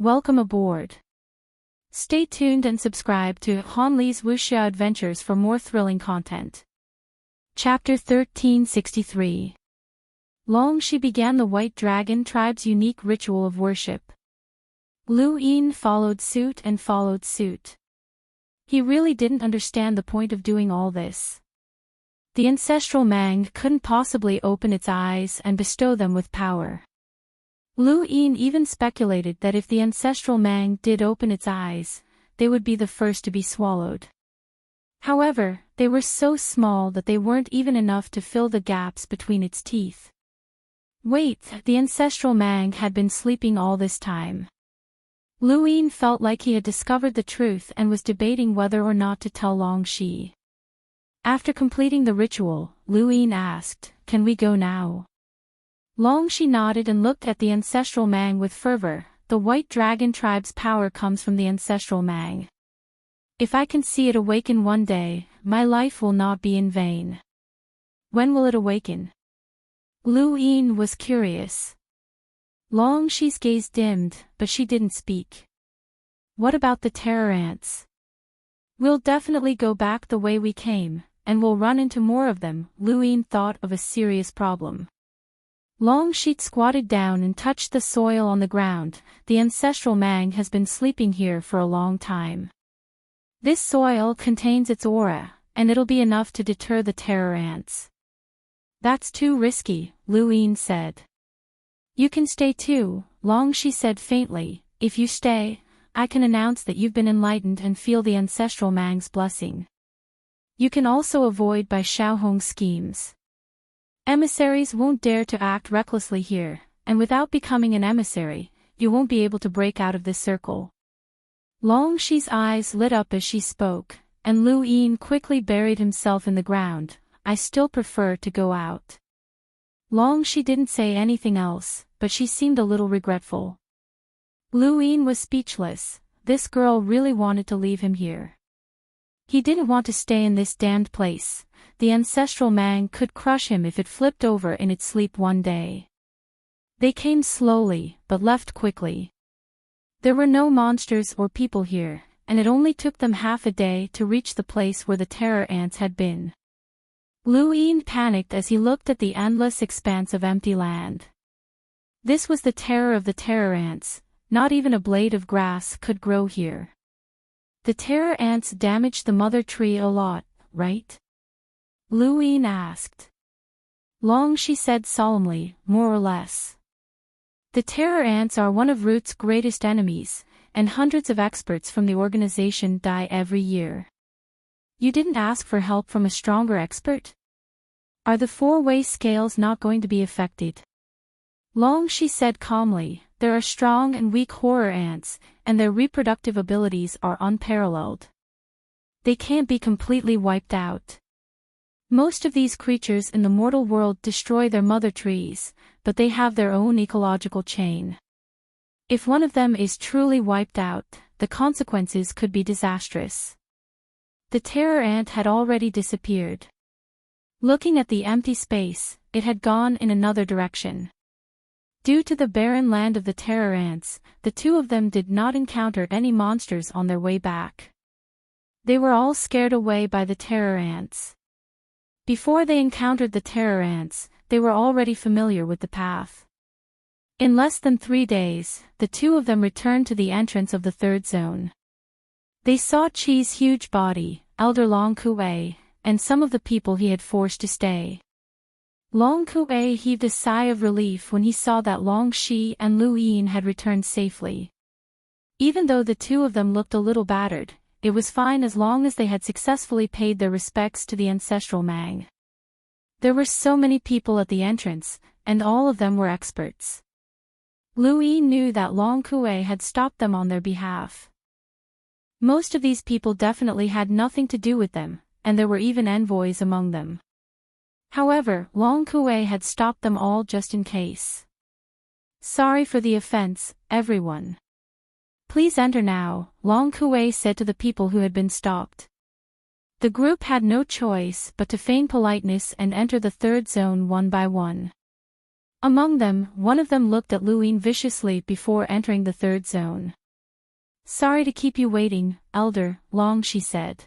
Welcome aboard. Stay tuned and subscribe to Han Li's Wuxia Adventures for more thrilling content. Chapter 1363. Long Shi began the White Dragon tribe's unique ritual of worship. Lu Yin followed suit. He really didn't understand the point of doing all this. The ancestral Mang couldn't possibly open its eyes and bestow them with power. Lu Yin even speculated that if the ancestral Mang did open its eyes, they would be the first to be swallowed. However, they were so small that they weren't even enough to fill the gaps between its teeth. Wait, the ancestral Mang had been sleeping all this time. Lu Yin felt like he had discovered the truth and was debating whether or not to tell Long Shi. After completing the ritual, Lu Yin asked, "Can we go now?" Long Shi nodded and looked at the ancestral Mang with fervor. The White Dragon tribe's power comes from the ancestral Mang. If I can see it awaken one day, my life will not be in vain. When will it awaken? Lu Yin was curious. Long Shi's gaze dimmed, but she didn't speak. What about the terror ants? We'll definitely go back the way we came, and we'll run into more of them. Lu Yin thought of a serious problem. Long Shi squatted down and touched the soil on the ground. The ancestral Mang has been sleeping here for a long time. This soil contains its aura, and it'll be enough to deter the terror ants. That's too risky, Lu Yin said. You can stay too, Long Shi said faintly. If you stay, I can announce that you've been enlightened and feel the ancestral Mang's blessing. You can also avoid Bai Xiaohong's schemes. Emissaries won't dare to act recklessly here, and without becoming an emissary, you won't be able to break out of this circle. Long Shi's eyes lit up as she spoke, and Lu Yin quickly buried himself in the ground. I still prefer to go out. Long Shi didn't say anything else, but she seemed a little regretful. Lu Yin was speechless. This girl really wanted to leave him here. He didn't want to stay in this damned place. The ancestral Mang could crush him if it flipped over in its sleep one day. They came slowly, but left quickly. There were no monsters or people here, and it only took them half a day to reach the place where the terror ants had been. Lu Yin panicked as he looked at the endless expanse of empty land. This was the terror of the terror ants. Not even a blade of grass could grow here. The terror ants damaged the mother tree a lot, right? Lu Yin asked. Long Shi said solemnly, more or less. The terror ants are one of Root's greatest enemies, and hundreds of experts from the organization die every year. You didn't ask for help from a stronger expert? Are the four-way scales not going to be affected? Long Shi said calmly, there are strong and weak horror ants, and their reproductive abilities are unparalleled. They can't be completely wiped out. Most of these creatures in the mortal world destroy their mother trees, but they have their own ecological chain. If one of them is truly wiped out, the consequences could be disastrous. The terror ant had already disappeared. Looking at the empty space, it had gone in another direction. Due to the barren land of the terror ants, the two of them did not encounter any monsters on their way back. They were all scared away by the terror ants. Before they encountered the terror ants, they were already familiar with the path. In less than 3 days, the two of them returned to the entrance of the third zone. They saw Qi's huge body, Elder Long Kuei, and some of the people he had forced to stay. Long Kuei heaved a sigh of relief when he saw that Long Shi and Lu Yin had returned safely. Even though the two of them looked a little battered, it was fine as long as they had successfully paid their respects to the ancestral Mang. There were so many people at the entrance, and all of them were experts. Lu Yin knew that Long Kuei had stopped them on their behalf. Most of these people definitely had nothing to do with them, and there were even envoys among them. However, Long Kuei had stopped them all just in case. Sorry for the offense, everyone. Please enter now, Long Kuei said to the people who had been stopped. The group had no choice but to feign politeness and enter the third zone one by one. Among them, one of them looked at Lu Ying viciously before entering the third zone. "Sorry to keep you waiting, Elder Long," she said.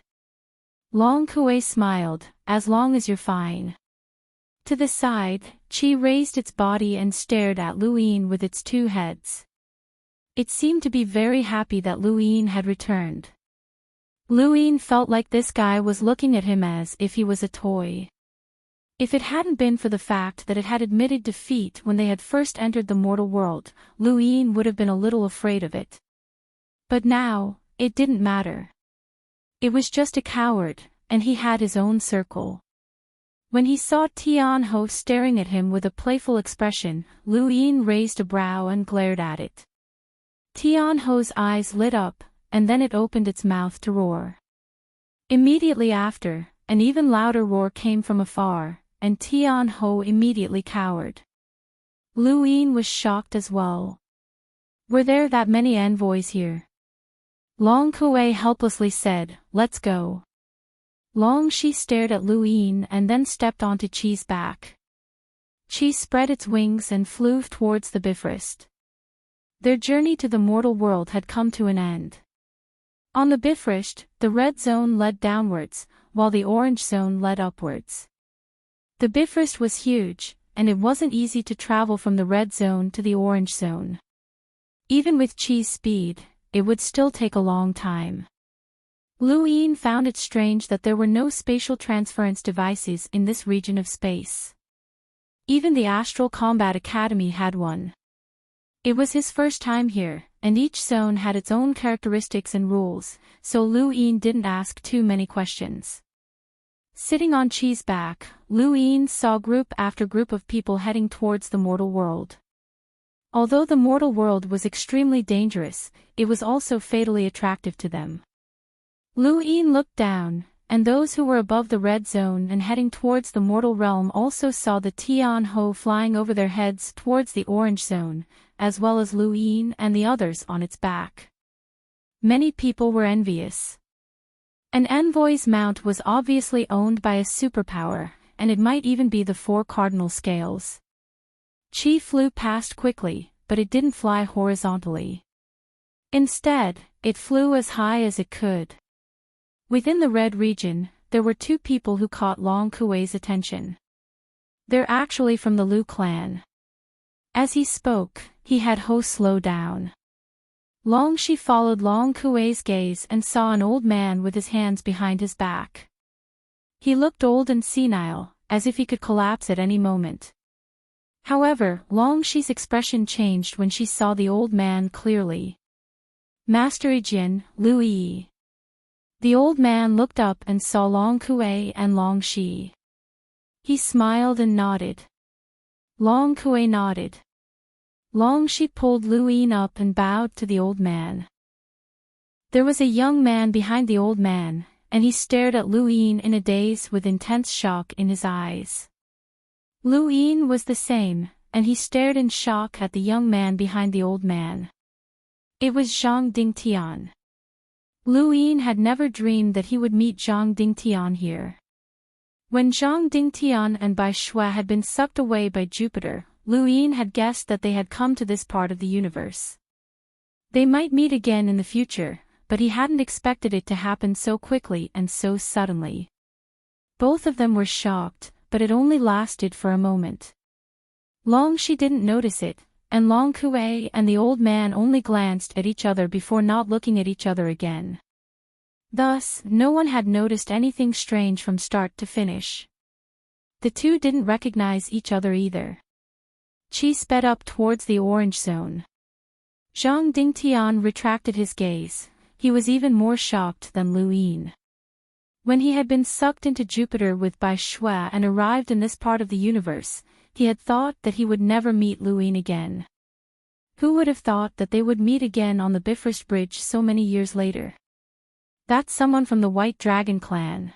Long Kuei smiled, "As long as you're fine." To the side, Qi raised its body and stared at Lu Ying with its two heads. It seemed to be very happy that Lu Ying had returned. Lu Ying felt like this guy was looking at him as if he was a toy. If it hadn't been for the fact that it had admitted defeat when they had first entered the mortal world, Lu Ying would have been a little afraid of it. But now, it didn't matter. It was just a coward, and he had his own circle. When he saw Tian Ho staring at him with a playful expression, Lu Ying raised a brow and glared at it. Tian Ho's eyes lit up, and then it opened its mouth to roar. Immediately after, an even louder roar came from afar, and Tian Ho immediately cowered. Lu Ying was shocked as well. Were there that many envoys here? Long Kuei helplessly said, "Let's go." Long Shi stared at Lu Ying and then stepped onto Qi's back. Qi spread its wings and flew towards the Bifrost. Their journey to the mortal world had come to an end. On the Bifrost, the red zone led downwards, while the orange zone led upwards. The Bifrost was huge, and it wasn't easy to travel from the red zone to the orange zone. Even with Qi's speed, it would still take a long time. Lu Ying found it strange that there were no spatial transference devices in this region of space. Even the Astral Combat Academy had one. It was his first time here, and each zone had its own characteristics and rules, so Lu Ying didn't ask too many questions. Sitting on Qi's back, Lu Ying saw group after group of people heading towards the mortal world. Although the mortal world was extremely dangerous, it was also fatally attractive to them. Lu Ying looked down, and those who were above the red zone and heading towards the mortal realm also saw the Tian Ho flying over their heads towards the orange zone, as well as Lu Ying and the others on its back. Many people were envious. An envoy's mount was obviously owned by a superpower, and it might even be the four cardinal scales. Qi flew past quickly, but it didn't fly horizontally. Instead, it flew as high as it could. Within the red region, there were two people who caught Long Kuei's attention. "They're actually from the Lu clan." As he spoke, he had Ho slow down. Long Shi followed Long Kuei's gaze and saw an old man with his hands behind his back. He looked old and senile, as if he could collapse at any moment. However, Long Shi's expression changed when she saw the old man clearly. "Master Ijin, Lu Yi." The old man looked up and saw Long Kuei and Long Shi. He smiled and nodded. Long Kuei nodded. Long Shi pulled Lu Ying up and bowed to the old man. There was a young man behind the old man, and he stared at Lu Ying in a daze with intense shock in his eyes. Lu Ying was the same, and he stared in shock at the young man behind the old man. It was Zhang Dingtian. Lu Ying had never dreamed that he would meet Zhang Dingtian here. When Zhang Dingtian and Bai Shui had been sucked away by Jupiter, Lu Ying had guessed that they had come to this part of the universe. They might meet again in the future, but he hadn't expected it to happen so quickly and so suddenly. Both of them were shocked, but it only lasted for a moment. Long Shi didn't notice it, and Long Kuei and the old man only glanced at each other before not looking at each other again. Thus, no one had noticed anything strange from start to finish. The two didn't recognize each other either. Qi sped up towards the orange zone. Zhang Dingtian retracted his gaze. He was even more shocked than Lu Ying. When he had been sucked into Jupiter with Bai Shui and arrived in this part of the universe, he had thought that he would never meet Lu Ying again. Who would have thought that they would meet again on the Bifrost Bridge so many years later? That's someone from the White Dragon clan.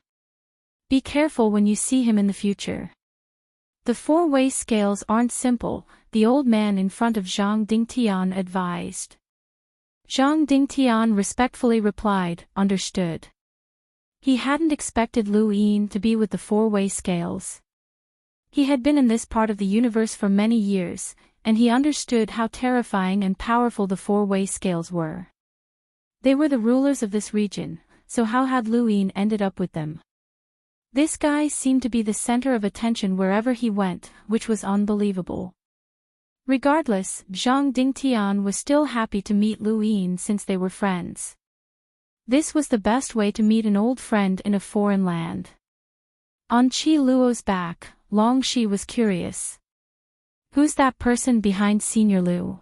Be careful when you see him in the future. The four-way scales aren't simple, the old man in front of Zhang Dingtian advised. Zhang Dingtian respectfully replied, "Understood." He hadn't expected Lu Ying to be with the four-way scales. He had been in this part of the universe for many years, and he understood how terrifying and powerful the four-way scales were. They were the rulers of this region, so how had Lu Yin ended up with them? This guy seemed to be the center of attention wherever he went, which was unbelievable. Regardless, Zhang Dingtian was still happy to meet Lu Yin since they were friends. This was the best way to meet an old friend in a foreign land. On Qi Luo's back, Long Shi was curious. Who's that person behind Senior Lu?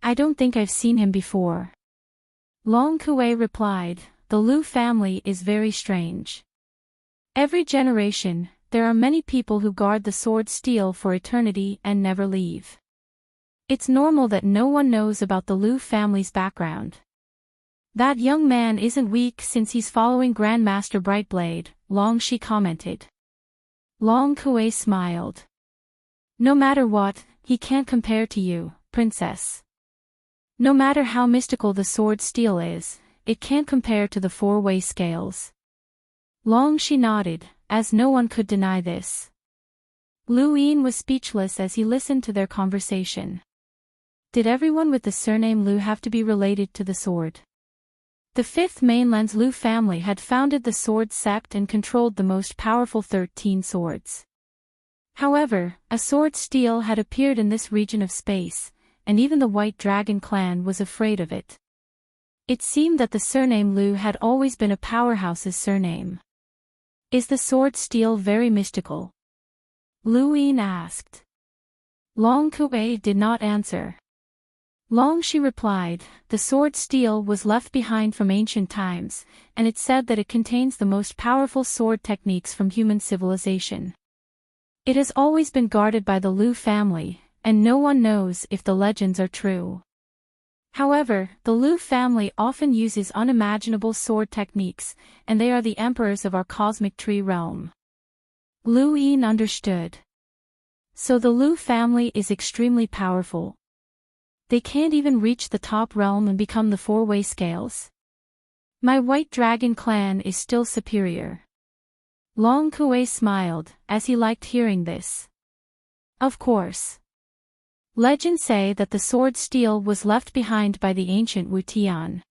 I don't think I've seen him before. Long Kuei replied, the Lu family is very strange. Every generation, there are many people who guard the sword steel for eternity and never leave. It's normal that no one knows about the Lu family's background. That young man isn't weak since he's following Grandmaster Brightblade, Long Shi commented. Long Kuei smiled. No matter what, he can't compare to you, princess. No matter how mystical the sword steel is, it can't compare to the four-way scales. Long Shi nodded, as no one could deny this. Lu Yin was speechless as he listened to their conversation. Did everyone with the surname Lu have to be related to the sword? The Fifth Mainland's Lu family had founded the sword sect and controlled the most powerful 13 swords. However, a sword steel had appeared in this region of space, and even the White Dragon clan was afraid of it. It seemed that the surname Lu had always been a powerhouse's surname. Is the sword steel very mystical? Lu Yin asked. Long Kuei did not answer. Long Shi replied, the sword steel was left behind from ancient times, and it said that it contains the most powerful sword techniques from human civilization. It has always been guarded by the Lu family, and no one knows if the legends are true. However, the Lu family often uses unimaginable sword techniques, and they are the emperors of our cosmic tree realm. Lu Yin understood. So the Lu family is extremely powerful. They can't even reach the top realm and become the four-way scales. My White Dragon clan is still superior. Long Kuei smiled, as he liked hearing this. Of course. Legends say that the sword steel was left behind by the ancient Wu Tian.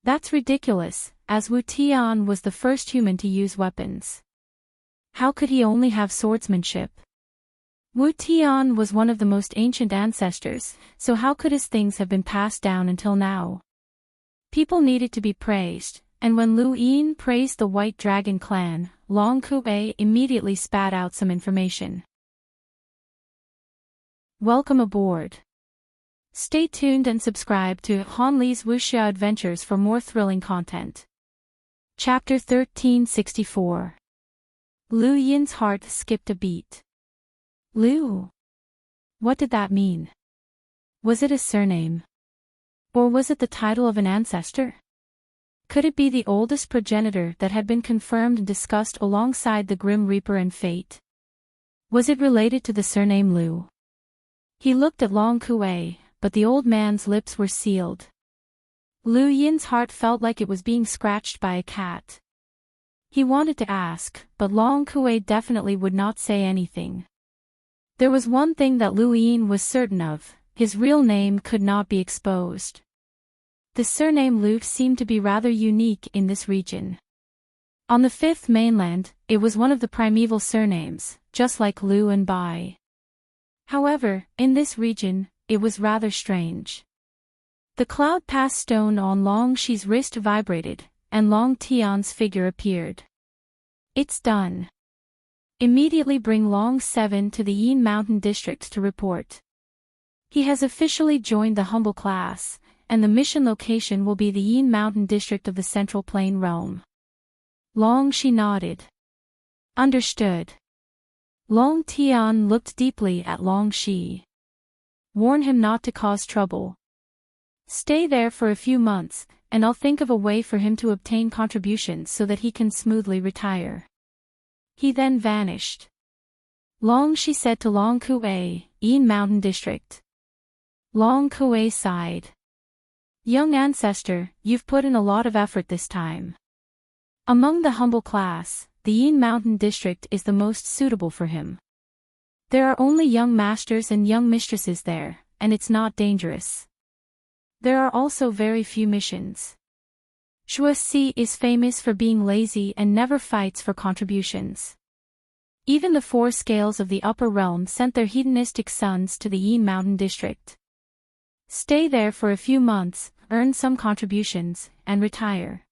That's ridiculous, as Wu Tian was the first human to use weapons. How could he only have swordsmanship? Wu Tian was one of the most ancient ancestors, so how could his things have been passed down until now? People needed to be praised, and when Lu Yin praised the White Dragon clan, Long Kuei immediately spat out some information. Welcome aboard. Stay tuned and subscribe to Han Li's Wuxia Adventures for more thrilling content. Chapter 1364. Lu Yin's heart skipped a beat. Lu. What did that mean? Was it a surname? Or was it the title of an ancestor? Could it be the oldest progenitor that had been confirmed and discussed alongside the Grim Reaper and Fate? Was it related to the surname Lu? He looked at Long Kuei, but the old man's lips were sealed. Lu Yin's heart felt like it was being scratched by a cat. He wanted to ask, but Long Kuei definitely would not say anything. There was one thing that Lu Yin was certain of, his real name could not be exposed. The surname Lu seemed to be rather unique in this region. On the Fifth Mainland, it was one of the primeval surnames, just like Lu and Bai. However, in this region, it was rather strange. The cloud pass stone on Long Shi's wrist vibrated, and Long Tian's figure appeared. It's done. Immediately bring Long 7 to the Yin Mountain District to report. He has officially joined the humble class, and the mission location will be the Yin Mountain District of the Central Plain Realm. Long Shi nodded. Understood. Long Tian looked deeply at Long Shi. Warn him not to cause trouble. Stay there for a few months, and I'll think of a way for him to obtain contributions so that he can smoothly retire. He then vanished. Long Shi said to Long Kuei, Yin Mountain District. Long Kuei sighed. Young ancestor, you've put in a lot of effort this time. Among the humble class, the Yin Mountain District is the most suitable for him. There are only young masters and young mistresses there, and it's not dangerous. There are also very few missions. Shuasi is famous for being lazy and never fights for contributions. Even the 4 scales of the upper realm sent their hedonistic sons to the Yin Mountain district. Stay there for a few months, earn some contributions, and retire.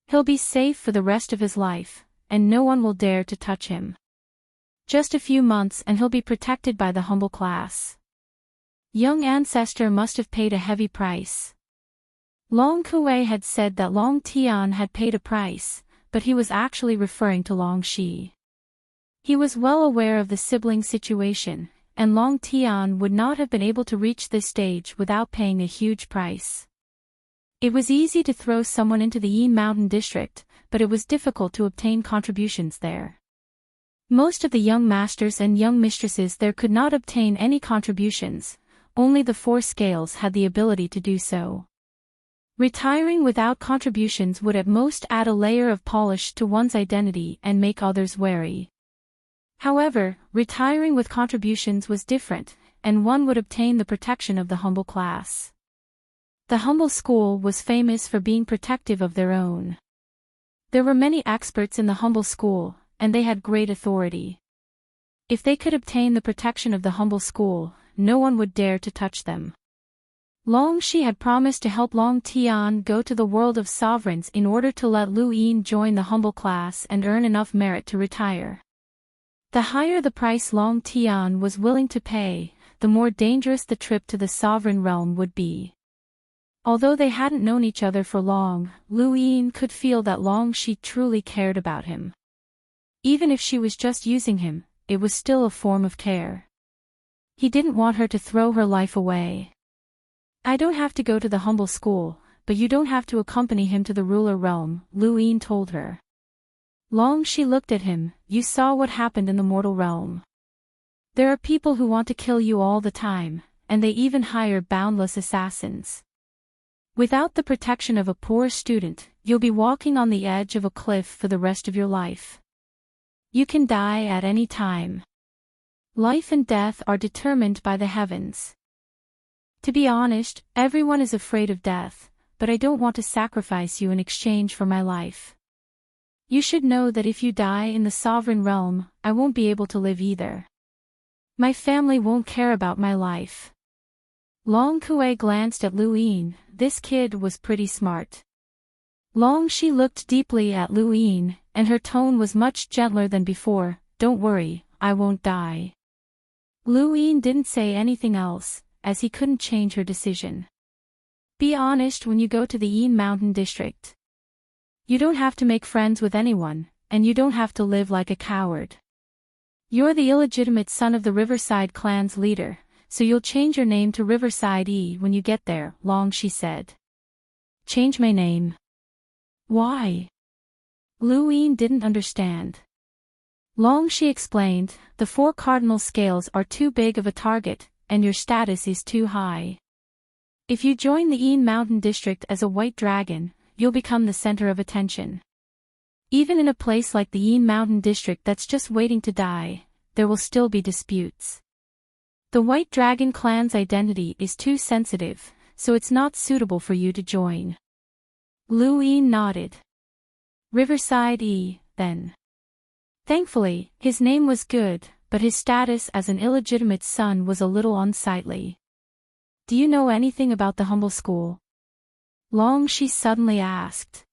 He'll be safe for the rest of his life, and no one will dare to touch him. Just a few months and he'll be protected by the humble class. Young ancestor must have paid a heavy price. Long Kuei had said that Long Tian had paid a price, but he was actually referring to Long Shi. He was well aware of the sibling situation, and Long Tian would not have been able to reach this stage without paying a huge price. It was easy to throw someone into the Yin Mountain district, but it was difficult to obtain contributions there. Most of the young masters and young mistresses there could not obtain any contributions, only the 4 scales had the ability to do so. Retiring without contributions would at most add a layer of polish to one's identity and make others wary. However, retiring with contributions was different, and one would obtain the protection of the humble class. The humble school was famous for being protective of their own. There were many experts in the humble school, and they had great authority. If they could obtain the protection of the humble school, no one would dare to touch them. Long Shi had promised to help Long Tian go to the world of sovereigns in order to let Lu Yin join the humble class and earn enough merit to retire. The higher the price Long Tian was willing to pay, the more dangerous the trip to the sovereign realm would be. Although they hadn't known each other for long, Lu Yin could feel that Long Shi truly cared about him. Even if she was just using him, it was still a form of care. He didn't want her to throw her life away. I don't have to go to the humble school, but you don't have to accompany him to the ruler realm, Lu Yin told her. Long Shi looked at him. You saw what happened in the mortal realm. There are people who want to kill you all the time, and they even hire boundless assassins. Without the protection of a poor student, you'll be walking on the edge of a cliff for the rest of your life. You can die at any time. Life and death are determined by the heavens. To be honest, everyone is afraid of death, but I don't want to sacrifice you in exchange for my life. You should know that if you die in the sovereign realm, I won't be able to live either. My family won't care about my life. Long Kuei glanced at Lu Yin. This kid was pretty smart. Long Shi looked deeply at Lu Yin, and her tone was much gentler than before. Don't worry, I won't die. Lu Yin didn't say anything else, as he couldn't change her decision. Be honest when you go to the Yin Mountain district. You don't have to make friends with anyone, and you don't have to live like a coward. You're the illegitimate son of the Riverside clan's leader, so you'll change your name to Riverside E when you get there, Long Shi said. Change my name. Why? Lu Yin didn't understand. Long Shi explained, the 4 cardinal scales are too big of a target, and your status is too high. If you join the Yin Mountain district as a white dragon, you'll become the center of attention. Even in a place like the Yin Mountain district that's just waiting to die, there will still be disputes. The White Dragon clan's identity is too sensitive, so it's not suitable for you to join. Lu Yin nodded. Riverside E, then. Thankfully, his name was good, but his status as an illegitimate son was a little unsightly. Do you know anything about the humble school? Long Shi suddenly asked.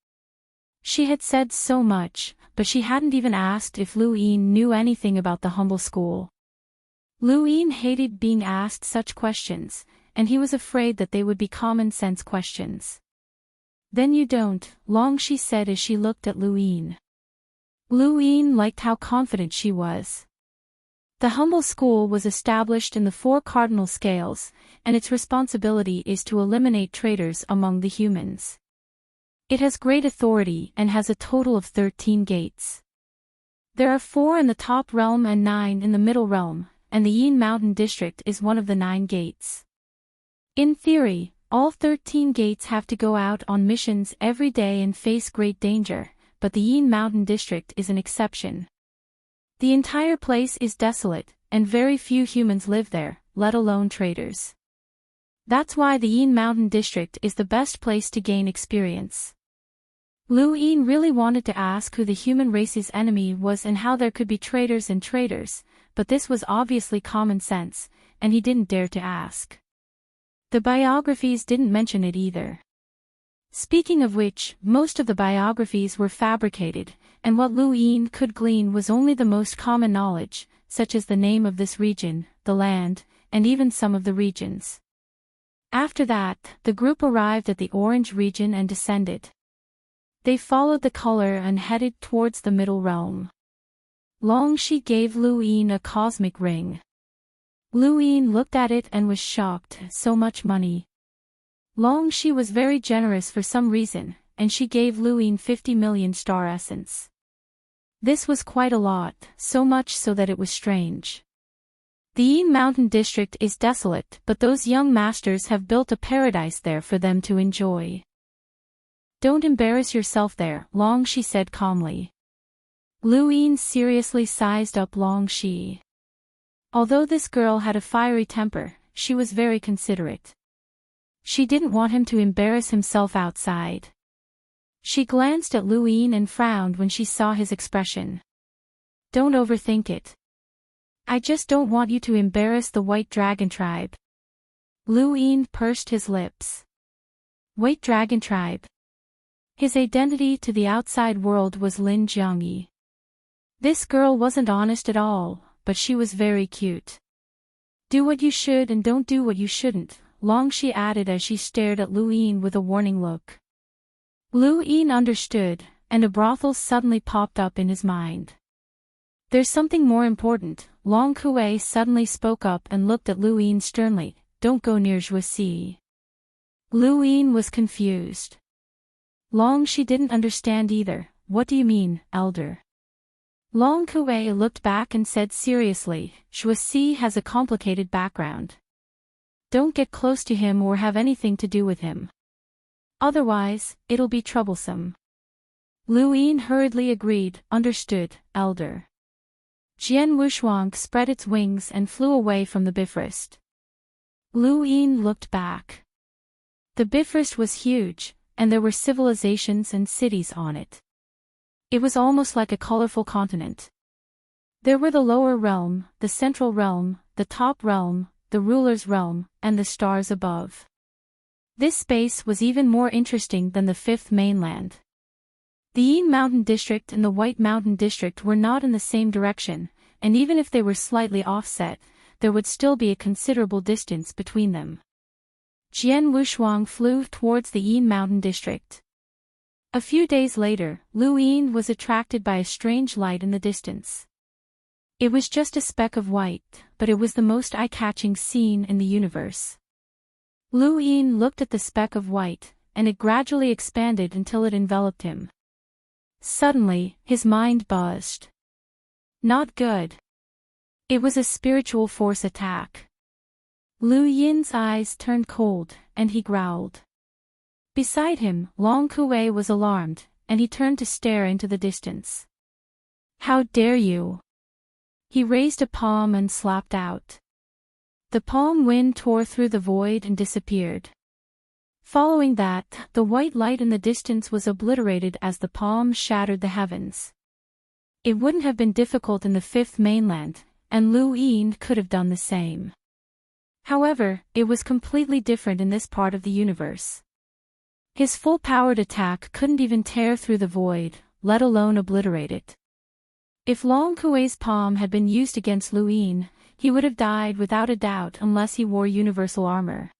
She had said so much, but she hadn't even asked if Lu Yin knew anything about the humble school. Lu Yin hated being asked such questions, and he was afraid that they would be common-sense questions. Then you don't, Long Shi said as she looked at Lu Yin. Lu Yin liked how confident she was. The humble school was established in the 4 cardinal scales, and its responsibility is to eliminate traitors among the humans. It has great authority and has a total of 13 gates. There are 4 in the top realm and 9 in the middle realm, and the Yin Mountain district is one of the 9 gates. In theory, all 13 gates have to go out on missions every day and face great danger, but the Yin Mountain district is an exception. The entire place is desolate, and very few humans live there, let alone traders. That's why the Yin Mountain District is the best place to gain experience. Lu Yin really wanted to ask who the human race's enemy was and how there could be traders and traders, but this was obviously common sense, and he didn't dare to ask. The biographies didn't mention it either. Speaking of which, most of the biographies were fabricated, and what Lu Yin could glean was only the most common knowledge, such as the name of this region, the land, and even some of the regions. After that, the group arrived at the Orange region and descended. They followed the color and headed towards the middle realm. Longxi gave Lu Yin a cosmic ring. Lu Yin looked at it and was shocked, so much money. Longxi was very generous for some reason, and she gave Lu Yin 50 million star essence. This was quite a lot, so much so that it was strange. The Yin Mountain District is desolate, but those young masters have built a paradise there for them to enjoy. Don't embarrass yourself there, Longxi said calmly. Lu Yin seriously sized up Longxi. Although this girl had a fiery temper, she was very considerate. She didn't want him to embarrass himself outside. She glanced at Lu Yin and frowned when she saw his expression. Don't overthink it. I just don't want you to embarrass the White Dragon Tribe. Lu Yin pursed his lips. White Dragon Tribe. His identity to the outside world was Lin Jiangyi. This girl wasn't honest at all, but she was very cute. Do what you should and don't do what you shouldn't, Longxi added as she stared at Lu Yin with a warning look. Lu Yin understood, and a brothel suddenly popped up in his mind. There's something more important, Long Kuei suddenly spoke up and looked at Lu Yin sternly, don't go near Zhuoxi. Lu Yin was confused. Longxi didn't understand either, what do you mean, elder? Long Kuei looked back and said seriously, Zhuoxi has a complicated background. Don't get close to him or have anything to do with him. Otherwise, it'll be troublesome. Lu Yin hurriedly agreed, understood, elder. Jian Wushuang spread its wings and flew away from the Bifrost. Lu Yin looked back. The Bifrost was huge, and there were civilizations and cities on it. It was almost like a colorful continent. There were the lower realm, the central realm, the top realm, the ruler's realm, and the stars above. This space was even more interesting than the fifth mainland. The Yin Mountain District and the White Mountain District were not in the same direction, and even if they were slightly offset, there would still be a considerable distance between them. Jian Wushuang flew towards the Yin Mountain District. A few days later, Lu Yin was attracted by a strange light in the distance. It was just a speck of white, but it was the most eye-catching scene in the universe. Lu Yin looked at the speck of white, and it gradually expanded until it enveloped him. Suddenly, his mind buzzed. Not good. It was a spiritual force attack. Lu Yin's eyes turned cold, and he growled. Beside him, Long Kuei was alarmed, and he turned to stare into the distance. How dare you! He raised a palm and slapped out. The palm wind tore through the void and disappeared. Following that, the white light in the distance was obliterated as the palm shattered the heavens. It wouldn't have been difficult in the fifth mainland, and Lu Yin could have done the same. However, it was completely different in this part of the universe. His full-powered attack couldn't even tear through the void, let alone obliterate it. If Long Kuei's palm had been used against Lu Yin, he would have died without a doubt unless he wore universal armor.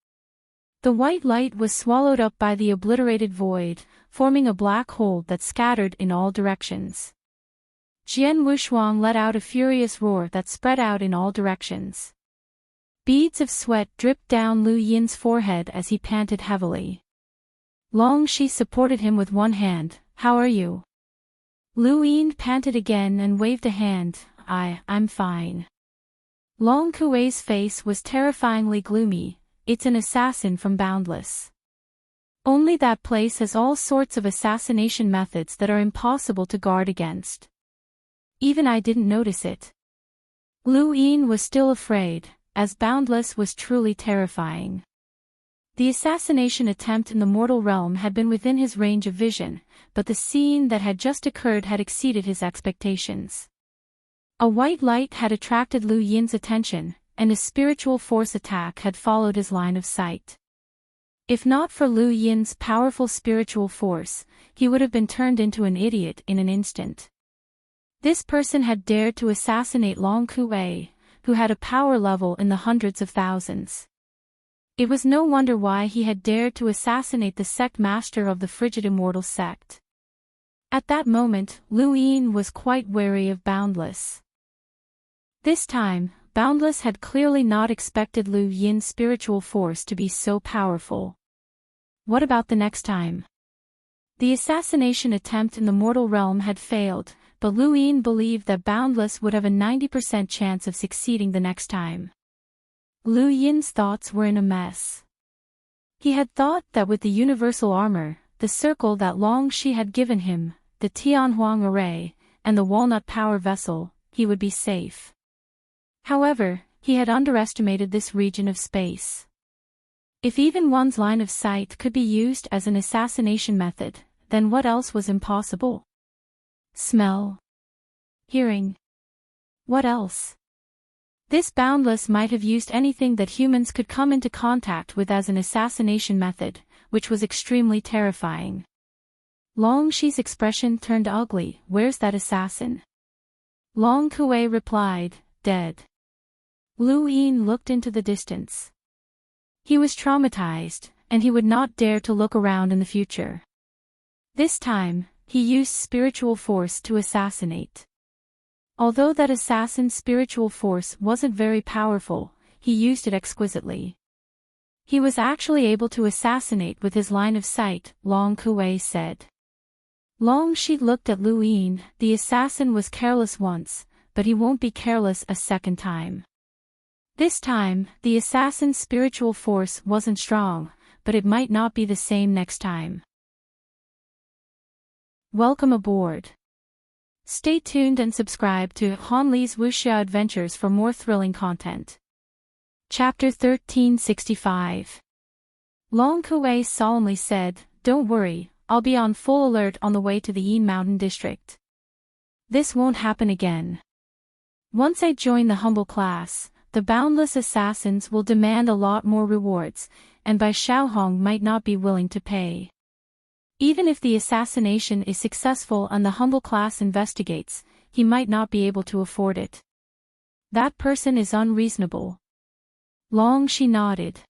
The white light was swallowed up by the obliterated void, forming a black hole that scattered in all directions. Jian Wushuang let out a furious roar that spread out in all directions. Beads of sweat dripped down Lu Yin's forehead as he panted heavily. Longxi supported him with one hand. How are you? Lu Yin panted again and waved a hand. I'm fine. Long Kuei's face was terrifyingly gloomy. It's an assassin from Boundless. Only that place has all sorts of assassination methods that are impossible to guard against. Even I didn't notice it. Lu Yin was still afraid, as Boundless was truly terrifying. The assassination attempt in the mortal realm had been within his range of vision, but the scene that had just occurred had exceeded his expectations. A white light had attracted Lu Yin's attention, and a spiritual force attack had followed his line of sight. If not for Lu Yin's powerful spiritual force, he would have been turned into an idiot in an instant. This person had dared to assassinate Long Kuei, who had a power level in the hundreds of thousands. It was no wonder why he had dared to assassinate the sect master of the frigid immortal sect. At that moment, Lu Yin was quite wary of Boundless. This time, Boundless had clearly not expected Lu Yin's spiritual force to be so powerful. What about the next time? The assassination attempt in the mortal realm had failed, but Lu Yin believed that Boundless would have a 90% chance of succeeding the next time. Lu Yin's thoughts were in a mess. He had thought that with the universal armor, the circle that Long Shi had given him, the Tianhuang array, and the walnut power vessel, he would be safe. However, he had underestimated this region of space. If even one's line of sight could be used as an assassination method, then what else was impossible? Smell. Hearing. What else? This Boundless might have used anything that humans could come into contact with as an assassination method, which was extremely terrifying. Long Shi's expression turned ugly. Where's that assassin? Long Kuei replied, dead. Lu Yin looked into the distance. He was traumatized, and he would not dare to look around in the future. This time, he used spiritual force to assassinate. Although that assassin's spiritual force wasn't very powerful, he used it exquisitely. He was actually able to assassinate with his line of sight, Long Kuei said. Long Shi looked at Lu Yin. The assassin was careless once, but he won't be careless a second time. This time, the assassin's spiritual force wasn't strong, but it might not be the same next time. Welcome aboard. Stay tuned and subscribe to Han Li's Wuxia Adventures for more thrilling content. Chapter 1365. Long Kuei solemnly said, "Don't worry, I'll be on full alert on the way to the Yin Mountain District. This won't happen again. Once I join the humble class, the boundless assassins will demand a lot more rewards, and Bai Xiaohong might not be willing to pay. Even if the assassination is successful and the humble class investigates, he might not be able to afford it. That person is unreasonable." Long Shi nodded.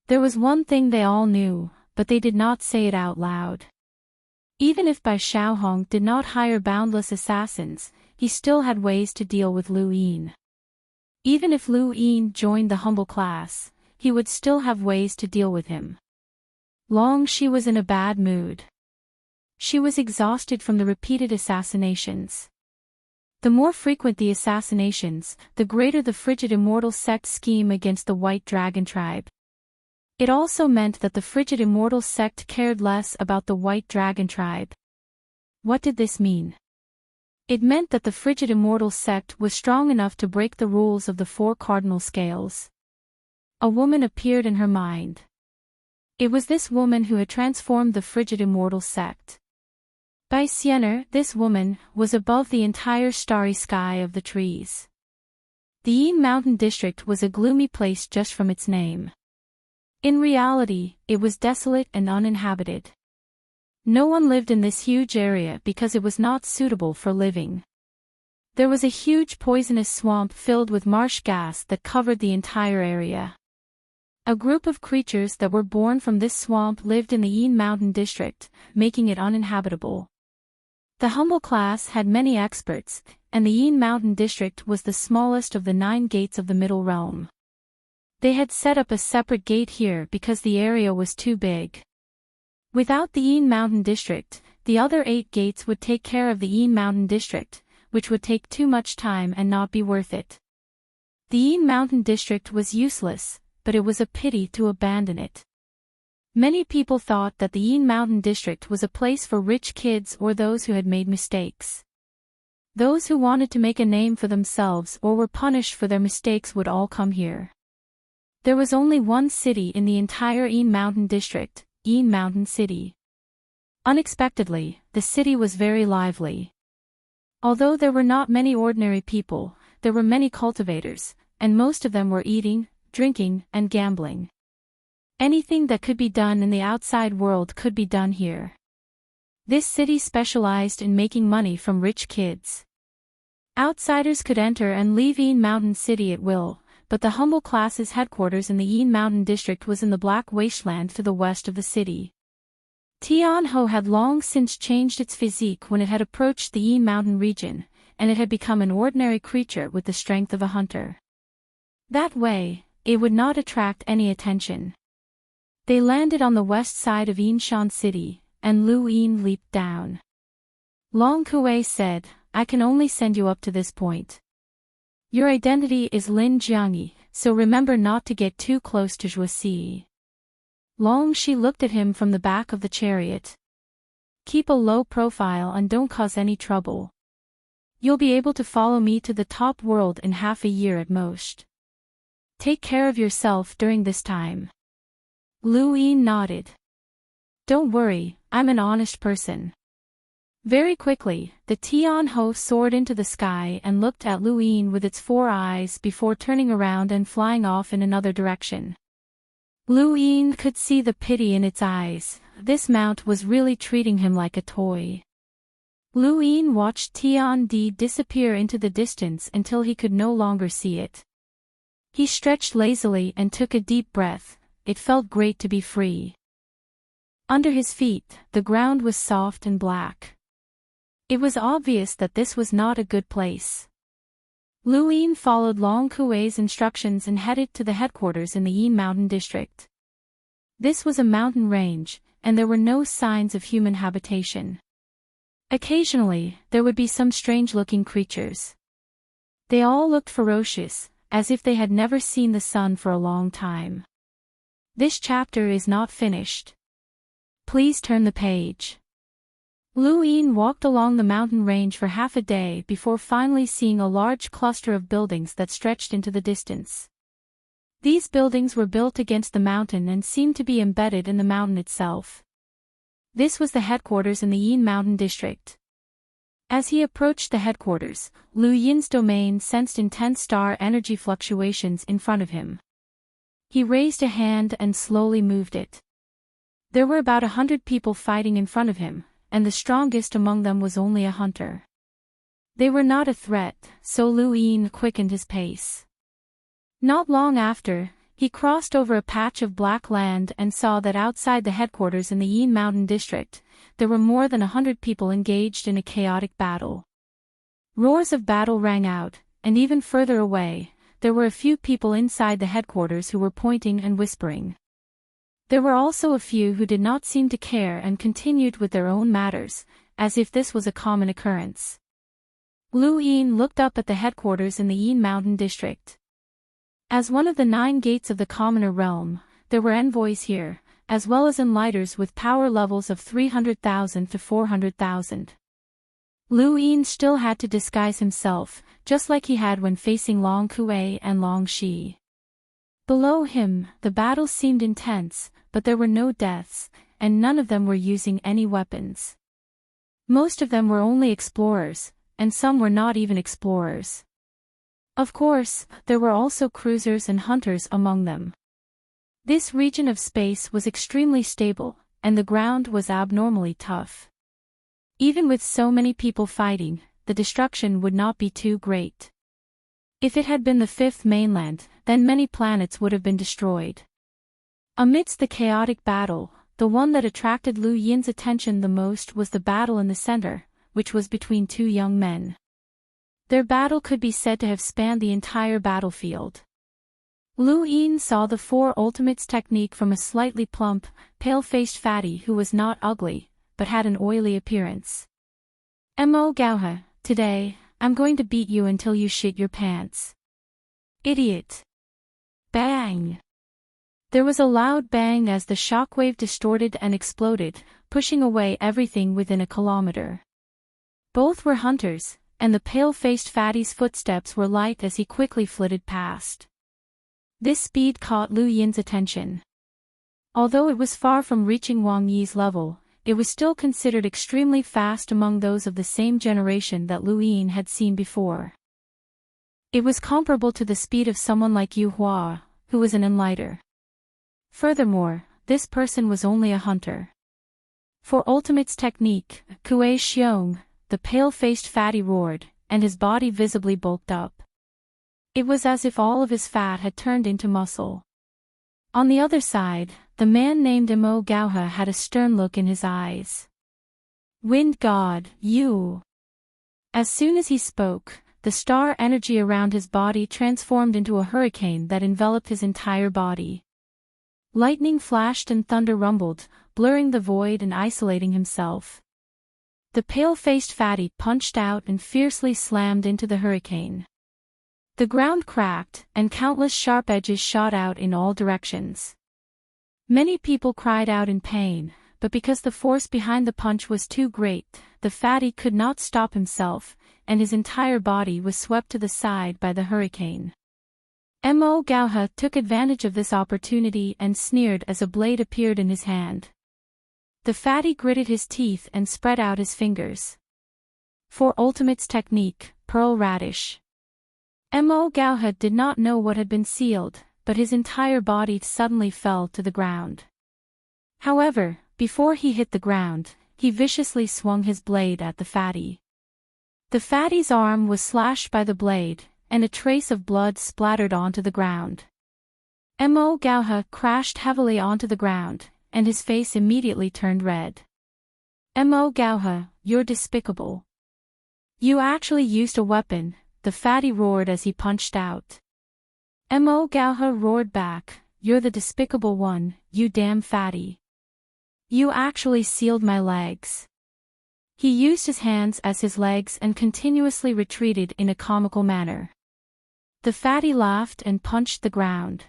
There was one thing they all knew, but they did not say it out loud. Even if Bai Xiaohong did not hire boundless assassins, he still had ways to deal with Lu Yin. Even if Lu Yin joined the humble class, he would still have ways to deal with him. Long Shi was in a bad mood. She was exhausted from the repeated assassinations. The more frequent the assassinations, the greater the frigid immortal sect scheme against the White Dragon tribe. It also meant that the frigid immortal sect cared less about the White Dragon tribe. What did this mean? It meant that the frigid immortal sect was strong enough to break the rules of the four cardinal scales. A woman appeared in her mind. It was this woman who had transformed the frigid immortal sect. By Siener, this woman was above the entire starry sky of the trees. The Yin Mountain District was a gloomy place just from its name. In reality, it was desolate and uninhabited. No one lived in this huge area because it was not suitable for living. There was a huge poisonous swamp filled with marsh gas that covered the entire area. A group of creatures that were born from this swamp lived in the Yin Mountain District, making it uninhabitable. The humble class had many experts, and the Yin Mountain District was the smallest of the 9 gates of the Middle Realm. They had set up a separate gate here because the area was too big. Without the Yin Mountain District, the other 8 gates would take care of the Yin Mountain District, which would take too much time and not be worth it. The Yin Mountain District was useless, but it was a pity to abandon it. Many people thought that the Yin Mountain District was a place for rich kids or those who had made mistakes. Those who wanted to make a name for themselves or were punished for their mistakes would all come here. There was only one city in the entire Een Mountain district, Een Mountain City. Unexpectedly, the city was very lively. Although there were not many ordinary people, there were many cultivators, and most of them were eating, drinking, and gambling. Anything that could be done in the outside world could be done here. This city specialized in making money from rich kids. Outsiders could enter and leave Een Mountain City at will, but the humble class's headquarters in the Een Mountain district was in the Black Wasteland to the west of the city. Tian Ho had long since changed its physique when it had approached the Een Mountain region, and it had become an ordinary creature with the strength of a hunter. That way, it would not attract any attention. They landed on the west side of Een Shan City, and Lu Yin leaped down. Long Kuei said, "I can only send you up to this point. Your identity is Lin Jiangyi, so remember not to get too close to Zhuoxi." Long Shi looked at him from the back of the chariot. "Keep a low profile and don't cause any trouble. You'll be able to follow me to the top world in half a year at most. Take care of yourself during this time." Lu Yin nodded. "Don't worry, I'm an honest person." Very quickly, the Tian Ho soared into the sky and looked at Lu Yin with its 4 eyes before turning around and flying off in another direction. Lu Yin could see the pity in its eyes. This mount was really treating him like a toy. Lu Yin watched Tian Di disappear into the distance until he could no longer see it. He stretched lazily and took a deep breath. It felt great to be free. Under his feet, the ground was soft and black. It was obvious that this was not a good place. Lu Yin followed Long Kuei's instructions and headed to the headquarters in the Een Mountain district. This was a mountain range, and there were no signs of human habitation. Occasionally, there would be some strange-looking creatures. They all looked ferocious, as if they had never seen the sun for a long time. This chapter is not finished. Please turn the page. Lu Yin walked along the mountain range for half a day before finally seeing a large cluster of buildings that stretched into the distance. These buildings were built against the mountain and seemed to be embedded in the mountain itself. This was the headquarters in the Een Mountain district. As he approached the headquarters, Lu Yin's domain sensed intense star energy fluctuations in front of him. He raised a hand and slowly moved it. There were about 100 people fighting in front of him, and the strongest among them was only a hunter. They were not a threat, so Lu Yin quickened his pace. Not long after, he crossed over a patch of black land and saw that outside the headquarters in the Een Mountain district, there were more than 100 people engaged in a chaotic battle. Roars of battle rang out, and even further away, there were a few people inside the headquarters who were pointing and whispering. There were also a few who did not seem to care and continued with their own matters, as if this was a common occurrence. Lu Yin looked up at the headquarters in the Een Mountain district. As one of the 9 gates of the commoner realm, there were envoys here, as well as enlighters with power levels of 300,000 to 400,000. Lu Yin still had to disguise himself, just like he had when facing Long Kuei and Long Shi. Below him, the battle seemed intense, but there were no deaths, and none of them were using any weapons. Most of them were only explorers, and some were not even explorers. Of course, there were also cruisers and hunters among them. This region of space was extremely stable, and the ground was abnormally tough. Even with so many people fighting, the destruction would not be too great. If it had been the 5th mainland, then many planets would have been destroyed. Amidst the chaotic battle, the one that attracted Lu Yin's attention the most was the battle in the center, which was between 2 young men. Their battle could be said to have spanned the entire battlefield. Lu Yin saw the 4 ultimates technique from a slightly plump, pale-faced fatty who was not ugly, but had an oily appearance. "Mo Gauha, today, I'm going to beat you until you shit your pants. Idiot." Bang! There was a loud bang as the shockwave distorted and exploded, pushing away everything within a kilometer. Both were hunters, and the pale-faced fatty's footsteps were light as he quickly flitted past. This speed caught Lu Yin's attention. Although it was far from reaching Wang Yi's level, it was still considered extremely fast among those of the same generation that Lu Yin had seen before. It was comparable to the speed of someone like Yu Hua, who was an enlighter. Furthermore, this person was only a hunter. For Ultimate's technique, Kuei Xiong, the pale-faced fatty roared, and his body visibly bulked up. It was as if all of his fat had turned into muscle. On the other side, the man named Mo Gauha had a stern look in his eyes. Wind God, you! As soon as he spoke, the star energy around his body transformed into a hurricane that enveloped his entire body. Lightning flashed and thunder rumbled, blurring the void and isolating himself. The pale-faced fatty punched out and fiercely slammed into the hurricane. The ground cracked, and countless sharp edges shot out in all directions. Many people cried out in pain, but because the force behind the punch was too great, the fatty could not stop himself, and his entire body was swept to the side by the hurricane. Mo Gauha took advantage of this opportunity and sneered as a blade appeared in his hand. The fatty gritted his teeth and spread out his fingers. For Ultimate's technique, Pearl Radish. Mo Gauha did not know what had been sealed, but his entire body suddenly fell to the ground. However, before he hit the ground, he viciously swung his blade at the fatty. The fatty's arm was slashed by the blade, and a trace of blood splattered onto the ground. Mo Gauha crashed heavily onto the ground, and his face immediately turned red. Mo Gauha, you're despicable. You actually used a weapon, the fatty roared as he punched out. Mo Gauha roared back, you're the despicable one, you damn fatty. You actually sealed my legs. He used his hands as his legs and continuously retreated in a comical manner. The fatty laughed and punched the ground.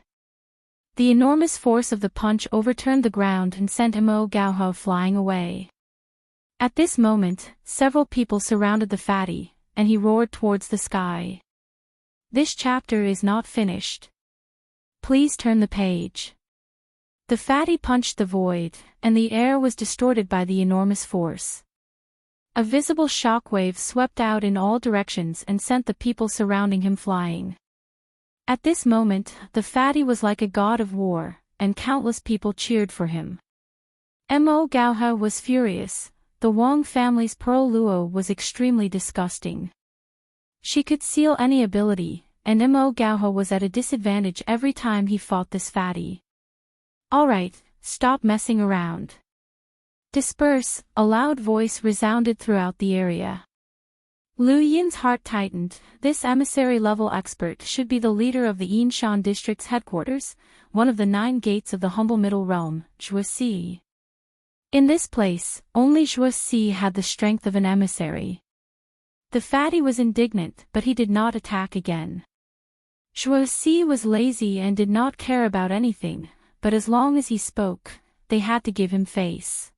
The enormous force of the punch overturned the ground and sent Mo Gauha flying away. At this moment, several people surrounded the fatty, and he roared towards the sky. This chapter is not finished. Please turn the page. The fatty punched the void, and the air was distorted by the enormous force. A visible shockwave swept out in all directions and sent the people surrounding him flying. At this moment, the fatty was like a god of war, and countless people cheered for him. Mo Gauha was furious. The Wang family's Pearl Luo was extremely disgusting. She could seal any ability, and Mo Gauha was at a disadvantage every time he fought this fatty. Alright, stop messing around. Disperse, a loud voice resounded throughout the area. Lu Yin's heart tightened. This emissary-level expert should be the leader of the Yinshan district's headquarters, one of the 9 gates of the humble middle realm, Zhuoxi. In this place, only Zhuoxi had the strength of an emissary. The fatty was indignant, but he did not attack again. Zhuoxi was lazy and did not care about anything, but as long as he spoke, they had to give him face.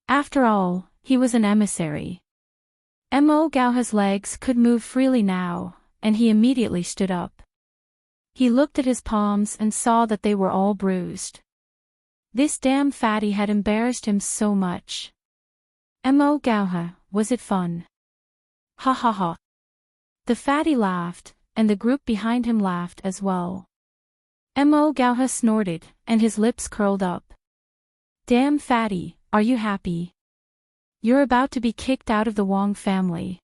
After all, he was an emissary. Mo Gauha's legs could move freely now, and he immediately stood up. He looked at his palms and saw that they were all bruised. This damn fatty had embarrassed him so much. Mo Gauha, was it fun? Ha ha ha. The fatty laughed, and the group behind him laughed as well. Mo Gauha snorted, and his lips curled up. Damn fatty, are you happy? You're about to be kicked out of the Wang family.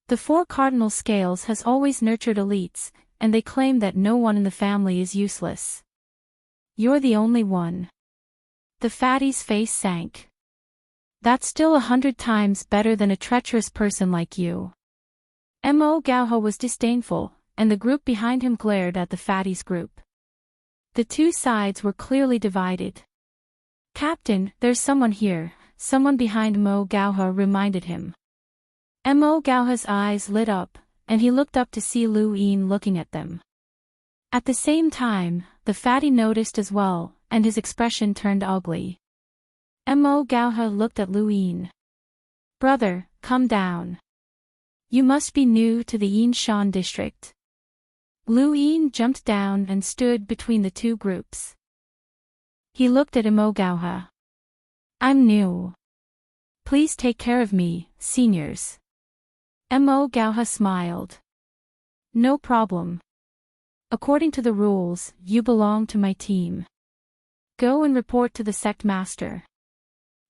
The 4 cardinal scales has always nurtured elites, and they claim that no one in the family is useless. You're the only one. The fatty's face sank. That's still 100 times better than a treacherous person like you. Mo Gauha was disdainful, and the group behind him glared at the fatty's group. The 2 sides were clearly divided. Captain, there's someone here, someone behind Mo Gauha reminded him. Mo Gauha's eyes lit up, and he looked up to see Lu Yin looking at them. At the same time, the fatty noticed as well, and his expression turned ugly. Mo Gauha looked at Lu Yin. Brother, come down. You must be new to the Yinshan district. Lu Yin jumped down and stood between the two groups. He looked at Imogaoha. I'm new. Please take care of me, seniors. Imogaoha smiled. No problem. According to the rules, you belong to my team. Go and report to the sect master.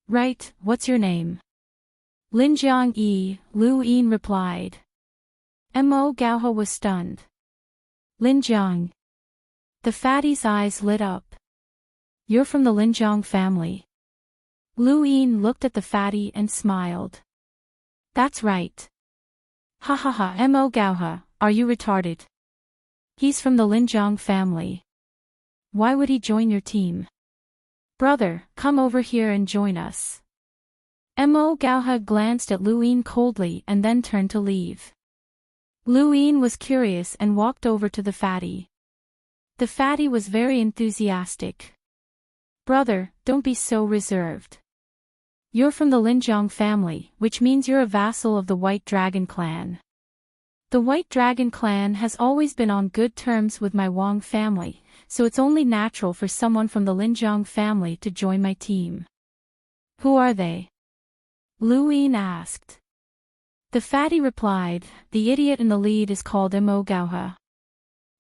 Right, what's your name? Linjiang Yi, Lu Yin replied. Imogaoha was stunned. Linjiang. The fatty's eyes lit up. You're from the Linjiang family. Lu Yin looked at the fatty and smiled. That's right. Ha ha ha, Imogaoha, are you retarded? He's from the Linjiang family. Why would he join your team? Brother, come over here and join us. Imogaoha glanced at Lu Yin coldly and then turned to leave. Lu Yin was curious and walked over to the fatty. The fatty was very enthusiastic. Brother, don't be so reserved. You're from the Linjiang family, which means you're a vassal of the White Dragon clan. The White Dragon clan has always been on good terms with my Wang family, so it's only natural for someone from the Linjiang family to join my team. Who are they? Lu Yin asked. The fatty replied, the idiot in the lead is called Imogaoha.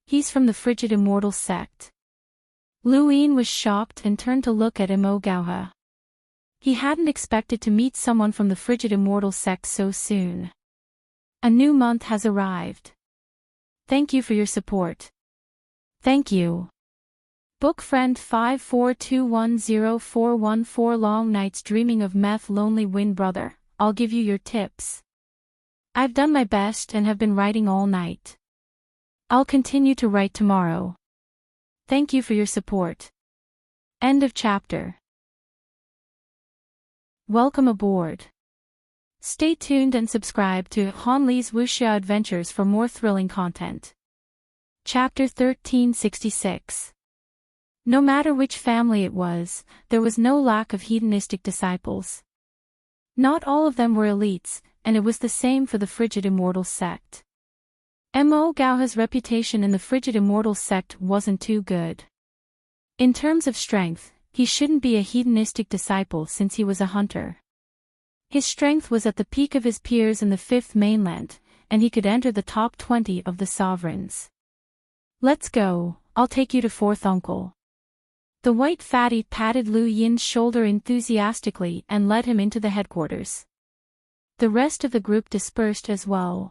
He's from the Frigid Immortal sect. Lu Yin was shocked and turned to look at Imogaoha. He hadn't expected to meet someone from the Frigid Immortal sect so soon. A new month has arrived. Thank you for your support. Thank you. Book friend 542104114 Long nights dreaming of meth lonely wind brother, I'll give you your tips. I've done my best and have been writing all night. I'll continue to write tomorrow. Thank you for your support. End of chapter. Welcome aboard. Stay tuned and subscribe to Han Li's Wuxia Adventures for more thrilling content. Chapter 1366. No matter which family it was, there was no lack of hedonistic disciples. Not all of them were elites, and it was the same for the Frigid Immortal sect. Imogaoha's reputation in the Frigid Immortal sect wasn't too good. In terms of strength, he shouldn't be a hedonistic disciple since he was a hunter. His strength was at the peak of his peers in the Fifth Mainland, and he could enter the top 20 of the sovereigns. Let's go, I'll take you to Fourth Uncle. The white fatty patted Lu Yin's shoulder enthusiastically and led him into the headquarters. The rest of the group dispersed as well.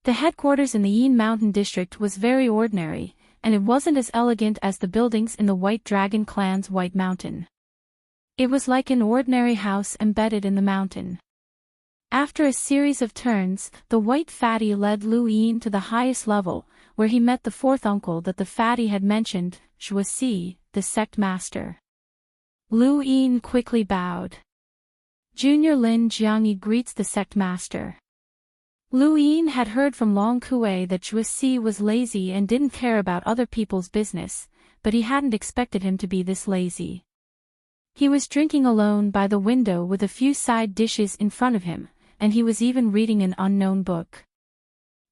The headquarters in the Yin Mountain district was very ordinary, and it wasn't as elegant as the buildings in the White Dragon clan's White Mountain. It was like an ordinary house embedded in the mountain. After a series of turns, the white fatty led Lu Yin to the highest level, where he met the fourth uncle that the fatty had mentioned, Zhuoxi, the sect master. Lu Yin quickly bowed. Junior Lin Jiangyi greets the sect master. Lu Yin had heard from Long Kuei that Zhuoxi was lazy and didn't care about other people's business, but he hadn't expected him to be this lazy. He was drinking alone by the window with a few side dishes in front of him, and he was even reading an unknown book.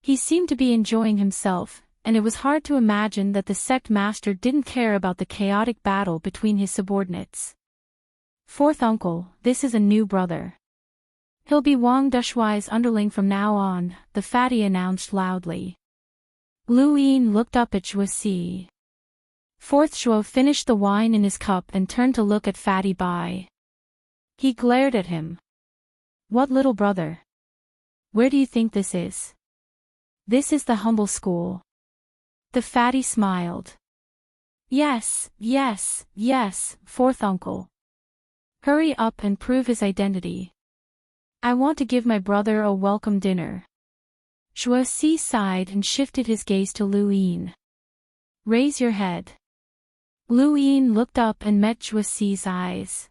He seemed to be enjoying himself, and it was hard to imagine that the sect master didn't care about the chaotic battle between his subordinates. Fourth uncle, this is a new brother. He'll be Wang Dushuai's underling from now on, the fatty announced loudly. Lu Yin looked up at Zhuoxi. Fourth Zhuo finished the wine in his cup and turned to look at Fatty Bai. He glared at him. What little brother? Where do you think this is? This is the humble school. The fatty smiled. Yes, yes, yes, fourth uncle. Hurry up and prove his identity. I want to give my brother a welcome dinner. Zhuoxi sighed and shifted his gaze to Lu Yin. Raise your head. Lu Yin looked up and met Zhuoxi's eyes.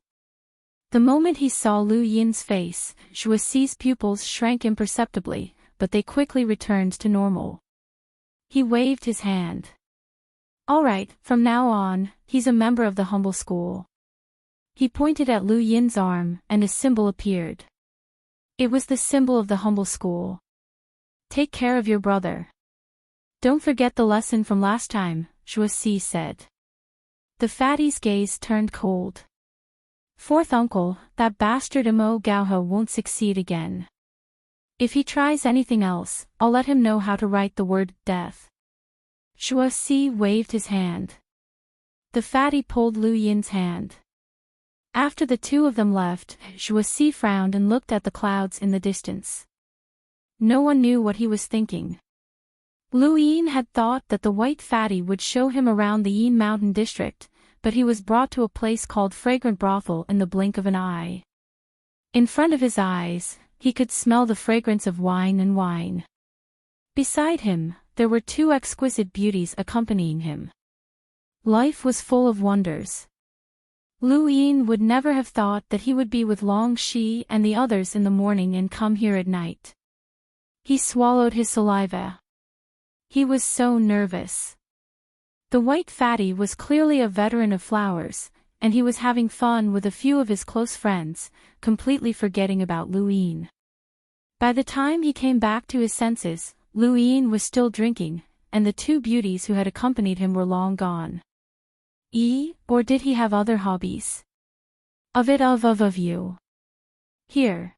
The moment he saw Lu Yin's face, Zhuoxi's pupils shrank imperceptibly, but they quickly returned to normal. He waved his hand. All right, from now on, he's a member of the humble school. He pointed at Lu Yin's arm, and a symbol appeared. It was the symbol of the humble school. Take care of your brother. Don't forget the lesson from last time, Shuasi said. The fatty's gaze turned cold. Fourth uncle, that bastard Mo Gauha won't succeed again. If he tries anything else, I'll let him know how to write the word death. Shuasi waved his hand. The fatty pulled Lu Yin's hand. After the two of them left, Shuasi frowned and looked at the clouds in the distance. No one knew what he was thinking. Lu Yin had thought that the white fatty would show him around the Yin Mountain district, but he was brought to a place called Fragrant Brothel in the blink of an eye. In front of his eyes, he could smell the fragrance of wine and wine. Beside him, there were two exquisite beauties accompanying him. Life was full of wonders. Lu Yin would never have thought that he would be with Long Shi and the others in the morning and come here at night. He swallowed his saliva. He was so nervous. The white fatty was clearly a veteran of flowers, and he was having fun with a few of his close friends, completely forgetting about Lu Yin. By the time he came back to his senses, Lu Yin was still drinking, and the two beauties who had accompanied him were long gone. Or did he have other hobbies? Of you. Here.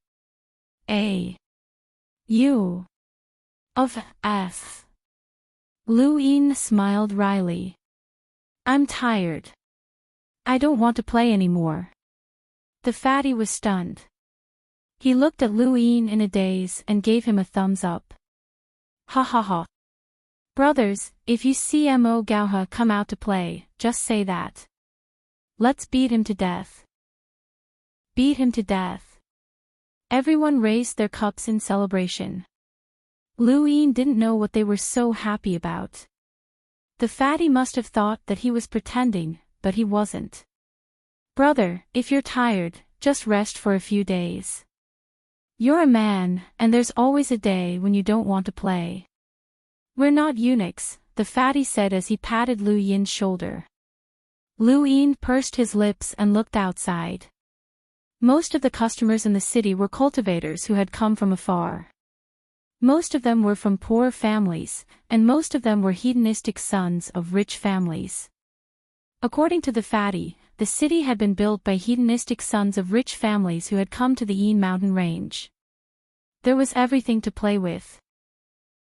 You. Of S. Lu Yin smiled wryly. I'm tired. I don't want to play anymore. The fatty was stunned. He looked at Lu Yin in a daze and gave him a thumbs up. Ha ha ha. Brothers, if you see Mo Gauha come out to play, just say that. Let's beat him to death. Beat him to death. Everyone raised their cups in celebration. Lu Yin didn't know what they were so happy about. The fatty must have thought that he was pretending, but he wasn't. Brother, if you're tired, just rest for a few days. You're a man, and there's always a day when you don't want to play. We're not eunuchs, the fatty said as he patted Lu Yin's shoulder. Lu Yin pursed his lips and looked outside. Most of the customers in the city were cultivators who had come from afar. Most of them were from poor families, and most of them were hedonistic sons of rich families. According to the fatty, the city had been built by hedonistic sons of rich families who had come to the Yin mountain range. There was everything to play with.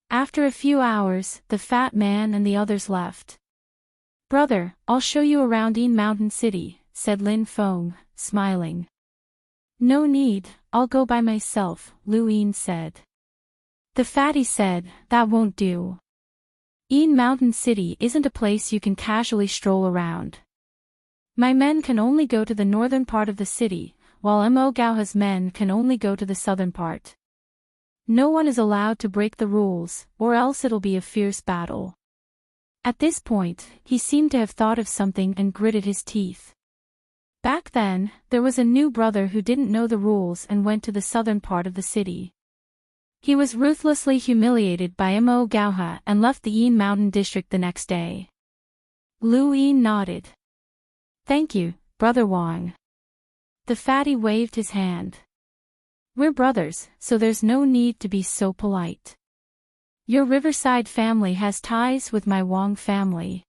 After a few hours, the fat man and the others left. Brother, I'll show you around Yin Mountain City, said Lin Feng, smiling. No need, I'll go by myself, Lu Yin said. The fatty said, that won't do. Yin Mountain City isn't a place you can casually stroll around. My men can only go to the northern part of the city, while Mo Gauha's men can only go to the southern part. No one is allowed to break the rules, or else it'll be a fierce battle. At this point, he seemed to have thought of something and gritted his teeth. Back then, there was a new brother who didn't know the rules and went to the southern part of the city. He was ruthlessly humiliated by Mo Gauha and left the Yin Mountain district the next day. Lu Yin nodded. Thank you, Brother Wang. The fatty waved his hand. We're brothers, so there's no need to be so polite. Your Riverside family has ties with my Wang family.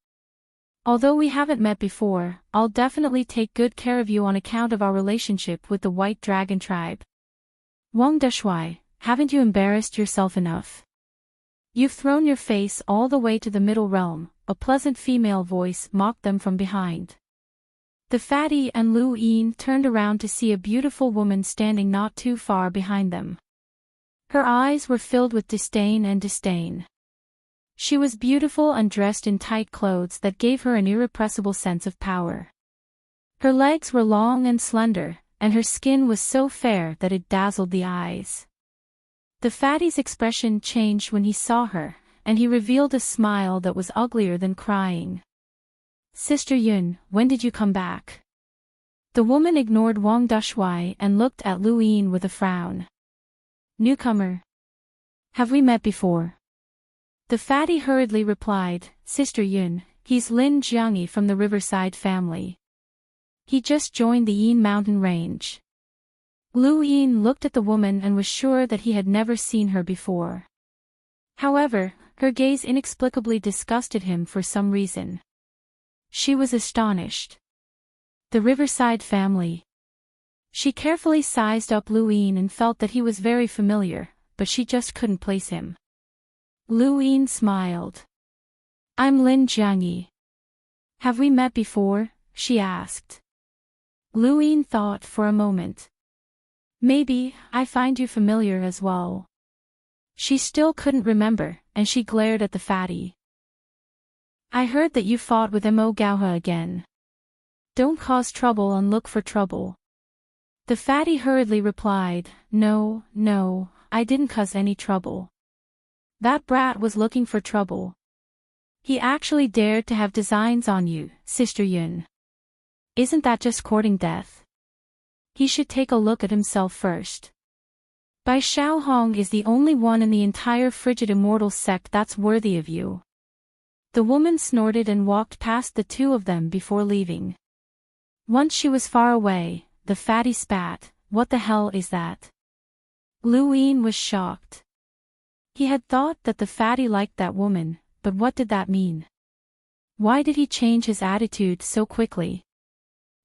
Although we haven't met before, I'll definitely take good care of you on account of our relationship with the White Dragon tribe. Wang Deshuai, haven't you embarrassed yourself enough? You've thrown your face all the way to the middle realm, a pleasant female voice mocked them from behind. The fatty and Lu Yin turned around to see a beautiful woman standing not too far behind them. Her eyes were filled with disdain and disdain. She was beautiful and dressed in tight clothes that gave her an irrepressible sense of power. Her legs were long and slender, and her skin was so fair that it dazzled the eyes. The fatty's expression changed when he saw her, and he revealed a smile that was uglier than crying. Sister Yun, when did you come back? The woman ignored Wang Deshuai and looked at Lu Yin with a frown. Newcomer. Have we met before? The fatty hurriedly replied, Sister Yun, he's Lin Jiangyi from the Riverside family. He just joined the Yin mountain range. Lu Yin looked at the woman and was sure that he had never seen her before. However, her gaze inexplicably disgusted him for some reason. She was astonished. The Riverside family. She carefully sized up Luin and felt that he was very familiar, but she just couldn't place him. Luin smiled. I'm Lin Jiangyi. Have we met before? She asked. Luin thought for a moment. Maybe, I find you familiar as well. She still couldn't remember, and she glared at the fatty. I heard that you fought with Mo Gauha again. Don't cause trouble and look for trouble. The fatty hurriedly replied, No, I didn't cause any trouble. That brat was looking for trouble. He actually dared to have designs on you, Sister Yun. Isn't that just courting death? He should take a look at himself first. Bai Xiaohong is the only one in the entire frigid immortal sect that's worthy of you. The woman snorted and walked past the two of them before leaving. Once she was far away, the fatty spat, What the hell is that? Luin was shocked. He had thought that the fatty liked that woman, but what did that mean? Why did he change his attitude so quickly?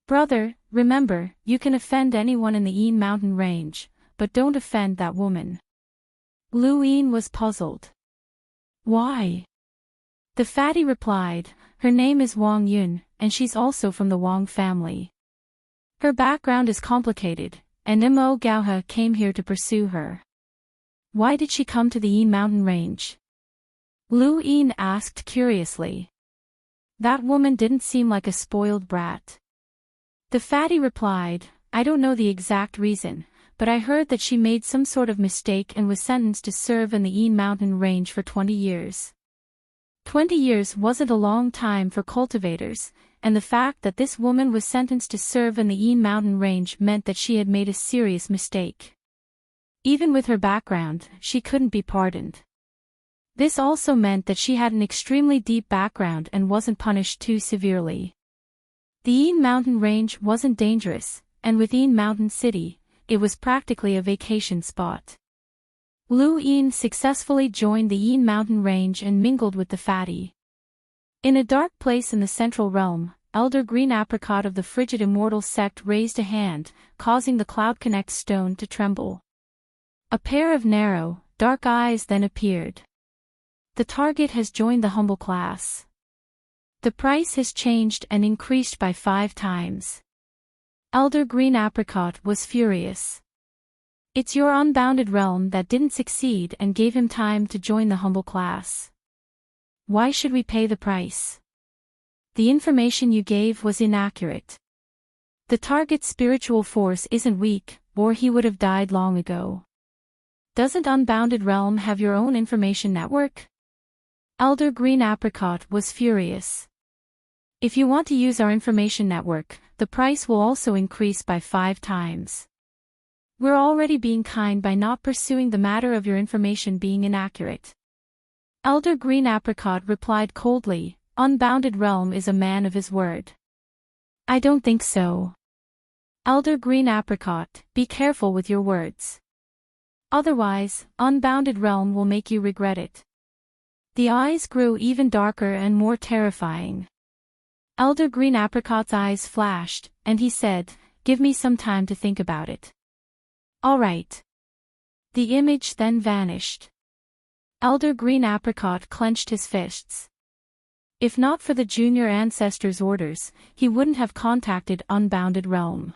Brother, remember, you can offend anyone in the Yin mountain range, but don't offend that woman. Luin was puzzled. Why? The fatty replied, Her name is Wang Yun, and she's also from the Wang family. Her background is complicated, and Mo Gauha came here to pursue her. Why did she come to the Yin mountain range? Luin asked curiously. That woman didn't seem like a spoiled brat. The fatty replied, I don't know the exact reason, but I heard that she made some sort of mistake and was sentenced to serve in the Yin mountain range for 20 years. 20 years wasn't a long time for cultivators, and the fact that this woman was sentenced to serve in the Yin mountain range meant that she had made a serious mistake. Even with her background, she couldn't be pardoned. This also meant that she had an extremely deep background and wasn't punished too severely. The Yin mountain range wasn't dangerous, and with Yin mountain city, it was practically a vacation spot. Luin successfully joined the Yin mountain range and mingled with the fatty. In a dark place in the central realm, Elder Green Apricot of the frigid immortal sect raised a hand, causing the Cloud Connect stone to tremble. A pair of narrow, dark eyes then appeared. The target has joined the humble class. The price has changed and increased by 5 times. Elder Green Apricot was furious. It's your unbounded realm that didn't succeed and gave him time to join the humble class. Why should we pay the price? The information you gave was inaccurate. The target's spiritual force isn't weak, or he would have died long ago. Doesn't Unbounded Realm have your own information network? Elder Green Apricot was furious. If you want to use our information network, the price will also increase by 5 times. We're already being kind by not pursuing the matter of your information being inaccurate. Elder Green Apricot replied coldly, Unbounded Realm is a man of his word. I don't think so. Elder Green Apricot, be careful with your words. Otherwise, Unbounded Realm will make you regret it. The eyes grew even darker and more terrifying. Elder Green Apricot's eyes flashed, and he said, Give me some time to think about it. All right. The image then vanished. Elder Green Apricot clenched his fists. If not for the junior ancestor's orders, he wouldn't have contacted Unbounded Realm.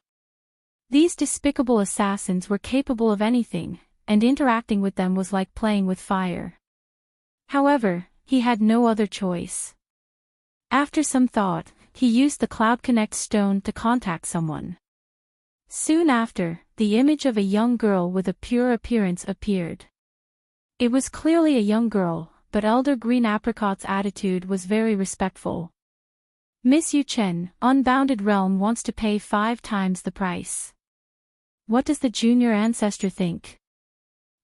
These despicable assassins were capable of anything, and interacting with them was like playing with fire. However, he had no other choice. After some thought, he used the Cloud Connect stone to contact someone. Soon after, the image of a young girl with a pure appearance appeared. It was clearly a young girl, but Elder Green Apricot's attitude was very respectful. Miss Yu Chen, Unbounded Realm wants to pay 5 times the price. What does the junior ancestor think?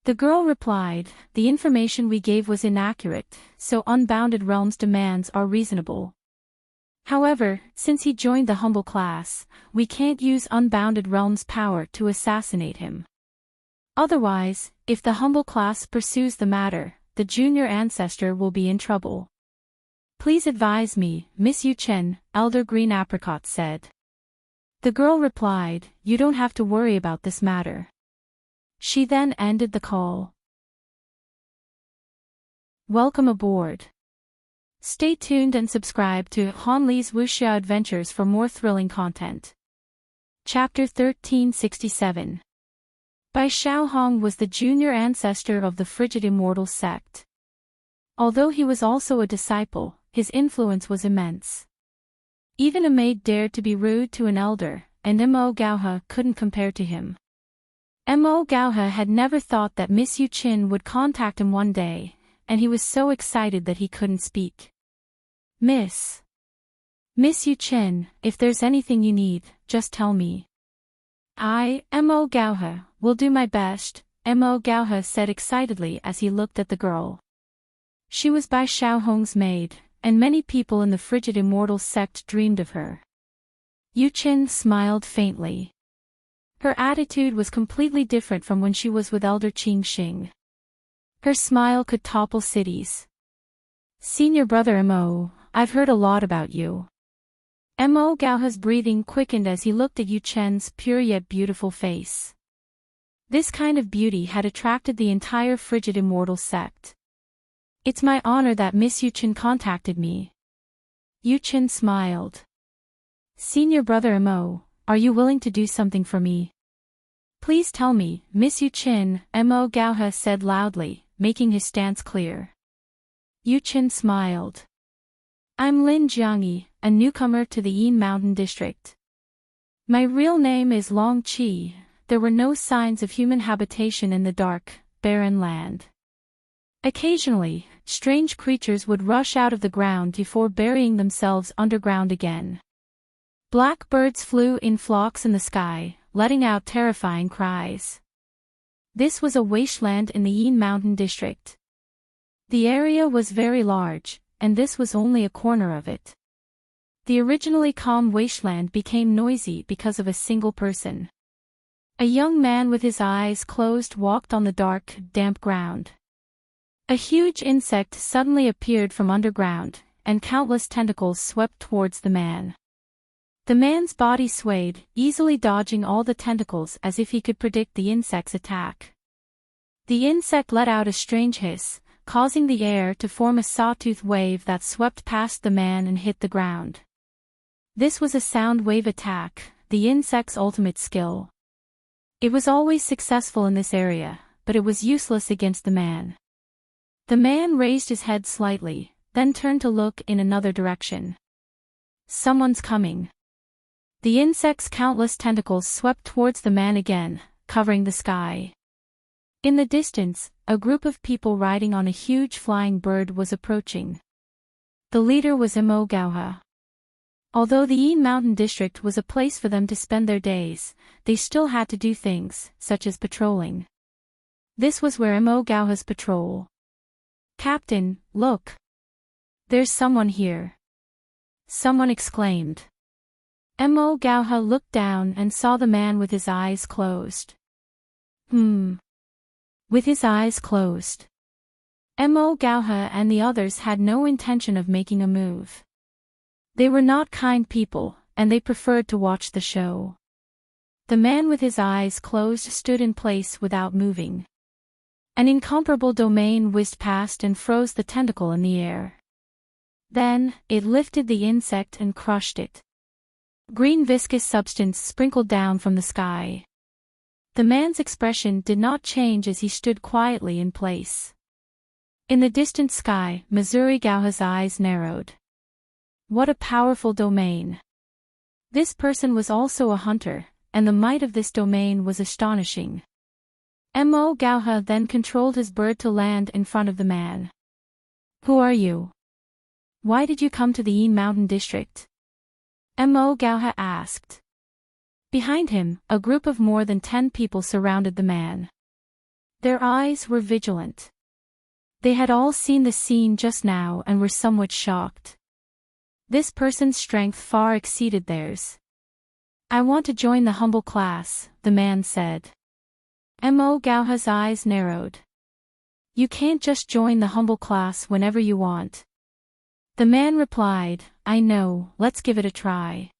The girl replied, The information we gave was inaccurate, so Unbounded Realm's demands are reasonable. However, since he joined the humble class, we can't use Unbounded Realm's power to assassinate him. Otherwise, if the humble class pursues the matter, the junior ancestor will be in trouble. Please advise me, Miss Yu Chen, Elder Green Apricot said. The girl replied, you don't have to worry about this matter. She then ended the call. Welcome aboard. Stay tuned and subscribe to Han Li's Wuxia Adventures for more thrilling content. Chapter 1367. Bai Xiaohong was the junior ancestor of the Frigid Immortal sect. Although he was also a disciple, his influence was immense. Even a maid dared to be rude to an elder, and Mo Gaohe couldn't compare to him. Mo Gaohe had never thought that Miss Yu Qin would contact him one day, and he was so excited that he couldn't speak. Miss Yu Qin, if there's anything you need, just tell me. I, Mo Gaohe, will do my best, Mo Gaohe said excitedly as he looked at the girl. She was Bai Xiaohong's maid, and many people in the Frigid Immortal sect dreamed of her. Yu Qin smiled faintly. Her attitude was completely different from when she was with Elder Qing Xing. Her smile could topple cities. Senior brother Mo, I've heard a lot about you. Mo Gaohe's breathing quickened as he looked at Yu Chen's pure yet beautiful face. This kind of beauty had attracted the entire Frigid Immortal sect. It's my honor that Miss Yu Chen contacted me. Yu Chen smiled. Senior brother Mo, are you willing to do something for me? Please tell me, Miss Yu Chen, Mo Gaohe said loudly, making his stance clear. Yu Chen smiled. I'm Lin Jiangyi, a newcomer to the Yin Mountain District. My real name is Long Qi. There were no signs of human habitation in the dark, barren land. Occasionally, strange creatures would rush out of the ground before burying themselves underground again. Black birds flew in flocks in the sky, letting out terrifying cries. This was a wasteland in the Yin Mountain District. The area was very large, and this was only a corner of it. The originally calm wasteland became noisy because of a single person. A young man with his eyes closed walked on the dark, damp ground. A huge insect suddenly appeared from underground, and countless tentacles swept towards the man. The man's body swayed, easily dodging all the tentacles as if he could predict the insect's attack. The insect let out a strange hiss, causing the air to form a sawtooth wave that swept past the man and hit the ground. This was a sound wave attack, the insect's ultimate skill. It was always successful in this area, but it was useless against the man. The man raised his head slightly, then turned to look in another direction. Someone's coming. The insect's countless tentacles swept towards the man again, covering the sky. In the distance, a group of people riding on a huge flying bird was approaching. The leader was Mo Gaohe. Although the Yin Mountain District was a place for them to spend their days, they still had to do things, such as patrolling. This was where Mo Gaohe's patrol. Captain, look! There's someone here. Someone exclaimed. Mo Gaohe looked down and saw the man with his eyes closed. With his eyes closed. Mo Gaohe and the others had no intention of making a move. They were not kind people, and they preferred to watch the show. The man with his eyes closed stood in place without moving. An incomparable domain whizzed past and froze the tentacle in the air. Then, it lifted the insect and crushed it. Green viscous substance sprinkled down from the sky. The man's expression did not change as he stood quietly in place. In the distant sky, Missouri Gaohe's eyes narrowed. What a powerful domain. This person was also a hunter, and the might of this domain was astonishing. Mo Gaohe then controlled his bird to land in front of the man. Who are you? Why did you come to the Yin Mountain District? Mo Gaohe asked. Behind him, a group of more than 10 people surrounded the man. Their eyes were vigilant. They had all seen the scene just now and were somewhat shocked. This person's strength far exceeded theirs. I want to join the humble class, the man said. Mo Gaohe's eyes narrowed. You can't just join the humble class whenever you want. The man replied, I know, let's give it a try.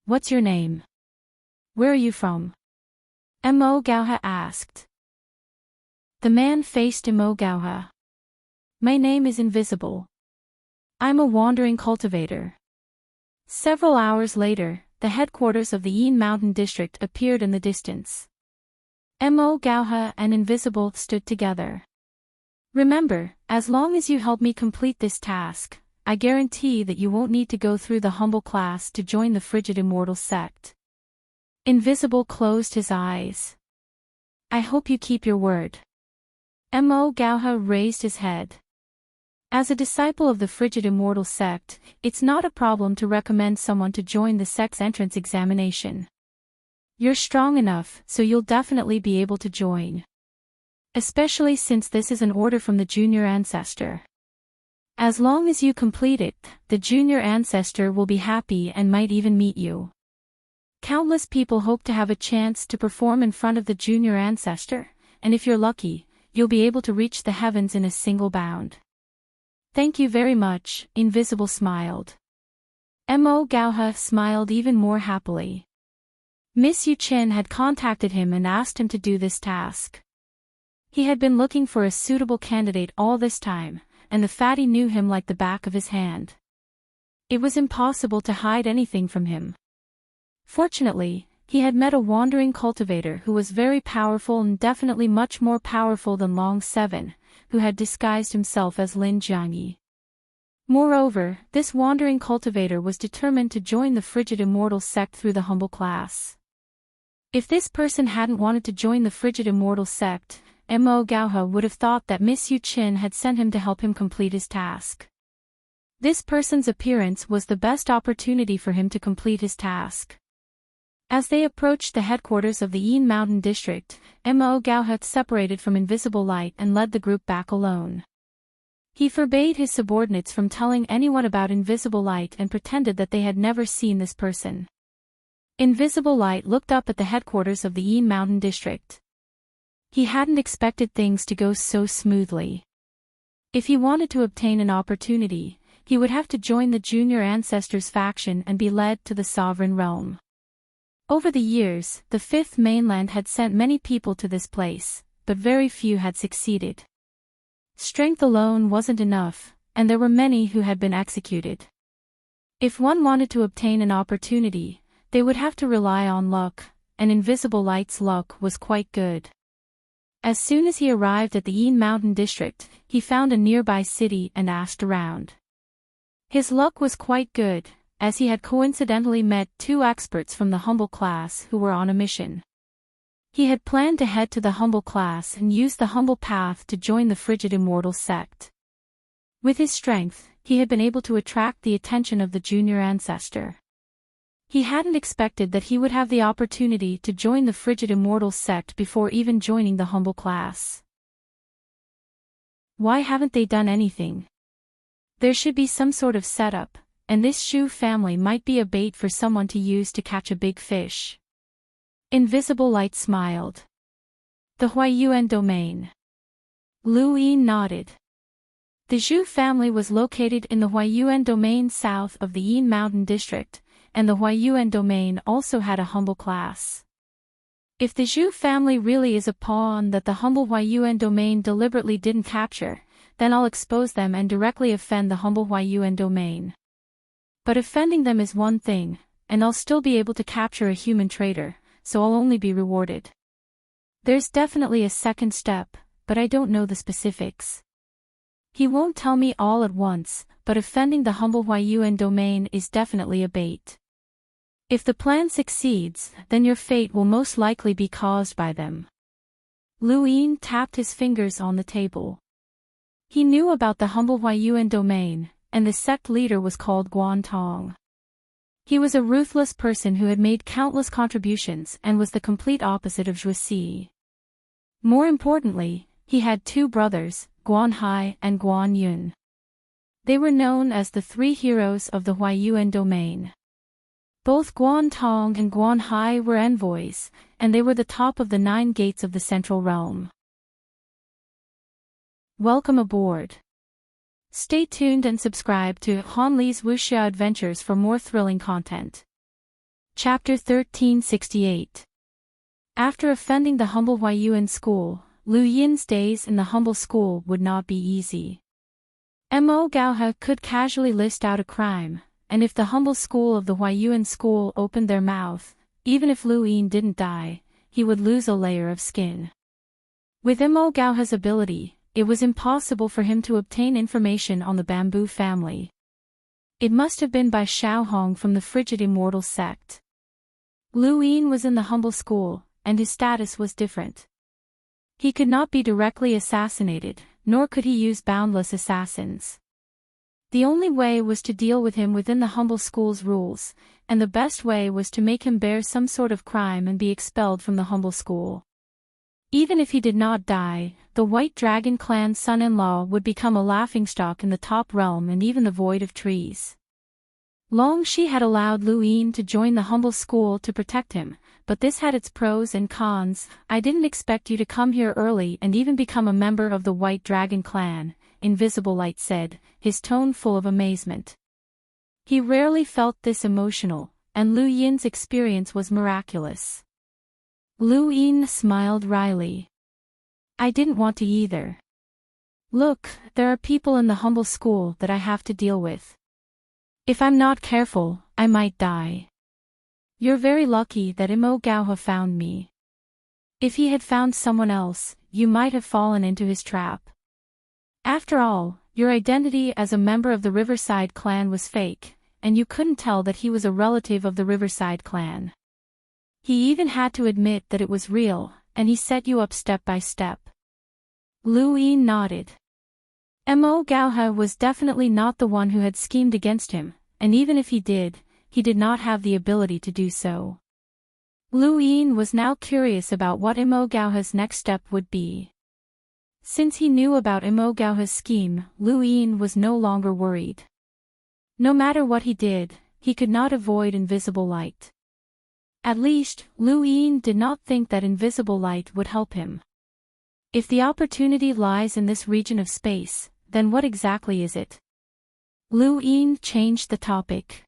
What's your name? Where are you from? Mo Gauha asked. The man faced Mo Gauha. My name is Invisible. I'm a wandering cultivator. Several hours later, the headquarters of the Yin Mountain District appeared in the distance. Mo Gauha and Invisible stood together. Remember, as long as you help me complete this task, I guarantee that you won't need to go through the humble class to join the frigid immortal sect. Invisible closed his eyes. I hope you keep your word. Mo Gauha raised his head. As a disciple of the frigid immortal sect, it's not a problem to recommend someone to join the sect's entrance examination. You're strong enough, so you'll definitely be able to join. Especially since this is an order from the junior ancestor. As long as you complete it, the junior ancestor will be happy and might even meet you. Countless people hope to have a chance to perform in front of the junior ancestor, and if you're lucky, you'll be able to reach the heavens in a single bound. Thank you very much, Invisible smiled. Mo Gauha smiled even more happily. Miss Yu Chin had contacted him and asked him to do this task. He had been looking for a suitable candidate all this time, and the fatty knew him like the back of his hand. It was impossible to hide anything from him. Fortunately, he had met a wandering cultivator who was very powerful and definitely much more powerful than Long Seven, who had disguised himself as Lin Jiangyi. Moreover, this wandering cultivator was determined to join the frigid immortal sect through the humble class. If this person hadn't wanted to join the frigid immortal sect, Mo Gauha would have thought that Miss Yu Chin had sent him to help him complete his task. This person's appearance was the best opportunity for him to complete his task. As they approached the headquarters of the Yin Mountain District, Mo Gauha separated from Invisible Light and led the group back alone. He forbade his subordinates from telling anyone about Invisible Light and pretended that they had never seen this person. Invisible Light looked up at the headquarters of the Yin Mountain District. He hadn't expected things to go so smoothly. If he wanted to obtain an opportunity, he would have to join the Junior Ancestors faction and be led to the Sovereign Realm. Over the years, the Fifth Mainland had sent many people to this place, but very few had succeeded. Strength alone wasn't enough, and there were many who had been executed. If one wanted to obtain an opportunity, they would have to rely on luck, and Invisible Light's luck was quite good. As soon as he arrived at the Yin Mountain District, he found a nearby city and asked around. His luck was quite good, as he had coincidentally met two experts from the humble class who were on a mission. He had planned to head to the humble class and use the humble path to join the frigid immortal sect. With his strength, he had been able to attract the attention of the junior ancestor. He hadn't expected that he would have the opportunity to join the frigid immortal sect before even joining the humble class. Why haven't they done anything? There should be some sort of setup, and this Shu family might be a bait for someone to use to catch a big fish. Invisible Light smiled. The Huaiyuan domain. Lu Yin nodded. The Zhu family was located in the Huaiyuan domain south of the Yin Mountain District, and the Huaiyuan domain also had a humble class. If the Zhu family really is a pawn that the humble Huaiyuan domain deliberately didn't capture, then I'll expose them and directly offend the humble Huaiyuan domain. But offending them is one thing, and I'll still be able to capture a human traitor, so I'll only be rewarded. There's definitely a second step, but I don't know the specifics. He won't tell me all at once, but offending the humble Huaiyuan domain is definitely a bait. If the plan succeeds, then your fate will most likely be caused by them. Lu Yin tapped his fingers on the table. He knew about the humble Huaiyuan domain, and the sect leader was called Guan Tong. He was a ruthless person who had made countless contributions and was the complete opposite of Zhu Si. More importantly, he had two brothers, Guan Hai and Guan Yun. They were known as the three heroes of the Huaiyuan domain. Both Guan Tong and Guan Hai were envoys, and they were the top of the 9 gates of the Central Realm. Welcome aboard. Stay tuned and subscribe to Han Li's Wuxia Adventures for more thrilling content. Chapter 1368. After offending the humble Huayuan school, Lu Yin's days in the humble school would not be easy. Mo Gaohe could casually list out a crime, and if the humble school of the Huayuan school opened their mouth, even if Lu Yin didn't die, he would lose a layer of skin. With Mo Gaohe's ability, it was impossible for him to obtain information on the Bamboo family. It must have been by Xiaohong from the Frigid Immortal sect. Lu Yin was in the humble school, and his status was different. He could not be directly assassinated, nor could he use boundless assassins. The only way was to deal with him within the humble school's rules, and the best way was to make him bear some sort of crime and be expelled from the humble school. Even if he did not die, the White Dragon clan's son-in-law would become a laughingstock in the top realm and even the Void of Trees. Long Shi had allowed Lu Yin to join the humble school to protect him, but this had its pros and cons. I didn't expect you to come here early and even become a member of the White Dragon clan, Invisible Light said, his tone full of amazement. He rarely felt this emotional, and Lu Yin's experience was miraculous. Lu Yin smiled wryly. I didn't want to either. Look, there are people in the humble school that I have to deal with. If I'm not careful, I might die. You're very lucky that Mo Gaohe found me. If he had found someone else, you might have fallen into his trap. After all, your identity as a member of the Riverside clan was fake, and you couldn't tell that he was a relative of the Riverside clan. He even had to admit that it was real, and he set you up step by step. Lu Yin nodded. Mo Gaohe was definitely not the one who had schemed against him, and even if he did not have the ability to do so. Lu Yin was now curious about what Mo Gaohe's next step would be. Since he knew about Mo Gaohe's scheme, Lu Yin was no longer worried. No matter what he did, he could not avoid invisible light. At least, Lu Yin did not think that invisible light would help him. If the opportunity lies in this region of space, then what exactly is it? Lu Yin changed the topic.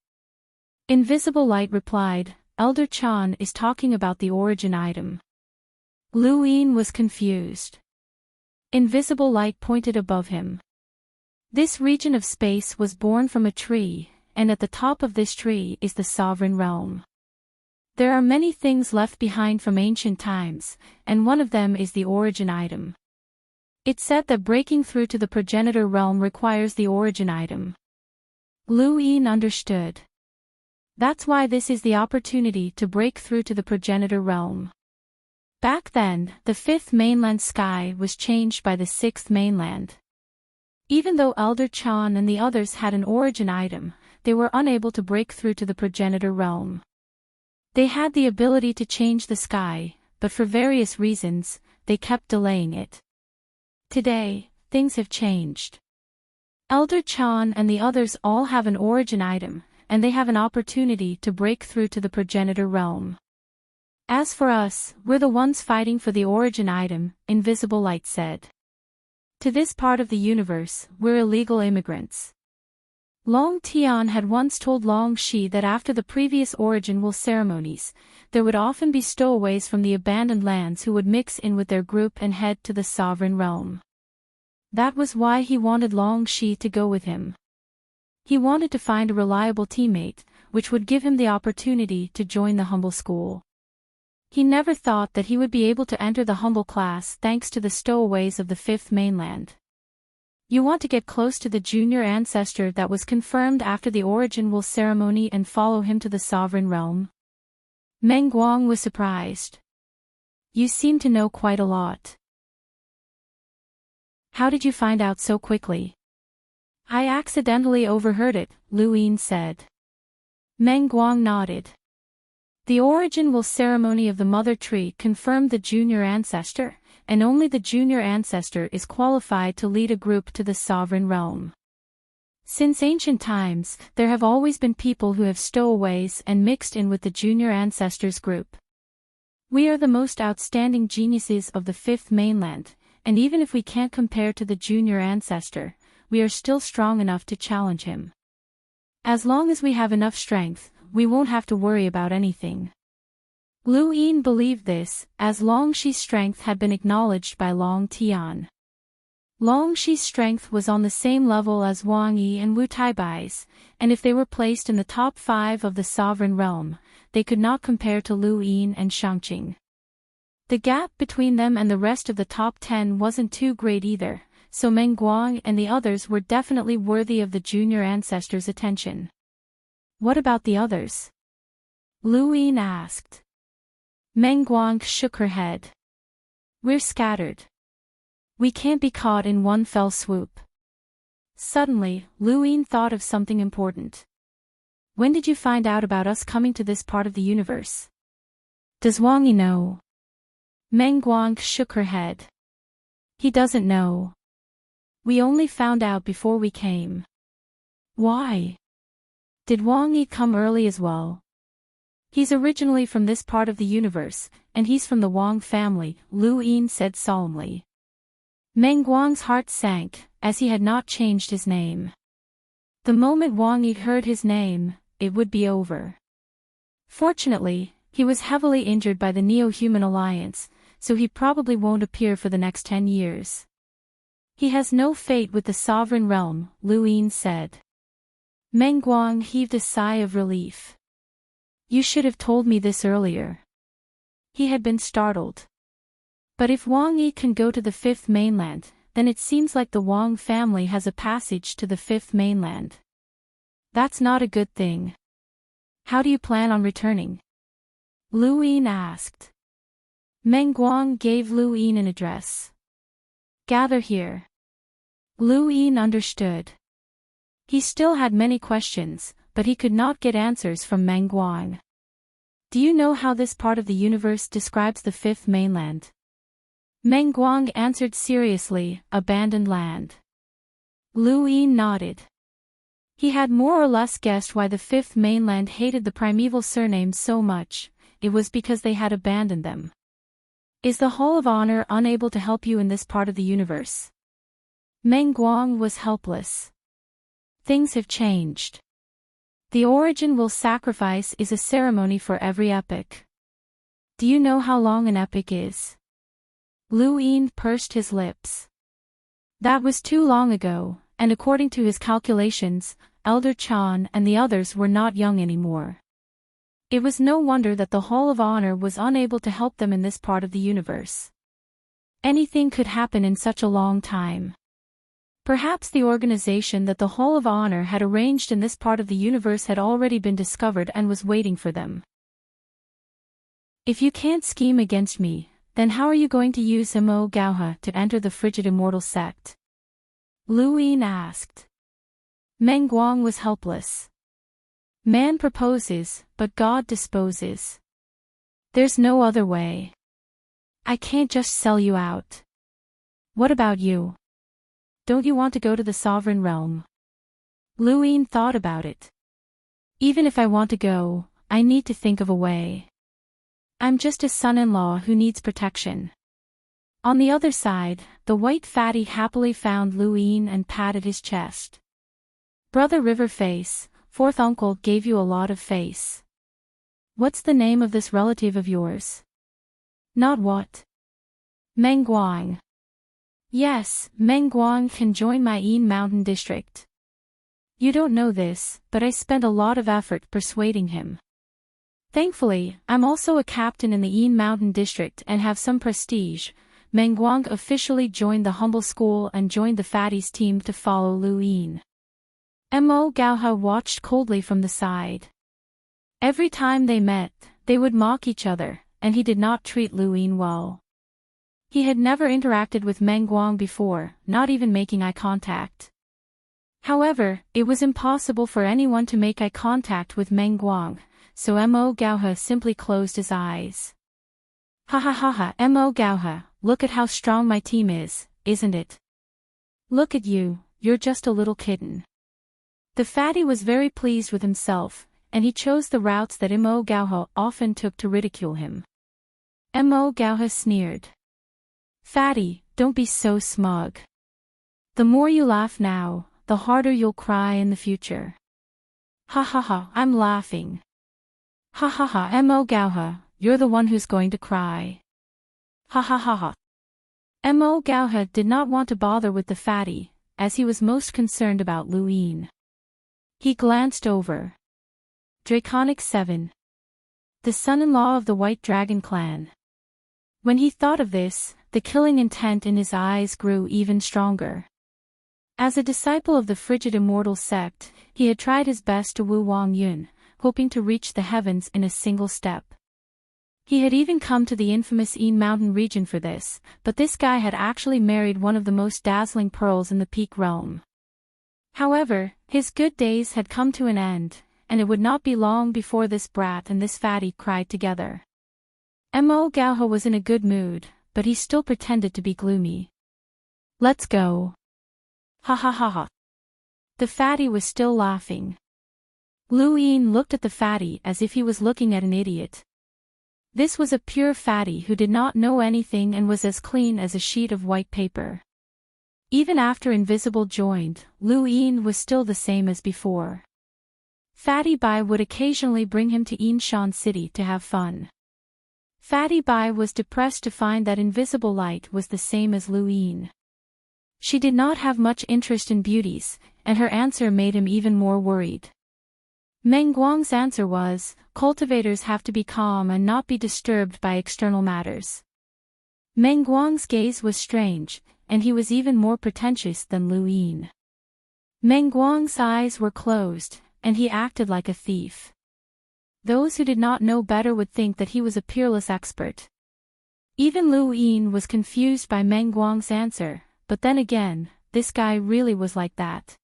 Invisible Light replied, Elder Chan is talking about the origin item. Lu Yin was confused. Invisible Light pointed above him. This region of space was born from a tree, and at the top of this tree is the sovereign realm. There are many things left behind from ancient times, and one of them is the origin item. It's said that breaking through to the progenitor realm requires the origin item. Lu Yin understood. That's why this is the opportunity to break through to the progenitor realm. Back then, the fifth mainland sky was changed by the sixth mainland. Even though Elder Chan and the others had an origin item, they were unable to break through to the progenitor realm. They had the ability to change the sky, but for various reasons, they kept delaying it. Today, things have changed. Elder Chan and the others all have an origin item, and they have an opportunity to break through to the progenitor realm. As for us, we're the ones fighting for the origin item, Invisible Light said. To this part of the universe, we're illegal immigrants. Long Tian had once told Long Shi that after the previous origin will ceremonies, there would often be stowaways from the abandoned lands who would mix in with their group and head to the sovereign realm. That was why he wanted Long Shi to go with him. He wanted to find a reliable teammate, which would give him the opportunity to join the humble school. He never thought that he would be able to enter the humble class thanks to the stowaways of the fifth mainland. You want to get close to the junior ancestor that was confirmed after the origin will ceremony and follow him to the sovereign realm? Meng Guang was surprised. You seem to know quite a lot. How did you find out so quickly? I accidentally overheard it, Lu Yin said. Meng Guang nodded. The origin will ceremony of the mother tree confirmed the junior ancestor, and only the junior ancestor is qualified to lead a group to the sovereign realm. Since ancient times, there have always been people who have stowaways and mixed in with the junior ancestors group. We are the most outstanding geniuses of the fifth mainland, and even if we can't compare to the junior ancestor, we are still strong enough to challenge him. As long as we have enough strength, we won't have to worry about anything. Lu Yin believed this, as Long Shi's strength had been acknowledged by Long Tian. Long Shi's strength was on the same level as Wang Yi and Wu Taibai's, and if they were placed in the top 5 of the sovereign realm, they could not compare to Lu Yin and Shangqing. The gap between them and the rest of the top 10 wasn't too great either, so Meng Guang and the others were definitely worthy of the junior ancestor's attention. What about the others? Lu Yin asked. Meng Guang shook her head. We're scattered. We can't be caught in one fell swoop. Suddenly, Lu Yin thought of something important. When did you find out about us coming to this part of the universe? Does Wang Yi know? Meng Guang shook her head. He doesn't know. We only found out before we came. Why? Did Wang Yi come early as well? He's originally from this part of the universe, and he's from the Wang family, Lu Yin said solemnly. Meng Guang's heart sank, as he had not changed his name. The moment Wang Yi heard his name, it would be over. Fortunately, he was heavily injured by the Neo-Human Alliance, so he probably won't appear for the next 10 years. He has no fate with the sovereign realm, Lu Yin said. Meng Guang heaved a sigh of relief. You should have told me this earlier. He had been startled. But if Wang Yi can go to the 5th mainland, then it seems like the Wang family has a passage to the 5th mainland. That's not a good thing. How do you plan on returning? Lu Yin asked. Meng Guang gave Lu Yin an address. Gather here. Lu Yin understood. He still had many questions, but he could not get answers from Meng Guang. Do you know how this part of the universe describes the 5th mainland? Meng Guang answered seriously, abandoned land. Lu Yin nodded. He had more or less guessed why the 5th mainland hated the primeval surnames so much. It was because they had abandoned them. Is the Hall of Honor unable to help you in this part of the universe? Meng Guang was helpless. Things have changed. The origin will sacrifice is a ceremony for every epoch. Do you know how long an epoch is? Lu Yin pursed his lips. That was too long ago, and according to his calculations, Elder Chan and the others were not young anymore. It was no wonder that the Hall of Honor was unable to help them in this part of the universe. Anything could happen in such a long time. Perhaps the organization that the Hall of Honor had arranged in this part of the universe had already been discovered and was waiting for them. If you can't scheme against me, then how are you going to use Mo Gaohe to enter the Frigid Immortal sect? Lu Yin asked. Meng Guang was helpless. Man proposes, but God disposes. There's no other way. I can't just sell you out. What about you? Don't you want to go to the sovereign realm? Lu Yin thought about it. Even if I want to go, I need to think of a way. I'm just a son-in-law who needs protection. On the other side, the white fatty happily found Lu Yin and patted his chest. Brother Riverface, 4th uncle gave you a lot of face. What's the name of this relative of yours? Not what? Meng Guang. Yes, Meng Guang can join my Yin Mountain district. You don't know this, but I spent a lot of effort persuading him. Thankfully, I'm also a captain in the Yin Mountain district and have some prestige. Meng Guang officially joined the humble school and joined the fatties team to follow Lu Yin. Mo Gaohe watched coldly from the side. Every time they met, they would mock each other, and he did not treat Lu Yin well. He had never interacted with Meng Guang before, not even making eye contact. However, it was impossible for anyone to make eye contact with Meng Guang, so Mo Gaohe simply closed his eyes. Ha ha ha ha, Mo Gaohe, look at how strong my team is, isn't it? Look at you, you're just a little kitten. The fatty was very pleased with himself, and he chose the routes that Mo Gaohe often took to ridicule him. Mo Gaohe sneered. Fatty, don't be so smug. The more you laugh now, the harder you'll cry in the future. Ha ha ha, I'm laughing. Ha ha ha, Mo Gauha, you're the one who's going to cry. Ha ha ha ha. Mo Gauha did not want to bother with the fatty, as he was most concerned about Luin. He glanced over. Draconic 7. The son-in-law of the White Dragon clan. When he thought of this, the killing intent in his eyes grew even stronger. As a disciple of the frigid immortal sect, he had tried his best to woo Wang Yun, hoping to reach the heavens in a single step. He had even come to the infamous Yin Mountain region for this, but this guy had actually married one of the most dazzling pearls in the Peak realm. However, his good days had come to an end, and it would not be long before this brat and this fatty cried together. Mo Gauha was in a good mood, but he still pretended to be gloomy. Let's go. Ha ha ha ha. The fatty was still laughing. Luin looked at the fatty as if he was looking at an idiot. This was a pure fatty who did not know anything and was as clean as a sheet of white paper. Even after Invisible joined, Luin was still the same as before. Fatty Bai would occasionally bring him to Yinshan City to have fun. Fatty Bai was depressed to find that Invisible Light was the same as Luin. She did not have much interest in beauties, and her answer made him even more worried. Meng Guang's answer was, cultivators have to be calm and not be disturbed by external matters. Meng Guang's gaze was strange, and he was even more pretentious than Luin. Meng Guang's eyes were closed, and he acted like a thief. Those who did not know better would think that he was a peerless expert. Even Luin was confused by Meng Guang's answer, but then again, this guy really was like that.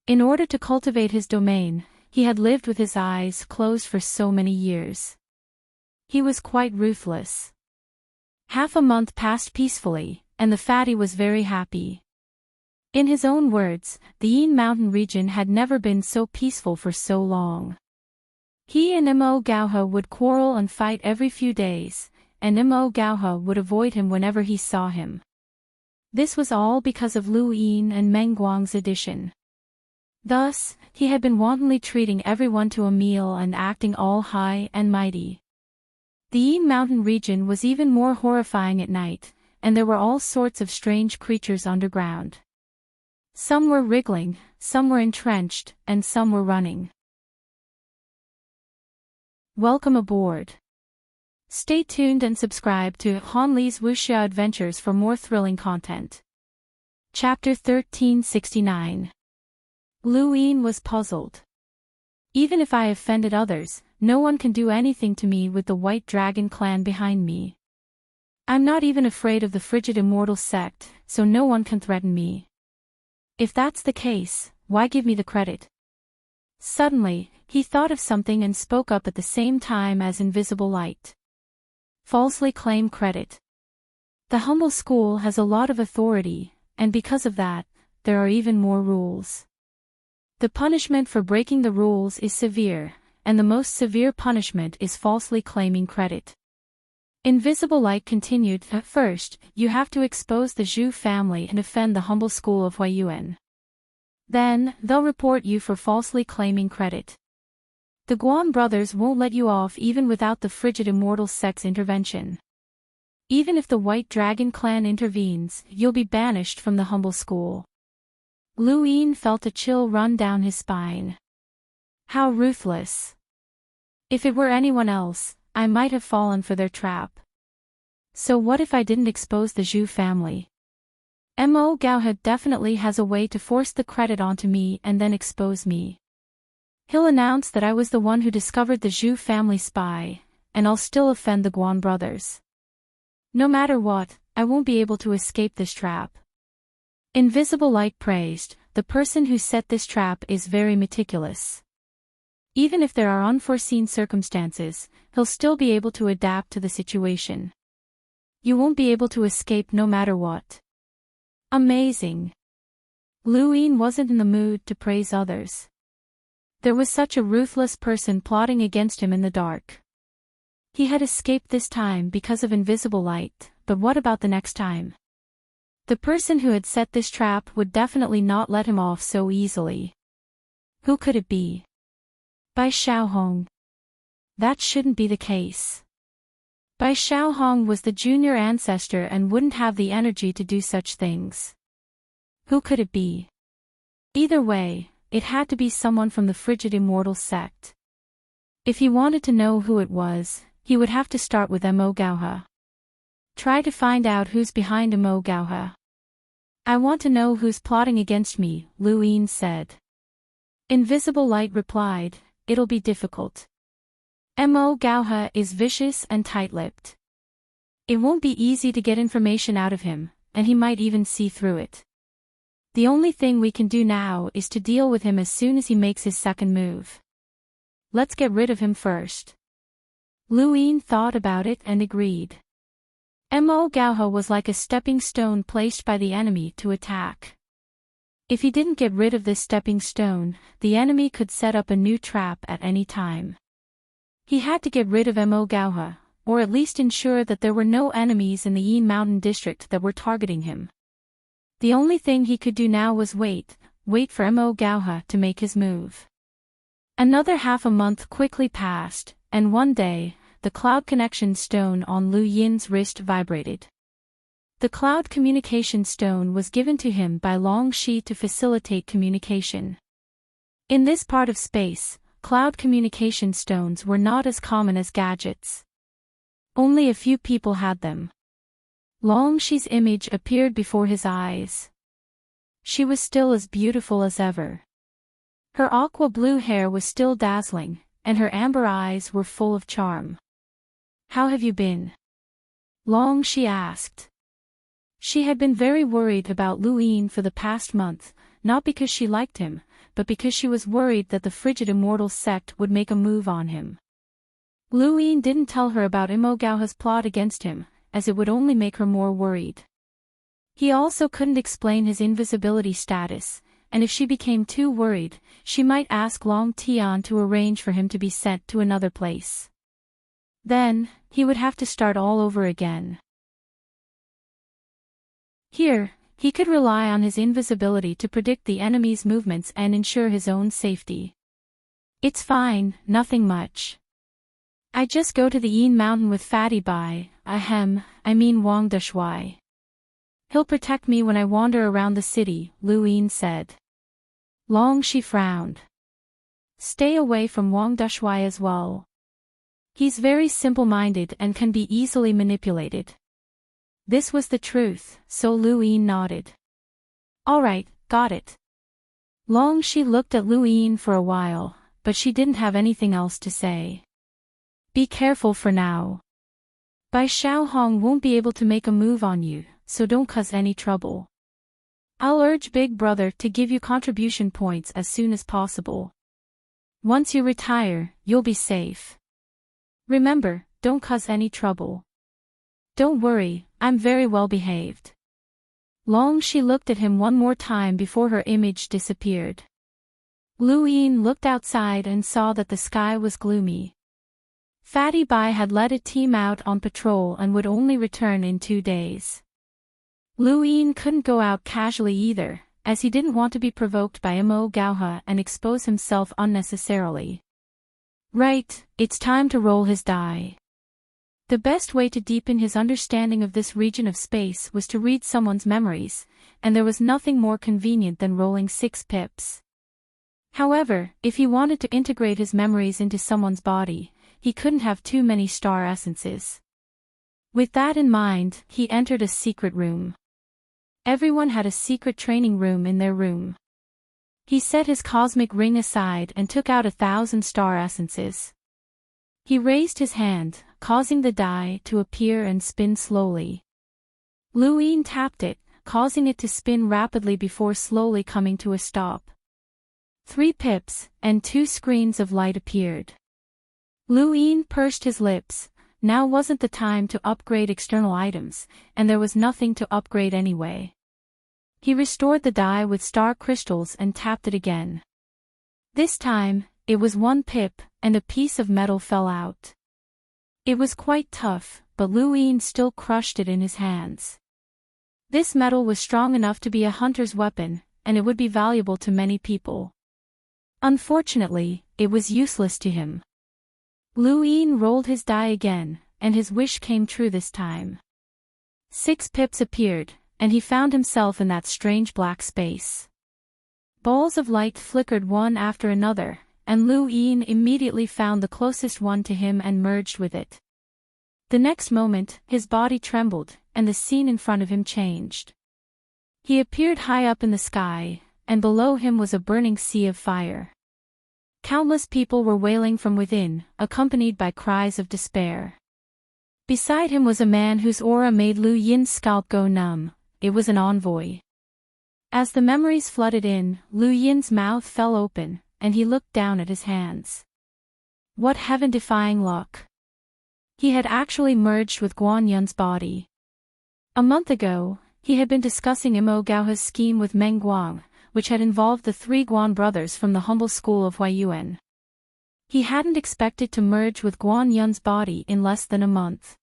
In order to cultivate his domain, he had lived with his eyes closed for so many years. He was quite ruthless. Half a month passed peacefully, and the fatty was very happy. In his own words, the Yin Mountain region had never been so peaceful for so long. He and Mo Gauha would quarrel and fight every few days, and Mo Gauha would avoid him whenever he saw him. This was all because of Luin and Meng Guang's addition. Thus, he had been wantonly treating everyone to a meal and acting all high and mighty. The Yin Mountain region was even more horrifying at night, and there were all sorts of strange creatures underground. Some were wriggling, some were entrenched, and some were running. Welcome aboard. Stay tuned and subscribe to Han Li's Wuxia Adventures for more thrilling content. Chapter 1369. Luin was puzzled. Even if I offended others, no one can do anything to me with the White Dragon clan behind me. I'm not even afraid of the frigid immortal sect, so no one can threaten me. If that's the case, why give me the credit? Suddenly, he thought of something and spoke up at the same time as Invisible Light. Falsely claim credit. The humble school has a lot of authority, and because of that, there are even more rules. The punishment for breaking the rules is severe, and the most severe punishment is falsely claiming credit. Invisible Light continued, first, you have to expose the Zhu family and offend the humble school of Huayuan. Then, they'll report you for falsely claiming credit. The Guan brothers won't let you off even without the frigid immortal sect's intervention. Even if the White Dragon clan intervenes, you'll be banished from the humble school. Luin felt a chill run down his spine. How ruthless. If it were anyone else, I might have fallen for their trap. So what if I didn't expose the Zhu family? Mo Gauha definitely has a way to force the credit onto me and then expose me. He'll announce that I was the one who discovered the Zhu family spy, and I'll still offend the Guan brothers. No matter what, I won't be able to escape this trap. Invisible Light praised, the person who set this trap is very meticulous. Even if there are unforeseen circumstances, he'll still be able to adapt to the situation. You won't be able to escape no matter what. Amazing. Luin wasn't in the mood to praise others. There was such a ruthless person plotting against him in the dark. He had escaped this time because of invisible light, but what about the next time? The person who had set this trap would definitely not let him off so easily. Who could it be? Bai Xiaohong. That shouldn't be the case. Bai Xiaohong was the junior ancestor and wouldn't have the energy to do such things. Who could it be? Either way, it had to be someone from the Frigid Immortal sect. If he wanted to know who it was, he would have to start with Mo Gauha. Try to find out who's behind Mo Gauha. I want to know who's plotting against me, Lu Yin said. Invisible Light replied, it'll be difficult. Mo Gauha is vicious and tight-lipped. It won't be easy to get information out of him, and he might even see through it. The only thing we can do now is to deal with him as soon as he makes his second move. Let's get rid of him first. Lu Yin thought about it and agreed. Mo Gauha was like a stepping stone placed by the enemy to attack. If he didn't get rid of this stepping stone, the enemy could set up a new trap at any time. He had to get rid of Mo Gauha, or at least ensure that there were no enemies in the Yin Mountain district that were targeting him. The only thing he could do now was wait for Mo Gauha to make his move. Another half a month quickly passed, and one day, the cloud connection stone on Lu Yin's wrist vibrated. The cloud communication stone was given to him by Long Shi to facilitate communication. In this part of space, cloud communication stones were not as common as gadgets. Only a few people had them. Long Shi's image appeared before his eyes. She was still as beautiful as ever. Her aqua blue hair was still dazzling, and her amber eyes were full of charm. How have you been? Long Shi asked. She had been very worried about Lu Yin for the past month, not because she liked him, but because she was worried that the Frigid Immortal sect would make a move on him. Lu Yin didn't tell her about Mo Gauha's plot against him, as it would only make her more worried. He also couldn't explain his invisibility status, and if she became too worried, she might ask Long Tian to arrange for him to be sent to another place. Then, he would have to start all over again. Here, he could rely on his invisibility to predict the enemy's movements and ensure his own safety. It's fine, nothing much. I just go to the Yin Mountain with Fatty Bai, I mean Wang Dashui. He'll protect me when I wander around the city, Lu Yin said. Long Shi frowned. Stay away from Wang Dashui as well. He's very simple-minded and can be easily manipulated. This was the truth, so Lu Yin nodded. Alright, got it. Long Shi looked at Lu Yin for a while, but she didn't have anything else to say. Be careful for now. Bai Xiaohong won't be able to make a move on you, so don't cause any trouble. I'll urge Big Brother to give you contribution points as soon as possible. Once you retire, you'll be safe. Remember, don't cause any trouble. Don't worry, I'm very well behaved. Long Shi looked at him one more time before her image disappeared. Lu Yin looked outside and saw that the sky was gloomy. Fatty Bai had led a team out on patrol and would only return in 2 days. Lu Yin couldn't go out casually either, as he didn't want to be provoked by Mo Gauha and expose himself unnecessarily. Right, it's time to roll his die. The best way to deepen his understanding of this region of space was to read someone's memories, and there was nothing more convenient than rolling 6 pips. However, if he wanted to integrate his memories into someone's body, he couldn't have too many star essences. With that in mind, he entered a secret room. Everyone had a secret training room in their room. He set his cosmic ring aside and took out 1,000 star essences. He raised his hand, causing the die to appear and spin slowly. Lu Yin tapped it, causing it to spin rapidly before slowly coming to a stop. 3 pips, and 2 screens of light appeared. Lu Yin pursed his lips. Now wasn't the time to upgrade external items, and there was nothing to upgrade anyway. He restored the die with star crystals and tapped it again. This time, it was 1 pip, and a piece of metal fell out. It was quite tough, but Lu Yin still crushed it in his hands. This metal was strong enough to be a hunter's weapon, and it would be valuable to many people. Unfortunately, it was useless to him. Lu Yin rolled his die again, and his wish came true this time. 6 pips appeared, and he found himself in that strange black space. Balls of light flickered one after another, and Lu Yin immediately found the closest one to him and merged with it. The next moment, his body trembled, and the scene in front of him changed. He appeared high up in the sky, and below him was a burning sea of fire. Countless people were wailing from within, accompanied by cries of despair. Beside him was a man whose aura made Lu Yin's scalp go numb. It was an envoy. As the memories flooded in, Lu Yin's mouth fell open, and he looked down at his hands. What heaven-defying luck! He had actually merged with Guan Yun's body. A month ago, he had been discussing Imo Gaohe's scheme with Meng Guang, which had involved the 3 Guan brothers from the humble school of Huayuan. He hadn't expected to merge with Guan Yun's body in less than a month.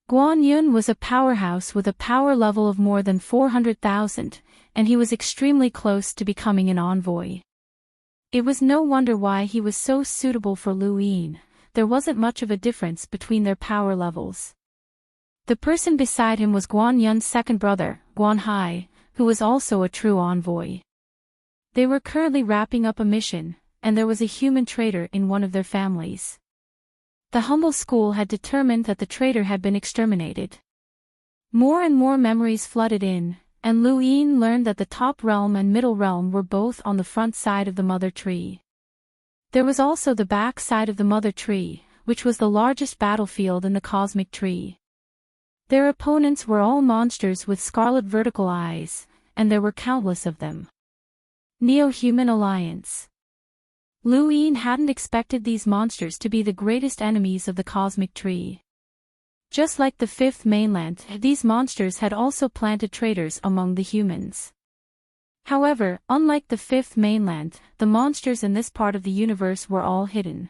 Guan Yun was a powerhouse with a power level of more than 400,000, and he was extremely close to becoming an envoy. It was no wonder why he was so suitable for Lu Yin. There wasn't much of a difference between their power levels. The person beside him was Guan Yun's second brother, Guan Hai, who was also a true envoy. They were currently wrapping up a mission, and there was a human traitor in one of their families. The humble school had determined that the traitor had been exterminated. More and more memories flooded in, and Lu Yin learned that the top realm and middle realm were both on the front side of the mother tree. There was also the back side of the mother tree, which was the largest battlefield in the cosmic tree. Their opponents were all monsters with scarlet vertical eyes, and there were countless of them. Neo-Human Alliance. Lu Yin hadn't expected these monsters to be the greatest enemies of the cosmic tree. Just like the fifth mainland, these monsters had also planted traitors among the humans. However, unlike the fifth mainland, the monsters in this part of the universe were all hidden.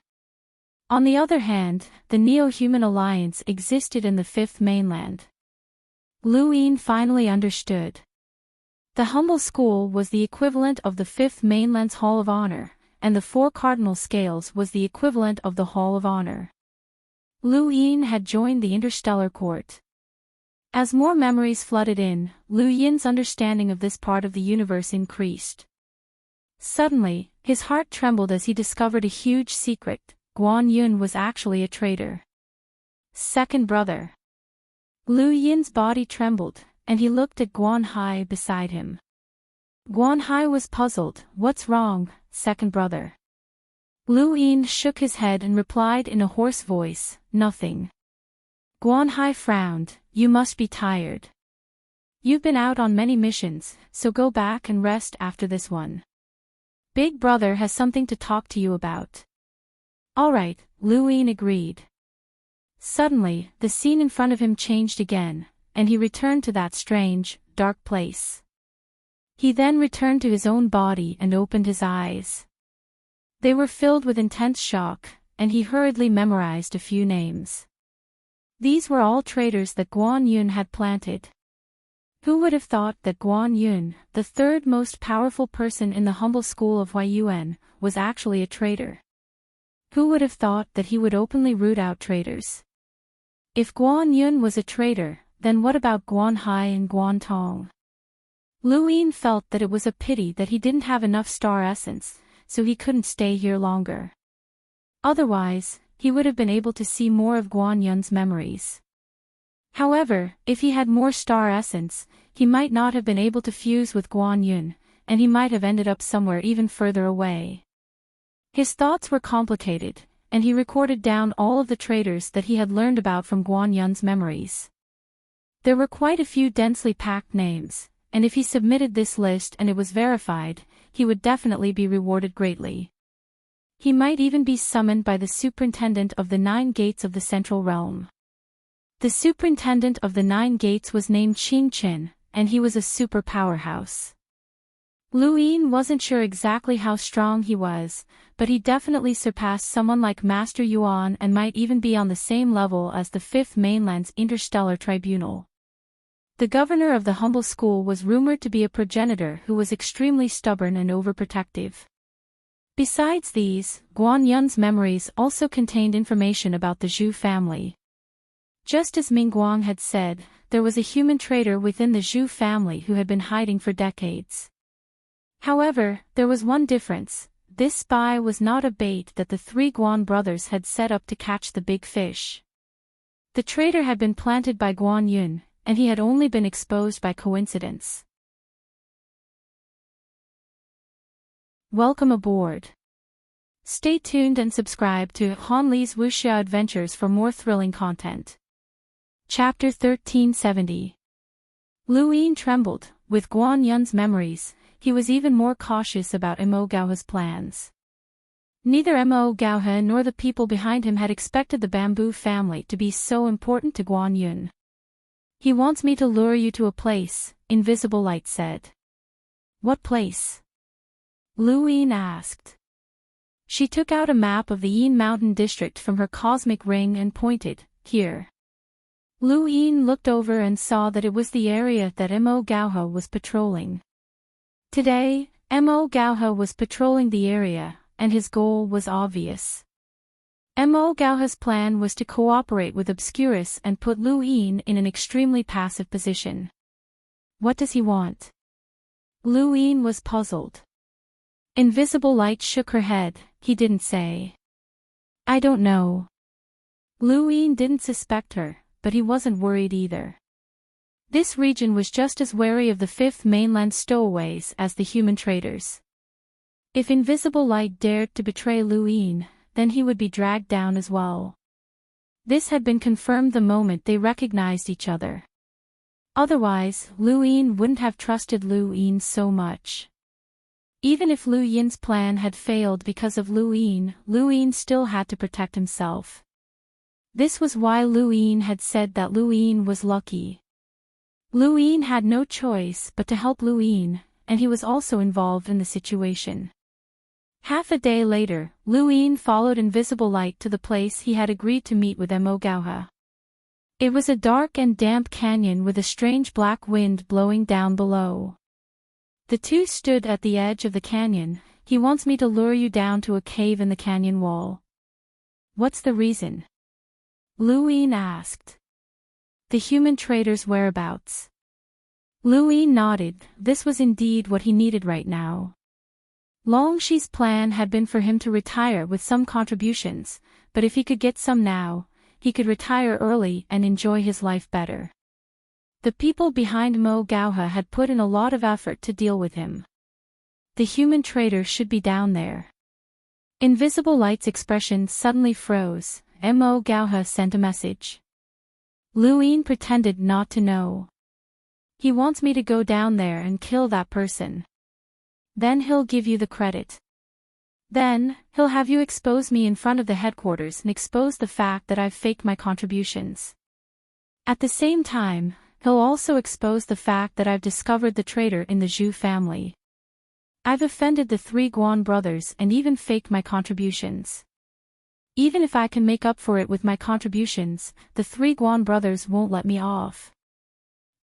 On the other hand, the Neo-Human Alliance existed in the fifth mainland. Lu Yin finally understood. The humble school was the equivalent of the fifth mainland's Hall of Honor, and the 4 cardinal scales was the equivalent of the Hall of Honor. Lu Yin had joined the Interstellar Court. As more memories flooded in, Lu Yin's understanding of this part of the universe increased. Suddenly, his heart trembled as he discovered a huge secret: Guan Yun was actually a traitor. Second brother. Lu Yin's body trembled, and he looked at Guan Hai beside him. Guan Hai was puzzled. What's wrong, second brother? Lu Yin shook his head and replied in a hoarse voice, nothing. Guan Hai frowned. You must be tired. You've been out on many missions, so go back and rest after this one. Big brother has something to talk to you about. All right, Lu Yin agreed. Suddenly, the scene in front of him changed again, and he returned to that strange, dark place. He then returned to his own body and opened his eyes. They were filled with intense shock, and he hurriedly memorized a few names. These were all traitors that Guan Yun had planted. Who would have thought that Guan Yun, the third most powerful person in the humble school of Huayuan, was actually a traitor? Who would have thought that he would openly root out traitors? If Guan Yun was a traitor, then what about Guan Hai and Guan Tong? Lu Yin felt that it was a pity that he didn't have enough star essence, so he couldn't stay here longer. Otherwise, he would have been able to see more of Guan Yun's memories. However, if he had more star essence, he might not have been able to fuse with Guan Yun, and he might have ended up somewhere even further away. His thoughts were complicated, and he recorded down all of the traitors that he had learned about from Guan Yun's memories. There were quite a few densely packed names, and if he submitted this list and it was verified, he would definitely be rewarded greatly. He might even be summoned by the superintendent of the 9 gates of the Central Realm. The superintendent of the 9 gates was named Qing Qin, and he was a super powerhouse. Lu Yin wasn't sure exactly how strong he was, but he definitely surpassed someone like Master Yuan and might even be on the same level as the Fifth Mainland's Interstellar Tribunal. The governor of the humble school was rumored to be a progenitor who was extremely stubborn and overprotective. Besides these, Guan Yun's memories also contained information about the Zhu family. Just as Ming Guang had said, there was a human traitor within the Zhu family who had been hiding for decades. However, there was one difference: this spy was not a bait that the three Guan brothers had set up to catch the big fish. The traitor had been planted by Guan Yun, and he had only been exposed by coincidence. Welcome aboard. Stay tuned and subscribe to Han Li's Wuxia Adventures for more thrilling content. Chapter 1370. Lu Yin trembled. With Guan Yun's memories, he was even more cautious about Mo Gaohe's plans. Neither Mo Gaohe nor the people behind him had expected the bamboo family to be so important to Guan Yun. "He wants me to lure you to a place," Invisible Light said. "What place?" Lu Yin asked. She took out a map of the Yin Mountain district from her cosmic ring and pointed, "Here." Lu Yin looked over and saw that it was the area that Mo Gaohe was patrolling. Today, Mo Gaohe was patrolling the area, and his goal was obvious. Mo Gaohe's plan was to cooperate with Obscurus and put Lu Yin in an extremely passive position. What does he want? Lu Yin was puzzled. Invisible Light shook her head. He didn't say. "I don't know." Lu Yin didn't suspect her, but he wasn't worried either. This region was just as wary of the Fifth Mainland stowaways as the human traders. If Invisible Light dared to betray Lu Yin, then he would be dragged down as well. This had been confirmed the moment they recognized each other. Otherwise, Lu Yin wouldn't have trusted Lu Yin so much. Even if Lu Yin's plan had failed because of Lu Yin still had to protect himself. This was why Lu Yin had said that Lu Yin was lucky. Lu Yin had no choice but to help Lu Yin, and he was also involved in the situation. Half a day later, Lu Yin followed Invisible Light to the place he had agreed to meet with Mo Gaohe. It was a dark and damp canyon with a strange black wind blowing down below. The two stood at the edge of the canyon. "He wants me to lure you down to a cave in the canyon wall." "What's the reason?" Lu Yin asked. "The human trader's whereabouts." Lu Yin nodded. This was indeed what he needed right now. Long Shi's plan had been for him to retire with some contributions, but if he could get some now, he could retire early and enjoy his life better. The people behind Mo Gaohe had put in a lot of effort to deal with him. The human trader should be down there. Invisible Light's expression suddenly froze. Mo Gaohe sent a message. Lu Yin pretended not to know. "He wants me to go down there and kill that person. Then he'll give you the credit. Then, he'll have you expose me in front of the headquarters and expose the fact that I've faked my contributions. At the same time, he'll also expose the fact that I've discovered the traitor in the Zhu family. I've offended the three Guan brothers and even faked my contributions. Even if I can make up for it with my contributions, the three Guan brothers won't let me off."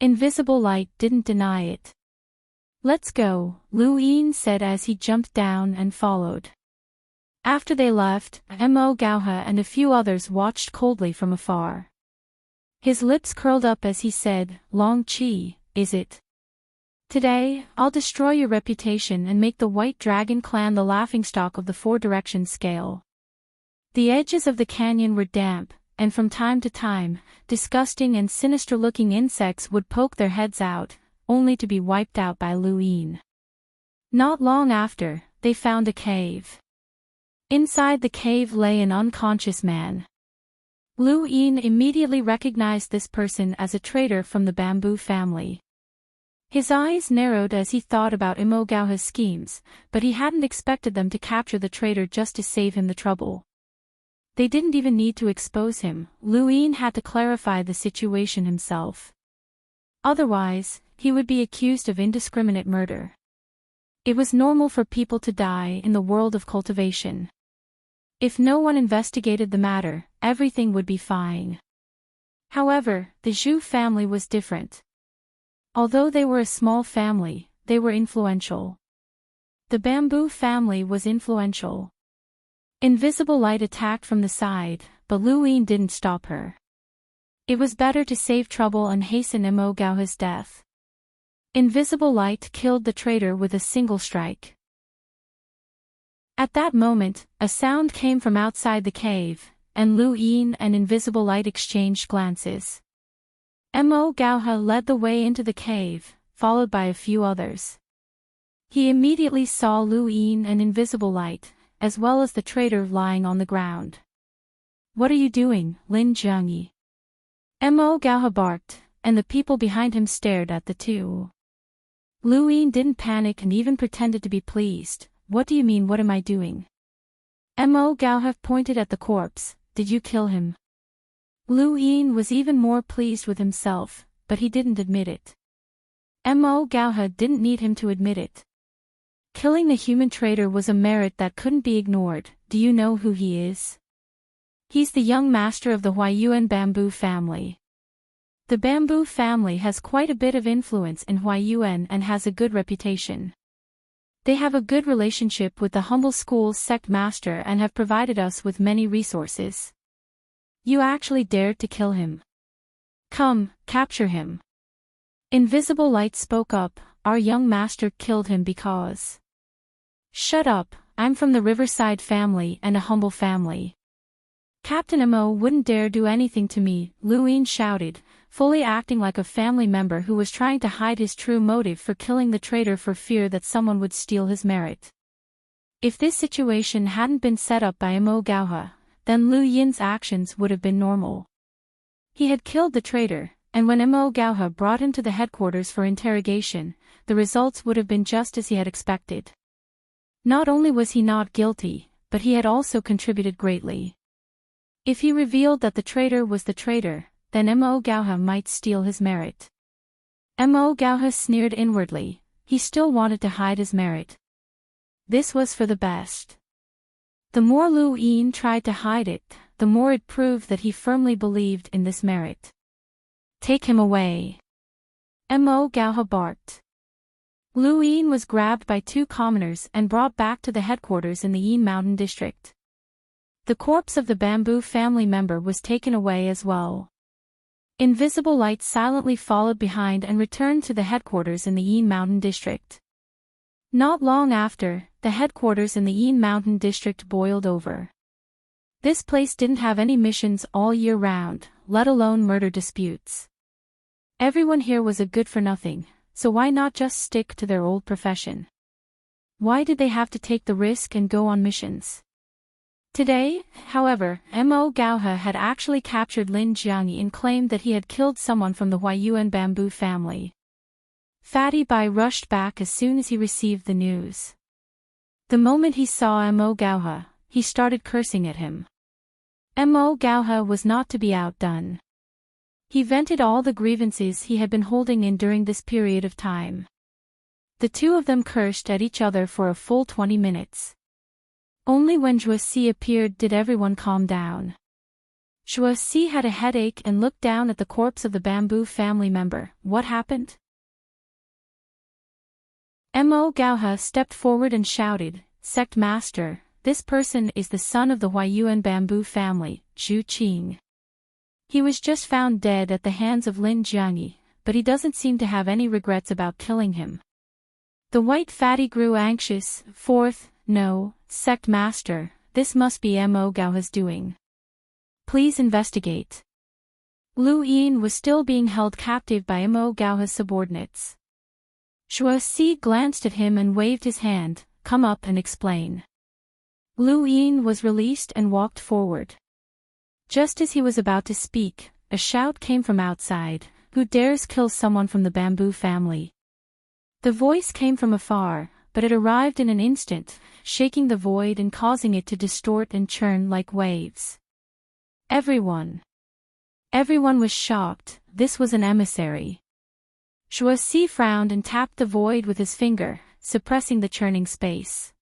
Invisible Light didn't deny it. "Let's go," Lu Yin said as he jumped down and followed. After they left, Mo Gaohe and a few others watched coldly from afar. His lips curled up as he said, "Long Qi, is it? Today, I'll destroy your reputation and make the White Dragon clan the laughingstock of the Four Directions scale." The edges of the canyon were damp, and from time to time, disgusting and sinister-looking insects would poke their heads out, only to be wiped out by Lu Yin. Not long after, they found a cave. Inside the cave lay an unconscious man. Lu Yin immediately recognized this person as a traitor from the bamboo family. His eyes narrowed as he thought about Mo Gaohe's schemes, but he hadn't expected them to capture the traitor just to save him the trouble. They didn't even need to expose him. Lu Yin had to clarify the situation himself. Otherwise, he would be accused of indiscriminate murder. It was normal for people to die in the world of cultivation. If no one investigated the matter, everything would be fine. However, the Zhu family was different. Although they were a small family, they were influential. The bamboo family was influential. Invisible light attacked from the side, but Lu Yin didn't stop her. It was better to save trouble and hasten Mo Gaohe's death. Invisible light killed the traitor with a single strike. At that moment, a sound came from outside the cave, and Lu Yin and Invisible Light exchanged glances. Mo Gaohe led the way into the cave, followed by a few others. He immediately saw Lu Yin and Invisible Light, as well as the traitor lying on the ground. "What are you doing, Lin Jiangyi?" Mo Gaohe barked, and the people behind him stared at the two. Lu Yin didn't panic and even pretended to be pleased. "What do you mean, what am I doing?" Mo Gaohe pointed at the corpse. "Did you kill him?" Lu Yin was even more pleased with himself, but he didn't admit it. Mo Gaohe didn't need him to admit it. Killing the human traitor was a merit that couldn't be ignored. "Do you know who he is?" "He's the young master of the Huaiyuan bamboo family." The bamboo family has quite a bit of influence in Huaiyuan and has a good reputation. They have a good relationship with the humble school's sect master and have provided us with many resources. You actually dared to kill him. Come, capture him. Invisible Light spoke up. "Our young master killed him because..." "Shut up, I'm from the Riverside family and a humble family. Captain Mo wouldn't dare do anything to me," Lu Yin shouted, fully acting like a family member who was trying to hide his true motive for killing the traitor for fear that someone would steal his merit. If this situation hadn't been set up by Mo Gaohe, then Lu Yin's actions would have been normal. He had killed the traitor, and when Mo Gaohe brought him to the headquarters for interrogation, the results would have been just as he had expected. Not only was he not guilty, but he had also contributed greatly. If he revealed that the traitor was the traitor, then Mo Gaohe might steal his merit. Mo Gaohe sneered inwardly. He still wanted to hide his merit. This was for the best. The more Lu Yin tried to hide it, the more it proved that he firmly believed in this merit. "Take him away!" Mo Gaohe barked. Lu Yin was grabbed by two commoners and brought back to the headquarters in the Yin Mountain district. The corpse of the bamboo family member was taken away as well. Invisible Light silently followed behind and returned to the headquarters in the Yin Mountain district. Not long after, the headquarters in the Yin Mountain district boiled over. This place didn't have any missions all year round, let alone murder disputes. Everyone here was a good-for-nothing, so why not just stick to their old profession? Why did they have to take the risk and go on missions? Today, however, Mo Gaohe had actually captured Lin Jiangyi and claimed that he had killed someone from the Huaiyuan bamboo family. Fatty Bai rushed back as soon as he received the news. The moment he saw Mo Gaohe, he started cursing at him. Mo Gaohe was not to be outdone. He vented all the grievances he had been holding in during this period of time. The two of them cursed at each other for a full 20 minutes. Only when Zhuoxi appeared did everyone calm down. Zhuoxi had a headache and looked down at the corpse of the bamboo family member. "What happened?" Mo Gaohe stepped forward and shouted, "Sect Master, this person is the son of the Huaiyuan bamboo family, Zhu Qing. He was just found dead at the hands of Lin Jiangyi, but he doesn't seem to have any regrets about killing him." The white fatty grew anxious. "Fourth, no, Sect Master, this must be Mo Gaohe's doing. Please investigate." Lu Yin was still being held captive by Mo Gaohe's subordinates. Zhuoxi glanced at him and waved his hand. "Come up and explain." Lu Yin was released and walked forward. Just as he was about to speak, a shout came from outside. "Who dares kill someone from the bamboo family?" The voice came from afar, but it arrived in an instant, shaking the void and causing it to distort and churn like waves. Everyone was shocked. This was an emissary. Zhuoxi frowned and tapped the void with his finger. suppressing the churning space.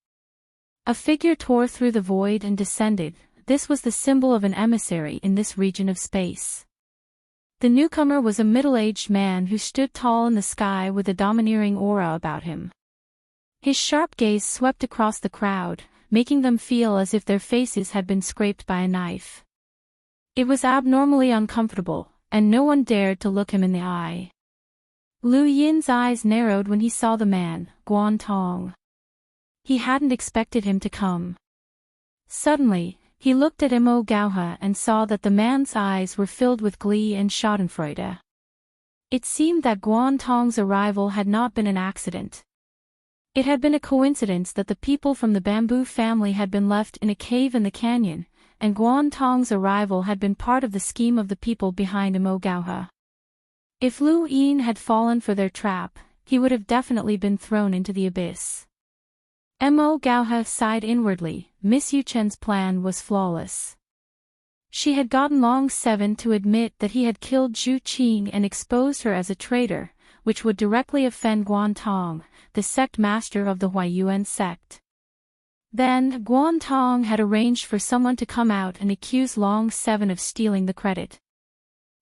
A figure tore through the void and descended. This was the symbol of an emissary in this region of space. The newcomer was a middle-aged man who stood tall in the sky with a domineering aura about him. His sharp gaze swept across the crowd, making them feel as if their faces had been scraped by a knife. It was abnormally uncomfortable, and no one dared to look him in the eye. Lu Yin's eyes narrowed when he saw the man, Guan Tong. He hadn't expected him to come. Suddenly, he looked at Mo Gauha and saw that the man's eyes were filled with glee and schadenfreude. It seemed that Guan Tong's arrival had not been an accident. It had been a coincidence that the people from the bamboo family had been left in a cave in the canyon, and Guan Tong's arrival had been part of the scheme of the people behind Mo Gauha. If Lu Yin had fallen for their trap, he would have definitely been thrown into the abyss. Mo Gauha sighed inwardly. Miss Yu Chen's plan was flawless. She had gotten Long Seven to admit that he had killed Zhu Qing and exposed her as a traitor, which would directly offend Guan Tong, the sect master of the Huaiyuan sect. Then, Guan Tong had arranged for someone to come out and accuse Long Seven of stealing the credit.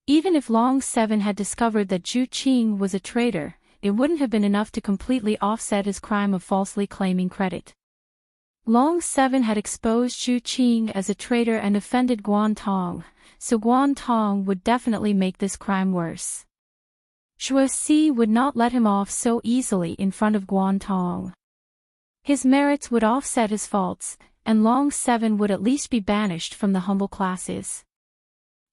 Even if Long Seven had discovered that Zhu Qing was a traitor, it wouldn't have been enough to completely offset his crime of falsely claiming credit. Long Seven had exposed Zhu Qing as a traitor and offended Guan Tong, so Guan Tong would definitely make this crime worse. Zhuo Si would not let him off so easily in front of Guan Tong. His merits would offset his faults, and Long Seven would at least be banished from the humble classes.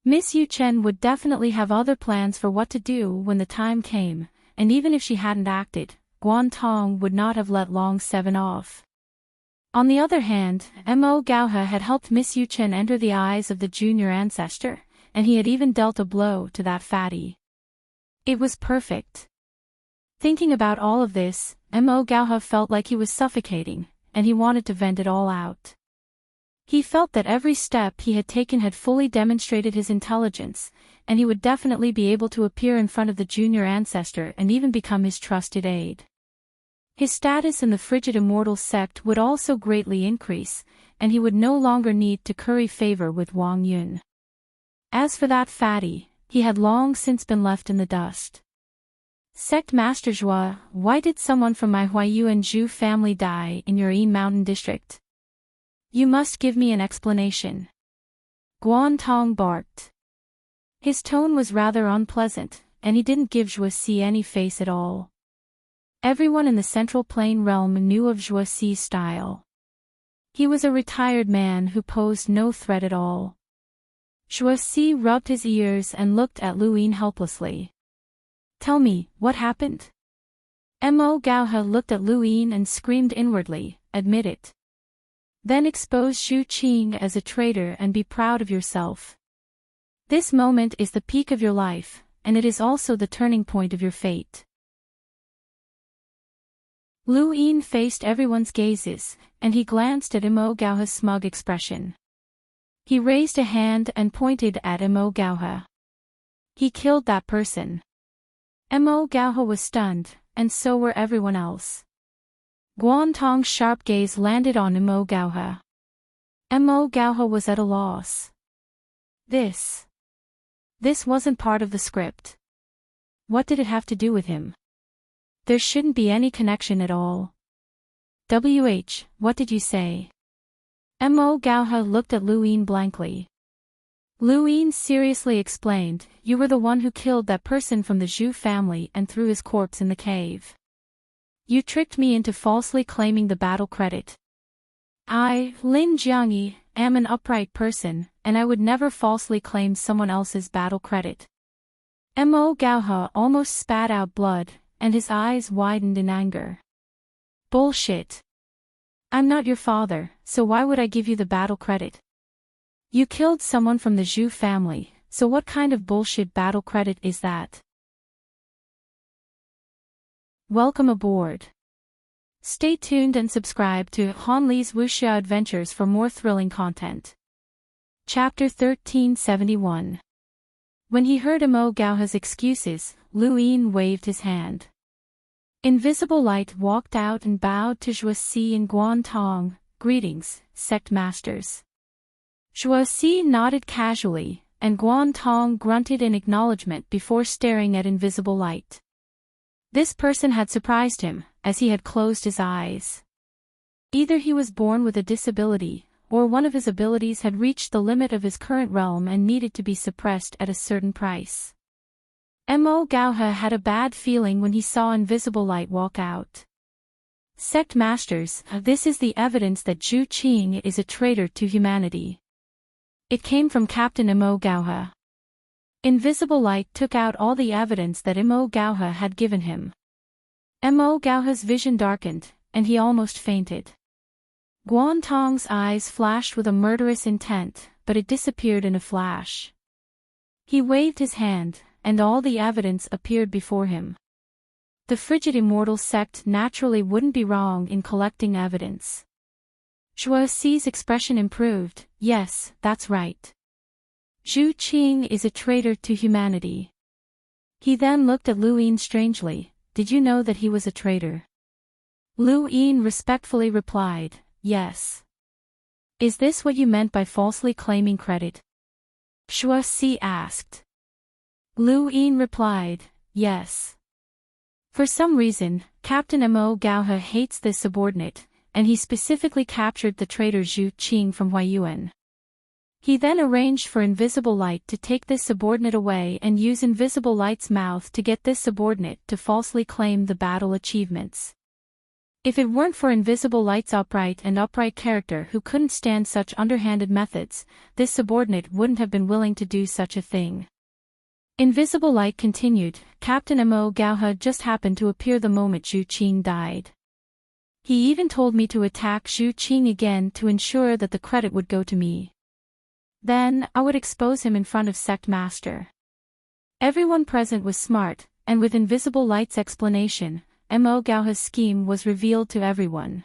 Miss Yu Chen would definitely have other plans for what to do when the time came, and even if she hadn't acted, Guan Tong would not have let Long Seven off. On the other hand, Mo Gauha had helped Miss Yu Chen enter the eyes of the junior ancestor, and he had even dealt a blow to that fatty. It was perfect. Thinking about all of this, Mo Gauha felt like he was suffocating, and he wanted to vent it all out. He felt that every step he had taken had fully demonstrated his intelligence, and he would definitely be able to appear in front of the junior ancestor and even become his trusted aide. His status in the frigid immortal sect would also greatly increase, and he would no longer need to curry favor with Wang Yun. As for that fatty, he had long since been left in the dust. Sect Master Zhua, why did someone from my Huaiyuan Zhu family die in your Yin Mountain district? You must give me an explanation. Guan Tong barked. His tone was rather unpleasant, and he didn't give Zhuo Si any face at all. Everyone in the Central Plain realm knew of Zhuo Si's style. He was a retired man who posed no threat at all. Zhuo Si rubbed his ears and looked at Lu Yin helplessly. Tell me, what happened? Mo Gauha looked at Lu Yin and screamed inwardly, admit it. Then expose Zhu Qing as a traitor and be proud of yourself. This moment is the peak of your life, and it is also the turning point of your fate. Lu Yin faced everyone's gazes, and he glanced at Mo Gauha's smug expression. He raised a hand and pointed at Mo Gauha. He killed that person. Mo Gauha was stunned, and so were everyone else. Guan Tong's sharp gaze landed on Mo Gauha. Mo Gauha was at a loss. This wasn't part of the script. What did it have to do with him? There shouldn't be any connection at all. What did you say? Mo Gauha looked at Lu Yin blankly. Lu Yin seriously explained, you were the one who killed that person from the Zhu family and threw his corpse in the cave. You tricked me into falsely claiming the battle credit. I, Lin Jiangyi, am an upright person, and I would never falsely claim someone else's battle credit. Mo Gauha almost spat out blood, and his eyes widened in anger. Bullshit. I'm not your father, so why would I give you the battle credit? You killed someone from the Zhu family, so what kind of bullshit battle credit is that? Welcome aboard. Stay tuned and subscribe to Han Li's Wuxia Adventures for more thrilling content. Chapter 1371. When he heard Mo Gauha's excuses, Lu Yin waved his hand. Invisible Light walked out and bowed to Zhuoxi and Guantong. "Greetings, sect masters." Zhuoxi nodded casually, and Guantong grunted in acknowledgement before staring at Invisible Light. This person had surprised him, as he had closed his eyes. Either he was born with a disability, or one of his abilities had reached the limit of his current realm and needed to be suppressed at a certain price. Mo Gaohe had a bad feeling when he saw Invisible Light walk out. "Sect masters, this is the evidence that Zhu Qing is a traitor to humanity." It came from Captain Mo Gaohe. Invisible Light took out all the evidence that Mo Gaohe had given him. Mo Gaohe's vision darkened, and he almost fainted. Guantong's eyes flashed with a murderous intent, but it disappeared in a flash. He waved his hand, and all the evidence appeared before him. The frigid immortal sect naturally wouldn't be wrong in collecting evidence. Zhuoxi's expression improved. "Yes, that's right. Zhu Qing is a traitor to humanity." He then looked at Lu Yin strangely. "Did you know that he was a traitor?" Lu Yin respectfully replied, "Yes." "Is this what you meant by falsely claiming credit?" Zhuoxi asked. Lu Yin replied, "Yes." For some reason, Captain Mo Gaohe hates this subordinate, and he specifically captured the traitor Zhu Qing from Huayuan. He then arranged for Invisible Light to take this subordinate away and use Invisible Light's mouth to get this subordinate to falsely claim the battle achievements. If it weren't for Invisible Light's upright character who couldn't stand such underhanded methods, this subordinate wouldn't have been willing to do such a thing. Invisible Light continued, "Captain Mo Gaohe just happened to appear the moment Zhu Qing died. He even told me to attack Zhu Qing again to ensure that the credit would go to me. Then, I would expose him in front of Sect Master." Everyone present was smart, and with Invisible Light's explanation, Mo Gaohe's scheme was revealed to everyone.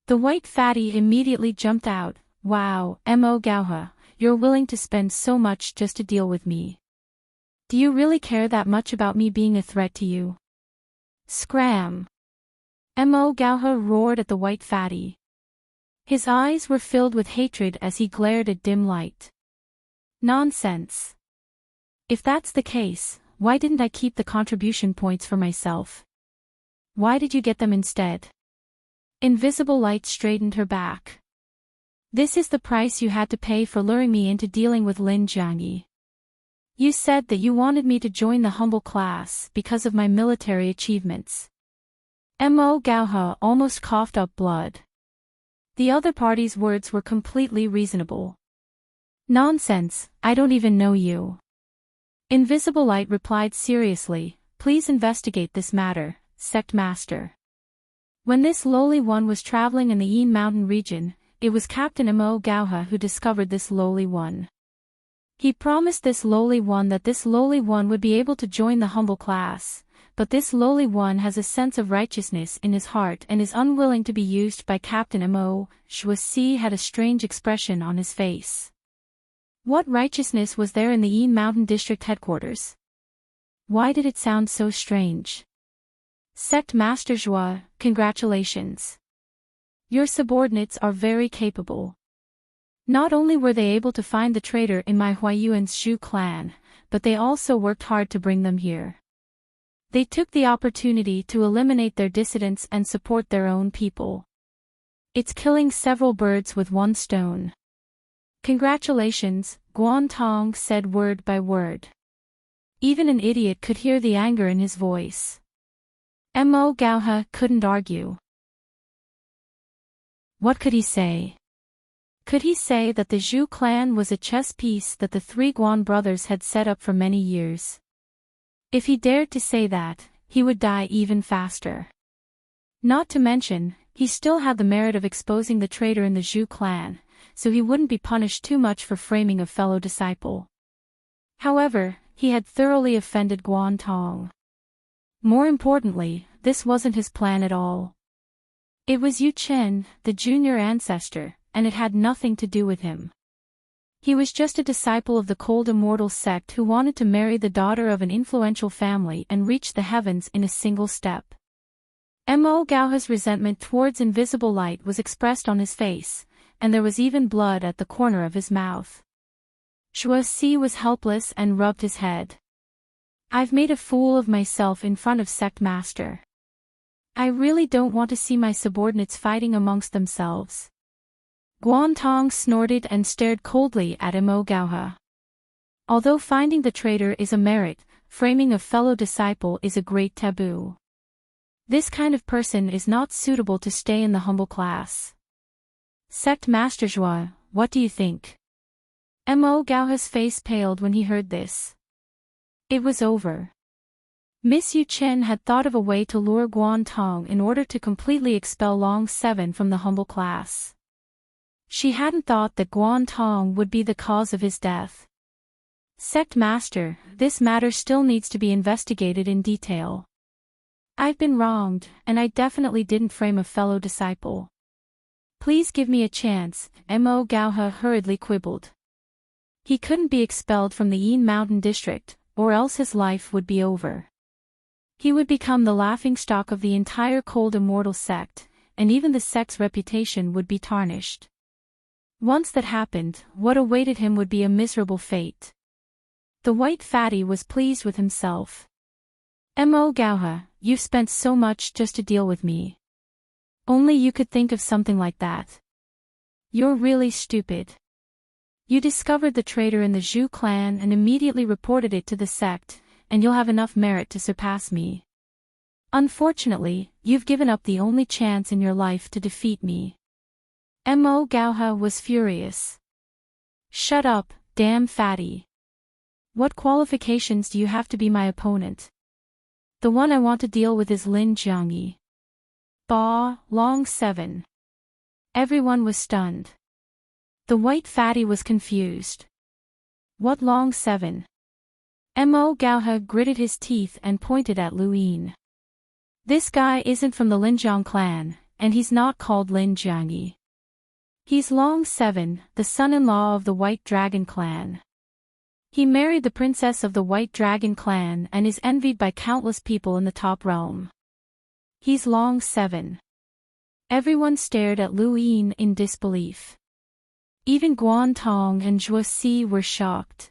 The white fatty immediately jumped out. "Wow, Mo Gaohe, you're willing to spend so much just to deal with me. Do you really care that much about me being a threat to you?" "Scram!" Mo Gaohe roared at the white fatty. His eyes were filled with hatred as he glared at Dim Light. "Nonsense. If that's the case, why didn't I keep the contribution points for myself? Why did you get them instead?" Invisible Light straightened her back. "This is the price you had to pay for luring me into dealing with Lin Jiangyi. You said that you wanted me to join the humble class because of my military achievements." Mo Gaohe almost coughed up blood. The other party's words were completely reasonable. "Nonsense, I don't even know you." Invisible Light replied seriously, "Please investigate this matter, Sect Master." When this lowly one was traveling in the Yin Mountain region, it was Captain Mo Gaohe who discovered this lowly one. He promised this lowly one that this lowly one would be able to join the humble class, but this lowly one has a sense of righteousness in his heart and is unwilling to be used by Captain Mo. Zhuoxi had a strange expression on his face. What righteousness was there in the Yin Mountain District headquarters? Why did it sound so strange? "Sect Master Zhuo, congratulations. Your subordinates are very capable. Not only were they able to find the traitor in my Huayuan's Zhu clan, but they also worked hard to bring them here. They took the opportunity to eliminate their dissidents and support their own people. It's killing several birds with one stone." "Congratulations," Guantong said word by word. Even an idiot could hear the anger in his voice. Mo Gaohe couldn't argue. What could he say? Could he say that the Zhu clan was a chess piece that the three Guan brothers had set up for many years? If he dared to say that, he would die even faster. Not to mention, he still had the merit of exposing the traitor in the Zhu clan, so he wouldn't be punished too much for framing a fellow disciple. However, he had thoroughly offended Guantong. More importantly, this wasn't his plan at all. It was Yu Chen, the junior ancestor, and it had nothing to do with him. He was just a disciple of the cold immortal sect who wanted to marry the daughter of an influential family and reach the heavens in a single step. Mo Gauha's resentment towards invisible light was expressed on his face, and there was even blood at the corner of his mouth. Zhuo was helpless and rubbed his head. I've made a fool of myself in front of Sect Master. I really don't want to see my subordinates fighting amongst themselves. Guantong snorted and stared coldly at Mo Gauha. Although finding the traitor is a merit, framing a fellow disciple is a great taboo. This kind of person is not suitable to stay in the humble class. Sect Master Zhuo, what do you think? Mo Gauha's face paled when he heard this. It was over. Miss Yu Chen had thought of a way to lure Guantong in order to completely expel Long 7 from the humble class. She hadn't thought that Guantong would be the cause of his death. Sect Master, this matter still needs to be investigated in detail. I've been wronged, and I definitely didn't frame a fellow disciple. Please give me a chance, Mo Gauha hurriedly quibbled. He couldn't be expelled from the Yin Mountain District, or else his life would be over. He would become the laughingstock of the entire Cold Immortal sect, and even the sect's reputation would be tarnished. Once that happened, what awaited him would be a miserable fate. The white fatty was pleased with himself. Mo Gauha, you've spent so much just to deal with me. Only you could think of something like that. You're really stupid. You discovered the traitor in the Zhu clan and immediately reported it to the sect, and you'll have enough merit to surpass me. Unfortunately, you've given up the only chance in your life to defeat me. Mo Gauha was furious. Shut up, damn fatty. What qualifications do you have to be my opponent? The one I want to deal with is Lin Jiangyi. Bah, Long 7. Everyone was stunned. The white fatty was confused. What Long 7? Mo Gauha gritted his teeth and pointed at Lu Yin. This guy isn't from the Linjiang clan, and he's not called Lin Jiangyi. He's Long 7, the son-in-law of the White Dragon clan. He married the princess of the White Dragon clan and is envied by countless people in the top realm. He's Long 7. Everyone stared at Lu Yin in disbelief. Even Guantong and Zhuo were shocked.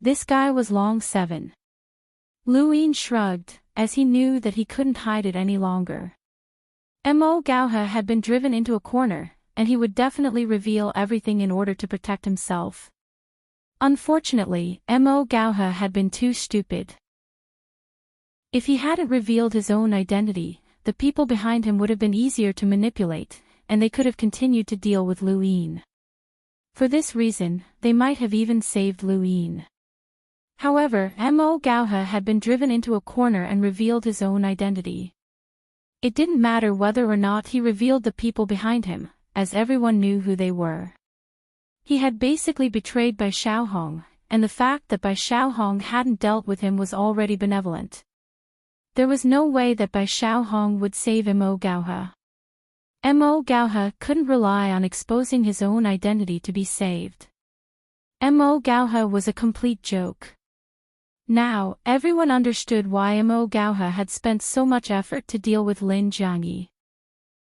This guy was Long 7. Lu Yin shrugged, as he knew that he couldn't hide it any longer. Mo Gauha had been driven into a corner, and he would definitely reveal everything in order to protect himself. Unfortunately, Mo Gauha had been too stupid. If he hadn't revealed his own identity, the people behind him would have been easier to manipulate, and they could have continued to deal with Lu Yin. For this reason, they might have even saved Lu Yin. However, Mo Gauha had been driven into a corner and revealed his own identity. It didn't matter whether or not he revealed the people behind him, as everyone knew who they were. He had basically betrayed Bai Xiaohong, and the fact that Bai Xiaohong hadn't dealt with him was already benevolent. There was no way that Bai Xiaohong would save Mo Gauha. Mo Gauha couldn't rely on exposing his own identity to be saved. Mo Gauha was a complete joke. Now, everyone understood why Mo Gauha had spent so much effort to deal with Lin Jiangyi.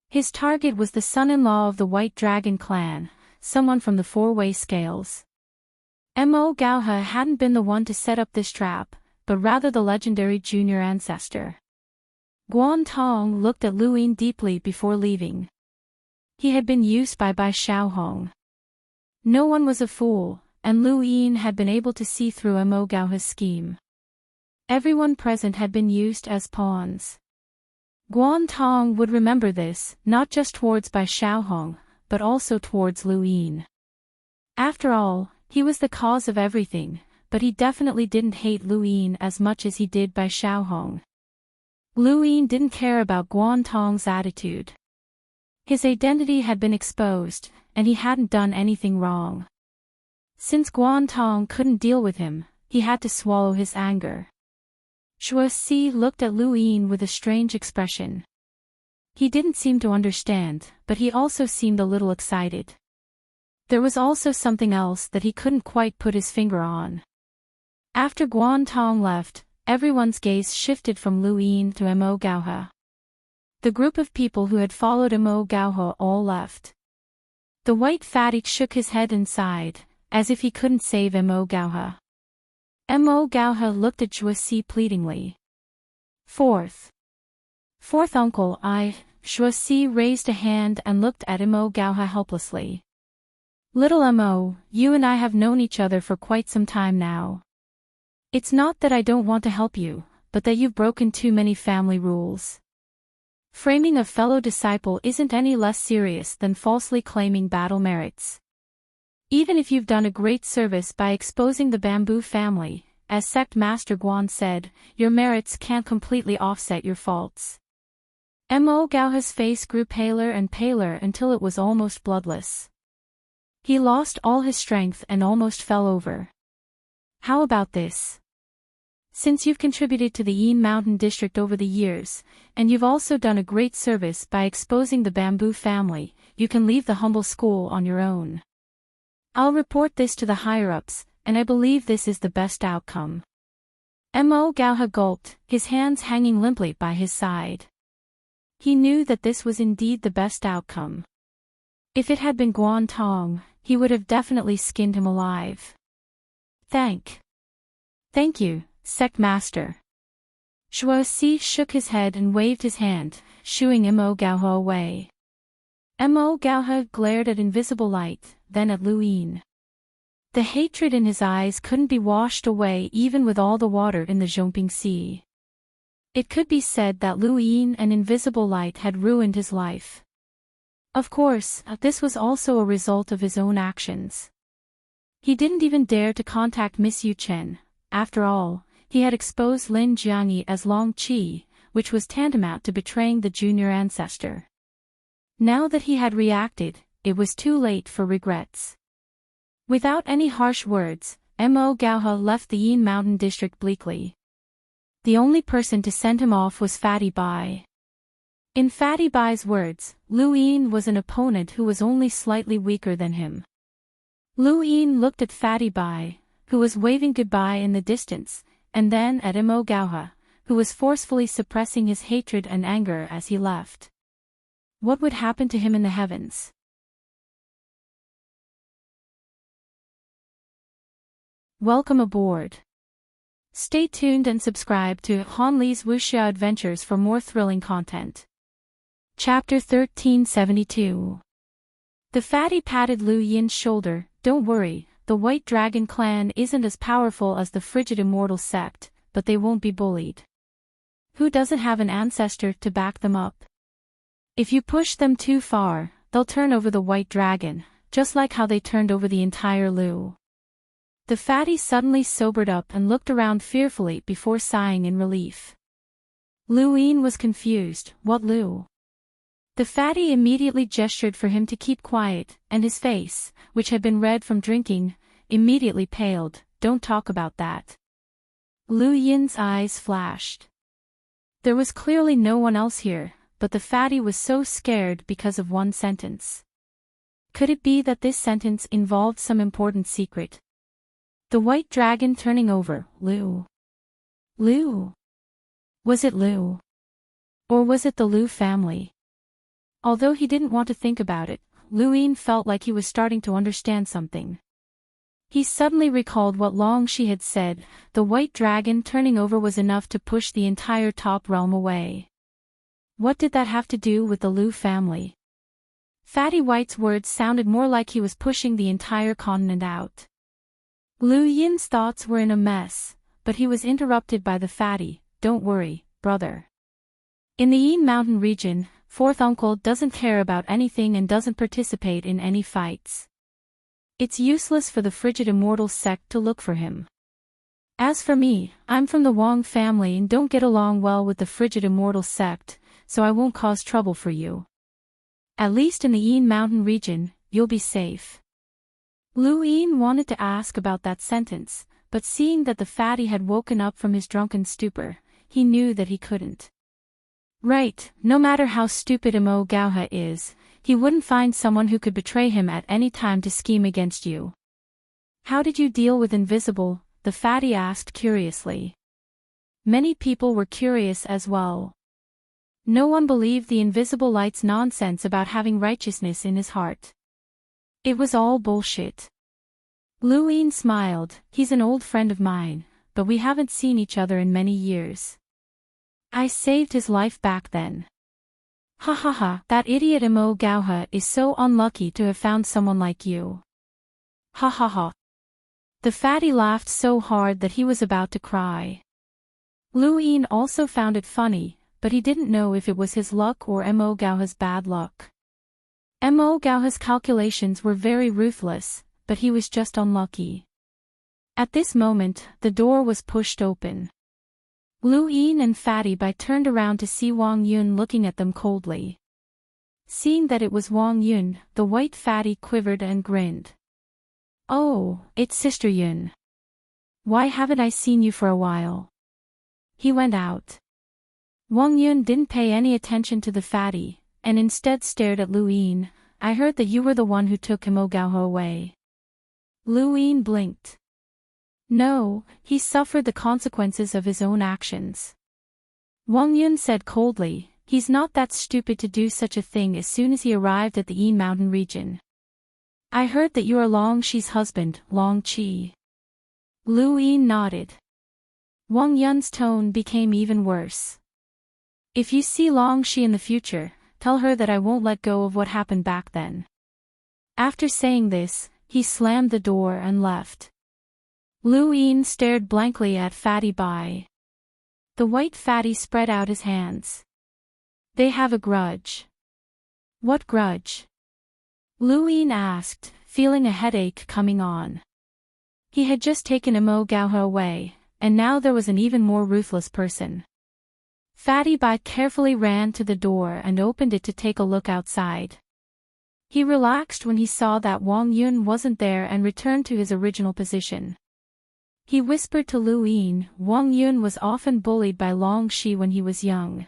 His target was the son-in-law of the White Dragon clan, someone from the four-way scales. Mo Gauha hadn't been the one to set up this trap, but rather the legendary junior ancestor. Guantong looked at Lu Yin deeply before leaving. He had been used by Bai Xiaohong. No one was a fool, and Lu Yin had been able to see through Mo Gauha's scheme. Everyone present had been used as pawns. Guantong would remember this, not just towards Bai Xiaohong, but also towards Lu Yin. After all, he was the cause of everything, but he definitely didn't hate Lu Yin as much as he did Bai Xiaohong. Lu Yin didn't care about Guantong's attitude. His identity had been exposed, and he hadn't done anything wrong. Since Guantong couldn't deal with him, he had to swallow his anger. Zhuo looked at Lu Yin with a strange expression. He didn't seem to understand, but he also seemed a little excited. There was also something else that he couldn't quite put his finger on. After Guantong left, everyone's gaze shifted from Lu Yin to Mo Gauha. The group of people who had followed Mo Gauha all left. The white fatty shook his head and sighed, as if he couldn't save Mo Gauha. Mo Gauha looked at Joisi pleadingly. Fourth uncle, Joisi raised a hand and looked at Mo Gauha helplessly. Little Mo, you and I have known each other for quite some time now. It's not that I don't want to help you, but that you've broken too many family rules. Framing a fellow disciple isn't any less serious than falsely claiming battle merits. Even if you've done a great service by exposing the bamboo family, as Sect Master Guan said, your merits can't completely offset your faults. Mo Gauha's face grew paler and paler until it was almost bloodless. He lost all his strength and almost fell over. How about this? Since you've contributed to the Yin Mountain District over the years, and you've also done a great service by exposing the bamboo family, you can leave the humble school on your own. I'll report this to the higher-ups, and I believe this is the best outcome. Mo Gauha gulped, his hands hanging limply by his side. He knew that this was indeed the best outcome. If it had been Guan Tong, he would have definitely skinned him alive. Thank you, Sect Master. Joisi shook his head and waved his hand, shooing Mo Gauha away. Mo Gauha glared at Invisible Light, then at Lu Yin. The hatred in his eyes couldn't be washed away even with all the water in the Zhongping Sea. It could be said that Lu Yin and Invisible Light had ruined his life. Of course, this was also a result of his own actions. He didn't even dare to contact Miss Yu Chen. After all, he had exposed Lin Jiangyi as Long Qi, which was tantamount to betraying the junior ancestor. Now that he had reacted, it was too late for regrets. Without any harsh words, Mo Gauha left the Yin Mountain District bleakly. The only person to send him off was Fatty Bai. In Fatty Bai's words, Lu Yin was an opponent who was only slightly weaker than him. Lu Yin looked at Fatty Bai, who was waving goodbye in the distance, and then at Mo Gauha, who was forcefully suppressing his hatred and anger as he left. What would happen to him in the heavens? Welcome aboard. Stay tuned and subscribe to Han Li's Wuxia Adventures for more thrilling content. Chapter 1372. The fatty patted Lu Yin's shoulder. Don't worry, the White Dragon clan isn't as powerful as the Frigid Immortal sect, but they won't be bullied. Who doesn't have an ancestor to back them up? If you push them too far, they'll turn over the White Dragon, just like how they turned over the entire Lu. The fatty suddenly sobered up and looked around fearfully before sighing in relief. Lu Yin was confused. What Lu? The fatty immediately gestured for him to keep quiet, and his face, which had been red from drinking, immediately paled. Don't talk about that. Lu Yin's eyes flashed. There was clearly no one else here, but the fatty was so scared because of one sentence. Could it be that this sentence involved some important secret? The White Dragon turning over, Lu. Lu? Was it Lu? Or was it the Lu family? Although he didn't want to think about it, Lu Yin felt like he was starting to understand something. He suddenly recalled what Long Shi had said, the White Dragon turning over was enough to push the entire top realm away. What did that have to do with the Lu family? Fatty White's words sounded more like he was pushing the entire continent out. Lu Yin's thoughts were in a mess, but he was interrupted by the fatty. Don't worry, brother. In the Yin Mountain region, Fourth Uncle doesn't care about anything and doesn't participate in any fights. It's useless for the Frigid Immortal sect to look for him. As for me, I'm from the Wang family and don't get along well with the Frigid Immortal sect, so I won't cause trouble for you. At least in the Yin Mountain region, you'll be safe. Lu Yin wanted to ask about that sentence, but seeing that the fatty had woken up from his drunken stupor, he knew that he couldn't. Right, no matter how stupid Mo Gauha is, he wouldn't find someone who could betray him at any time to scheme against you. How did you deal with Invisible? The fatty asked curiously. Many people were curious as well. No one believed the invisible light's nonsense about having righteousness in his heart. It was all bullshit. Luin smiled. He's an old friend of mine, but we haven't seen each other in many years. I saved his life back then. Ha ha ha, that idiot Mo Gauha is so unlucky to have found someone like you. Ha ha ha. The fatty laughed so hard that he was about to cry. Luin also found it funny, but he didn't know if it was his luck or Mo Gauha's bad luck. Mo Gauha's calculations were very ruthless, but he was just unlucky. At this moment, the door was pushed open. Luin and Fatty Bai turned around to see Wang Yun looking at them coldly. Seeing that it was Wang Yun, the white fatty quivered and grinned. Oh, it's Sister Yun. Why haven't I seen you for a while? He went out. Wang Yun didn't pay any attention to the fatty, and instead stared at Luin. I heard that you were the one who took Mo Gauha away. Luin blinked. No, he suffered the consequences of his own actions. Wang Yun said coldly, he's not that stupid to do such a thing as soon as he arrived at the Yin Mountain region. I heard that you are Long Shi's husband, Long Chi. Luin nodded. Wang Yun's tone became even worse. If you see Long Shi in the future, tell her that I won't let go of what happened back then. After saying this, he slammed the door and left. Luin stared blankly at Fatty Bai. The white fatty spread out his hands. They have a grudge. What grudge? Luin asked, feeling a headache coming on. He had just taken Mo Gauha away, and now there was an even more ruthless person. Fatty Bai carefully ran to the door and opened it to take a look outside. He relaxed when he saw that Wang Yun wasn't there and returned to his original position. He whispered to Luin, Wang Yun was often bullied by Long Shi when he was young.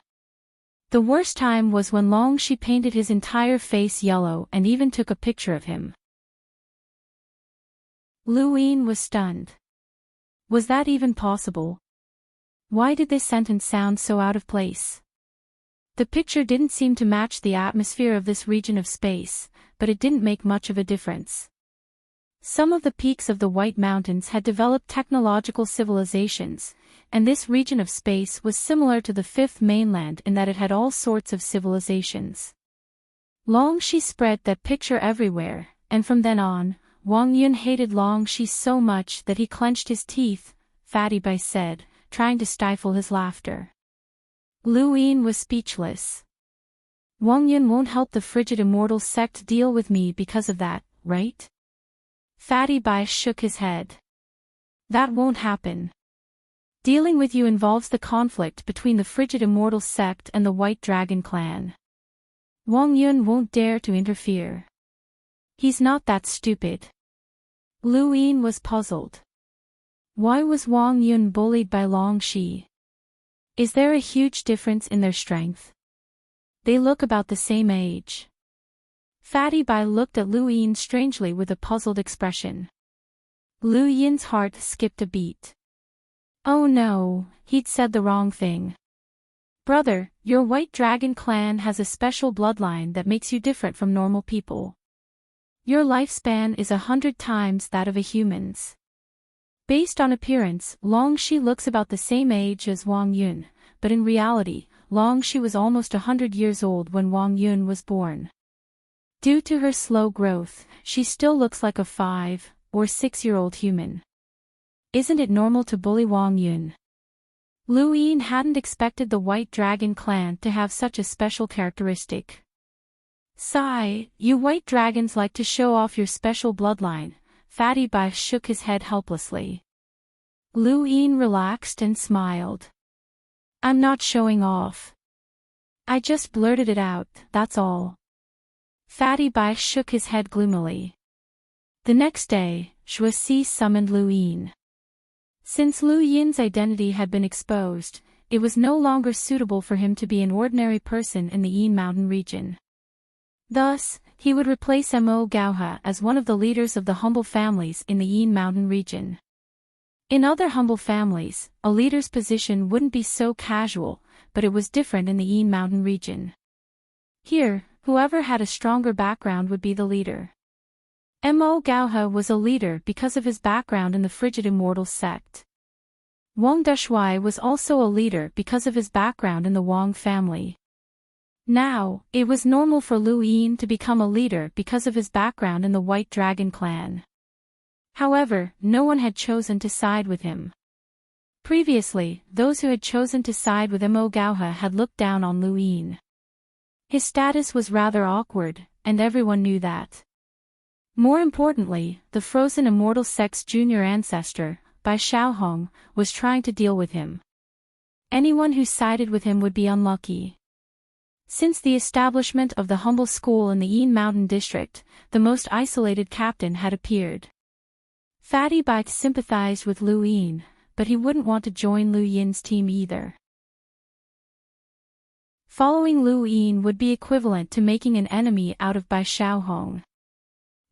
The worst time was when Long Shi painted his entire face yellow and even took a picture of him. Luin was stunned. Was that even possible? Why did this sentence sound so out of place? The picture didn't seem to match the atmosphere of this region of space, but it didn't make much of a difference. Some of the peaks of the White Mountains had developed technological civilizations, and this region of space was similar to the Fifth Mainland in that it had all sorts of civilizations. Long Shi spread that picture everywhere, and from then on, Wang Yun hated Long Shi so much that he clenched his teeth, Fatty Bai said, trying to stifle his laughter. Luin was speechless. Wang Yun won't help the frigid immortal sect deal with me because of that, right? Fatty Bai shook his head. That won't happen. Dealing with you involves the conflict between the frigid immortal sect and the White Dragon clan. Wang Yun won't dare to interfere. He's not that stupid. Luin was puzzled. Why was Wang Yun bullied by Long Shi? Is there a huge difference in their strength? They look about the same age. Fatty Bai looked at Luin strangely with a puzzled expression. Luin's heart skipped a beat. Oh no, he'd said the wrong thing. Brother, your White Dragon clan has a special bloodline that makes you different from normal people. Your lifespan is 100 times that of a human's. Based on appearance, Long Shi looks about the same age as Wang Yun, but in reality, Long Shi was almost 100 years old when Wang Yun was born. Due to her slow growth, she still looks like a 5 or 6-year-old human. Isn't it normal to bully Wang Yun? Luin hadn't expected the White Dragon clan to have such a special characteristic. Sigh, you White Dragons like to show off your special bloodline. Fatty Bai shook his head helplessly. Luin relaxed and smiled. I'm not showing off. I just blurted it out, that's all. Fatty Bai shook his head gloomily. The next day, Shuasi summoned Luin. Since Lu Yin's identity had been exposed, it was no longer suitable for him to be an ordinary person in the Yin Mountain region. Thus, he would replace Mo Gauha as one of the leaders of the humble families in the Yin Mountain region. In other humble families, a leader's position wouldn't be so casual, but it was different in the Yin Mountain region. Here, whoever had a stronger background would be the leader. Mo Gaohe was a leader because of his background in the Frigid Immortals sect. Wang Dushui was also a leader because of his background in the Wang family. Now, it was normal for Lu Yin to become a leader because of his background in the White Dragon clan. However, no one had chosen to side with him. Previously, those who had chosen to side with Mo Gaohe had looked down on Lu Yin. His status was rather awkward, and everyone knew that. More importantly, the Frozen Immortal sect's junior ancestor, Bai Xiaohong, was trying to deal with him. Anyone who sided with him would be unlucky. Since the establishment of the humble school in the Yin Mountain district, the most isolated captain had appeared. Fatty Bai sympathized with Lu Yin, but he wouldn't want to join Lu Yin's team either. Following Lu Yin would be equivalent to making an enemy out of Bai Xiaohong.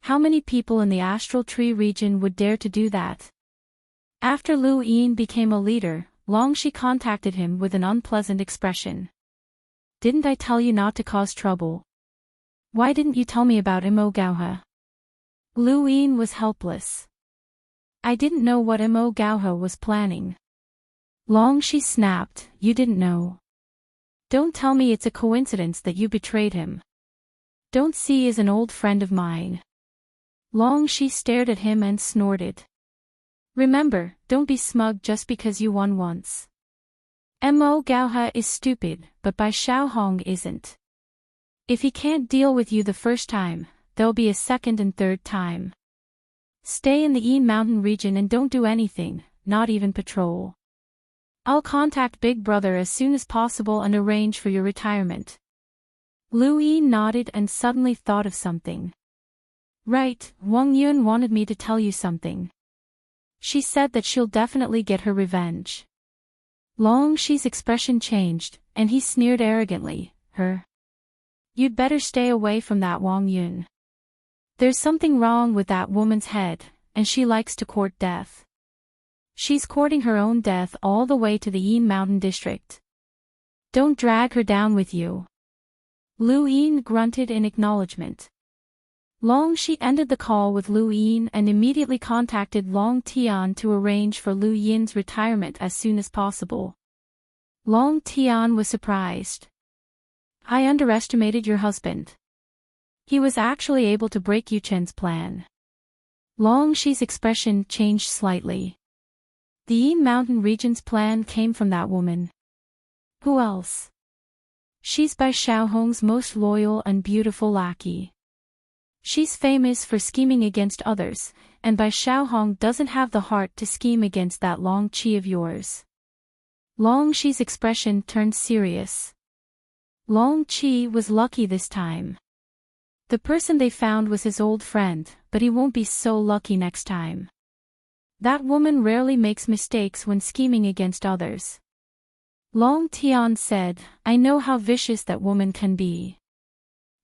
How many people in the Astral Tree region would dare to do that? After Lu Yin became a leader, Longshi contacted him with an unpleasant expression. "Didn't I tell you not to cause trouble? Why didn't you tell me about Mo Gaohe?" Lu Yin was helpless. "I didn't know what Mo Gaohe was planning." Longshi snapped, "You didn't know? Don't tell me it's a coincidence that you betrayed him. Don't see is an old friend of mine." Longshi stared at him and snorted. "Remember, don't be smug just because you won once. Mo Gaohe is stupid, but Bai Xiaohong isn't. If he can't deal with you the first time, there'll be a second and third time. Stay in the Yin Mountain region and don't do anything, not even patrol. I'll contact Big Brother as soon as possible and arrange for your retirement." Lu Yin nodded and suddenly thought of something. "Right, Wang Yun wanted me to tell you something. She said that she'll definitely get her revenge." Longshi's expression changed, and he sneered arrogantly, "Her? You'd better stay away from that Wang Yun. There's something wrong with that woman's head, and she likes to court death. She's courting her own death all the way to the Yin Mountain district. Don't drag her down with you." Lu Yin grunted in acknowledgement. Longshi ended the call with Lu Yin and immediately contacted Long Tian to arrange for Lu Yin's retirement as soon as possible. Long Tian was surprised. "I underestimated your husband. He was actually able to break Yu Chen's plan." Longshi's expression changed slightly. The Yin Mountain region's plan came from that woman. Who else? She's Bai Xiaohong's most loyal and beautiful lackey. She's famous for scheming against others, and Bai Xiaohong doesn't have the heart to scheme against that Long Qi of yours. Longshi's expression turned serious. Long Qi was lucky this time. The person they found was his old friend, but he won't be so lucky next time. That woman rarely makes mistakes when scheming against others. Long Tian said, "I know how vicious that woman can be.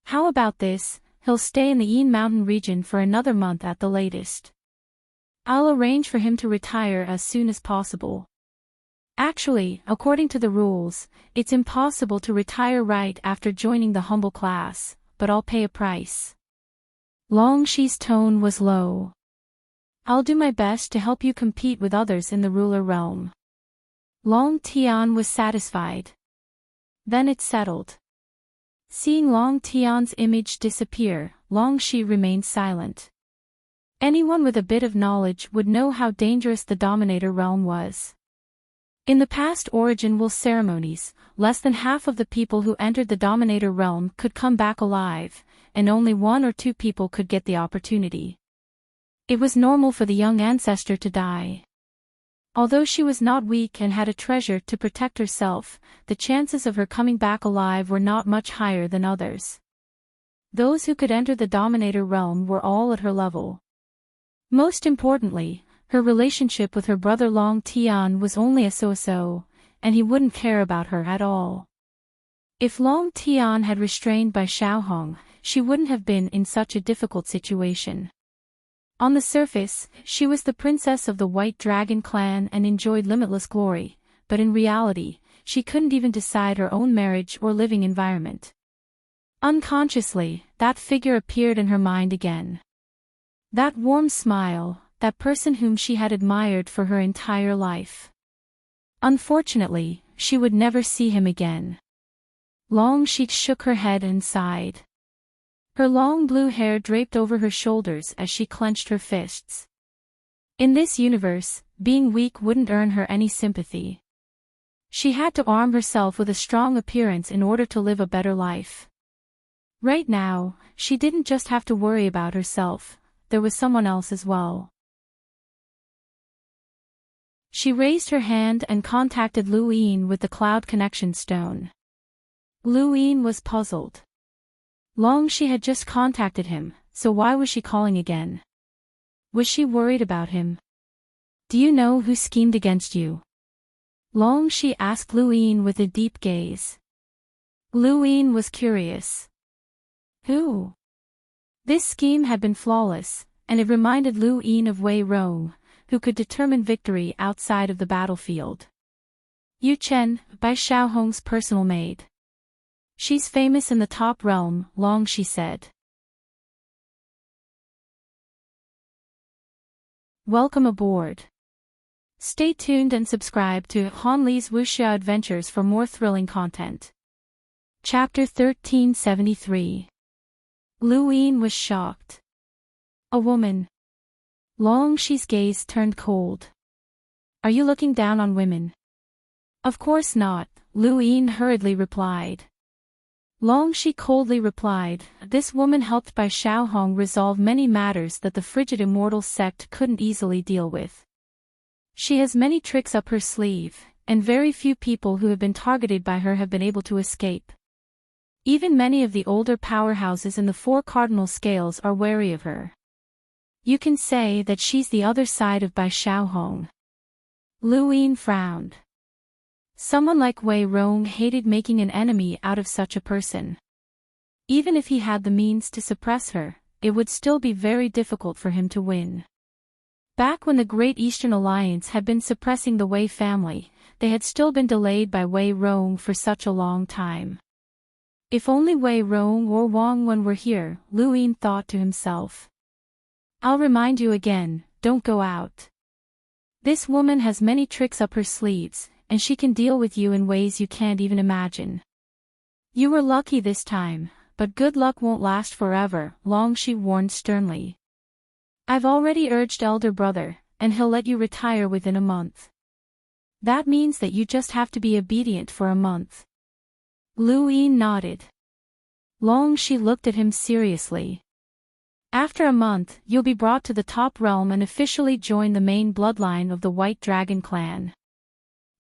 How about this? He'll stay in the Yin Mountain region for another month at the latest. I'll arrange for him to retire as soon as possible. Actually, according to the rules, it's impossible to retire right after joining the humble class, but I'll pay a price." Longshi's tone was low. "I'll do my best to help you compete with others in the ruler realm." Long Tian was satisfied. Then it settled. Seeing Long Tian's image disappear, Longshi remained silent. Anyone with a bit of knowledge would know how dangerous the Dominator realm was. In the past Origin Will ceremonies, less than half of the people who entered the Dominator realm could come back alive, and only 1 or 2 people could get the opportunity. It was normal for the young ancestor to die. Although she was not weak and had a treasure to protect herself, the chances of her coming back alive were not much higher than others. Those who could enter the Dominator realm were all at her level. Most importantly, her relationship with her brother Long Tian was only a so-so, and he wouldn't care about her at all. If Long Tian had restrained Bai Xiaohong, she wouldn't have been in such a difficult situation. On the surface, she was the princess of the White Dragon clan and enjoyed limitless glory, but in reality, she couldn't even decide her own marriage or living environment. Unconsciously, that figure appeared in her mind again. That warm smile, that person whom she had admired for her entire life. Unfortunately, she would never see him again. She shook her head and sighed. Her long blue hair draped over her shoulders as she clenched her fists. In this universe, being weak wouldn't earn her any sympathy. She had to arm herself with a strong appearance in order to live a better life. Right now, she didn't just have to worry about herself, there was someone else as well. She raised her hand and contacted Lu Yin with the cloud connection stone. Lu Yin was puzzled. She had just contacted him, so why was she calling again? Was she worried about him? Do you know who schemed against you? She asked Lu Yin with a deep gaze. Lu Yin was curious. Who? This scheme had been flawless, and it reminded Lu Yin of Wei Rong, who could determine victory outside of the battlefield. Yu Chen, Bai Xiaohong's personal maid. She's famous in the top realm, she said. Welcome aboard. Stay tuned and subscribe to Han Li's Wuxia Adventures for more thrilling content. Chapter 1373. Lu Yin was shocked. A woman. Xi's gaze turned cold. Are you looking down on women? Of course not, Lu Yin hurriedly replied. Shi coldly replied, this woman helped Bai Xiaohong resolve many matters that the frigid immortal sect couldn't easily deal with. She has many tricks up her sleeve, and very few people who have been targeted by her have been able to escape. Even many of the older powerhouses in the four cardinal scales are wary of her. You can say that she's the other side of Bai Xiaohong. Lu Yin frowned. Someone like Wei Rong hated making an enemy out of such a person. Even if he had the means to suppress her, it would still be very difficult for him to win. Back when the Great Eastern Alliance had been suppressing the Wei family, they had still been delayed by Wei Rong for such a long time. If only Wei Rong or Wang Wen were here, Lu Yin thought to himself. I'll remind you again, don't go out. This woman has many tricks up her sleeves, and she can deal with you in ways you can't even imagine. You were lucky this time, but good luck won't last forever, Shi warned sternly. I've already urged elder brother, and he'll let you retire within a month. That means that you just have to be obedient for a month. Lu Yin nodded. Shi looked at him seriously. After a month, you'll be brought to the top realm and officially join the main bloodline of the White Dragon clan.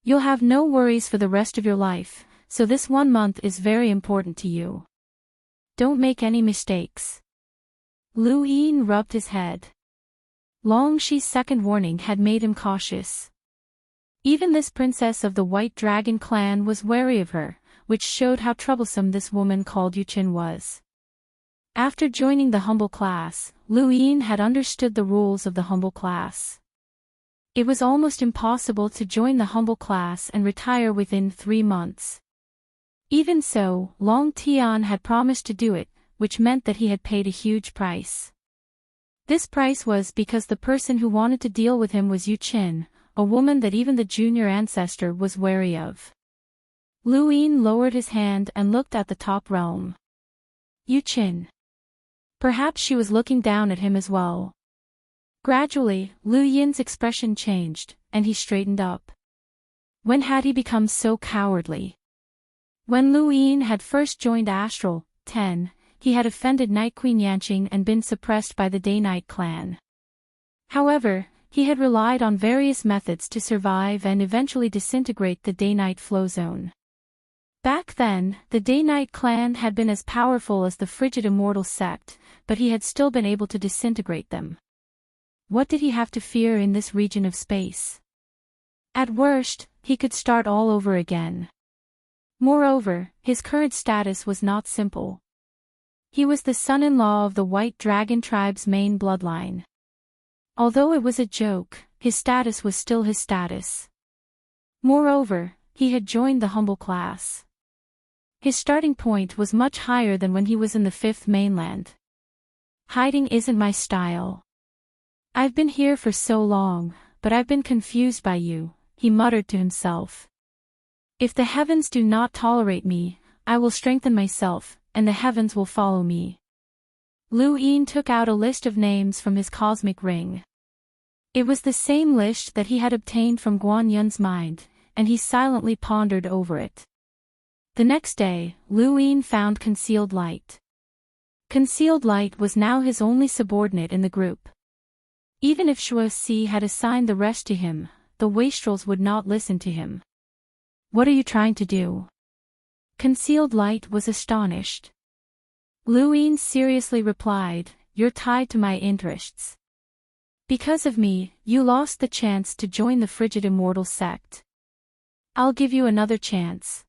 You'll have no worries for the rest of your life, so this 1 month is very important to you. Don't make any mistakes. Lu Yin rubbed his head. Shi's second warning had made him cautious. Even this princess of the White Dragon clan was wary of her, which showed how troublesome this woman called Yu Chen was. After joining the humble class, Lu Yin had understood the rules of the humble class. It was almost impossible to join the humble class and retire within 3 months. Even so, Long Tian had promised to do it, which meant that he had paid a huge price. This price was because the person who wanted to deal with him was Yu Chen, a woman that even the junior ancestor was wary of. Lu Yin lowered his hand and looked at the top realm. Yu Chen. Perhaps she was looking down at him as well. Gradually, Lu Yin's expression changed, and he straightened up. When had he become so cowardly? When Lu Yin had first joined Astral 10, he had offended Night Queen Yanqing and been suppressed by the Day-Night clan. However, he had relied on various methods to survive and eventually disintegrate the Day-Night flow zone. Back then, the Day-Night clan had been as powerful as the frigid immortal sect, but he had still been able to disintegrate them. What did he have to fear in this region of space? At worst, he could start all over again. Moreover, his current status was not simple. He was the son-in-law of the White Dragon tribe's main bloodline. Although it was a joke, his status was still his status. Moreover, he had joined the humble class. His starting point was much higher than when he was in the fifth mainland. Hiding isn't my style. I've been here for so long, but I've been confused by you, he muttered to himself. If the heavens do not tolerate me, I will strengthen myself, and the heavens will follow me. Lu Yin took out a list of names from his cosmic ring. It was the same list that he had obtained from Guan Yun's mind, and he silently pondered over it. The next day, Lu Yin found Concealed Light. Concealed Light was now his only subordinate in the group. Even if Shuo Si had assigned the rest to him, the wastrels would not listen to him. What are you trying to do? Concealed Light was astonished. Lu Yin seriously replied, You're tied to my interests. Because of me, you lost the chance to join the Frigid Immortal sect. I'll give you another chance.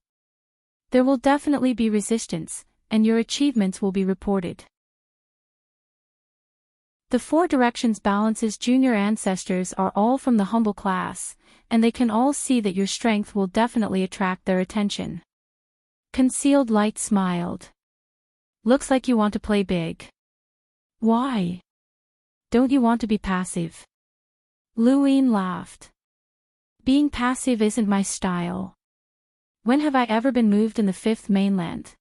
There will definitely be resistance, and your achievements will be reported. The Four Directions Balance's junior ancestors are all from the humble class, and they can all see that your strength will definitely attract their attention. Concealed Light smiled. Looks like you want to play big. Why? Don't you want to be passive? Lu Yin laughed. Being passive isn't my style. When have I ever been moved in the fifth mainland?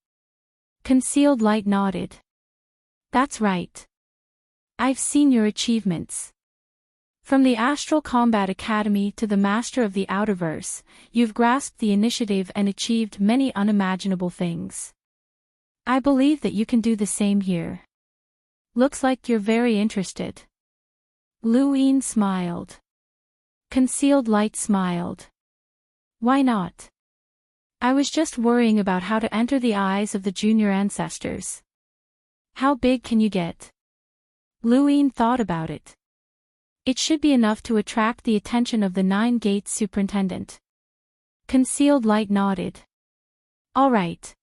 Concealed Light nodded. That's right. I've seen your achievements. From the Astral Combat Academy to the Master of the Outerverse, you've grasped the initiative and achieved many unimaginable things. I believe that you can do the same here. Looks like you're very interested. Lu Yin smiled. Concealed Light smiled. Why not? I was just worrying about how to enter the eyes of the junior ancestors. How big can you get? Lu Yin thought about it. It should be enough to attract the attention of the Nine Gates superintendent. Concealed Light nodded. All right.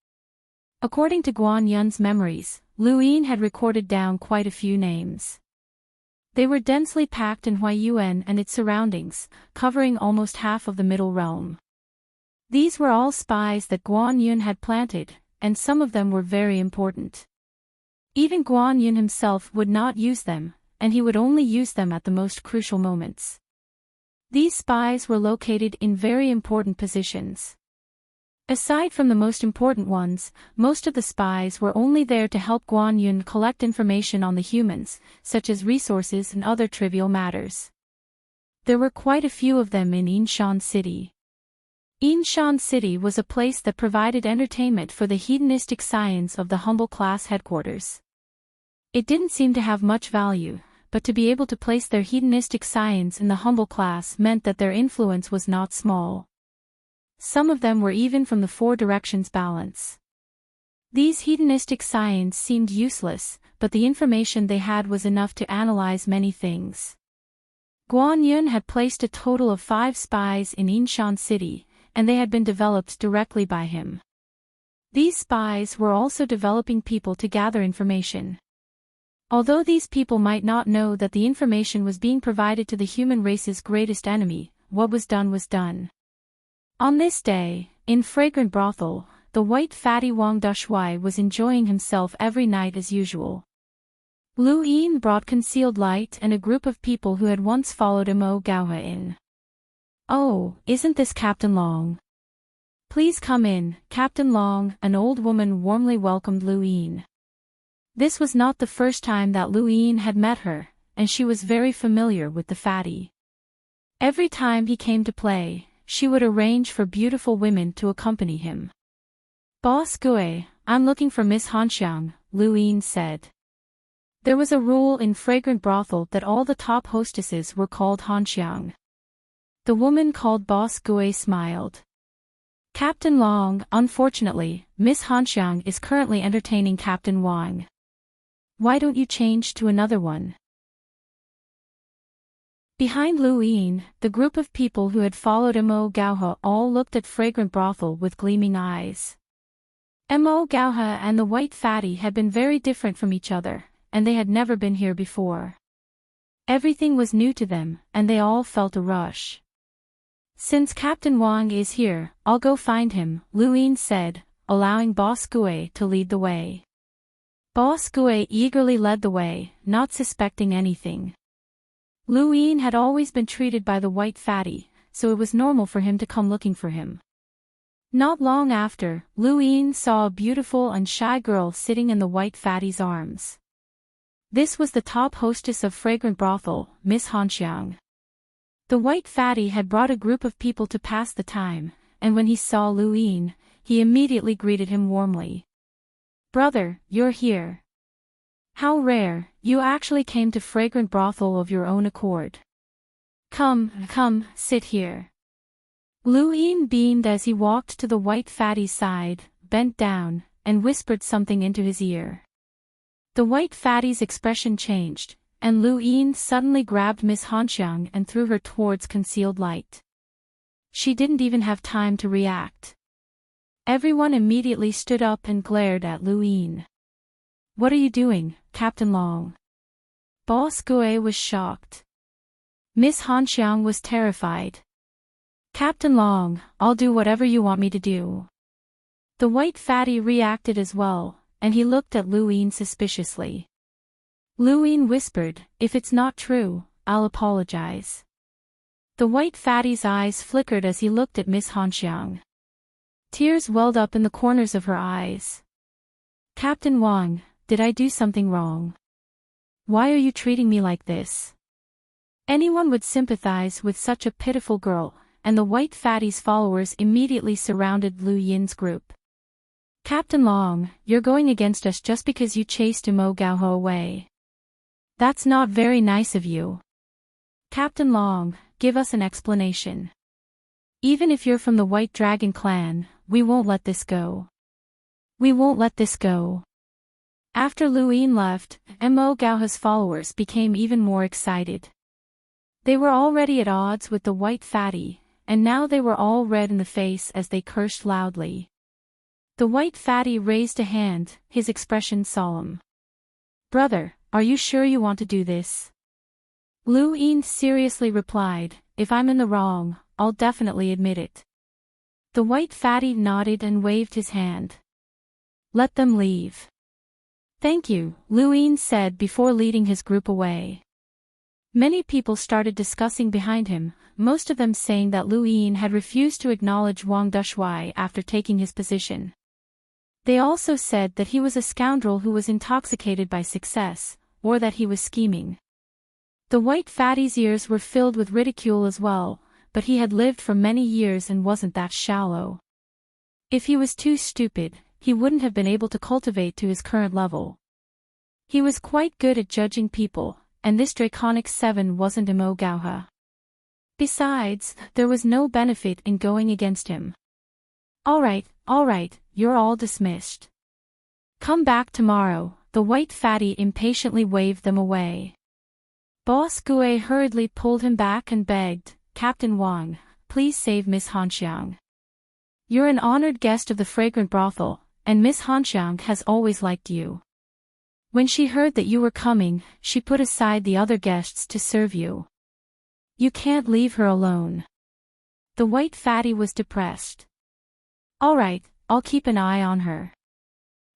According to Guan Yun's memories, Lu Yin had recorded down quite a few names. They were densely packed in Huayuan and its surroundings, covering almost half of the Middle Realm. These were all spies that Guan Yun had planted, and some of them were very important. Even Guan Yun himself would not use them, and he would only use them at the most crucial moments. These spies were located in very important positions. Aside from the most important ones, most of the spies were only there to help Guan Yun collect information on the humans, such as resources and other trivial matters. There were quite a few of them in Yinshan City. Yinshan City was a place that provided entertainment for the hedonistic scions of the humble class headquarters. It didn't seem to have much value, but to be able to place their hedonistic scions in the humble class meant that their influence was not small. Some of them were even from the Four Directions Balance. These hedonistic scions seemed useless, but the information they had was enough to analyze many things. Guan Yun had placed a total of 5 spies in Yinshan City, and they had been developed directly by him. These spies were also developing people to gather information. Although these people might not know that the information was being provided to the human race's greatest enemy, what was done was done. On this day, in Fragrant Brothel, the white fatty Wang Dushui was enjoying himself every night as usual. Lu Yin brought Concealed Light and a group of people who had once followed Mo Gaohe in. Oh, isn't this Captain Long? Please come in, Captain Long, an old woman warmly welcomed Lu Yin. This was not the first time that Lu Yin had met her, and she was very familiar with the fatty. Every time he came to play, she would arrange for beautiful women to accompany him. Boss Gui, I'm looking for Miss Hanxiang, Lu Yin said. There was a rule in Fragrant Brothel that all the top hostesses were called Hanxiang. The woman called Boss Gui smiled. Captain Long, unfortunately, Miss Hanxiang is currently entertaining Captain Wang. Why don't you change to another one? Behind Lu Yin, the group of people who had followed Mo Gaohe all looked at Fragrant Brothel with gleaming eyes. Mo Gaohe and the white fatty had been very different from each other, and they had never been here before. Everything was new to them, and they all felt a rush. Since Captain Wang is here, I'll go find him, Lu Yin said, allowing Boss Gue to lead the way. Boss Gue eagerly led the way, not suspecting anything. Lu Yin had always been treated by the white fatty, so it was normal for him to come looking for him. Not long after, Lu Yin saw a beautiful and shy girl sitting in the white fatty's arms. This was the top hostess of Fragrant Brothel, Miss Hanxiang. The white fatty had brought a group of people to pass the time, and when he saw Lu Yin, he immediately greeted him warmly. "Brother, you're here. How rare, you actually came to Fragrant Brothel of your own accord. Come, sit here." Lu Yin beamed as he walked to the white fatty's side, bent down, and whispered something into his ear. The white fatty's expression changed, and Lu Yin suddenly grabbed Miss Hanxiang and threw her towards concealed light. She didn't even have time to react. Everyone immediately stood up and glared at Lu Yin. "What are you doing, Captain Long?" Boss Gue was shocked. Miss Hanxiang was terrified. "Captain Long, I'll do whatever you want me to do." The white fatty reacted as well, and he looked at Lu Yin suspiciously. Lu Yin whispered, "If it's not true, I'll apologize." The white fatty's eyes flickered as he looked at Miss Hanxiang. Tears welled up in the corners of her eyes. "Captain Wang, did I do something wrong? Why are you treating me like this?" Anyone would sympathize with such a pitiful girl, and the white fatty's followers immediately surrounded Lu Yin's group. "Captain Long, you're going against us just because you chased Mo Gaohe away. That's not very nice of you. Captain Long, give us an explanation. Even if you're from the White Dragon clan, we won't let this go. We won't let this go." After Lu Yin left, Mo Gaohe's followers became even more excited. They were already at odds with the white fatty, and now they were all red in the face as they cursed loudly. The white fatty raised a hand, his expression solemn. "Brother, are you sure you want to do this?" Lu Yin seriously replied, "If I'm in the wrong, I'll definitely admit it." The white fatty nodded and waved his hand. "Let them leave." "Thank you," Lu Yin said before leading his group away. Many people started discussing behind him, most of them saying that Lu Yin had refused to acknowledge Wang Dushui after taking his position. They also said that he was a scoundrel who was intoxicated by success, or that he was scheming. The white fatty's ears were filled with ridicule as well, but he had lived for many years and wasn't that shallow. If he was too stupid, he wouldn't have been able to cultivate to his current level. He was quite good at judging people, and this Draconic 7 wasn't Mo Gaohe. Besides, there was no benefit in going against him. All right, you're all dismissed. Come back tomorrow," the white fatty impatiently waved them away. Boss Gue hurriedly pulled him back and begged, "Captain Wang, please save Miss Hanxiang. You're an honored guest of the Fragrant Brothel, and Miss Hanxiang has always liked you. When she heard that you were coming, she put aside the other guests to serve you. You can't leave her alone." The white fatty was depressed. "All right, I'll keep an eye on her."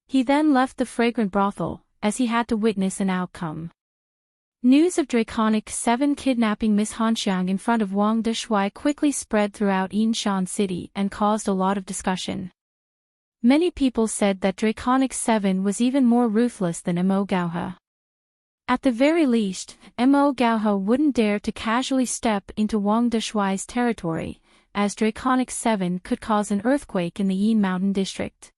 He then left the Fragrant Brothel, as he had to witness an outcome. News of Draconic 7 kidnapping Miss Hanxiang in front of Wang Dushui quickly spread throughout Yinshan City and caused a lot of discussion. Many people said that Draconic 7 was even more ruthless than Mo Gaohe. At the very least, Mo Gaohe wouldn't dare to casually step into Wang Dushui's territory, as Draconic 7 could cause an earthquake in the Yin Mountain district.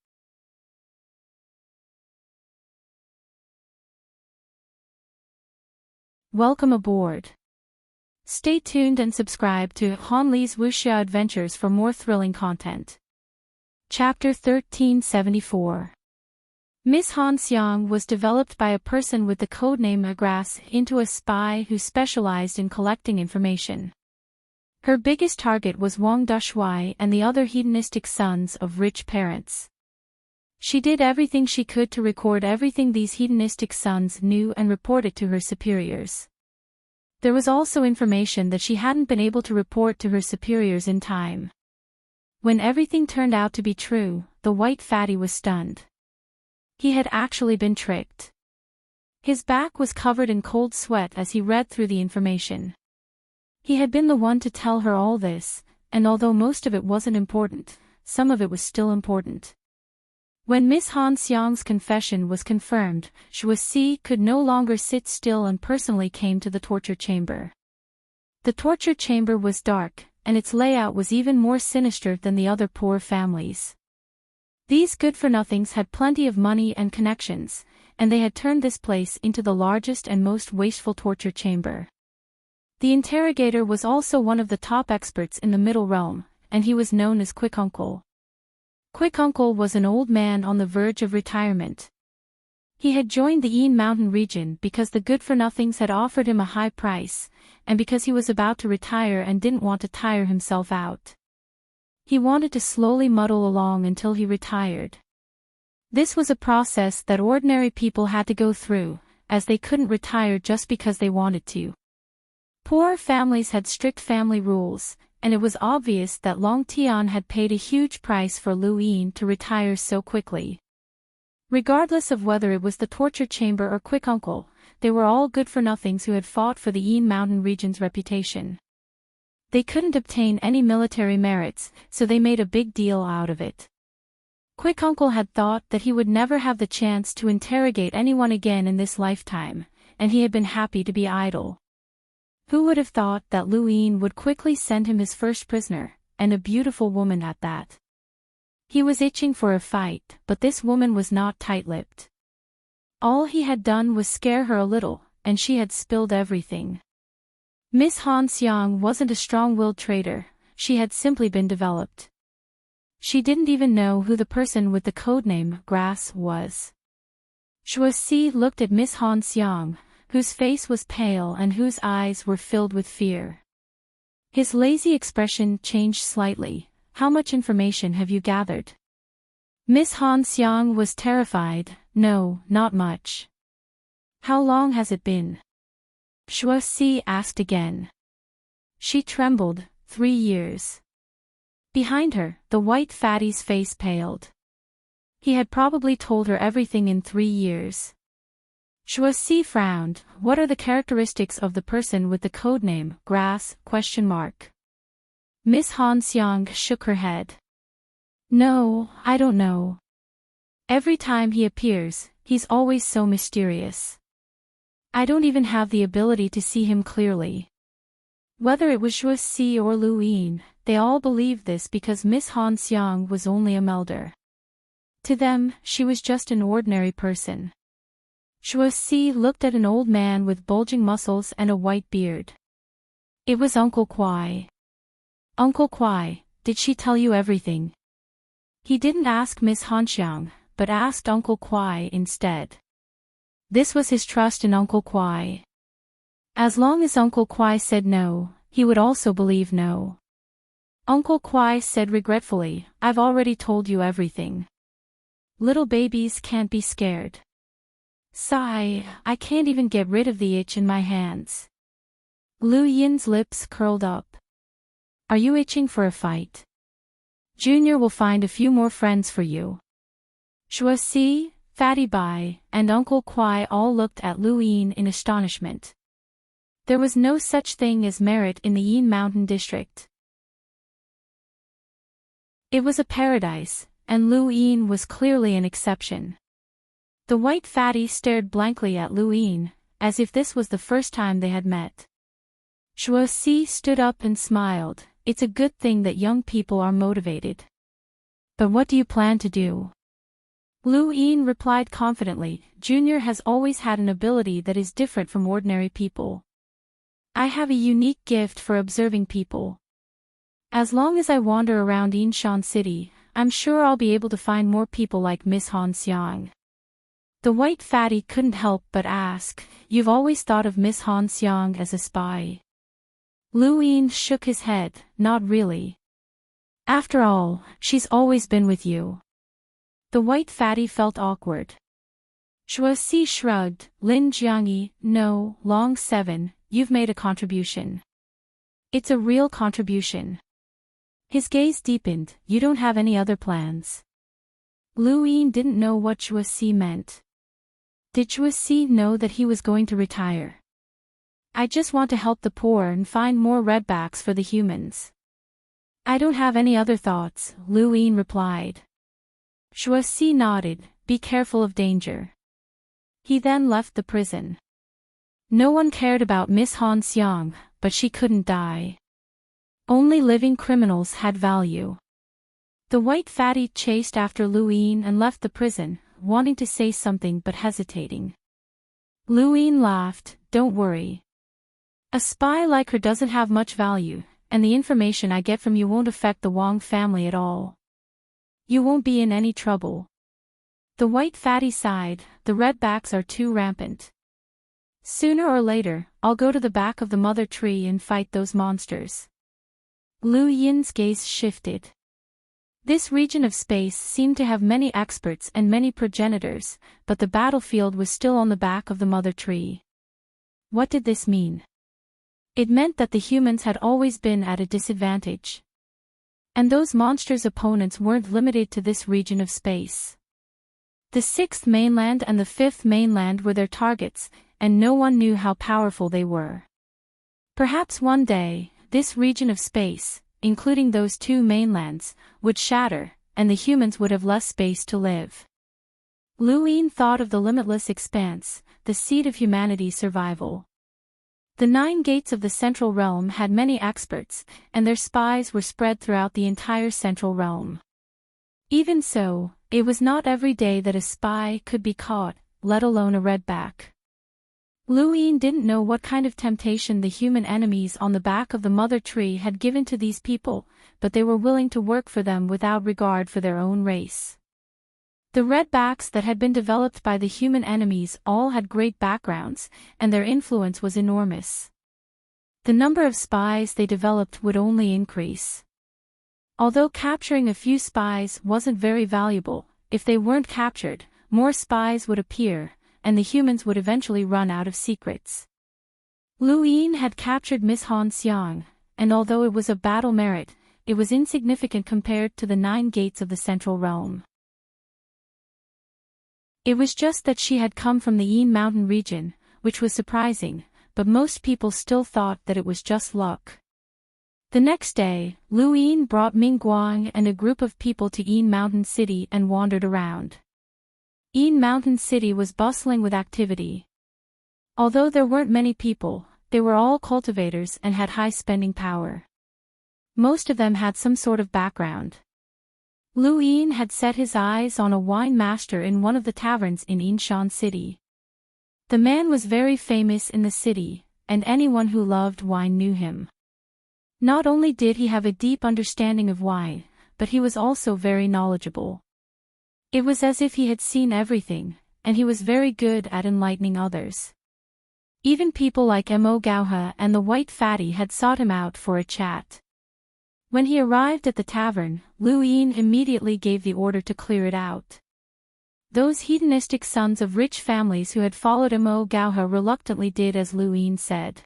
Welcome aboard. Stay tuned and subscribe to Han Li's Wuxia Adventures for more thrilling content. Chapter 1374. Miss Hanxiang was developed by a person with the codename Agras into a spy who specialized in collecting information. Her biggest target was Wang Dushui and the other hedonistic sons of rich parents. She did everything she could to record everything these hedonistic sons knew and report it to her superiors. There was also information that she hadn't been able to report to her superiors in time. When everything turned out to be true, the white fatty was stunned. He had actually been tricked. His back was covered in cold sweat as he read through the information. He had been the one to tell her all this, and although most of it wasn't important, some of it was still important. When Miss Han Xiang's confession was confirmed, Shuo Si could no longer sit still and personally came to the torture chamber. The torture chamber was dark, and its layout was even more sinister than the other poor families. These good-for-nothings had plenty of money and connections, and they had turned this place into the largest and most wasteful torture chamber. The interrogator was also one of the top experts in the Middle Realm, and he was known as Quick Uncle. Quick Uncle was an old man on the verge of retirement. He had joined the Yin Mountain region because the good-for-nothings had offered him a high price, and because he was about to retire and didn't want to tire himself out. He wanted to slowly muddle along until he retired. This was a process that ordinary people had to go through, as they couldn't retire just because they wanted to. Poor families had strict family rules, and it was obvious that Long Tian had paid a huge price for Lu Yin to retire so quickly. Regardless of whether it was the torture chamber or Quick Uncle, they were all good-for-nothings who had fought for the Yin Mountain region's reputation. They couldn't obtain any military merits, so they made a big deal out of it. Quick Uncle had thought that he would never have the chance to interrogate anyone again in this lifetime, and he had been happy to be idle. Who would have thought that Lu Yin would quickly send him his first prisoner, and a beautiful woman at that? He was itching for a fight, but this woman was not tight-lipped. All he had done was scare her a little, and she had spilled everything. Miss Han Xiang wasn't a strong-willed traitor, she had simply been developed. She didn't even know who the person with the codename Grass was. Shuo Si looked at Miss Han Xiang, whose face was pale and whose eyes were filled with fear. His lazy expression changed slightly. How much information have you gathered? Miss Han Xiang was terrified. No, not much. How long has it been? Shuo Si asked again. She trembled. 3 years. Behind her, the white fatty's face paled. He had probably told her everything in 3 years. Shuo Si frowned. What are the characteristics of the person with the codename Grass? Miss Han Xiang shook her head. No, I don't know. Every time he appears, he's always so mysterious. I don't even have the ability to see him clearly. Whether it was Shuo Si or Lu Yin, they all believed this because Miss Han Xiang was only a melder. To them, she was just an ordinary person. Shuo Si looked at an old man with bulging muscles and a white beard. It was Uncle Kwai. Uncle Kwai, did she tell you everything? He didn't ask Miss Han Xiang, but asked Uncle Kwai instead. This was his trust in Uncle Kwai. As long as Uncle Kwai said no, he would also believe no. Uncle Kwai said regretfully, I've already told you everything. Little babies can't be scared. Sigh, I can't even get rid of the itch in my hands. Lu Yin's lips curled up. Are you itching for a fight? Junior will find a few more friends for you. Shuo Si, Fatty Bai, and Uncle Kwai all looked at Lu Yin in astonishment. There was no such thing as merit in the Yin Mountain district. It was a paradise, and Lu Yin was clearly an exception. The white fatty stared blankly at Lu Yin, as if this was the first time they had met. Shuo Si stood up and smiled. It's a good thing that young people are motivated. But what do you plan to do? Lu Yin replied confidently, Junior has always had an ability that is different from ordinary people. I have a unique gift for observing people. As long as I wander around Yinshan City, I'm sure I'll be able to find more people like Miss Han Xiang. The white fatty couldn't help but ask, You've always thought of Miss Han Xiang as a spy? Lu Yin shook his head, Not really. After all, she's always been with you. The white fatty felt awkward. Shuo Si shrugged, Lin Jiangyi, no, Long 7, you've made a contribution. It's a real contribution. His gaze deepened. You don't have any other plans? Lu Yin didn't know what Zhuo Si meant. Did Zhuo Si know that he was going to retire? I just want to help the poor and find more redbacks for the humans. I don't have any other thoughts, Lu Yin replied. Zhuo Si nodded. Be careful of danger. He then left the prison. No one cared about Miss Han Xiang, but she couldn't die. Only living criminals had value. The white fatty chased after Lu Yin and left the prison, wanting to say something but hesitating. Lu Yin laughed. Don't worry. A spy like her doesn't have much value, and the information I get from you won't affect the Wang family at all. You won't be in any trouble. The white fatty sighed. The redbacks are too rampant. Sooner or later, I'll go to the back of the mother tree and fight those monsters. Lu Yin's gaze shifted. This region of space seemed to have many experts and many progenitors, but the battlefield was still on the back of the mother tree. What did this mean? It meant that the humans had always been at a disadvantage. And those monsters' opponents weren't limited to this region of space. The 6th mainland and the 5th mainland were their targets, and no one knew how powerful they were. Perhaps one day, this region of space, including those 2 mainlands, would shatter, and the humans would have less space to live. Lu Yin thought of the limitless expanse, the seat of humanity's survival. The 9 gates of the Central Realm had many experts, and their spies were spread throughout the entire Central Realm. Even so, it was not every day that a spy could be caught, let alone a redback. Lu Yin didn't know what kind of temptation the human enemies on the back of the mother tree had given to these people, but they were willing to work for them without regard for their own race. The redbacks that had been developed by the human enemies all had great backgrounds, and their influence was enormous. The number of spies they developed would only increase. Although capturing a few spies wasn't very valuable, if they weren't captured, more spies would appear, and the humans would eventually run out of secrets. Lu Yin had captured Miss Han Xiang, and although it was a battle merit, it was insignificant compared to the 9 gates of the Central Realm. It was just that she had come from the Yin Mountain region, which was surprising, but most people still thought that it was just luck. The next day, Lu Yin brought Ming Guang and a group of people to Yin Mountain City and wandered around. Yin Mountain City was bustling with activity. Although there weren't many people, they were all cultivators and had high spending power. Most of them had some sort of background. Lu Yin had set his eyes on a wine master in one of the taverns in Yinshan City. The man was very famous in the city, and anyone who loved wine knew him. Not only did he have a deep understanding of wine, but he was also very knowledgeable. It was as if he had seen everything, and he was very good at enlightening others. Even people like Mo Gaohe and the White Fatty had sought him out for a chat. When he arrived at the tavern, Lu Yin immediately gave the order to clear it out. Those hedonistic sons of rich families who had followed Mo Gaohe reluctantly did as Lu Yin said.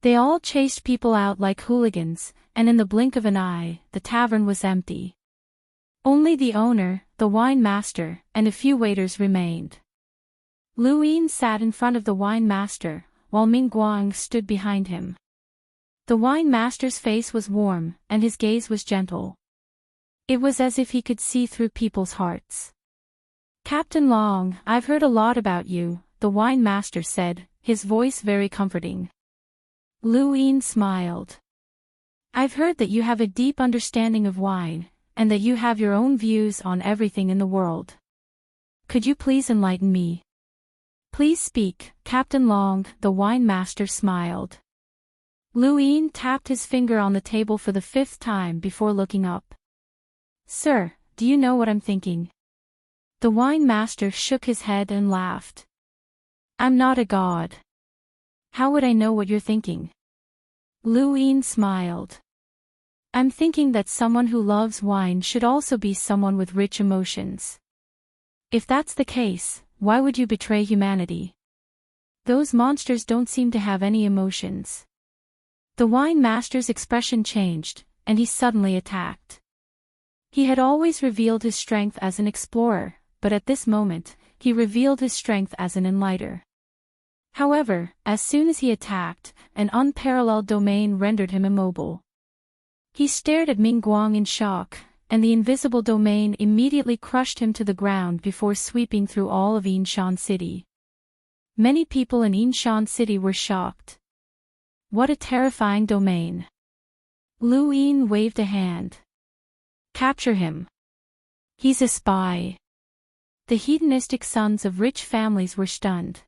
They all chased people out like hooligans, and in the blink of an eye, the tavern was empty. Only the owner, the wine master, and a few waiters remained. Lu Yin sat in front of the wine master, while Ming Guang stood behind him. The wine master's face was warm, and his gaze was gentle. It was as if he could see through people's hearts. Captain Long, I've heard a lot about you, the wine master said, his voice very comforting. Lu Yin smiled. I've heard that you have a deep understanding of wine, and that you have your own views on everything in the world. Could you please enlighten me? Please speak, Captain Long, the wine master smiled. Lu Yin tapped his finger on the table for the 5th time before looking up. Sir, do you know what I'm thinking? The wine master shook his head and laughed. I'm not a god. How would I know what you're thinking? Lu Yin smiled. I'm thinking that someone who loves wine should also be someone with rich emotions. If that's the case, why would you betray humanity? Those monsters don't seem to have any emotions. The wine master's expression changed, and he suddenly attacked. He had always revealed his strength as an explorer, but at this moment, he revealed his strength as an enlighter. However, as soon as he attacked, an unparalleled domain rendered him immobile. He stared at Ming Guang in shock, and the invisible domain immediately crushed him to the ground before sweeping through all of Yinshan City. Many people in Yinshan City were shocked. What a terrifying domain. Lu Yin waved a hand. Capture him. He's a spy. The hedonistic sons of rich families were stunned.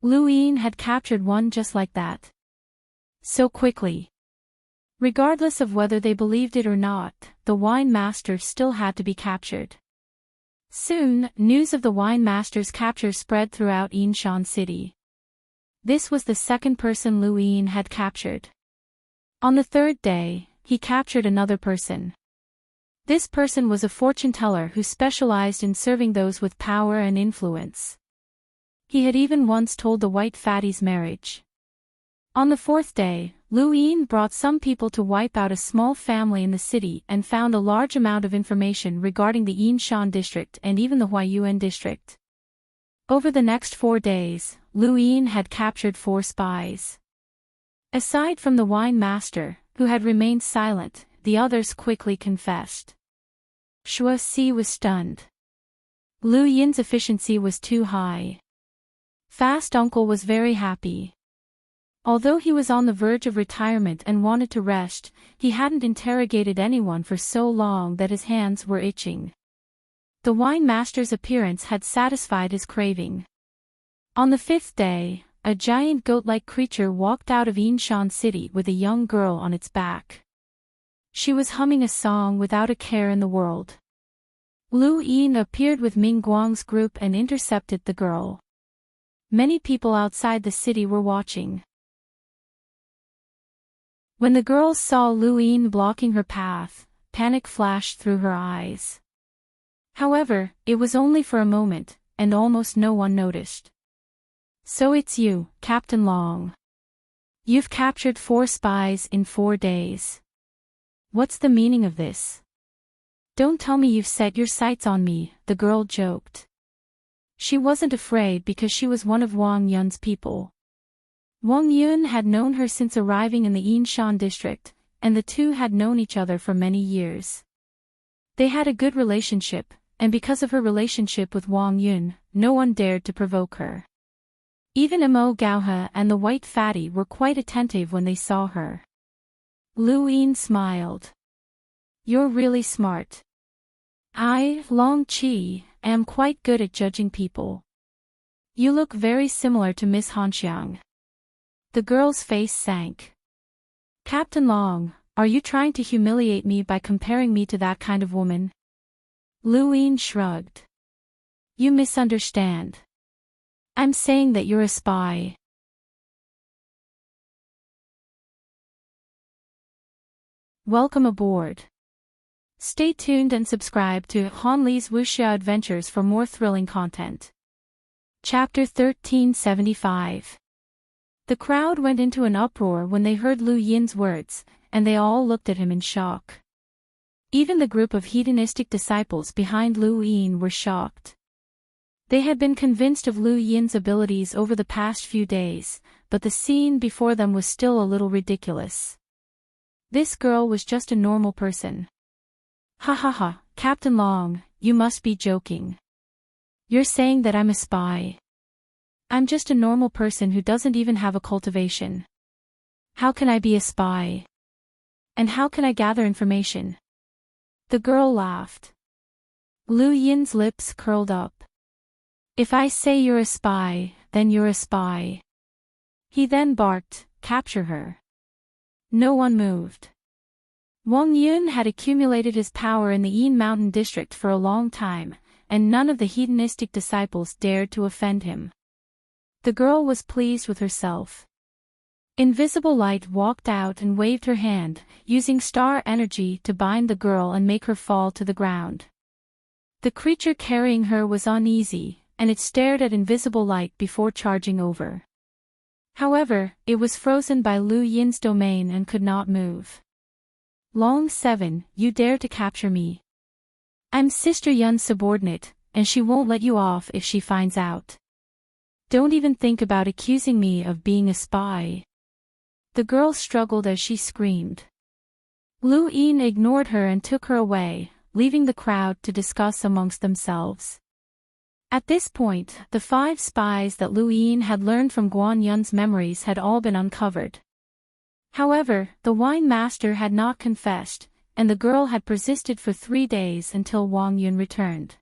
Lu Yin had captured one just like that. So quickly. Regardless of whether they believed it or not, the wine master still had to be captured. Soon, news of the wine master's capture spread throughout Yinshan City. This was the second person Lu Yin had captured. On the third day, he captured another person. This person was a fortune teller who specialized in serving those with power and influence. He had even once told the white fatty's marriage. On the fourth day, Lu Yin brought some people to wipe out a small family in the city and found a large amount of information regarding the Yinshan district and even the Huayuan district. Over the next 4 days, Lu Yin had captured 4 spies. Aside from the wine master, who had remained silent, the others quickly confessed. Shua Si was stunned. Lu Yin's efficiency was too high. Fast Uncle was very happy. Although he was on the verge of retirement and wanted to rest, he hadn't interrogated anyone for so long that his hands were itching. The wine master's appearance had satisfied his craving. On the 5th day, a giant goat-like creature walked out of Yinshan City with a young girl on its back. She was humming a song without a care in the world. Lu Yin appeared with Ming Guang's group and intercepted the girl. Many people outside the city were watching. When the girls saw Lu Yin blocking her path, panic flashed through her eyes. However, it was only for a moment, and almost no one noticed. So it's you, Captain Long. You've captured 4 spies in 4 days. What's the meaning of this? Don't tell me you've set your sights on me, the girl joked. She wasn't afraid because she was one of Wang Yun's people. Wang Yun had known her since arriving in the Yinshan district, and the two had known each other for many years. They had a good relationship, and because of her relationship with Wang Yun, no one dared to provoke her. Even Mo Gaohe and the white fatty were quite attentive when they saw her. Lu Yin smiled. You're really smart. I, Long Qi, am quite good at judging people. You look very similar to Miss Hanxiang. The girl's face sank. Captain Long, are you trying to humiliate me by comparing me to that kind of woman? Lu Yin shrugged. You misunderstand. I'm saying that you're a spy. Welcome aboard. Stay tuned and subscribe to Han Li's Wuxia Adventures for more thrilling content. Chapter 1375. The crowd went into an uproar when they heard Lu Yin's words, and they all looked at him in shock. Even the group of hedonistic disciples behind Lu Yin were shocked. They had been convinced of Lu Yin's abilities over the past few days, but the scene before them was still a little ridiculous. This girl was just a normal person. Ha ha ha, Captain Long, you must be joking. You're saying that I'm a spy. I'm just a normal person who doesn't even have a cultivation. How can I be a spy? And how can I gather information? The girl laughed. Lu Yin's lips curled up. If I say you're a spy, then you're a spy. He then barked, capture her. No one moved. Wang Yun had accumulated his power in the Yin Mountain district for a long time, and none of the hedonistic disciples dared to offend him. The girl was pleased with herself. Invisible Light walked out and waved her hand, using star energy to bind the girl and make her fall to the ground. The creature carrying her was uneasy, and it stared at invisible light before charging over. However, it was frozen by Lu Yin's domain and could not move. Long 7, you dare to capture me. I'm Sister Yun's subordinate, and she won't let you off if she finds out. Don't even think about accusing me of being a spy. The girl struggled as she screamed. Lu Yin ignored her and took her away, leaving the crowd to discuss amongst themselves. At this point, the 5 spies that Lu Yin had learned from Guan Yun's memories had all been uncovered. However, the wine master had not confessed, and the girl had persisted for 3 days until Wang Yun returned.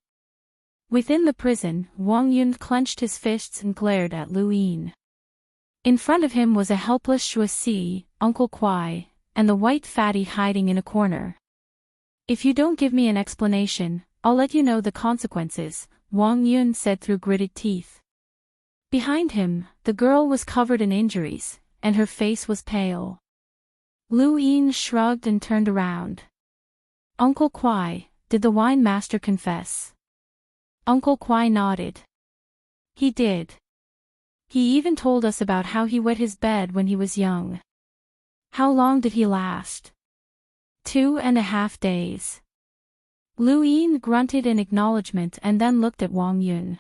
Within the prison, Wang Yun clenched his fists and glared at Lu Yin. In front of him was a helpless Shuasi, Uncle Kwai, and the white fatty hiding in a corner. If you don't give me an explanation, I'll let you know the consequences, Wang Yun said through gritted teeth. Behind him, the girl was covered in injuries, and her face was pale. Lu Yin shrugged and turned around. Uncle Kwai, did the wine master confess? Uncle Kwai nodded. He did. He even told us about how he wet his bed when he was young. How long did he last? 2.5 days. Lu Yin grunted in acknowledgement and then looked at Wang Yun.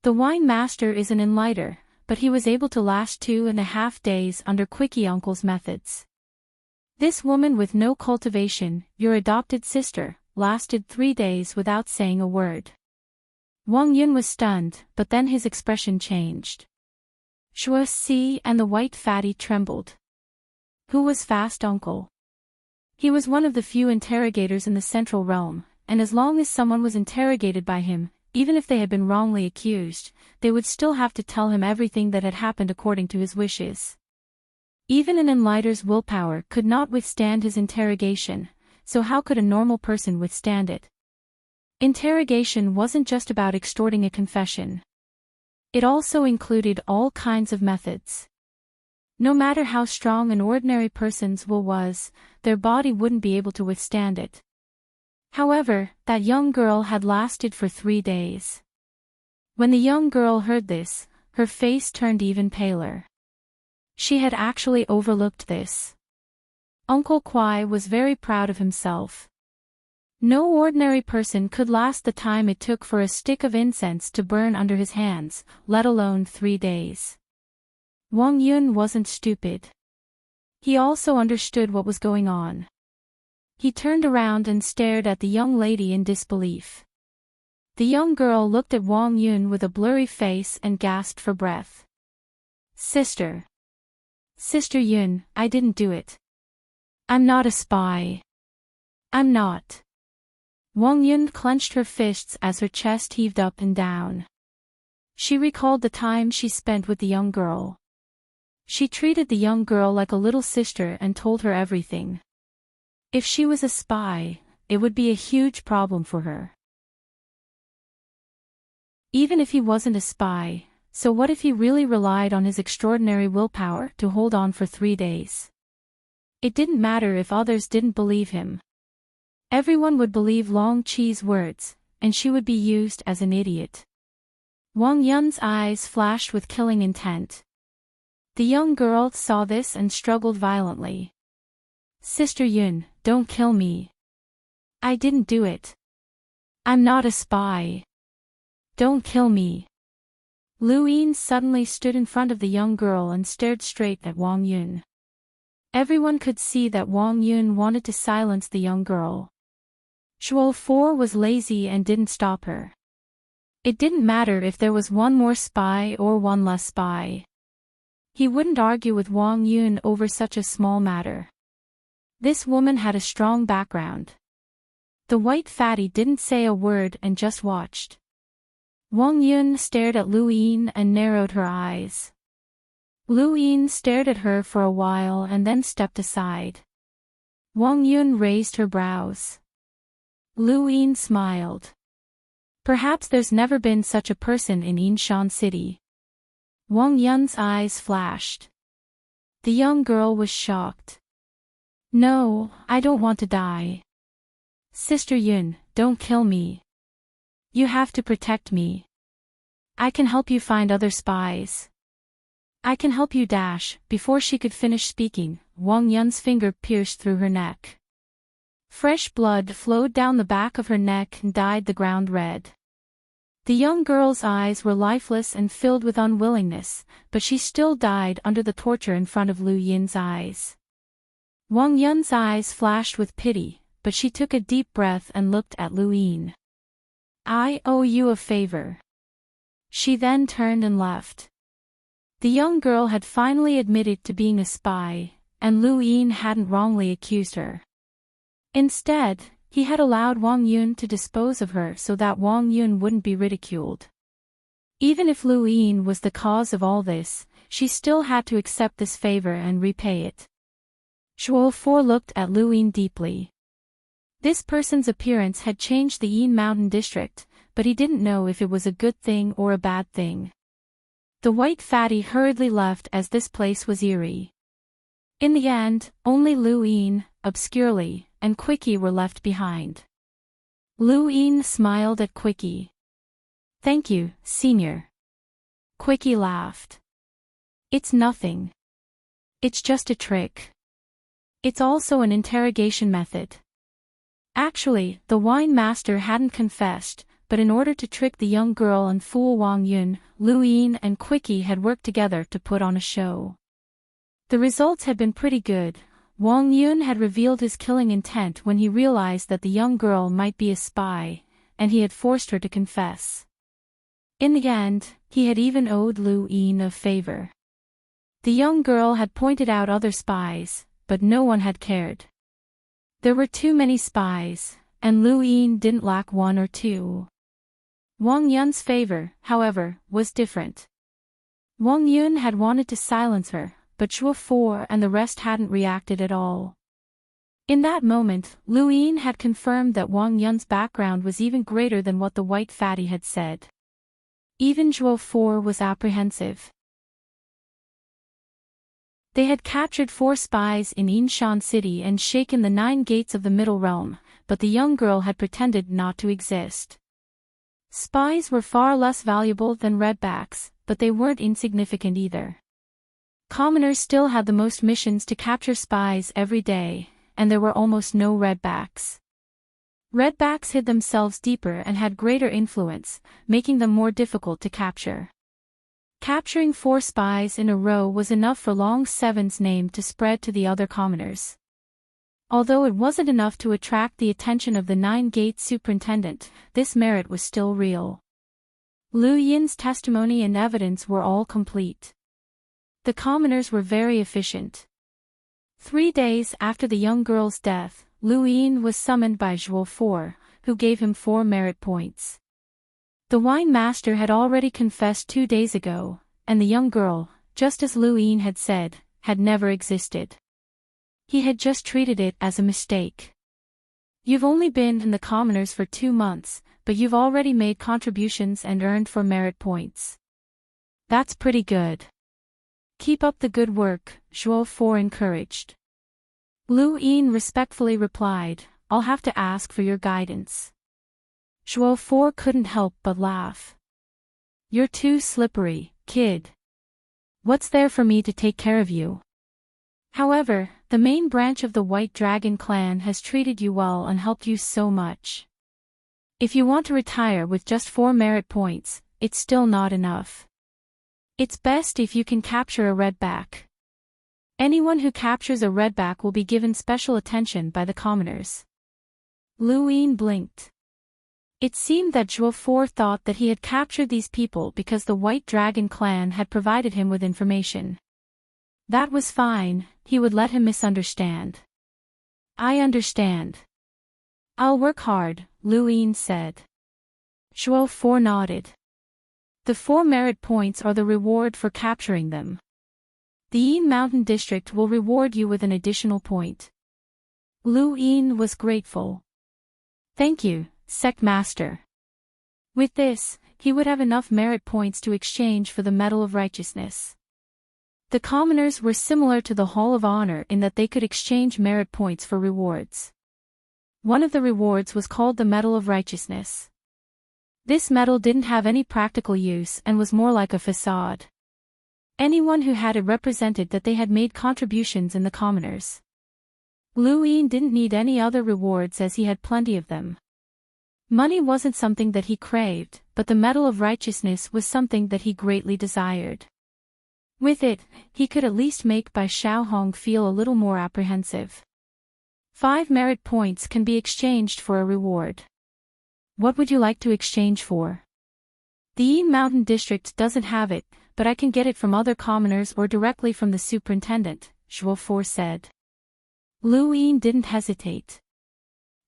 The wine master is an enlighter, but he was able to last 2.5 days under Quickie Uncle's methods. This woman with no cultivation, your adopted sister, lasted 3 days without saying a word. Wang Yun was stunned, but then his expression changed. Shuasi and the white fatty trembled. Who was Fast Uncle? He was one of the few interrogators in the Central Realm, and as long as someone was interrogated by him, even if they had been wrongly accused, they would still have to tell him everything that had happened according to his wishes. Even an enlighter's willpower could not withstand his interrogation, so how could a normal person withstand it? Interrogation wasn't just about extorting a confession. It also included all kinds of methods. No matter how strong an ordinary person's will was, their body wouldn't be able to withstand it. However, that young girl had lasted for 3 days. When the young girl heard this, her face turned even paler. She had actually overlooked this. Uncle Kwai was very proud of himself. No ordinary person could last the time it took for a stick of incense to burn under his hands, let alone 3 days. Wang Yun wasn't stupid. He also understood what was going on. He turned around and stared at the young lady in disbelief. The young girl looked at Wang Yun with a blurry face and gasped for breath. Sister. Sister Yun, I didn't do it. I'm not a spy. I'm not. Wang Yun clenched her fists as her chest heaved up and down. She recalled the time she spent with the young girl. She treated the young girl like a little sister and told her everything. If she was a spy, it would be a huge problem for her. Even if he wasn't a spy, so what if he really relied on his extraordinary willpower to hold on for 3 days? It didn't matter if others didn't believe him. Everyone would believe Long Chi's words, and she would be used as an idiot. Wang Yun's eyes flashed with killing intent. The young girl saw this and struggled violently. Sister Yun, don't kill me. I didn't do it. I'm not a spy. Don't kill me. Lu Yin suddenly stood in front of the young girl and stared straight at Wang Yun. Everyone could see that Wang Yun wanted to silence the young girl. Shuo 4 was lazy and didn't stop her. It didn't matter if there was one more spy or one less spy. He wouldn't argue with Wang Yun over such a small matter. This woman had a strong background. The white fatty didn't say a word and just watched. Wang Yun stared at Lu Yin and narrowed her eyes. Lu Yin stared at her for a while and then stepped aside. Wang Yun raised her brows. Lu Yin smiled. Perhaps there's never been such a person in Yinshan City. Wang Yun's eyes flashed. The young girl was shocked. No, I don't want to die. Sister Yun, don't kill me. You have to protect me. I can help you find other spies. I can help you dash. Before she could finish speaking, Wang Yun's finger pierced through her neck. Fresh blood flowed down the back of her neck and dyed the ground red. The young girl's eyes were lifeless and filled with unwillingness, but she still died under the torture in front of Lu Yin's eyes. Wang Yun's eyes flashed with pity, but she took a deep breath and looked at Lu Yin. I owe you a favor. She then turned and left. The young girl had finally admitted to being a spy, and Lu Yin hadn't wrongly accused her. Instead, he had allowed Wang Yun to dispose of her so that Wang Yun wouldn't be ridiculed. Even if Lu Yin was the cause of all this, she still had to accept this favor and repay it. Zhuo Fu looked at Lu Yin deeply. This person's appearance had changed the Yin Mountain district, but he didn't know if it was a good thing or a bad thing. The white fatty hurriedly left as this place was eerie. In the end, only Lu Yin, obscurely, and Quickie were left behind. Lu Yin smiled at Quickie. Thank you, Senior. Quickie laughed. It's nothing. It's just a trick. It's also an interrogation method. Actually, the wine master hadn't confessed, but in order to trick the young girl and fool Wang Yun, Lu Yin and Quickie had worked together to put on a show. The results had been pretty good. Wang Yun had revealed his killing intent when he realized that the young girl might be a spy, and he had forced her to confess. In the end, he had even owed Lu Yin a favor. The young girl had pointed out other spies, but no one had cared. There were too many spies, and Lu Yin didn't lack one or two. Wang Yun's favor, however, was different. Wang Yun had wanted to silence her, but Zhuo Fu and the rest hadn't reacted at all. In that moment, Lu Yin had confirmed that Wang Yun's background was even greater than what the white fatty had said. Even Zhuo Fu was apprehensive. They had captured 4 spies in Yinshan City and shaken the 9 gates of the Middle Realm, but the young girl had pretended not to exist. Spies were far less valuable than redbacks, but they weren't insignificant either. Commoners still had the most missions to capture spies every day, and there were almost no redbacks. Redbacks hid themselves deeper and had greater influence, making them more difficult to capture. Capturing 4 spies in a row was enough for Long Seven's name to spread to the other commoners. Although it wasn't enough to attract the attention of the 9-gate superintendent, this merit was still real. Lu Yin's testimony and evidence were all complete. The commoners were very efficient. 3 days after the young girl's death, Lu Yin was summoned by Zhuo Fu, who gave him 4 merit points. The wine master had already confessed 2 days ago, and the young girl, just as Lu Yin had said, had never existed. He had just treated it as a mistake. You've only been in the commoners for 2 months, but you've already made contributions and earned 4 merit points. That's pretty good. Keep up the good work, Zhuo Fu encouraged. Lu Yin respectfully replied, I'll have to ask for your guidance. Zhuo Fu couldn't help but laugh. You're too slippery, kid. What's there for me to take care of you? However, the main branch of the White Dragon clan has treated you well and helped you so much. If you want to retire with just 4 merit points, it's still not enough. It's best if you can capture a redback. Anyone who captures a redback will be given special attention by the commoners. Lu Yin blinked. It seemed that Zhuo Fu thought that he had captured these people because the White Dragon clan had provided him with information. That was fine, he would let him misunderstand. I understand. I'll work hard, Lu Yin said. Zhuo Fu nodded. The 4 merit points are the reward for capturing them. The Yin Mountain District will reward you with an additional point. Lu Yin was grateful. Thank you, Sect Master. With this, he would have enough merit points to exchange for the Medal of Righteousness. The commoners were similar to the Hall of Honor in that they could exchange merit points for rewards. One of the rewards was called the Medal of Righteousness. This metal didn't have any practical use and was more like a facade. Anyone who had it represented that they had made contributions in the commoners. Lu Yin didn't need any other rewards as he had plenty of them. Money wasn't something that he craved, but the medal of righteousness was something that he greatly desired. With it, he could at least make Bai Xiaohong feel a little more apprehensive. 5 merit points can be exchanged for a reward. What would you like to exchange for? The Yin Mountain District doesn't have it, but I can get it from other commoners or directly from the superintendent, Zhuo For said. Lu Yin didn't hesitate.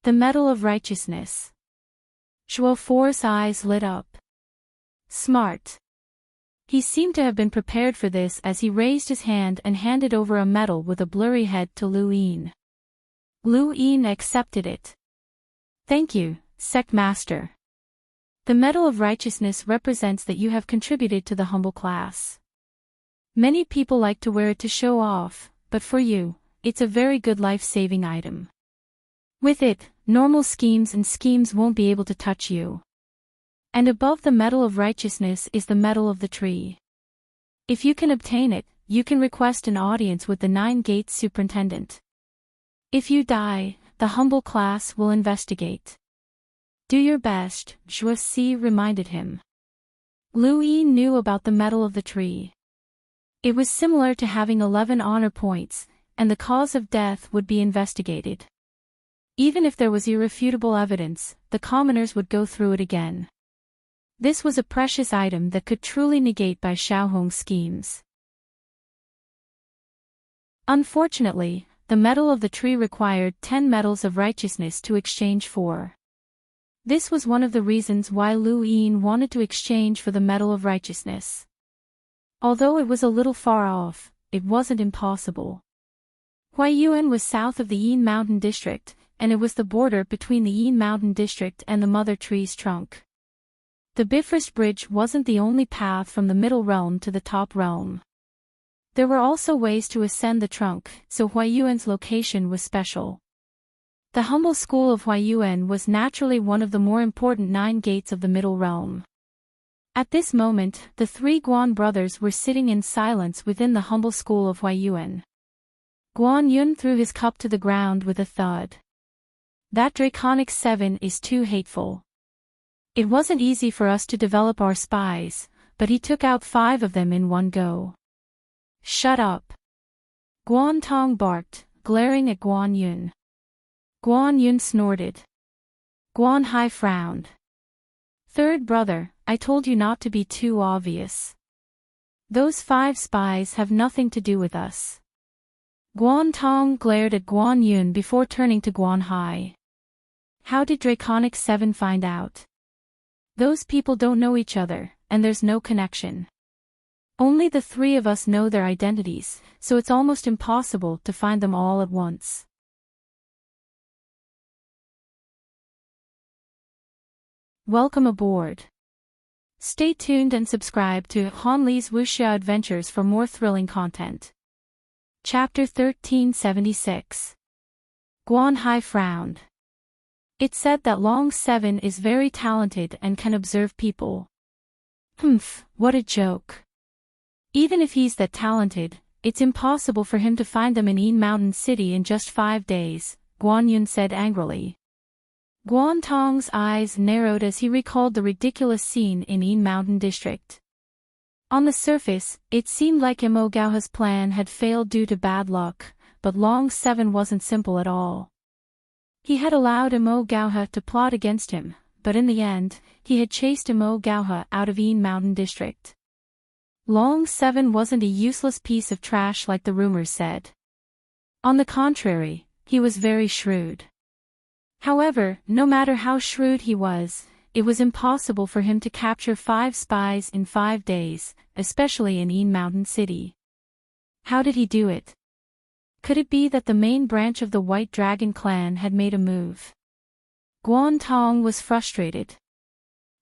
The medal of righteousness. Zhuo For's eyes lit up. Smart. He seemed to have been prepared for this as he raised his hand and handed over a medal with a blurry head to Lu Yin. Lu Yin accepted it. Thank you, Sect Master. The medal of righteousness represents that you have contributed to the humble class. Many people like to wear it to show off, but for you, it's a very good life-saving item. With it, normal schemes won't be able to touch you. And above the medal of righteousness is the medal of the tree. If you can obtain it, you can request an audience with the 9 Gates superintendent. If you die, the humble class will investigate. Do your best, Zhuo Si reminded him. Lu Yin knew about the medal of the tree. It was similar to having 11 honor points, and the cause of death would be investigated. Even if there was irrefutable evidence, the commoners would go through it again. This was a precious item that could truly negate Bai Xiaohong's schemes. Unfortunately, the medal of the tree required 10 medals of righteousness to exchange for. This was one of the reasons why Lu Yin wanted to exchange for the medal of righteousness. Although it was a little far off, it wasn't impossible. Huaiyuan was south of the Yin Mountain District, and it was the border between the Yin Mountain District and the Mother Tree's trunk. The Bifrost Bridge wasn't the only path from the middle realm to the top realm. There were also ways to ascend the trunk, so Huaiyuan's location was special. The humble school of Huaiyuan was naturally one of the more important 9 gates of the middle realm. At this moment, the 3 Guan brothers were sitting in silence within the humble school of Huaiyuan. Guan Yun threw his cup to the ground with a thud. That Draconic 7 is too hateful. It wasn't easy for us to develop our spies, but he took out 5 of them in one go. Shut up. Guan Tong barked, glaring at Guan Yun. Guan Yun snorted. Guan Hai frowned. Third brother, I told you not to be too obvious. Those 5 spies have nothing to do with us. Guan Tong glared at Guan Yun before turning to Guan Hai. How did Draconic 7 find out? Those people don't know each other, and there's no connection. Only the 3 of us know their identities, so it's almost impossible to find them all at once. Welcome aboard. Stay tuned and subscribe to Han Li's Wuxia Adventures for more thrilling content. Chapter 1376. Guan Hai frowned. It's said that Long 7 is very talented and can observe people. Humph, what a joke. Even if he's that talented, it's impossible for him to find them in Yin Mountain City in just 5 days, Guan Yun said angrily. Guan Tong's eyes narrowed as he recalled the ridiculous scene in Yin Mountain District. On the surface, it seemed like Mo Gaoha's plan had failed due to bad luck, but Long 7 wasn't simple at all. He had allowed Mo Gaoha to plot against him, but in the end, he had chased Mo Gaoha out of Yin Mountain District. Long 7 wasn't a useless piece of trash like the rumors said. On the contrary, he was very shrewd. However, no matter how shrewd he was, it was impossible for him to capture 5 spies in 5 days, especially in Yin Mountain City. How did he do it? Could it be that the main branch of the White Dragon clan had made a move? Guan Tong was frustrated.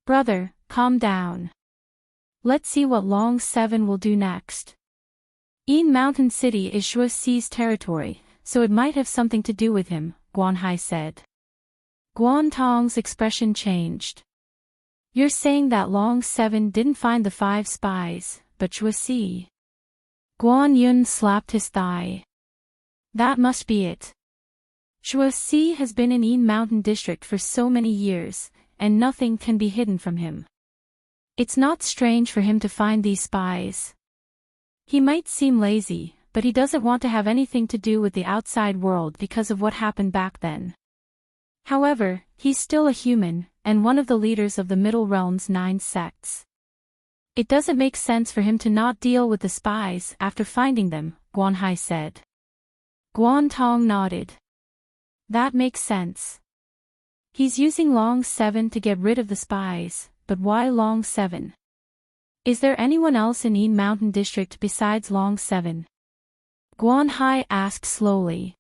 Brother, calm down. Let's see what Long 7 will do next. Yin Mountain City is Zhuo Si's territory, so it might have something to do with him, Guan Hai said. Guan Tong's expression changed. You're saying that Long Seven didn't find the 5 spies, but Shuasi. Guan Yun slapped his thigh. That must be it. Shuasi has been in Yin Mountain District for so many years, and nothing can be hidden from him. It's not strange for him to find these spies. He might seem lazy, but he doesn't want to have anything to do with the outside world because of what happened back then. However, he's still a human, and one of the leaders of the Middle Realm's 9 sects. It doesn't make sense for him to not deal with the spies after finding them, Guan Hai said. Guan Tong nodded. That makes sense. He's using Long Seven to get rid of the spies, but why Long Seven? Is there anyone else in Yin Mountain District besides Long Seven? Guan Hai asked slowly.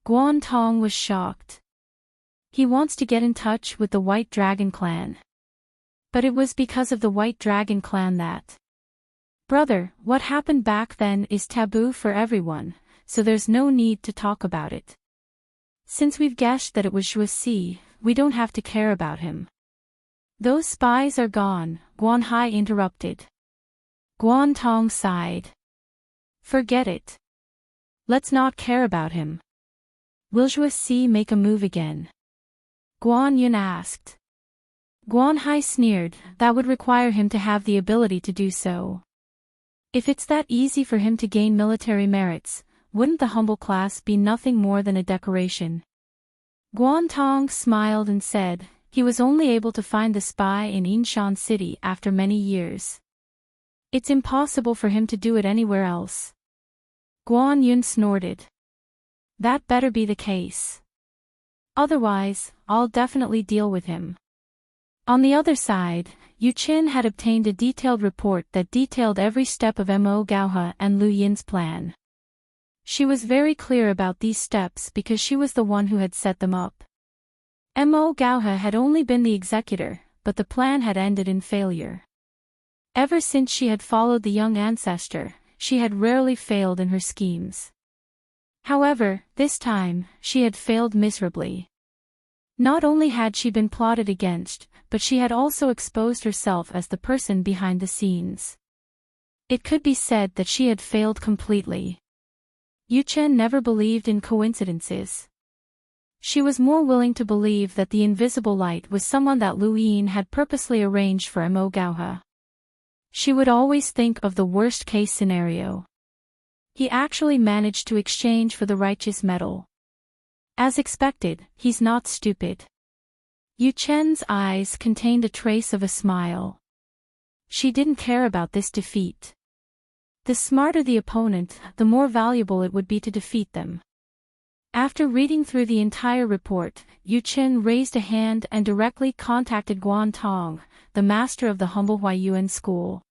Guan Tong was shocked. He wants to get in touch with the White Dragon Clan. But it was because of the White Dragon Clan that. Brother, what happened back then is taboo for everyone, so there's no need to talk about it. Since we've guessed that it was Shuasi, we don't have to care about him. Those spies are gone, Guan Hai interrupted. Guan Tong sighed. Forget it. Let's not care about him. Will Shuasi make a move again? Guan Yun asked. Guan Hai sneered, that would require him to have the ability to do so. If it's that easy for him to gain military merits, wouldn't the humble class be nothing more than a decoration? Guan Tong smiled and said, he was only able to find the spy in Yinshan City after many years. It's impossible for him to do it anywhere else. Guan Yun snorted. That better be the case. Otherwise, I'll definitely deal with him. On the other side, Yu Qin had obtained a detailed report that detailed every step of Mo Gaohe and Lu Yin's plan. She was very clear about these steps because she was the one who had set them up. Mo Gaohe had only been the executor, but the plan had ended in failure. Ever since she had followed the young ancestor, she had rarely failed in her schemes. However, this time, she had failed miserably. Not only had she been plotted against, but she had also exposed herself as the person behind the scenes. It could be said that she had failed completely. Yu Chen never believed in coincidences. She was more willing to believe that the invisible light was someone that Lu Yin had purposely arranged for Mo Gaohe. She would always think of the worst-case scenario. He actually managed to exchange for the righteous metal. As expected, he's not stupid. Yu Chen's eyes contained a trace of a smile. She didn't care about this defeat. The smarter the opponent, the more valuable it would be to defeat them. After reading through the entire report, Yu Chen raised a hand and directly contacted Guan Tong, the master of the humble Huayuan school.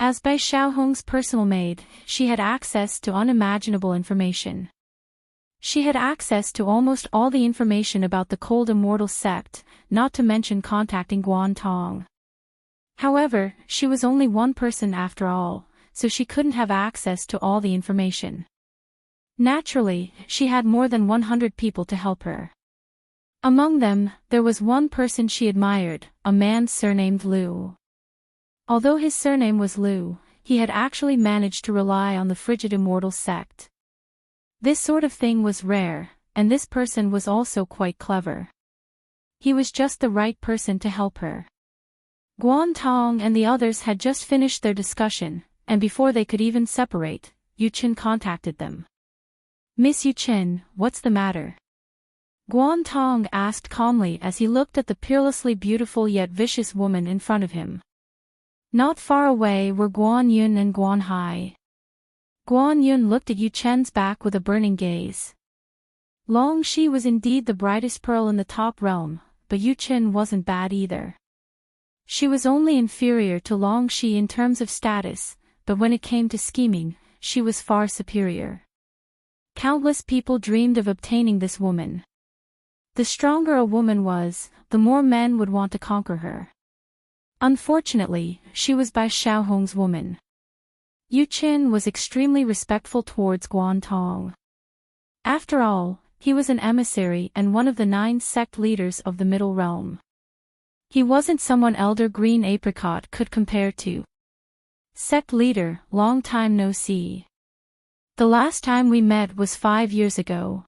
As Bai Xiaohong's personal maid, she had access to unimaginable information. She had access to almost all the information about the Cold Immortal sect, not to mention contacting Guan Tong. However, she was only one person after all, so she couldn't have access to all the information. Naturally, she had more than 100 people to help her. Among them, there was one person she admired, a man surnamed Liu. Although his surname was Liu, he had actually managed to rely on the frigid immortal sect. This sort of thing was rare, and this person was also quite clever. He was just the right person to help her. Guan Tong and the others had just finished their discussion, and before they could even separate, Yu Chen contacted them. Miss Yu Chen, what's the matter? Guan Tong asked calmly as he looked at the peerlessly beautiful yet vicious woman in front of him. Not far away were Guan Yun and Guan Hai. Guan Yun looked at Yu Chen's back with a burning gaze. Long Shi was indeed the brightest pearl in the top realm, but Yu Chen wasn't bad either. She was only inferior to Long Shi in terms of status, but when it came to scheming, she was far superior. Countless people dreamed of obtaining this woman. The stronger a woman was, the more men would want to conquer her. Unfortunately, she was Bai Xiaohong's woman. Yu Chen was extremely respectful towards Guan Tong. After all, he was an emissary and one of the 9 sect leaders of the Middle Realm. He wasn't someone Elder Green Apricot could compare to. Sect leader, long time no see. The last time we met was 5 years ago.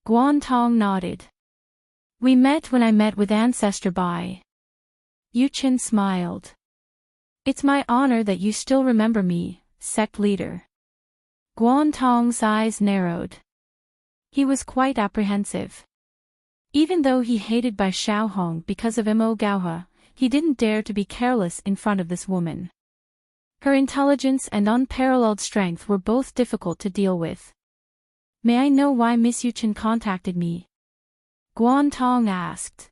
Guan Tong nodded. We met when I met with Ancestor Bai. Yu Qin smiled. It's my honor that you still remember me, sect leader. Guan Tong's eyes narrowed. He was quite apprehensive. Even though he hated Bai Xiaohong because of Mo Gaohe, he didn't dare to be careless in front of this woman. Her intelligence and unparalleled strength were both difficult to deal with. May I know why Miss Yu Qin contacted me? Guan Tong asked.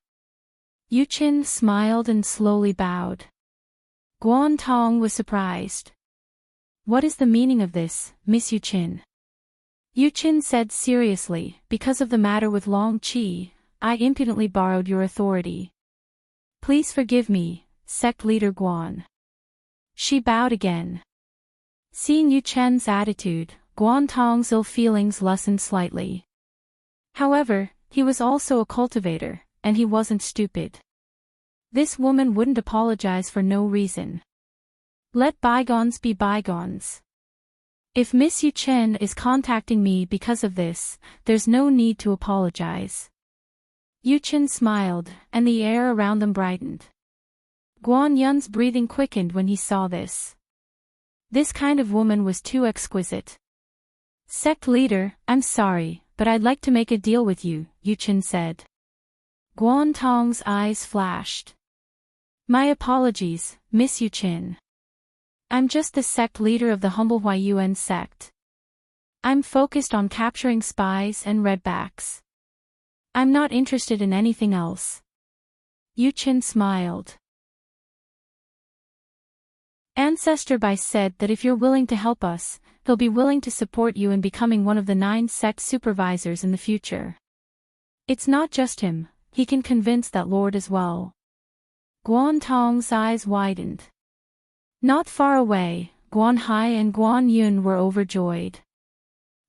Yu Qin smiled and slowly bowed. Guan Tong was surprised. What is the meaning of this, Miss Yu Qin? Yu Qin said seriously, because of the matter with Long Qi, I impudently borrowed your authority. Please forgive me, sect leader Guan. She bowed again. Seeing Yu Qin's attitude, Guan Tong's ill feelings lessened slightly. However, he was also a cultivator, and he wasn't stupid. This woman wouldn't apologize for no reason. Let bygones be bygones. If Miss Yu Qin is contacting me because of this, there's no need to apologize. Yu Qin smiled, and the air around them brightened. Guan Yun's breathing quickened when he saw this. This kind of woman was too exquisite. Sect leader, I'm sorry, but I'd like to make a deal with you, Yu Qin said. Guan Tong's eyes flashed. My apologies, Miss Yu Qin. I'm just the sect leader of the humble Huayuan sect. I'm focused on capturing spies and redbacks. I'm not interested in anything else. Yu Qin smiled. Ancestor Bai said that if you're willing to help us, he'll be willing to support you in becoming one of the 9 sect supervisors in the future. It's not just him, he can convince that lord as well. Guan Tong's eyes widened. Not far away, Guan Hai and Guan Yun were overjoyed.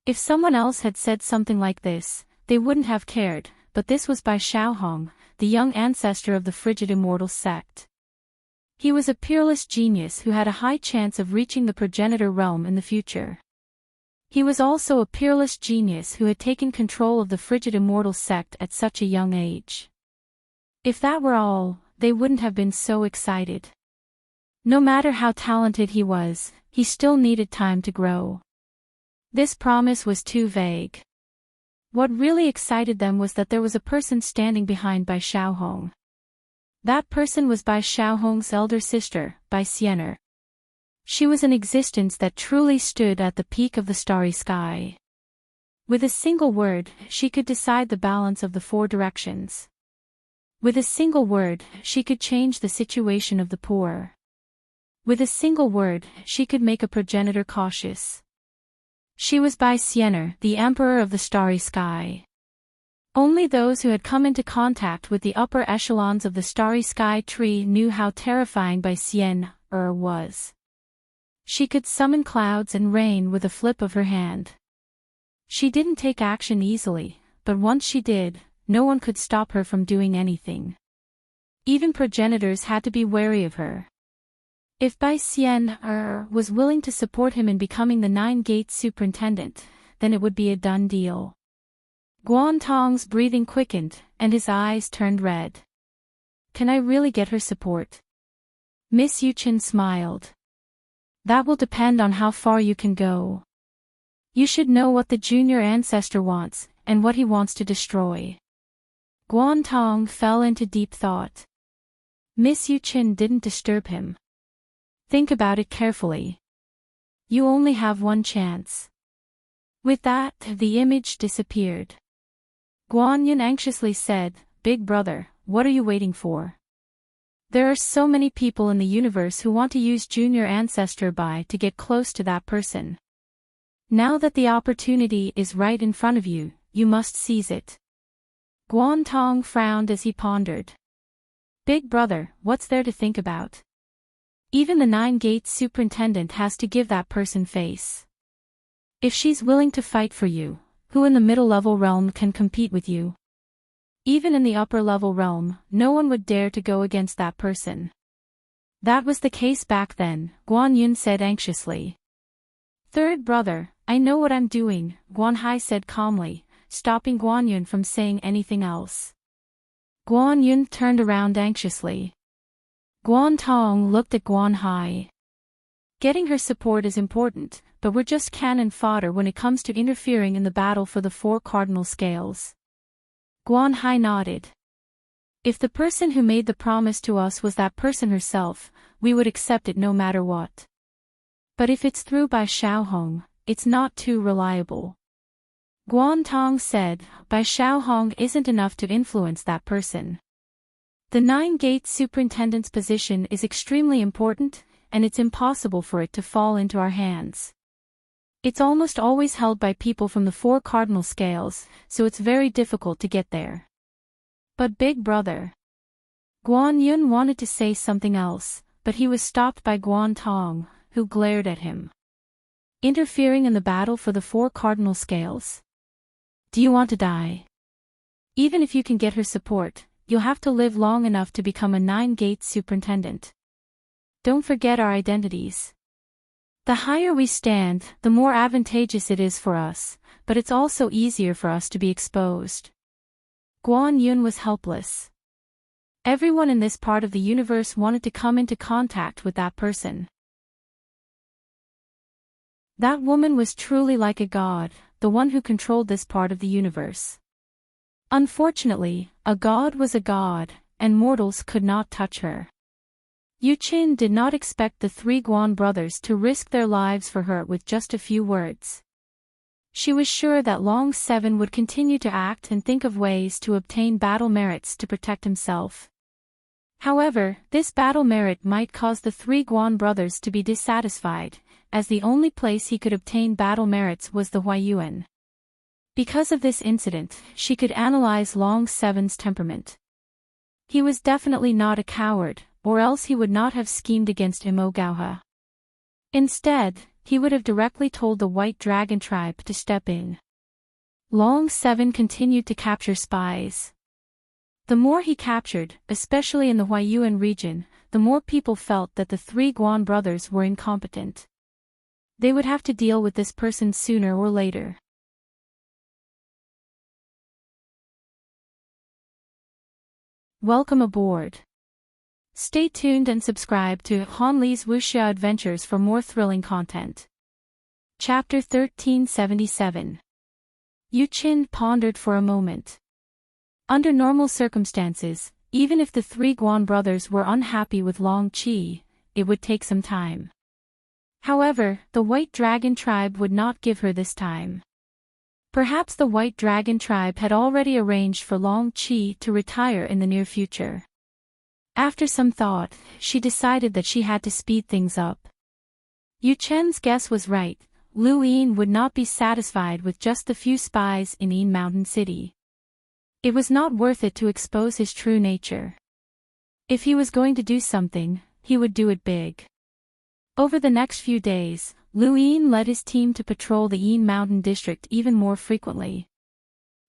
If someone else had said something like this, they wouldn't have cared, but this was Bai Xiaohong, the young ancestor of the frigid immortal sect. He was a peerless genius who had a high chance of reaching the progenitor realm in the future. He was also a peerless genius who had taken control of the frigid immortal sect at such a young age. If that were all, they wouldn't have been so excited. No matter how talented he was, he still needed time to grow. This promise was too vague. What really excited them was that there was a person standing behind Bai Xiaohong. That person was Bai Xiaohong's elder sister, Bai Xianer. She was an existence that truly stood at the peak of the starry sky. With a single word, she could decide the balance of the 4 directions. With a single word, she could change the situation of the poor. With a single word, she could make a progenitor cautious. She was Bai Xianer, the emperor of the starry sky. Only those who had come into contact with the upper echelons of the starry sky tree knew how terrifying Bai Xianer was. She could summon clouds and rain with a flip of her hand. She didn't take action easily, but once she did, no one could stop her from doing anything. Even progenitors had to be wary of her. If Bai Xianer was willing to support him in becoming the 9-gate superintendent, then it would be a done deal. Guan Tong's breathing quickened, and his eyes turned red. Can I really get her support? Miss Yu Qin smiled. That will depend on how far you can go. You should know what the junior ancestor wants, and what he wants to destroy. Guan Tong fell into deep thought. Miss Yu Qin didn't disturb him. Think about it carefully. You only have one chance. With that, the image disappeared. Guan Yun anxiously said, Big brother, what are you waiting for? There are so many people in the universe who want to use Junior Ancestor Bai to get close to that person. Now that the opportunity is right in front of you, you must seize it. Guan Tong frowned as he pondered. Big brother, what's there to think about? Even the 9-gate superintendent has to give that person face. If she's willing to fight for you, who in the middle-level realm can compete with you? Even in the upper-level realm, no one would dare to go against that person. That was the case back then, Guan Yun said anxiously. Third brother, I know what I'm doing, Guan Hai said calmly, stopping Guan Yun from saying anything else. Guan Yun turned around anxiously. Guan Tong looked at Guan Hai. Getting her support is important, but we're just cannon fodder when it comes to interfering in the battle for the 4 cardinal scales. Guan Hai nodded. If the person who made the promise to us was that person herself, we would accept it no matter what. But if it's through Bai Xiaohong, it's not too reliable. Guan Tong said, Bai Xiaohong isn't enough to influence that person. The 9-gate superintendent's position is extremely important, and it's impossible for it to fall into our hands. It's almost always held by people from the 4 cardinal scales, so it's very difficult to get there. But big brother. Guan Yun wanted to say something else, but he was stopped by Guan Tong, who glared at him. Interfering in the battle for the 4 cardinal scales? Do you want to die? Even if you can get her support, you'll have to live long enough to become a 9-gate superintendent. Don't forget our identities. The higher we stand, the more advantageous it is for us, but it's also easier for us to be exposed. Guan Yun was helpless. Everyone in this part of the universe wanted to come into contact with that person. That woman was truly like a god, the one who controlled this part of the universe. Unfortunately, a god was a god, and mortals could not touch her. Yu Qin did not expect the 3 Guan brothers to risk their lives for her with just a few words. She was sure that Long Seven would continue to act and think of ways to obtain battle merits to protect himself. However, this battle merit might cause the 3 Guan brothers to be dissatisfied, as the only place he could obtain battle merits was the Huaiyuan. Because of this incident, she could analyze Long Seven's temperament. He was definitely not a coward, or else he would not have schemed against Imo Gauha. Instead, he would have directly told the White Dragon tribe to step in. Long Seven continued to capture spies. The more he captured, especially in the Huaiyuan region, the more people felt that the 3 Guan brothers were incompetent. They would have to deal with this person sooner or later. Welcome aboard. Stay tuned and subscribe to Han Li's Wuxia Adventures for more thrilling content. Chapter 1377. Yu Qin pondered for a moment. Under normal circumstances, even if the 3 Guan brothers were unhappy with Long Qi, it would take some time. However, the White Dragon tribe would not give her this time. Perhaps the White Dragon tribe had already arranged for Long Qi to retire in the near future. After some thought, she decided that she had to speed things up. Yu Chen's guess was right. Lu Yin would not be satisfied with just the few spies in Yin Mountain City. It was not worth it to expose his true nature. If he was going to do something, he would do it big. Over the next few days, Lu Yin led his team to patrol the Yin Mountain district even more frequently.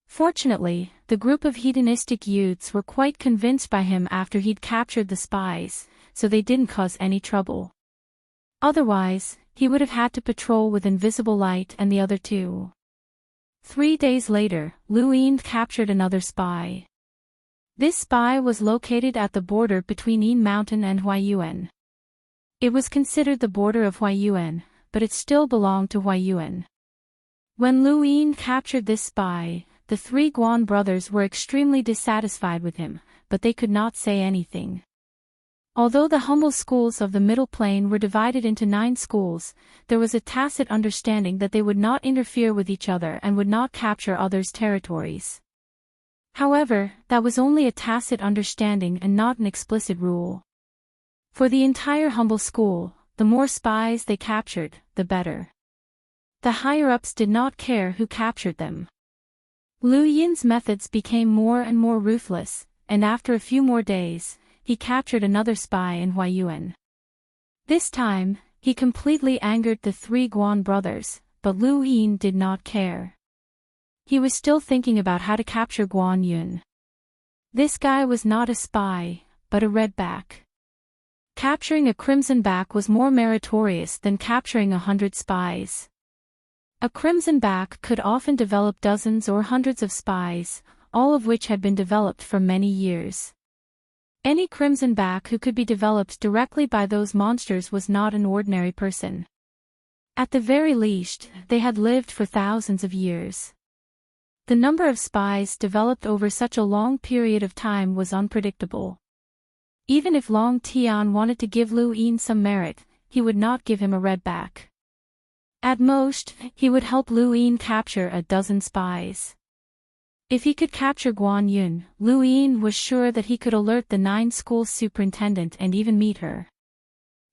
Fortunately, the group of hedonistic youths were quite convinced by him after he'd captured the spies, so they didn't cause any trouble. Otherwise, he would have had to patrol with Invisible Light and the other 2. 3 days later, Lu Yin captured another spy. This spy was located at the border between Yin Mountain and Huaiyuan. It was considered the border of Huaiyuan, but it still belonged to Huaiyuan. When Lu Yin captured this spy, the 3 Guan brothers were extremely dissatisfied with him, but they could not say anything. Although the humble schools of the Middle Plain were divided into 9 schools, there was a tacit understanding that they would not interfere with each other and would not capture others' territories. However, that was only a tacit understanding and not an explicit rule. For the entire humble school, the more spies they captured, the better. The higher-ups did not care who captured them. Lu Yin's methods became more and more ruthless, and after a few more days, he captured another spy in Huaiyuan. This time, he completely angered the 3 Guan brothers, but Lu Yin did not care. He was still thinking about how to capture Guan Yun. This guy was not a spy, but a redback. Capturing a crimson back was more meritorious than capturing 100 spies. A crimson back could often develop dozens or hundreds of spies, all of which had been developed for many years. Any crimson back who could be developed directly by those monsters was not an ordinary person. At the very least, they had lived for thousands of years. The number of spies developed over such a long period of time was unpredictable. Even if Long Tian wanted to give Lu Yin some merit, he would not give him a redback. At most, he would help Lu Yin capture a dozen spies. If he could capture Guan Yun, Lu Yin was sure that he could alert the 9 school superintendent and even meet her.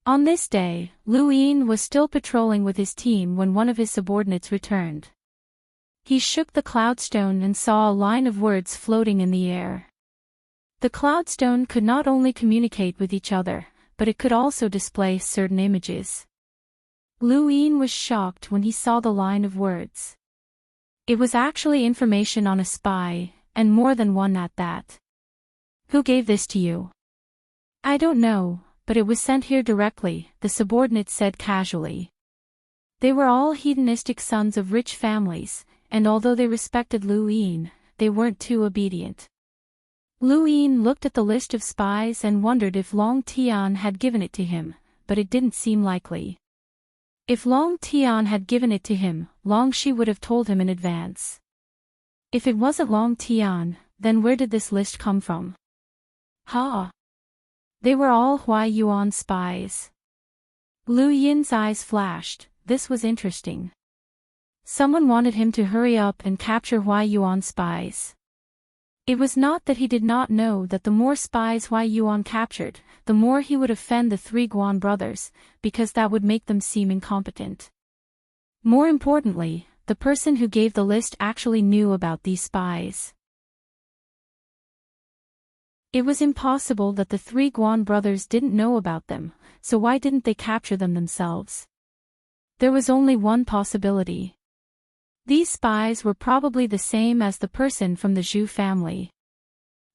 On this day, Lu Yin was still patrolling with his team when one of his subordinates returned. He shook the cloudstone and saw a line of words floating in the air. The cloudstone could not only communicate with each other, but it could also display certain images. Lu Yin was shocked when he saw the line of words. It was actually information on a spy, and more than one at that. Who gave this to you? I don't know, but it was sent here directly, the subordinate said casually. They were all hedonistic sons of rich families, and although they respected Lu Yin, they weren't too obedient. Lu Yin looked at the list of spies and wondered if Long Tian had given it to him, but it didn't seem likely. If Long Tian had given it to him, Long Shi would have told him in advance. If it wasn't Long Tian, then where did this list come from? Ha! They were all Huai Yuan spies. Lu Yin's eyes flashed. This was interesting. Someone wanted him to hurry up and capture Huai Yuan spies. It was not that he did not know that the more spies Huai Yuan captured, the more he would offend the 3 Guan brothers, because that would make them seem incompetent. More importantly, the person who gave the list actually knew about these spies. It was impossible that the 3 Guan brothers didn't know about them, so why didn't they capture them themselves? There was only one possibility. These spies were probably the same as the person from the Zhu family.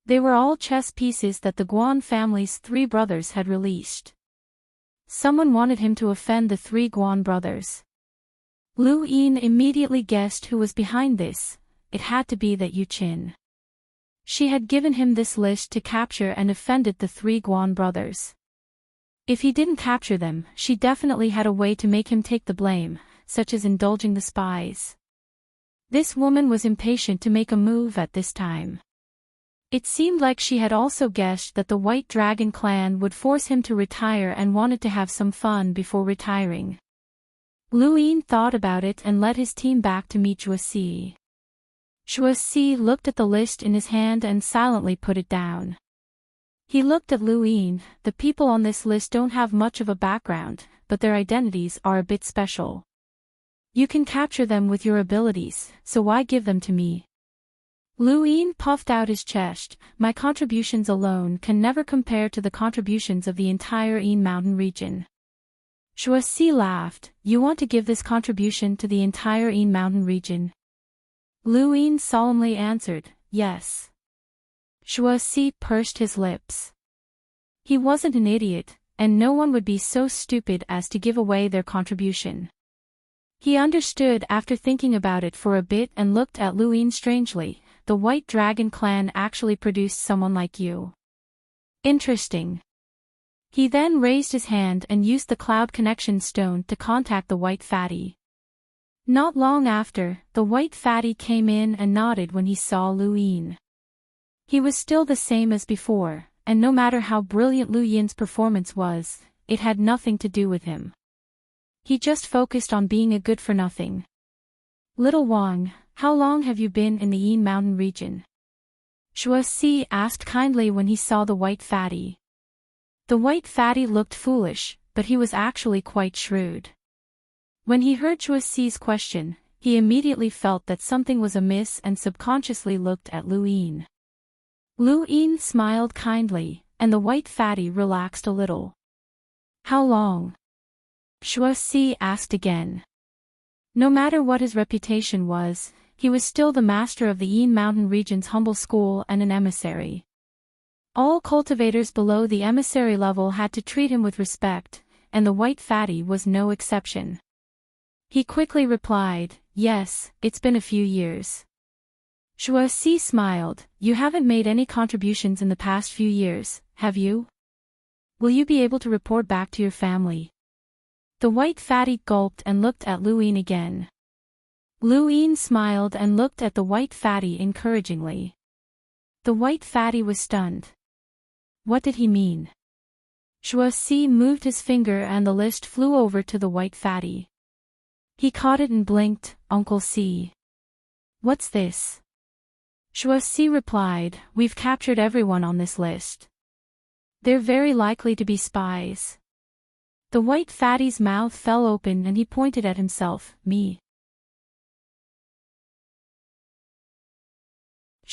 They were all chess pieces that the Guan family's 3 brothers had released. Someone wanted him to offend the 3 Guan brothers. Lu Yin immediately guessed who was behind this. It had to be that Yu Qin. She had given him this list to capture and offended the 3 Guan brothers. If he didn't capture them, she definitely had a way to make him take the blame, such as indulging the spies. This woman was impatient to make a move at this time. It seemed like she had also guessed that the White Dragon clan would force him to retire and wanted to have some fun before retiring. Lu Yin thought about it and led his team back to meet Zhuo. Zhuo looked at the list in his hand and silently put it down. He looked at Lu Yin. The people on this list don't have much of a background, but their identities are a bit special. You can capture them with your abilities, so why give them to me? Lu Yin puffed out his chest. My contributions alone can never compare to the contributions of the entire Yin Mountain region. Zhuo laughed. You want to give this contribution to the entire Yin Mountain region? Lu Yin solemnly answered, yes. Zhuo pursed his lips. He wasn't an idiot, and no one would be so stupid as to give away their contribution. He understood after thinking about it for a bit and looked at Lu Yin strangely. The White Dragon clan actually produced someone like you. Interesting. He then raised his hand and used the cloud connection stone to contact the White Fatty. Not long after, the White Fatty came in and nodded when he saw Lu Yin. He was still the same as before, and no matter how brilliant Lu Yin's performance was, it had nothing to do with him. He just focused on being a good-for-nothing. Little Wang, how long have you been in the Yin Mountain region? Zhuo asked kindly when he saw the White Fatty. The White Fatty looked foolish, but he was actually quite shrewd. When he heard Zhuo's question, he immediately felt that something was amiss and subconsciously looked at Lu Yin. Lu Yin smiled kindly, and the White Fatty relaxed a little. How long? Zhuo asked again. No matter what his reputation was, he was still the master of the Yin Mountain region's humble school and an emissary. All cultivators below the emissary level had to treat him with respect, and the white fatty was no exception. He quickly replied, "Yes, it's been a few years." Shuoxi smiled, "You haven't made any contributions in the past few years, have you? Will you be able to report back to your family?" The white fatty gulped and looked at Lu Yin again. Lu Yin smiled and looked at the white fatty encouragingly. The white fatty was stunned. What did he mean? Shuoxi moved his finger and the list flew over to the white fatty. He caught it and blinked, "Uncle C. What's this?" Shuoxi replied, "We've captured everyone on this list. They're very likely to be spies." The white fatty's mouth fell open and he pointed at himself, "Me."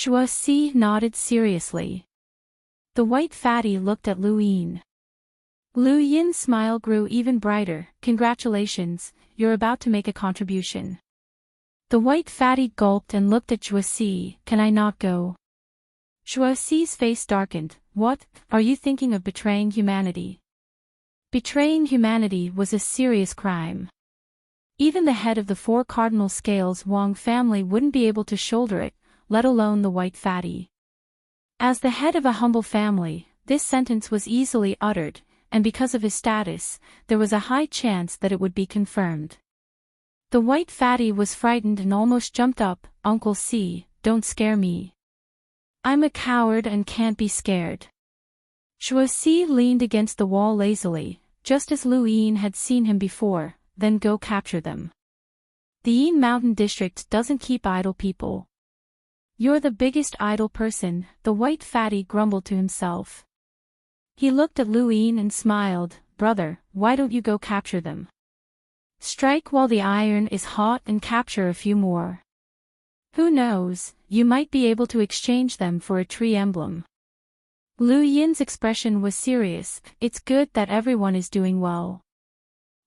Shuoxi nodded seriously. The white fatty looked at Lu Yin. Lu Yin's smile grew even brighter. "Congratulations, you're about to make a contribution." The white fatty gulped and looked at Shuoxi. "Can I not go?" Shuoxi's face darkened. "What, are you thinking of betraying humanity?" Betraying humanity was a serious crime. Even the head of the four cardinal scales Wang family wouldn't be able to shoulder it, let alone the white fatty. As the head of a humble family, this sentence was easily uttered, and because of his status, there was a high chance that it would be confirmed. The white fatty was frightened and almost jumped up. "Uncle C, don't scare me. I'm a coward and can't be scared." Shuoxi leaned against the wall lazily, just as Lu Yin had seen him before. "Then go capture them. The Yin Mountain District doesn't keep idle people." "You're the biggest idle person," the white fatty grumbled to himself. He looked at Lu Yin and smiled. "Brother, why don't you go capture them? Strike while the iron is hot and capture a few more. Who knows, you might be able to exchange them for a tree emblem." Lu Yin's expression was serious. "It's good that everyone is doing well.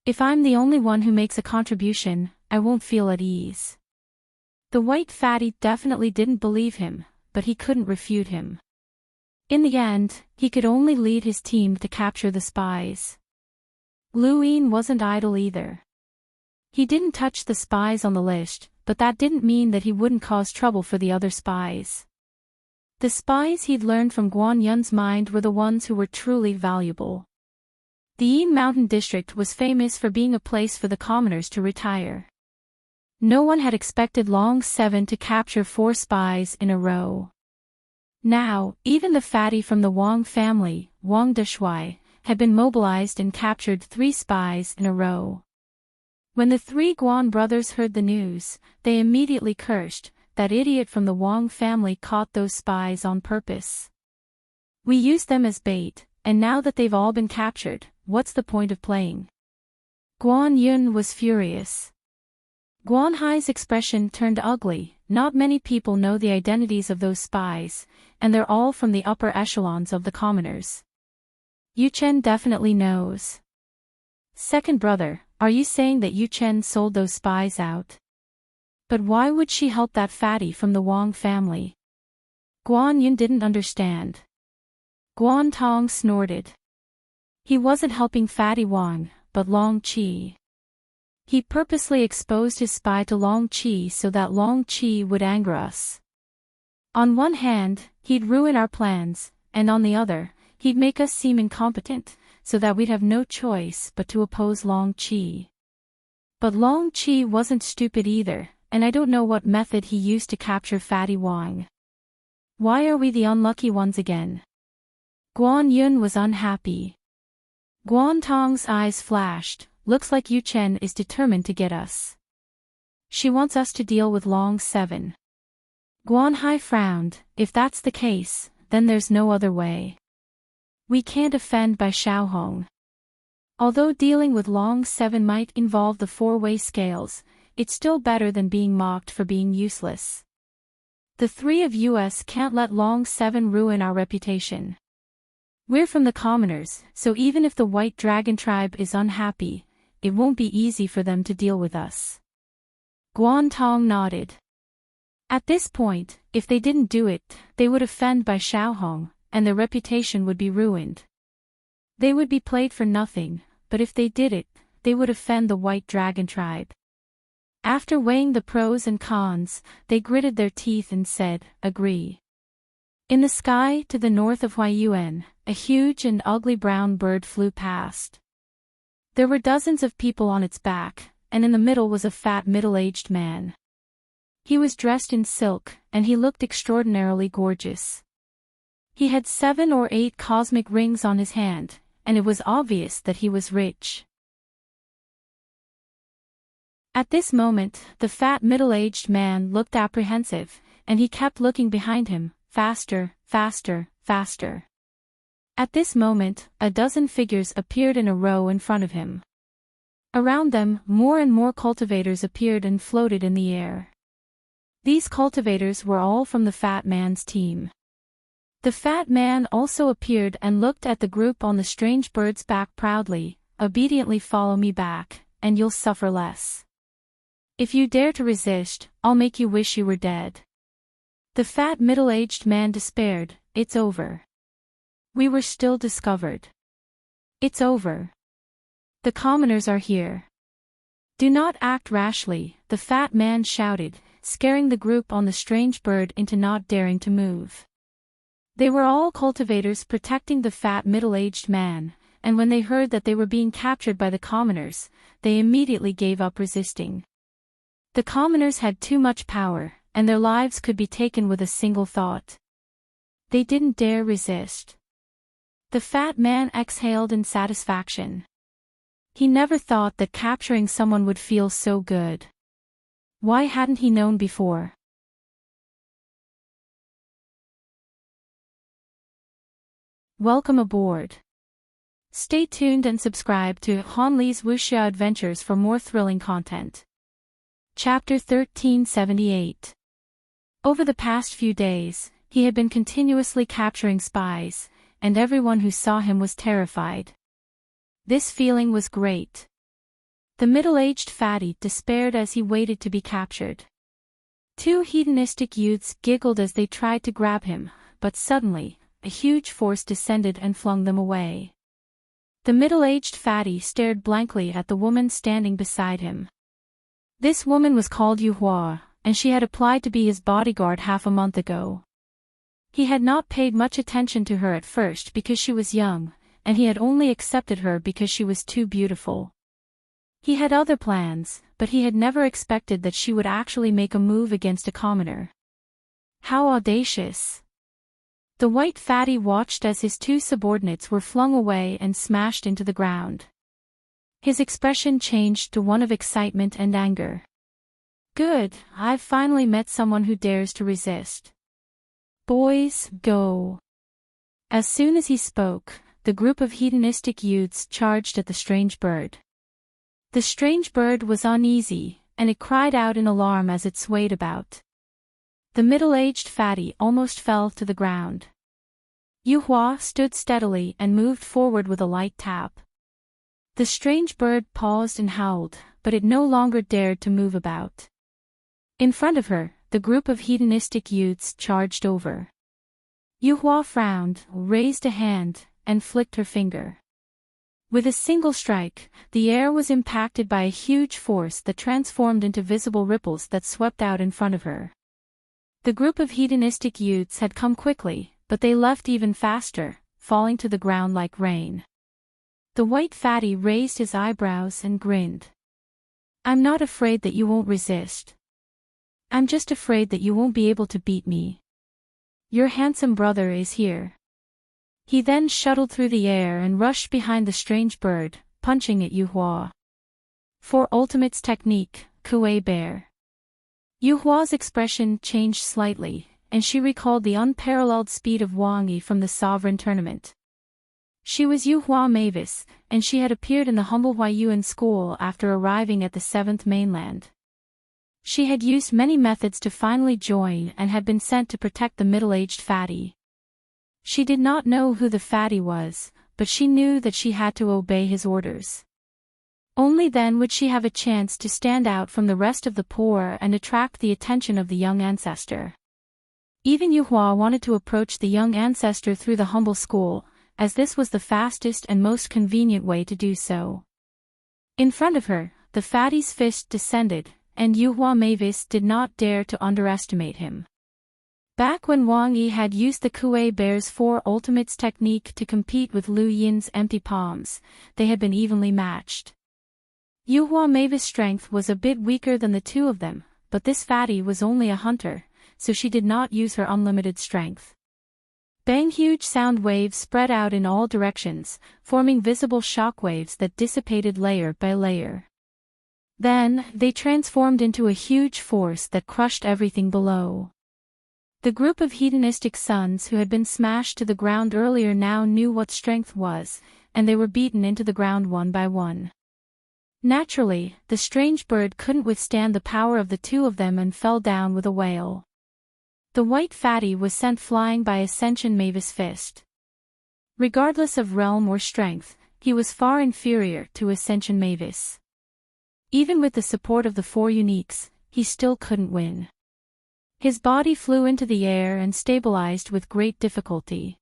If I'm the only one who makes a contribution, I won't feel at ease." The white fatty definitely didn't believe him, but he couldn't refute him. In the end, he could only lead his team to capture the spies. Lu Yin wasn't idle either. He didn't touch the spies on the list, but that didn't mean that he wouldn't cause trouble for the other spies. The spies he'd learned from Guan Yun's mind were the ones who were truly valuable. The Yin Mountain District was famous for being a place for the commoners to retire. No one had expected Long 7 to capture 4 spies in a row. Now, even the fatty from the Wang family, Wang Deshui, had been mobilized and captured 3 spies in a row. When the 3 Guan brothers heard the news, they immediately cursed, "That idiot from the Wang family caught those spies on purpose. We used them as bait, and now that they've all been captured, what's the point of playing?" Guan Yun was furious. Guan Hai's expression turned ugly. "Not many people know the identities of those spies, and they're all from the upper echelons of the commoners. Yu Chen definitely knows." "Second brother, are you saying that Yu Chen sold those spies out? But why would she help that fatty from the Wang family?" Guan Yun didn't understand. Guan Tong snorted. He wasn't helping fatty Wang, but Long Qi. He purposely exposed his spy to Long Qi so that Long Qi would anger us. On one hand, he'd ruin our plans, and on the other, he'd make us seem incompetent, so that we'd have no choice but to oppose Long Qi. But Long Qi wasn't stupid either, and I don't know what method he used to capture fatty Wang. Why are we the unlucky ones again? Guan Yun was unhappy. Guan Tong's eyes flashed. "Looks like Yu Chen is determined to get us. She wants us to deal with Long 7. Guan Hai frowned. "If that's the case, then there's no other way. We can't offend by Xiaohong. Although dealing with Long 7 might involve the 4-way scales, it's still better than being mocked for being useless. The 3 of us can't let Long 7 ruin our reputation. We're from the commoners, so even if the White Dragon tribe is unhappy, it won't be easy for them to deal with us." Guan Tong nodded. At this point, if they didn't do it, they would offend by Xiaohong, and their reputation would be ruined. They would be played for nothing, but if they did it, they would offend the White Dragon tribe. After weighing the pros and cons, they gritted their teeth and said, "Agree." In the sky to the north of Huayuan, a huge and ugly brown bird flew past. There were dozens of people on its back, and in the middle was a fat middle-aged man. He was dressed in silk, and he looked extraordinarily gorgeous. He had 7 or 8 cosmic rings on his hand, and it was obvious that he was rich. At this moment, the fat middle-aged man looked apprehensive, and he kept looking behind him, faster, faster, faster. At this moment, a dozen figures appeared in a row in front of him. Around them, more and more cultivators appeared and floated in the air. These cultivators were all from the fat man's team. The fat man also appeared and looked at the group on the strange bird's back proudly. "Obediently follow me back, and you'll suffer less. If you dare to resist, I'll make you wish you were dead." The fat middle-aged man despaired. "It's over. We were still discovered. It's over. The commoners are here. Do not act rashly," the fat man shouted, scaring the group on the strange bird into not daring to move. They were all cultivators protecting the fat middle-aged man, and when they heard that they were being captured by the commoners, they immediately gave up resisting. The commoners had too much power, and their lives could be taken with a single thought. They didn't dare resist. The fat man exhaled in satisfaction. He never thought that capturing someone would feel so good. Why hadn't he known before? Welcome aboard. Stay tuned and subscribe to Han Li's Wuxia Adventures for more thrilling content. Chapter 1378. Over the past few days, he had been continuously capturing spies, and everyone who saw him was terrified. This feeling was great. The middle-aged fatty despaired as he waited to be captured. 2 hedonistic youths giggled as they tried to grab him, but suddenly, a huge force descended and flung them away. The middle-aged fatty stared blankly at the woman standing beside him. This woman was called Yuhua, and she had applied to be his bodyguard half a month ago. He had not paid much attention to her at first because she was young, and he had only accepted her because she was too beautiful. He had other plans, but he had never expected that she would actually make a move against a commoner. How audacious! The white fatty watched as his 2 subordinates were flung away and smashed into the ground. His expression changed to one of excitement and anger. "Good, I've finally met someone who dares to resist. Boys, go." As soon as he spoke, the group of hedonistic youths charged at the strange bird. The strange bird was uneasy, and it cried out in alarm as it swayed about. The middle-aged fatty almost fell to the ground. Yuhua stood steadily and moved forward with a light tap. The strange bird paused and howled, but it no longer dared to move about. In front of her, the group of hedonistic youths charged over. Yuhua frowned, raised a hand, and flicked her finger. With a single strike, the air was impacted by a huge force that transformed into visible ripples that swept out in front of her. The group of hedonistic youths had come quickly, but they left even faster, falling to the ground like rain. The white fatty raised his eyebrows and grinned. "I'm not afraid that you won't resist. I'm just afraid that you won't be able to beat me. Your handsome brother is here." He then shuttled through the air and rushed behind the strange bird, punching at Yuhua. For Ultimate's technique, Kuei Bear. Yuhua's expression changed slightly, and she recalled the unparalleled speed of Wang Yi from the Sovereign Tournament. She was Yuhua Mavis, and she had appeared in the humble Huayuan school after arriving at the 7th mainland. She had used many methods to finally join and had been sent to protect the middle-aged fatty. She did not know who the fatty was, but she knew that she had to obey his orders. Only then would she have a chance to stand out from the rest of the poor and attract the attention of the young ancestor. Even Yuhua wanted to approach the young ancestor through the humble school, as this was the fastest and most convenient way to do so. In front of her, the fatty's fist descended, and Yuhua Mavis did not dare to underestimate him. Back when Wang Yi had used the Kuei Bear's 4 Ultimates technique to compete with Lu Yin's empty palms, they had been evenly matched. Yuhua Mavis' strength was a bit weaker than the two of them, but this fatty was only a hunter, so she did not use her unlimited strength. Bang! Huge sound waves spread out in all directions, forming visible shock waves that dissipated layer by layer. Then, they transformed into a huge force that crushed everything below. The group of hedonistic sons who had been smashed to the ground earlier now knew what strength was, and they were beaten into the ground one by one. Naturally, the strange bird couldn't withstand the power of the two of them and fell down with a wail. The white fatty was sent flying by Ascension Mavis' fist. Regardless of realm or strength, he was far inferior to Ascension Mavis. Even with the support of the 4 uniques, he still couldn't win. His body flew into the air and stabilized with great difficulty.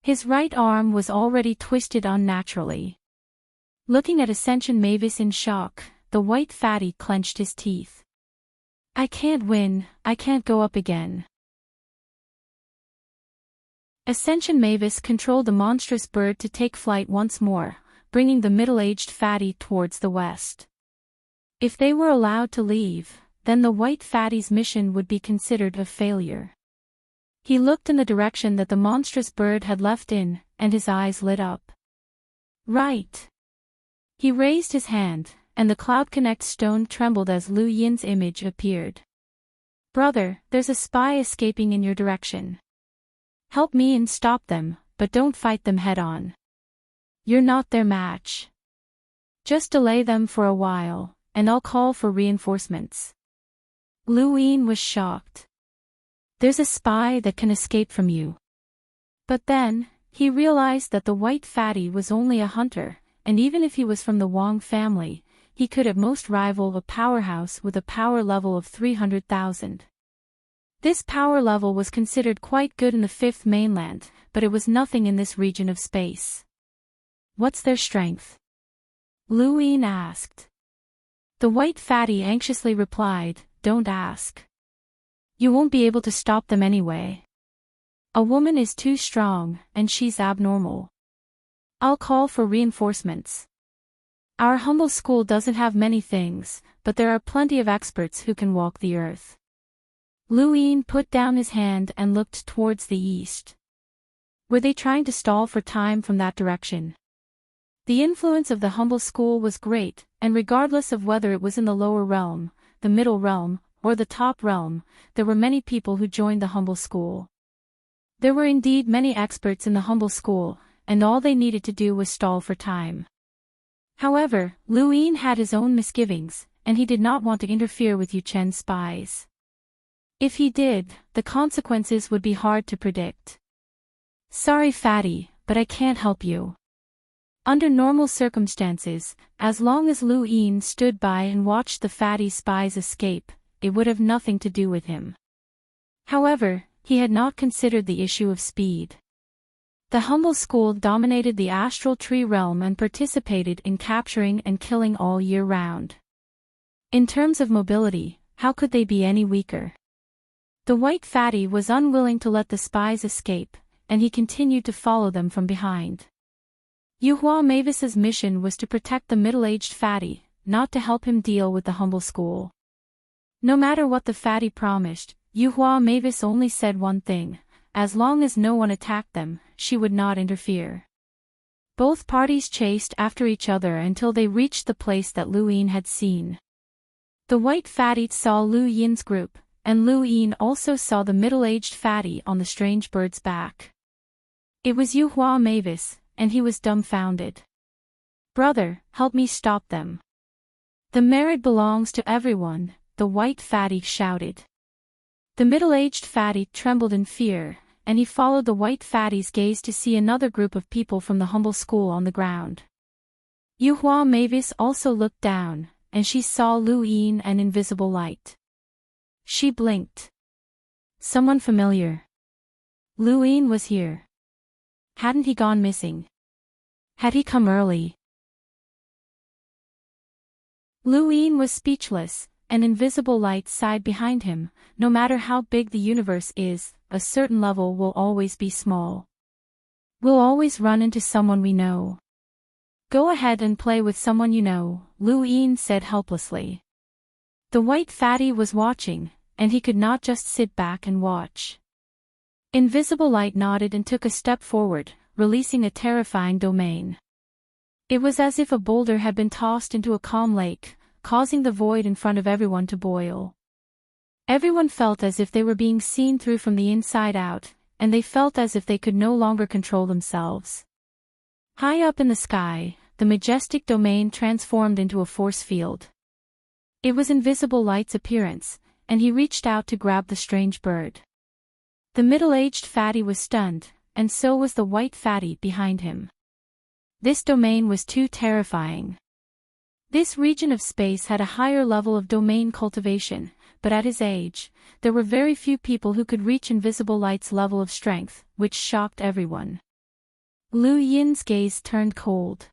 His right arm was already twisted unnaturally. Looking at Ascension Mavis in shock, the white fatty clenched his teeth. I can't win, I can't go up again. Ascension Mavis controlled the monstrous bird to take flight once more, bringing the middle-aged fatty towards the west. If they were allowed to leave, then the white fatty's mission would be considered a failure. He looked in the direction that the monstrous bird had left in, and his eyes lit up. Right. He raised his hand, and the Cloud Connect stone trembled as Lu Yin's image appeared. Brother, there's a spy escaping in your direction. Help me and stop them, but don't fight them head-on. You're not their match. Just delay them for a while, and I'll call for reinforcements. Lu Yin was shocked. There's a spy that can escape from you. But then, he realized that the white fatty was only a hunter, and even if he was from the Wang family, he could at most rival a powerhouse with a power level of 300,000. This power level was considered quite good in the 5th mainland, but it was nothing in this region of space. What's their strength? Lu Yin asked. The white fatty anxiously replied, Don't ask. You won't be able to stop them anyway. A woman is too strong, and she's abnormal. I'll call for reinforcements. Our humble school doesn't have many things, but there are plenty of experts who can walk the earth. Lu Yin put down his hand and looked towards the east. Were they trying to stall for time from that direction? The influence of the humble school was great, and regardless of whether it was in the lower realm, the middle realm, or the top realm, there were many people who joined the humble school. There were indeed many experts in the humble school, and all they needed to do was stall for time. However, Lu Yin had his own misgivings, and he did not want to interfere with Yu Chen's spies. If he did, the consequences would be hard to predict. Sorry fatty, but I can't help you. Under normal circumstances, as long as Lu Yin stood by and watched the fatty spies escape, it would have nothing to do with him. However, he had not considered the issue of speed. The humble school dominated the astral tree realm and participated in capturing and killing all year round. In terms of mobility, how could they be any weaker? The white fatty was unwilling to let the spies escape, and he continued to follow them from behind. Yuhua Mavis's mission was to protect the middle-aged fatty, not to help him deal with the humble school. No matter what the fatty promised, Yuhua Mavis only said one thing: as long as no one attacked them, she would not interfere. Both parties chased after each other until they reached the place that Lu Yin had seen. The white fatty saw Lu Yin's group, and Lu Yin also saw the middle-aged fatty on the strange bird's back. It was Yuhua Mavis, and he was dumbfounded. Brother, help me stop them. The merit belongs to everyone, the white fatty shouted. The middle-aged fatty trembled in fear, and he followed the white fatty's gaze to see another group of people from the humble school on the ground. Yuhua Mavis also looked down, and she saw Lu Yin and invisible light. She blinked. Someone familiar. Lu Yin was here. Hadn't he gone missing? Had he come early? Lu Yin was speechless, and invisible light sighed behind him. No matter how big the universe is, a certain level will always be small. We'll always run into someone we know. Go ahead and play with someone you know, Lu Yin said helplessly. The white fatty was watching, and he could not just sit back and watch. Invisible light nodded and took a step forward, releasing a terrifying domain. It was as if a boulder had been tossed into a calm lake, causing the void in front of everyone to boil. Everyone felt as if they were being seen through from the inside out, and they felt as if they could no longer control themselves. High up in the sky, the majestic domain transformed into a force field. It was Invisible Light's appearance, and he reached out to grab the strange bird. The middle-aged fatty was stunned, and so was the white fatty behind him. This domain was too terrifying. This region of space had a higher level of domain cultivation, but at his age, there were very few people who could reach Invisible Light's level of strength, which shocked everyone. Lu Yin's gaze turned cold.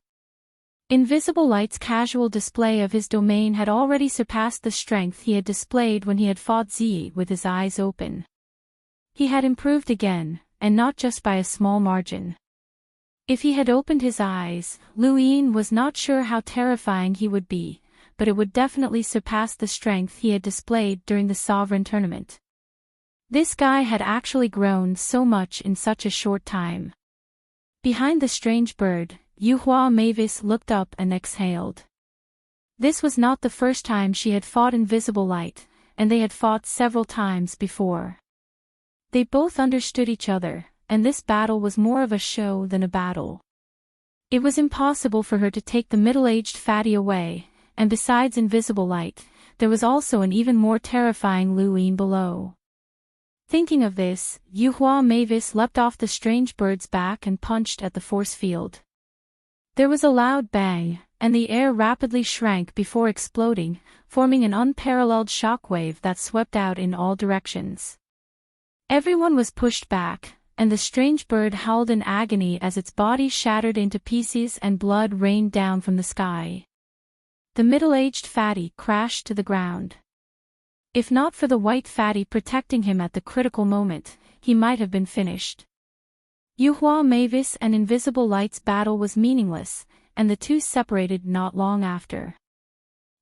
Invisible Light's casual display of his domain had already surpassed the strength he had displayed when he had fought Ziyi with his eyes open. He had improved again, and not just by a small margin. If he had opened his eyes, Lu Yin was not sure how terrifying he would be, but it would definitely surpass the strength he had displayed during the Sovereign Tournament. This guy had actually grown so much in such a short time. Behind the strange bird, Yuhua Mavis looked up and exhaled. This was not the first time she had fought Invisible Light, and they had fought several times before. They both understood each other, and this battle was more of a show than a battle. It was impossible for her to take the middle-aged fatty away, and besides Invisible Light, there was also an even more terrifying Lu Yin below. Thinking of this, Yuhua Mavis leapt off the strange bird's back and punched at the force field. There was a loud bang, and the air rapidly shrank before exploding, forming an unparalleled shockwave that swept out in all directions. Everyone was pushed back, and the strange bird howled in agony as its body shattered into pieces and blood rained down from the sky. The middle-aged fatty crashed to the ground. If not for the white fatty protecting him at the critical moment, he might have been finished. Yuhua Mavis and Invisible Light's battle was meaningless, and the two separated not long after.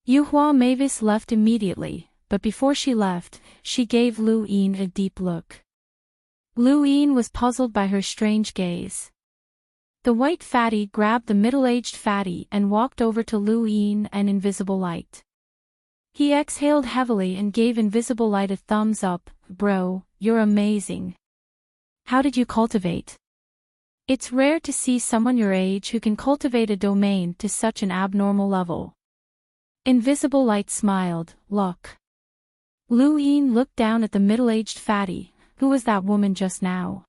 Yuhua Mavis left immediately, but before she left, she gave Lu Yin a deep look. Lu Yin was puzzled by her strange gaze. The white fatty grabbed the middle-aged fatty and walked over to Lu Yin and Invisible Light. He exhaled heavily and gave Invisible Light a thumbs up. "Bro, you're amazing. How did you cultivate?" It's rare to see someone your age who can cultivate a domain to such an abnormal level. Invisible Light smiled. "Look." Lu Yin looked down at the middle-aged fatty. Who was that woman just now?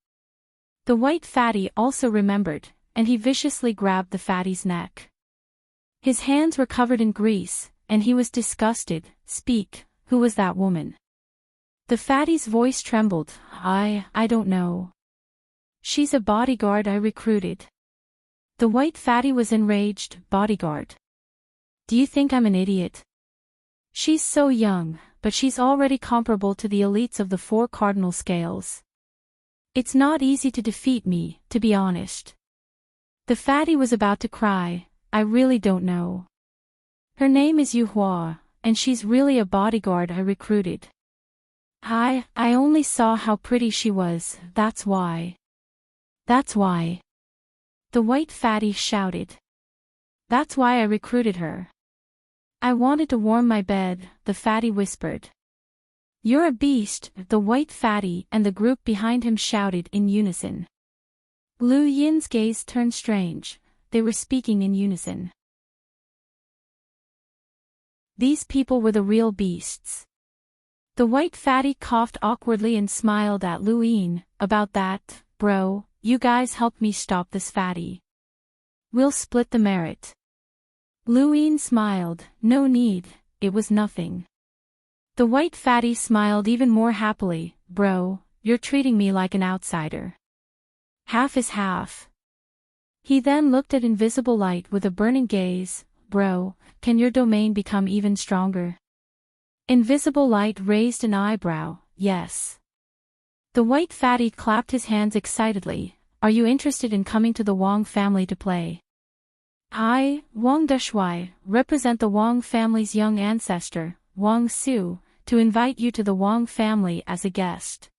The white fatty also remembered, and he viciously grabbed the fatty's neck. His hands were covered in grease, and he was disgusted. "Speak, who was that woman?" The fatty's voice trembled. I don't know. She's a bodyguard I recruited." The white fatty was enraged. "Bodyguard? Do you think I'm an idiot? She's so young, but she's already comparable to the elites of the 4 cardinal scales. It's not easy to defeat me, to be honest." The fatty was about to cry. "I really don't know. Her name is Yuhua, and she's really a bodyguard I recruited. I only saw how pretty she was, that's why." "That's why?" The white fatty shouted. "That's why I recruited her. I wanted to warm my bed," the fatty whispered. "You're a beast," the white fatty and the group behind him shouted in unison. Lu Yin's gaze turned strange. They were speaking in unison. These people were the real beasts. The white fatty coughed awkwardly and smiled at Lu Yin. "About that, bro, you guys helped me stop this fatty. We'll split the merit." Lu Yin smiled, no need, it was nothing. The white fatty smiled even more happily, bro, you're treating me like an outsider. Half is half. He then looked at Invisible Light with a burning gaze, bro, can your domain become even stronger? Invisible Light raised an eyebrow, yes. The white fatty clapped his hands excitedly, are you interested in coming to the Wang family to play? I, Wang Deshuai, represent the Wang family's young ancestor, Wang Su, to invite you to the Wang family as a guest.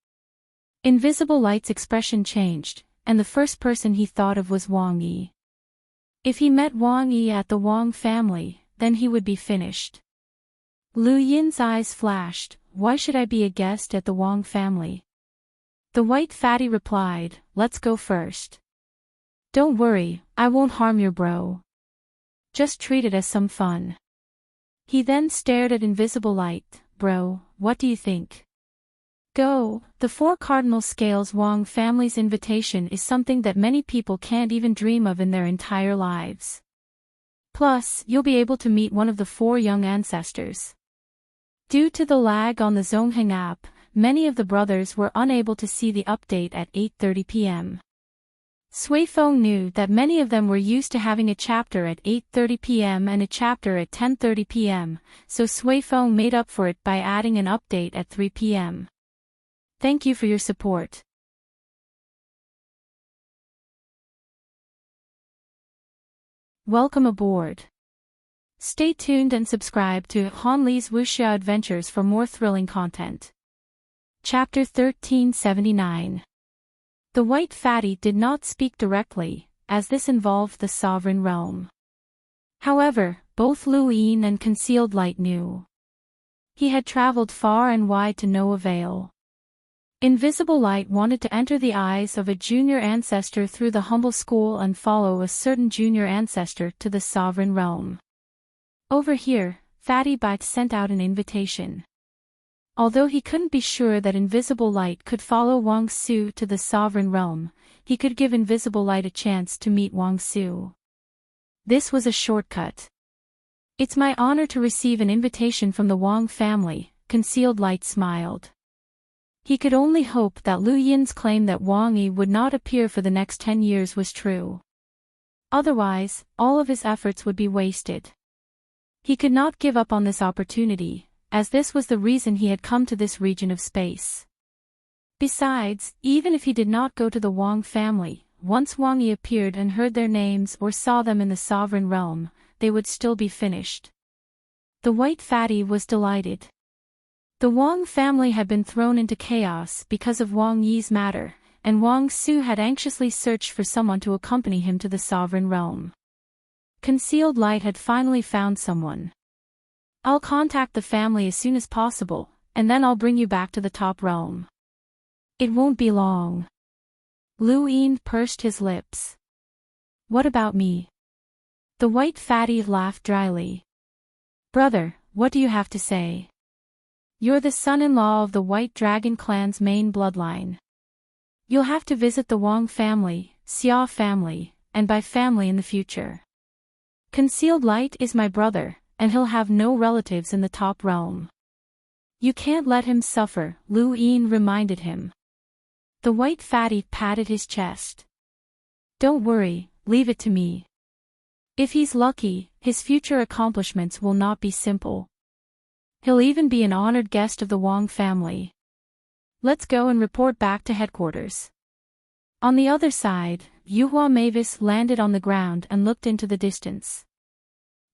Invisible Light's expression changed, and the first person he thought of was Wang Yi. If he met Wang Yi at the Wang family, then he would be finished. Lu Yin's eyes flashed, why should I be a guest at the Wang family? The white fatty replied, let's go first. Don't worry, I won't harm your bro. Just treat it as some fun. He then stared at Invisible Light, bro, what do you think? Go, the 4 cardinal scales Wang family's invitation is something that many people can't even dream of in their entire lives. Plus, you'll be able to meet one of the 4 young ancestors. Due to the lag on the Zongheng app, many of the brothers were unable to see the update at 8:30 p.m. Sui Feng knew that many of them were used to having a chapter at 8:30 p.m. and a chapter at 10:30 p.m., so Sui Feng made up for it by adding an update at 3 p.m. Thank you for your support. Welcome aboard. Stay tuned and subscribe to Han Li's Wuxia Adventures for more thrilling content. Chapter 1379. The white fatty did not speak directly, as this involved the sovereign realm. However, both Lu Yin and Concealed Light knew. He had traveled far and wide to no avail. Invisible Light wanted to enter the eyes of a junior ancestor through the humble school and follow a certain junior ancestor to the sovereign realm. Over here, Fatty Bite sent out an invitation. Although he couldn't be sure that Invisible Light could follow Wang Su to the sovereign realm, he could give Invisible Light a chance to meet Wang Su. This was a shortcut. It's my honor to receive an invitation from the Wang family, Concealed Light smiled. He could only hope that Lu Yin's claim that Wang Yi would not appear for the next 10 years was true. Otherwise, all of his efforts would be wasted. He could not give up on this opportunity, as this was the reason he had come to this region of space. Besides, even if he did not go to the Wang family, once Wang Yi appeared and heard their names or saw them in the sovereign realm, they would still be finished. The white fatty was delighted. The Wang family had been thrown into chaos because of Wang Yi's matter, and Wang Su had anxiously searched for someone to accompany him to the sovereign realm. Concealed Light had finally found someone. I'll contact the family as soon as possible, and then I'll bring you back to the top realm. It won't be long. Lu Yin pursed his lips. What about me? The white fatty laughed dryly. Brother, what do you have to say? You're the son-in-law of the White Dragon clan's main bloodline. You'll have to visit the Wang family, Xia family, and Bai family in the future. Concealed Light is my brother, and he'll have no relatives in the top realm. You can't let him suffer, Lu Yin reminded him. The white fatty patted his chest. Don't worry, leave it to me. If he's lucky, his future accomplishments will not be simple. He'll even be an honored guest of the Wang family. Let's go and report back to headquarters. On the other side, Yuhua Mavis landed on the ground and looked into the distance.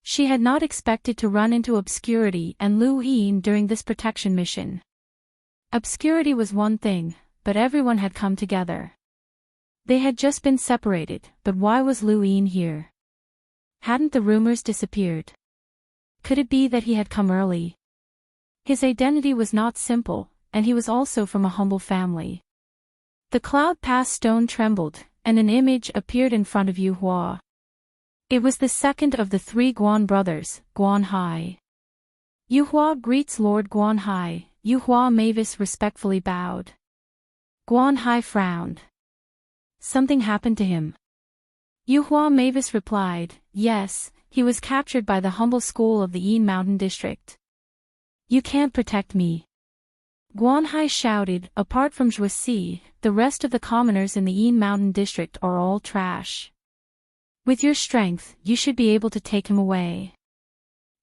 She had not expected to run into obscurity and Lu Yin during this protection mission. Obscurity was one thing, but everyone had come together. They had just been separated, but why was Lu Yin here? Hadn't the rumors disappeared? Could it be that he had come early? His identity was not simple, and he was also from a humble family. The cloud pass stone trembled, and an image appeared in front of Yuhua. It was the second of the 3 Guan brothers, Guan Hai. Yuhua greets Lord Guan Hai. Yuhua Mavis respectfully bowed. Guan Hai frowned. Something happened to him. Yuhua Mavis replied, yes, he was captured by the humble school of the Yin Mountain District. You can't protect me. Guan Hai shouted. Apart from Zhuo Si, the rest of the commoners in the Yin Mountain District are all trash. With your strength, you should be able to take him away.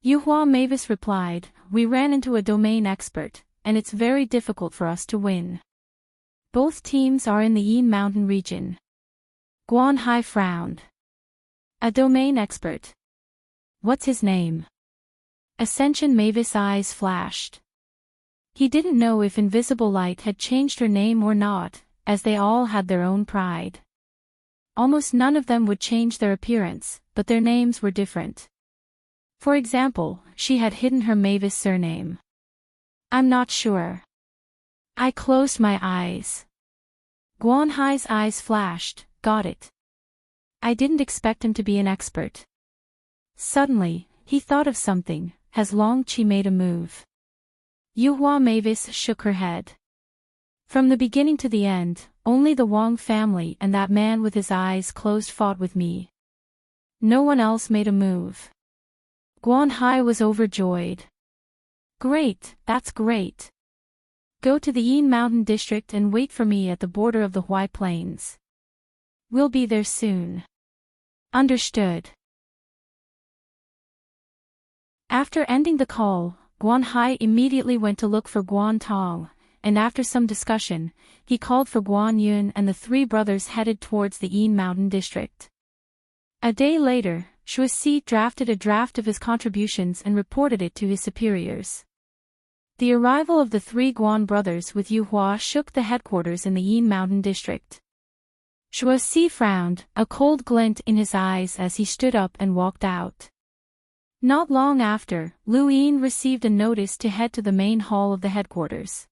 Yuhua Mavis replied, we ran into a domain expert, and it's very difficult for us to win. Both teams are in the Yin Mountain region. Guan Hai frowned. A domain expert. What's his name? Ascension Mavis' eyes flashed. He didn't know if Invisible Light had changed her name or not, as they all had their own pride. Almost none of them would change their appearance, but their names were different. For example, she had hidden her Mavis surname. I'm not sure. I closed my eyes. Guan Hai's eyes flashed. Got it. I didn't expect him to be an expert. Suddenly, he thought of something. Has Long Qi made a move? Yuhua Mavis shook her head. From the beginning to the end, only the Wang family and that man with his eyes closed fought with me. No one else made a move. Guan Hai was overjoyed. Great, that's great. Go to the Yin Mountain District and wait for me at the border of the Huai Plains. We'll be there soon. Understood. After ending the call, Guan Hai immediately went to look for Guan Tong, and after some discussion, he called for Guan Yun and the three brothers headed towards the Yin Mountain District. A day later, Zhuo Si drafted a draft of his contributions and reported it to his superiors. The arrival of the three Guan brothers with Yu Hua shook the headquarters in the Yin Mountain District. Zhuo Si frowned, a cold glint in his eyes as he stood up and walked out. Not long after, Lu Yin received a notice to head to the main hall of the headquarters.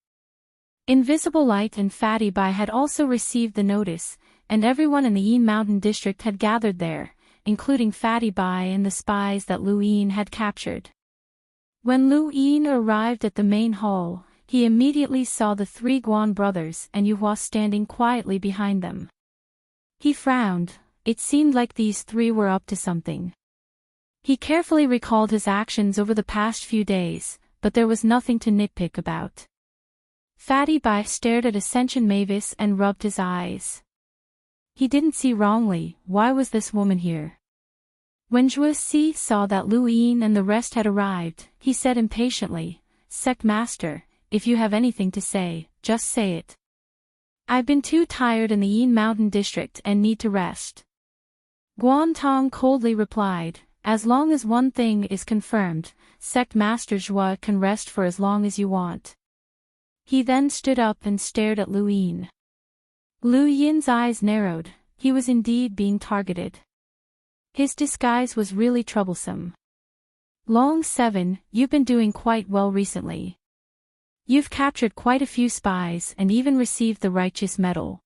Invisible Light and Fatty Bai had also received the notice, and everyone in the Yin Mountain District had gathered there, including Fatty Bai and the spies that Lu Yin had captured. When Lu Yin arrived at the main hall, he immediately saw the three Guan brothers and Yu Hua standing quietly behind them. He frowned. It seemed like these three were up to something. He carefully recalled his actions over the past few days, but there was nothing to nitpick about. Fatty Bai stared at Ascension Mavis and rubbed his eyes. He didn't see wrongly. Why was this woman here? When Zhuo Si saw that Lu Yin and the rest had arrived, he said impatiently, Sect Master, if you have anything to say, just say it. I've been too tired in the Yin Mountain District and need to rest. Guan Tong coldly replied, as long as one thing is confirmed, Sect Master Zhuo can rest for as long as you want. He then stood up and stared at Lu Yin. Lu Yin's eyes narrowed. He was indeed being targeted. His disguise was really troublesome. Long 7, you've been doing quite well recently. You've captured quite a few spies and even received the Righteous Medal.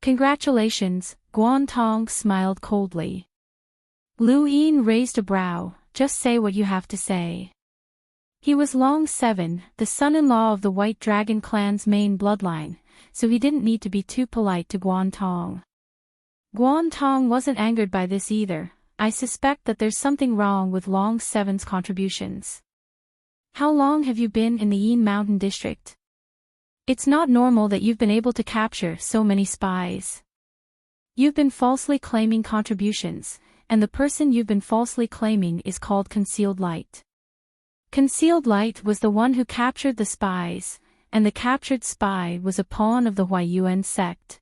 Congratulations, Guan Tong smiled coldly. Lu Yin raised a brow. Just say what you have to say. He was Long 7, the son-in-law of the White Dragon clan's main bloodline, so he didn't need to be too polite to Guan Tong. Guan Tong wasn't angered by this either. I suspect that there's something wrong with Long 7's contributions. How long have you been in the Yin Mountain District? It's not normal that you've been able to capture so many spies. You've been falsely claiming contributions, and the person you've been falsely claiming is called Concealed Light. Concealed Light was the one who captured the spies, and the captured spy was a pawn of the Huaiyuan sect.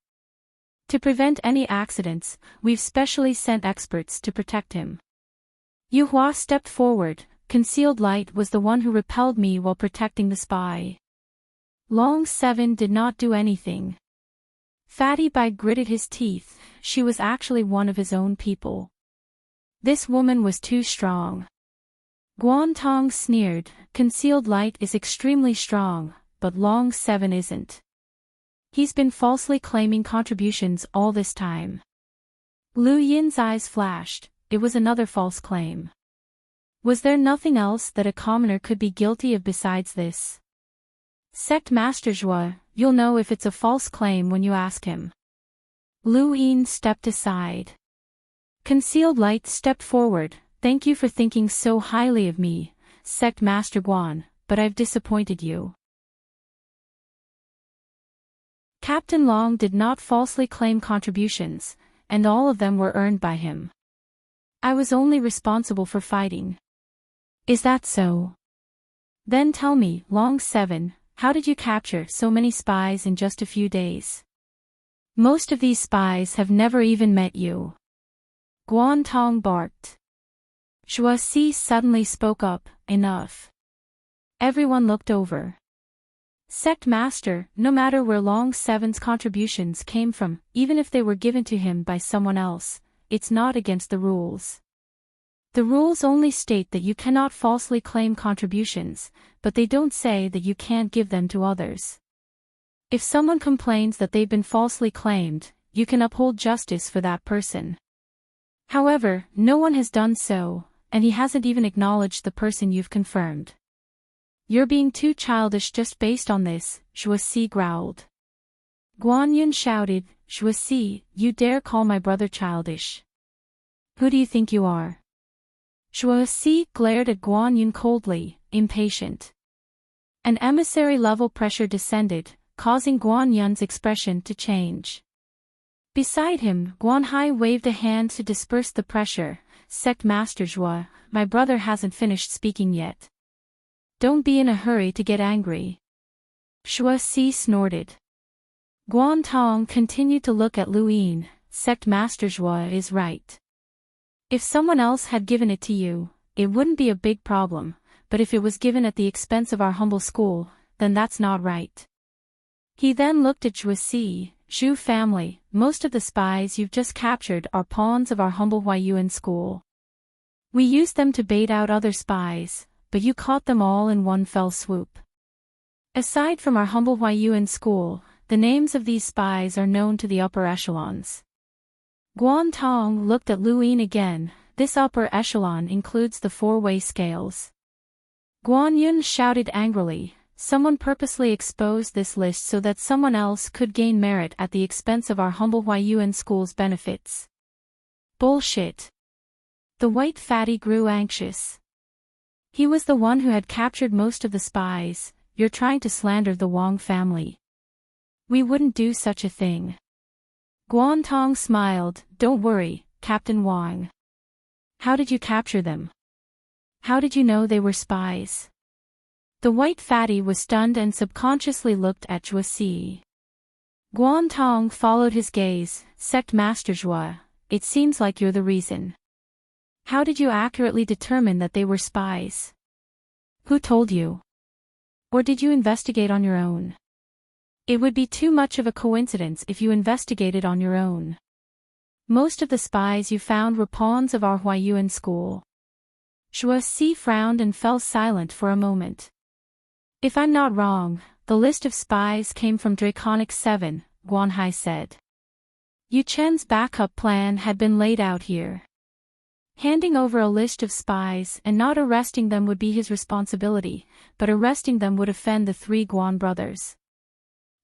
To prevent any accidents, we've specially sent experts to protect him. Yu Hua stepped forward. Concealed Light was the one who repelled me while protecting the spy. Long 7 did not do anything. Fatty Bai gritted his teeth. She was actually one of his own people. This woman was too strong. Guan Tong sneered. Concealed Light is extremely strong, but Long 7 isn't. He's been falsely claiming contributions all this time. Lu Yin's eyes flashed. It was another false claim. Was there nothing else that a commoner could be guilty of besides this? Sect Master Zhuo, you'll know if it's a false claim when you ask him. Lu Yin stepped aside. Concealed Light stepped forward. thank you for thinking so highly of me, Sect Master Guan, but I've disappointed you. Captain Long did not falsely claim contributions, and all of them were earned by him. I was only responsible for fighting. Is that so? Then tell me, Long 7, how did you capture so many spies in just a few days? Most of these spies have never even met you. Guan Tong barked. Zhuo Si suddenly spoke up, enough. Everyone looked over. Sect Master, no matter where Long 7's contributions came from, even if they were given to him by someone else, it's not against the rules. The rules only state that you cannot falsely claim contributions, but they don't say that you can't give them to others. If someone complains that they've been falsely claimed, you can uphold justice for that person. However, no one has done so, and he hasn't even acknowledged the person you've confirmed. You're being too childish just based on this, Zhuo Si growled. Guan Yun shouted, Zhuo Si, you dare call my brother childish? Who do you think you are? Zhuo Si glared at Guan Yun coldly, impatient. An emissary-level pressure descended, causing Guan Yun's expression to change. Beside him, Guan Hai waved a hand to disperse the pressure. Sect Master Zhuo, my brother hasn't finished speaking yet. Don't be in a hurry to get angry. Zhuo Si snorted. Guan Tong continued to look at Lu Yin. Sect Master Zhuo is right. If someone else had given it to you, it wouldn't be a big problem, but if it was given at the expense of our humble school, then that's not right. He then looked at Zhuo Si. Zhu family, most of the spies you've just captured are pawns of our humble Huayuan school. We used them to bait out other spies, but you caught them all in one fell swoop. Aside from our humble Huayuan school, the names of these spies are known to the upper echelons. Guan Tong looked at Lu Yin again. This upper echelon includes the four-way scales. Guan Yun shouted angrily, someone purposely exposed this list so that someone else could gain merit at the expense of our humble Huayuan school's benefits. Bullshit. The white fatty grew anxious. He was the one who had captured most of the spies. You're trying to slander the Wang family. We wouldn't do such a thing. Guan Tong smiled, don't worry, Captain Wang. How did you capture them? How did you know they were spies? The white fatty was stunned and subconsciously looked at Zhuo Si. Guan Tong followed his gaze. Sect Master Zhuo, it seems like you're the reason. How did you accurately determine that they were spies? Who told you? Or did you investigate on your own? It would be too much of a coincidence if you investigated on your own. Most of the spies you found were pawns of our Huayuan school. Zhuo Si frowned and fell silent for a moment. If I'm not wrong, the list of spies came from Draconic 7, Guan Hai said. Yu Chen's backup plan had been laid out here. Handing over a list of spies and not arresting them would be his responsibility, but arresting them would offend the three Guan brothers.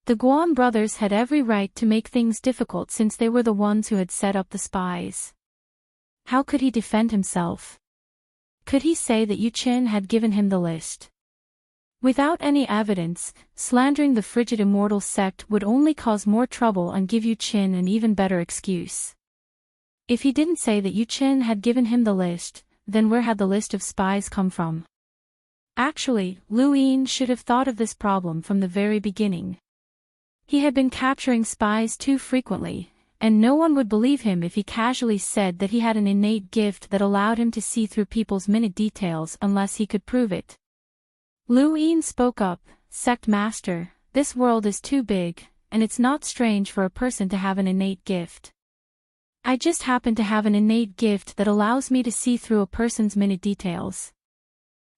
The Guan brothers had every right to make things difficult since they were the ones who had set up the spies. How could he defend himself? Could he say that Yu Chen had given him the list? Without any evidence, slandering the frigid immortal sect would only cause more trouble and give Yu Chen an even better excuse. If he didn't say that Yu Chen had given him the list, then where had the list of spies come from? Actually, Lu Yin should have thought of this problem from the very beginning. He had been capturing spies too frequently, and no one would believe him if he casually said that he had an innate gift that allowed him to see through people's minute details unless he could prove it. Lu Yin spoke up, Sect Master, this world is too big, and it's not strange for a person to have an innate gift. I just happen to have an innate gift that allows me to see through a person's minute details.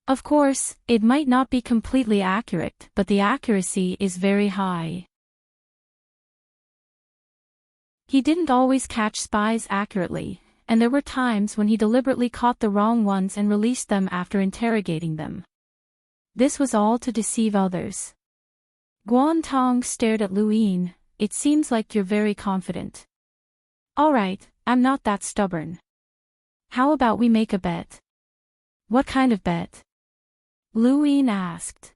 Of course, it might not be completely accurate, but the accuracy is very high. He didn't always catch spies accurately, and there were times when he deliberately caught the wrong ones and released them after interrogating them. This was all to deceive others. Guan Tong stared at Lu Yin. It seems like you're very confident. All right, I'm not that stubborn. How about we make a bet? What kind of bet? Lu Yin asked.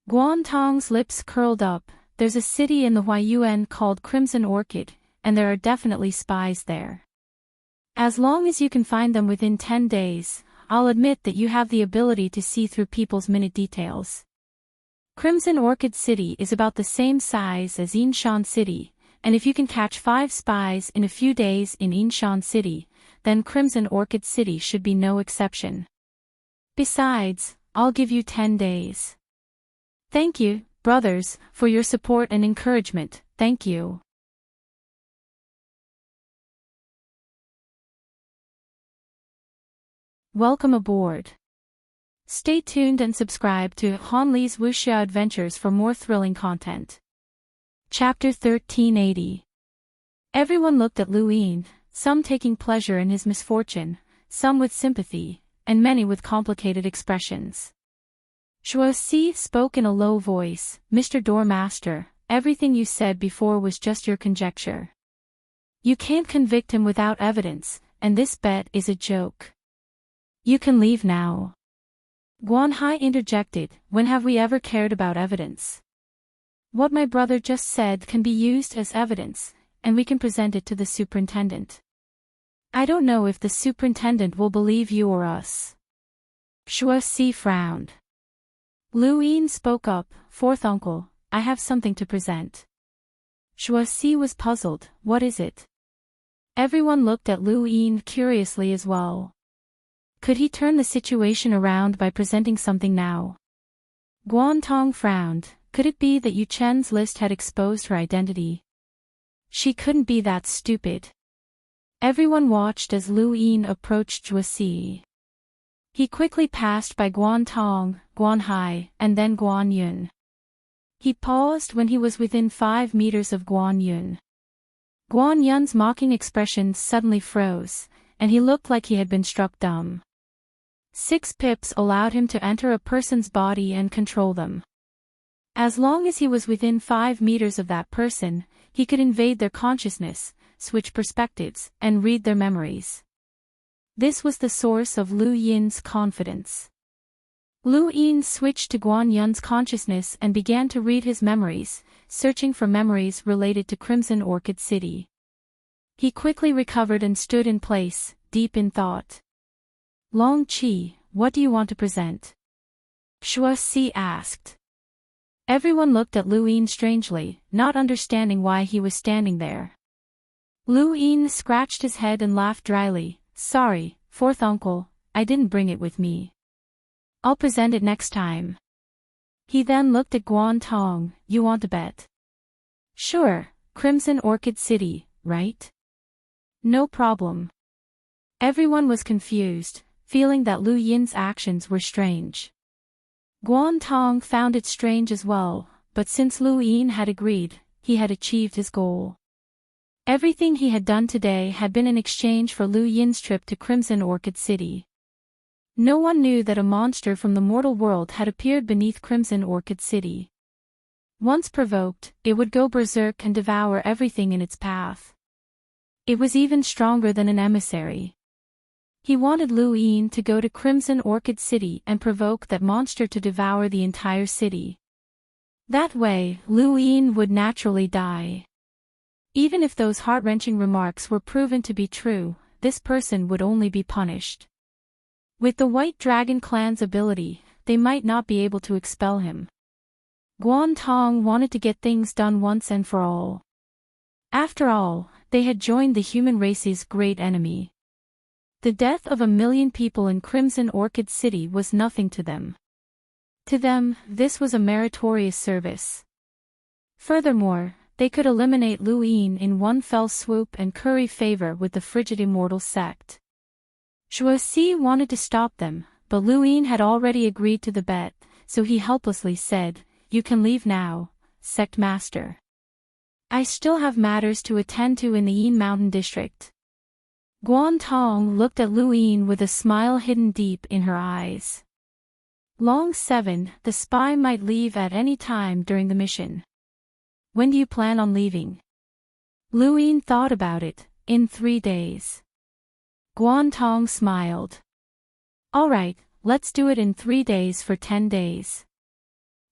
Guan Tong's lips curled up. There's a city in the Huayuan called Crimson Orchid, and there are definitely spies there. As long as you can find them within 10 days, I'll admit that you have the ability to see through people's minute details. Crimson Orchid City is about the same size as Yinshan City, and if you can catch 5 spies in a few days in Yinshan City, then Crimson Orchid City should be no exception. Besides, I'll give you 10 days. Thank you, brothers, for your support and encouragement, thank you. Welcome aboard. Stay tuned and subscribe to Han Li's Wuxia Adventures for more thrilling content. Chapter 1380. Everyone looked at Lu Yin, some taking pleasure in his misfortune, some with sympathy, and many with complicated expressions. Shuo Si spoke in a low voice, Mr. Doormaster, everything you said before was just your conjecture. You can't convict him without evidence, and this bet is a joke. You can leave now. Guan Hai interjected, when have we ever cared about evidence? What my brother just said can be used as evidence, and we can present it to the superintendent. I don't know if the superintendent will believe you or us. Shuo Si frowned. Lu Yin spoke up, fourth uncle, I have something to present. Shuo Si was puzzled, what is it? Everyone looked at Lu Yin curiously as well. Could he turn the situation around by presenting something now? Guan Tong frowned, could it be that Yu Chen's list had exposed her identity? She couldn't be that stupid. Everyone watched as Lu Yin approached Shuo Si. He quickly passed by Guan Tong, Guan Hai, and then Guan Yun. He paused when he was within 5 meters of Guan Yun. Guan Yun's mocking expression suddenly froze, and he looked like he had been struck dumb. 6 pips allowed him to enter a person's body and control them. As long as he was within 5 meters of that person, he could invade their consciousness, switch perspectives, and read their memories. This was the source of Lu Yin's confidence. Lu Yin switched to Guan Yun's consciousness and began to read his memories, searching for memories related to Crimson Orchid City. He quickly recovered and stood in place, deep in thought. Long Qi, what do you want to present? Shuo Si asked. Everyone looked at Lu Yin strangely, not understanding why he was standing there. Lu Yin scratched his head and laughed dryly, sorry, fourth uncle, I didn't bring it with me. I'll present it next time. He then looked at Guan Tong, you want to bet? Sure, Crimson Orchid City, right? No problem. Everyone was confused, feeling that Lu Yin's actions were strange. Guan Tong found it strange as well, but since Lu Yin had agreed, he had achieved his goal. Everything he had done today had been in exchange for Lu Yin's trip to Crimson Orchid City. No one knew that a monster from the mortal world had appeared beneath Crimson Orchid City. Once provoked, it would go berserk and devour everything in its path. It was even stronger than an emissary. He wanted Lu Yin to go to Crimson Orchid City and provoke that monster to devour the entire city. That way, Lu Yin would naturally die. Even if those heart-wrenching remarks were proven to be true, this person would only be punished. With the White Dragon clan's ability, they might not be able to expel him. Guan Tong wanted to get things done once and for all. After all, they had joined the human race's great enemy. The death of 1 million people in Crimson Orchid City was nothing to them. To them, this was a meritorious service. Furthermore, they could eliminate Lu Yin in one fell swoop and curry favor with the frigid immortal sect. Shuo Si wanted to stop them, but Lu Yin had already agreed to the bet, so he helplessly said, you can leave now, sect master. I still have matters to attend to in the Yin Mountain district. Guan Tong looked at Lu Yin with a smile hidden deep in her eyes. Long 7, the spy might leave at any time during the mission. When do you plan on leaving? Lu Yin thought about it, in 3 days. Guan Tong smiled. All right, let's do it in 3 days for 10 days.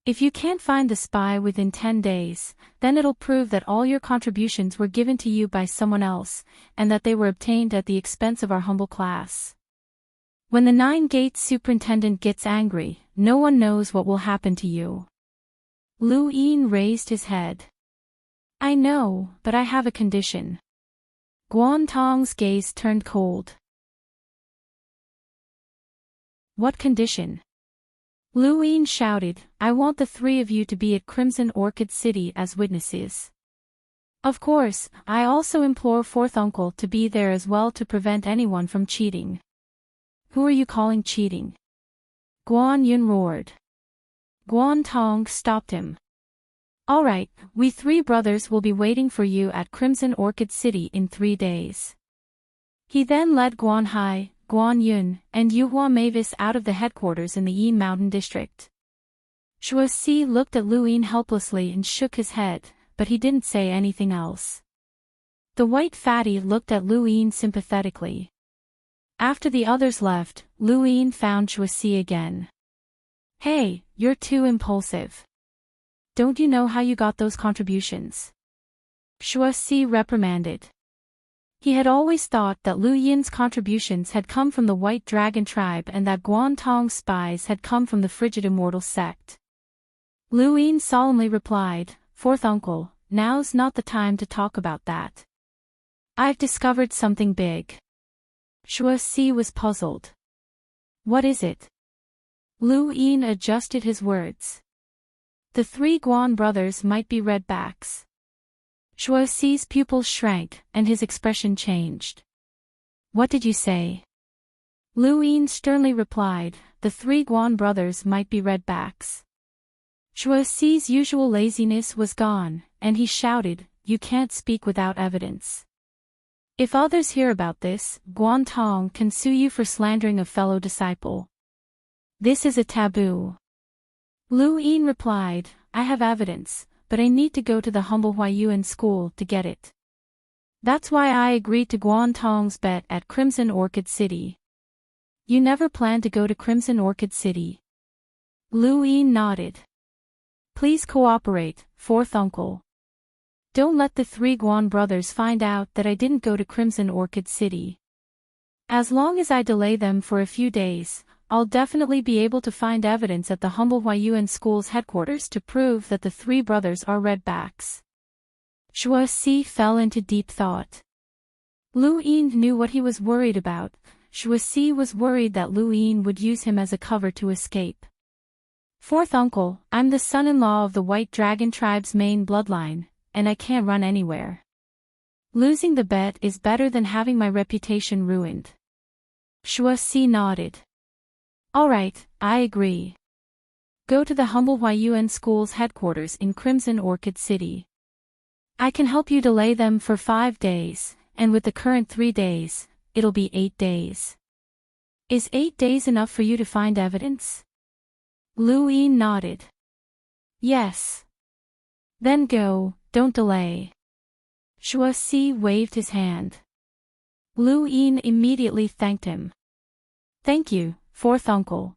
If you can't find the spy within 10 days, then it'll prove that all your contributions were given to you by someone else, and that they were obtained at the expense of our humble class. When the Nine Gates superintendent gets angry, no one knows what will happen to you. Lu Yin raised his head. I know, but I have a condition. Guan Tong's gaze turned cold. What condition? Lu Yin shouted, I want the 3 of you to be at Crimson Orchid City as witnesses. Of course, I also implore Fourth Uncle to be there as well to prevent anyone from cheating. Who are you calling cheating? Guan Yun roared. Guan Tong stopped him. All right, we 3 brothers will be waiting for you at Crimson Orchid City in 3 days. He then led Guan Hai, Guan Yun, and Yuhua Mavis out of the headquarters in the Yin Mountain District. Shua Si looked at Lu Yin helplessly and shook his head, but he didn't say anything else. The white fatty looked at Lu Yin sympathetically. After the others left, Lu Yin found Shua Si again. Hey, you're too impulsive. Don't you know how you got those contributions? Shua Si reprimanded. He had always thought that Lu Yin's contributions had come from the White Dragon tribe and that Guan Tong's spies had come from the Frigid Immortal sect. Lu Yin solemnly replied, Fourth Uncle, now's not the time to talk about that. I've discovered something big. Shua Si was puzzled. What is it? Lu Yin adjusted his words. The 3 Guan brothers might be redbacks. Shua Si's pupils shrank, and his expression changed. What did you say? Lu Yin sternly replied, the 3 Guan brothers might be redbacks. Shua Si's usual laziness was gone, and he shouted, you can't speak without evidence. If others hear about this, Guan Tong can sue you for slandering a fellow disciple. This is a taboo. Lu Yin replied, I have evidence, but I need to go to the humble Huayuan school to get it. That's why I agreed to Guan Tong's bet at Crimson Orchid City. You never planned to go to Crimson Orchid City. Lu Yin nodded. Please cooperate, Fourth Uncle. Don't let the 3 Guan brothers find out that I didn't go to Crimson Orchid City. As long as I delay them for a few days, I'll definitely be able to find evidence at the humble Huayuan school's headquarters to prove that the 3 brothers are redbacks. Shua Si fell into deep thought. Lu Yin knew what he was worried about. Shua Si was worried that Lu Yin would use him as a cover to escape. Fourth Uncle, I'm the son-in-law of the White Dragon tribe's main bloodline, and I can't run anywhere. Losing the bet is better than having my reputation ruined. Shua Si nodded. All right, I agree. Go to the humble Huayuan school's headquarters in Crimson Orchid City. I can help you delay them for 5 days, and with the current 3 days, it'll be 8 days. Is 8 days enough for you to find evidence? Lu Yin nodded. Yes. Then go, don't delay. Shua Si waved his hand. Lu Yin immediately thanked him. Thank you, Fourth Uncle.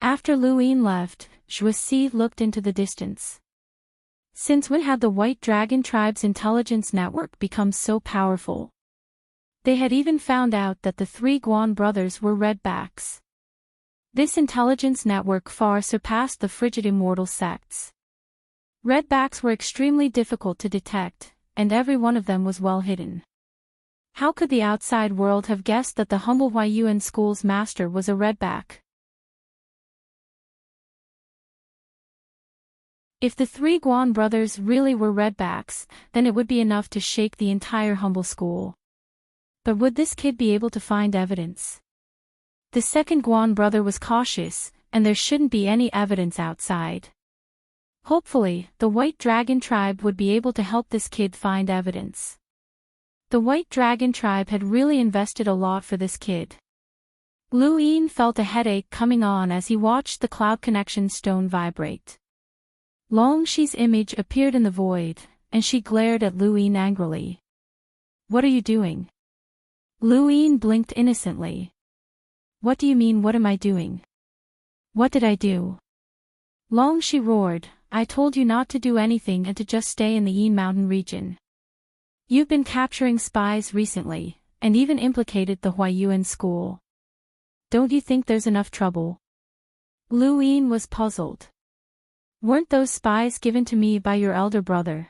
After Lu Yin left, Shua Si looked into the distance. Since when had the White Dragon tribe's intelligence network become so powerful? They had even found out that the 3 Guan brothers were redbacks. This intelligence network far surpassed the Frigid Immortal sects. Redbacks were extremely difficult to detect, and every one of them was well hidden. How could the outside world have guessed that the humble Huayuan school's master was a redback? If the 3 Guan brothers really were redbacks, then it would be enough to shake the entire humble school. But would this kid be able to find evidence? The second Guan brother was cautious, and there shouldn't be any evidence outside. Hopefully, the White Dragon tribe would be able to help this kid find evidence. The White Dragon tribe had really invested a lot for this kid. Lu Yin felt a headache coming on as he watched the cloud connection stone vibrate. Long Shi's image appeared in the void, and she glared at Lu Yin angrily. What are you doing? Lu Yin blinked innocently. What do you mean, what am I doing? What did I do? Long Shi roared, I told you not to do anything and to just stay in the Yin Mountain region. You've been capturing spies recently, and even implicated the Huayuan school. Don't you think there's enough trouble? Lu Yin was puzzled. Weren't those spies given to me by your elder brother?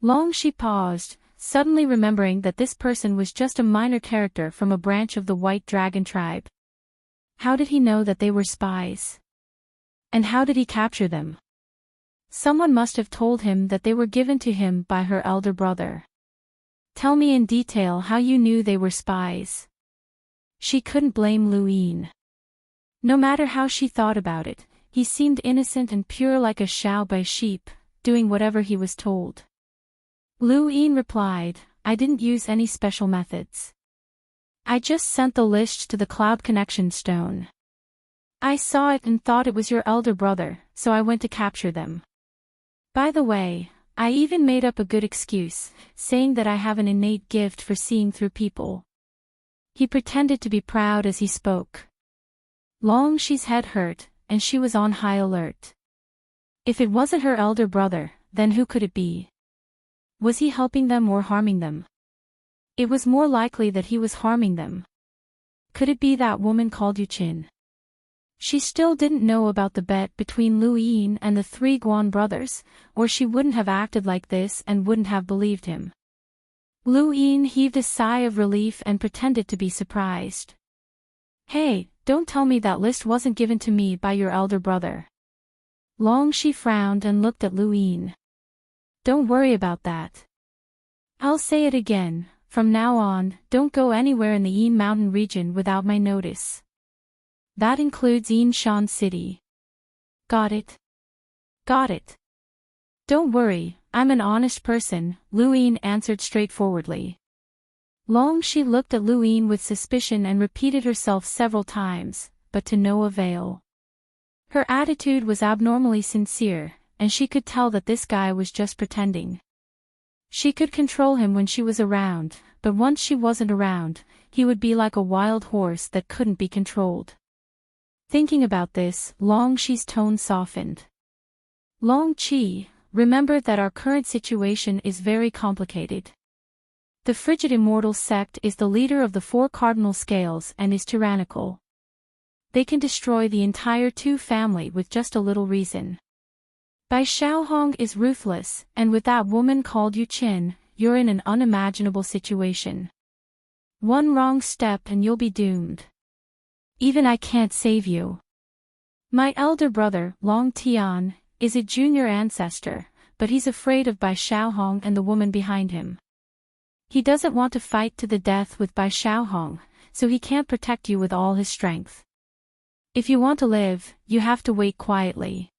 Long Shi paused, suddenly remembering that this person was just a minor character from a branch of the White Dragon tribe. How did he know that they were spies? And how did he capture them? Someone must have told him that they were given to him by her elder brother. Tell me in detail how you knew they were spies. She couldn't blame Lu Yin. No matter how she thought about it, he seemed innocent and pure like a Xiaobai sheep, doing whatever he was told. Lu Yin replied, I didn't use any special methods. I just sent the list to the Cloud Connection Stone. I saw it and thought it was your elder brother, so I went to capture them. By the way, I even made up a good excuse, saying that I have an innate gift for seeing through people. He pretended to be proud as he spoke. Long Shi's head hurt, and she was on high alert. If it wasn't her elder brother, then who could it be? Was he helping them or harming them? It was more likely that he was harming them. Could it be that woman called Yuqin? She still didn't know about the bet between Lu Yin and the three Guan brothers, or she wouldn't have acted like this and wouldn't have believed him. Lu Yin heaved a sigh of relief and pretended to be surprised. Hey, don't tell me that list wasn't given to me by your elder brother. Long Shi frowned and looked at Lu Yin. Don't worry about that. I'll say it again, from now on, don't go anywhere in the Yin Mountain region without my notice. That includes Yin Shan City. Got it? Got it. Don't worry, I'm an honest person, Lu Yin answered straightforwardly. Long Shi looked at Lu Yin with suspicion and repeated herself several times, but to no avail. Her attitude was abnormally sincere, and she could tell that this guy was just pretending. She could control him when she was around, but once she wasn't around, he would be like a wild horse that couldn't be controlled. Thinking about this, Long Shi's tone softened. Long Qi, remember that our current situation is very complicated. The Frigid Immortal sect is the leader of the four cardinal scales and is tyrannical. They can destroy the entire Tu family with just a little reason. Bai Xiaohong is ruthless, and with that woman called Yuqin, you're in an unimaginable situation. One wrong step and you'll be doomed. Even I can't save you. My elder brother, Long Tian, is a junior ancestor, but he's afraid of Bai Xiaohong and the woman behind him. He doesn't want to fight to the death with Bai Xiaohong, so he can't protect you with all his strength. If you want to live, you have to wait quietly.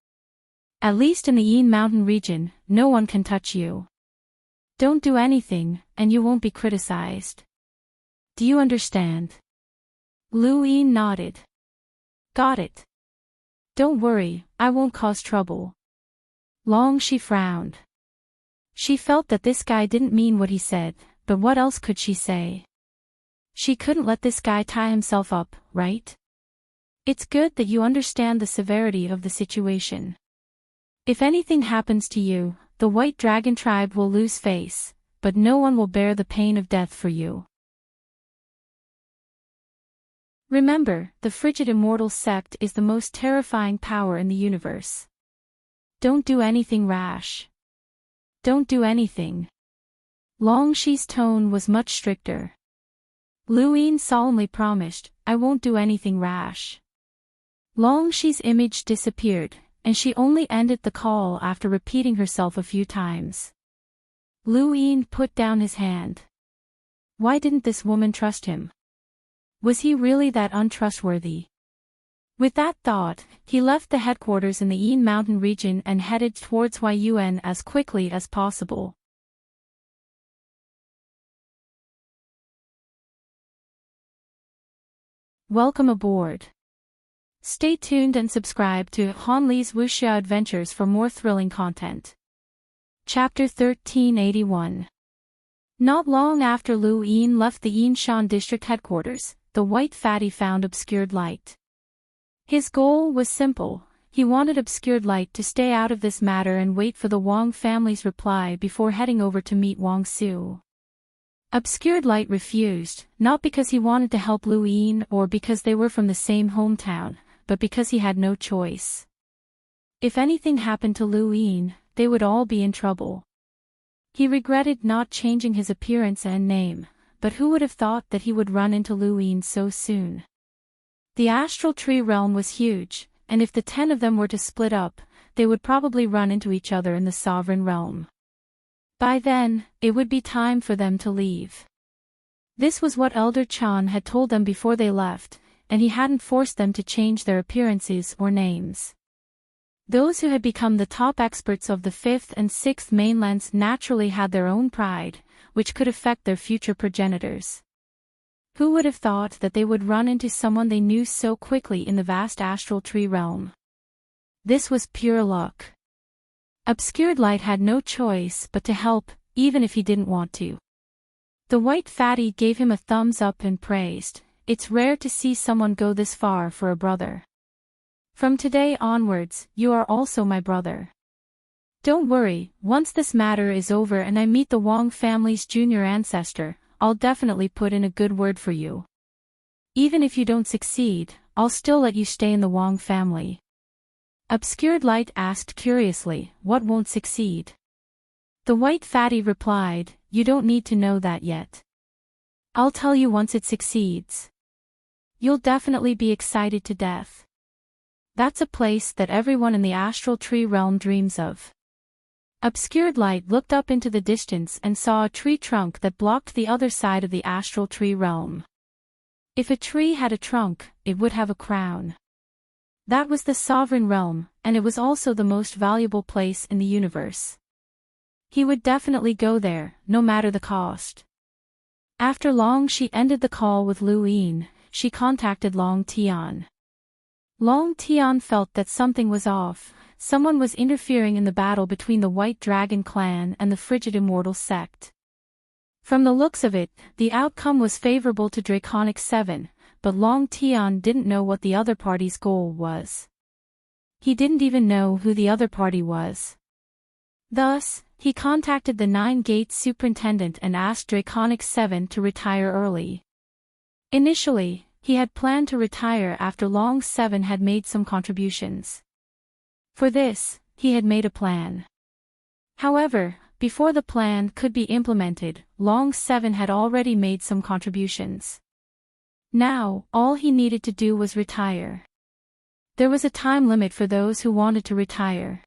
At least in the Yin Mountain region, no one can touch you. Don't do anything, and you won't be criticized. Do you understand? Lu Yin nodded. Got it. Don't worry, I won't cause trouble. Long Shi frowned. She felt that this guy didn't mean what he said, but what else could she say? She couldn't let this guy tie himself up, right? It's good that you understand the severity of the situation. If anything happens to you, the White Dragon tribe will lose face, but no one will bear the pain of death for you. Remember, the Frigid Immortal sect is the most terrifying power in the universe. Don't do anything rash. Don't do anything. Long Shi's tone was much stricter. Lu Yin solemnly promised, I won't do anything rash. Long Shi's image disappeared, and she only ended the call after repeating herself a few times. Lu Yin put down his hand. Why didn't this woman trust him? Was he really that untrustworthy? With that thought, he left the headquarters in the Yin Mountain region and headed towards Huayuan as quickly as possible. Welcome aboard. Stay tuned and subscribe to Han Li's Wuxia Adventures for more thrilling content. Chapter 1381. Not long after Lu Yin left the Yinshan district headquarters, the white fatty found obscured light. His goal was simple. He wanted obscured light to stay out of this matter and wait for the Wang family's reply before heading over to meet Wang Su. Obscured light refused, not because he wanted to help Lu Yin or because they were from the same hometown, but because he had no choice. If anything happened to Lu Yin, they would all be in trouble. He regretted not changing his appearance and name, but who would have thought that he would run into Lu Yin so soon? The astral tree realm was huge, and if the 10 of them were to split up, they would probably run into each other in the sovereign realm. By then, it would be time for them to leave. This was what Elder Chan had told them before they left, and he hadn't forced them to change their appearances or names. Those who had become the top experts of the 5th and 6th mainlands naturally had their own pride, which could affect their future progenitors. Who would have thought that they would run into someone they knew so quickly in the vast astral tree realm? This was pure luck. Obscured light had no choice but to help, even if he didn't want to. The white fatty gave him a thumbs up and praised, "It's rare to see someone go this far for a brother. From today onwards, you are also my brother. Don't worry, once this matter is over and I meet the Wang family's junior ancestor, I'll definitely put in a good word for you. Even if you don't succeed, I'll still let you stay in the Wang family." Obscured light asked curiously, "What won't succeed?" The white fatty replied, "You don't need to know that yet. I'll tell you once it succeeds. You'll definitely be excited to death. That's a place that everyone in the astral tree realm dreams of." Obscured light looked up into the distance and saw a tree trunk that blocked the other side of the astral tree realm. If a tree had a trunk, it would have a crown. That was the sovereign realm, and it was also the most valuable place in the universe. He would definitely go there, no matter the cost. After long she ended the call with Lu Yin, she contacted Long Tian. Long Tian felt that something was off. Someone was interfering in the battle between the White Dragon clan and the Frigid Immortal sect. From the looks of it, the outcome was favorable to Draconic 7, but Long Tian didn't know what the other party's goal was. He didn't even know who the other party was. Thus, he contacted the 9 Gates superintendent and asked Draconic 7 to retire early. Initially, he had planned to retire after Long 7 had made some contributions. For this, he had made a plan. However, before the plan could be implemented, Long 7 had already made some contributions. Now, all he needed to do was retire. There was a time limit for those who wanted to retire.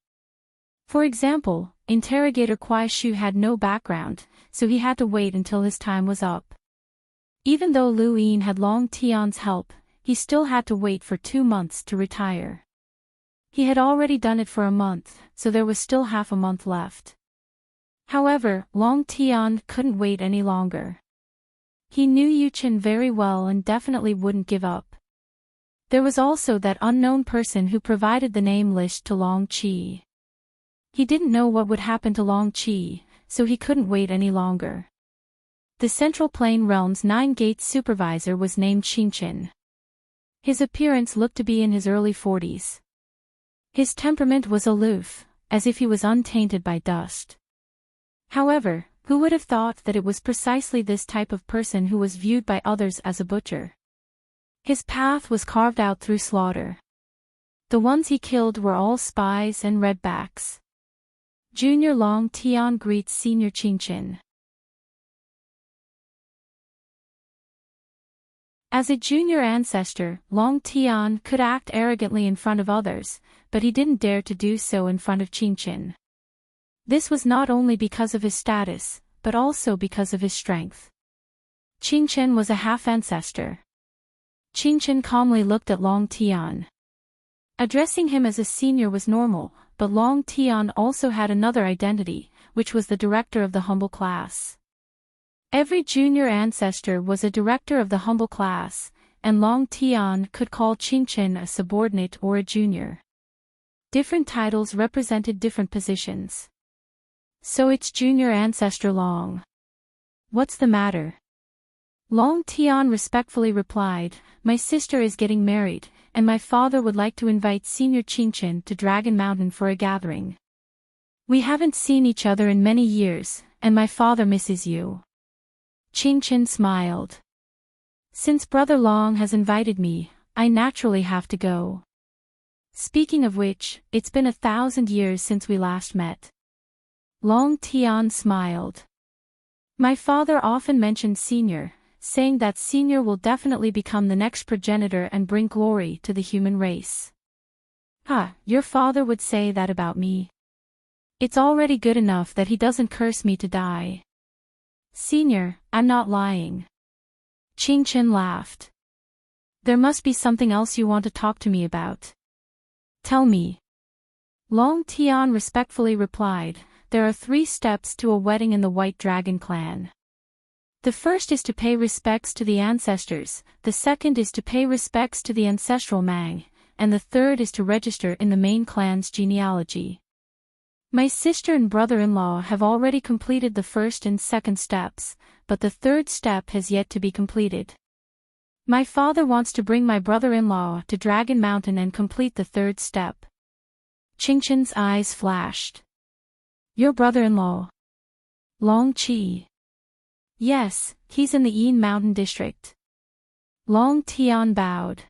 For example, Interrogator Kuai Shu had no background, so he had to wait until his time was up. Even though Lu Yin had Long Tian's help, he still had to wait for 2 months to retire. He had already done it for a month, so there was still half a month left. However, Long Tian couldn't wait any longer. He knew Yu Chen very well and definitely wouldn't give up. There was also that unknown person who provided the name list to Long Qi. He didn't know what would happen to Long Qi, so he couldn't wait any longer. The Central Plain Realm's 9 Gates supervisor was named Qingchen. His appearance looked to be in his early 40s. His temperament was aloof, as if he was untainted by dust. However, who would have thought that it was precisely this type of person who was viewed by others as a butcher? His path was carved out through slaughter. The ones he killed were all spies and redbacks. Junior Long Tian greets Senior Qingchen. As a junior ancestor, Long Tian could act arrogantly in front of others, but he didn't dare to do so in front of Qingchen. This was not only because of his status, but also because of his strength. Qingchen was a half-ancestor. Qingchen calmly looked at Long Tian. Addressing him as a senior was normal, but Long Tian also had another identity, which was the director of the humble class. Every junior ancestor was a director of the humble class, and Long Tian could call Qingchen a subordinate or a junior. Different titles represented different positions. So it's junior ancestor Long. What's the matter? Long Tian respectfully replied, my sister is getting married, and my father would like to invite Senior Qingchen to Dragon Mountain for a gathering. We haven't seen each other in many years, and my father misses you. Qingchen smiled. Since Brother Long has invited me, I naturally have to go. Speaking of which, it's been 1,000 years since we last met. Long Tian smiled. My father often mentioned Senior, saying that Senior will definitely become the next progenitor and bring glory to the human race. Your father would say that about me. It's already good enough that he doesn't curse me to die. Senior, I'm not lying. Qingchen laughed. There must be something else you want to talk to me about. Tell me. Long Tian respectfully replied, there are 3 steps to a wedding in the White Dragon clan. The first is to pay respects to the ancestors, the second is to pay respects to the ancestral Mang, and the third is to register in the main clan's genealogy. My sister and brother-in-law have already completed the first and second steps, but the third step has yet to be completed. My father wants to bring my brother-in-law to Dragon Mountain and complete the third step. Qingchen's eyes flashed. Your brother-in-law? Long Qi. Yes, he's in the Yin Mountain district. Long Tian bowed.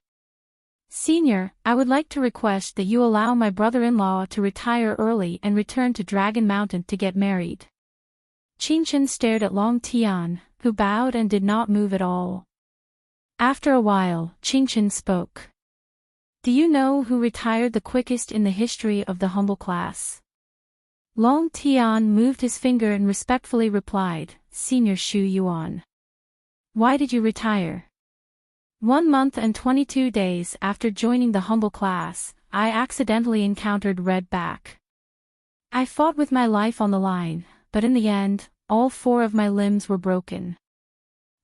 Senior, I would like to request that you allow my brother-in-law to retire early and return to Dragon Mountain to get married. Qingchen stared at Long Tian, who bowed and did not move at all. After a while, Qingchen spoke. Do you know who retired the quickest in the history of the humble class? Long Tian moved his finger and respectfully replied, Senior Shu Yuan. Why did you retire? 1 month and 22 days after joining the humble class, I accidentally encountered Red Back. I fought with my life on the line, but in the end, all 4 of my limbs were broken.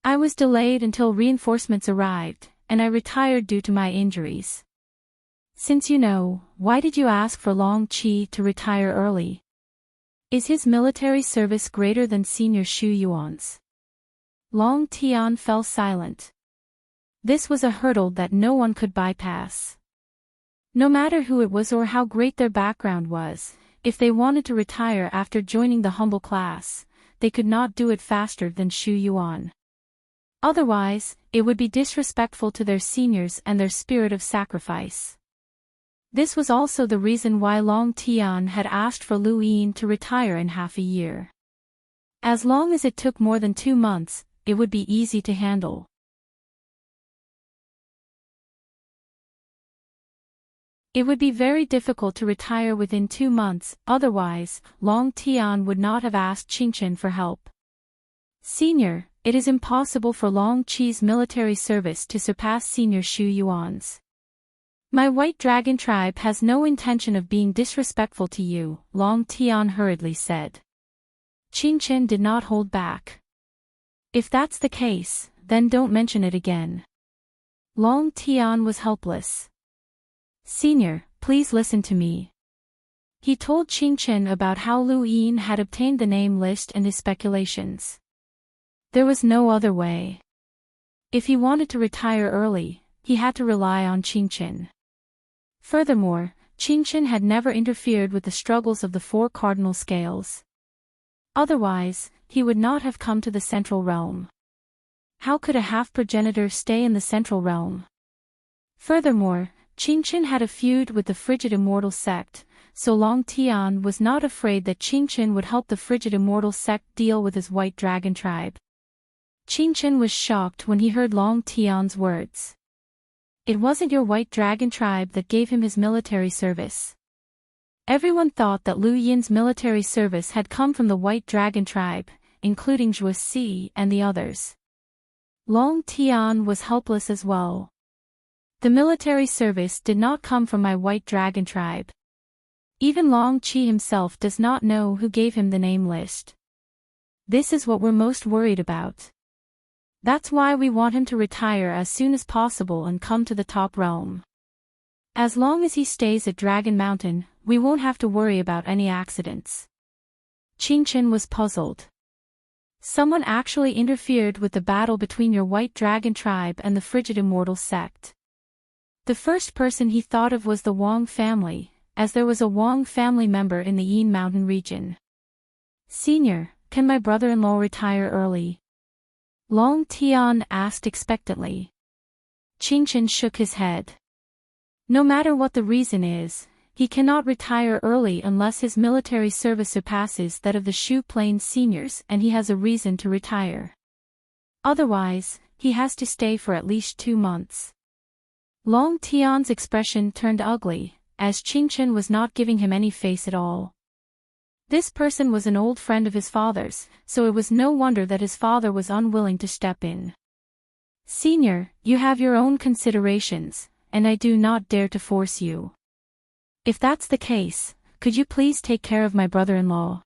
I was delayed until reinforcements arrived, and I retired due to my injuries. Since you know, why did you ask for Long Qi to retire early? Is his military service greater than Senior Shu Yuan's? Long Tian fell silent. This was a hurdle that no one could bypass. No matter who it was or how great their background was, if they wanted to retire after joining the humble class, they could not do it faster than Shu Yuan. Otherwise, it would be disrespectful to their seniors and their spirit of sacrifice. This was also the reason why Long Tian had asked for Lu Yin to retire in half a year. As long as it took more than 2 months, it would be easy to handle. It would be very difficult to retire within 2 months, otherwise, Long Tian would not have asked Qingchen for help. Senior, it is impossible for Long Qi's military service to surpass Senior Shu Yuan's. My White Dragon tribe has no intention of being disrespectful to you, Long Tian hurriedly said. Qingchen did not hold back. If that's the case, then don't mention it again. Long Tian was helpless. Senior, please listen to me. He told Qingchen about how Lu Yin had obtained the name list and his speculations. There was no other way. If he wanted to retire early, he had to rely on Qingchen. Furthermore, Qingchen had never interfered with the struggles of the 4 cardinal scales. Otherwise, he would not have come to the Central Realm. How could a half-progenitor stay in the Central Realm? Furthermore, Qingchen had a feud with the Frigid Immortal sect, so Long Tian was not afraid that Qingchen would help the Frigid Immortal sect deal with his White Dragon tribe. Qingchen was shocked when he heard Long Tian's words. It wasn't your White Dragon tribe that gave him his military service. Everyone thought that Lu Yin's military service had come from the White Dragon tribe, including Zhuo Si and the others. Long Tian was helpless as well. The military service did not come from my White Dragon tribe. Even Long Qi himself does not know who gave him the name list. This is what we're most worried about. That's why we want him to retire as soon as possible and come to the top realm. As long as he stays at Dragon Mountain, we won't have to worry about any accidents. Qingchen was puzzled. Someone actually interfered with the battle between your White Dragon tribe and the Frigid Immortal sect. The first person he thought of was the Wong family, as there was a Wong family member in the Yin Mountain region. Senior, can my brother-in-law retire early? Long Tian asked expectantly. Qingchen shook his head. No matter what the reason is, he cannot retire early unless his military service surpasses that of the Shu Plains seniors and he has a reason to retire. Otherwise, he has to stay for at least 2 months. Long Tian's expression turned ugly, as Qingchen was not giving him any face at all. This person was an old friend of his father's, so it was no wonder that his father was unwilling to step in. Senior, you have your own considerations, and I do not dare to force you. If that's the case, could you please take care of my brother-in-law?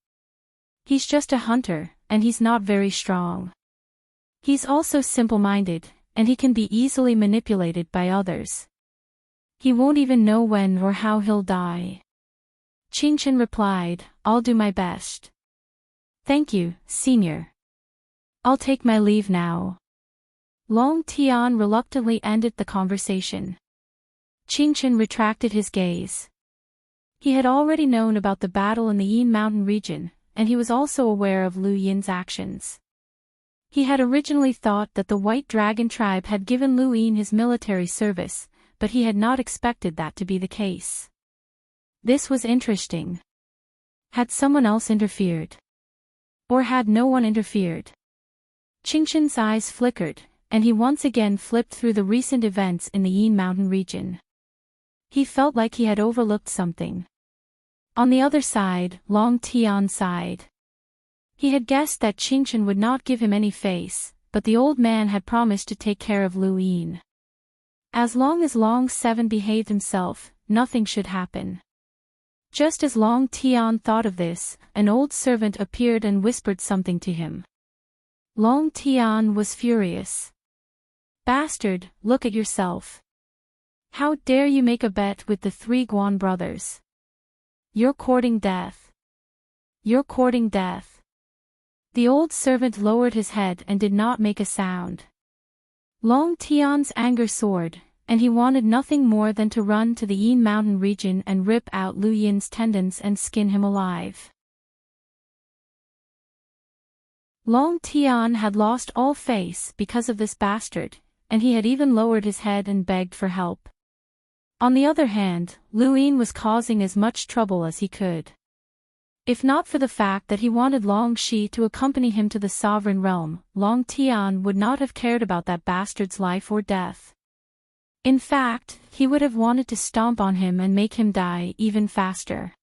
He's just a hunter, and he's not very strong. He's also simple-minded, and he can be easily manipulated by others. He won't even know when or how he'll die. Qingchen replied, I'll do my best. Thank you, Senior. I'll take my leave now. Long Tian reluctantly ended the conversation. Qingchen retracted his gaze. He had already known about the battle in the Yin Mountain region, and he was also aware of Lu Yin's actions. He had originally thought that the White Dragon tribe had given Lu Yin his military service, but he had not expected that to be the case. This was interesting. Had someone else interfered? Or had no one interfered? Qingchen's eyes flickered, and he once again flipped through the recent events in the Yin Mountain region. He felt like he had overlooked something. On the other side, Long Tian sighed. He had guessed that Qingchen would not give him any face, but the old man had promised to take care of Lu Yin. As long as Long Seven behaved himself, nothing should happen. Just as Long Tian thought of this, an old servant appeared and whispered something to him. Long Tian was furious. Bastard, look at yourself. How dare you make a bet with the 3 Guan brothers? You're courting death. You're courting death. The old servant lowered his head and did not make a sound. Long Tian's anger soared, and he wanted nothing more than to run to the Yin Mountain region and rip out Lu Yin's tendons and skin him alive. Long Tian had lost all face because of this bastard, and he had even lowered his head and begged for help. On the other hand, Lu Yin was causing as much trouble as he could. If not for the fact that he wanted Long Shi to accompany him to the sovereign realm, Long Tian would not have cared about that bastard's life or death. In fact, he would have wanted to stomp on him and make him die even faster.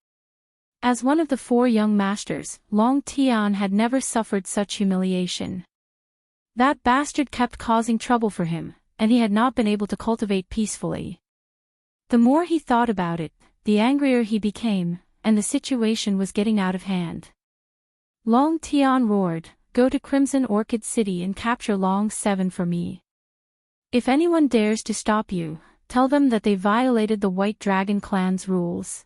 As one of the 4 young masters, Long Tian had never suffered such humiliation. That bastard kept causing trouble for him, and he had not been able to cultivate peacefully. The more he thought about it, the angrier he became, and the situation was getting out of hand. Long Tian roared, "Go to Crimson Orchid City and capture Long Seven for me. If anyone dares to stop you, tell them that they violated the White Dragon clan's rules.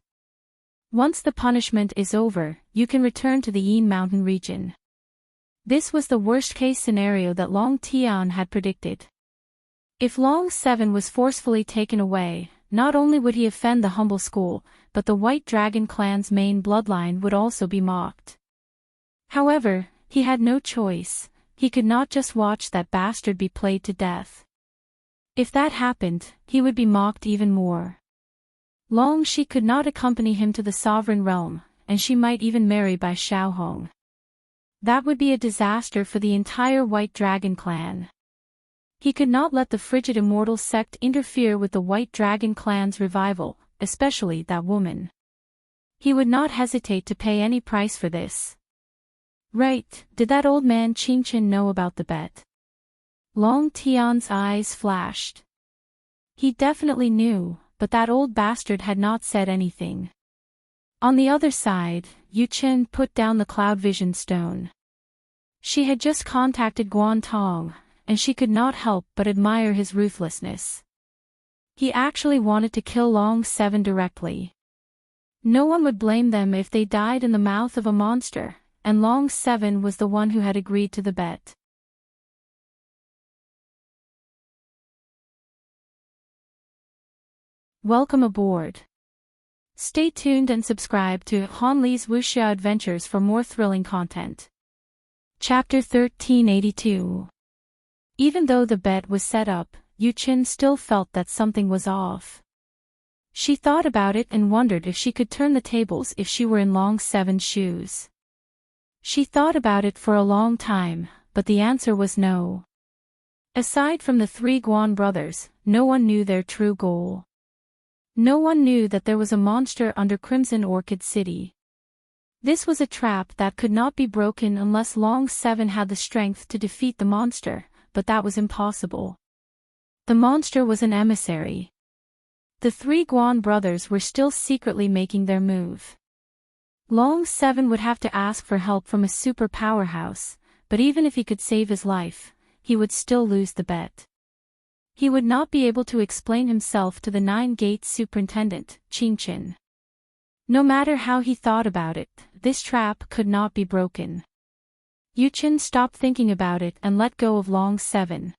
Once the punishment is over, you can return to the Yin Mountain region." This was the worst-case scenario that Long Tian had predicted. If Long Seven was forcefully taken away, not only would he offend the humble school, but the White Dragon clan's main bloodline would also be mocked. However, he had no choice. He could not just watch that bastard be played to death. If that happened, he would be mocked even more. Long Shi could not accompany him to the sovereign realm, and she might even marry by Xiaohong. That would be a disaster for the entire White Dragon clan. He could not let the Frigid Immortal sect interfere with the White Dragon clan's revival, especially that woman. He would not hesitate to pay any price for this. Right, did that old man Qingchen know about the bet? Long Tian's eyes flashed. He definitely knew, but that old bastard had not said anything. On the other side, Yu Chen put down the cloud vision stone. She had just contacted Guan Tong, and she could not help but admire his ruthlessness. He actually wanted to kill Long Seven directly. No one would blame them if they died in the mouth of a monster, and Long 7 was the one who had agreed to the bet. Welcome aboard. Stay tuned and subscribe to Han Li's Wuxia Adventures for more thrilling content. Chapter 1382. Even though the bet was set up, Yu Qin still felt that something was off. She thought about it and wondered if she could turn the tables if she were in Long 7's shoes. She thought about it for a long time, but the answer was no. Aside from the three Guan brothers, no one knew their true goal. No one knew that there was a monster under Crimson Orchid City. This was a trap that could not be broken unless Long 7 had the strength to defeat the monster, but that was impossible. The monster was an emissary. The three Guan brothers were still secretly making their move. Long 7 would have to ask for help from a super powerhouse, but even if he could save his life, he would still lose the bet. He would not be able to explain himself to the Nine-Gate Superintendent, Qingqin. No matter how he thought about it, this trap could not be broken. Yu Qin stopped thinking about it and let go of Long 7.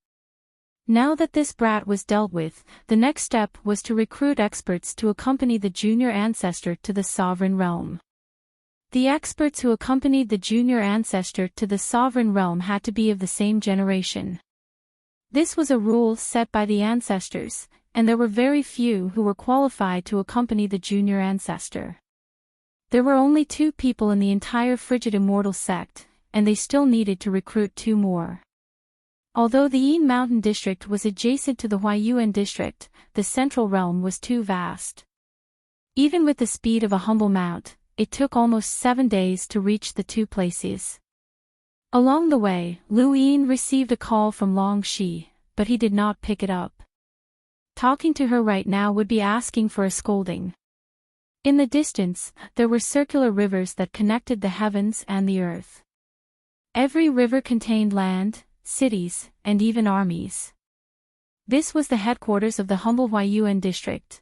Now that this brat was dealt with, the next step was to recruit experts to accompany the junior ancestor to the sovereign realm. The experts who accompanied the junior ancestor to the sovereign realm had to be of the same generation. This was a rule set by the ancestors, and there were very few who were qualified to accompany the junior ancestor. There were only 2 people in the entire Frigid Immortal sect, and they still needed to recruit 2 more. Although the Yin Mountain district was adjacent to the Huayuan district, the central realm was too vast. Even with the speed of a humble mount, it took almost 7 days to reach the 2 places. Along the way, Lu Yin received a call from Long Shi, but he did not pick it up. Talking to her right now would be asking for a scolding. In the distance, there were circular rivers that connected the heavens and the earth. Every river contained land, cities, and even armies. This was the headquarters of the humble Huayuan district.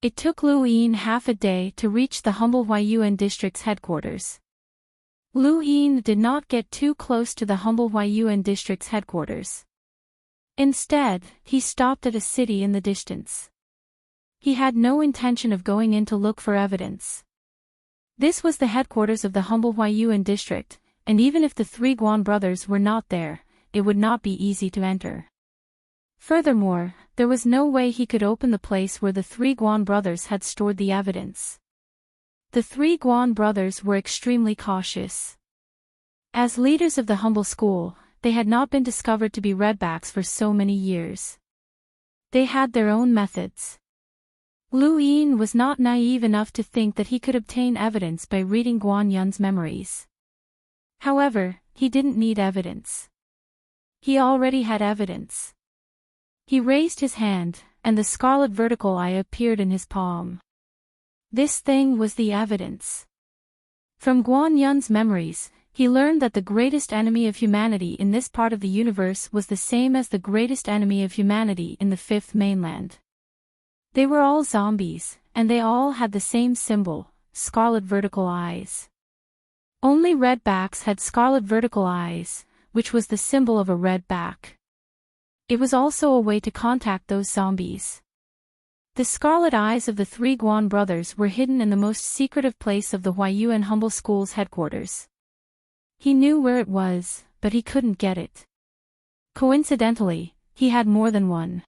It took Lu Yin half a day to reach the humble Huayuan district's headquarters. Lu Yin did not get too close to the humble Huayuan district's headquarters. Instead, he stopped at a city in the distance. He had no intention of going in to look for evidence. This was the headquarters of the humble Huayuan district, and even if the 3 Guan brothers were not there, it would not be easy to enter. Furthermore, there was no way he could open the place where the 3 Guan brothers had stored the evidence. The 3 Guan brothers were extremely cautious. As leaders of the humble school, they had not been discovered to be redbacks for so many years. They had their own methods. Lu Yin was not naive enough to think that he could obtain evidence by reading Guan Yun's memories. However, he didn't need evidence. He already had evidence. He raised his hand, and the scarlet vertical eye appeared in his palm. This thing was the evidence. From Guan Yun's memories, he learned that the greatest enemy of humanity in this part of the universe was the same as the greatest enemy of humanity in the 5th mainland. They were all zombies, and they all had the same symbol, scarlet vertical eyes. Only redbacks had scarlet vertical eyes, which was the symbol of a red back. It was also a way to contact those zombies. The scarlet eyes of the 3 Guan brothers were hidden in the most secretive place of the Huayuan Humble School's headquarters. He knew where it was, but he couldn't get it. Coincidentally, he had more than one.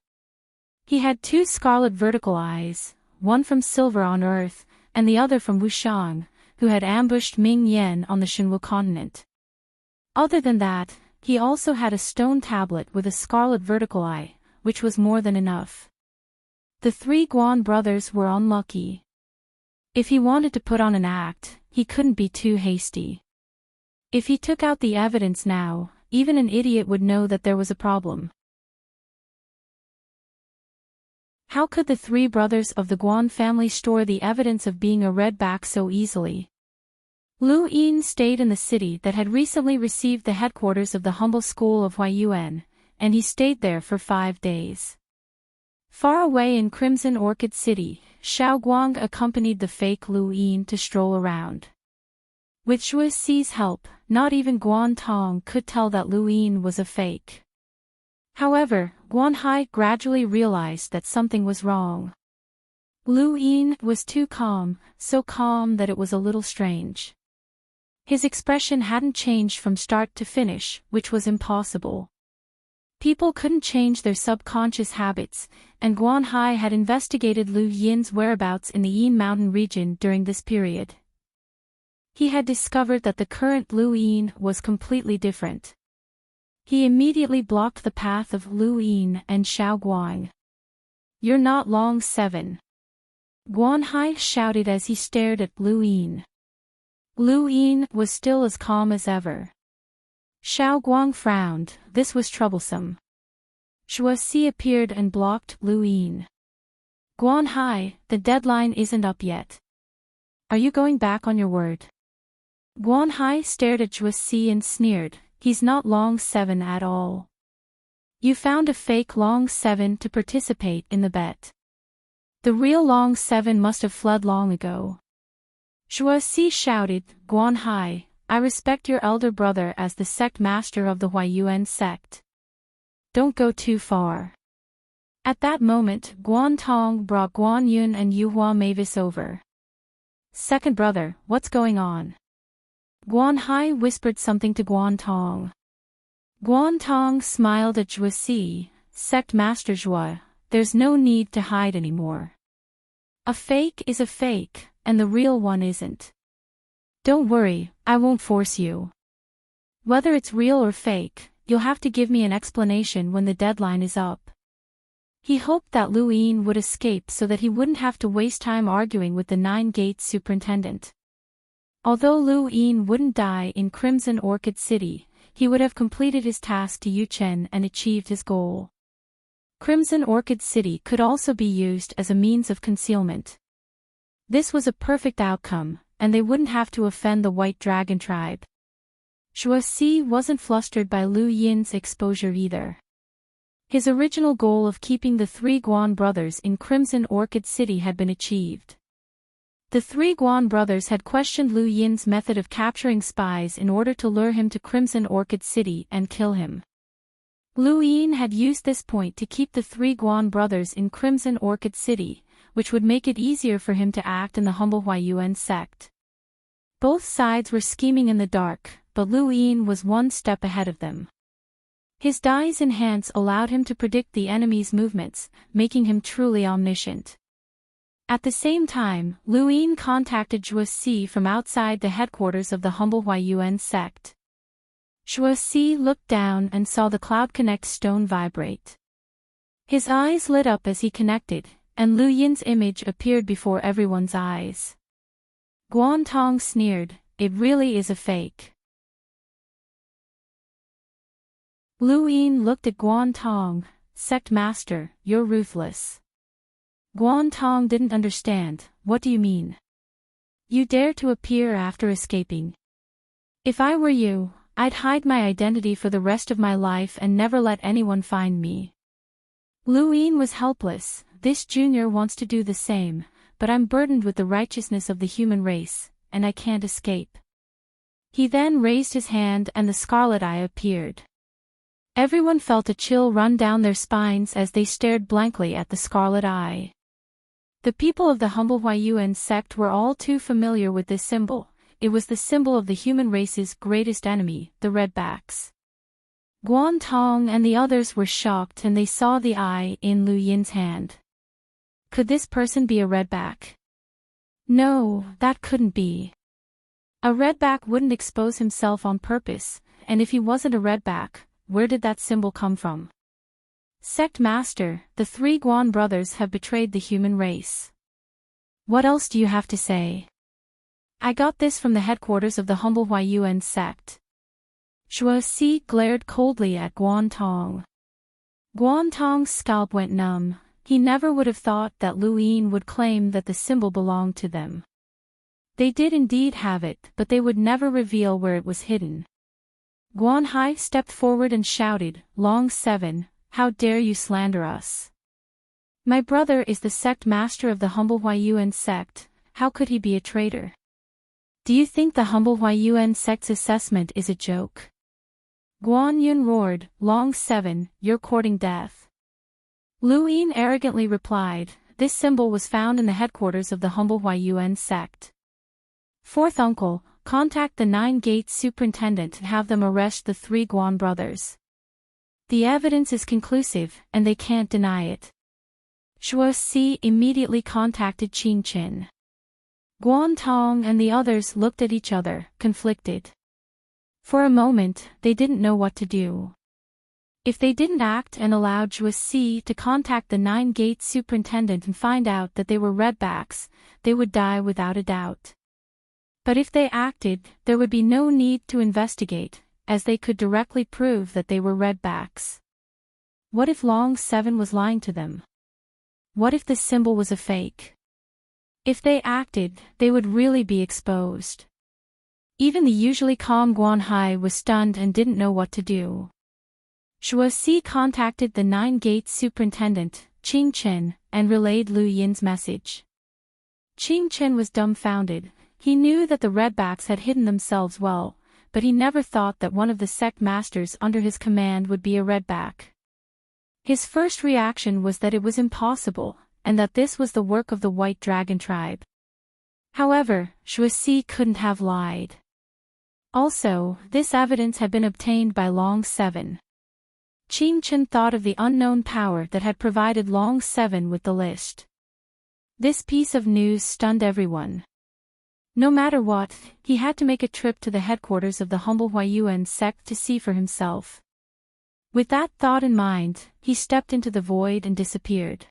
He had 2 scarlet vertical eyes, one from Silver on Earth, and the other from Wushang, who had ambushed Ming Yen on the Shenwu continent. Other than that, he also had a stone tablet with a scarlet vertical eye, which was more than enough. The 3 Guan brothers were unlucky. If he wanted to put on an act, he couldn't be too hasty. If he took out the evidence now, even an idiot would know that there was a problem. How could the 3 brothers of the Guan family store the evidence of being a redback so easily? Lu Yin stayed in the city that had recently received the headquarters of the humble school of Huayuan, and he stayed there for 5 days. Far away in Crimson Orchid City, Xiao Guang accompanied the fake Lu Yin to stroll around. With Shuai Si's help, not even Guan Tong could tell that Lu Yin was a fake. However, Guan Hai gradually realized that something was wrong. Lu Yin was too calm, so calm that it was a little strange. His expression hadn't changed from start to finish, which was impossible. People couldn't change their subconscious habits, and Guan Hai had investigated Lu Yin's whereabouts in the Yin Mountain region during this period. He had discovered that the current Lu Yin was completely different. He immediately blocked the path of Lu Yin and Xiao Guang. "You're not long 7. Guan Hai shouted as he stared at Lu Yin. Lu Yin was still as calm as ever. Xiao Guang frowned. This was troublesome. Shuai Si appeared and blocked Lu Yin. "Guan Hai, the deadline isn't up yet. Are you going back on your word?" Guan Hai stared at Shuai Si and sneered. "He's not long 7 at all. You found a fake long 7 to participate in the bet. The real long 7 must have fled long ago." Shuai Si shouted, "Guan Hai, I respect your elder brother as the sect master of the Huaiyuan sect. Don't go too far." At that moment, Guan Tong brought Guan Yun and Yuhua Mavis over. "Second brother, what's going on?" Guan Hai whispered something to Guan Tong. Guan Tong smiled at Shuai Si. "Sect master Zhuai, there's no need to hide anymore. A fake is a fake, and the real one isn't. Don't worry, I won't force you. Whether it's real or fake, you'll have to give me an explanation when the deadline is up." He hoped that Lu Yin would escape so that he wouldn't have to waste time arguing with the Nine Gates superintendent. Although Lu Yin wouldn't die in Crimson Orchid City, he would have completed his task to Yu Chen and achieved his goal. Crimson Orchid City could also be used as a means of concealment. This was a perfect outcome, and they wouldn't have to offend the White Dragon tribe. Shuai Si wasn't flustered by Lu Yin's exposure either. His original goal of keeping the 3 Guan brothers in Crimson Orchid City had been achieved. The 3 Guan brothers had questioned Lu Yin's method of capturing spies in order to lure him to Crimson Orchid City and kill him. Lu Yin had used this point to keep the 3 Guan brothers in Crimson Orchid City, which would make it easier for him to act in the humble Huaiyuan sect. Both sides were scheming in the dark, but Lu Yin was one step ahead of them. His Dai's enhance allowed him to predict the enemy's movements, making him truly omniscient. At the same time, Lu Yin contacted Shuai Si from outside the headquarters of the humble Huaiyuan sect. Shuai Si looked down and saw the Cloud Connect stone vibrate. His eyes lit up as he connected, and Lu Yin's image appeared before everyone's eyes. Guan Tong sneered, "It really is a fake." Lu Yin looked at Guan Tong. "Sect master, you're ruthless." Guan Tong didn't understand. "What do you mean? You dare to appear after escaping? If I were you, I'd hide my identity for the rest of my life and never let anyone find me." Lu Yin was helpless. "This junior wants to do the same, but I'm burdened with the righteousness of the human race, and I can't escape." He then raised his hand and the scarlet eye appeared. Everyone felt a chill run down their spines as they stared blankly at the scarlet eye. The people of the humble Huaiyuan sect were all too familiar with this symbol. It was the symbol of the human race's greatest enemy, the Redbacks. Guan Tong and the others were shocked and they saw the eye in Lu Yin's hand. Could this person be a Redback? No, that couldn't be. A Redback wouldn't expose himself on purpose, and if he wasn't a Redback, where did that symbol come from? "Sect master, the 3 Guan brothers have betrayed the human race. What else do you have to say?" "I got this from the headquarters of the humble Huaiyuan sect." Shuai Si glared coldly at Guan Tong. Guan Tong's scalp went numb. He never would have thought that Lu Yin would claim that the symbol belonged to them. They did indeed have it, but they would never reveal where it was hidden. Guan Hai stepped forward and shouted, "Long 7, how dare you slander us? My brother is the sect master of the humble Huaiyuan sect, how could he be a traitor?" Do you think the humble Huayuan sect's assessment is a joke? Guan Yun roared, Long 7, you're courting death. Lu Yin arrogantly replied, this symbol was found in the headquarters of the humble Huayuan sect. Fourth uncle, contact the 9 Gates superintendent and have them arrest the 3 Guan brothers. The evidence is conclusive, and they can't deny it. Shuo Si immediately contacted Qing Qin. Guan Tong and the others looked at each other, conflicted. For a moment, they didn't know what to do. If they didn't act and allowed Shuo Si to contact the 9 Gates superintendent and find out that they were redbacks, they would die without a doubt. But if they acted, there would be no need to investigate, as they could directly prove that they were redbacks. What if Long 7 was lying to them? What if the symbol was a fake? If they acted, they would really be exposed. Even the usually calm Guan Hai was stunned and didn't know what to do. Shuo Si contacted the 9 Gates superintendent, Qing Chen, and relayed Lu Yin's message. Qing Chen was dumbfounded. He knew that the redbacks had hidden themselves well, but he never thought that one of the sect masters under his command would be a redback. His first reaction was that it was impossible, and that this was the work of the White Dragon tribe. However, Shuo Si couldn't have lied. Also, this evidence had been obtained by Long 7. Qing Chen thought of the unknown power that had provided Long 7 with the list. This piece of news stunned everyone. No matter what, he had to make a trip to the headquarters of the humble Huayuan sect to see for himself. With that thought in mind, he stepped into the void and disappeared.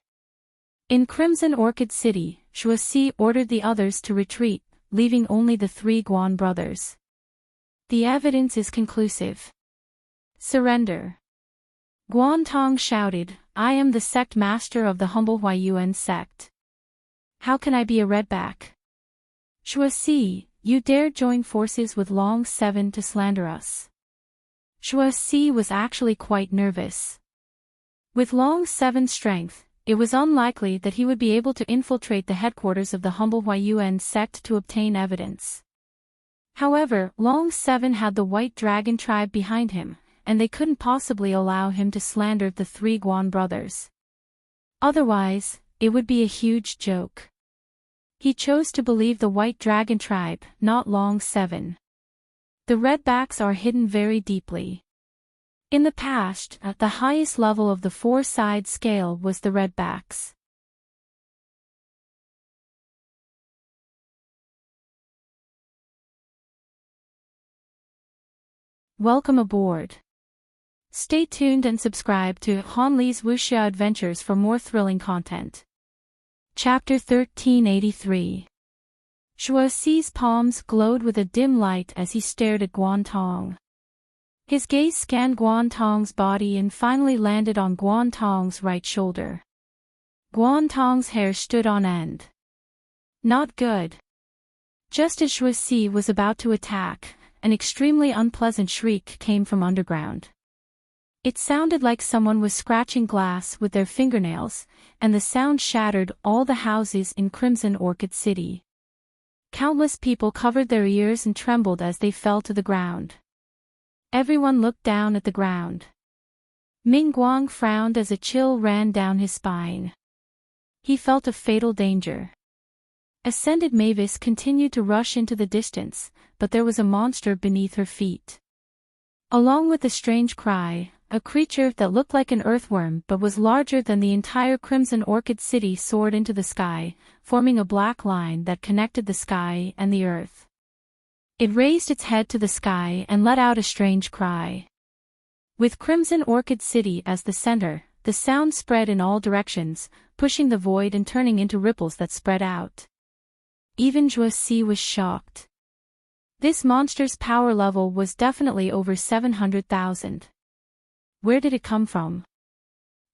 In Crimson Orchid City, Shuo Si ordered the others to retreat, leaving only the 3 Guan brothers. The evidence is conclusive. Surrender. Guan Tong shouted, I am the sect master of the humble Huayuan sect. How can I be a redback? Shuo Si, you dared join forces with Long 7 to slander us. Shuo Si was actually quite nervous. With Long 7's strength, it was unlikely that he would be able to infiltrate the headquarters of the humble Huayuan sect to obtain evidence. However, Long 7 had the White Dragon tribe behind him, and they couldn't possibly allow him to slander the 3 Guan brothers. Otherwise, it would be a huge joke. He chose to believe the White Dragon tribe, not Long 7. The redbacks are hidden very deeply. In the past, at the highest level of the 4-side scale was the redbacks. Welcome aboard. Stay tuned and subscribe to Han Li's Wuxia Adventures for more thrilling content. Chapter 1383. Shuo Si's palms glowed with a dim light as he stared at Guan Tong. His gaze scanned Guan Tong's body and finally landed on Guan Tong's right shoulder. Guan Tong's hair stood on end. Not good. Just as Shuo Si was about to attack, an extremely unpleasant shriek came from underground. It sounded like someone was scratching glass with their fingernails, and the sound shattered all the houses in Crimson Orchid City. Countless people covered their ears and trembled as they fell to the ground. Everyone looked down at the ground. Ming Guang frowned as a chill ran down his spine. He felt a fatal danger. Ascended Mavis continued to rush into the distance, but there was a monster beneath her feet. Along with the strange cry, a creature that looked like an earthworm but was larger than the entire Crimson Orchid City soared into the sky, forming a black line that connected the sky and the earth. It raised its head to the sky and let out a strange cry. With Crimson Orchid City as the center, the sound spread in all directions, pushing the void and turning into ripples that spread out. Even Shuo Si was shocked. This monster's power level was definitely over 700,000. Where did it come from?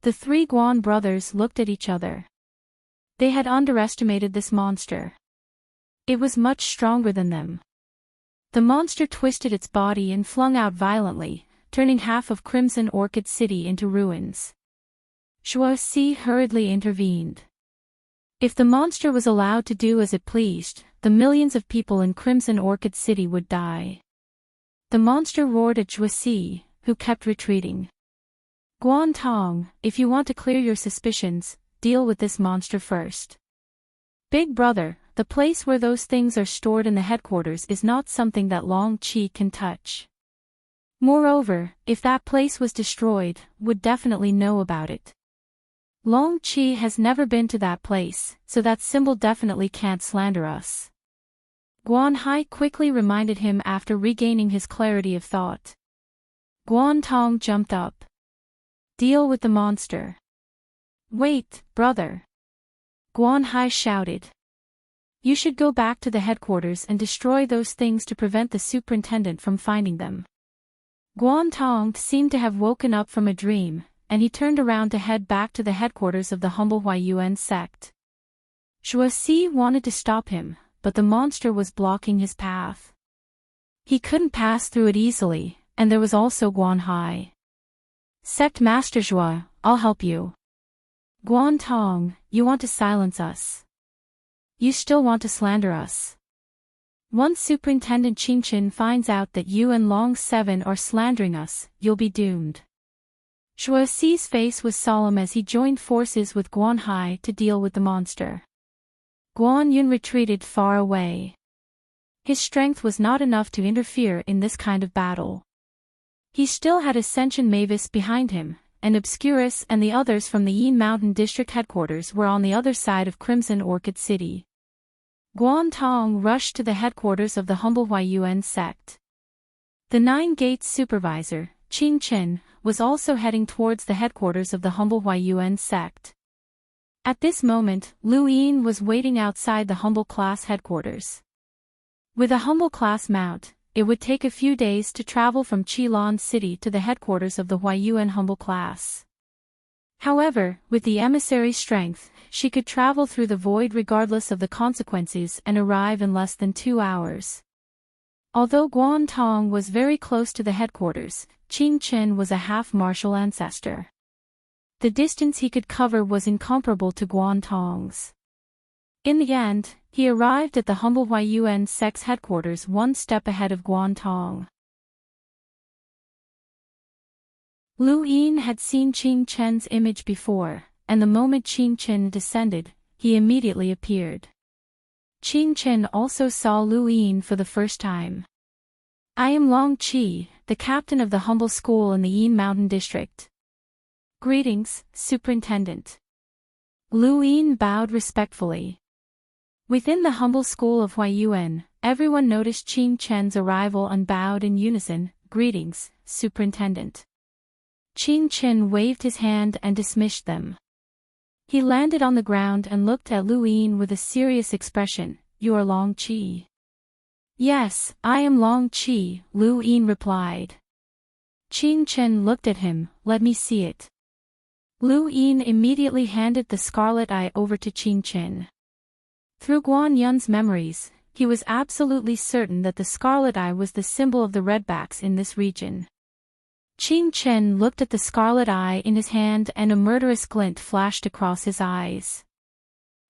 The 3 Guan brothers looked at each other. They had underestimated this monster. It was much stronger than them. The monster twisted its body and flung out violently, turning half of Crimson Orchid City into ruins. Shuo Si hurriedly intervened. If the monster was allowed to do as it pleased, the millions of people in Crimson Orchid City would die. The monster roared at Zhuasi, who kept retreating. Guan Tong, if you want to clear your suspicions, deal with this monster first. Big brother, the place where those things are stored in the headquarters is not something that Long Qi can touch. Moreover, if that place was destroyed, would definitely know about it. Long Qi has never been to that place, so that symbol definitely can't slander us. Guan Hai quickly reminded him after regaining his clarity of thought. Guan Tong jumped up. Deal with the monster. Wait, brother. Guan Hai shouted. You should go back to the headquarters and destroy those things to prevent the superintendent from finding them. Guan Tong seemed to have woken up from a dream, and he turned around to head back to the headquarters of the humble Huayuan sect. Zhuasi wanted to stop him, but the monster was blocking his path. He couldn't pass through it easily, and there was also Guan Hai. Sect Master Zhua, I'll help you. Guan Tong, you want to silence us. You still want to slander us. Once Superintendent Qingchen finds out that you and Long 7 are slandering us, you'll be doomed. Zhuasi's face was solemn as he joined forces with Guan Hai to deal with the monster. Guan Yun retreated far away. His strength was not enough to interfere in this kind of battle. He still had Ascension Mavis behind him, and Obscurus and the others from the Yin Mountain District headquarters were on the other side of Crimson Orchid City. Guan Tong rushed to the headquarters of the humble Huayuan sect. The Nine Gates supervisor, Qing Chen, was also heading towards the headquarters of the humble Huayuan sect. At this moment, Lu Yin was waiting outside the humble class headquarters. With a humble class mount, it would take a few days to travel from Qilin City to the headquarters of the Huayuan humble class. However, with the emissary's strength, she could travel through the void regardless of the consequences and arrive in less than 2 hours. Although Guan Tong was very close to the headquarters, Qing Chen was a half-martial ancestor. The distance he could cover was incomparable to Guan Tong's. In the end, he arrived at the humble Huayuan sect's headquarters one step ahead of Guan Tong. Lu Yin had seen Qing Chen's image before, and the moment Qing Chen descended, he immediately appeared. Qing Chen also saw Lu Yin for the first time. I am Long Qi, the captain of the humble school in the Yin Mountain District. Greetings, Superintendent. Lu Yin bowed respectfully. Within the humble school of Huayuan, everyone noticed Qing Chen's arrival and bowed in unison. Greetings, Superintendent. Qing Chen waved his hand and dismissed them. He landed on the ground and looked at Lu Yin with a serious expression. You are Long Qi. Yes, I am Long Qi, Lu Yin replied. Qing Chen looked at him. Let me see it. Lu Yin immediately handed the scarlet eye over to Qing Chen. Through Guan Yun's memories, he was absolutely certain that the scarlet eye was the symbol of the redbacks in this region. Qing Chen looked at the scarlet eye in his hand and a murderous glint flashed across his eyes.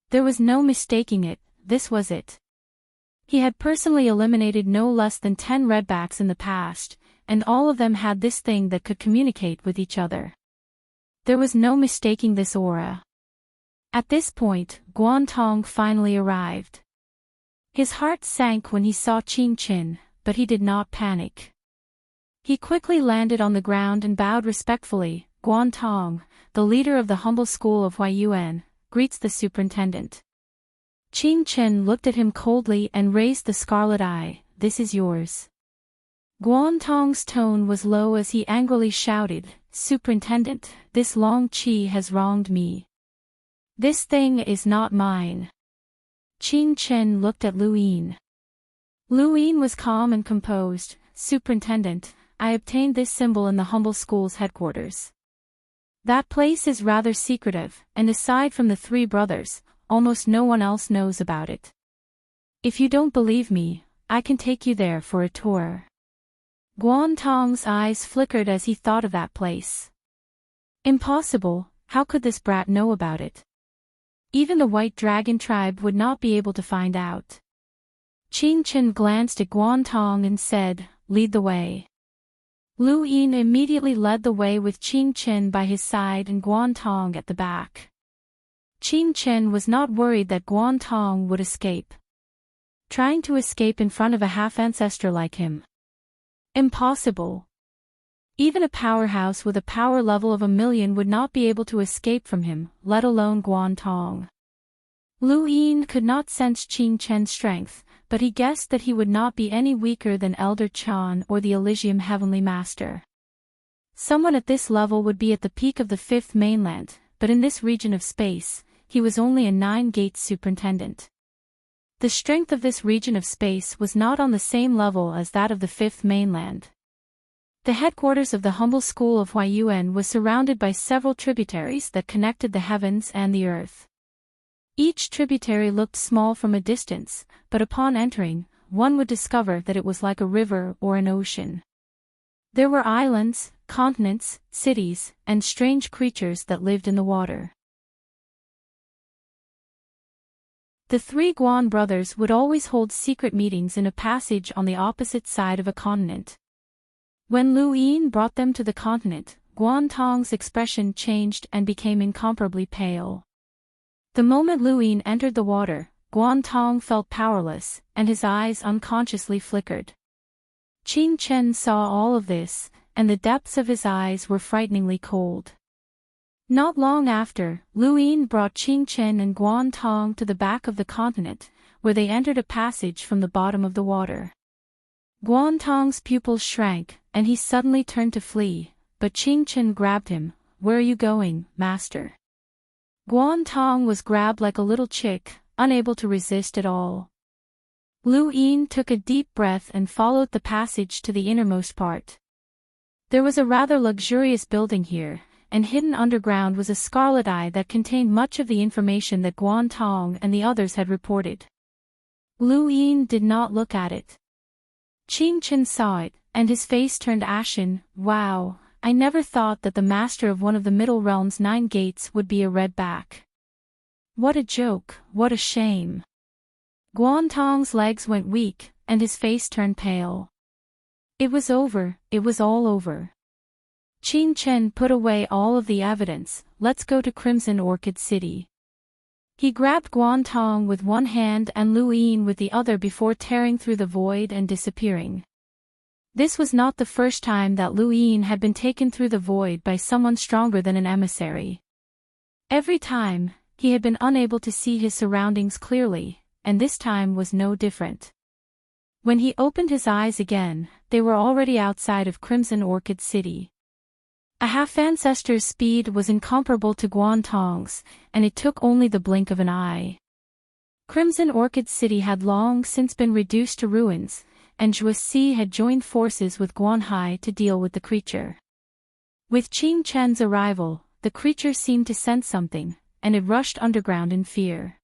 There was no mistaking it, this was it. He had personally eliminated no less than 10 redbacks in the past, and all of them had this thing that could communicate with each other. There was no mistaking this aura. At this point, Guan Tong finally arrived. His heart sank when he saw Qing Chen, but he did not panic. He quickly landed on the ground and bowed respectfully. Guan Tong, the leader of the humble school of Huayuan, greets the superintendent. Qing Chen looked at him coldly and raised the scarlet eye. This is yours. Guan Tong's tone was low as he angrily shouted, Superintendent, this Long Qi has wronged me. This thing is not mine. Qing Chen looked at Lu Yin. Lu Yin was calm and composed. Superintendent, I obtained this symbol in the humble school's headquarters. That place is rather secretive, and aside from the 3 brothers, almost no one else knows about it. If you don't believe me, I can take you there for a tour. Guan Tong's eyes flickered as he thought of that place. Impossible, how could this brat know about it? Even the White Dragon tribe would not be able to find out. Qing Chen glanced at Guan Tong and said, "Lead the way." Lu Yin immediately led the way with Qing Chen by his side and Guan Tong at the back. Qing Chen was not worried that Guan Tong would escape. Trying to escape in front of a half-ancestor like him? Impossible. Even a powerhouse with a power level of 1,000,000 would not be able to escape from him, let alone Guan Tong. Lu Yin could not sense Qing Chen's strength, but he guessed that he would not be any weaker than Elder Chan or the Elysium Heavenly Master. Someone at this level would be at the peak of the fifth mainland, but in this region of space, he was only a 9-gate superintendent. The strength of this region of space was not on the same level as that of the fifth mainland. The headquarters of the humble school of Huayuan was surrounded by several tributaries that connected the heavens and the earth. Each tributary looked small from a distance, but upon entering, one would discover that it was like a river or an ocean. There were islands, continents, cities, and strange creatures that lived in the water. The three Guan brothers would always hold secret meetings in a passage on the opposite side of a continent. When Lu Yin brought them to the continent, Guan Tong's expression changed and became incomparably pale. The moment Lu Yin entered the water, Guan Tong felt powerless, and his eyes unconsciously flickered. Qing Chen saw all of this, and the depths of his eyes were frighteningly cold. Not long after, Lu Yin brought Qing Chen and Guan Tong to the back of the continent, where they entered a passage from the bottom of the water. Guan Tong's pupils shrank, and he suddenly turned to flee, but Qing Chen grabbed him. "Where are you going, master?" Guan Tong was grabbed like a little chick, unable to resist at all. Lu Yin took a deep breath and followed the passage to the innermost part. There was a rather luxurious building here, and hidden underground was a scarlet eye that contained much of the information that Guan Tong and the others had reported. Lu Yin did not look at it. Qing Chen saw it, and his face turned ashen. "Wow, I never thought that the master of one of the Middle Realm's 9 gates would be a redback. What a joke, what a shame." Guan Tong's legs went weak, and his face turned pale. It was over, it was all over. Qing Chen put away all of the evidence. "Let's go to Crimson Orchid City." He grabbed Guan Tong with one hand and Lu Yin with the other before tearing through the void and disappearing. This was not the first time that Lu Yin had been taken through the void by someone stronger than an emissary. Every time, he had been unable to see his surroundings clearly, and this time was no different. When he opened his eyes again, they were already outside of Crimson Orchid City. A half-ancestor's speed was incomparable to Guan Tong's, and it took only the blink of an eye. Crimson Orchid City had long since been reduced to ruins, and Zhuo Si had joined forces with Guan Hai to deal with the creature. With Qing Chen's arrival, the creature seemed to sense something, and it rushed underground in fear.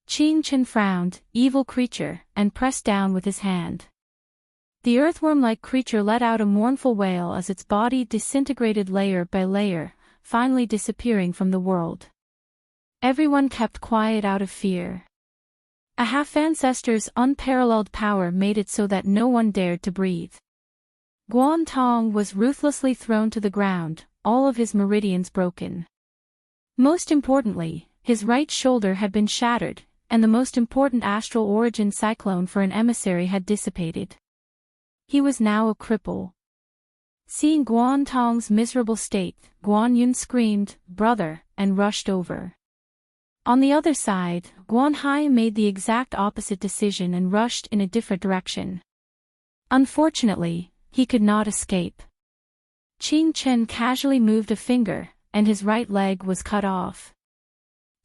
Qing Chen frowned, "Evil creature," and pressed down with his hand. The earthworm-like creature let out a mournful wail as its body disintegrated layer by layer, finally disappearing from the world. Everyone kept quiet out of fear. A half-ancestor's unparalleled power made it so that no one dared to breathe. Guan Tong was ruthlessly thrown to the ground, all of his meridians broken. Most importantly, his right shoulder had been shattered, and the most important astral origin cyclone for an emissary had dissipated. He was now a cripple. Seeing Guan Tong's miserable state, Guan Yun screamed, "Brother," and rushed over. On the other side, Guan Hai made the exact opposite decision and rushed in a different direction. Unfortunately, he could not escape. Qing Chen casually moved a finger, and his right leg was cut off.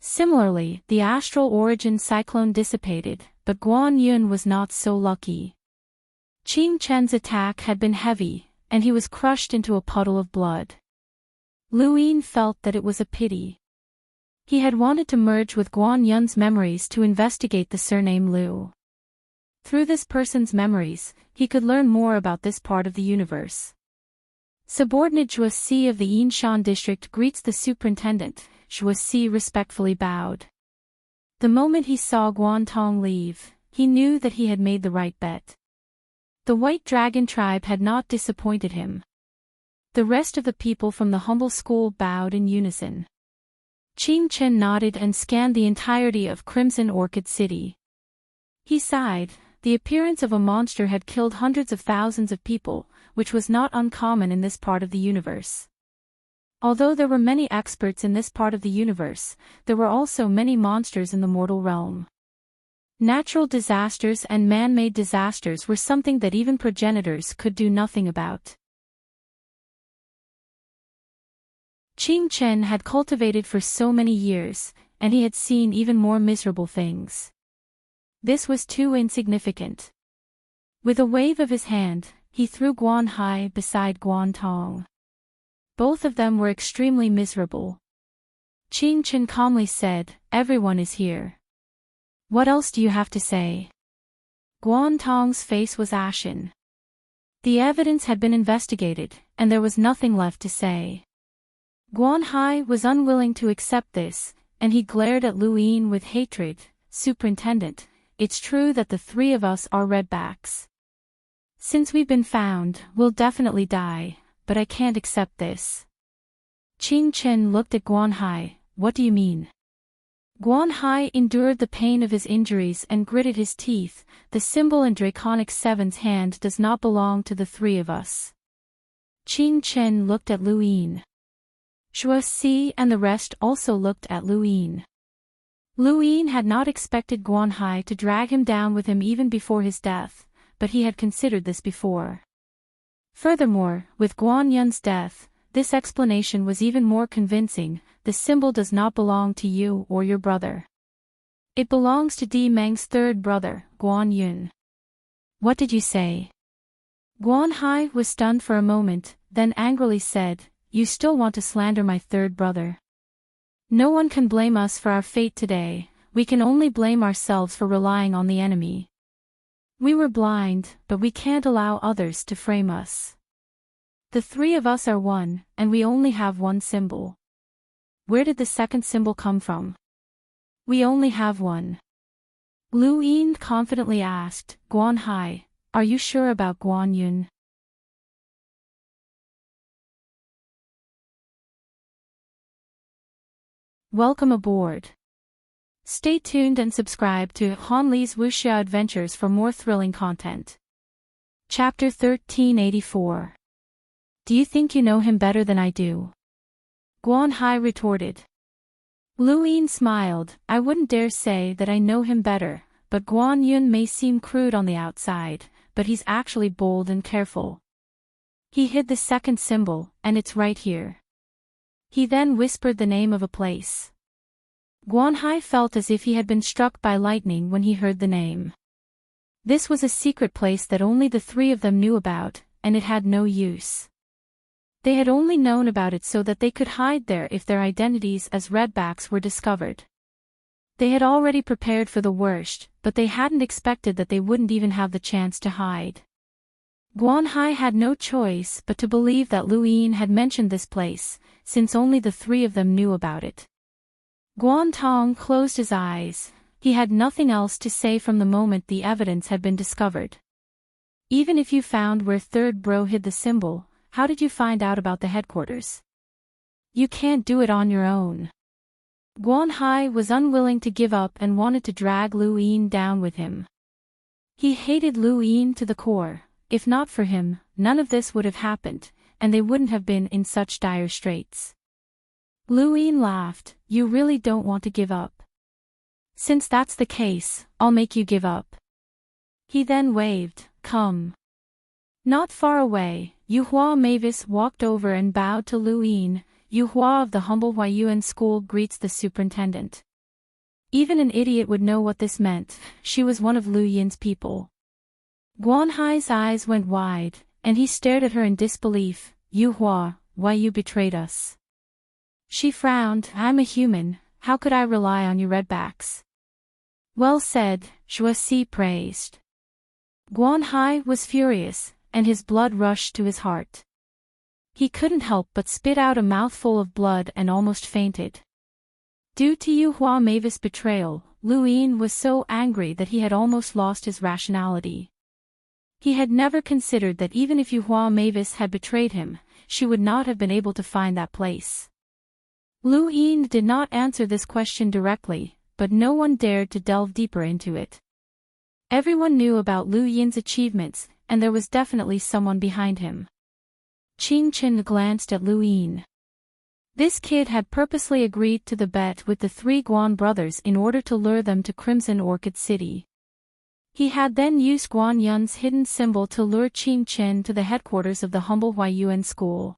Similarly, the astral origin cyclone dissipated, but Guan Yun was not so lucky. Qing Chen's attack had been heavy, and he was crushed into a puddle of blood. Lu Yin felt that it was a pity. He had wanted to merge with Guan Yun's memories to investigate the surname Liu. Through this person's memories, he could learn more about this part of the universe. Subordinate Zhuo Si of the Yinshan district greets the superintendent. Zhuo Si respectfully bowed. The moment he saw Guan Tong leave, he knew that he had made the right bet. The White Dragon tribe had not disappointed him. The rest of the people from the humble school bowed in unison. Qing Chen nodded and scanned the entirety of Crimson Orchid City. He sighed. The appearance of a monster had killed hundreds of thousands of people, which was not uncommon in this part of the universe. Although there were many experts in this part of the universe, there were also many monsters in the mortal realm. Natural disasters and man-made disasters were something that even progenitors could do nothing about. Qing Chen had cultivated for so many years, and he had seen even more miserable things. This was too insignificant. With a wave of his hand, he threw Guan Hai beside Guan Tong. Both of them were extremely miserable. Qing Chen calmly said, "Everyone is here. What else do you have to say?" Guan Tong's face was ashen. The evidence had been investigated, and there was nothing left to say. Guan Hai was unwilling to accept this, and he glared at Lu Yin with hatred. "Superintendent, it's true that the three of us are redbacks. Since we've been found, we'll definitely die, but I can't accept this." Qing Chen looked at Guan Hai. "What do you mean?" Guan Hai endured the pain of his injuries and gritted his teeth. "The symbol in Draconic Seven's hand does not belong to the three of us." Qing Chen looked at Lu Yin. Shuo Si and the rest also looked at Lu Yin. Lu Yin had not expected Guan Hai to drag him down with him even before his death, but he had considered this before. Furthermore, with Guan Yun's death, this explanation was even more convincing. The symbol does not belong to you or your brother. It belongs to Di Meng's third brother, Guan Yun. "What did you say?" Guan Hai was stunned for a moment, then angrily said, "You still want to slander my third brother? No one can blame us for our fate today, we can only blame ourselves for relying on the enemy. We were blind, but we can't allow others to frame us. The three of us are one, and we only have one symbol. Where did the second symbol come from?" "We only have one." Lu Yin confidently asked, "Guan Hai, are you sure about Guan Yun?" Welcome aboard. Stay tuned and subscribe to Han Li's Wuxia Adventures for more thrilling content. Chapter 1384. Do you think you know him better than I do? Guan Hai retorted. Lu Yin smiled. "I wouldn't dare say that I know him better, but Guan Yun may seem crude on the outside, but he's actually bold and careful. He hid the second symbol, and it's right here." He then whispered the name of a place. Guan Hai felt as if he had been struck by lightning when he heard the name. This was a secret place that only the three of them knew about, and it had no use. They had only known about it so that they could hide there if their identities as redbacks were discovered. They had already prepared for the worst, but they hadn't expected that they wouldn't even have the chance to hide. Guan Hai had no choice but to believe that Lu Yin had mentioned this place, since only the three of them knew about it. Guan Tong closed his eyes. He had nothing else to say from the moment the evidence had been discovered. "Even if you found where third bro hid the symbol, how did you find out about the headquarters? You can't do it on your own." Guan Hai was unwilling to give up and wanted to drag Lu Yin down with him. He hated Lu Yin to the core. If not for him, none of this would have happened, and they wouldn't have been in such dire straits. Lu Yin laughed. "You really don't want to give up? Since that's the case, I'll make you give up." He then waved, "Come." Not far away, Yu Hua Mavis walked over and bowed to Lu Yin. "Yu Hua of the humble Huayuan school greets the superintendent." Even an idiot would know what this meant. She was one of Lu Yin's people. Guan Hai's eyes went wide, and he stared at her in disbelief. "Yu Hua, why you betrayed us?" She frowned. "I'm a human, how could I rely on you redbacks?" "Well said," Shuo Si praised. Guan Hai was furious, and his blood rushed to his heart. He couldn't help but spit out a mouthful of blood and almost fainted. Due to Yu Hua Mavis' betrayal, Lu Yin was so angry that he had almost lost his rationality. He had never considered that even if Yuhua Mavis had betrayed him, she would not have been able to find that place. Lu Yin did not answer this question directly, but no one dared to delve deeper into it. Everyone knew about Lu Yin's achievements, and there was definitely someone behind him. Qin Chen glanced at Lu Yin. This kid had purposely agreed to the bet with the three Guan brothers in order to lure them to Crimson Orchid City. He had then used Guan Yun's hidden symbol to lure Qin Chen to the headquarters of the humble Huayuan school.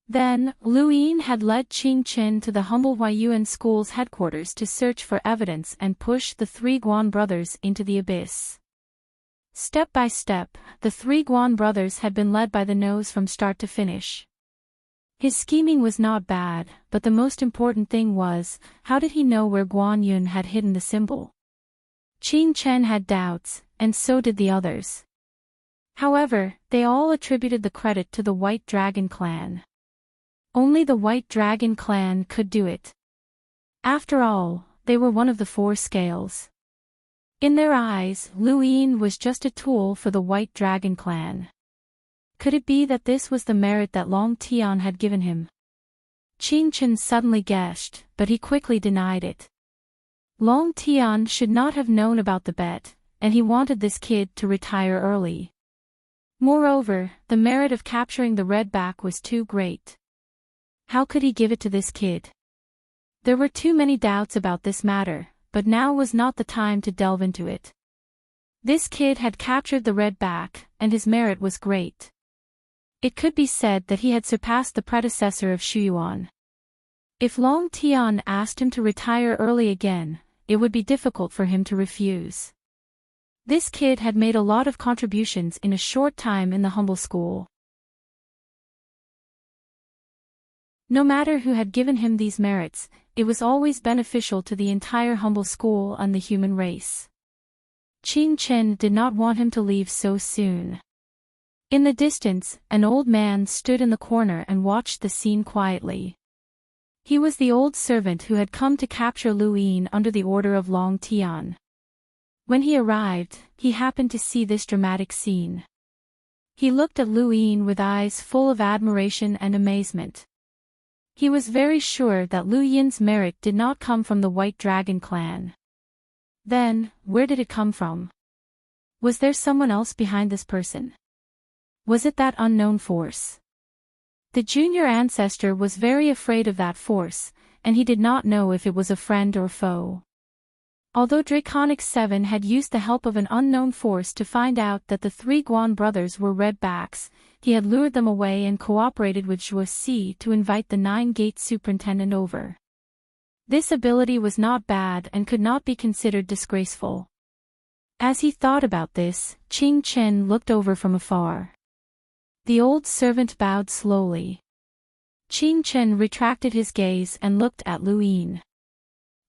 Then, Lu Yin had led Qin Chen to the humble Huayuan school's headquarters to search for evidence and push the three Guan brothers into the abyss. Step by step, the three Guan brothers had been led by the nose from start to finish. His scheming was not bad, but the most important thing was, how did he know where Guan Yun had hidden the symbol? Qin Chen had doubts, and so did the others. However, they all attributed the credit to the White Dragon clan. Only the White Dragon clan could do it. After all, they were one of the four scales. In their eyes, Lu Yin was just a tool for the White Dragon clan. Could it be that this was the merit that Long Tian had given him? Qin Chen suddenly guessed, but he quickly denied it. Long Tian should not have known about the bet, and he wanted this kid to retire early. Moreover, the merit of capturing the red back was too great. How could he give it to this kid? There were too many doubts about this matter, but now was not the time to delve into it. This kid had captured the red back, and his merit was great. It could be said that he had surpassed the predecessor of Shuyuan. If Long Tian asked him to retire early again, it would be difficult for him to refuse. This kid had made a lot of contributions in a short time in the humble school. No matter who had given him these merits, it was always beneficial to the entire humble school and the human race. Qin Chen did not want him to leave so soon. In the distance, an old man stood in the corner and watched the scene quietly. He was the old servant who had come to capture Lu Yin under the order of Long Tian. When he arrived, he happened to see this dramatic scene. He looked at Lu Yin with eyes full of admiration and amazement. He was very sure that Lu Yin's merit did not come from the White Dragon clan. Then, where did it come from? Was there someone else behind this person? Was it that unknown force? The junior ancestor was very afraid of that force, and he did not know if it was a friend or foe. Although Draconic 7 had used the help of an unknown force to find out that the three Guan brothers were redbacks, he had lured them away and cooperated with Zhuo Si to invite the Nine-Gate superintendent over. This ability was not bad and could not be considered disgraceful. As he thought about this, Qin Chen looked over from afar. The old servant bowed slowly. Qin Chen retracted his gaze and looked at Lu Yin.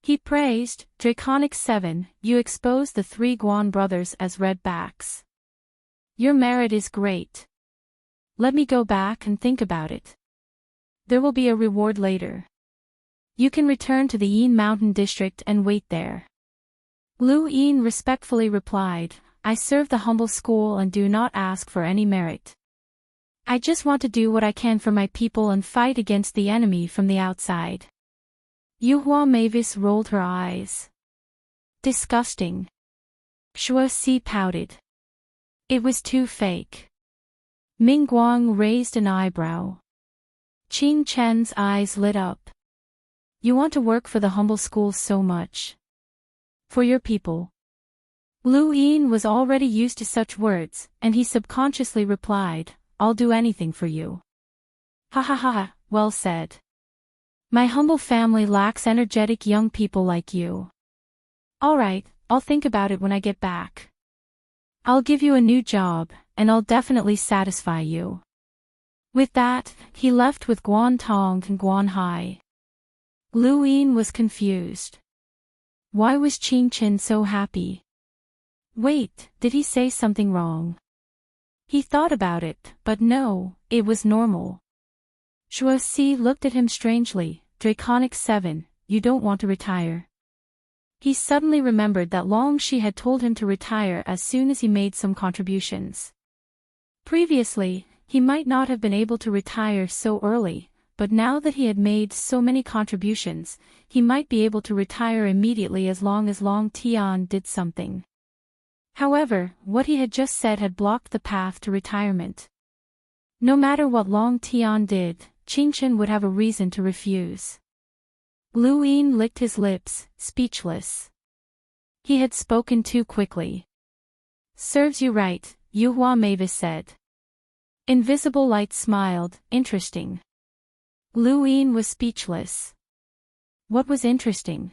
He praised, Draconic 7, you exposed the three Guan brothers as redbacks. Your merit is great. Let me go back and think about it. There will be a reward later. You can return to the Yin Mountain district and wait there. Lu Yin respectfully replied, I serve the humble school and do not ask for any merit. I just want to do what I can for my people and fight against the enemy from the outside. Yuhua Mavis rolled her eyes. Disgusting. Zhuo Si pouted. It was too fake. Ming Guang raised an eyebrow. Qin Chen's eyes lit up. You want to work for the humble school so much. For your people. Lu Yin was already used to such words, and he subconsciously replied, I'll do anything for you. Ha ha ha, well said. My humble family lacks energetic young people like you. Alright, I'll think about it when I get back. I'll give you a new job, and I'll definitely satisfy you. With that, he left with Guan Tong and Guan Hai. Lu Yin was confused. Why was Qin Chen so happy? Wait, did he say something wrong? He thought about it, but no, it was normal. Zhuo Si looked at him strangely, Draconic 7, you don't want to retire. He suddenly remembered that Long Shi had told him to retire as soon as he made some contributions. Previously, he might not have been able to retire so early, but now that he had made so many contributions, he might be able to retire immediately as long as Long Tian did something. However, what he had just said had blocked the path to retirement. No matter what Long Tian did, Qingchen would have a reason to refuse. Lu Yin licked his lips, speechless. He had spoken too quickly. "Serves you right," Yuhua Mavis said. Invisible Light smiled, interesting. Lu Yin was speechless. What was interesting?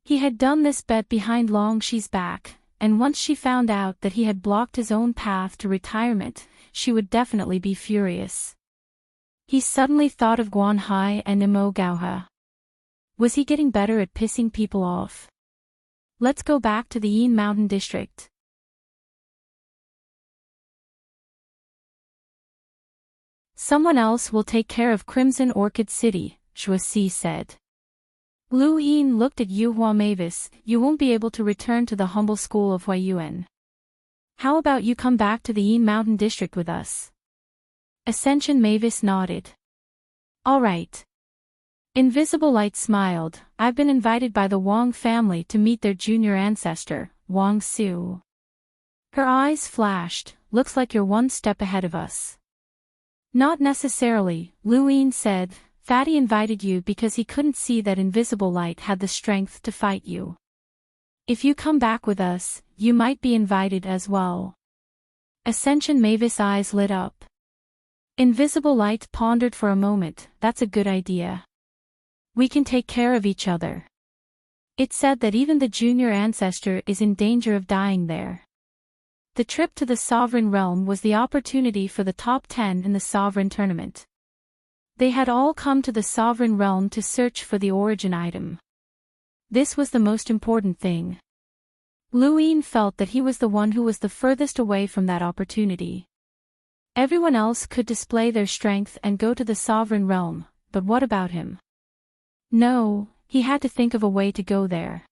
He had done this bet behind Long Shi's back, and once she found out that he had blocked his own path to retirement, she would definitely be furious. He suddenly thought of Guan Hai and Nemo Gauha. Was he getting better at pissing people off? Let's go back to the Yin Mountain District. Someone else will take care of Crimson Orchid City, Shuasi said. Lu Yin looked at Yuhua Mavis. You won't be able to return to the humble school of Huayuan. How about you come back to the Yin Mountain District with us? Ascension Mavis nodded. All right. Invisible Light smiled. I've been invited by the Wang family to meet their junior ancestor, Wang Su. Her eyes flashed. Looks like you're one step ahead of us. Not necessarily, Lu Yin said. Fatty invited you because he couldn't see that Invisible Light had the strength to fight you. If you come back with us, you might be invited as well. Ascension Mavis' eyes lit up. Invisible Light pondered for a moment. That's a good idea. We can take care of each other. It said that even the junior ancestor is in danger of dying there. The trip to the Sovereign Realm was the opportunity for the top 10 in the Sovereign Tournament. They had all come to the Sovereign Realm to search for the origin item. This was the most important thing. Lu Yin felt that he was the one who was the furthest away from that opportunity. Everyone else could display their strength and go to the Sovereign Realm, but what about him? No, he had to think of a way to go there.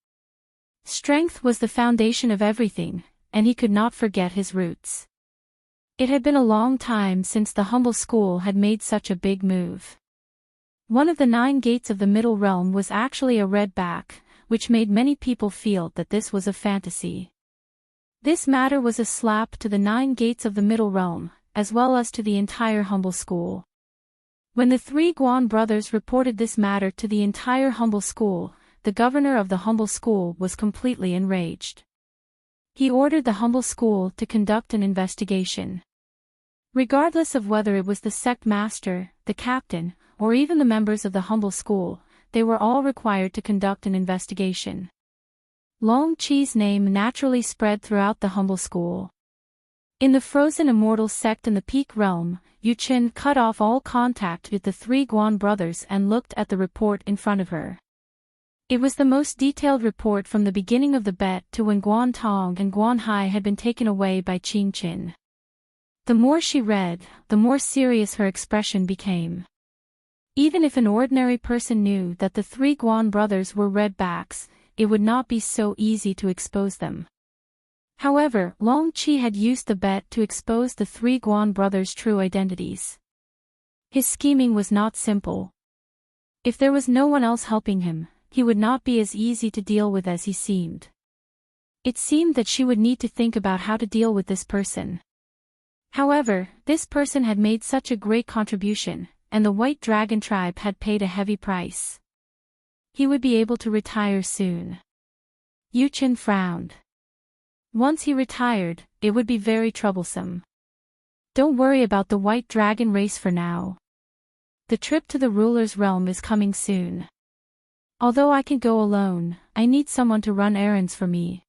Strength was the foundation of everything, and he could not forget his roots. It had been a long time since the humble school had made such a big move. One of the 9 gates of the Middle Realm was actually a red back, which made many people feel that this was a fantasy. This matter was a slap to the 9 gates of the Middle Realm, as well as to the entire humble school. When the 3 Guan brothers reported this matter to the entire humble school, the governor of the humble school was completely enraged. He ordered the humble school to conduct an investigation. Regardless of whether it was the sect master, the captain, or even the members of the humble school, they were all required to conduct an investigation. Long Qi's name naturally spread throughout the humble school. In the frozen immortal sect in the Peak Realm, Yu Qin cut off all contact with the 3 Guan brothers and looked at the report in front of her. It was the most detailed report from the beginning of the bet to when Guan Tong and Guan Hai had been taken away by Qing Qin. The more she read, the more serious her expression became. Even if an ordinary person knew that the 3 Guan brothers were redbacks, it would not be so easy to expose them. However, Long Qi had used the bet to expose the 3 Guan brothers' true identities. His scheming was not simple. If there was no one else helping him, he would not be as easy to deal with as he seemed. It seemed that she would need to think about how to deal with this person. However, this person had made such a great contribution, and the White Dragon tribe had paid a heavy price. He would be able to retire soon. Yu Qin frowned. Once he retired, it would be very troublesome. Don't worry about the White Dragon race for now. The trip to the ruler's realm is coming soon. Although I can go alone, I need someone to run errands for me.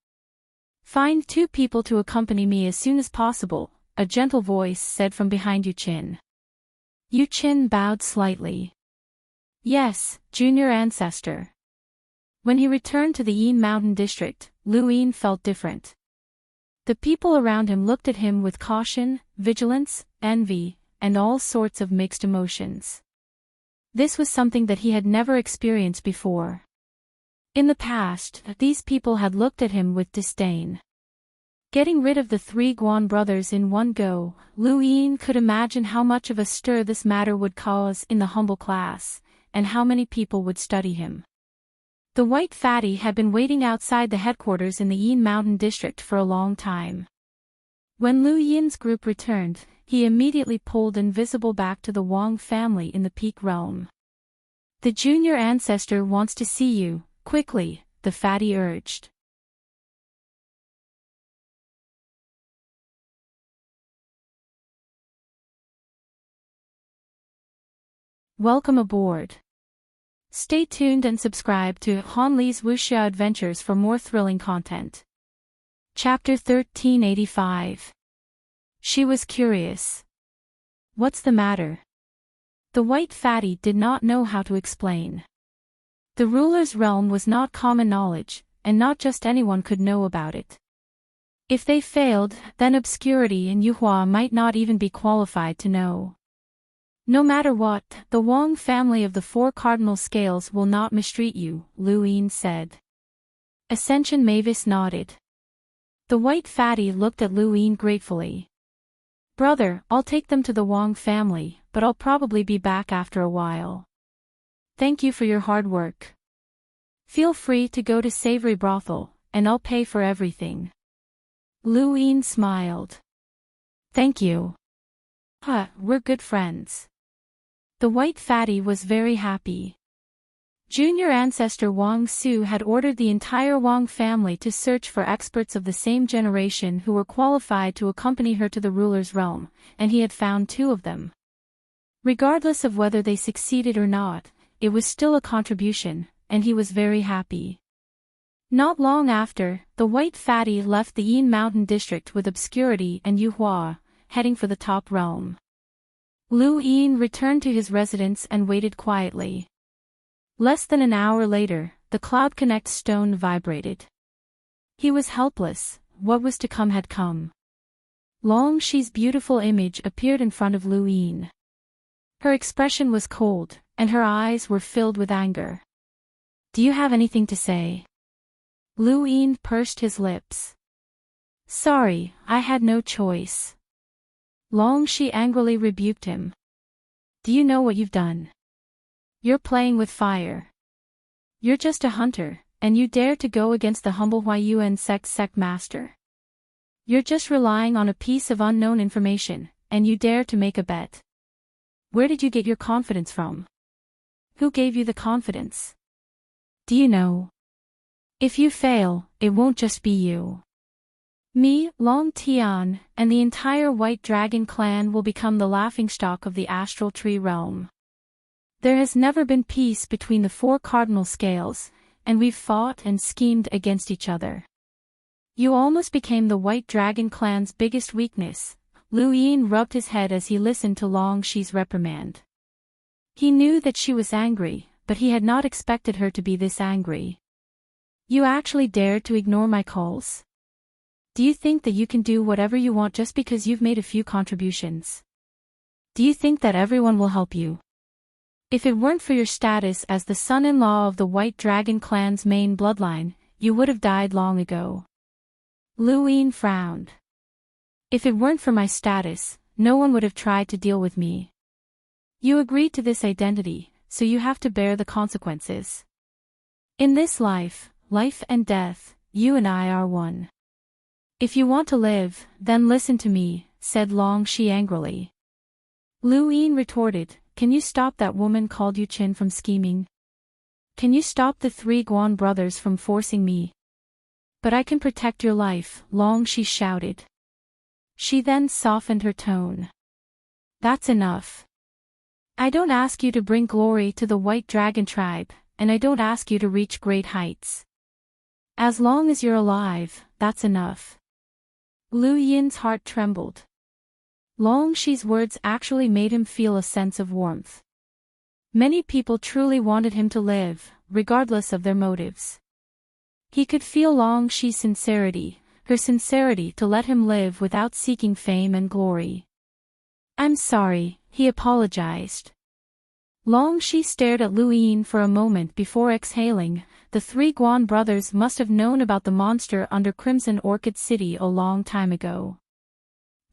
Find 2 people to accompany me as soon as possible, a gentle voice said from behind Yu Qin. Yu Qin bowed slightly. Yes, junior ancestor. When he returned to the Yin Mountain District, Lu Yin felt different. The people around him looked at him with caution, vigilance, envy, and all sorts of mixed emotions. This was something that he had never experienced before. In the past, these people had looked at him with disdain. Getting rid of the three Guan brothers in one go, Lu Yin could imagine how much of a stir this matter would cause in the humble class, and how many people would study him. The white fatty had been waiting outside the headquarters in the Yin Mountain district for a long time. When Lu Yin's group returned, he immediately pulled Invisible back to the Wang family in the Peak Realm. The junior ancestor wants to see you, quickly, the fatty urged. Welcome aboard. Stay tuned and subscribe to Han Li's Wuxia Adventures for more thrilling content. Chapter 1385. She was curious. What's the matter? The white fatty did not know how to explain. The ruler's realm was not common knowledge, and not just anyone could know about it. If they failed, then obscurity and Yuhua might not even be qualified to know. No matter what, the Wang family of the four cardinal scales will not mistreat you, Lu Yin said. Ascension Mavis nodded. The white fatty looked at Lu Yin gratefully. Brother, I'll take them to the Wang family, but I'll probably be back after a while. Thank you for your hard work. Feel free to go to Savory Brothel, and I'll pay for everything. Lu Yin smiled. Thank you. We're good friends. The white fatty was very happy. Junior ancestor Wang Su had ordered the entire Wang family to search for experts of the same generation who were qualified to accompany her to the ruler's realm, and he had found 2 of them. Regardless of whether they succeeded or not, it was still a contribution, and he was very happy. Not long after, the white fatty left the Yin Mountain district with Obscurity and Yuhua, heading for the top realm. Lu Yin returned to his residence and waited quietly. Less than an hour later, the Cloud Connect stone vibrated. He was helpless, what was to come had come. Long Shi's beautiful image appeared in front of Lu Yin. Her expression was cold, and her eyes were filled with anger. Do you have anything to say? Lu Yin pursed his lips. Sorry, I had no choice. Long Shi angrily rebuked him. Do you know what you've done? You're playing with fire. You're just a hunter, and you dare to go against the humble Huayuan sect master. You're just relying on a piece of unknown information, and you dare to make a bet. Where did you get your confidence from? Who gave you the confidence? Do you know? If you fail, it won't just be you. Me, Long Tian, and the entire White Dragon clan will become the laughingstock of the Astral Tree realm. There has never been peace between the 4 cardinal scales, and we've fought and schemed against each other. You almost became the White Dragon clan's biggest weakness. Lu Yin rubbed his head as he listened to Long Shi's reprimand. He knew that she was angry, but he had not expected her to be this angry. You actually dared to ignore my calls? Do you think that you can do whatever you want just because you've made a few contributions? Do you think that everyone will help you? If it weren't for your status as the son-in-law of the White Dragon clan's main bloodline, you would have died long ago. Lu Yin frowned. If it weren't for my status, no one would have tried to deal with me. You agreed to this identity, so you have to bear the consequences. In this life and death, you and I are one. If you want to live, then listen to me, said Long Shi angrily. Lu Yin retorted, can you stop that woman called Yu Qin from scheming? Can you stop the 3 Guan brothers from forcing me? But I can protect your life, Long Shi shouted. She then softened her tone. That's enough. I don't ask you to bring glory to the White Dragon tribe, and I don't ask you to reach great heights. As long as you're alive, that's enough. Lu Yin's heart trembled. Long Shi's words actually made him feel a sense of warmth. Many people truly wanted him to live, regardless of their motives. He could feel Long Shi's sincerity, her sincerity to let him live without seeking fame and glory. I'm sorry, he apologized. Long Shi stared at Lu Yin for a moment before exhaling. The three Guan brothers must have known about the monster under Crimson Orchid City a long time ago.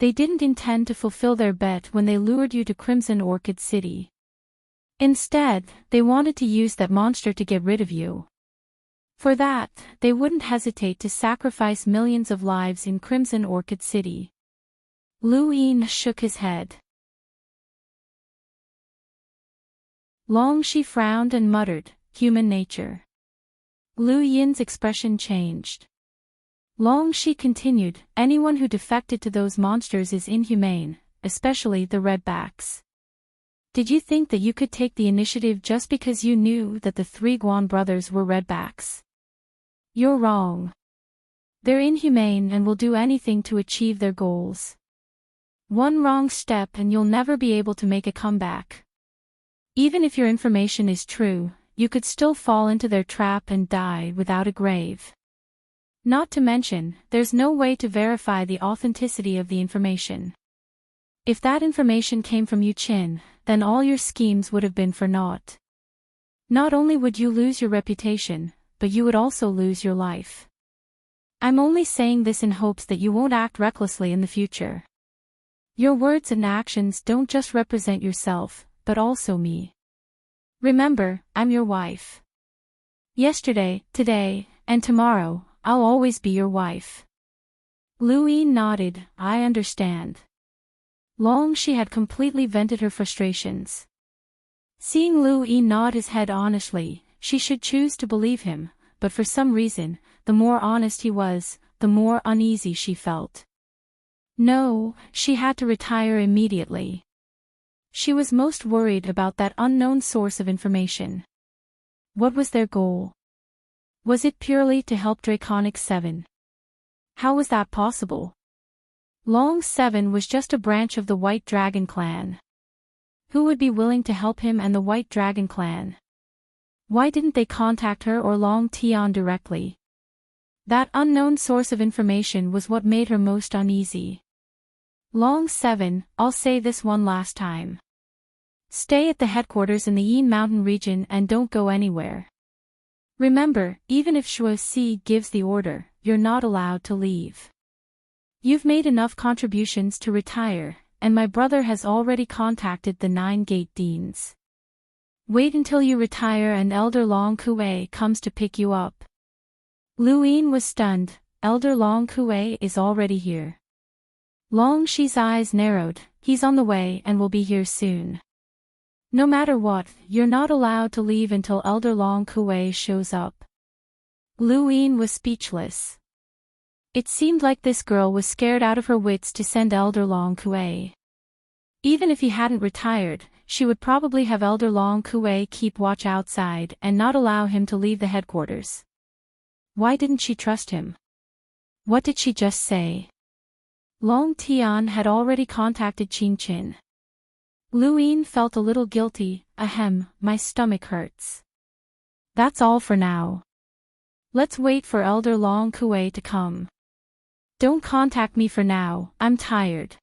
They didn't intend to fulfill their bet when they lured you to Crimson Orchid City. Instead, they wanted to use that monster to get rid of you. For that, they wouldn't hesitate to sacrifice millions of lives in Crimson Orchid City. Lu Yin shook his head. Long Shi frowned and muttered, "Human nature." Lu Yin's expression changed. Long Shi continued, "Anyone who defected to those monsters is inhumane, especially the redbacks. Did you think that you could take the initiative just because you knew that the three Guan brothers were redbacks? You're wrong. They're inhumane and will do anything to achieve their goals. One wrong step and you'll never be able to make a comeback. Even if your information is true, you could still fall into their trap and die without a grave. Not to mention, there's no way to verify the authenticity of the information. If that information came from Yu Qin, then all your schemes would have been for naught. Not only would you lose your reputation, but you would also lose your life. I'm only saying this in hopes that you won't act recklessly in the future. Your words and actions don't just represent yourself, but also me. Remember, I'm your wife. Yesterday, today, and tomorrow, I'll always be your wife." Lu Yin nodded, "I understand." Long Shi had completely vented her frustrations. Seeing Lu Yin nod his head honestly, she should choose to believe him, but for some reason, the more honest he was, the more uneasy she felt. No, she had to retire immediately. She was most worried about that unknown source of information. What was their goal? Was it purely to help Draconic 7? How was that possible? Long 7 was just a branch of the White Dragon clan. Who would be willing to help him and the White Dragon clan? Why didn't they contact her or Long Tian directly? That unknown source of information was what made her most uneasy. Long 7, I'll say this one last time. Stay at the headquarters in the Yin Mountain region and don't go anywhere. Remember, even if Shuo Si gives the order, you're not allowed to leave. You've made enough contributions to retire, and my brother has already contacted the 9 gate deans. Wait until you retire and Elder Long Kue comes to pick you up. Lu Yin was stunned. Elder Long Kue is already here. Long Shi's eyes narrowed. He's on the way and will be here soon. No matter what, you're not allowed to leave until Elder Long Kue shows up. Lu Yin was speechless. It seemed like this girl was scared out of her wits to send Elder Long Kue. Even if he hadn't retired, she would probably have Elder Long Kue keep watch outside and not allow him to leave the headquarters. Why didn't she trust him? What did she just say? Long Tian had already contacted Qing Qin. Lu Yin felt a little guilty. Ahem, my stomach hurts. That's all for now. Let's wait for Elder Long Kue to come. Don't contact me for now, I'm tired.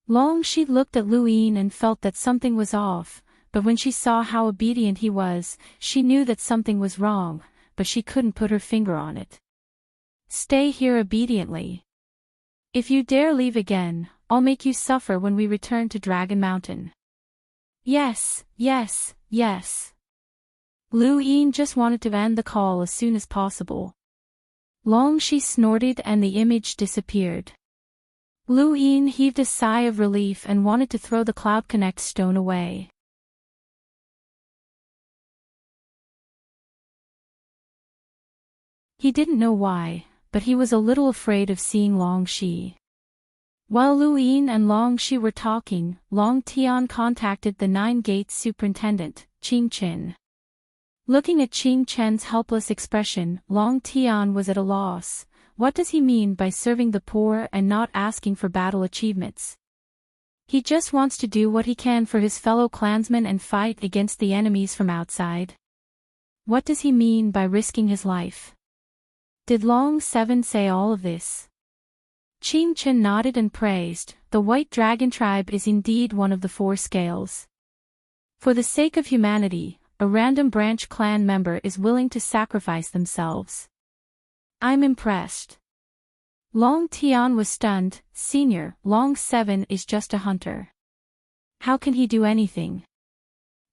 Long Shi looked at Lu Yin and felt that something was off, but when she saw how obedient he was, she knew that something was wrong, but she couldn't put her finger on it. Stay here obediently. If you dare leave again, I'll make you suffer when we return to Dragon Mountain. Yes, yes, yes. Lu Yin just wanted to end the call as soon as possible. Long Shi snorted and the image disappeared. Lu Yin heaved a sigh of relief and wanted to throw the Cloud Connect stone away. He didn't know why, but he was a little afraid of seeing Long Shi. While Lu Yin and Long Shi were talking, Long Tian contacted the 9 Gates superintendent, Qing Qin. Looking at Qing Chen's helpless expression, Long Tian was at a loss. What does he mean by serving the poor and not asking for battle achievements? He just wants to do what he can for his fellow clansmen and fight against the enemies from outside. What does he mean by risking his life? Did Long 7 say all of this? Qing Chen nodded and praised. The White Dragon tribe is indeed one of the 4 scales. For the sake of humanity, a random branch clan member is willing to sacrifice themselves. I'm impressed. Long Tian was stunned. Senior, Long 7 is just a hunter. How can he do anything?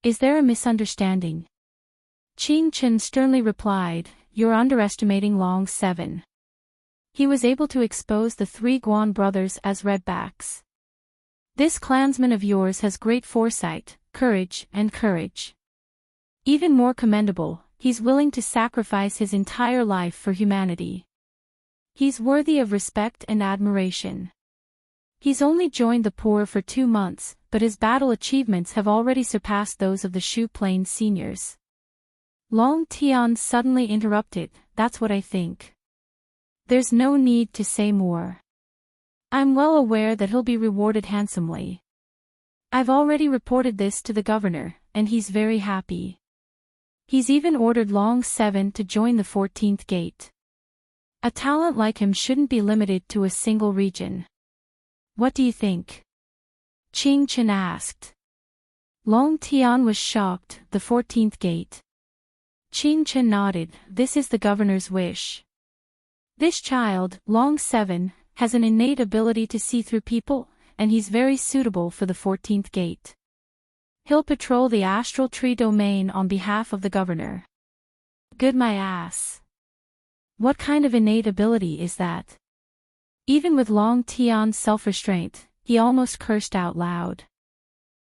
Is there a misunderstanding? Qing Chen sternly replied, you're underestimating Long 7. He was able to expose the 3 Guan brothers as redbacks. This clansman of yours has great foresight, courage. Even more commendable, he's willing to sacrifice his entire life for humanity. He's worthy of respect and admiration. He's only joined the poor for 2 months, but his battle achievements have already surpassed those of the Shu Plain seniors. Long Tian suddenly interrupted, that's what I think. There's no need to say more. I'm well aware that he'll be rewarded handsomely. I've already reported this to the governor, and he's very happy. He's even ordered Long 7 to join the 14th gate. A talent like him shouldn't be limited to a single region. What do you think? Qing Chen asked. Long Tian was shocked, the 14th gate. Qing Chen nodded, this is the governor's wish. This child, Long 7, has an innate ability to see through people, and he's very suitable for the 14th gate. He'll patrol the astral tree domain on behalf of the governor. Good my ass. What kind of innate ability is that? Even with Long Tian's self-restraint, he almost cursed out loud.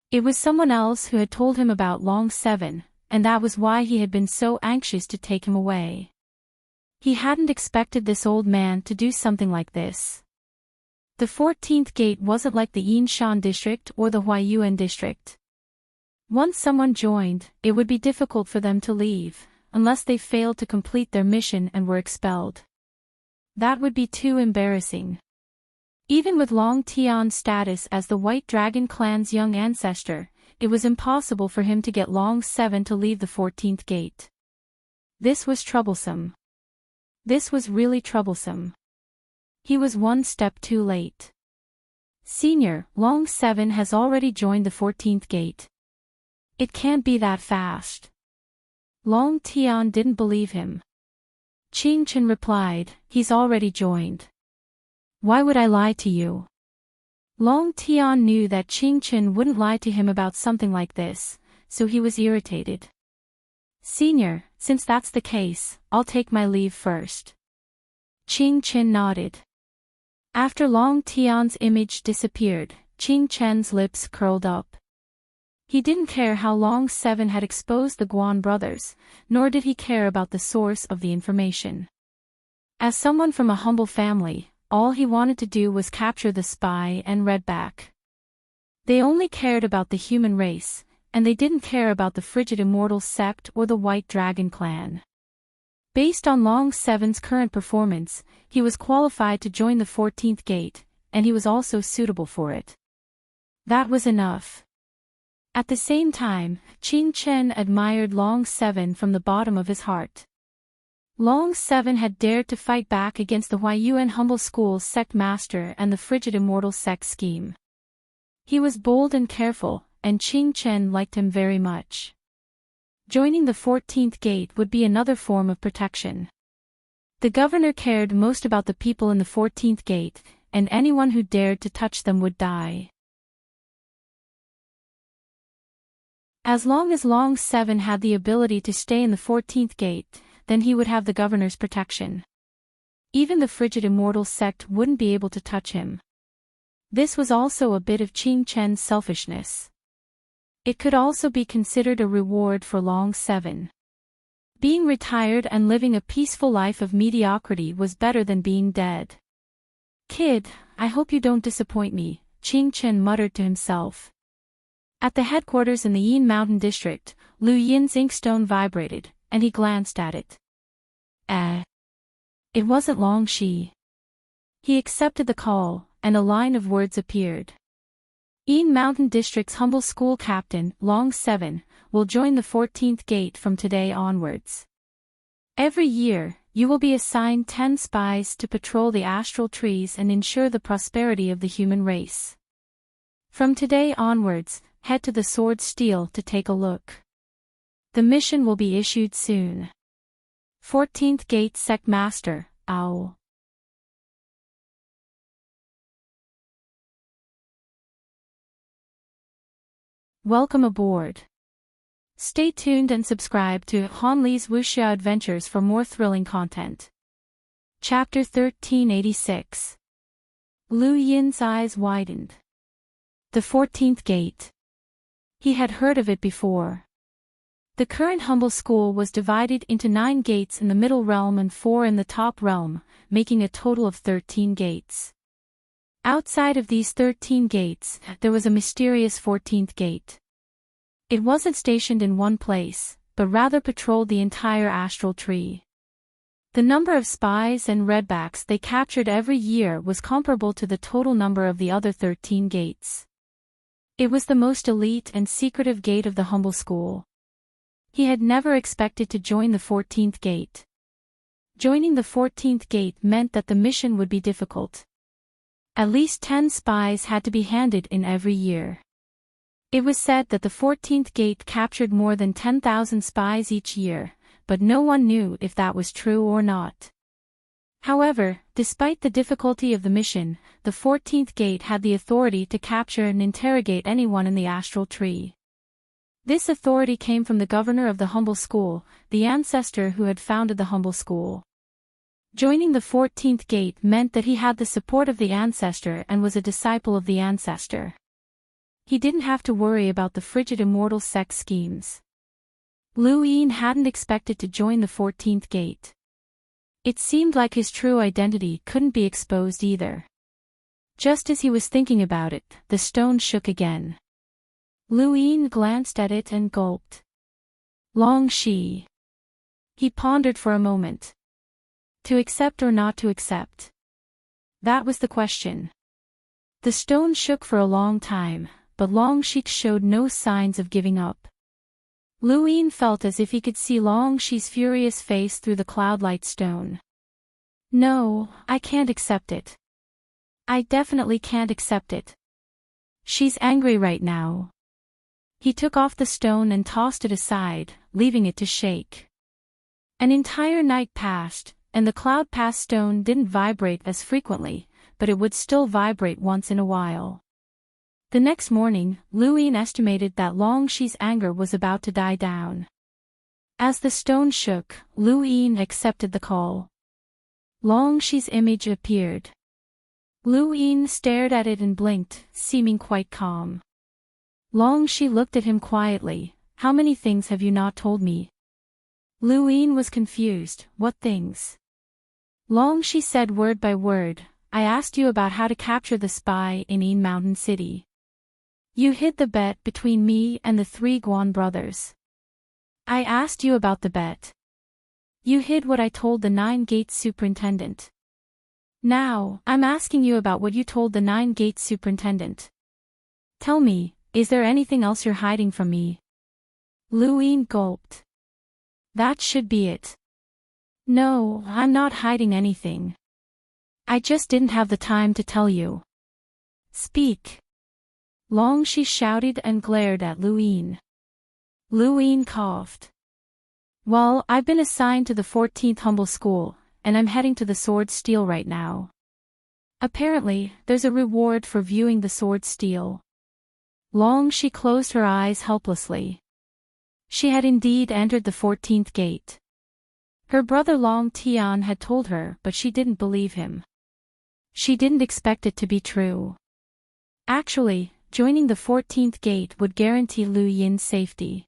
It was someone else who had told him about Long 7, and that was why he had been so anxious to take him away. He hadn't expected this old man to do something like this. The 14th gate wasn't like the Yinshan district or the Huaiyuan district. Once someone joined, it would be difficult for them to leave, unless they failed to complete their mission and were expelled. That would be too embarrassing. Even with Long Tian's status as the White Dragon clan's young ancestor, it was impossible for him to get Long 7 to leave the 14th gate. This was troublesome. This was really troublesome. He was one step too late. Senior, Long 7 has already joined the 14th gate. It can't be that fast. Long Tian didn't believe him. Qing Chen replied, he's already joined. Why would I lie to you? Long Tian knew that Qing Chen wouldn't lie to him about something like this, so he was irritated. Senior, since that's the case, I'll take my leave first. Qing Chen nodded. After Long Tian's image disappeared, Qing Chen's lips curled up. He didn't care how Long 7 had exposed the Guan brothers, nor did he care about the source of the information. As someone from a humble family, all he wanted to do was capture the spy and Redback. They only cared about the human race, and they didn't care about the frigid immortal sect or the White Dragon clan. Based on Long 7's current performance, he was qualified to join the 14th gate, and he was also suitable for it. That was enough. At the same time, Qing Chen admired Long 7 from the bottom of his heart. Long 7 had dared to fight back against the Huaiyuan Humble School's sect master and the frigid immortal sect scheme. He was bold and careful, and Qing Chen liked him very much. Joining the 14th gate would be another form of protection. The governor cared most about the people in the 14th gate, and anyone who dared to touch them would die. As long as Long 7 had the ability to stay in the 14th gate, then he would have the governor's protection. Even the frigid immortal sect wouldn't be able to touch him. This was also a bit of Qing Chen's selfishness. It could also be considered a reward for Long 7. Being retired and living a peaceful life of mediocrity was better than being dead. Kid, I hope you don't disappoint me, Qing Chen muttered to himself. At the headquarters in the Yin Mountain district, Lu Yin's inkstone vibrated, and he glanced at it. It wasn't Long Shi. He accepted the call, and a line of words appeared. Yin Mountain District's humble school captain, Long 7, will join the 14th gate from today onwards. Every year, you will be assigned 10 spies to patrol the astral trees and ensure the prosperity of the human race. From today onwards, head to the Sword Steel to take a look. The mission will be issued soon. 14th Gate Sect Master, Owl. Welcome aboard. Stay tuned and subscribe to Han Li's Wuxia Adventures for more thrilling content. Chapter 1386. Lu Yin's eyes widened. The 14th Gate. He had heard of it before. The current humble school was divided into 9 gates in the middle realm and 4 in the top realm, making a total of 13 gates. Outside of these 13 gates, there was a mysterious 14th gate. It wasn't stationed in one place, but rather patrolled the entire astral tree. The number of spies and redbacks they captured every year was comparable to the total number of the other 13 gates. It was the most elite and secretive gate of the humble school. He had never expected to join the 14th gate. Joining the 14th gate meant that the mission would be difficult. At least 10 spies had to be handed in every year. It was said that the 14th gate captured more than 10,000 spies each year, but no one knew if that was true or not. However, despite the difficulty of the mission, the 14th gate had the authority to capture and interrogate anyone in the astral tree. This authority came from the governor of the humble school, the ancestor who had founded the humble school. Joining the 14th gate meant that he had the support of the ancestor and was a disciple of the ancestor. He didn't have to worry about the frigid immortal sect schemes. Lu Yin hadn't expected to join the 14th gate. It seemed like his true identity couldn't be exposed either. Just as he was thinking about it, the stone shook again. Lu Yin glanced at it and gulped. Long Shi. He pondered for a moment. To accept or not to accept? That was the question. The stone shook for a long time, but Long Shi showed no signs of giving up. Lu Yin felt as if he could see Long Shi's furious face through the cloud-like stone. No, I can't accept it. I definitely can't accept it. She's angry right now. He took off the stone and tossed it aside, leaving it to shake. An entire night passed, and the cloud-passed stone didn't vibrate as frequently, but it would still vibrate once in a while. The next morning, Lu Yin estimated that Long Shi's anger was about to die down. As the stone shook, Lu Yin accepted the call. Long Shi's image appeared. Lu Yin stared at it and blinked, seeming quite calm. Long Shi looked at him quietly. How many things have you not told me? Lu Yin was confused. What things? Long Shi said word by word. I asked you about how to capture the spy in Yin Mountain City. You hid the bet between me and the 3 Guan brothers. I asked you about the bet. You hid what I told the 9 Gates superintendent. Now, I'm asking you about what you told the 9 Gates superintendent. Tell me, is there anything else you're hiding from me? Lu Yin gulped. That should be it. No, I'm not hiding anything. I just didn't have the time to tell you. Speak. Long Shi shouted and glared at Lu Yin. Lu Yin coughed. Well, I've been assigned to the 14th Humble School, and I'm heading to the Sword Steel right now. Apparently, there's a reward for viewing the Sword Steel. Long Shi closed her eyes helplessly. She had indeed entered the 14th gate. Her brother Long Tian had told her, but she didn't believe him. She didn't expect it to be true. Actually, joining the 14th gate would guarantee Lu Yin's safety.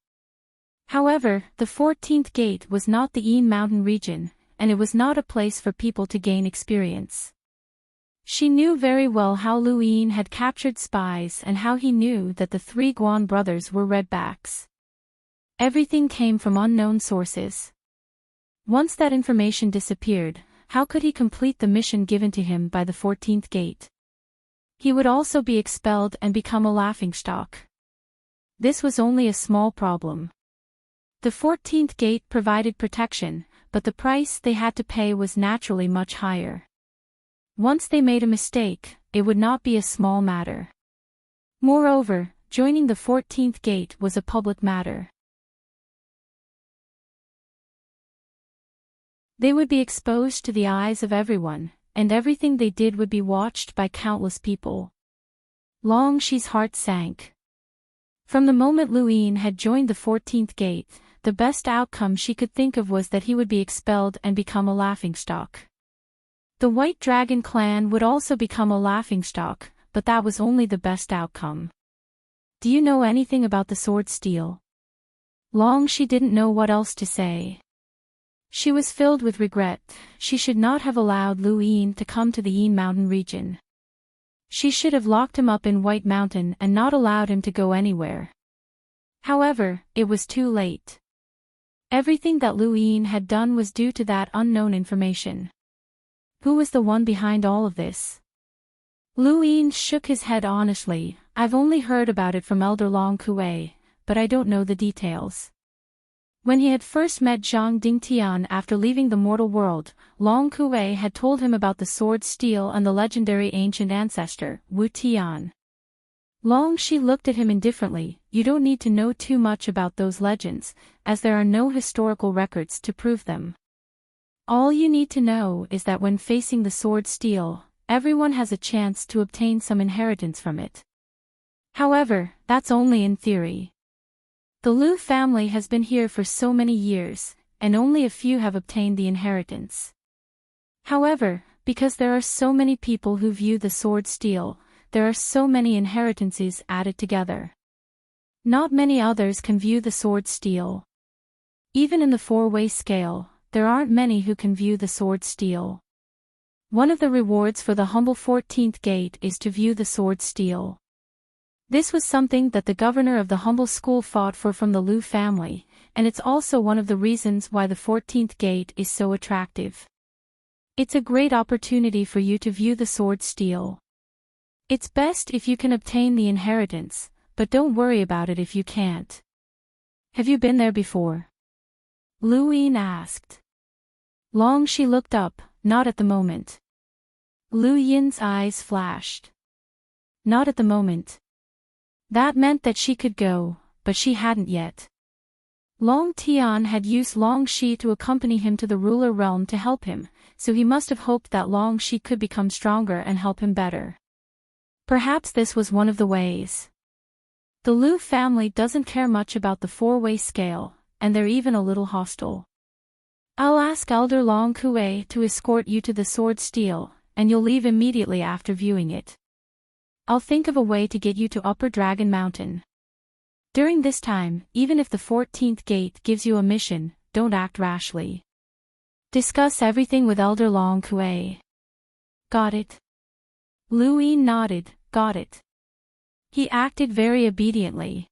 However, the 14th gate was not the Yin Mountain region, and it was not a place for people to gain experience. She knew very well how Lu Yin had captured spies and how he knew that the 3 Guan brothers were redbacks. Everything came from unknown sources. Once that information disappeared, how could he complete the mission given to him by the 14th gate? He would also be expelled and become a laughingstock. This was only a small problem. The 14th gate provided protection, but the price they had to pay was naturally much higher. Once they made a mistake, it would not be a small matter. Moreover, joining the 14th gate was a public matter. They would be exposed to the eyes of everyone, and everything they did would be watched by countless people. Long Shi's heart sank. From the moment Luin had joined the 14th gate, the best outcome she could think of was that he would be expelled and become a laughingstock. The White Dragon clan would also become a laughingstock, but that was only the best outcome. Do you know anything about the sword steel? Long Shi didn't know what else to say. She was filled with regret. She should not have allowed Luin to come to the Yin Mountain region. She should have locked him up in White Mountain and not allowed him to go anywhere. However, it was too late. Everything that Luin had done was due to that unknown information. Who was the one behind all of this? Luin shook his head honestly. I've only heard about it from Elder Long Kuei, but I don't know the details. When he had first met Zhang Dingtian after leaving the mortal world, Long Kuei had told him about the sword steel and the legendary ancient ancestor, Wu Tian. Long Shi looked at him indifferently. You don't need to know too much about those legends, as there are no historical records to prove them. All you need to know is that when facing the sword steel, everyone has a chance to obtain some inheritance from it. However, that's only in theory. The Liu family has been here for so many years, and only a few have obtained the inheritance. However, because there are so many people who view the sword steel, there are so many inheritances added together. Not many others can view the sword steel. Even in the four-way scale, there aren't many who can view the sword steel. One of the rewards for the humble 14th gate is to view the sword steel. This was something that the governor of the humble school fought for from the Liu family, and it's also one of the reasons why the 14th gate is so attractive. It's a great opportunity for you to view the sword steel. It's best if you can obtain the inheritance, but don't worry about it if you can't. Have you been there before? Luin asked. Long Shi looked up, not at the moment. Lu Yin's eyes flashed. Not at the moment. That meant that she could go, but she hadn't yet. Long Tian had used Long Shi to accompany him to the ruler realm to help him, so he must have hoped that Long Shi could become stronger and help him better. Perhaps this was one of the ways. The Liu family doesn't care much about the four-way scale, and they're even a little hostile. I'll ask Elder Long Kuei to escort you to the sword steel, and you'll leave immediately after viewing it. I'll think of a way to get you to Upper Dragon Mountain. During this time, even if the 14th gate gives you a mission, don't act rashly. Discuss everything with Elder Long Kuei. Got it? Luin nodded, got it. He acted very obediently.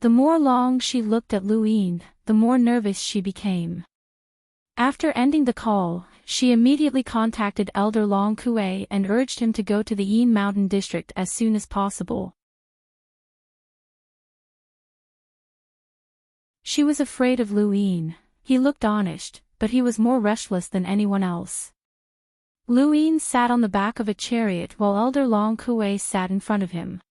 The more Long Shi looked at Luin, the more nervous she became. After ending the call, she immediately contacted Elder Long Kuei and urged him to go to the Yin Mountain district as soon as possible. She was afraid of Luin. He looked honest, but he was more restless than anyone else. Luin sat on the back of a chariot while Elder Long Kuei sat in front of him.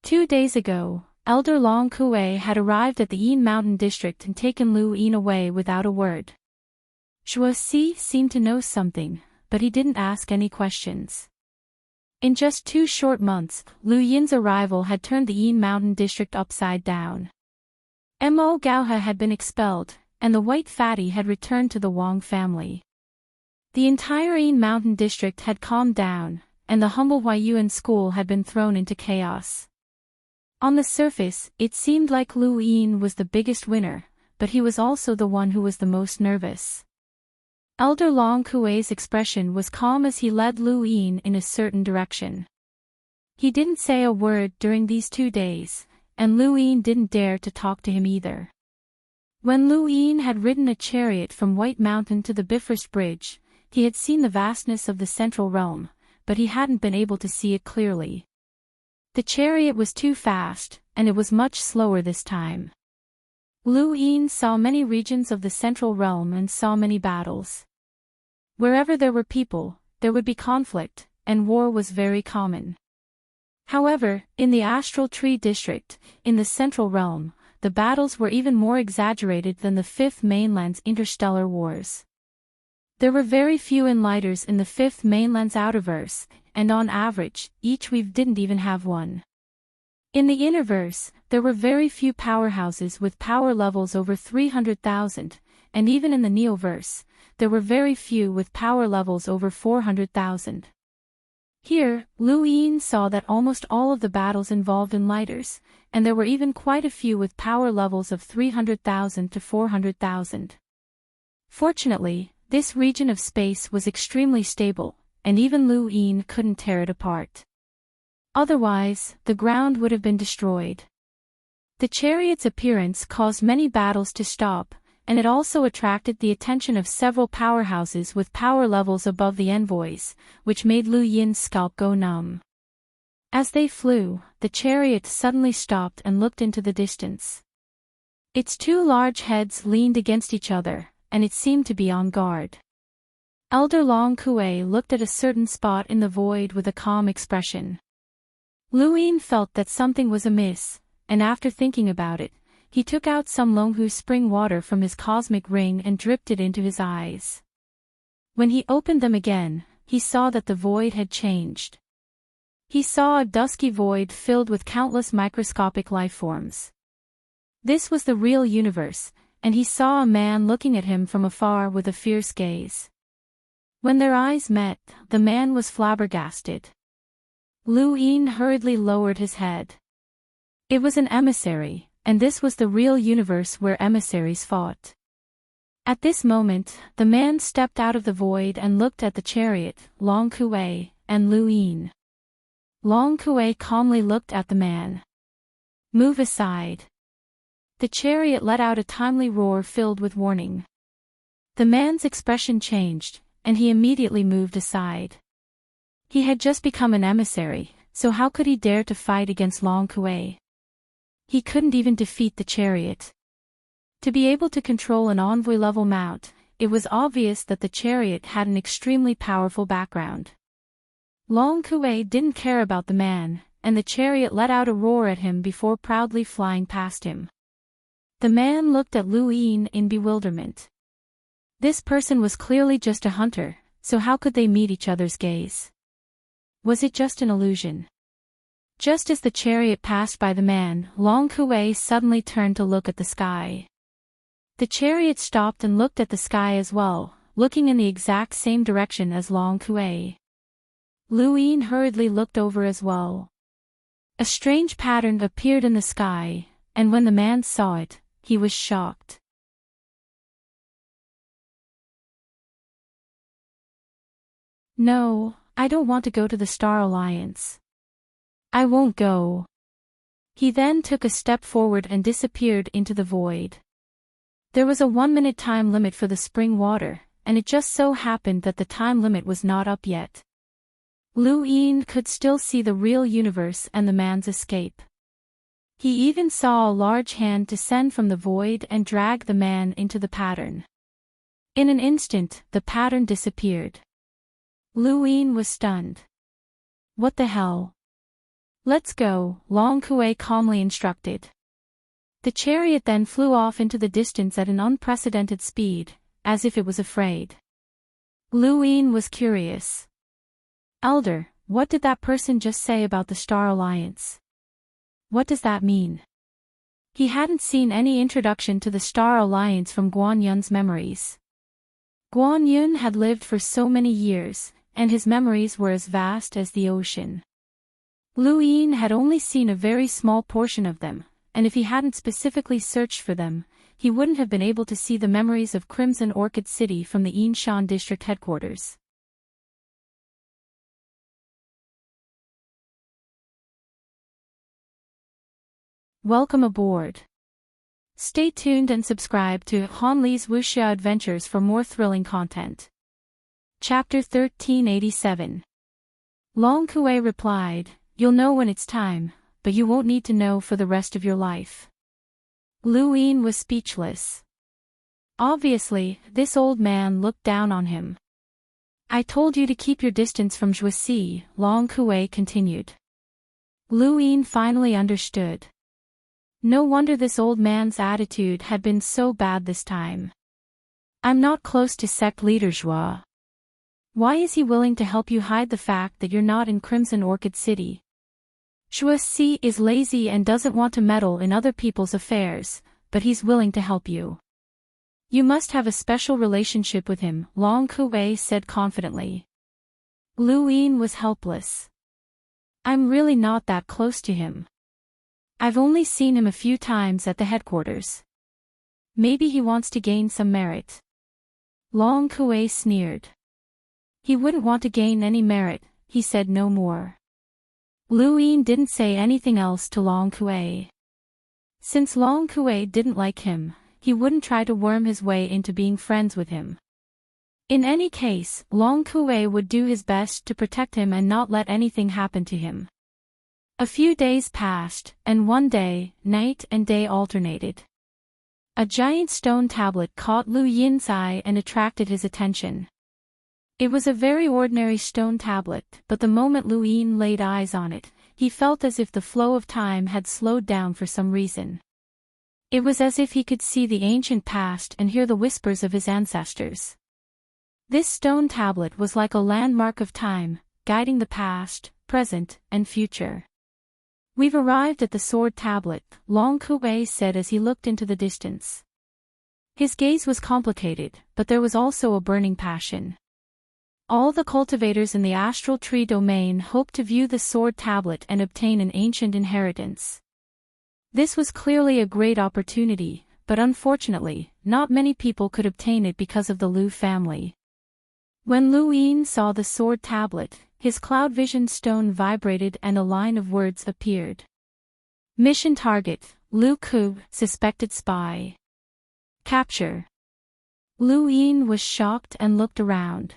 2 days ago, Elder Long Kuei had arrived at the Yin Mountain district and taken Luin away without a word. Zhuo Si seemed to know something, but he didn't ask any questions. In just 2 short months, Lu Yin's arrival had turned the Yin Mountain district upside down. Mo Gaohe had been expelled, and the White Fatty had returned to the Wang family. The entire Yin Mountain district had calmed down, and the humble Huayuan school had been thrown into chaos. On the surface, it seemed like Lu Yin was the biggest winner, but he was also the one who was the most nervous. Elder Long Kuei's expression was calm as he led Luin in a certain direction. He didn't say a word during these 2 days, and Luin didn't dare to talk to him either. When Luin had ridden a chariot from White Mountain to the Bifrost Bridge, he had seen the vastness of the Central Realm, but he hadn't been able to see it clearly. The chariot was too fast, and it was much slower this time. Luin saw many regions of the Central Realm and saw many battles. Wherever there were people, there would be conflict, and war was very common. However, in the Astral Tree District, in the Central Realm, the battles were even more exaggerated than the Fifth Mainland's interstellar wars. There were very few Enlighters in the Fifth Mainland's outerverse, and on average, each weave didn't even have one. In the innerverse, there were very few powerhouses with power levels over 300,000, and even in the neoverse, there were very few with power levels over 400,000. Here, Lu Yin saw that almost all of the battles involved Enlighters, and there were even quite a few with power levels of 300,000 to 400,000. Fortunately, this region of space was extremely stable, and even Lu Yin couldn't tear it apart. Otherwise, the ground would have been destroyed. The chariot's appearance caused many battles to stop, and it also attracted the attention of several powerhouses with power levels above the envoys, which made Lu Yin's scalp go numb. As they flew, the chariot suddenly stopped and looked into the distance. Its two large heads leaned against each other, and it seemed to be on guard. Elder Long Kuei looked at a certain spot in the void with a calm expression. Lu Yin felt that something was amiss, and after thinking about it, he took out some Longhu spring water from his cosmic ring and dripped it into his eyes. When he opened them again, he saw that the void had changed. He saw a dusky void filled with countless microscopic lifeforms. This was the real universe, and he saw a man looking at him from afar with a fierce gaze. When their eyes met, the man was flabbergasted. Lu Yin hurriedly lowered his head. It was an emissary, and this was the real universe where emissaries fought. At this moment, the man stepped out of the void and looked at the chariot, Long Kuei, and Lu Yin. Long Kuei calmly looked at the man. "Move aside." The chariot let out a timely roar filled with warning. The man's expression changed, and he immediately moved aside. He had just become an emissary, so how could he dare to fight against Long Kuei? He couldn't even defeat the chariot. To be able to control an envoy-level mount, it was obvious that the chariot had an extremely powerful background. Long Kuei didn't care about the man, and the chariot let out a roar at him before proudly flying past him. The man looked at Lu Yin in bewilderment. This person was clearly just a hunter, so how could they meet each other's gaze? Was it just an illusion? Just as the chariot passed by the man, Long Kuei suddenly turned to look at the sky. The chariot stopped and looked at the sky as well, looking in the exact same direction as Long Kuei. Lu Yin hurriedly looked over as well. A strange pattern appeared in the sky, and when the man saw it, he was shocked. "No, I don't want to go to the Star Alliance. I won't go." He then took a step forward and disappeared into the void. There was a 1-minute time limit for the spring water, and it just so happened that the time limit was not up yet. Lu Yin could still see the real universe and the man's escape. He even saw a large hand descend from the void and drag the man into the pattern. In an instant, the pattern disappeared. Lu Yin was stunned. "What the hell?" "Let's go," Long Kuei calmly instructed. The chariot then flew off into the distance at an unprecedented speed, as if it was afraid. Lu Yin was curious. "Elder, what did that person just say about the Star Alliance? What does that mean?" He hadn't seen any introduction to the Star Alliance from Guan Yun's memories. Guan Yun had lived for so many years, and his memories were as vast as the ocean. Lu Yin had only seen a very small portion of them, and if he hadn't specifically searched for them, he wouldn't have been able to see the memories of Crimson Orchid City from the Yinshan district headquarters. Welcome aboard. Stay tuned and subscribe to Han Li's Wuxia Adventures for more thrilling content. Chapter 1387. Long Kuei replied, "You'll know when it's time, but you won't need to know for the rest of your life." Lu Yin was speechless. Obviously, this old man looked down on him. "I told you to keep your distance from Zhuasi," Long Kuei continued. Lu Yin finally understood. No wonder this old man's attitude had been so bad this time. I'm not close to sect leader Zhua. Why is he willing to help you hide the fact that you're not in Crimson Orchid City? Zhua Si is lazy and doesn't want to meddle in other people's affairs, but he's willing to help you. You must have a special relationship with him, Long Kuei said confidently. Lu Yin was helpless. I'm really not that close to him. I've only seen him a few times at the headquarters. Maybe he wants to gain some merit. Long Kuei sneered. He wouldn't want to gain any merit, he said no more. Lu Yin didn't say anything else to Long Kuei. Since Long Kuei didn't like him, he wouldn't try to worm his way into being friends with him. In any case, Long Kuei would do his best to protect him and not let anything happen to him. A few days passed, and one day, night and day alternated. A giant stone tablet caught Lu Yin's eye and attracted his attention. It was a very ordinary stone tablet, but the moment Lu Yin laid eyes on it, he felt as if the flow of time had slowed down for some reason. It was as if he could see the ancient past and hear the whispers of his ancestors. This stone tablet was like a landmark of time, guiding the past, present, and future. We've arrived at the sword tablet, Long Kuei said as he looked into the distance. His gaze was complicated, but there was also a burning passion. All the cultivators in the astral tree domain hoped to view the sword tablet and obtain an ancient inheritance. This was clearly a great opportunity, but unfortunately, not many people could obtain it because of the Lu family. When Lu Yin saw the sword tablet, his cloud vision stone vibrated and a line of words appeared. Mission target, Lu Ku, suspected spy. Capture. Lu Yin was shocked and looked around.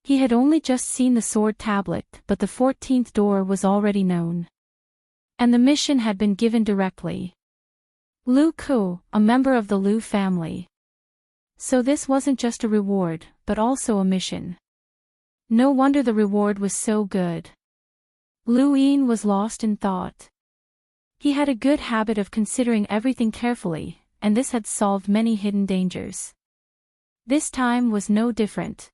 He had only just seen the sword tablet, but the 14th door was already known. And the mission had been given directly. Lu Ku, a member of the Lu family. So this wasn't just a reward, but also a mission. No wonder the reward was so good. Lu Yin was lost in thought. He had a good habit of considering everything carefully, and this had solved many hidden dangers. This time was no different.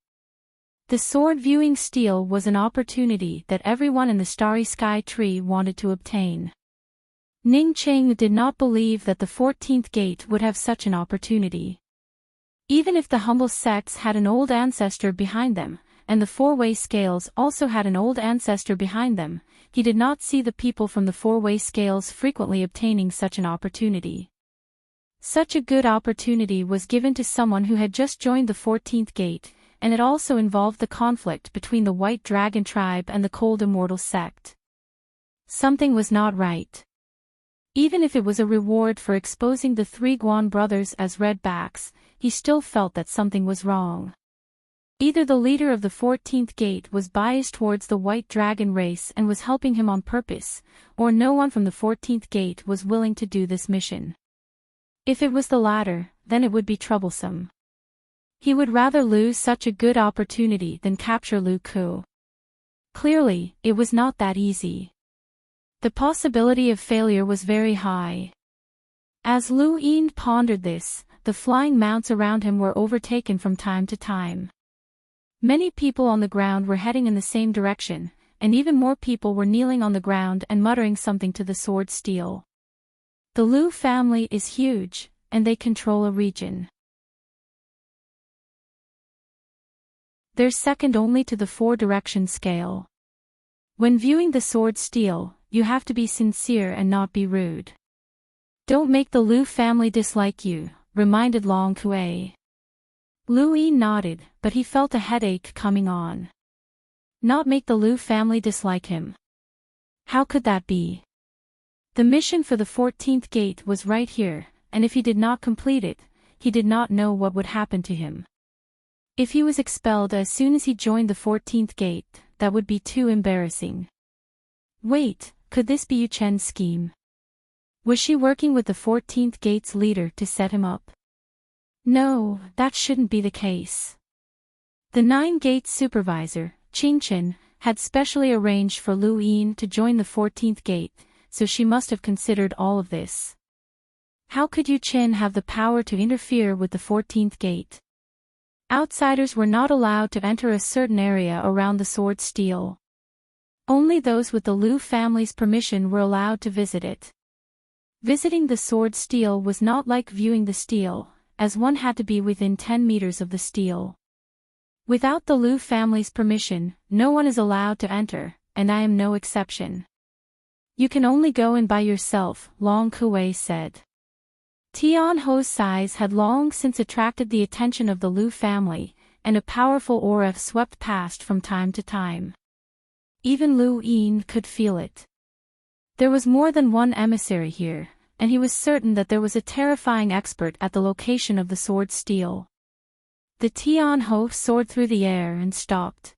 The sword viewing steel was an opportunity that everyone in the Starry Sky Tree wanted to obtain. Ning Cheng did not believe that the 14th gate would have such an opportunity. Even if the humble sects had an old ancestor behind them, and the four-way scales also had an old ancestor behind them, he did not see the people from the four-way scales frequently obtaining such an opportunity. Such a good opportunity was given to someone who had just joined the 14th gate, and it also involved the conflict between the White Dragon tribe and the Cold Immortal sect. Something was not right. Even if it was a reward for exposing the three Guan brothers as redbacks, he still felt that something was wrong. Either the leader of the 14th gate was biased towards the White Dragon race and was helping him on purpose, or no one from the 14th gate was willing to do this mission. If it was the latter, then it would be troublesome. He would rather lose such a good opportunity than capture Lu Ku. Clearly, it was not that easy. The possibility of failure was very high. As Lu Yin pondered this, the flying mounts around him were overtaken from time to time. Many people on the ground were heading in the same direction, and even more people were kneeling on the ground and muttering something to the sword steel. The Lu family is huge, and they control a region. They're second only to the four-direction scale. When viewing the sword steel, you have to be sincere and not be rude. Don't make the Lu family dislike you, reminded Long Kuei. Lu Yin nodded, but he felt a headache coming on. Not make the Lu family dislike him. How could that be? The mission for the 14th gate was right here, and if he did not complete it, he did not know what would happen to him. If he was expelled as soon as he joined the 14th gate, that would be too embarrassing. Wait, could this be Yu Chen's scheme? Was she working with the 14th gate's leader to set him up? No, that shouldn't be the case. The 9 gates supervisor, Qing Chen, had specially arranged for Lu Yin to join the 14th gate, so she must have considered all of this. How could Yu Qin have the power to interfere with the 14th gate? Outsiders were not allowed to enter a certain area around the sword stele. Only those with the Lu family's permission were allowed to visit it. Visiting the sword stele was not like viewing the stele, as one had to be within 10 meters of the stele. Without the Lu family's permission, no one is allowed to enter, and I am no exception. You can only go in by yourself, Long Kuei said. Tian Ho's size had long since attracted the attention of the Lu family, and a powerful aura swept past from time to time. Even Lu Yin could feel it. There was more than one emissary here, and he was certain that there was a terrifying expert at the location of the sword stele. The Tian Ho soared through the air and stopped.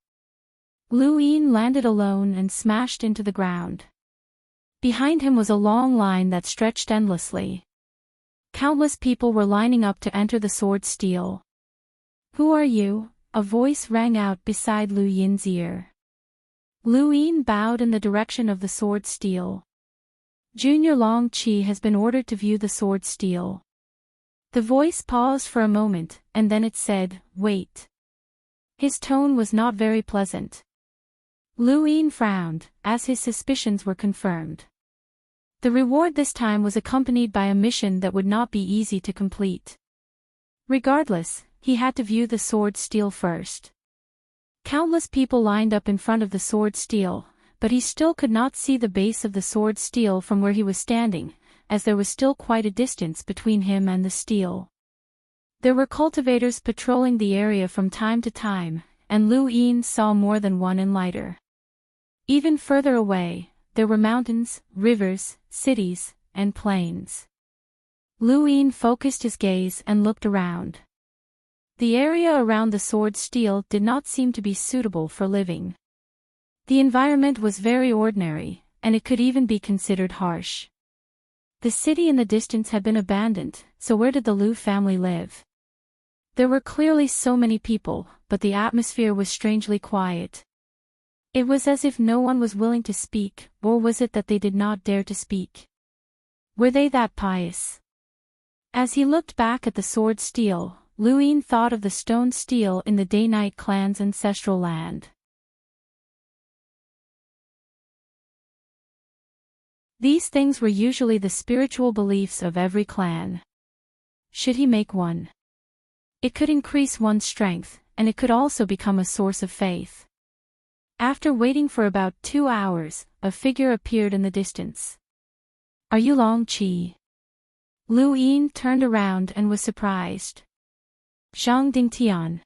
Lu Yin landed alone and smashed into the ground. Behind him was a long line that stretched endlessly. Countless people were lining up to enter the sword stele. "Who are you?" a voice rang out beside Lu Yin's ear. Lu Yin bowed in the direction of the sword stele. "Junior Long Qi has been ordered to view the sword stele." The voice paused for a moment, and then it said, "Wait." His tone was not very pleasant. Lu Yin frowned, as his suspicions were confirmed. The reward this time was accompanied by a mission that would not be easy to complete. Regardless, he had to view the sword stele first. Countless people lined up in front of the sword stele, but he still could not see the base of the sword stele from where he was standing, as there was still quite a distance between him and the stele. There were cultivators patrolling the area from time to time, and Lu Yin saw more than one enlighter. Even further away, there were mountains, rivers, cities, and plains. Lu Yin focused his gaze and looked around. The area around the sword stele did not seem to be suitable for living. The environment was very ordinary, and it could even be considered harsh. The city in the distance had been abandoned, so where did the Lu family live? There were clearly so many people, but the atmosphere was strangely quiet. It was as if no one was willing to speak, or was it that they did not dare to speak? Were they that pious? As he looked back at the sword stele, Lu Yin thought of the stone stele in the Day-Night clan's ancestral land. These things were usually the spiritual beliefs of every clan. Should he make one? It could increase one's strength, and it could also become a source of faith. After waiting for about 2 hours, a figure appeared in the distance. "Are you Long Qi?" Lu Yin turned around and was surprised. "Zhang Dingtian."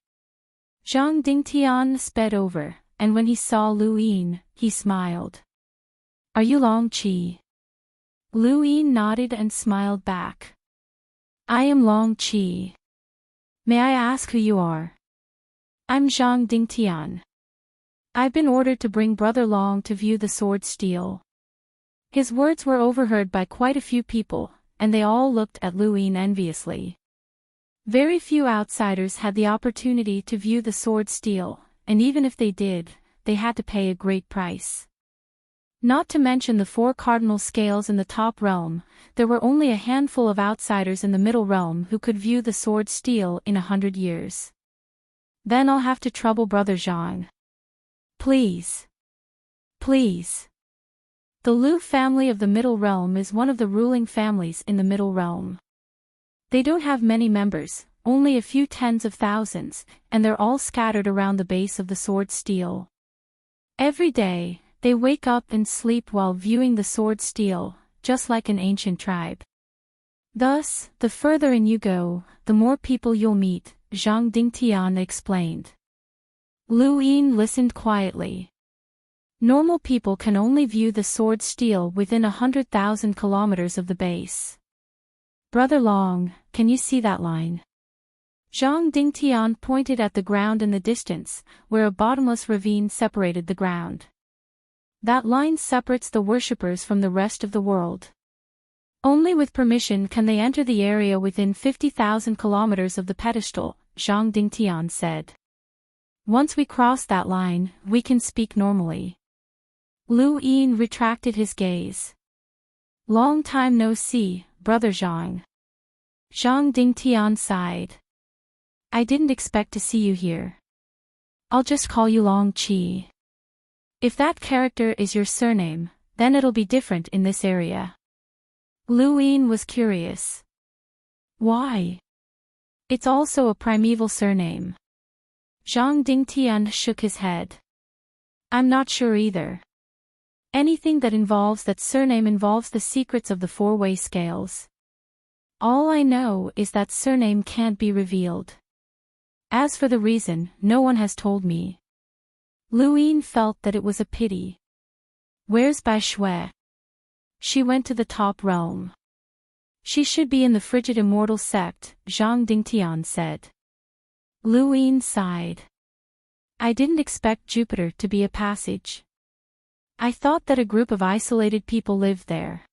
Zhang Dingtian sped over, and when he saw Lu Yin, he smiled. "Are you Long Qi?" Lu Yin nodded and smiled back. "I am Long Qi. May I ask who you are?" "I'm Zhang Dingtian. I've been ordered to bring Brother Long to view the sword stele." His words were overheard by quite a few people, and they all looked at Lu Yin enviously. Very few outsiders had the opportunity to view the sword stele, and even if they did, they had to pay a great price. Not to mention the 4 cardinal scales in the top realm, there were only a handful of outsiders in the middle realm who could view the sword stele in 100 years. "Then I'll have to trouble Brother Zhang. Please. Please." The Lu family of the Middle Realm is one of the ruling families in the Middle Realm. They don't have many members, only a few tens of thousands, and they're all scattered around the base of the sword stele. Every day, they wake up and sleep while viewing the sword stele, just like an ancient tribe. Thus, the further in you go, the more people you'll meet, Zhang Dingtian explained. Lu Yin listened quietly. Normal people can only view the sword stele within 100,000 kilometers of the base. "Brother Long, can you see that line?" Zhang Dingtian pointed at the ground in the distance, where a bottomless ravine separated the ground. "That line separates the worshippers from the rest of the world. Only with permission can they enter the area within 50,000 kilometers of the pedestal," Zhang Dingtian said. Once we cross that line, we can speak normally. Lu Yin retracted his gaze. Long time no see, brother Zhang. Zhang Dingtian sighed. I didn't expect to see you here. I'll just call you Long Qi. If that character is your surname, then it'll be different in this area. Lu Yin was curious. Why? It's also a primeval surname. Zhang Dingtian shook his head. I'm not sure either. Anything that involves that surname involves the secrets of the four-way scales. All I know is that surname can't be revealed. As for the reason, no one has told me. Lu Yin felt that it was a pity. Where's Bai Shui? She went to the top realm. She should be in the frigid immortal sect, Zhang Dingtian said. Lu Yin sighed. I didn't expect Jupiter to be a passage. I thought that a group of isolated people lived there.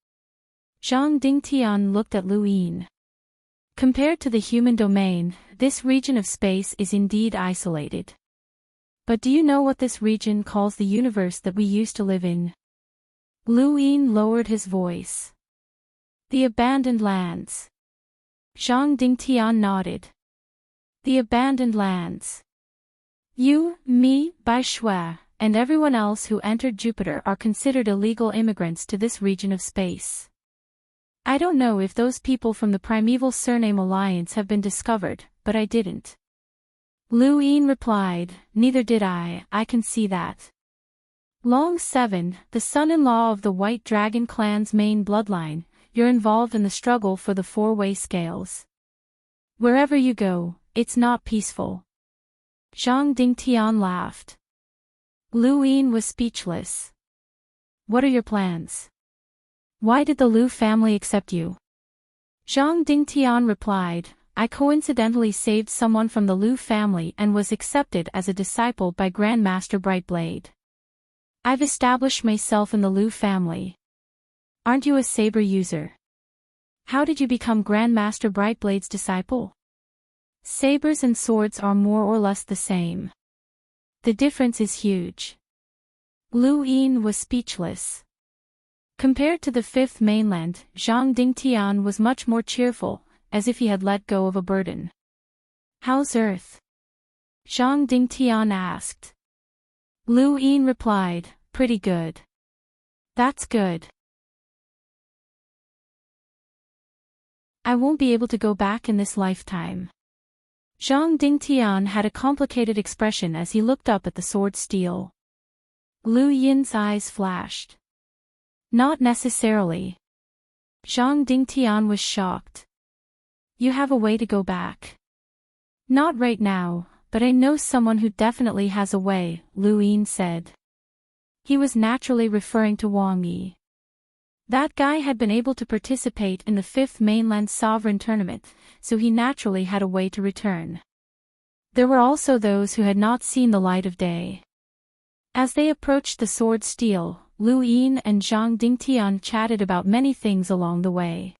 Zhang Dingtian looked at Lu Yin. Compared to the human domain, this region of space is indeed isolated. But do you know what this region calls the universe that we used to live in? Lu Yin lowered his voice. The abandoned lands. Zhang Dingtian nodded. The abandoned lands. You, me, Bai Shui, and everyone else who entered Jupiter are considered illegal immigrants to this region of space. I don't know if those people from the Primeval Surname Alliance have been discovered, but I didn't. Lu Yin replied, neither did I can see that. Long 7, the son-in-law of the White Dragon clan's main bloodline, you're involved in the struggle for the four-way scales. Wherever you go, it's not peaceful. Zhang Dingtian laughed. Lu Yin was speechless. What are your plans? Why did the Lu family accept you? Zhang Dingtian replied, I coincidentally saved someone from the Lu family and was accepted as a disciple by Grandmaster Brightblade. I've established myself in the Lu family. Aren't you a saber user? How did you become Grandmaster Brightblade's disciple? Sabers and swords are more or less the same. The difference is huge. Lu Yin was speechless. Compared to the fifth mainland, Zhang Dingtian was much more cheerful, as if he had let go of a burden. How's Earth? Zhang Dingtian asked. Lu Yin replied, pretty good. That's good. I won't be able to go back in this lifetime. Zhang Dingtian had a complicated expression as he looked up at the sword steel. Lu Yin's eyes flashed. Not necessarily. Zhang Dingtian was shocked. You have a way to go back. Not right now, but I know someone who definitely has a way, Lu Yin said. He was naturally referring to Wang Yi. That guy had been able to participate in the fifth mainland sovereign tournament, so he naturally had a way to return. There were also those who had not seen the light of day. As they approached the sword steel, Lu Yin and Zhang Dingtian chatted about many things along the way.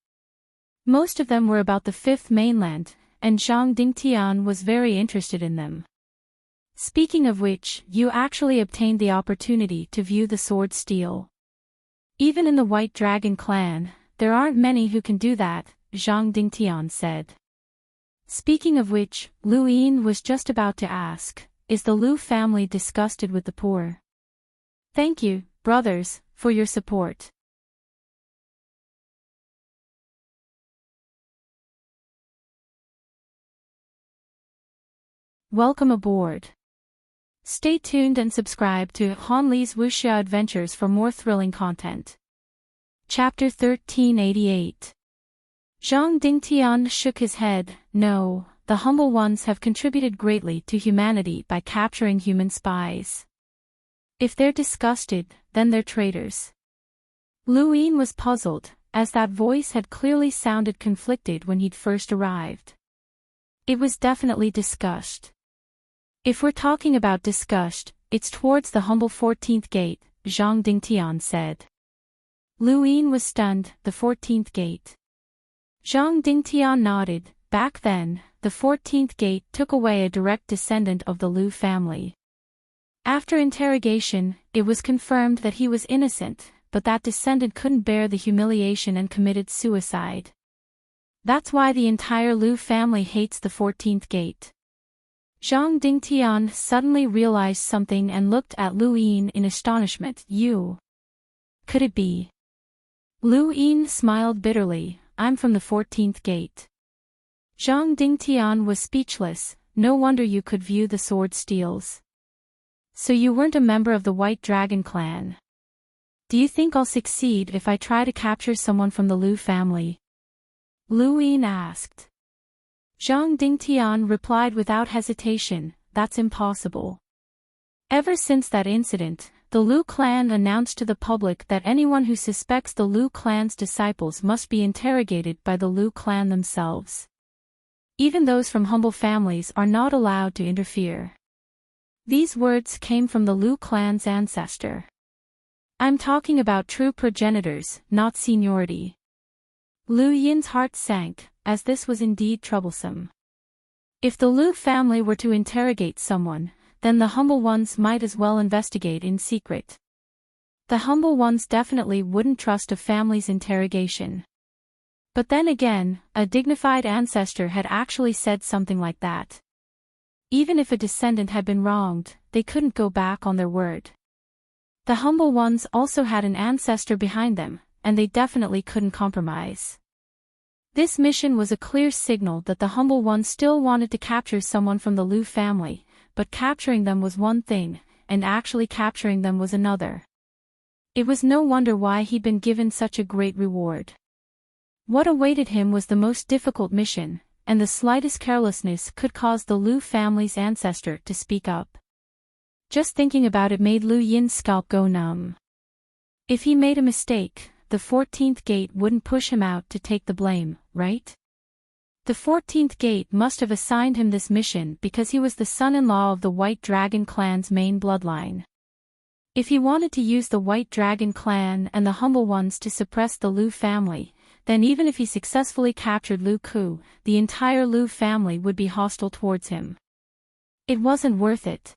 Most of them were about the fifth mainland, and Zhang Dingtian was very interested in them. Speaking of which, you actually obtained the opportunity to view the sword steel. Even in the White Dragon clan, there aren't many who can do that, Zhang Dingtian said. Speaking of which, Lu Yin was just about to ask, is the Lu family disgusted with the poor? Thank you, brothers, for your support. Welcome aboard. Stay tuned and subscribe to Han Li's Wuxia Adventures for more thrilling content. Chapter 1388. Zhang Dingtian shook his head. No, the humble ones have contributed greatly to humanity by capturing human spies. If they're disgusted, then they're traitors. Lu Yin was puzzled, as that voice had clearly sounded conflicted when he'd first arrived. It was definitely disgust. If we're talking about disgust, it's towards the humble 14th gate, Zhang Dingtian said. Lu Yin was stunned. The 14th gate. Zhang Dingtian nodded. Back then, the 14th gate took away a direct descendant of the Liu family. After interrogation, it was confirmed that he was innocent, but that descendant couldn't bear the humiliation and committed suicide. That's why the entire Liu family hates the 14th gate. Zhang Dingtian suddenly realized something and looked at Lu Yin in astonishment. You. Could it be? Lu Yin smiled bitterly. I'm from the 14th gate. Zhang Dingtian was speechless. No wonder you could view the sword steals. So you weren't a member of the White Dragon clan. Do you think I'll succeed if I try to capture someone from the Liu family? Lu Yin asked. Zhang Dingtian replied without hesitation, that's impossible. Ever since that incident, the Liu clan announced to the public that anyone who suspects the Liu clan's disciples must be interrogated by the Liu clan themselves. Even those from humble families are not allowed to interfere. These words came from the Liu clan's ancestor. I'm talking about true progenitors, not seniority. Lu Yin's heart sank, as this was indeed troublesome. If the Liu family were to interrogate someone, then the humble ones might as well investigate in secret. The humble ones definitely wouldn't trust a family's interrogation. But then again, a dignified ancestor had actually said something like that. Even if a descendant had been wronged, they couldn't go back on their word. The humble ones also had an ancestor behind them, and they definitely couldn't compromise. This mission was a clear signal that the humble ones still wanted to capture someone from the Liu family, but capturing them was one thing, and actually capturing them was another. It was no wonder why he'd been given such a great reward. What awaited him was the most difficult mission, and the slightest carelessness could cause the Liu family's ancestor to speak up. Just thinking about it made Lu Yin's scalp go numb. If he made a mistake, the 14th gate wouldn't push him out to take the blame, right? The 14th gate must have assigned him this mission because he was the son-in-law of the White Dragon clan's main bloodline. If he wanted to use the White Dragon clan and the humble ones to suppress the Liu family, then even if he successfully captured Lu Ku, the entire Liu family would be hostile towards him. It wasn't worth it.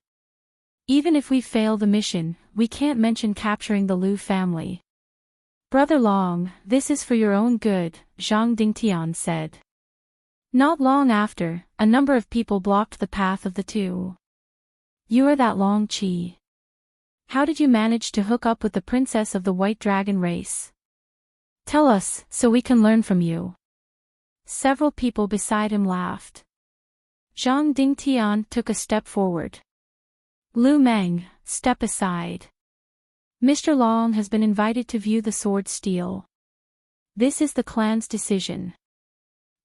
Even if we fail the mission, we can't mention capturing the Liu family. Brother Long, this is for your own good, Zhang Dingtian said. Not long after, a number of people blocked the path of the two. You are that Long Qi. How did you manage to hook up with the princess of the White Dragon race? Tell us, so we can learn from you. Several people beside him laughed. Zhang Dingtian took a step forward. Lu Meng, step aside. Mr. Long has been invited to view the sword steal. This is the clan's decision.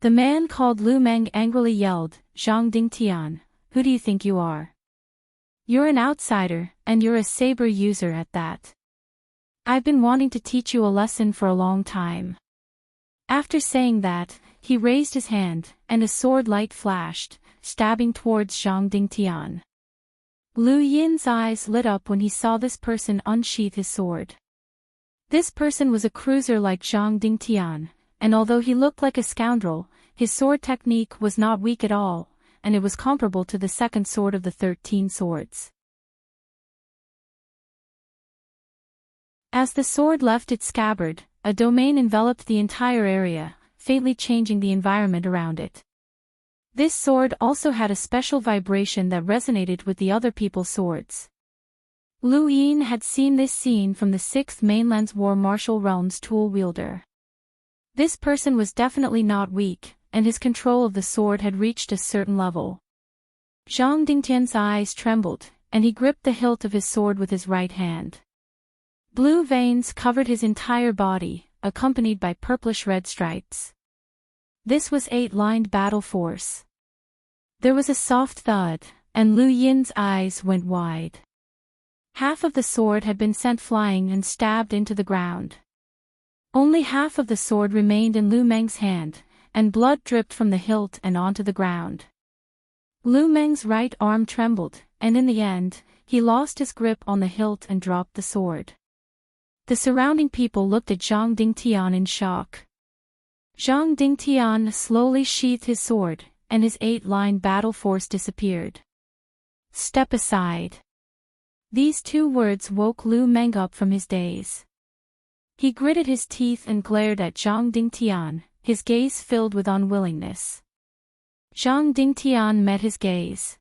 The man called Lu Meng angrily yelled, Zhang Dingtian, who do you think you are? You're an outsider, and you're a saber user at that. I've been wanting to teach you a lesson for a long time. After saying that, he raised his hand, and a sword light flashed, stabbing towards Zhang Dingtian. Lu Yin's eyes lit up when he saw this person unsheath his sword. This person was a cruiser like Zhang Dingtian, and although he looked like a scoundrel, his sword technique was not weak at all, and it was comparable to the second sword of the 13 swords. As the sword left its scabbard, a domain enveloped the entire area, faintly changing the environment around it. This sword also had a special vibration that resonated with the other people's swords. Lu Yin had seen this scene from the 6th Mainland's War Martial Realm's tool wielder. This person was definitely not weak, and his control of the sword had reached a certain level. Zhang Dingtian's eyes trembled, and he gripped the hilt of his sword with his right hand. Blue veins covered his entire body, accompanied by purplish-red stripes. This was 8-lined battle force. There was a soft thud, and Lu Yin's eyes went wide. Half of the sword had been sent flying and stabbed into the ground. Only half of the sword remained in Lu Meng's hand, and blood dripped from the hilt and onto the ground. Lu Meng's right arm trembled, and in the end, he lost his grip on the hilt and dropped the sword. The surrounding people looked at Zhang Dingtian in shock. Zhang Dingtian slowly sheathed his sword, and his 8-line battle force disappeared. "Step aside." These 2 words woke Lu Meng up from his daze. He gritted his teeth and glared at Zhang Dingtian, his gaze filled with unwillingness. Zhang Dingtian met his gaze.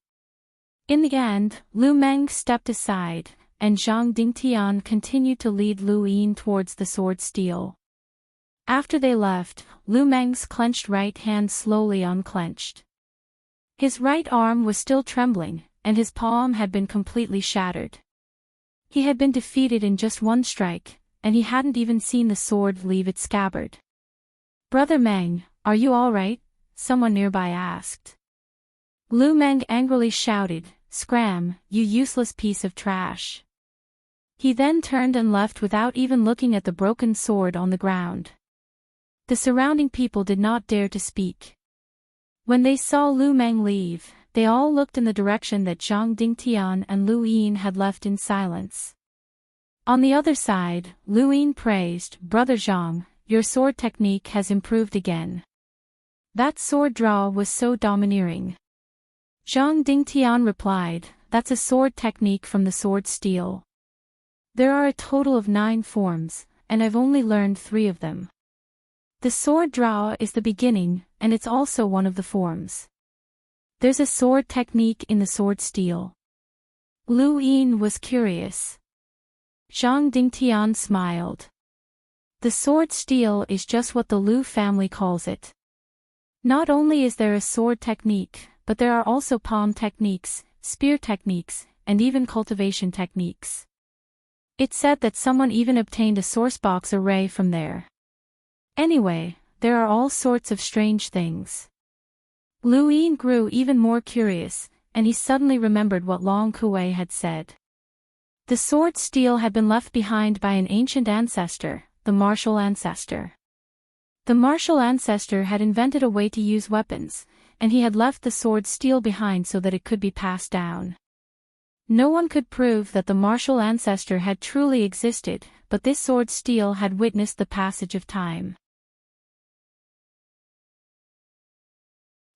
In the end, Lu Meng stepped aside, and Zhang Dingtian continued to lead Lu Yin towards the sword steel. After they left, Lu Meng's clenched right hand slowly unclenched. His right arm was still trembling, and his palm had been completely shattered. He had been defeated in just 1 strike, and he hadn't even seen the sword leave its scabbard. "Brother Meng, are you all right?" someone nearby asked. Lu Meng angrily shouted, "Scram, you useless piece of trash." He then turned and left without even looking at the broken sword on the ground. The surrounding people did not dare to speak. When they saw Lu Meng leave, they all looked in the direction that Zhang Dingtian and Lu Yin had left in silence. On the other side, Lu Yin praised, "Brother Zhang, your sword technique has improved again. That sword draw was so domineering." Zhang Dingtian replied, "That's a sword technique from the sword steel. There are a total of 9 forms, and I've only learned 3 of them. The sword draw is the beginning, and it's also one of the forms. There's a sword technique in the sword steel." Lu Yin was curious. Zhang Dingtian smiled. "The sword steel is just what the Lu family calls it. Not only is there a sword technique, but there are also palm techniques, spear techniques, and even cultivation techniques. It's said that someone even obtained a sourcebox array from there. Anyway, there are all sorts of strange things." Lu Yin grew even more curious, and he suddenly remembered what Long Kuei had said. The sword steel had been left behind by an ancient ancestor, the martial ancestor. The martial ancestor had invented a way to use weapons, and he had left the sword steel behind so that it could be passed down. No one could prove that the martial ancestor had truly existed, but this sword steel had witnessed the passage of time.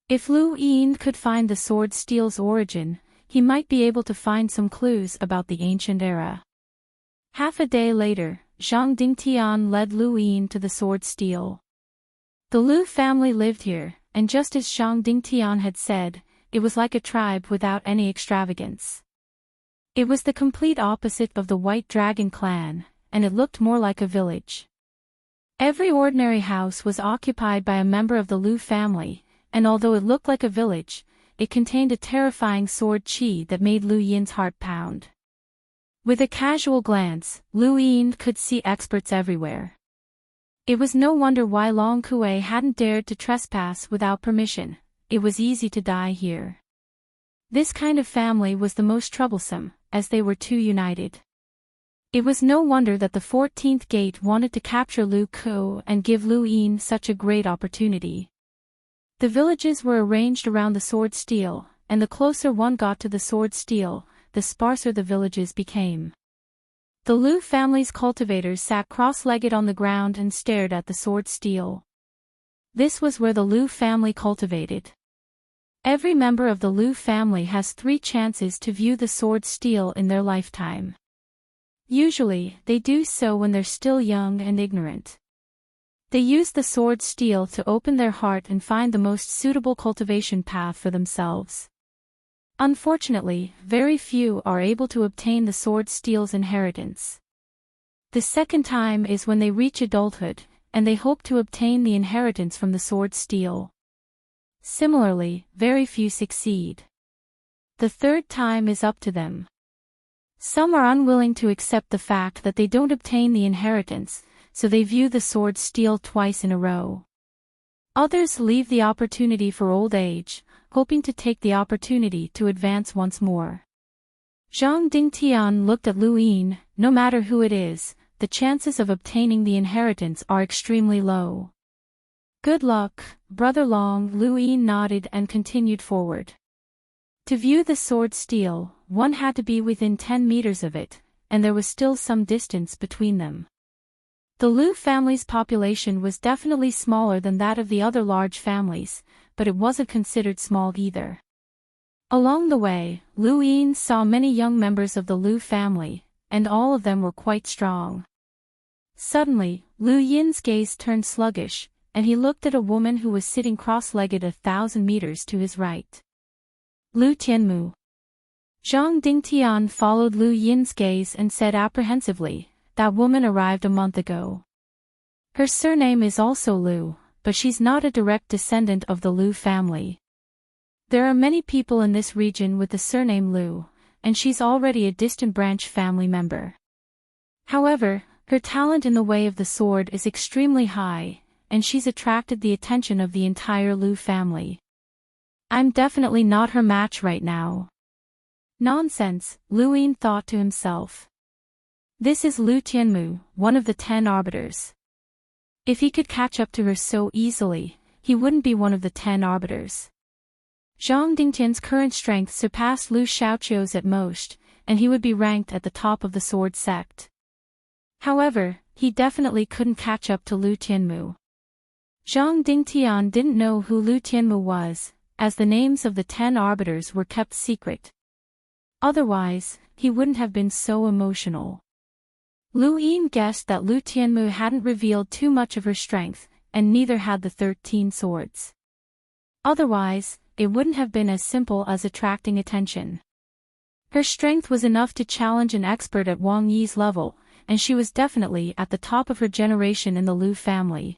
If Lu Yin could find the sword steel's origin, he might be able to find some clues about the ancient era. Half a day later, Zhang Dingtian led Lu Yin to the sword steel. The Lu family lived here, and just as Zhang Dingtian had said, it was like a tribe without any extravagance. It was the complete opposite of the White Dragon clan, and it looked more like a village. Every ordinary house was occupied by a member of the Lu family, and although it looked like a village, it contained a terrifying sword chi that made Lu Yin's heart pound. With a casual glance, Lu Yin could see experts everywhere. It was no wonder why Long Kuei hadn't dared to trespass without permission. It was easy to die here. This kind of family was the most troublesome, as they were too united. It was no wonder that the 14th gate wanted to capture Lu Ku and give Lu Yin such a great opportunity. The villages were arranged around the sword steel, and the closer one got to the sword steel, the sparser the villages became. The Lu family's cultivators sat cross-legged on the ground and stared at the sword steel. This was where the Lu family cultivated. Every member of the Lu family has 3 chances to view the sword steel in their lifetime. Usually, they do so when they're still young and ignorant. They use the sword steel to open their heart and find the most suitable cultivation path for themselves. Unfortunately, very few are able to obtain the sword steel's inheritance. The second time is when they reach adulthood, and they hope to obtain the inheritance from the sword steel. Similarly, very few succeed. The third time is up to them. Some are unwilling to accept the fact that they don't obtain the inheritance, so they view the sword steel twice in a row. Others leave the opportunity for old age, hoping to take the opportunity to advance once more. Zhang Dingtian looked at Lu Yin. No matter who it is, the chances of obtaining the inheritance are extremely low. "Good luck, Brother Long." Lu Yin nodded and continued forward. To view the sword steel, one had to be within 10 meters of it, and there was still some distance between them. The Lu family's population was definitely smaller than that of the other large families, but it wasn't considered small either. Along the way, Lu Yin saw many young members of the Lu family, and all of them were quite strong. Suddenly, Lu Yin's gaze turned sluggish, and he looked at a woman who was sitting cross-legged 1,000 meters to his right. Lu Tianmu. Zhang Dingtian followed Lu Yin's gaze and said apprehensively, "That woman arrived a month ago. Her surname is also Lu, but she's not a direct descendant of the Lu family. There are many people in this region with the surname Lu, and she's already a distant branch family member. However, her talent in the way of the sword is extremely high, and she's attracted the attention of the entire Lu family. I'm definitely not her match right now." Nonsense, Lu Yin thought to himself. This is Lu Tianmu, one of the 10 arbiters. If he could catch up to her so easily, he wouldn't be one of the 10 arbiters. Zhang Dingtian's current strength surpassed Lu Xiaoqiu's at most, and he would be ranked at the top of the sword sect. However, he definitely couldn't catch up to Lu Tianmu. Zhang Dingtian didn't know who Lu Tianmu was, as the names of the 10 arbiters were kept secret. Otherwise, he wouldn't have been so emotional. Lu Yin guessed that Lu Tianmu hadn't revealed too much of her strength, and neither had the 13 swords. Otherwise, it wouldn't have been as simple as attracting attention. Her strength was enough to challenge an expert at Wang Yi's level, and she was definitely at the top of her generation in the Lu family.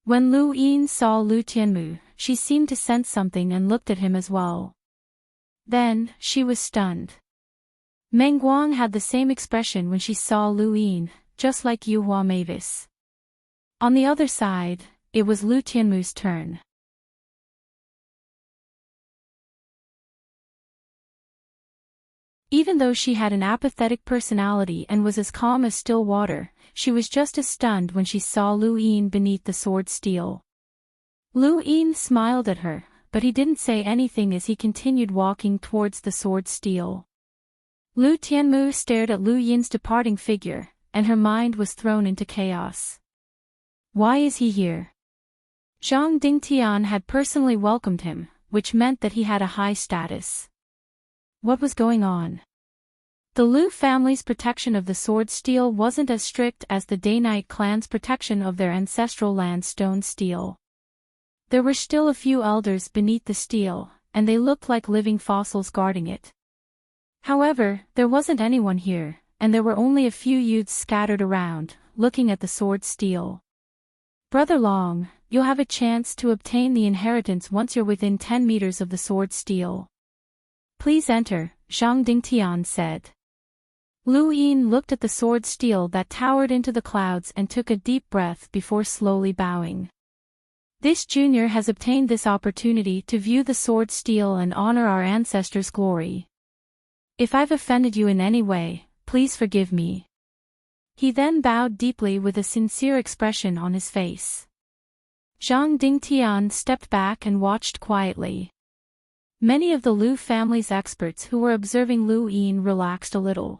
When Lu Yin saw Lu Tianmu, she seemed to sense something and looked at him as well. Then, she was stunned. Meng Guang had the same expression when she saw Lu Yin, just like Yuhua Mavis. On the other side, it was Lu Tianmu's turn. Even though she had an apathetic personality and was as calm as still water, she was just as stunned when she saw Lu Yin beneath the sword steel. Lu Yin smiled at her, but he didn't say anything as he continued walking towards the sword steel. Lu Tianmu stared at Lu Yin's departing figure, and her mind was thrown into chaos. Why is he here? Zhang Dingtian had personally welcomed him, which meant that he had a high status. What was going on? The Lu family's protection of the sword steel wasn't as strict as the Day-Night clan's protection of their ancestral land stone steel. There were still a few elders beneath the steel, and they looked like living fossils guarding it. However, there wasn't anyone here, and there were only a few youths scattered around, looking at the sword steel. "Brother Long, you'll have a chance to obtain the inheritance once you're within 10 meters of the sword steel. Please enter," Zhang Dingtian said. Lu Yin looked at the sword steel that towered into the clouds and took a deep breath before slowly bowing. This junior has obtained this opportunity to view the sword steel and honor our ancestors' glory. If I've offended you in any way, please forgive me. He then bowed deeply with a sincere expression on his face. Zhang Dingtian stepped back and watched quietly. Many of the Lu family's experts who were observing Lu Yin relaxed a little.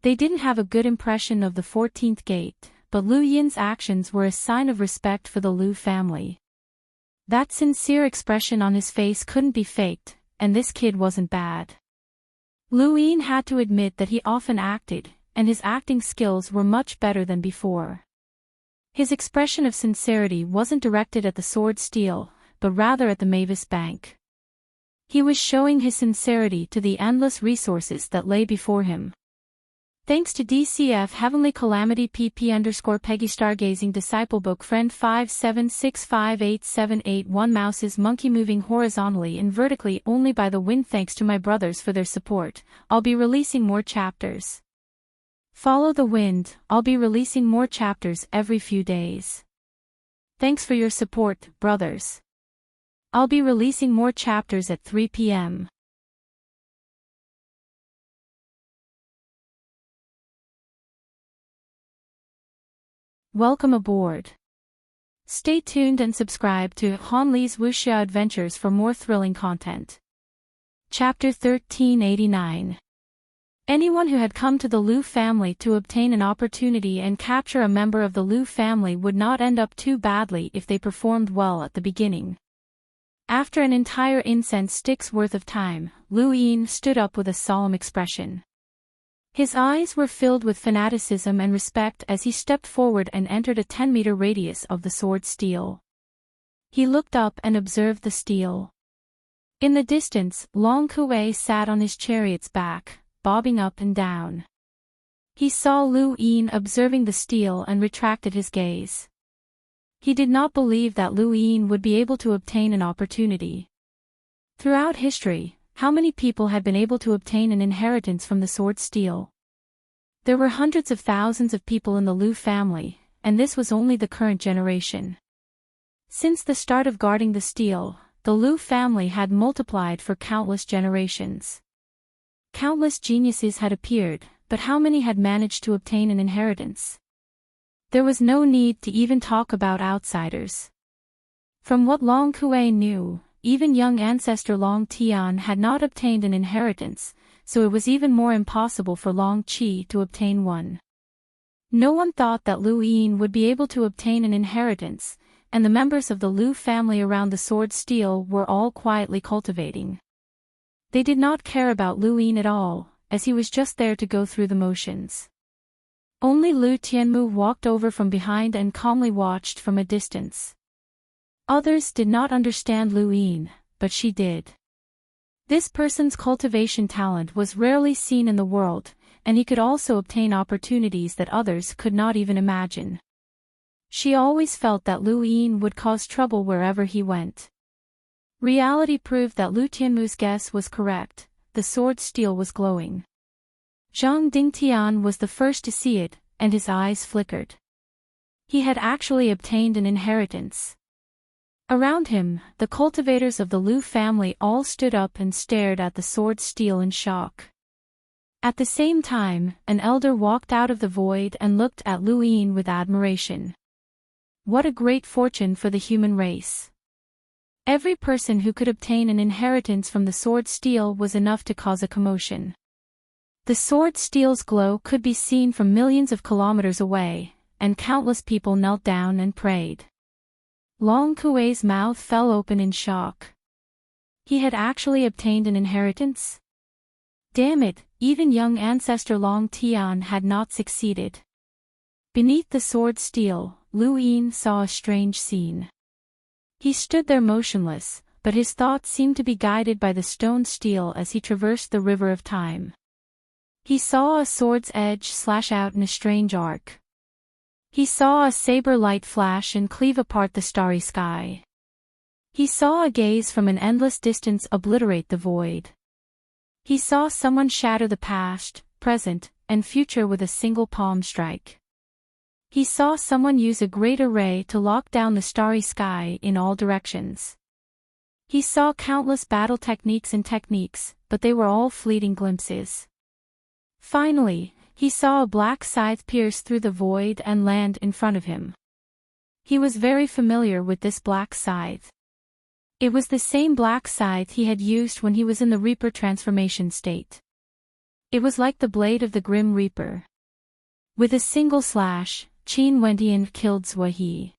They didn't have a good impression of the 14th gate, but Lu Yin's actions were a sign of respect for the Lu family. That sincere expression on his face couldn't be faked, and this kid wasn't bad. Lu Yin had to admit that he often acted, and his acting skills were much better than before. His expression of sincerity wasn't directed at the sword steel, but rather at the Mavis Bank. He was showing his sincerity to the endless resources that lay before him. Thanks to DCF Heavenly Calamity PP_Peggy Stargazing Disciple Book Friend 576587881 Mouse's monkey moving horizontally and vertically only by the wind. Thanks to my brothers for their support. I'll be releasing more chapters. Follow the wind. I'll be releasing more chapters every few days. Thanks for your support, brothers. I'll be releasing more chapters at 3 p.m. Welcome aboard. Stay tuned and subscribe to Han Li's Wuxia Adventures for more thrilling content. Chapter 1389. Anyone who had come to the Lu family to obtain an opportunity and capture a member of the Lu family would not end up too badly if they performed well at the beginning. After an entire incense stick's worth of time, Lu Yin stood up with a solemn expression. His eyes were filled with fanaticism and respect as he stepped forward and entered a 10-meter radius of the sword steel. He looked up and observed the steel. In the distance, Long Kuei sat on his chariot's back, bobbing up and down. He saw Lu Yin observing the steel and retracted his gaze. He did not believe that Lu Yin would be able to obtain an opportunity. Throughout history, how many people had been able to obtain an inheritance from the sword steel? There were hundreds of thousands of people in the Lu family, and this was only the current generation. Since the start of guarding the steel, the Lu family had multiplied for countless generations. Countless geniuses had appeared, but how many had managed to obtain an inheritance? There was no need to even talk about outsiders. From what Long Kuei knew, even young ancestor Long Tian had not obtained an inheritance, so it was even more impossible for Long Qi to obtain one. No one thought that Lu Yin would be able to obtain an inheritance, and the members of the Lu family around the sword steel were all quietly cultivating. They did not care about Lu Yin at all, as he was just there to go through the motions. Only Lu Tianmu walked over from behind and calmly watched from a distance. Others did not understand Lu Yin, but she did. This person's cultivation talent was rarely seen in the world, and he could also obtain opportunities that others could not even imagine. She always felt that Lu Yin would cause trouble wherever he went. Reality proved that Lu Tianmu's guess was correct. The sword steel was glowing. Zhang Dingtian was the first to see it, and his eyes flickered. He had actually obtained an inheritance. Around him, the cultivators of the Lu family all stood up and stared at the sword steel in shock. At the same time, an elder walked out of the void and looked at Lu Yin with admiration. What a great fortune for the human race. Every person who could obtain an inheritance from the sword steel was enough to cause a commotion. The sword steel's glow could be seen from millions of kilometers away, and countless people knelt down and prayed. Long Kuei's mouth fell open in shock. He had actually obtained an inheritance? Damn it, even young ancestor Long Tian had not succeeded. Beneath the sword steel, Lu Yin saw a strange scene. He stood there motionless, but his thoughts seemed to be guided by the stone steel as he traversed the river of time. He saw a sword's edge slash out in a strange arc. He saw a saber light flash and cleave apart the starry sky. He saw a gaze from an endless distance obliterate the void. He saw someone shatter the past, present, and future with a single palm strike. He saw someone use a great array to lock down the starry sky in all directions. He saw countless battle techniques, but they were all fleeting glimpses. Finally, he saw a black scythe pierce through the void and land in front of him. He was very familiar with this black scythe. It was the same black scythe he had used when he was in the Reaper transformation state. It was like the blade of the Grim Reaper. With a single slash, Qin Wendian killed Zhua He.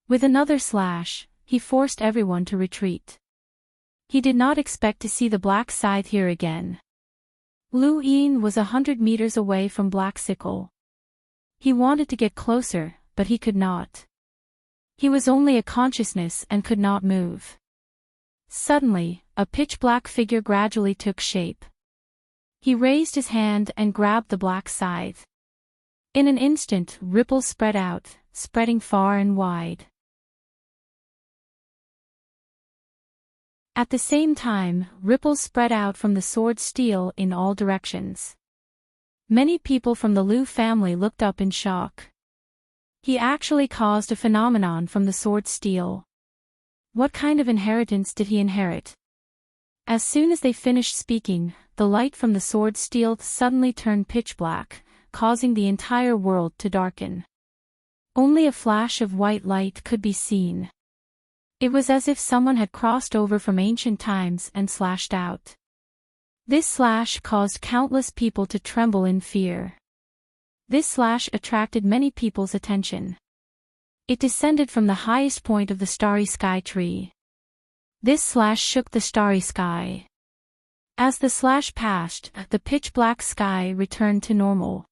With another slash, he forced everyone to retreat. He did not expect to see the black scythe here again. Lu Yin was 100 meters away from Black Sickle. He wanted to get closer, but he could not. He was only a consciousness and could not move. Suddenly, a pitch-black figure gradually took shape. He raised his hand and grabbed the black scythe. In an instant, ripples spread out, spreading far and wide. At the same time, ripples spread out from the sword steel in all directions. Many people from the Lu family looked up in shock. He actually caused a phenomenon from the sword steel. What kind of inheritance did he inherit? As soon as they finished speaking, the light from the sword steel suddenly turned pitch black, causing the entire world to darken. Only a flash of white light could be seen. It was as if someone had crossed over from ancient times and slashed out. This slash caused countless people to tremble in fear. This slash attracted many people's attention. It descended from the highest point of the starry sky tree. This slash shook the starry sky. As the slash passed, the pitch-black sky returned to normal.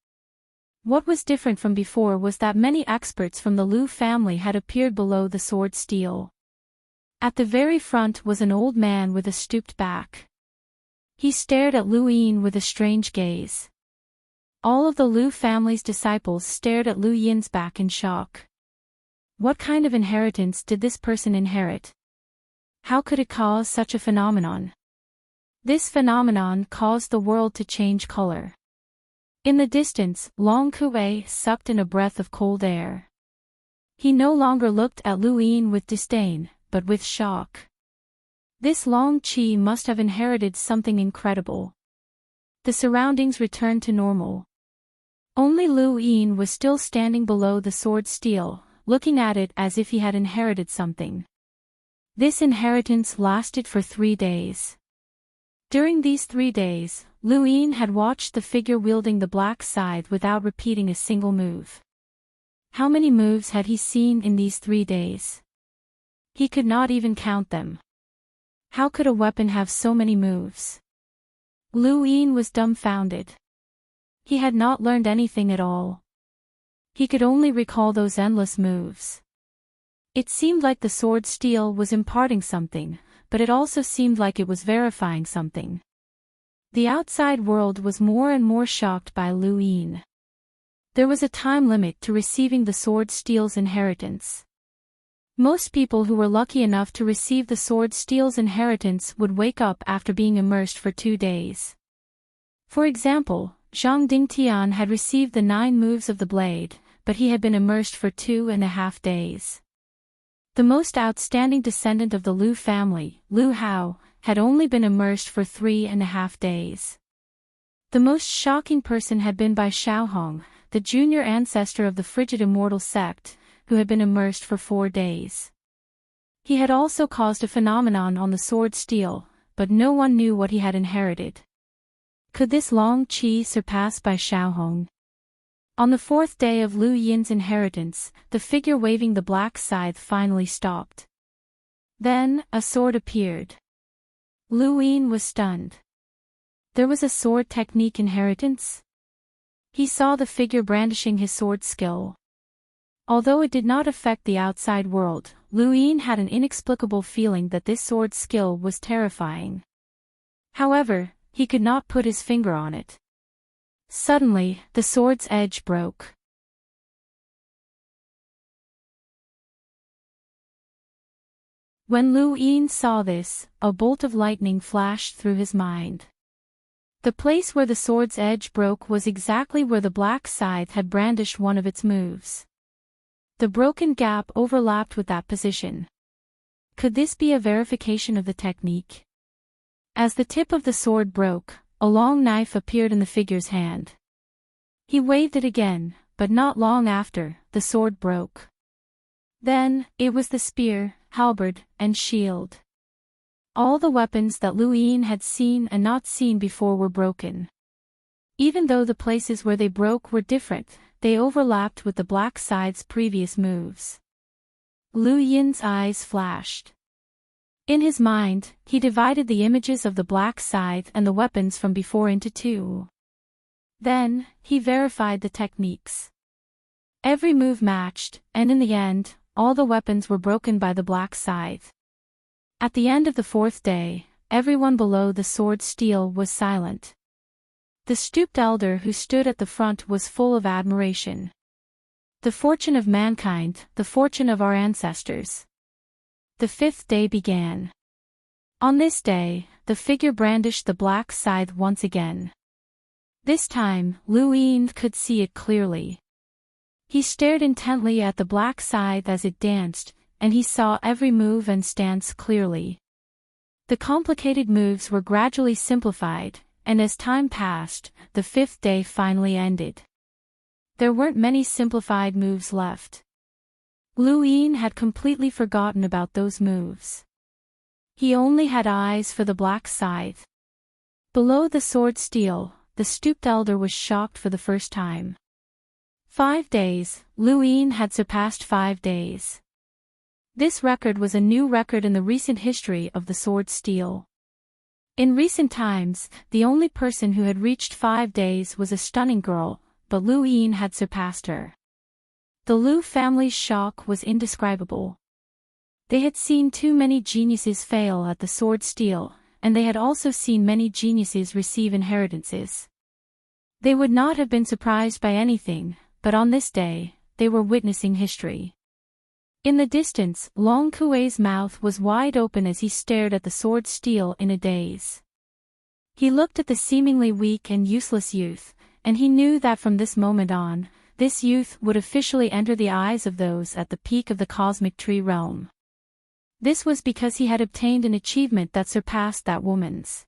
What was different from before was that many experts from the Lu family had appeared below the sword steel. At the very front was an old man with a stooped back. He stared at Lu Yin with a strange gaze. All of the Lu family's disciples stared at Lu Yin's back in shock. What kind of inheritance did this person inherit? How could it cause such a phenomenon? This phenomenon caused the world to change color. In the distance, Long Kuei sucked in a breath of cold air. He no longer looked at Lu Yin with disdain, but with shock. This Long Qi must have inherited something incredible. The surroundings returned to normal. Only Lu Yin was still standing below the sword steel, looking at it as if he had inherited something. This inheritance lasted for 3 days. During these 3 days, Lu Yin had watched the figure wielding the black scythe without repeating a single move. How many moves had he seen in these 3 days? He could not even count them. How could a weapon have so many moves? Lu Yin was dumbfounded. He had not learned anything at all. He could only recall those endless moves. It seemed like the sword steel was imparting something, but it also seemed like it was verifying something. The outside world was more and more shocked by Lu Yin. There was a time limit to receiving the sword steel's inheritance. Most people who were lucky enough to receive the sword steel's inheritance would wake up after being immersed for 2 days. For example, Zhang Dingtian had received the 9 moves of the blade, but he had been immersed for 2.5 days. The most outstanding descendant of the Lu family, Lu Hao, had only been immersed for 3.5 days. The most shocking person had been by Xiaohong, the junior ancestor of the frigid immortal sect, who had been immersed for 4 days. He had also caused a phenomenon on the sword steel, but no one knew what he had inherited. Could this Long Qi surpass by Xiaohong? On the 4th day of Lu Yin's inheritance, the figure waving the black scythe finally stopped. Then, a sword appeared. Lu Yin was stunned. There was a sword technique inheritance? He saw the figure brandishing his sword skill. Although it did not affect the outside world, Lu Yin had an inexplicable feeling that this sword skill was terrifying. However, he could not put his finger on it. Suddenly, the sword's edge broke. When Lu Yin saw this, a bolt of lightning flashed through his mind. The place where the sword's edge broke was exactly where the black scythe had brandished one of its moves. The broken gap overlapped with that position. Could this be a verification of the technique? As the tip of the sword broke, a long knife appeared in the figure's hand. He waved it again, but not long after, the sword broke. Then, it was the spear, halberd, and shield. All the weapons that Lu Yin had seen and not seen before were broken. Even though the places where they broke were different, they overlapped with the black scythe's previous moves. Lu Yin's eyes flashed. In his mind, he divided the images of the black scythe and the weapons from before into 2. Then, he verified the techniques. Every move matched, and in the end, all the weapons were broken by the black scythe. At the end of the 4th day, everyone below the sword steel was silent. The stooped elder who stood at the front was full of admiration. The fortune of mankind, the fortune of our ancestors. The 5th day began. On this day, the figure brandished the black scythe once again. This time, Lu Yin could see it clearly. He stared intently at the black scythe as it danced, and he saw every move and stance clearly. The complicated moves were gradually simplified, and as time passed, the 5th day finally ended. There weren't many simplified moves left. Lu Yin had completely forgotten about those moves. He only had eyes for the black scythe. Below the sword steel, the stooped elder was shocked for the first time. 5 days, Lu Yin had surpassed 5 days. This record was a new record in the recent history of the sword steel. In recent times, the only person who had reached 5 days was a stunning girl, but Lu Yin had surpassed her. The Lu family's shock was indescribable. They had seen too many geniuses fail at the sword steel, and they had also seen many geniuses receive inheritances. They would not have been surprised by anything, but on this day, they were witnessing history. In the distance, Long Kuei's mouth was wide open as he stared at the sword steel in a daze. He looked at the seemingly weak and useless youth, and he knew that from this moment on, this youth would officially enter the eyes of those at the peak of the cosmic tree realm. This was because he had obtained an achievement that surpassed that woman's.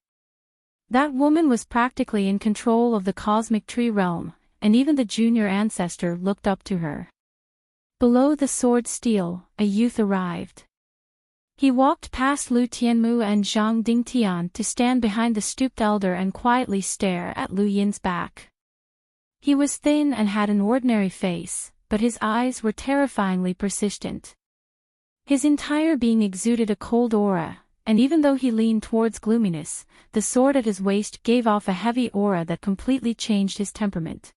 That woman was practically in control of the cosmic tree realm, and even the junior ancestor looked up to her. Below the sword steel, a youth arrived. He walked past Lu Tianmu and Zhang Dingtian to stand behind the stooped elder and quietly stare at Lu Yin's back. He was thin and had an ordinary face, but his eyes were terrifyingly persistent. His entire being exuded a cold aura, and even though he leaned towards gloominess, the sword at his waist gave off a heavy aura that completely changed his temperament.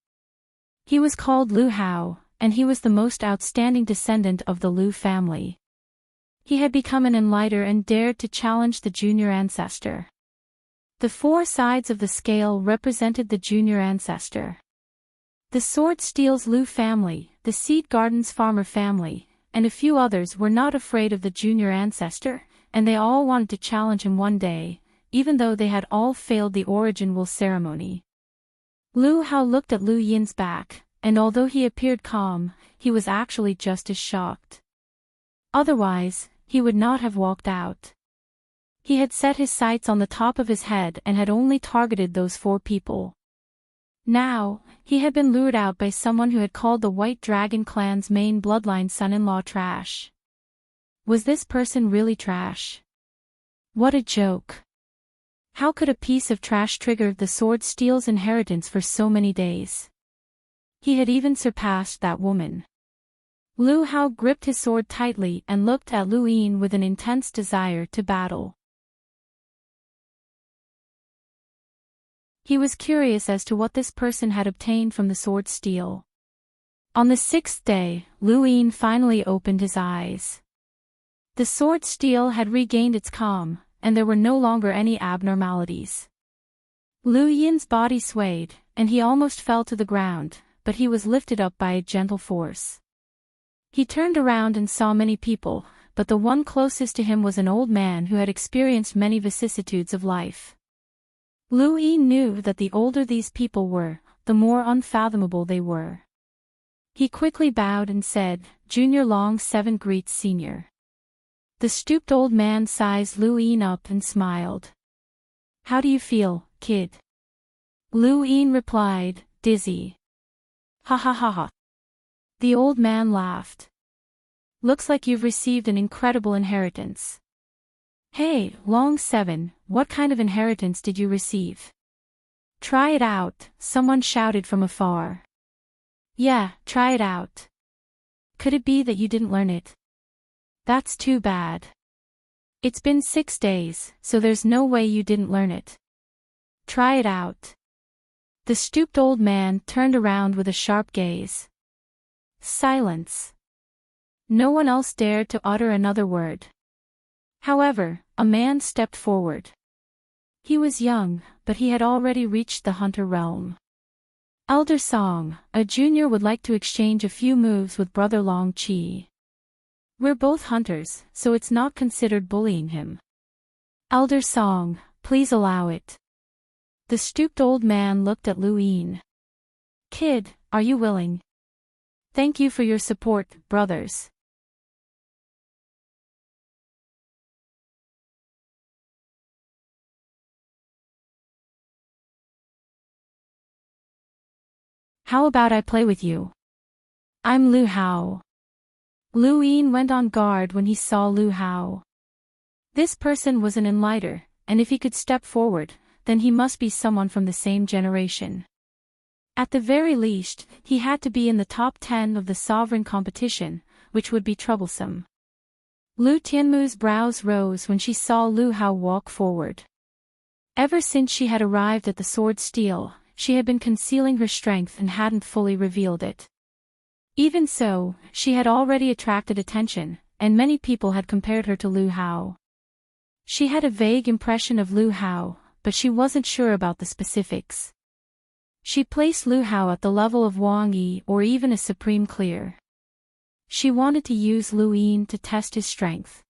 He was called Lu Hao, and he was the most outstanding descendant of the Lu family. He had become an enlighter and dared to challenge the junior ancestor. The 4 sides of the scale represented the junior ancestor. The sword steel's Lu family, the seed garden's farmer family, and a few others were not afraid of the junior ancestor, and they all wanted to challenge him one day, even though they had all failed the origin will ceremony. Lu Hao looked at Lu Yin's back, and although he appeared calm, he was actually just as shocked. Otherwise, he would not have walked out. He had set his sights on the top of his head and had only targeted those 4 people. Now, he had been lured out by someone who had called the White Dragon clan's main bloodline son-in-law trash. Was this person really trash? What a joke. How could a piece of trash trigger the sword steel's inheritance for so many days? He had even surpassed that woman. Lu Hao gripped his sword tightly and looked at Lu Yin with an intense desire to battle. He was curious as to what this person had obtained from the sword steel. On the 6th day, Lu Yin finally opened his eyes. The sword steel had regained its calm, and there were no longer any abnormalities. Lu Yin's body swayed, and he almost fell to the ground, but he was lifted up by a gentle force. He turned around and saw many people, but the one closest to him was an old man who had experienced many vicissitudes of life. Lu Yin knew that the older these people were, the more unfathomable they were. He quickly bowed and said, "Junior Long 7 greets Senior." The stooped old man sized Lu Yin up and smiled. "How do you feel, kid?" Lu Yin replied, "Dizzy." "Ha ha ha ha." The old man laughed. "Looks like you've received an incredible inheritance." "Hey, Long 7, what kind of inheritance did you receive?" "Try it out," someone shouted from afar. "Yeah, try it out." "Could it be that you didn't learn it?" "That's too bad. It's been 6 days, so there's no way you didn't learn it. Try it out." The stooped old man turned around with a sharp gaze. Silence. No one else dared to utter another word. However, a man stepped forward. He was young, but he had already reached the hunter realm. "Elder Song, a junior would like to exchange a few moves with Brother Long Qi. We're both hunters, so it's not considered bullying him." "Elder Song, please allow it." The stooped old man looked at Lu Yin. "Kid, are you willing?" "Thank you for your support, brothers." "How about I play with you? I'm Lu Hao." Lu Yin went on guard when he saw Lu Hao. This person was an enlighter, and if he could step forward, then he must be someone from the same generation. At the very least, he had to be in the top 10 of the sovereign competition, which would be troublesome. Lu Tianmu's brows rose when she saw Lu Hao walk forward. Ever since she had arrived at the sword steel, she had been concealing her strength and hadn't fully revealed it. Even so, she had already attracted attention, and many people had compared her to Lu Hao. She had a vague impression of Lu Hao, but she wasn't sure about the specifics. She placed Lu Hao at the level of Wang Yi or even a supreme clear. She wanted to use Lu Yin to test his strength.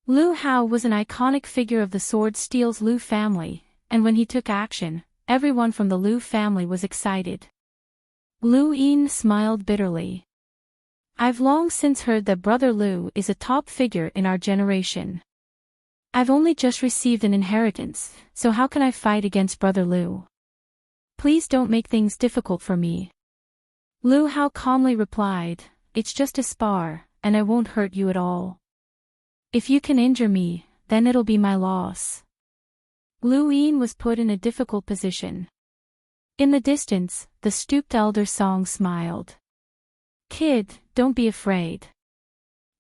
Lu Hao was an iconic figure of the Sword Steel's Lu family, and when he took action, everyone from the Lu family was excited. Lu Yin smiled bitterly. I've long since heard that Brother Lu is a top figure in our generation. I've only just received an inheritance, so how can I fight against Brother Lu? Please don't make things difficult for me. Lu Hao calmly replied, It's just a spar, and I won't hurt you at all. If you can injure me, then it'll be my loss. Lu Yin was put in a difficult position. In the distance, the stooped elder Song smiled. Kid, don't be afraid.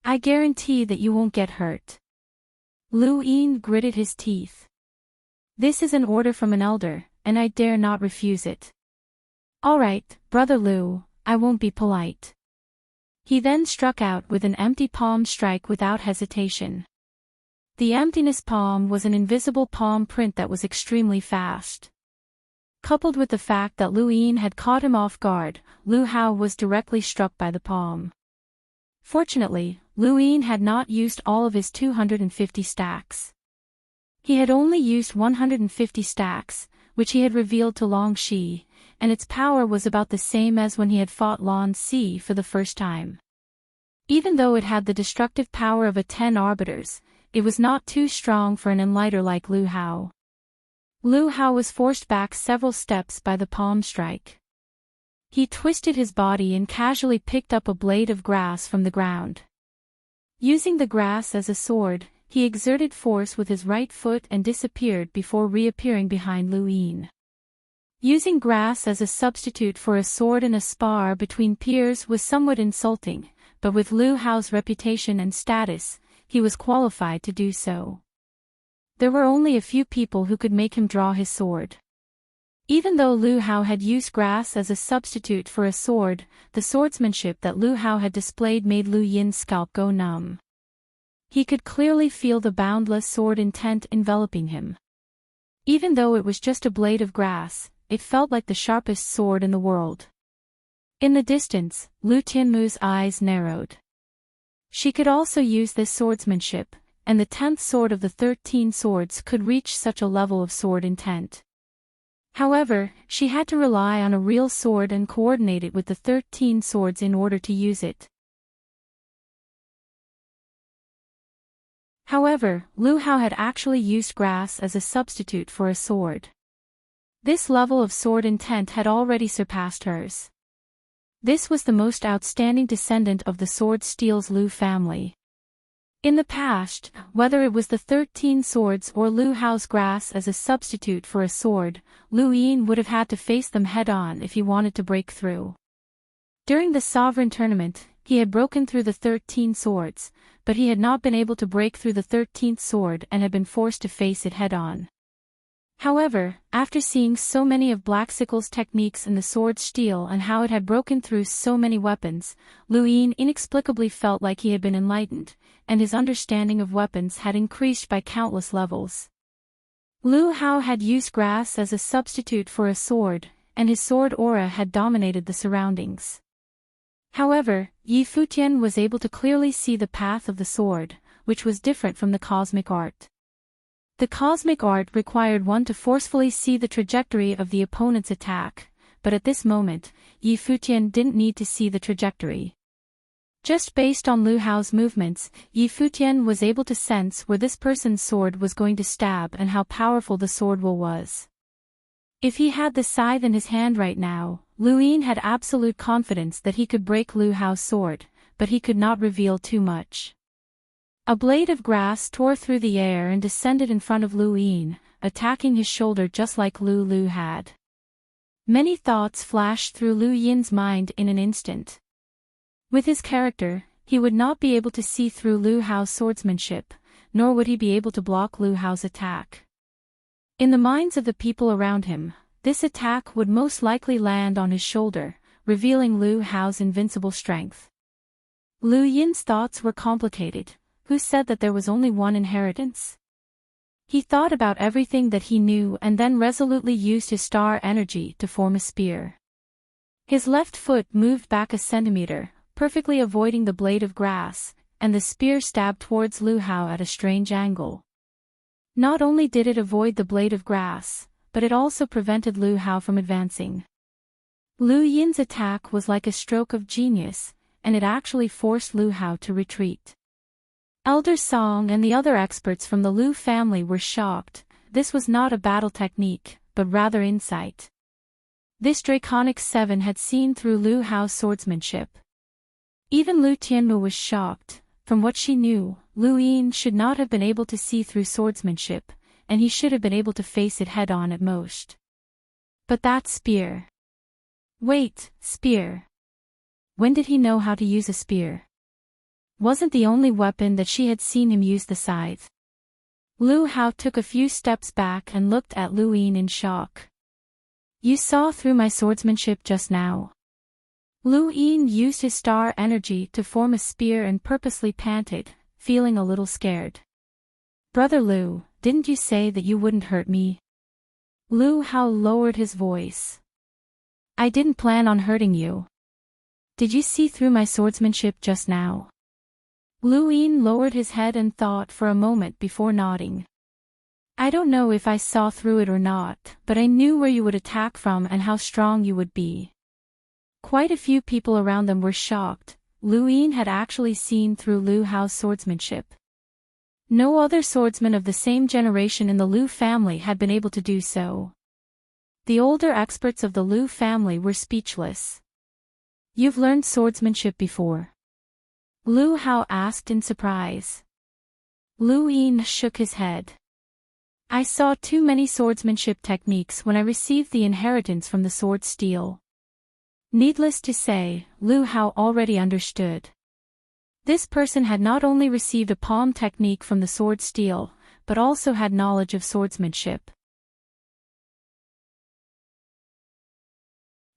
I guarantee that you won't get hurt. Lu Yin gritted his teeth. This is an order from an elder, and I dare not refuse it. All right, Brother Lu, I won't be polite. He then struck out with an empty palm strike without hesitation. The emptiness palm was an invisible palm print that was extremely fast. Coupled with the fact that Lu Yin had caught him off guard, Lu Hao was directly struck by the palm. Fortunately, Lu Yin had not used all of his 250 stacks. He had only used 150 stacks, which he had revealed to Long Shi, and its power was about the same as when he had fought Lan Si for the first time. Even though it had the destructive power of a 10 arbiters, it was not too strong for an enlighter like Lu Hao. Lu Hao was forced back several steps by the palm strike. He twisted his body and casually picked up a blade of grass from the ground. Using the grass as a sword, he exerted force with his right foot and disappeared before reappearing behind Lu Yin. Using grass as a substitute for a sword in a spar between peers was somewhat insulting, but with Lu Hao's reputation and status, he was qualified to do so. There were only a few people who could make him draw his sword. Even though Lu Hao had used grass as a substitute for a sword, the swordsmanship that Lu Hao had displayed made Lu Yin's scalp go numb. He could clearly feel the boundless sword intent enveloping him. Even though it was just a blade of grass, it felt like the sharpest sword in the world. In the distance, Lu Tianmu's eyes narrowed. She could also use this swordsmanship, and the 10th sword of the 13 swords could reach such a level of sword intent. However, she had to rely on a real sword and coordinate it with the 13 swords in order to use it. However, Lu Hao had actually used grass as a substitute for a sword. This level of sword intent had already surpassed hers. This was the most outstanding descendant of the Sword Steel's Lu family. In the past, whether it was the 13 swords or Lu Hao's grass as a substitute for a sword, Lu Yin would have had to face them head-on if he wanted to break through. During the Sovereign Tournament, he had broken through the 13 swords, but he had not been able to break through the 13th sword and had been forced to face it head-on. However, after seeing so many of Black Sickle's techniques in the Sword Steel and how it had broken through so many weapons, Lu Yin inexplicably felt like he had been enlightened, and his understanding of weapons had increased by countless levels. Lu Hao had used grass as a substitute for a sword, and his sword aura had dominated the surroundings. However, Yi Futian was able to clearly see the path of the sword, which was different from the cosmic art. The cosmic art required one to forcefully see the trajectory of the opponent's attack, but at this moment, Yi Futian didn't need to see the trajectory. Just based on Lu Hao's movements, Yi Futian was able to sense where this person's sword was going to stab and how powerful the sword will was. If he had the scythe in his hand right now, Lu Yin had absolute confidence that he could break Lu Hao's sword, but he could not reveal too much. A blade of grass tore through the air and descended in front of Lu Yin, attacking his shoulder just like Lu had. Many thoughts flashed through Lu Yin's mind in an instant. With his character, he would not be able to see through Lu Hao's swordsmanship, nor would he be able to block Lu Hao's attack. In the minds of the people around him, this attack would most likely land on his shoulder, revealing Lu Hao's invincible strength. Lu Yin's thoughts were complicated. Who said that there was only one inheritance? He thought about everything that he knew and then resolutely used his star energy to form a spear. His left foot moved back a centimeter, perfectly avoiding the blade of grass, and the spear stabbed towards Lu Hao at a strange angle. Not only did it avoid the blade of grass, but it also prevented Lu Hao from advancing. Lu Yin's attack was like a stroke of genius, and it actually forced Lu Hao to retreat. Elder Song and the other experts from the Lu family were shocked. This was not a battle technique, but rather insight. This Draconic Seven had seen through Lu Hao's swordsmanship. Even Lu Tianmu was shocked. From what she knew, Lu Yin should not have been able to see through swordsmanship, and he should have been able to face it head-on at most. But that spear. Wait, spear. When did he know how to use a spear? Wasn't the only weapon that she had seen him use the scythe. Lu Hao took a few steps back and looked at Lu Yin in shock. You saw through my swordsmanship just now. Lu Yin used his star energy to form a spear and purposely panted, feeling a little scared. Brother Lu, didn't you say that you wouldn't hurt me? Lu Hao lowered his voice. I didn't plan on hurting you. Did you see through my swordsmanship just now? Lu Yin lowered his head and thought for a moment before nodding. I don't know if I saw through it or not, but I knew where you would attack from and how strong you would be. Quite a few people around them were shocked. Lu Yin had actually seen through Lu Hao's swordsmanship. No other swordsman of the same generation in the Lu family had been able to do so. The older experts of the Lu family were speechless. You've learned swordsmanship before? Lu Hao asked in surprise. Lu Yin shook his head. I saw too many swordsmanship techniques when I received the inheritance from the sword steel. Needless to say, Lu Hao already understood. This person had not only received a palm technique from the sword steel, but also had knowledge of swordsmanship.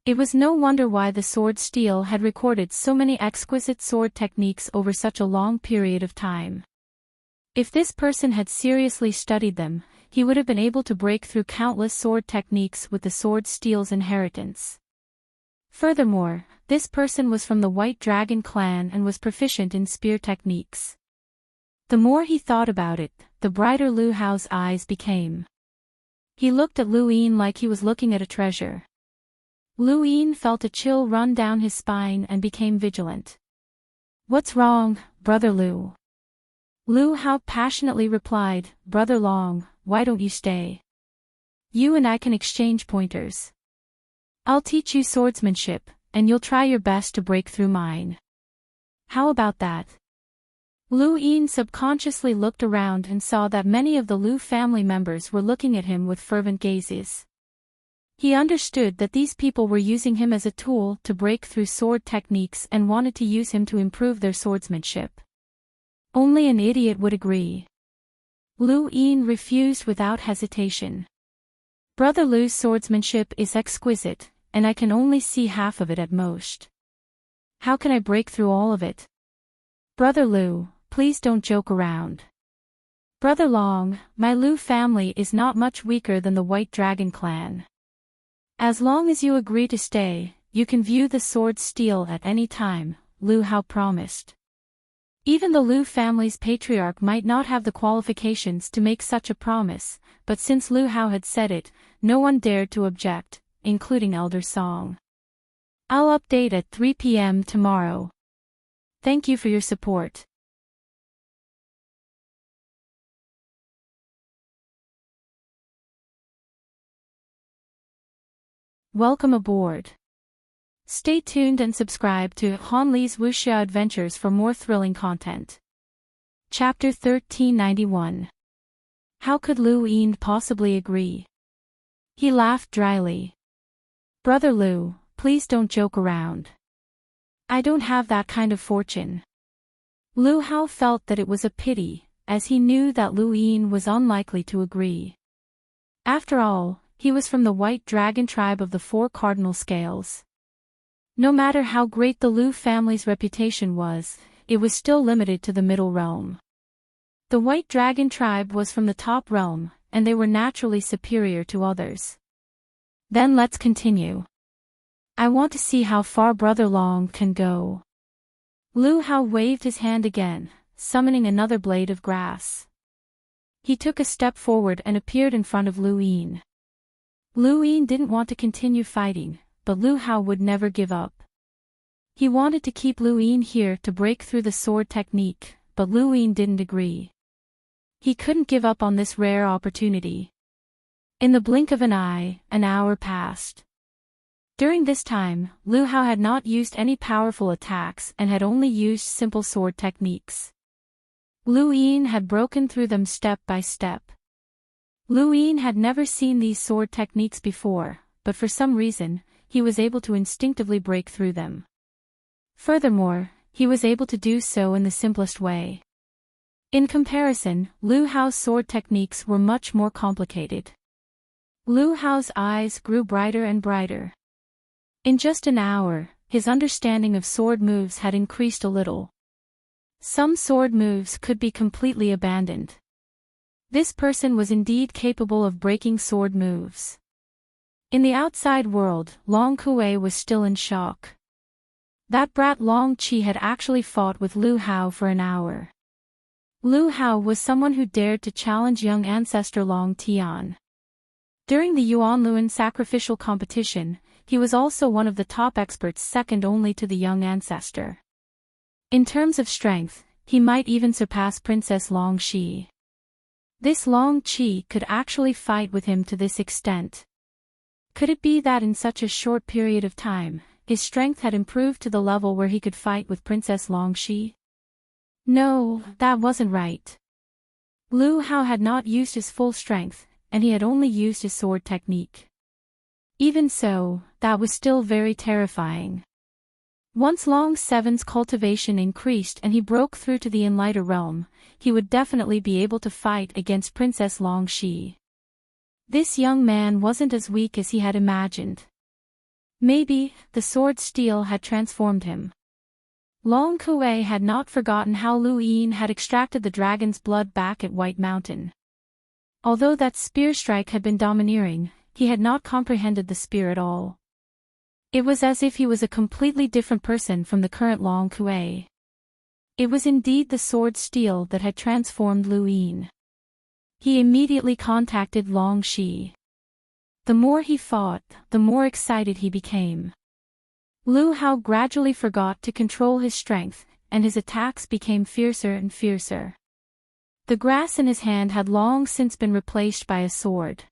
It was no wonder why the sword steel had recorded so many exquisite sword techniques over such a long period of time. If this person had seriously studied them, he would have been able to break through countless sword techniques with the sword steel's inheritance. Furthermore, this person was from the White Dragon clan and was proficient in spear techniques. The more he thought about it, the brighter Lu Hao's eyes became. He looked at Lu Yin like he was looking at a treasure. Lu Yin felt a chill run down his spine and became vigilant. What's wrong, Brother Lu? Lu Hao passionately replied, Brother Long, why don't you stay? You and I can exchange pointers. I'll teach you swordsmanship, and you'll try your best to break through mine. How about that? Lu Yin subconsciously looked around and saw that many of the Lu family members were looking at him with fervent gazes. He understood that these people were using him as a tool to break through sword techniques and wanted to use him to improve their swordsmanship. Only an idiot would agree. Lu Yin refused without hesitation. Brother Lu's swordsmanship is exquisite, and I can only see half of it at most. How can I break through all of it? Brother Lu, please don't joke around. Brother Long, my Lu family is not much weaker than the White Dragon clan. As long as you agree to stay, you can view the sword steel at any time, Lu Hao promised. Even the Lu family's patriarch might not have the qualifications to make such a promise, but since Lu Hao had said it, no one dared to object, including Elder Song. I'll update at 3 p.m. tomorrow. Thank you for your support. Welcome aboard. Stay tuned and subscribe to Han Li's Wuxia Adventures for more thrilling content. Chapter 1391. How could Lu Yin possibly agree? He laughed dryly. Brother Lu, please don't joke around. I don't have that kind of fortune. Lu Hao felt that it was a pity, as he knew that Lu Yin was unlikely to agree. After all, he was from the White Dragon tribe of the Four Cardinal Scales. No matter how great the Lu family's reputation was, it was still limited to the middle realm. The White Dragon tribe was from the top realm, and they were naturally superior to others. Then let's continue. I want to see how far Brother Long can go. Lu Hao waved his hand again, summoning another blade of grass. He took a step forward and appeared in front of Lu Yin. Lu Yin didn't want to continue fighting, but Lu Hao would never give up. He wanted to keep Lu Yin here to break through the sword technique, but Lu Yin didn't agree. He couldn't give up on this rare opportunity. In the blink of an eye, an hour passed. During this time, Lu Hao had not used any powerful attacks and had only used simple sword techniques. Lu Yin had broken through them step by step. Lu Yin had never seen these sword techniques before, but for some reason, he was able to instinctively break through them. Furthermore, he was able to do so in the simplest way. In comparison, Lu Hao's sword techniques were much more complicated. Lu Hao's eyes grew brighter and brighter. In just an hour, his understanding of sword moves had increased a little. Some sword moves could be completely abandoned. This person was indeed capable of breaking sword moves. In the outside world, Long Kuei was still in shock. That brat Long Qi had actually fought with Lu Hao for an hour. Lu Hao was someone who dared to challenge young ancestor Long Tian. During the Yuanluan sacrificial competition, he was also one of the top experts, second only to the young ancestor. In terms of strength, he might even surpass Princess Long Qi. This Long Qi could actually fight with him to this extent. Could it be that in such a short period of time, his strength had improved to the level where he could fight with Princess Long Qi? No, that wasn't right. Lu Hao had not used his full strength, and he had only used his sword technique. Even so, that was still very terrifying. Once Long Seven's cultivation increased and he broke through to the Enlighter realm, he would definitely be able to fight against Princess Long Qi. This young man wasn't as weak as he had imagined. Maybe, the sword steel had transformed him. Long Kuei had not forgotten how Lu Yin had extracted the dragon's blood back at White Mountain. Although that spear strike had been domineering, he had not comprehended the spear at all. It was as if he was a completely different person from the current Long Kuei. It was indeed the sword steel that had transformed Lu Yin. He immediately contacted Long Qi. The more he fought, the more excited he became. Lu Hao gradually forgot to control his strength, and his attacks became fiercer and fiercer. The grass in his hand had long since been replaced by a sword.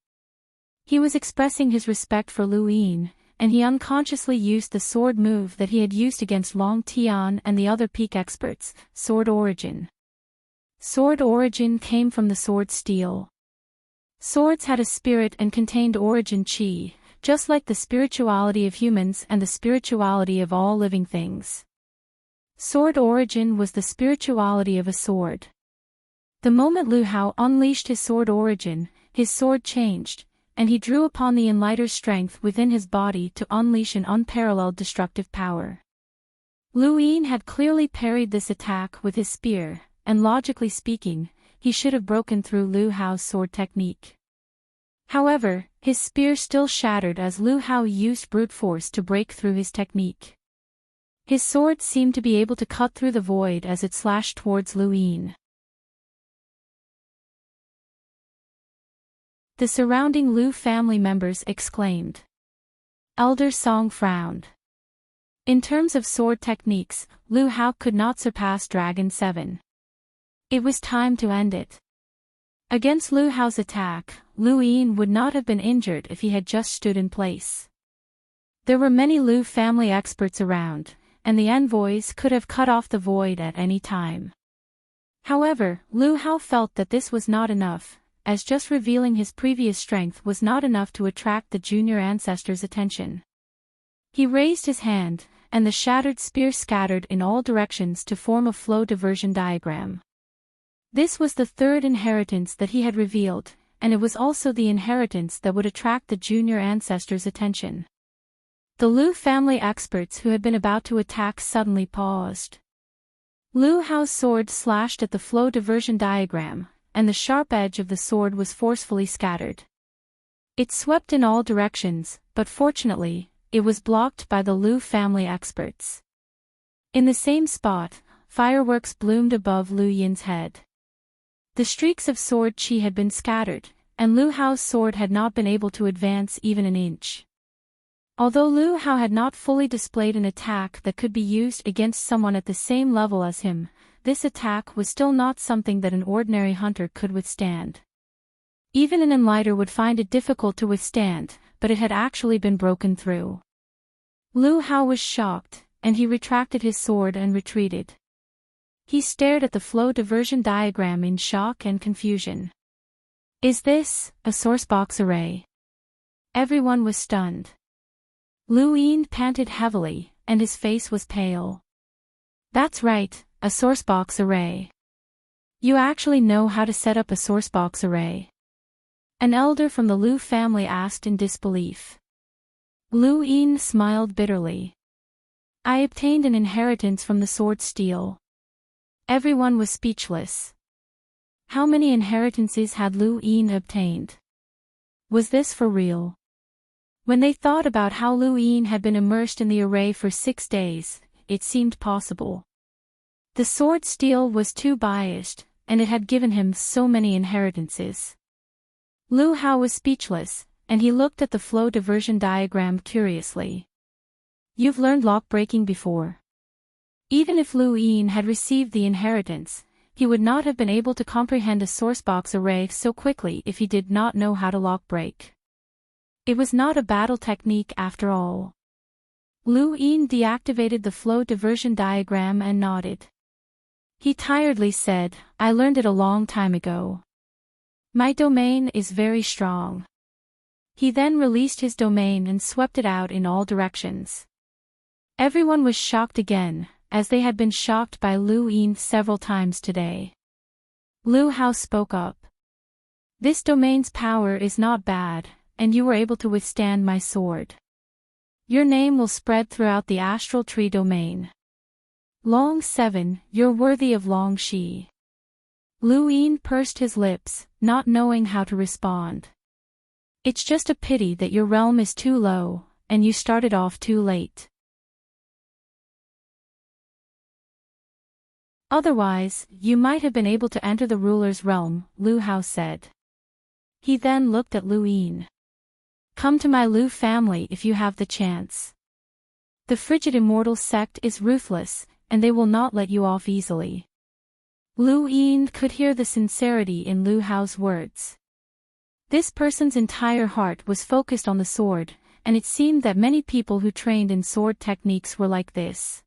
He was expressing his respect for Lu Yin, and he unconsciously used the sword move that he had used against Long Tian and the other peak experts, Sword Origin. Sword Origin came from the sword steel. Swords had a spirit and contained origin qi, just like the spirituality of humans and the spirituality of all living things. Sword Origin was the spirituality of a sword. The moment Lu Hao unleashed his sword origin, his sword changed, and he drew upon the Enlighter's strength within his body to unleash an unparalleled destructive power. Lu Yin had clearly parried this attack with his spear, and logically speaking, he should have broken through Lu Hao's sword technique. However, his spear still shattered as Lu Hao used brute force to break through his technique. His sword seemed to be able to cut through the void as it slashed towards Lu Yin. The surrounding Lu family members exclaimed. Elder Song frowned. In terms of sword techniques, Lu Hao could not surpass Dragon 7. It was time to end it. Against Lu Hao's attack, Lu Yin would not have been injured if he had just stood in place. There were many Lu family experts around, and the envoys could have cut off the void at any time. However, Lu Hao felt that this was not enough, as just revealing his previous strength was not enough to attract the junior ancestor's attention. He raised his hand, and the shattered spear scattered in all directions to form a flow diversion diagram. This was the third inheritance that he had revealed, and it was also the inheritance that would attract the junior ancestors' attention. The Liu family experts who had been about to attack suddenly paused. Liu Hao's sword slashed at the flow diversion diagram, and the sharp edge of the sword was forcefully scattered. It swept in all directions, but fortunately, it was blocked by the Liu family experts. In the same spot, fireworks bloomed above Liu Yin's head. The streaks of sword chi had been scattered, and Liu Hao's sword had not been able to advance even an inch. Although Liu Hao had not fully displayed an attack that could be used against someone at the same level as him, this attack was still not something that an ordinary hunter could withstand. Even an enlighter would find it difficult to withstand, but it had actually been broken through. Liu Hao was shocked, and he retracted his sword and retreated. He stared at the flow diversion diagram in shock and confusion. Is this a sourcebox array? Everyone was stunned. Liu Yin panted heavily, and his face was pale. That's right, a sourcebox array. You actually know how to set up a sourcebox array? An elder from the Liu family asked in disbelief. Liu Yin smiled bitterly. I obtained an inheritance from the sword steel. Everyone was speechless. How many inheritances had Liu Yin obtained? Was this for real? When they thought about how Liu Yin had been immersed in the array for 6 days, it seemed possible. The sword steel was too biased, and it had given him so many inheritances. Liu Hao was speechless, and he looked at the flow diversion diagram curiously. You've learned lock breaking before. Even if Liu Yin had received the inheritance, he would not have been able to comprehend a sourcebox array so quickly if he did not know how to lock break. It was not a battle technique after all. Liu Yin deactivated the flow diversion diagram and nodded. He tiredly said, I learned it a long time ago. My domain is very strong. He then released his domain and swept it out in all directions. Everyone was shocked again, as they had been shocked by Liu Yin several times today. Liu Hao spoke up. This domain's power is not bad, and you were able to withstand my sword. Your name will spread throughout the astral tree domain. Long 7, you're worthy of Long Shi. Liu Yin pursed his lips, not knowing how to respond. It's just a pity that your realm is too low, and you started off too late. Otherwise, you might have been able to enter the ruler's realm, Liu Hao said. He then looked at Liu Yin. Come to my Liu family if you have the chance. The frigid immortal sect is ruthless, and they will not let you off easily. Liu Yin could hear the sincerity in Liu Hao's words. This person's entire heart was focused on the sword, and it seemed that many people who trained in sword techniques were like this.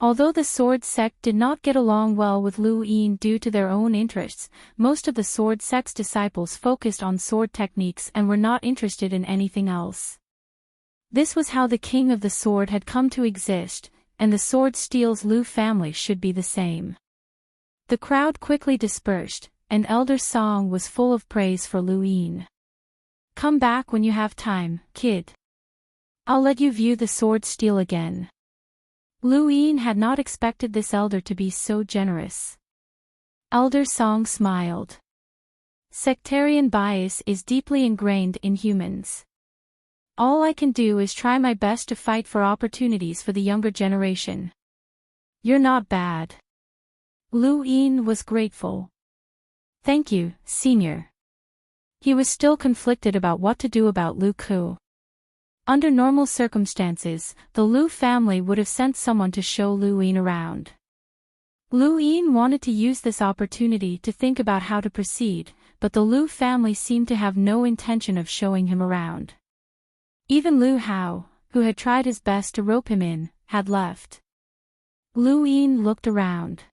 Although the sword sect did not get along well with Liu Yin due to their own interests, most of the sword sect's disciples focused on sword techniques and were not interested in anything else. This was how the king of the sword had come to exist, and the sword steel's Liu family should be the same. The crowd quickly dispersed, and Elder Song was full of praise for Liu Yin. Come back when you have time, kid. I'll let you view the sword steel again. Liu Yin had not expected this elder to be so generous. Elder Song smiled. Sectarian bias is deeply ingrained in humans. All I can do is try my best to fight for opportunities for the younger generation. You're not bad. Liu Yin was grateful. Thank you, senior. He was still conflicted about what to do about Liu Ku. Under normal circumstances, the Liu family would have sent someone to show Liu Yin around. Liu Yin wanted to use this opportunity to think about how to proceed, but the Liu family seemed to have no intention of showing him around. Even Liu Hao, who had tried his best to rope him in, had left. Liu Yin looked around.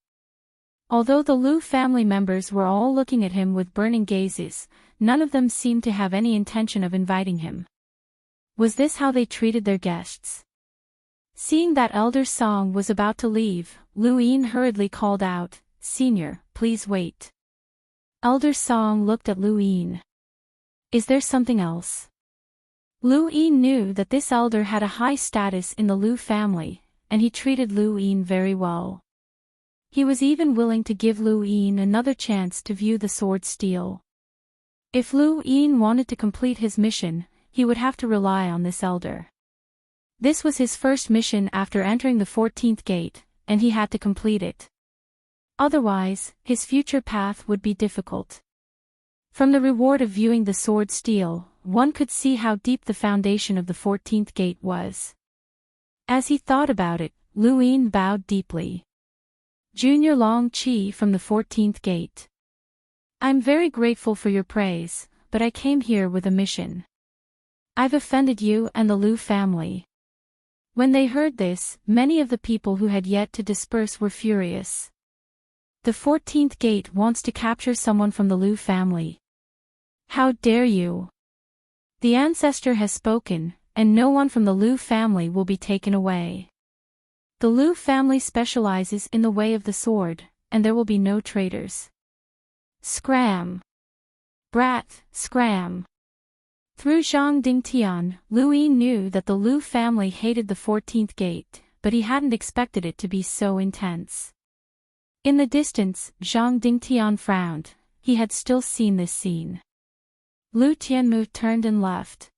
Although the Liu family members were all looking at him with burning gazes, none of them seemed to have any intention of inviting him. Was this how they treated their guests? Seeing that Elder Song was about to leave, Lu Yin hurriedly called out, "Senior, please wait." Elder Song looked at Lu Yin. "Is there something else?" Lu Yin knew that this elder had a high status in the Lu family, and he treated Lu Yin very well. He was even willing to give Lu Yin another chance to view the sword steel. If Lu Yin wanted to complete his mission, he would have to rely on this elder. This was his first mission after entering the 14th gate, and he had to complete it. Otherwise, his future path would be difficult. From the reward of viewing the sword steel, one could see how deep the foundation of the 14th gate was. As he thought about it, Lu Yin bowed deeply. Junior Long Chi from the 14th gate. I'm very grateful for your praise, but I came here with a mission. I've offended you and the Lu family. When they heard this, many of the people who had yet to disperse were furious. The 14th gate wants to capture someone from the Lu family. How dare you? The ancestor has spoken, and no one from the Lu family will be taken away. The Lu family specializes in the way of the sword, and there will be no traitors. Scram! Brat, scram! Through Zhang Dingtian, Lu Yin knew that the Lu family hated the 14th gate, but he hadn't expected it to be so intense. In the distance, Zhang Dingtian frowned. He had still seen this scene. Lu Tianmu turned and left.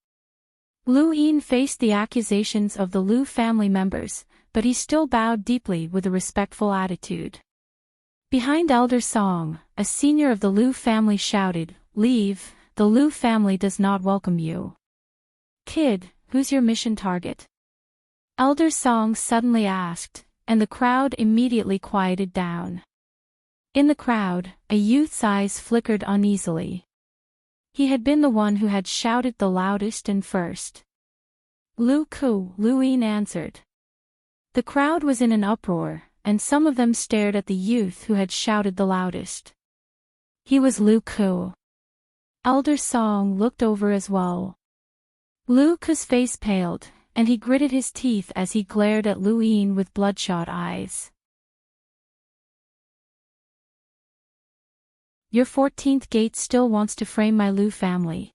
Lu Yin faced the accusations of the Lu family members, but he still bowed deeply with a respectful attitude. Behind Elder Song, a senior of the Lu family shouted, "Leave, the Lu family does not welcome you." "Kid, who's your mission target?" Elder Song suddenly asked, and the crowd immediately quieted down. In the crowd, a youth's eyes flickered uneasily. He had been the one who had shouted the loudest and first. "Lu Ku," Lu Yin answered. The crowd was in an uproar, and some of them stared at the youth who had shouted the loudest. He was Lu Ku. Elder Song looked over as well. Lu Ku's face paled, and he gritted his teeth as he glared at Lu Yin with bloodshot eyes. Your 14th gate still wants to frame my Lu family.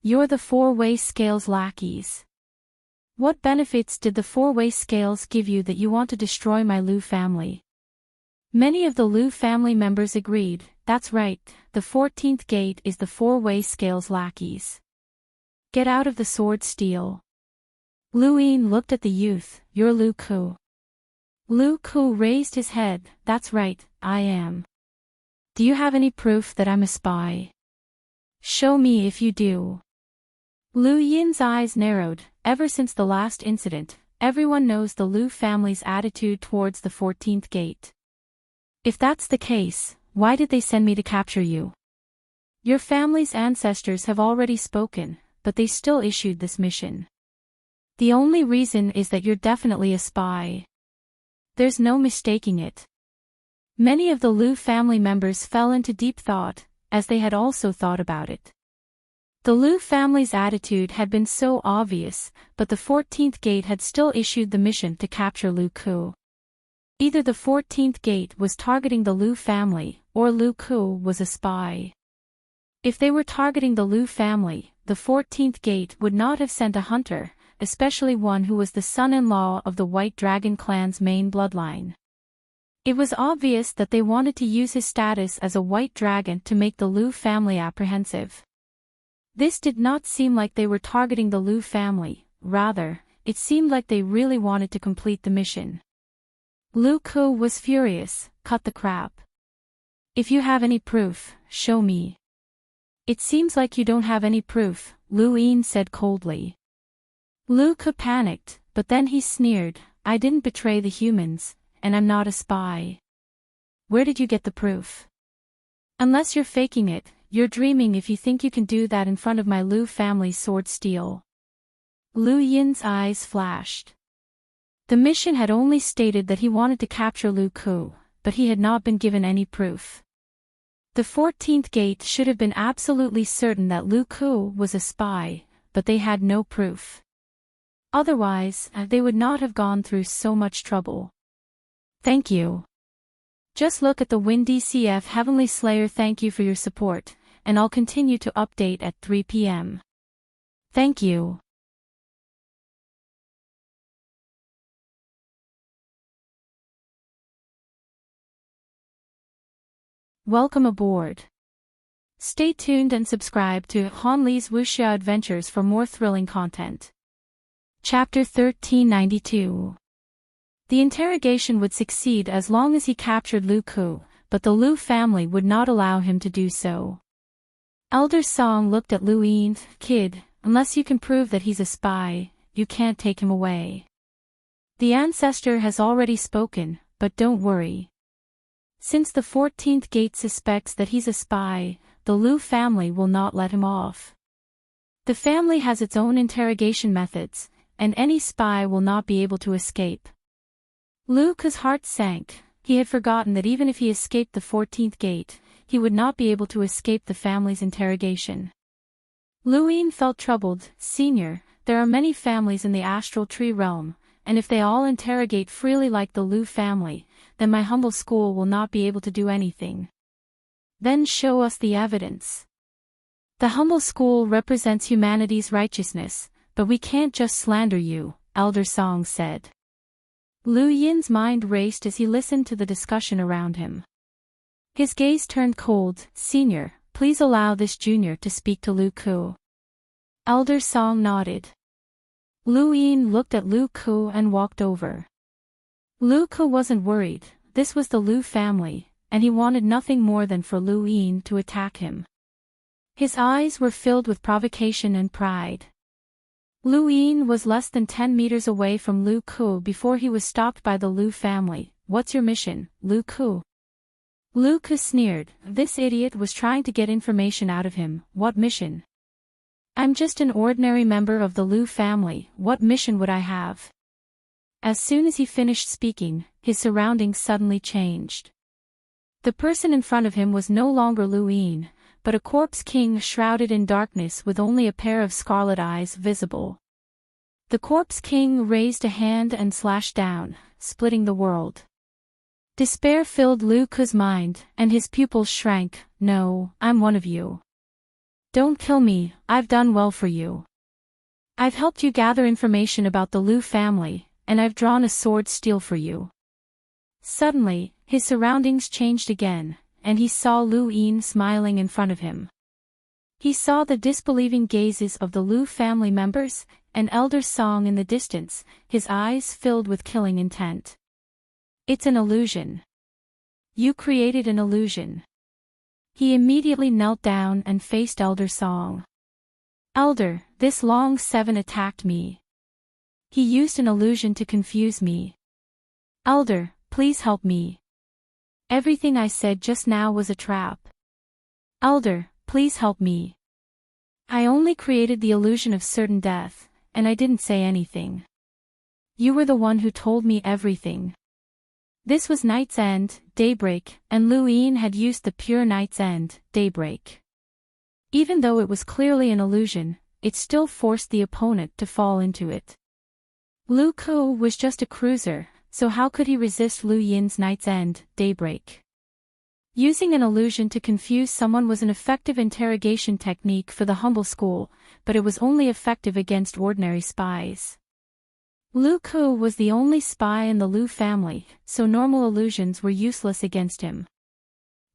You're the four-way scales lackeys. What benefits did the four-way scales give you that you want to destroy my Lu family? Many of the Lu family members agreed, that's right, the 14th gate is the four-way scales lackeys. Get out of the sword steel. Lu Yin looked at the youth, you're Lu Ku. Lu Ku raised his head, that's right, I am. Do you have any proof that I'm a spy? Show me if you do. Lu Yin's eyes narrowed. Ever since the last incident, everyone knows the Lu family's attitude towards the 14th gate. If that's the case, why did they send me to capture you? Your family's ancestors have already spoken, but they still issued this mission. The only reason is that you're definitely a spy. There's no mistaking it. Many of the Lu family members fell into deep thought, as they had also thought about it. The Lu family's attitude had been so obvious, but the 14th gate had still issued the mission to capture Lu Ku. Either the 14th gate was targeting the Lu family, or Lu Ku was a spy. If they were targeting the Lu family, the 14th gate would not have sent a hunter, especially one who was the son-in-law of the White Dragon clan's main bloodline. It was obvious that they wanted to use his status as a white dragon to make the Lu family apprehensive. This did not seem like they were targeting the Lu family, rather, it seemed like they really wanted to complete the mission. Lu Ku was furious, cut the crap. If you have any proof, show me. It seems like you don't have any proof, Lu Yin said coldly. Lu Ku panicked, but then he sneered, I didn't betray the humans, and I'm not a spy. Where did you get the proof? Unless you're faking it, you're dreaming if you think you can do that in front of my Lu family's sword steel. Lu Yin's eyes flashed. The mission had only stated that he wanted to capture Lu Ku, but he had not been given any proof. The 14th gate should have been absolutely certain that Lu Ku was a spy, but they had no proof. Otherwise, they would not have gone through so much trouble. Thank you. Just look at the Windy CF Heavenly Slayer. Thank you for your support, and I'll continue to update at 3 p.m. Thank you. Welcome aboard. Stay tuned and subscribe to Han Li's Wuxia Adventures for more thrilling content. Chapter 1392. The interrogation would succeed as long as he captured Lu Ku, but the Lu family would not allow him to do so. Elder Song looked at Lu Yin. Kid, unless you can prove that he's a spy, you can't take him away. The ancestor has already spoken, but don't worry. Since the 14th gate suspects that he's a spy, the Lu family will not let him off. The family has its own interrogation methods, and any spy will not be able to escape. Lu Ku's heart sank. He had forgotten that even if he escaped the 14th gate, he would not be able to escape the family's interrogation. Lu Yin felt troubled. Senior, there are many families in the astral tree realm, and if they all interrogate freely like the Lu family, then my humble school will not be able to do anything. Then show us the evidence. The humble school represents humanity's righteousness, but we can't just slander you, Elder Song said. Lu Yin's mind raced as he listened to the discussion around him. His gaze turned cold. Senior, please allow this junior to speak to Lu Ku. Elder Song nodded. Lu Yin looked at Lu Ku and walked over. Lu Ku wasn't worried. This was the Lu family, and he wanted nothing more than for Lu Yin to attack him. His eyes were filled with provocation and pride. Lu Yin was less than 10 meters away from Lu Ku before he was stopped by the Lu family. What's your mission, Lu Ku? Lu Ku sneered. This idiot was trying to get information out of him. What mission? I'm just an ordinary member of the Lu family. What mission would I have? As soon as he finished speaking, his surroundings suddenly changed. The person in front of him was no longer Lu Yin, but a corpse king shrouded in darkness with only a pair of scarlet eyes visible. The corpse king raised a hand and slashed down, splitting the world. Despair filled Lu Ku's mind, and his pupils shrank. No, I'm one of you. Don't kill me, I've done well for you. I've helped you gather information about the Lu family, and I've drawn a sword steel for you. Suddenly, his surroundings changed again, and he saw Lu Yin smiling in front of him. He saw the disbelieving gazes of the Lu family members, and Elder Song in the distance, his eyes filled with killing intent. It's an illusion. You created an illusion. He immediately knelt down and faced Elder Song. Elder, this long seven attacked me. He used an illusion to confuse me. Elder, please help me. Everything I said just now was a trap. Elder, please help me. I only created the illusion of certain death, and I didn't say anything. You were the one who told me everything. This was Night's End, Daybreak, and Lu Yin had used the pure Night's End, Daybreak. Even though it was clearly an illusion, it still forced the opponent to fall into it. Lu Ku was just a cruiser, so how could he resist Lu Yin's Night's End, Daybreak? Using an illusion to confuse someone was an effective interrogation technique for the humble school, but it was only effective against ordinary spies. Lu Ku was the only spy in the Lu family, so normal illusions were useless against him.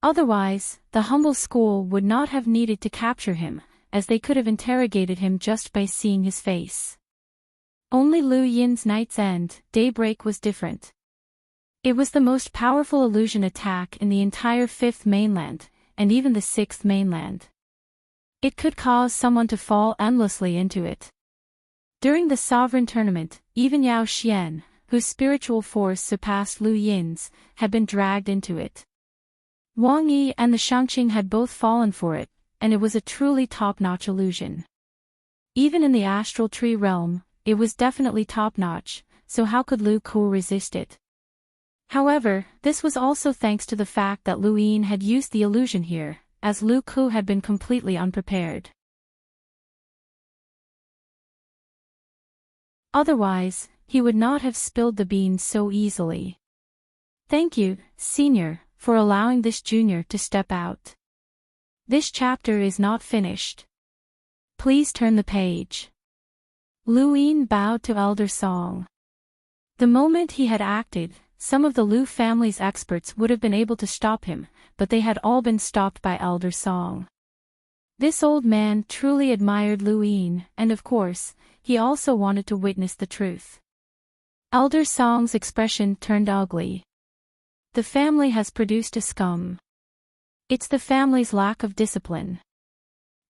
Otherwise, the humble school would not have needed to capture him, as they could have interrogated him just by seeing his face. Only Lu Yin's Night's End, Daybreak was different. It was the most powerful illusion attack in the entire 5th mainland, and even the 6th mainland. It could cause someone to fall endlessly into it. During the Sovereign Tournament, even Yao Xian, whose spiritual force surpassed Lu Yin's, had been dragged into it. Wang Yi and the Shangqing had both fallen for it, and it was a truly top-notch illusion. Even in the astral tree realm, it was definitely top-notch, so how could Lu Ku resist it? However, this was also thanks to the fact that Lu Yin had used the illusion here, as Lu Ku had been completely unprepared. Otherwise, he would not have spilled the beans so easily. Thank you, Senior, for allowing this junior to step out. This chapter is not finished. Please turn the page. Lu Yin bowed to Elder Song. The moment he had acted, some of the Lu family's experts would have been able to stop him, but they had all been stopped by Elder Song. This old man truly admired Lu Yin, and of course, he also wanted to witness the truth. Elder Song's expression turned ugly. The family has produced a scum. It's the family's lack of discipline.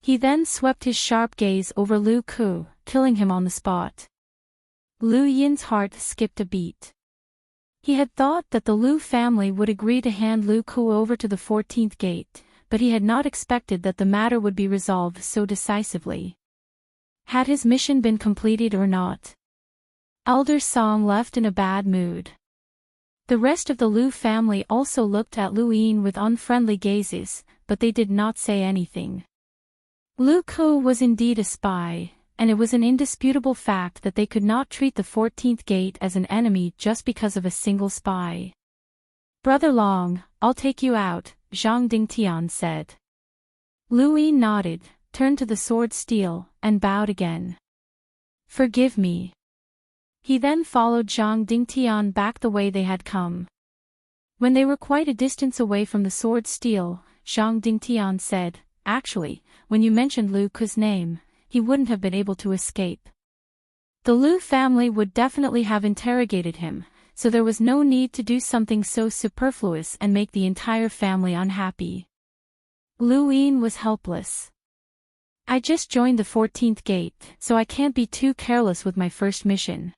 He then swept his sharp gaze over Lu Ku, killing him on the spot. Lu Yin's heart skipped a beat. He had thought that the Lu family would agree to hand Lu Ku over to the 14th gate, but he had not expected that the matter would be resolved so decisively. Had his mission been completed or not? Elder Song left in a bad mood. The rest of the Lu family also looked at Lu Yin with unfriendly gazes, but they did not say anything. Lu Ku was indeed a spy, and it was an indisputable fact that they could not treat the 14th gate as an enemy just because of a single spy. Brother Long, I'll take you out, Zhang Dingtian said. Lu Yin nodded, turned to the sword steel, and bowed again. Forgive me. He then followed Zhang Dingtian back the way they had come. When they were quite a distance away from the sword steel, Zhang Dingtian said, Actually, when you mentioned Lu Ku's name, he wouldn't have been able to escape. The Lu family would definitely have interrogated him, so there was no need to do something so superfluous and make the entire family unhappy. Lu Yin was helpless. I just joined the 14th gate, so I can't be too careless with my first mission.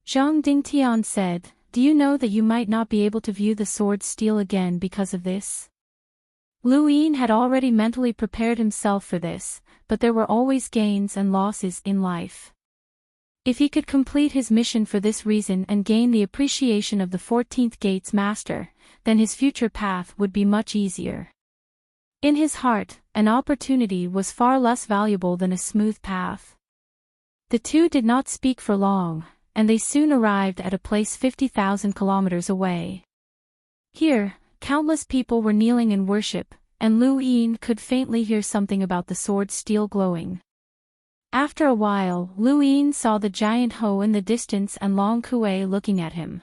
Zhang Dingtian said, Do you know that you might not be able to view the sword steel again because of this? Lu Yin had already mentally prepared himself for this, but there were always gains and losses in life. If he could complete his mission for this reason and gain the appreciation of the 14th gate's master, then his future path would be much easier. In his heart, an opportunity was far less valuable than a smooth path. The two did not speak for long, and they soon arrived at a place 50,000 kilometers away. Here, countless people were kneeling in worship, and Lu Yin could faintly hear something about the sword steel glowing. After a while, Lu Yin saw the giant Ho in the distance and Long Kue looking at him.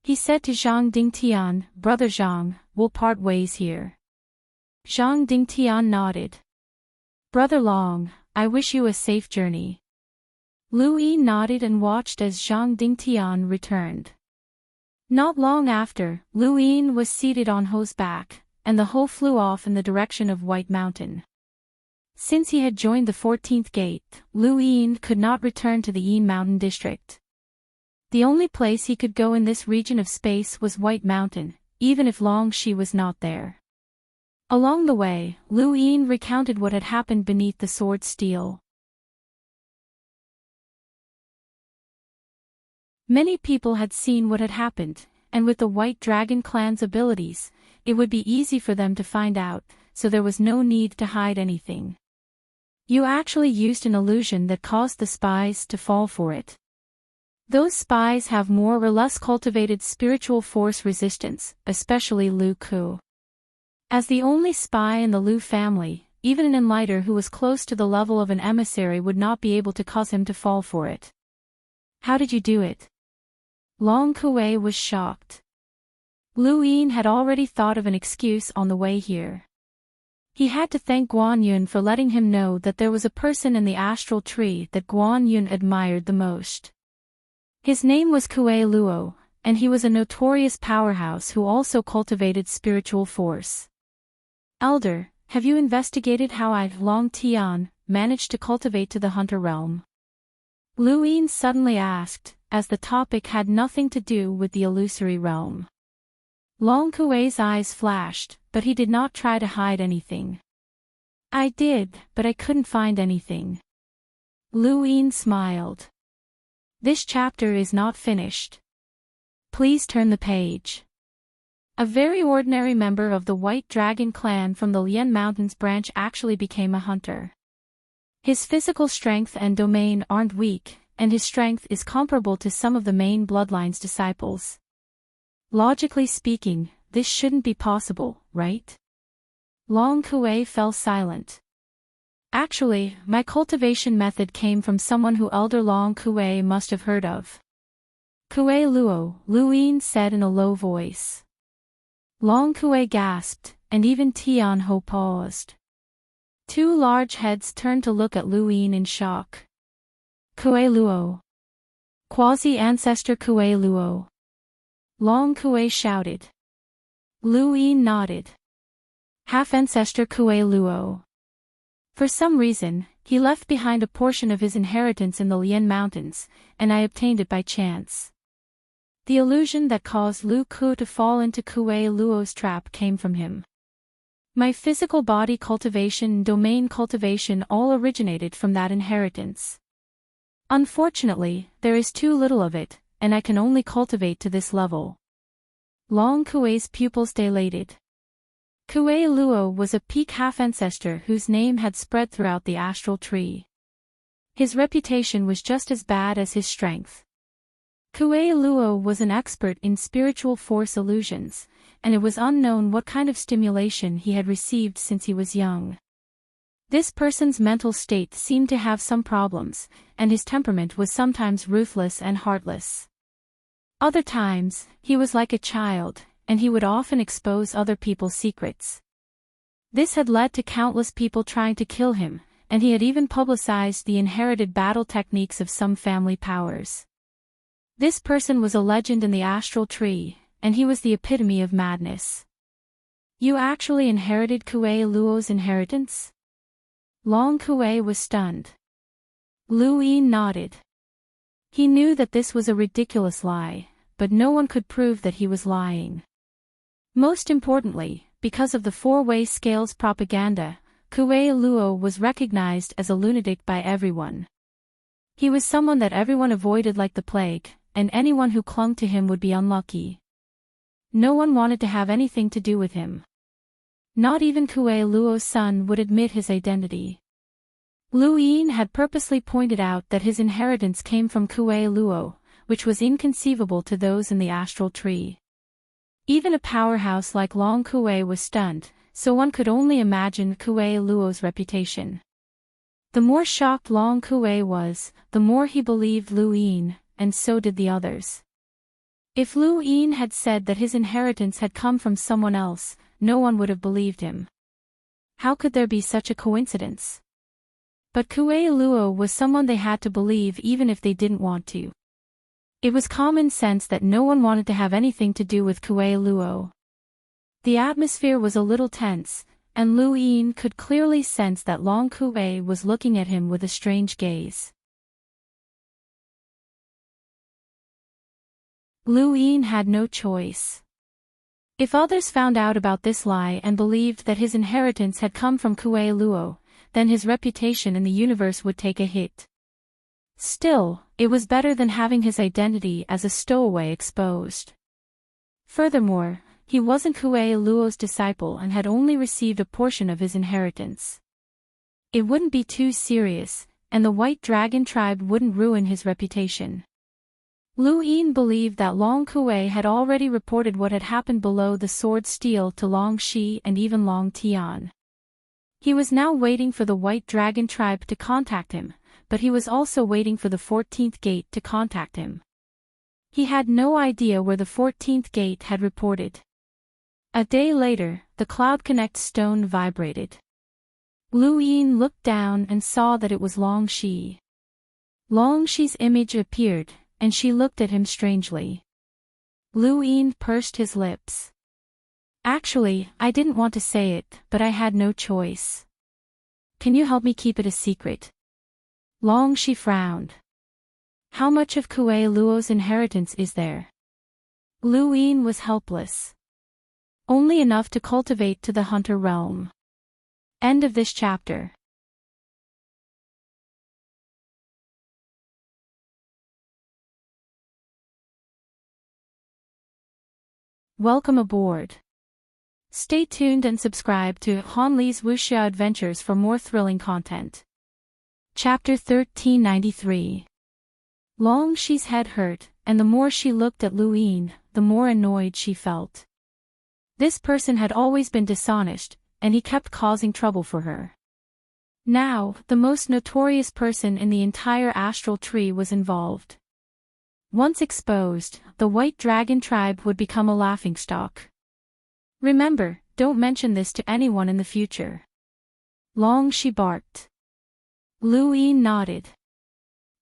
He said to Zhang Dingtian, Brother Zhang, we'll part ways here. Zhang Dingtian nodded. Brother Long, I wish you a safe journey. Lu Yin nodded and watched as Zhang Dingtian returned. Not long after, Lu Yin was seated on Ho's back, and the Ho flew off in the direction of White Mountain. Since he had joined the 14th gate, Lu Yin could not return to the Yin Mountain district. The only place he could go in this region of space was White Mountain, even if Long Shi was not there. Along the way, Lu Yin recounted what had happened beneath the sword steel. Many people had seen what had happened, and with the White Dragon clan's abilities, it would be easy for them to find out, so there was no need to hide anything. You actually used an illusion that caused the spies to fall for it. Those spies have more or less cultivated spiritual force resistance, especially Lu Ku. As the only spy in the Lu family, even an enlighter who was close to the level of an emissary would not be able to cause him to fall for it. How did you do it? Long Kue was shocked. Lu Yin had already thought of an excuse on the way here. He had to thank Guan Yun for letting him know that there was a person in the astral tree that Guan Yun admired the most. His name was Kue Luo, and he was a notorious powerhouse who also cultivated spiritual force. Elder, have you investigated how I, Long Tian, managed to cultivate to the hunter realm? Lu Yin suddenly asked, as the topic had nothing to do with the illusory realm. Long Kue's eyes flashed, but he did not try to hide anything. I did, but I couldn't find anything. Lu Yin smiled. This chapter is not finished. Please turn the page. A very ordinary member of the White Dragon clan from the Lian Mountains branch actually became a hunter. His physical strength and domain aren't weak, and his strength is comparable to some of the main bloodline's disciples. Logically speaking, this shouldn't be possible, right? Long Kuei fell silent. Actually, my cultivation method came from someone who Elder Long Kuei must have heard of. Kuei Luo, Lu Yin said in a low voice. Long Kuei gasped, and even Tian Ho paused. Two large heads turned to look at Lu Yin in shock. Kuei Luo. Quasi-ancestor Kuei Luo. Long Kuei shouted. Lu Yin nodded. Half-ancestor Kuei Luo. For some reason, he left behind a portion of his inheritance in the Lian Mountains, and I obtained it by chance. The illusion that caused Lu Ku to fall into Kuei Luo's trap came from him. My physical body cultivation and domain cultivation all originated from that inheritance. Unfortunately, there is too little of it, and I can only cultivate to this level. Long Kuei's pupils dilated. Kuei Luo was a peak half-ancestor whose name had spread throughout the astral tree. His reputation was just as bad as his strength. Kuei Luo was an expert in spiritual force illusions, and it was unknown what kind of stimulation he had received since he was young. This person's mental state seemed to have some problems, and his temperament was sometimes ruthless and heartless. Other times, he was like a child, and he would often expose other people's secrets. This had led to countless people trying to kill him, and he had even publicized the inherited battle techniques of some family powers. This person was a legend in the astral tree, and he was the epitome of madness. You actually inherited Kuei Luo's inheritance? Long Kuei was stunned. Lu Yin nodded. He knew that this was a ridiculous lie, but no one could prove that he was lying. Most importantly, because of the four-way scales propaganda, Kuei Luo was recognized as a lunatic by everyone. He was someone that everyone avoided like the plague, and anyone who clung to him would be unlucky. No one wanted to have anything to do with him. Not even Kuei Luo's son would admit his identity. Lu Yin had purposely pointed out that his inheritance came from Kuei Luo, which was inconceivable to those in the astral tree. Even a powerhouse like Long Kuei was stunned, so one could only imagine Kuei Luo's reputation. The more shocked Long Kuei was, the more he believed Lu Yin, and so did the others. If Lu Yin had said that his inheritance had come from someone else, no one would have believed him. How could there be such a coincidence? But Kuei Luo was someone they had to believe even if they didn't want to. It was common sense that no one wanted to have anything to do with Kuei Luo. The atmosphere was a little tense, and Lu Yin could clearly sense that Long Kuei was looking at him with a strange gaze. Lu Yin had no choice. If others found out about this lie and believed that his inheritance had come from Kuei Luo, then his reputation in the universe would take a hit. Still, it was better than having his identity as a stowaway exposed. Furthermore, he wasn't Kuei Luo's disciple and had only received a portion of his inheritance. It wouldn't be too serious, and the White Dragon tribe wouldn't ruin his reputation. Lu Yin believed that Long Kuei had already reported what had happened below the sword steel to Long Shi and even Long Tian. He was now waiting for the White Dragon tribe to contact him, but he was also waiting for the 14th gate to contact him. He had no idea where the 14th gate had reported. A day later, the Cloud Connect stone vibrated. Lu Yin looked down and saw that it was Long Shi. Long Shi's image appeared, and she looked at him strangely. Lu Yin pursed his lips. Actually, I didn't want to say it, but I had no choice. Can you help me keep it a secret? Long Shi frowned. How much of Kuei Luo's inheritance is there? Lu Yin was helpless. Only enough to cultivate to the hunter realm. End of this chapter. Welcome aboard. Stay tuned and subscribe to Han Li's Wuxia Adventures for more thrilling content. Chapter 1393. Long Shi's head hurt, and the more she looked at Lu Yin, the more annoyed she felt. This person had always been dishonest, and he kept causing trouble for her. Now, the most notorious person in the entire astral tree was involved. Once exposed, the White Dragon tribe would become a laughingstock. Remember, don't mention this to anyone in the future. Long Shi barked. Lu Yin nodded.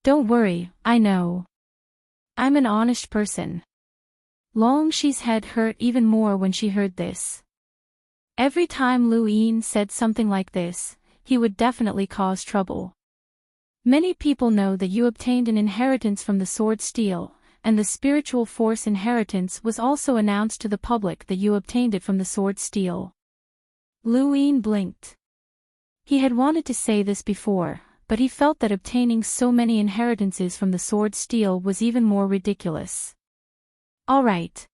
Don't worry, I know. I'm an honest person. Long Shi's head hurt even more when she heard this. Every time Lu Yin said something like this, he would definitely cause trouble. Many people know that you obtained an inheritance from the sword steel, and the spiritual force inheritance was also announced to the public that you obtained it from the sword steel. Lu Yin blinked. He had wanted to say this before, but he felt that obtaining so many inheritances from the sword steel was even more ridiculous. All right.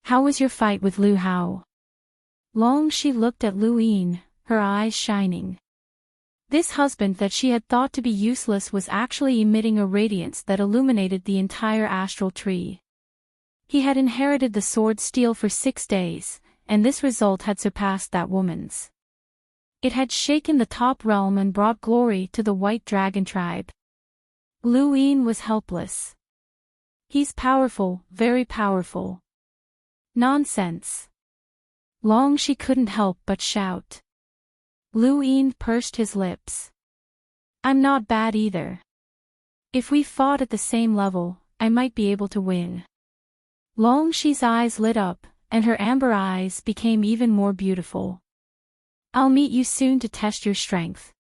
How was your fight with Lu Hao? Long Shi looked at Lu Yin, her eyes shining. This husband that she had thought to be useless was actually emitting a radiance that illuminated the entire astral tree. He had inherited the sword steel for 6 days, and this result had surpassed that woman's. It had shaken the top realm and brought glory to the White Dragon tribe. Lu Yin was helpless. He's powerful, very powerful. Nonsense. Long Shi couldn't help but shout. Lu Yin pursed his lips. I'm not bad either. If we fought at the same level, I might be able to win. Long Shi's eyes lit up, and her amber eyes became even more beautiful. I'll meet you soon to test your strength.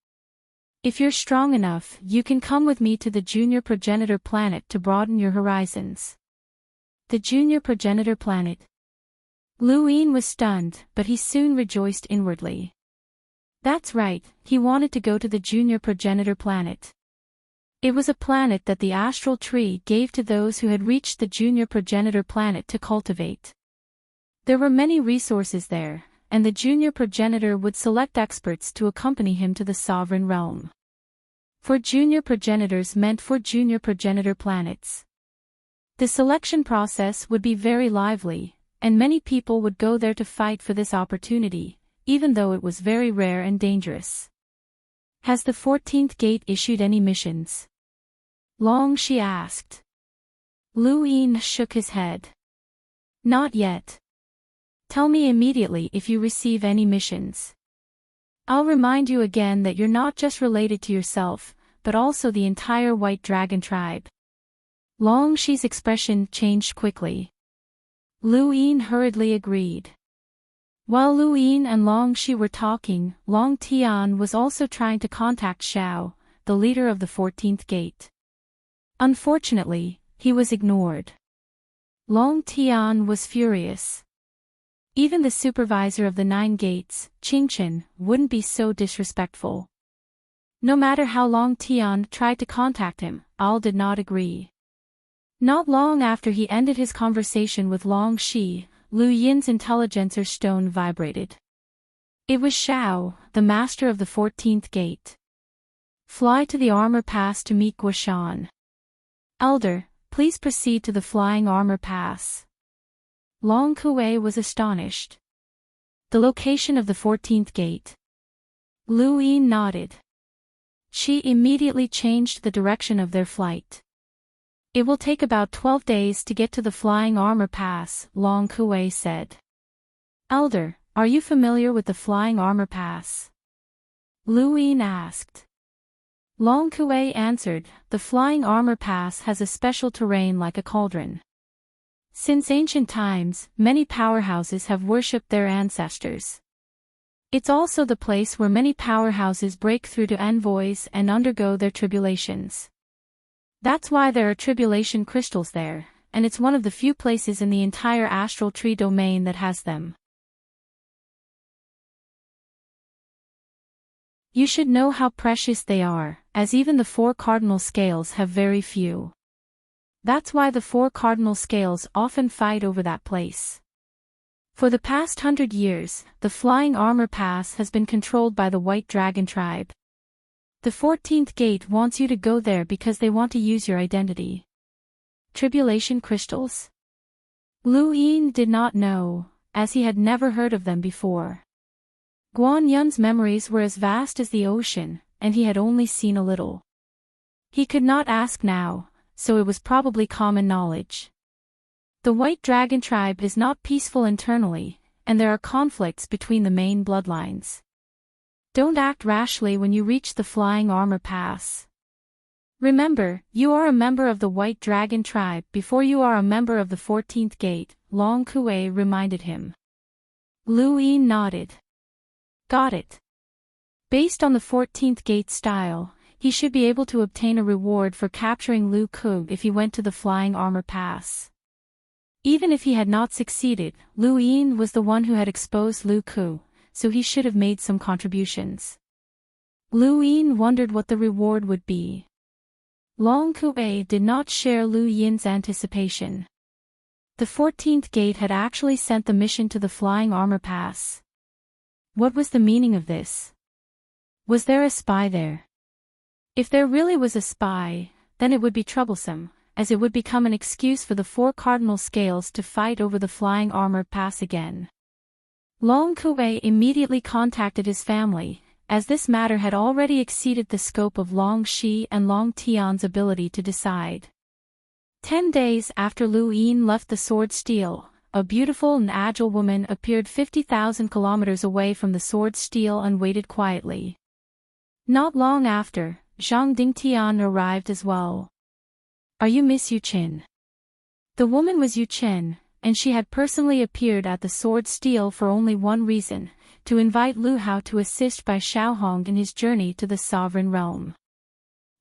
If you're strong enough, you can come with me to the junior progenitor planet to broaden your horizons. The junior progenitor planet. Lu Yin was stunned, but he soon rejoiced inwardly. That's right, he wanted to go to the junior progenitor planet. It was a planet that the astral tree gave to those who had reached the junior progenitor planet to cultivate. There were many resources there, and the junior progenitor would select experts to accompany him to the sovereign realm. For junior progenitors meant for junior progenitor planets. The selection process would be very lively, and many people would go there to fight for this opportunity, even though it was very rare and dangerous. Has the 14th gate issued any missions? Long Shi asked. Lu Yin shook his head. Not yet. Tell me immediately if you receive any missions. I'll remind you again that you're not just related to yourself, but also the entire White Dragon tribe. Long Shi's expression changed quickly. Lu Yin hurriedly agreed. While Lu Yin and Long Shi were talking, Long Tian was also trying to contact Xiao, the leader of the 14th gate. Unfortunately, he was ignored. Long Tian was furious. Even the supervisor of the 9 gates, Qingchen, wouldn't be so disrespectful. No matter how Long Tian tried to contact him, Al did not agree. Not long after he ended his conversation with Long Shi, Lu Yin's intelligencer stone vibrated. It was Xiao, the master of the 14th gate. Fly to the armor pass to meet Guoshan. Elder, please proceed to the flying armor pass. Long Kuei was astonished. The location of the 14th gate. Lu Yin nodded. She immediately changed the direction of their flight. It will take about 12 days to get to the flying armor pass, Long Kuei said. Elder, are you familiar with the flying armor pass? Lu Yin asked. Long Kuei answered, the flying armor pass has a special terrain like a cauldron. Since ancient times, many powerhouses have worshipped their ancestors. It's also the place where many powerhouses break through to envoys and undergo their tribulations. That's why there are tribulation crystals there, and it's one of the few places in the entire astral tree domain that has them. You should know how precious they are, as even the 4 cardinal scales have very few. That's why the 4 cardinal scales often fight over that place. For the past 100 years, the flying armor pass has been controlled by the White Dragon tribe. The 14th gate wants you to go there because they want to use your identity. Tribulation crystals? Lu Yin did not know, as he had never heard of them before. Guan Yun's memories were as vast as the ocean, and he had only seen a little. He could not ask now, so it was probably common knowledge. The White Dragon tribe is not peaceful internally, and there are conflicts between the main bloodlines. Don't act rashly when you reach the Flying Armor Pass. Remember, you are a member of the White Dragon tribe before you are a member of the 14th gate, Long Kuei reminded him. Lu Yin nodded. Got it. Based on the 14th gate style, he should be able to obtain a reward for capturing Lu Ku if he went to the Flying Armor Pass. Even if he had not succeeded, Lu Yin was the one who had exposed Lu Ku, so he should have made some contributions. Lu Yin wondered what the reward would be. Long Kuei did not share Lu Yin's anticipation. The 14th gate had actually sent the mission to the Flying Armor Pass. What was the meaning of this? Was there a spy there? If there really was a spy, then it would be troublesome, as it would become an excuse for the 4 cardinal scales to fight over the Flying Armor Pass again. Long Kuei immediately contacted his family, as this matter had already exceeded the scope of Long Shi and Long Tian's ability to decide. 10 days after Lu Yin left the Sword Steel, a beautiful and agile woman appeared 50,000 kilometers away from the Sword Steel and waited quietly. Not long after, Zhang Dingtian arrived as well. Are you Miss Yu Qin? The woman was Yu Qin, and she had personally appeared at the Sword Steel for only one reason, to invite Lu Hao to assist Bai Xiaohong in his journey to the Sovereign Realm.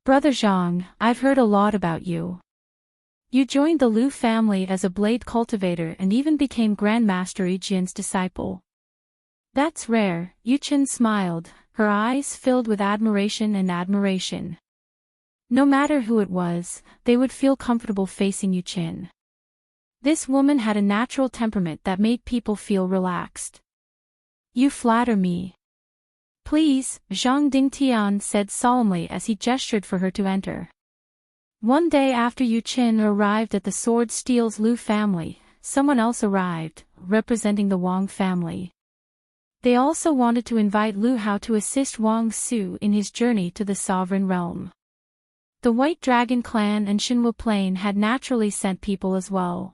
Brother Zhang, I've heard a lot about you. You joined the Lu family as a blade cultivator and even became Grandmaster Yijian's disciple. That's rare, Yu Qin smiled, her eyes filled with admiration and admiration. No matter who it was, they would feel comfortable facing Yu Qin. This woman had a natural temperament that made people feel relaxed. You flatter me. Please, Zhang Dingtian said solemnly as he gestured for her to enter. One day after Yu Qin arrived at the Sword Steel's Lu family, someone else arrived, representing the Wang family. They also wanted to invite Lu Hao to assist Wang Su in his journey to the Sovereign Realm. The White Dragon clan and Xinhua Plain had naturally sent people as well.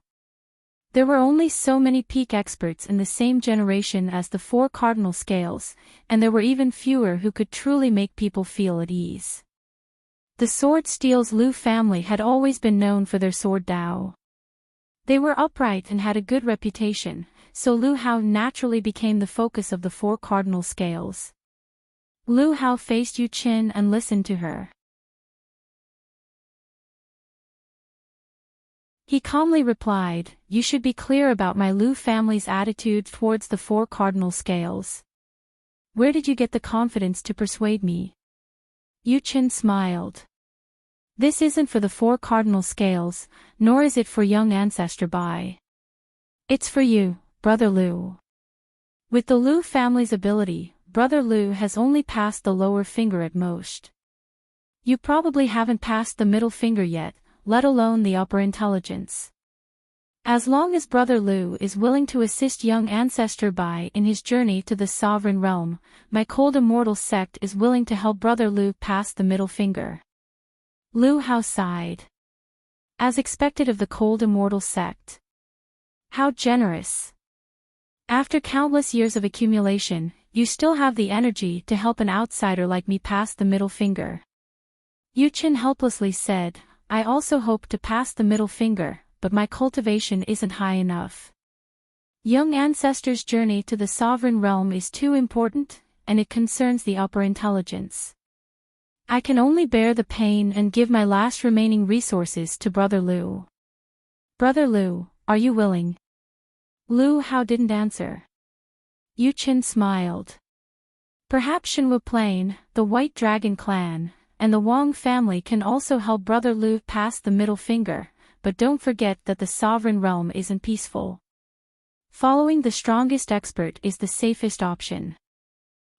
There were only so many peak experts in the same generation as the 4 cardinal scales, and there were even fewer who could truly make people feel at ease. The Sword Steel's Lu family had always been known for their sword Dao. They were upright and had a good reputation, so Lu Hao naturally became the focus of the 4 cardinal scales. Lu Hao faced Yu Qin and listened to her. He calmly replied, "You should be clear about my Lu family's attitude towards the 4 cardinal scales. Where did you get the confidence to persuade me?" Yu Qin smiled. This isn't for the 4 cardinal scales, nor is it for young ancestor Bai. It's for you, Brother Lu. With the Lu family's ability, Brother Lu has only passed the lower finger at most. You probably haven't passed the middle finger yet, let alone the upper intelligence. As long as Brother Lu is willing to assist young ancestor Bai in his journey to the Sovereign Realm, my cold immortal sect is willing to help Brother Lu pass the middle finger. Lu Hao sighed. As expected of the cold immortal sect. How generous. After countless years of accumulation, you still have the energy to help an outsider like me pass the middle finger. Yu Qin helplessly said, I also hope to pass the middle finger, but my cultivation isn't high enough. Young ancestors' journey to the Sovereign Realm is too important, and it concerns the upper intelligence. I can only bear the pain and give my last remaining resources to Brother Lu. Brother Lu, are you willing? Lu Hao didn't answer. Yu Qin smiled. Perhaps Xinhua Plain, the White Dragon clan, and the Wang family can also help Brother Lu pass the middle finger, but don't forget that the Sovereign Realm isn't peaceful. Following the strongest expert is the safest option.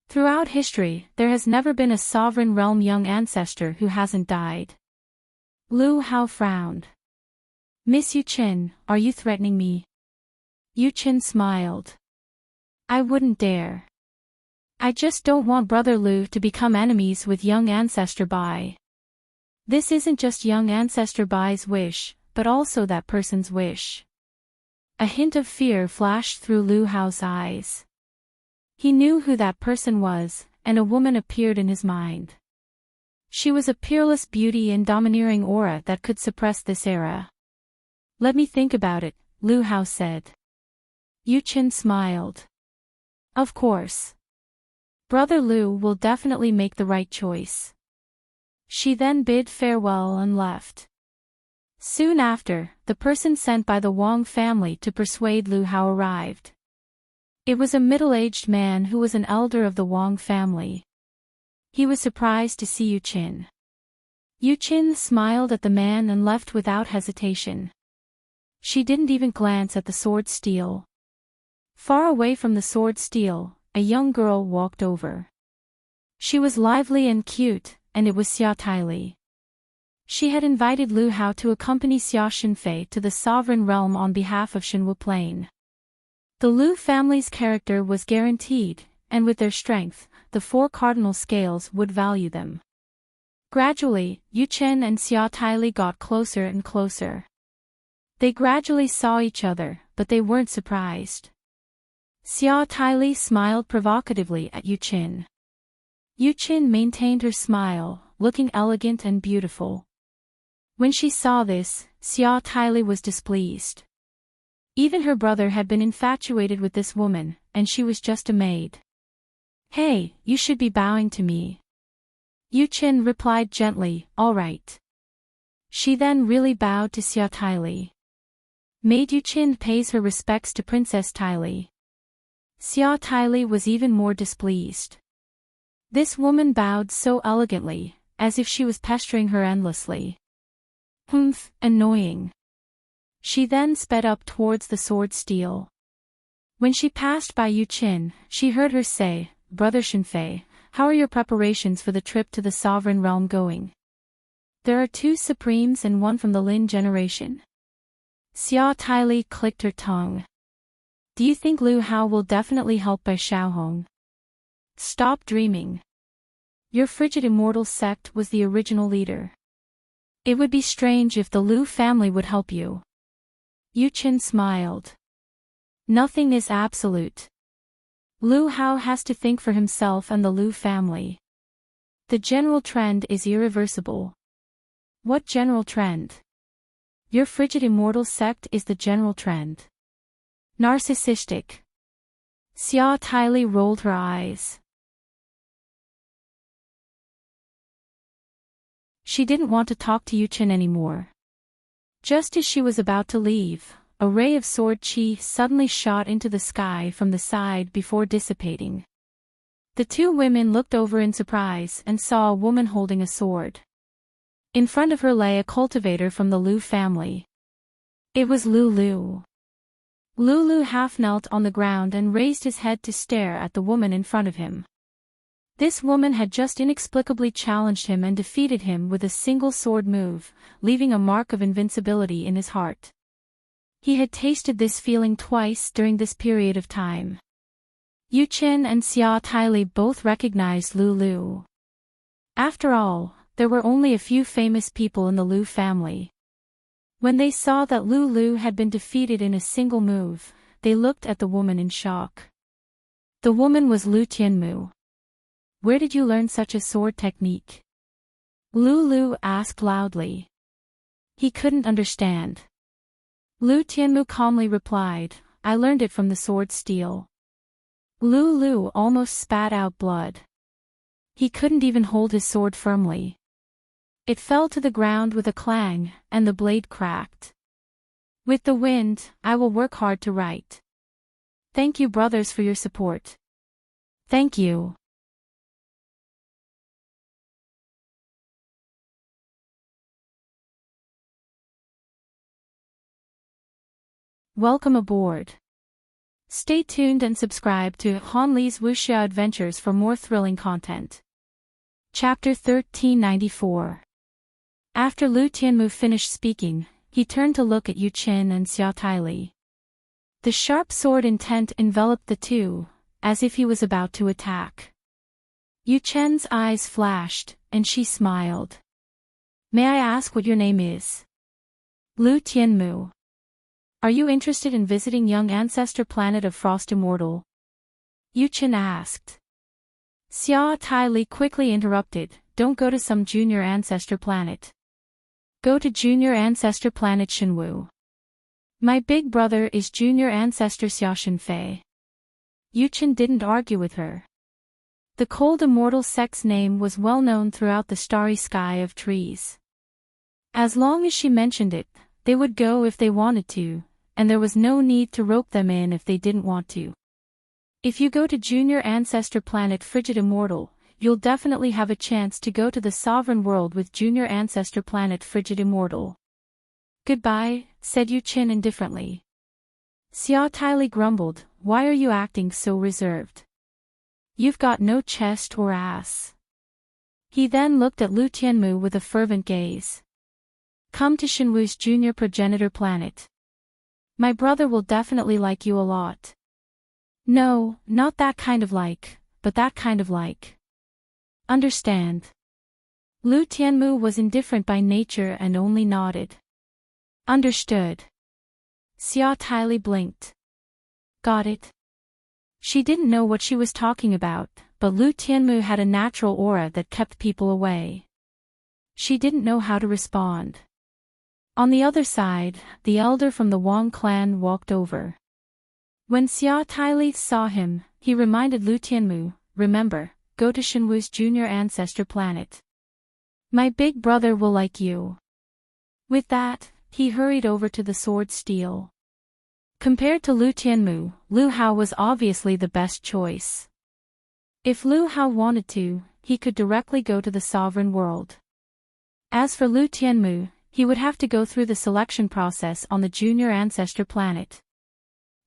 Throughout history, there has never been a sovereign realm young ancestor who hasn't died. Lu Hao frowned. Miss Yu Qin, are you threatening me? Yu Qin smiled. I wouldn't dare. I just don't want Brother Lu to become enemies with young ancestor Bai. This isn't just young ancestor Bai's wish, but also that person's wish. A hint of fear flashed through Lu Hao's eyes. He knew who that person was, and a woman appeared in his mind. She was a peerless beauty and domineering aura that could suppress this era. Let me think about it, Lu Hao said. Yu Qin smiled. Of course. Brother Lu will definitely make the right choice. She then bid farewell and left. Soon after, the person sent by the Wang family to persuade Lu Hao arrived. It was a middle-aged man who was an elder of the Wang family. He was surprised to see Yu Qin. Yu Qin smiled at the man and left without hesitation. She didn't even glance at the sword steel. Far away from the sword steel, a young girl walked over. She was lively and cute, and it was Xia Taili. She had invited Lu Hao to accompany Xia Xinfei to the sovereign realm on behalf of Shenwu Plain. The Lu family's character was guaranteed, and with their strength, the four cardinal scales would value them. Gradually, Yu Qin and Xia Taili got closer and closer. They gradually saw each other, but they weren't surprised. Xia Taili smiled provocatively at Yu Qin. Yu Qin maintained her smile, looking elegant and beautiful. When she saw this, Xia Taili was displeased. Even her brother had been infatuated with this woman, and she was just a maid. Hey, you should be bowing to me. Yu Qin replied gently, all right. She then really bowed to Xia Taili. Maid Yu Qin pays her respects to Princess Taili. Xia Taili was even more displeased. This woman bowed so elegantly, as if she was pestering her endlessly. Humph, annoying. She then sped up towards the sword steel. When she passed by Yu Qin, she heard her say, Brother Xinfei, how are your preparations for the trip to the sovereign realm going? There are 2 supremes and 1 from the Lin generation. Xia Taili clicked her tongue. Do you think Lu Hao will definitely help by Xiaohong? Stop dreaming. Your frigid immortal sect was the original leader. It would be strange if the Lu family would help you. Yu Qin smiled. Nothing is absolute. Lu Hao has to think for himself and the Lu family. The general trend is irreversible. What general trend? Your frigid immortal sect is the general trend. Narcissistic. Xia Taili rolled her eyes. She didn't want to talk to Yu Qin anymore. Just as she was about to leave, a ray of sword qi suddenly shot into the sky from the side before dissipating. The 2 women looked over in surprise and saw a woman holding a sword. In front of her lay a cultivator from the Lu family. It was Lu. Lu half knelt on the ground and raised his head to stare at the woman in front of him. This woman had just inexplicably challenged him and defeated him with a single sword move, leaving a mark of invincibility in his heart. He had tasted this feeling twice during this period of time. Yu Qin and Xia Taili both recognized Lu. After all, there were only a few famous people in the Lu family. When they saw that Lu had been defeated in a single move, they looked at the woman in shock. The woman was Lu Tianmu. Where did you learn such a sword technique? Lu asked loudly. He couldn't understand. Lu Tianmu calmly replied, I learned it from the sword steel. Lu almost spat out blood. He couldn't even hold his sword firmly. It fell to the ground with a clang, and the blade cracked. With the wind, I will work hard to write. Thank you brothers for your support. Thank you. Welcome aboard. Stay tuned and subscribe to Han Li's Wuxia Adventures for more thrilling content. Chapter 1394. After Lu Tianmu finished speaking, he turned to look at Yu Qin and Xia Taili. The sharp sword intent enveloped the two, as if he was about to attack. Yu Chen's eyes flashed, and she smiled. "May I ask what your name is?" "Lu Tianmu." "Are you interested in visiting young ancestor planet of Frost Immortal?" Yu Chen asked. Xia Taili quickly interrupted, "Don't go to some junior ancestor planet. Go to junior ancestor planet Shenwu. My big brother is junior ancestor Xia Shenfei." Yu Chen didn't argue with her. The cold immortal sect's name was well known throughout the starry sky of trees. As long as she mentioned it, they would go if they wanted to, and there was no need to rope them in if they didn't want to. If you go to junior ancestor planet Frigid Immortal, you'll definitely have a chance to go to the sovereign world with junior ancestor planet Frigid Immortal. "Goodbye," said Yu Qin indifferently. Xia Taili grumbled, "Why are you acting so reserved? You've got no chest or ass." He then looked at Lu Tianmu with a fervent gaze. "Come to Shenwu's junior progenitor planet. My brother will definitely like you a lot." "No, not that kind of like, but that kind of like. Understand?" Lu Tianmu was indifferent by nature and only nodded. "Understood." Xia Taili blinked. "Got it." She didn't know what she was talking about, but Lu Tianmu had a natural aura that kept people away. She didn't know how to respond. On the other side, the elder from the Wang clan walked over. When Xia Taili saw him, he reminded Lu Tianmu, "Remember, go to Shenwu's junior ancestor planet. My big brother will like you." With that, he hurried over to the sword steel. Compared to Lu Tianmu, Lu Hao was obviously the best choice. If Lu Hao wanted to, he could directly go to the sovereign world. As for Lu Tianmu, he would have to go through the selection process on the junior ancestor planet.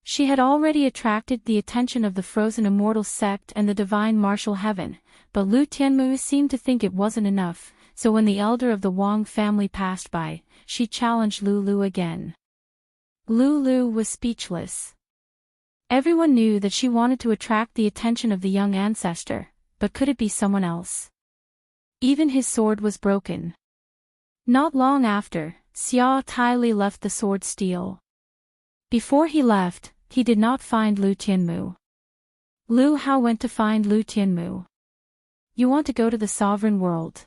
She had already attracted the attention of the frozen immortal sect and the divine martial heaven, but Lu Tianmu seemed to think it wasn't enough, so when the elder of the Wang family passed by, she challenged Lu again. Lu was speechless. Everyone knew that she wanted to attract the attention of the young ancestor, but could it be someone else? Even his sword was broken. Not long after, Xia Taili left the sword steel. Before he left, he did not find Lu Tianmu. Lu Hao went to find Lu Tianmu. "You want to go to the sovereign world?"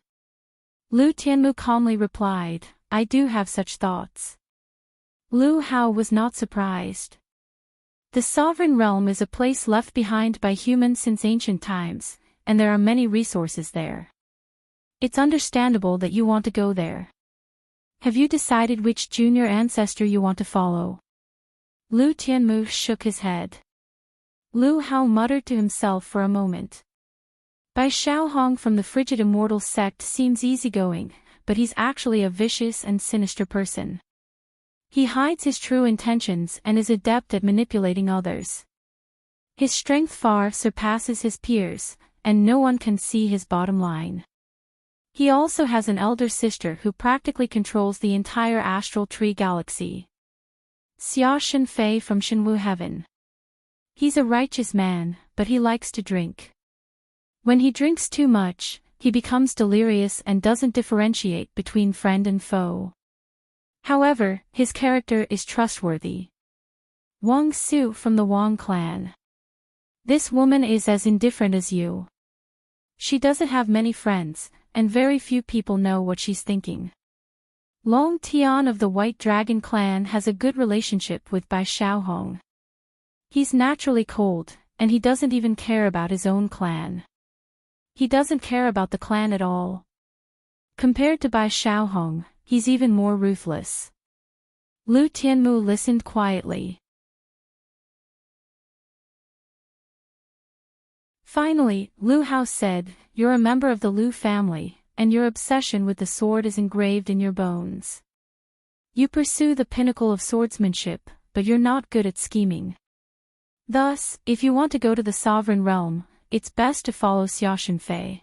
Lu Tianmu calmly replied, "I do have such thoughts." Lu Hao was not surprised. The sovereign realm is a place left behind by humans since ancient times, and there are many resources there. It's understandable that you want to go there. Have you decided which junior ancestor you want to follow? Lu Tianmu shook his head. Lu Hao muttered to himself for a moment. Bai Xiaohong from the Frigid Immortal sect seems easygoing, but he's actually a vicious and sinister person. He hides his true intentions and is adept at manipulating others. His strength far surpasses his peers, and no one can see his bottom line. He also has an elder sister who practically controls the entire astral tree galaxy. Xia Shenfei from Shenwu Heaven. He's a righteous man, but he likes to drink. When he drinks too much, he becomes delirious and doesn't differentiate between friend and foe. However, his character is trustworthy. Wang Su from the Wang clan. This woman is as indifferent as you. She doesn't have many friends, and very few people know what she's thinking. Long Tian of the White Dragon clan has a good relationship with Bai Xiaohong. He's naturally cold, and he doesn't even care about his own clan. He doesn't care about the clan at all. Compared to Bai Xiaohong, he's even more ruthless. Lu Tianmu listened quietly. Finally, Lu Hao said, "You're a member of the Lu family, and your obsession with the sword is engraved in your bones. You pursue the pinnacle of swordsmanship, but you're not good at scheming. Thus, if you want to go to the sovereign realm, it's best to follow Xia Shenfei.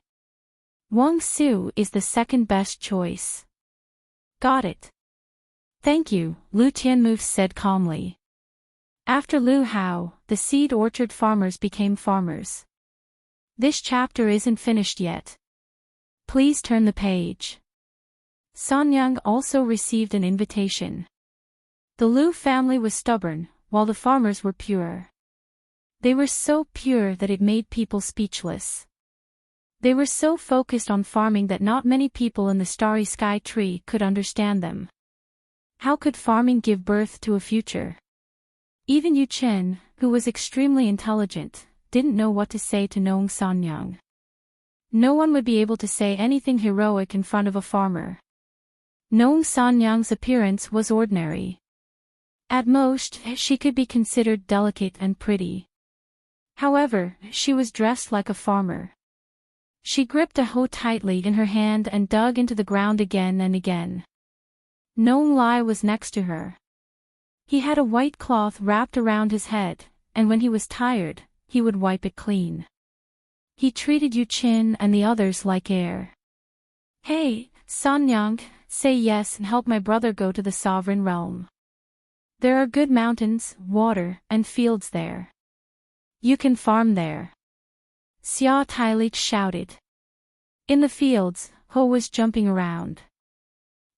Wang Su is the second best choice. Got it. Thank you, Lu Tianmu said calmly. After Lu Hao, the seed orchard farmers became farmers. This chapter isn't finished yet. Please turn the page. Sanyang also received an invitation. The Lu family was stubborn, while the farmers were pure. They were so pure that it made people speechless. They were so focused on farming that not many people in the starry sky tree could understand them. How could farming give birth to a future? Even Yu Chen, who was extremely intelligent, didn't know what to say to Nong Sanyang. No one would be able to say anything heroic in front of a farmer. Nong Sanyang's appearance was ordinary. At most, she could be considered delicate and pretty. However, she was dressed like a farmer. She gripped a hoe tightly in her hand and dug into the ground again and again. Nong Lai was next to her. He had a white cloth wrapped around his head, and when he was tired, he would wipe it clean. He treated Yu Qin and the others like air. Hey, Sanyang, say yes and help my brother go to the sovereign realm. There are good mountains, water, and fields there. You can farm there. Xia Tailich shouted. In the fields, Ho was jumping around.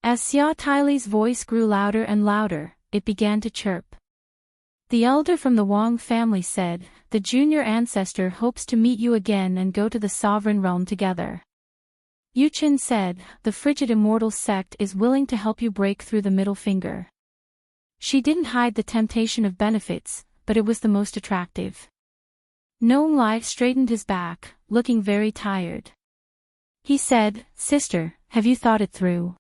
As Xia Taili's voice grew louder and louder, it began to chirp. The elder from the Wang family said, "The junior ancestor hopes to meet you again and go to the sovereign realm together." Yu Chen said, "The frigid immortal sect is willing to help you break through the middle finger." She didn't hide the temptation of benefits, but it was the most attractive. Nong Lai straightened his back, looking very tired. He said, "Sister, have you thought it through?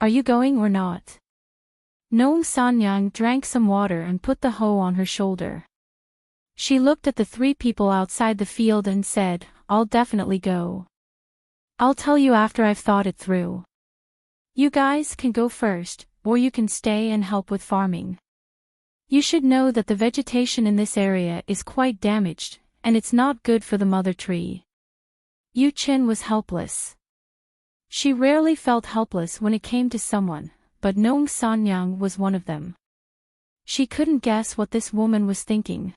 Are you going or not?" Nong Sanyang drank some water and put the hoe on her shoulder. She looked at the three people outside the field and said, "I'll definitely go. I'll tell you after I've thought it through. You guys can go first, or you can stay and help with farming. You should know that the vegetation in this area is quite damaged, and it's not good for the mother tree." Yu Chen was helpless. She rarely felt helpless when it came to someone, but Nong Sanyang was one of them. She couldn't guess what this woman was thinking.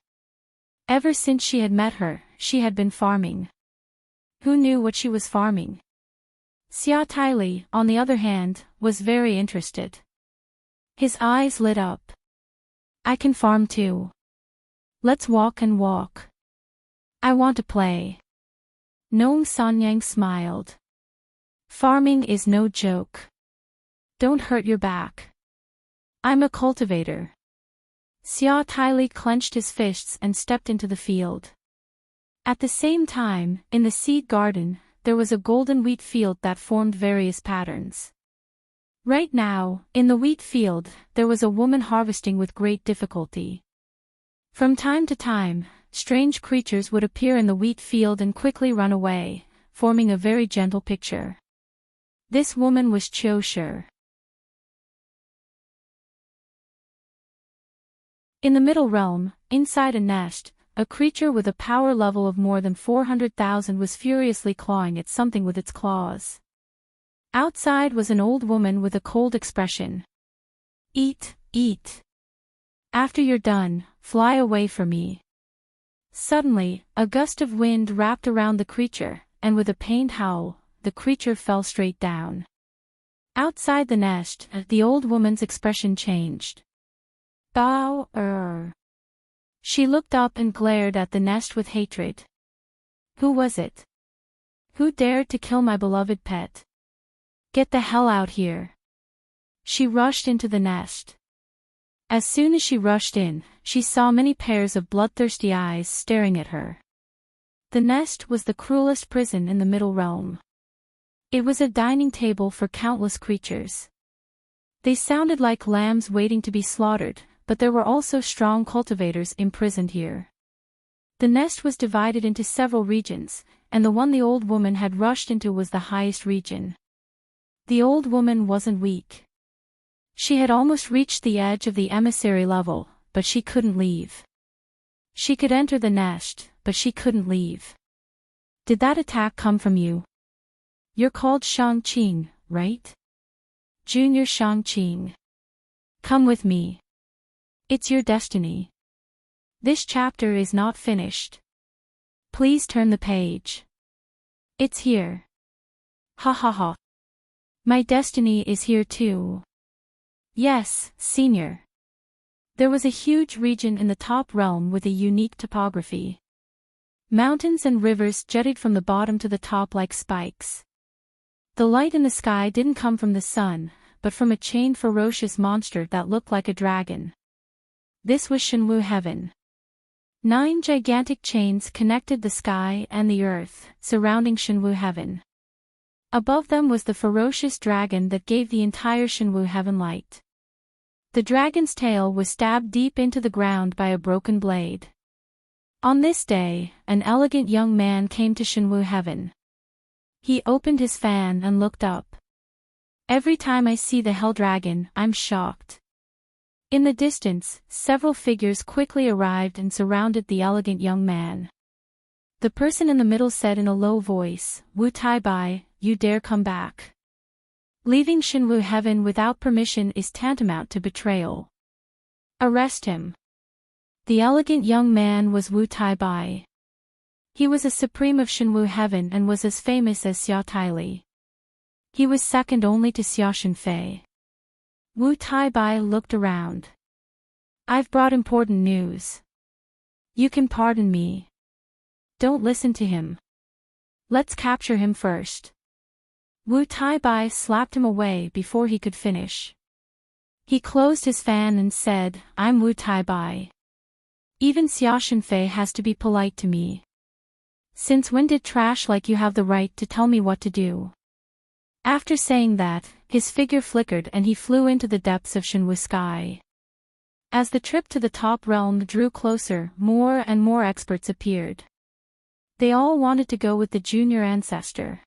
Ever since she had met her, she had been farming. Who knew what she was farming? Xia Taili, on the other hand, was very interested. His eyes lit up. "I can farm too. Let's walk and walk. I want to play." Nong Sanyang smiled. "Farming is no joke. Don't hurt your back. I'm a cultivator." Xia Taili clenched his fists and stepped into the field. At the same time, in the seed garden, there was a golden wheat field that formed various patterns. Right now, in the wheat field, there was a woman harvesting with great difficulty. From time to time, strange creatures would appear in the wheat field and quickly run away, forming a very gentle picture. This woman was Qiu Shi. In the middle realm, inside a nest, a creature with a power level of more than 400,000 was furiously clawing at something with its claws. Outside was an old woman with a cold expression. "Eat, eat. After you're done, fly away from me." Suddenly, a gust of wind wrapped around the creature, and with a pained howl, the creature fell straight down. Outside the nest, the old woman's expression changed. "Bao. She looked up and glared at the nest with hatred. "Who was it? Who dared to kill my beloved pet? Get the hell out here." She rushed into the nest. As soon as she rushed in, she saw many pairs of bloodthirsty eyes staring at her. The nest was the cruelest prison in the middle realm. It was a dining table for countless creatures. They sounded like lambs waiting to be slaughtered, but there were also strong cultivators imprisoned here. The nest was divided into several regions, and the one the old woman had rushed into was the highest region. The old woman wasn't weak. She had almost reached the edge of the emissary level, but she couldn't leave. She could enter the nest, but she couldn't leave. Did that attack come from you? You're called Shang-Qing, right? Junior Shang-Qing. Come with me. It's your destiny. This chapter is not finished. Please turn the page. It's here. Ha ha ha. My destiny is here too. Yes, Senior. There was a huge region in the top realm with a unique topography. Mountains and rivers jutted from the bottom to the top like spikes. The light in the sky didn't come from the sun, but from a chained ferocious monster that looked like a dragon. This was Shenwu Heaven. 9 gigantic chains connected the sky and the earth, surrounding Shenwu Heaven. Above them was the ferocious dragon that gave the entire Shenwu Heaven light. The dragon's tail was stabbed deep into the ground by a broken blade. On this day, an elegant young man came to Shenwu Heaven. He opened his fan and looked up. Every time I see the Hell Dragon, I'm shocked. In the distance, several figures quickly arrived and surrounded the elegant young man. The person in the middle said in a low voice, "Wu Tai-bai, you dare come back? Leaving Shenwu Heaven without permission is tantamount to betrayal. Arrest him." The elegant young man was Wu Tai-bai. He was a supreme of Shenwu Heaven and was as famous as Xia Taili. He was second only to Xia Shenfei. Wu Tai-bai looked around. "I've brought important news. You can pardon me. Don't listen to him. Let's capture him first." Wu Tai-bai slapped him away before he could finish. He closed his fan and said, "I'm Wu Tai-bai. Even Xia Shenfei has to be polite to me. Since when did trash like you have the right to tell me what to do?" After saying that, his figure flickered and he flew into the depths of Shenwu sky. As the trip to the top realm drew closer, more and more experts appeared. They all wanted to go with the junior ancestor.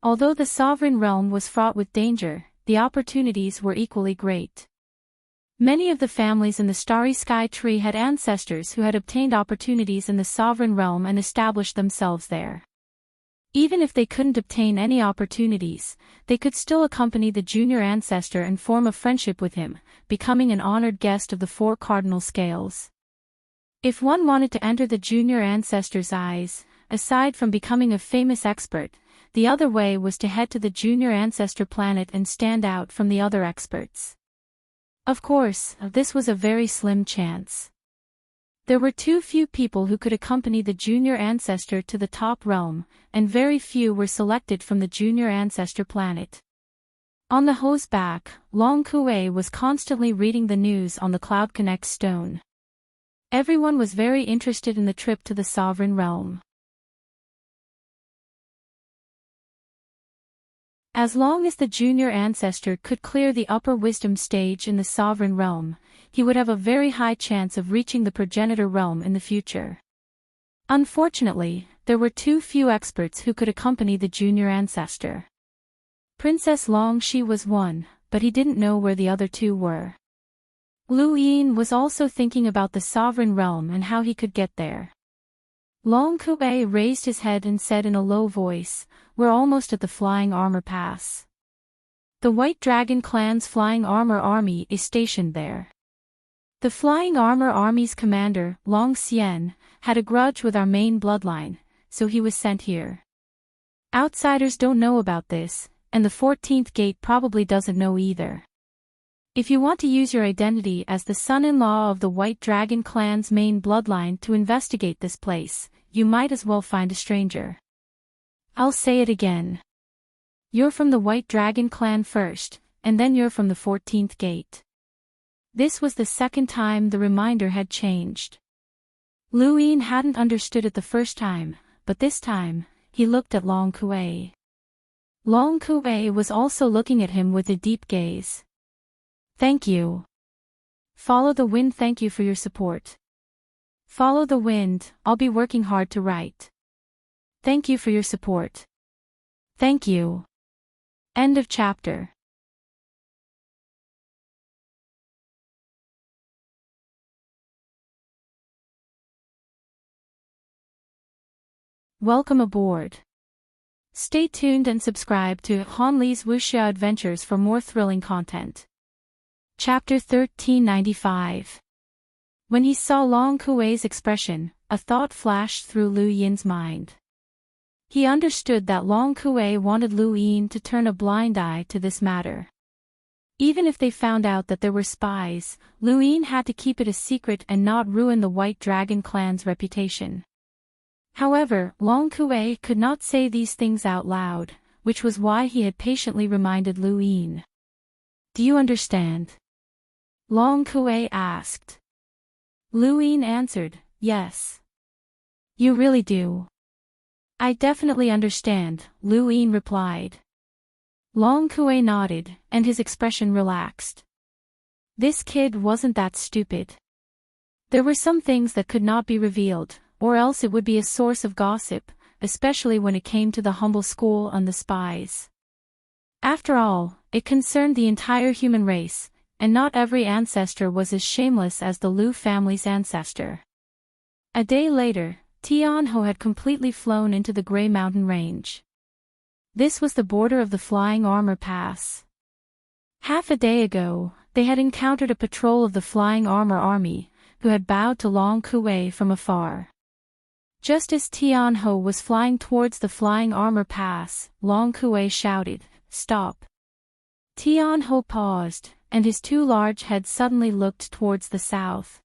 Although the sovereign realm was fraught with danger, the opportunities were equally great. Many of the families in the Starry Sky Tree had ancestors who had obtained opportunities in the sovereign realm and established themselves there. Even if they couldn't obtain any opportunities, they could still accompany the junior ancestor and form a friendship with him, becoming an honored guest of the 4 cardinal scales. If one wanted to enter the junior ancestor's eyes, aside from becoming a famous expert, the other way was to head to the junior ancestor planet and stand out from the other experts. Of course, this was a very slim chance. There were too few people who could accompany the junior ancestor to the top realm, and very few were selected from the junior ancestor planet. On the ho's back, Long Kuei was constantly reading the news on the Cloud Connect stone. Everyone was very interested in the trip to the sovereign realm. As long as the junior ancestor could clear the upper wisdom stage in the sovereign realm, he would have a very high chance of reaching the progenitor realm in the future. Unfortunately, there were too few experts who could accompany the junior ancestor. Princess Long Shi was one, but he didn't know where the other 2 were. Lu Yin was also thinking about the sovereign realm and how he could get there. Long Kuei raised his head and said in a low voice, "We're almost at the Flying Armor Pass. The White Dragon Clan's Flying Armor Army is stationed there. The Flying Armor Army's commander, Long Xian, had a grudge with our main bloodline, so he was sent here. Outsiders don't know about this, and the 14th gate probably doesn't know either. If you want to use your identity as the son-in-law of the White Dragon Clan's main bloodline to investigate this place, you might as well find a stranger. I'll say it again. You're from the White Dragon Clan first, and then you're from the 14th gate." This was the second time the reminder had changed. Lu Yin hadn't understood it the first time, but this time, he looked at Long Kuei. Long Kuei was also looking at him with a deep gaze. "Thank you. Follow the wind. Thank you for your support. Follow the wind, I'll be working hard to write. Thank you for your support. Thank you." End of chapter. Welcome aboard. Stay tuned and subscribe to Han Li's Wuxia Adventures for more thrilling content. Chapter 1395. When he saw Long Kuei's expression, a thought flashed through Lu Yin's mind. He understood that Long Kuei wanted Lu Yin to turn a blind eye to this matter. Even if they found out that there were spies, Lu Yin had to keep it a secret and not ruin the White Dragon clan's reputation. However, Long Kuei could not say these things out loud, which was why he had patiently reminded Lu Yin. Do you understand? Long Kuei asked. Lu Yin answered, yes. You really do. I definitely understand, Lu Yin replied. Long Kuei nodded, and his expression relaxed. This kid wasn't that stupid. There were some things that could not be revealed, or else it would be a source of gossip, especially when it came to the humble school and the spies. After all, it concerned the entire human race, and not every ancestor was as shameless as the Lu family's ancestor. A day later, Tianhou had completely flown into the Grey Mountain Range. This was the border of the Flying Armor Pass. Half a day ago, they had encountered a patrol of the Flying Armor Army, who had bowed to Long Kuei from afar. Just as Tianhou was flying towards the Flying Armor Pass, Long Kuei shouted, "Stop!" Tianhou paused, and his two large heads suddenly looked towards the south.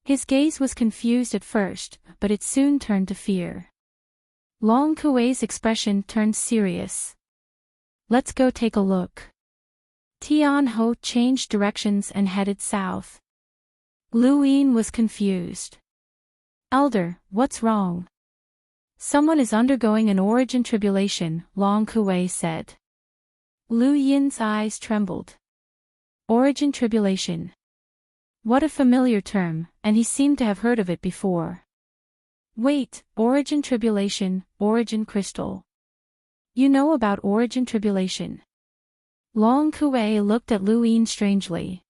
His gaze was confused at first, but it soon turned to fear. Long Kuei's expression turned serious. Let's go take a look. Tianhou changed directions and headed south. Lu Yin was confused. Elder, what's wrong? Someone is undergoing an origin tribulation, Long Kuei said. Lu Yin's eyes trembled. Origin tribulation. What a familiar term, and he seemed to have heard of it before. Wait, origin tribulation, origin crystal. You know about origin tribulation? Long Kuei looked at Lu Yin strangely.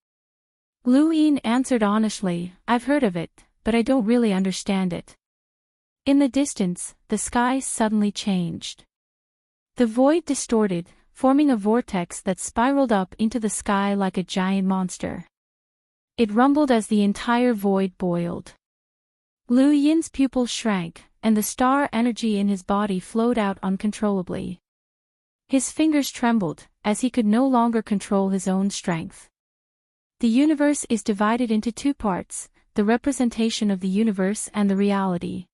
Lu Yin answered honestly, I've heard of it, but I don't really understand it. In the distance, the sky suddenly changed. The void distorted, forming a vortex that spiraled up into the sky like a giant monster. It rumbled as the entire void boiled. Lu Yin's pupils shrank, and the star energy in his body flowed out uncontrollably. His fingers trembled, as he could no longer control his own strength. The universe is divided into two parts, the representation of the universe and the reality.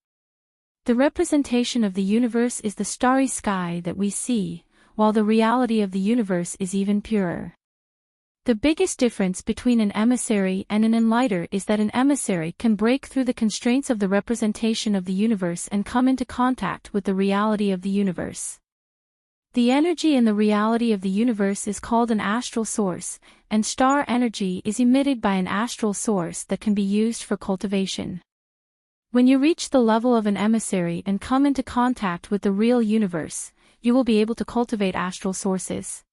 The representation of the universe is the starry sky that we see, while the reality of the universe is even purer. The biggest difference between an emissary and an enlighter is that an emissary can break through the constraints of the representation of the universe and come into contact with the reality of the universe. The energy in the reality of the universe is called an astral source, and star energy is emitted by an astral source that can be used for cultivation. When you reach the level of an emissary and come into contact with the real universe, you will be able to cultivate astral sources.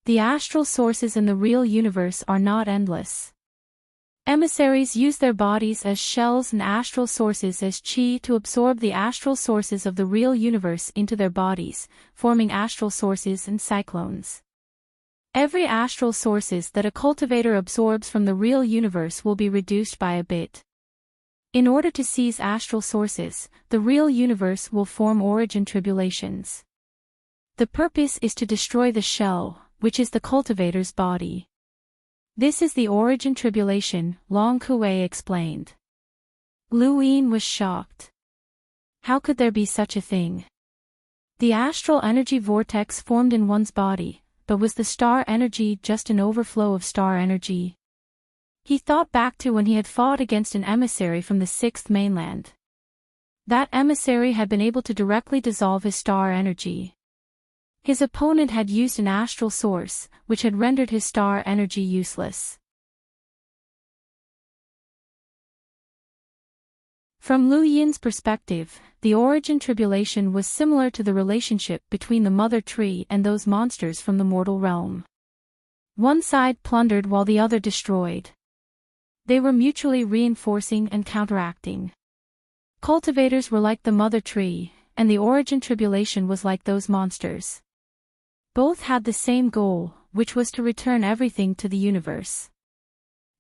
The astral sources in the real universe are not endless. Emissaries use their bodies as shells and astral sources as chi to absorb the astral sources of the real universe into their bodies, forming astral sources and cyclones. Every astral sources that a cultivator absorbs from the real universe will be reduced by a bit. In order to seize astral sources, the real universe will form origin tribulations. The purpose is to destroy the shell, which is the cultivator's body. This is the origin tribulation, Long Kuei explained. Lu Yin was shocked. How could there be such a thing? The astral energy vortex formed in one's body, but was the star energy just an overflow of star energy? He thought back to when he had fought against an emissary from the sixth mainland. That emissary had been able to directly dissolve his star energy. His opponent had used an astral source, which had rendered his star energy useless. From Lu Yin's perspective, the origin tribulation was similar to the relationship between the mother tree and those monsters from the mortal realm. One side plundered while the other destroyed. They were mutually reinforcing and counteracting. Cultivators were like the mother tree, and the origin tribulation was like those monsters. Both had the same goal, which was to return everything to the universe.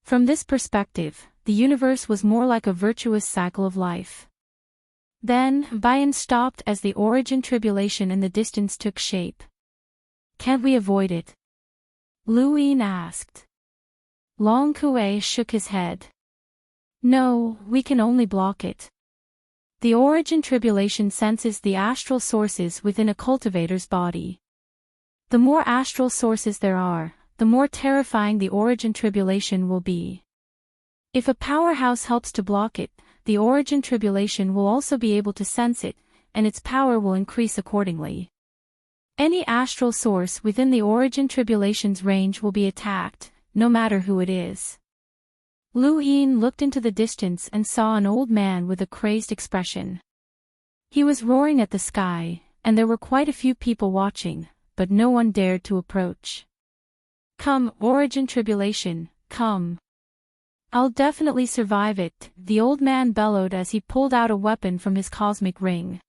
From this perspective, the universe was more like a virtuous cycle of life. Then, Bayan stopped as the origin tribulation in the distance took shape. Can't we avoid it? Lu Yin asked. Long Kuei shook his head. No, we can only block it. The origin tribulation senses the astral sources within a cultivator's body. The more astral sources there are, the more terrifying the origin tribulation will be. If a powerhouse helps to block it, the origin tribulation will also be able to sense it, and its power will increase accordingly. Any astral source within the origin tribulation's range will be attacked, no matter who it is. Lu Yin looked into the distance and saw an old man with a crazed expression. He was roaring at the sky, and there were quite a few people watching, but no one dared to approach. Come, origin tribulation, come. I'll definitely survive it, the old man bellowed as he pulled out a weapon from his cosmic ring.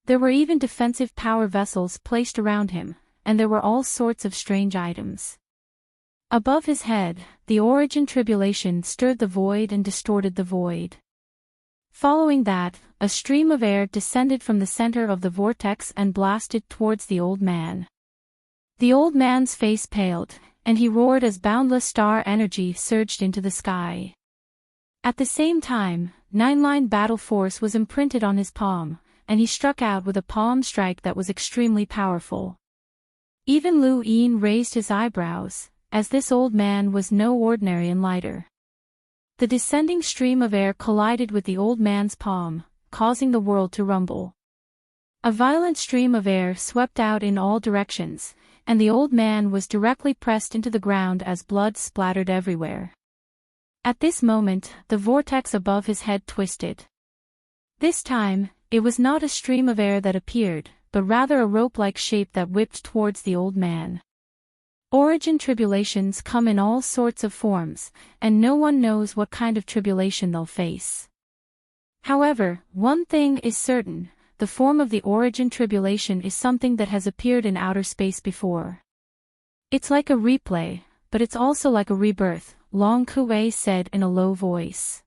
There were even defensive power vessels placed around him, and there were all sorts of strange items. Above his head, the origin tribulation stirred the void and distorted the void. Following that, a stream of air descended from the center of the vortex and blasted towards the old man. The old man's face paled, and he roared as boundless star energy surged into the sky. At the same time, 9-line battle force was imprinted on his palm, and he struck out with a palm strike that was extremely powerful. Even Lu Yin raised his eyebrows, as this old man was no ordinary enlighter. The descending stream of air collided with the old man's palm, causing the world to rumble. A violent stream of air swept out in all directions, and the old man was directly pressed into the ground as blood splattered everywhere. At this moment, the vortex above his head twisted. This time, it was not a stream of air that appeared, but rather a rope-like shape that whipped towards the old man. Origin tribulations come in all sorts of forms, and no one knows what kind of tribulation they'll face. However, one thing is certain, the form of the origin tribulation is something that has appeared in outer space before. It's like a replay, but it's also like a rebirth, Long Kuei said in a low voice.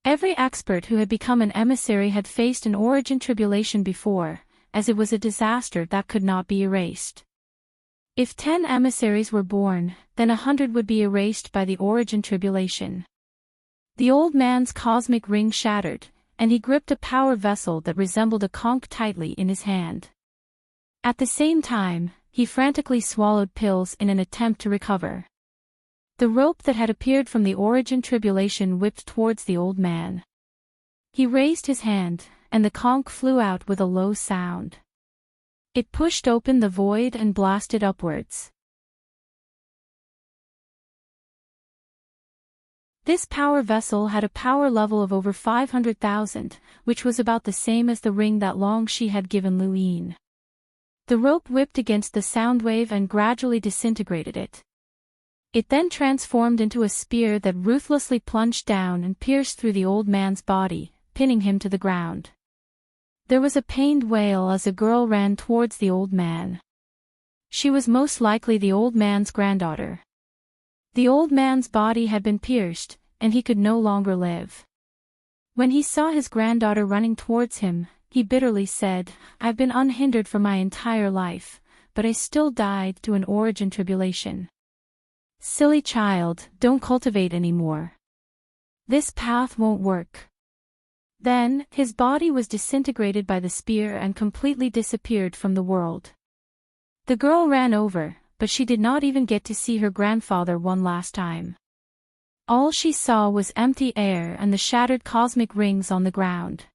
Every expert who had become an emissary had faced an origin tribulation before, as it was a disaster that could not be erased. If 10 emissaries were born, then 100 would be erased by the origin tribulation. The old man's cosmic ring shattered, and he gripped a power vessel that resembled a conch tightly in his hand. At the same time, he frantically swallowed pills in an attempt to recover. The rope that had appeared from the origin tribulation whipped towards the old man. He raised his hand, and the conch flew out with a low sound. It pushed open the void and blasted upwards. This power vessel had a power level of over 500,000, which was about the same as the ring that Long Shi had given Lu Yin. The rope whipped against the sound wave and gradually disintegrated it. It then transformed into a spear that ruthlessly plunged down and pierced through the old man's body, pinning him to the ground. There was a pained wail as a girl ran towards the old man. She was most likely the old man's granddaughter. The old man's body had been pierced, and he could no longer live. When he saw his granddaughter running towards him, he bitterly said, "I've been unhindered for my entire life, but I still died to an origin tribulation. Silly child, don't cultivate anymore. This path won't work." Then, his body was disintegrated by the spear and completely disappeared from the world. The girl ran over, but she did not even get to see her grandfather one last time. All she saw was empty air and the shattered cosmic rings on the ground.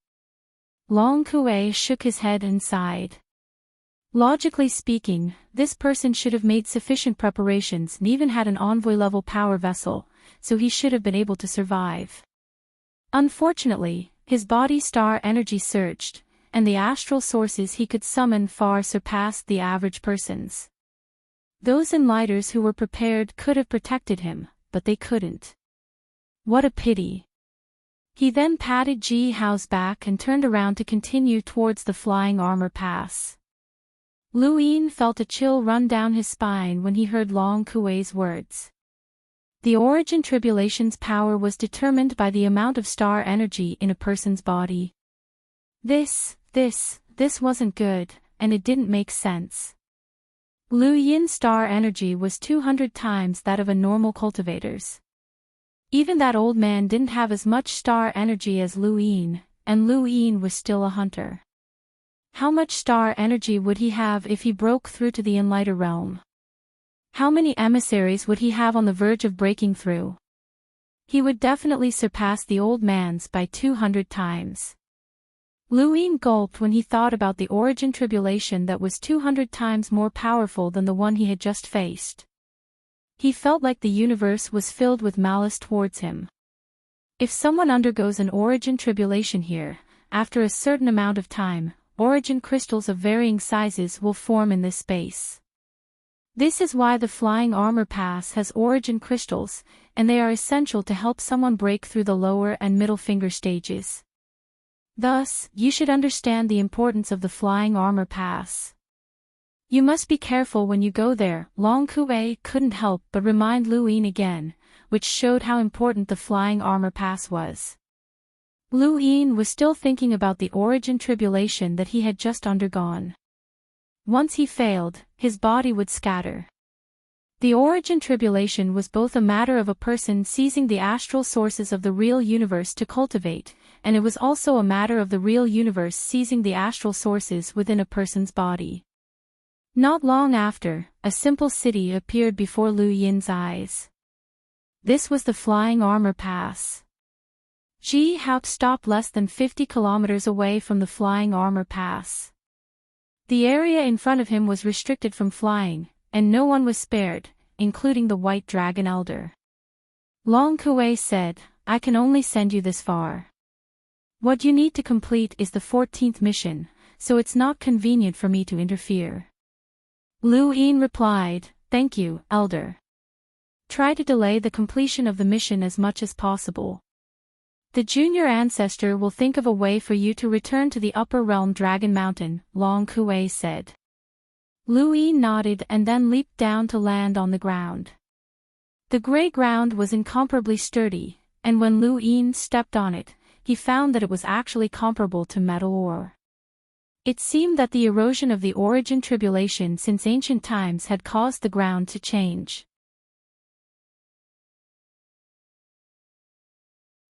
Long Kuei shook his head and sighed. Logically speaking, this person should have made sufficient preparations and even had an envoy-level power vessel, so he should have been able to survive. Unfortunately, his body star energy surged, and the astral sources he could summon far surpassed the average person's. Those enlighters who were prepared could have protected him, but they couldn't. What a pity. He then patted Ji Hao's back and turned around to continue towards the flying armor pass. Lu Yin felt a chill run down his spine when he heard Long Kuei's words. The origin tribulation's power was determined by the amount of star energy in a person's body. This wasn't good, and it didn't make sense. Lu Yin's star energy was 200 times that of a normal cultivator's. Even that old man didn't have as much star energy as Lu Yin, and Lu Yin was still a hunter. How much star energy would he have if he broke through to the Enlighter realm? How many emissaries would he have on the verge of breaking through? He would definitely surpass the old man's by 200 times. Lu Yin gulped when he thought about the origin tribulation that was 200 times more powerful than the one he had just faced. He felt like the universe was filled with malice towards him. If someone undergoes an origin tribulation here, after a certain amount of time, origin crystals of varying sizes will form in this space. This is why the flying armor pass has origin crystals, and they are essential to help someone break through the lower and middle finger stages. Thus, you should understand the importance of the flying armor pass. You must be careful when you go there. Long Kuei couldn't help but remind Lu Yin again, which showed how important the flying armor pass was. Lu Yin was still thinking about the origin tribulation that he had just undergone. Once he failed, his body would scatter. The origin tribulation was both a matter of a person seizing the astral sources of the real universe to cultivate, and it was also a matter of the real universe seizing the astral sources within a person's body. Not long after, a simple city appeared before Lu Yin's eyes. This was the flying armor pass. Ji Hao stopped less than 50 kilometers away from the flying armor pass. The area in front of him was restricted from flying, and no one was spared, including the White Dragon Elder. Long Kuei said, "I can only send you this far. What you need to complete is the 14th mission, so it's not convenient for me to interfere." Lu Yin replied, "Thank you, Elder. Try to delay the completion of the mission as much as possible. The junior ancestor will think of a way for you to return to the upper realm Dragon Mountain," Long Kuei said. Lu Yin nodded and then leaped down to land on the ground. The gray ground was incomparably sturdy, and when Lu Yin stepped on it, he found that it was actually comparable to metal ore. It seemed that the erosion of the origin tribulation since ancient times had caused the ground to change.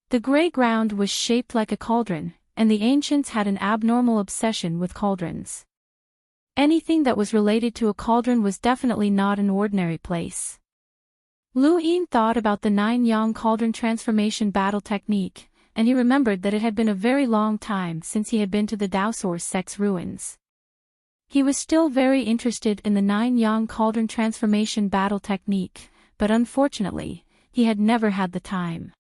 The gray ground was shaped like a cauldron, and the ancients had an abnormal obsession with cauldrons. Anything that was related to a cauldron was definitely not an ordinary place. Lu Yin thought about the 9-yang cauldron transformation battle technique, and he remembered that it had been a very long time since he had been to the Daosaur sect's ruins. He was still very interested in the 9-yang cauldron transformation battle technique, but unfortunately, he had never had the time.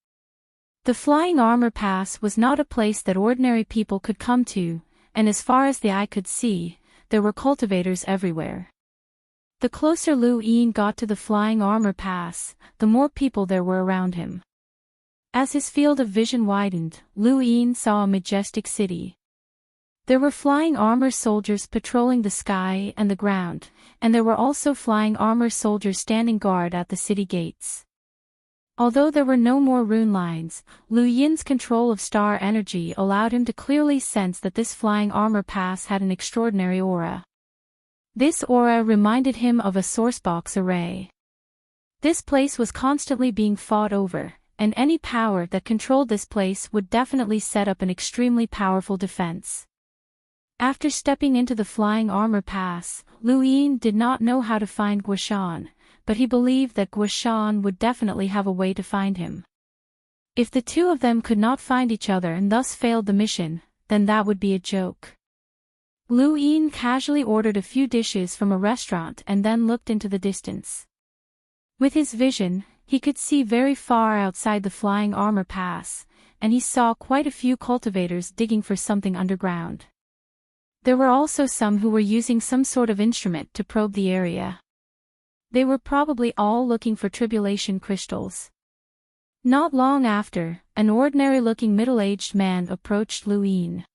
The flying armor pass was not a place that ordinary people could come to, and as far as the eye could see, there were cultivators everywhere. The closer Lu Yin got to the flying armor pass, the more people there were around him. As his field of vision widened, Lu Yin saw a majestic city. There were flying armor soldiers patrolling the sky and the ground, and there were also flying armor soldiers standing guard at the city gates. Although there were no more rune lines, Lu Yin's control of star energy allowed him to clearly sense that this flying armor pass had an extraordinary aura. This aura reminded him of a sourcebox array. This place was constantly being fought over, and any power that controlled this place would definitely set up an extremely powerful defense. After stepping into the flying armor pass, Lu Yin did not know how to find Guoshan, but he believed that Guoshan would definitely have a way to find him. If the two of them could not find each other and thus failed the mission, then that would be a joke. Lu Yin casually ordered a few dishes from a restaurant and then looked into the distance. With his vision, he could see very far outside the flying armor pass, and he saw quite a few cultivators digging for something underground. There were also some who were using some sort of instrument to probe the area. They were probably all looking for tribulation crystals. Not long after, an ordinary-looking middle-aged man approached Lu Yin.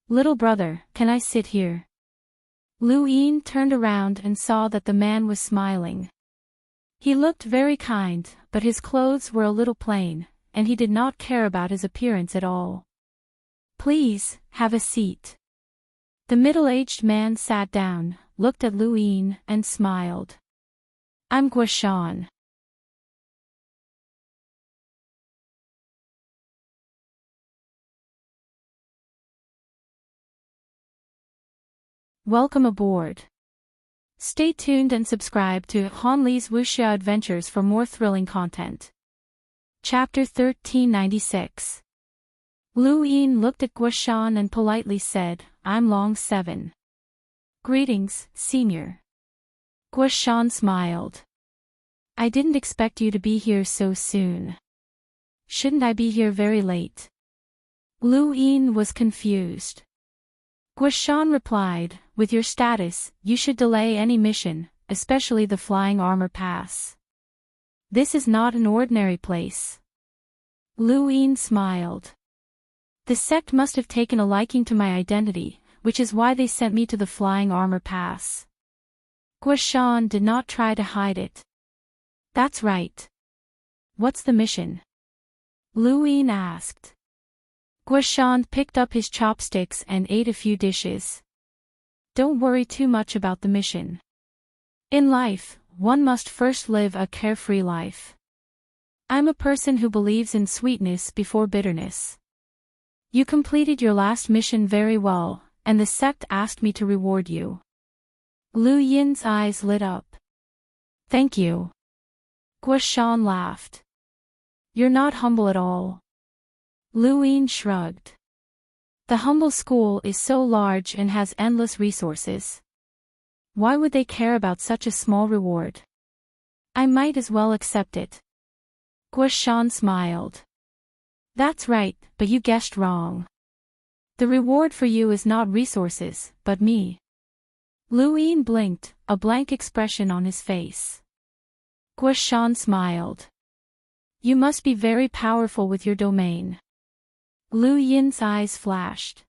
"Little brother, can I sit here?" Lu Yin turned around and saw that the man was smiling. He looked very kind, but his clothes were a little plain, and he did not care about his appearance at all. "Please, have a seat." The middle-aged man sat down, looked at Lu Yin, and smiled. "I'm Guoshan." Welcome aboard. Stay tuned and subscribe to Han Li's Wuxia Adventures for more thrilling content. Chapter 1396. Lu Yin looked at Guoshan and politely said, "I'm Long 7. "Greetings, Senior." Guoshan smiled. "I didn't expect you to be here so soon. Shouldn't I be here very late?" Lu Yin was confused. Guoshan replied, "With your status, you should delay any mission, especially the flying armor pass. This is not an ordinary place." Lu Yin smiled. "The sect must have taken a liking to my identity, which is why they sent me to the flying armor pass." Guoshan did not try to hide it. "That's right. What's the mission?" Lu Yin asked. Guoshan picked up his chopsticks and ate a few dishes. "Don't worry too much about the mission. In life, one must first live a carefree life. I'm a person who believes in sweetness before bitterness. You completed your last mission very well, and the sect asked me to reward you." Lu Yin's eyes lit up. "Thank you." Guoshan laughed. "You're not humble at all." Lu Yin shrugged. "The humble school is so large and has endless resources. Why would they care about such a small reward? I might as well accept it." Guoshan smiled. "That's right, but you guessed wrong. The reward for you is not resources, but me." Lu Yin blinked, a blank expression on his face. Guoshan smiled. "You must be very powerful with your domain." Lu Yin's eyes flashed.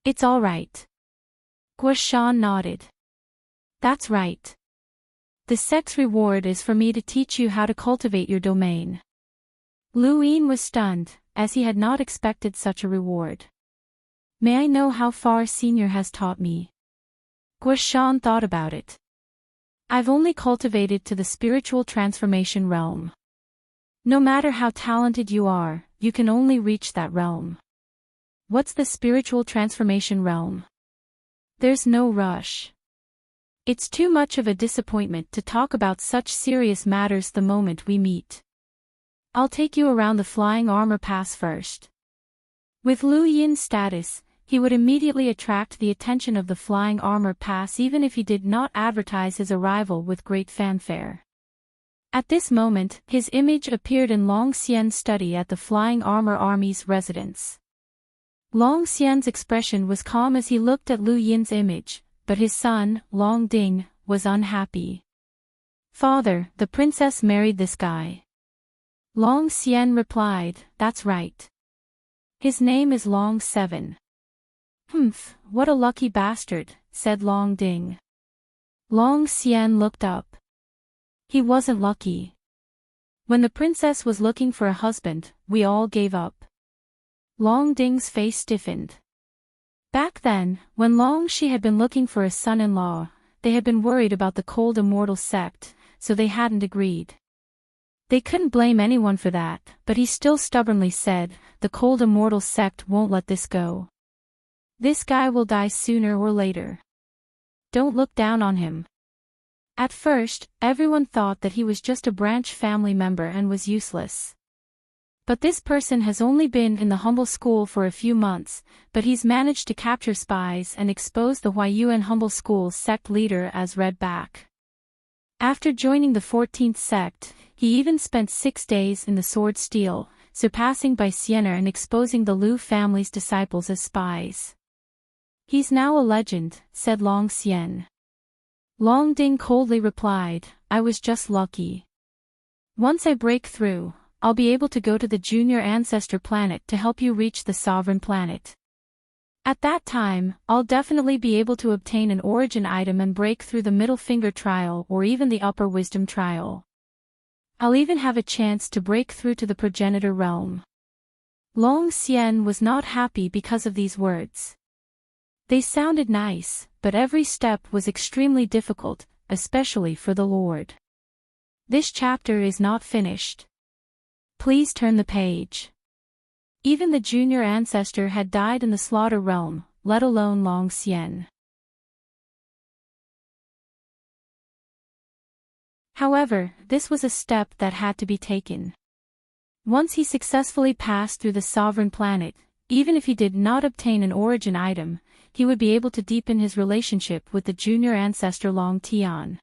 "It's all right." Guoshan nodded. "That's right. The sect's reward is for me to teach you how to cultivate your domain." Lu Yin was stunned, as he had not expected such a reward. "May I know how far Senior has taught me?" Guoshan thought about it. "I've only cultivated to the spiritual transformation realm. No matter how talented you are, you can only reach that realm." "What's the spiritual transformation realm?" "There's no rush. It's too much of a disappointment to talk about such serious matters the moment we meet. I'll take you around the flying armor pass first." With Lu Yin's status, he would immediately attract the attention of the flying armor pass even if he did not advertise his arrival with great fanfare. At this moment, his image appeared in Long Xian's study at the Flying Armor Army's residence. Long Xian's expression was calm as he looked at Lu Yin's image, but his son, Long Ding, was unhappy. "Father, the princess married this guy." Long Xian replied, "That's right. His name is Long 7. "Humph, what a lucky bastard," said Long Ding. Long Xian looked up. "He wasn't lucky. When the princess was looking for a husband, we all gave up." Long Ding's face stiffened. Back then, when Long Shi had been looking for a son-in-law, they had been worried about the cold immortal sect, so they hadn't agreed. They couldn't blame anyone for that, but he still stubbornly said, "The cold immortal sect won't let this go. This guy will die sooner or later. Don't look down on him." At first, everyone thought that he was just a branch family member and was useless. But this person has only been in the humble school for a few months, but he's managed to capture spies and expose the Huayuan humble school sect leader as Redback. After joining the 14th sect, he even spent 6 days in the Sword Steel, surpassing by Sienna and exposing the Lu family's disciples as spies. "He's now a legend," said Long Xian. Long Ding coldly replied, "I was just lucky. Once I break through, I'll be able to go to the junior ancestor planet to help you reach the sovereign planet. At that time, I'll definitely be able to obtain an origin item and break through the middle finger trial or even the upper wisdom trial. I'll even have a chance to break through to the progenitor realm. Long Xian was not happy because of these words. They sounded nice, but every step was extremely difficult, especially for the Lord. This chapter is not finished. Please turn the page. Even the junior ancestor had died in the slaughter realm, let alone Long Xian. However, this was a step that had to be taken. Once he successfully passed through the sovereign planet, even if he did not obtain an origin item, he would be able to deepen his relationship with the junior ancestor Long Tian.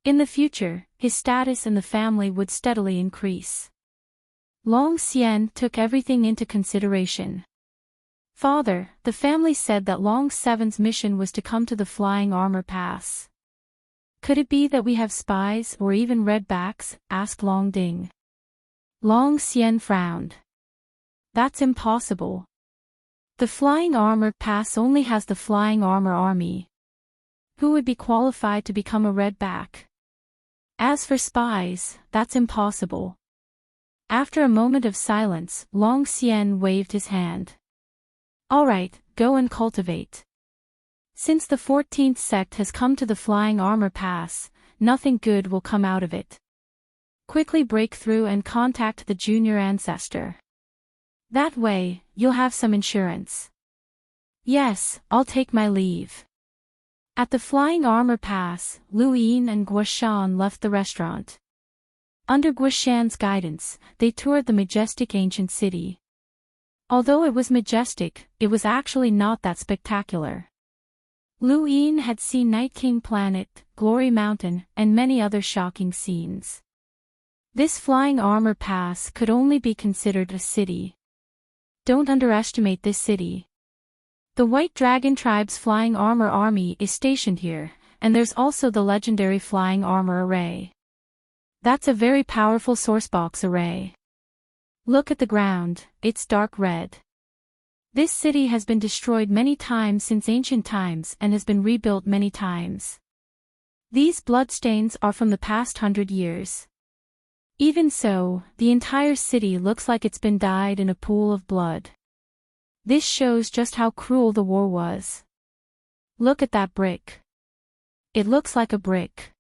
In the future, his status in the family would steadily increase. Long Xian took everything into consideration. Father, the family said that Long Seven's mission was to come to the Flying Armor Pass. Could it be that we have spies or even redbacks? Asked Long Ding. Long Xian frowned. That's impossible. The Flying Armor Pass only has the Flying Armor Army. Who would be qualified to become a redback? As for spies, that's impossible. After a moment of silence, Long Xian waved his hand. All right, go and cultivate. Since the 14th sect has come to the Flying Armor Pass, nothing good will come out of it. Quickly break through and contact the junior ancestor. That way, you'll have some insurance. Yes, I'll take my leave. At the Flying Armor Pass, Lu Yin and Guoshan left the restaurant. Under Guoshan's guidance, they toured the majestic ancient city. Although it was majestic, it was actually not that spectacular. Lu Yin had seen Night King Planet, Glory Mountain, and many other shocking scenes. This Flying Armor Pass could only be considered a city. Don't underestimate this city. The White Dragon Tribe's Flying Armor Army is stationed here, and there's also the legendary Flying Armor Array. That's a very powerful sourcebox array. Look at the ground, it's dark red. This city has been destroyed many times since ancient times and has been rebuilt many times. These bloodstains are from the past 100 years. Even so, the entire city looks like it's been dyed in a pool of blood. This shows just how cruel the war was. Look at that brick. It looks like a brick.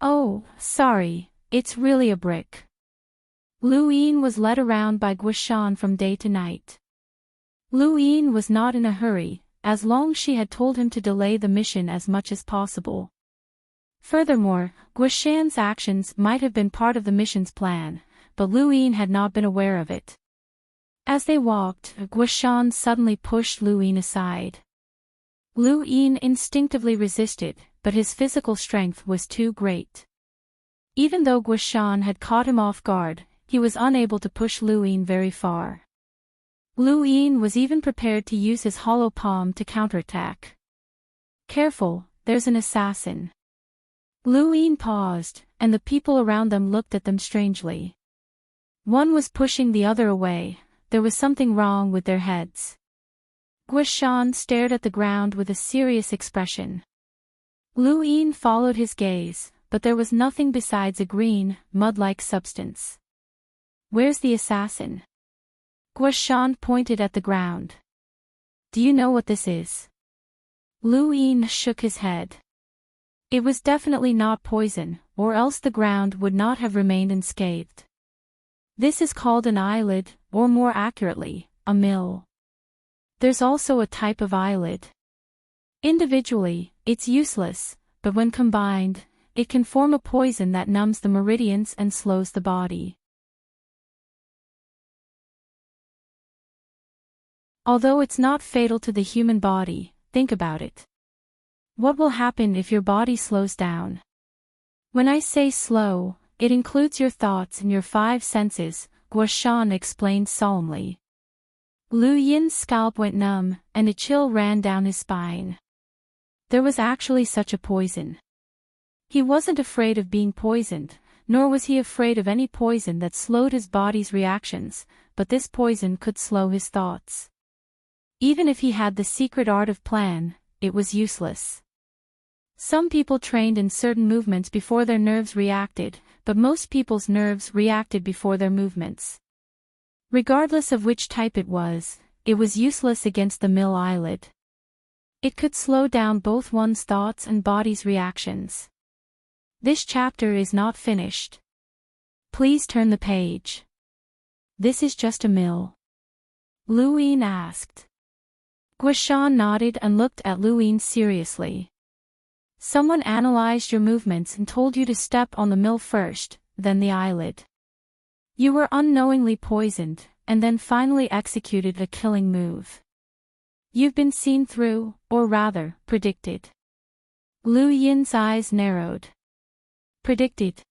Oh, sorry, it's really a brick. Lu Yin was led around by Guoshan from day to night. Lu Yin was not in a hurry, as long as she had told him to delay the mission as much as possible. Furthermore, Guoshan's actions might have been part of the mission's plan, but Lu Yin had not been aware of it. As they walked, Guoshan suddenly pushed Lu Yin aside. Lu Yin instinctively resisted, but his physical strength was too great. Even though Guoshan had caught him off guard, he was unable to push Lu Yin very far. Lu Yin was even prepared to use his hollow palm to counterattack. Careful, there's an assassin. Lu Yin paused, and the people around them looked at them strangely. One was pushing the other away, there was something wrong with their heads. Guoshan stared at the ground with a serious expression. Lu Yin followed his gaze, but there was nothing besides a green, mud-like substance. Where's the assassin? Guoshan pointed at the ground. Do you know what this is? Lu Yin shook his head. It was definitely not poison, or else the ground would not have remained unscathed. This is called an eyelid, or more accurately, a mill. There's also a type of eyelid. Individually, it's useless, but when combined, it can form a poison that numbs the meridians and slows the body. Although it's not fatal to the human body, think about it. What will happen if your body slows down? When I say slow, it includes your thoughts and your 5 senses, Guoshan explained solemnly. Lu Yin's scalp went numb, and a chill ran down his spine. There was actually such a poison. He wasn't afraid of being poisoned, nor was he afraid of any poison that slowed his body's reactions, but this poison could slow his thoughts. Even if he had the secret art of plan, it was useless. Some people trained in certain movements before their nerves reacted, but most people's nerves reacted before their movements. Regardless of which type it was useless against the mill eyelid. It could slow down both one's thoughts and body's reactions. This chapter is not finished. Please turn the page. This is just a mill? Luin asked. Guishan nodded and looked at Luin seriously. Someone analyzed your movements and told you to step on the mill first, then the eyelid. You were unknowingly poisoned, and then finally executed a killing move. You've been seen through, or rather, predicted. Lu Yin's eyes narrowed. Predicted.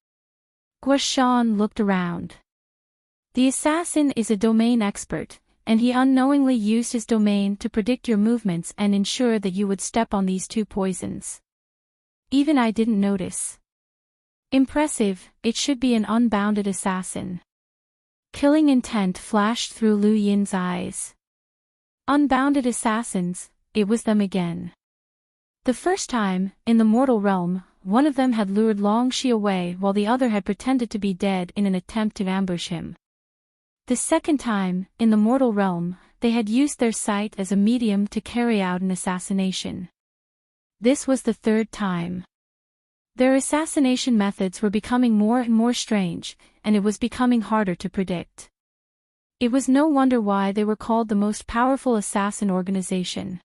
Guishan looked around. The assassin is a domain expert, and he unknowingly used his domain to predict your movements and ensure that you would step on these two poisons. Even I didn't notice. Impressive, it should be an unbounded assassin. Killing intent flashed through Lu Yin's eyes. Unbounded assassins, it was them again. The first time, in the mortal realm, one of them had lured Long Shi away while the other had pretended to be dead in an attempt to ambush him. The second time, in the mortal realm, they had used their sight as a medium to carry out an assassination. This was the third time. Their assassination methods were becoming more and more strange, and it was becoming harder to predict. It was no wonder why they were called the most powerful assassin organization.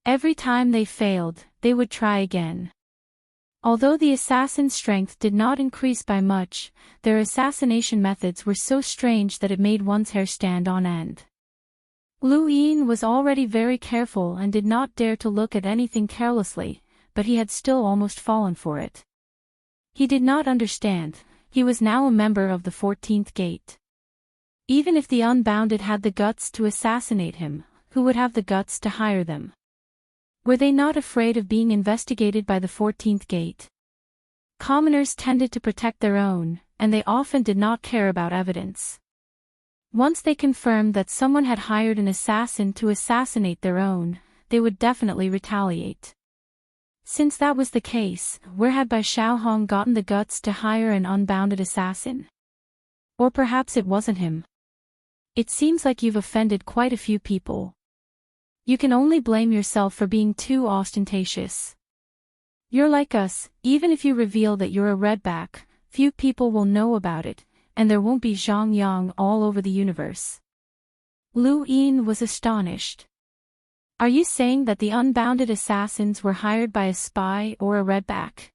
Every time they failed, they would try again. Although the assassin's strength did not increase by much, their assassination methods were so strange that it made one's hair stand on end. Lu Yin was already very careful and did not dare to look at anything carelessly, but he had still almost fallen for it. He did not understand, he was now a member of the 14th Gate. Even if the Unbounded had the guts to assassinate him, who would have the guts to hire them? Were they not afraid of being investigated by the 14th Gate? Commoners tended to protect their own, and they often did not care about evidence. Once they confirmed that someone had hired an assassin to assassinate their own, they would definitely retaliate. Since that was the case, where had Bai Xiaohong gotten the guts to hire an unbounded assassin? Or perhaps it wasn't him. It seems like you've offended quite a few people. You can only blame yourself for being too ostentatious. You're like us, even if you reveal that you're a redback, few people will know about it, and there won't be Zhang Yang all over the universe. Lu Yin was astonished. Are you saying that the unbounded assassins were hired by a spy or a redback?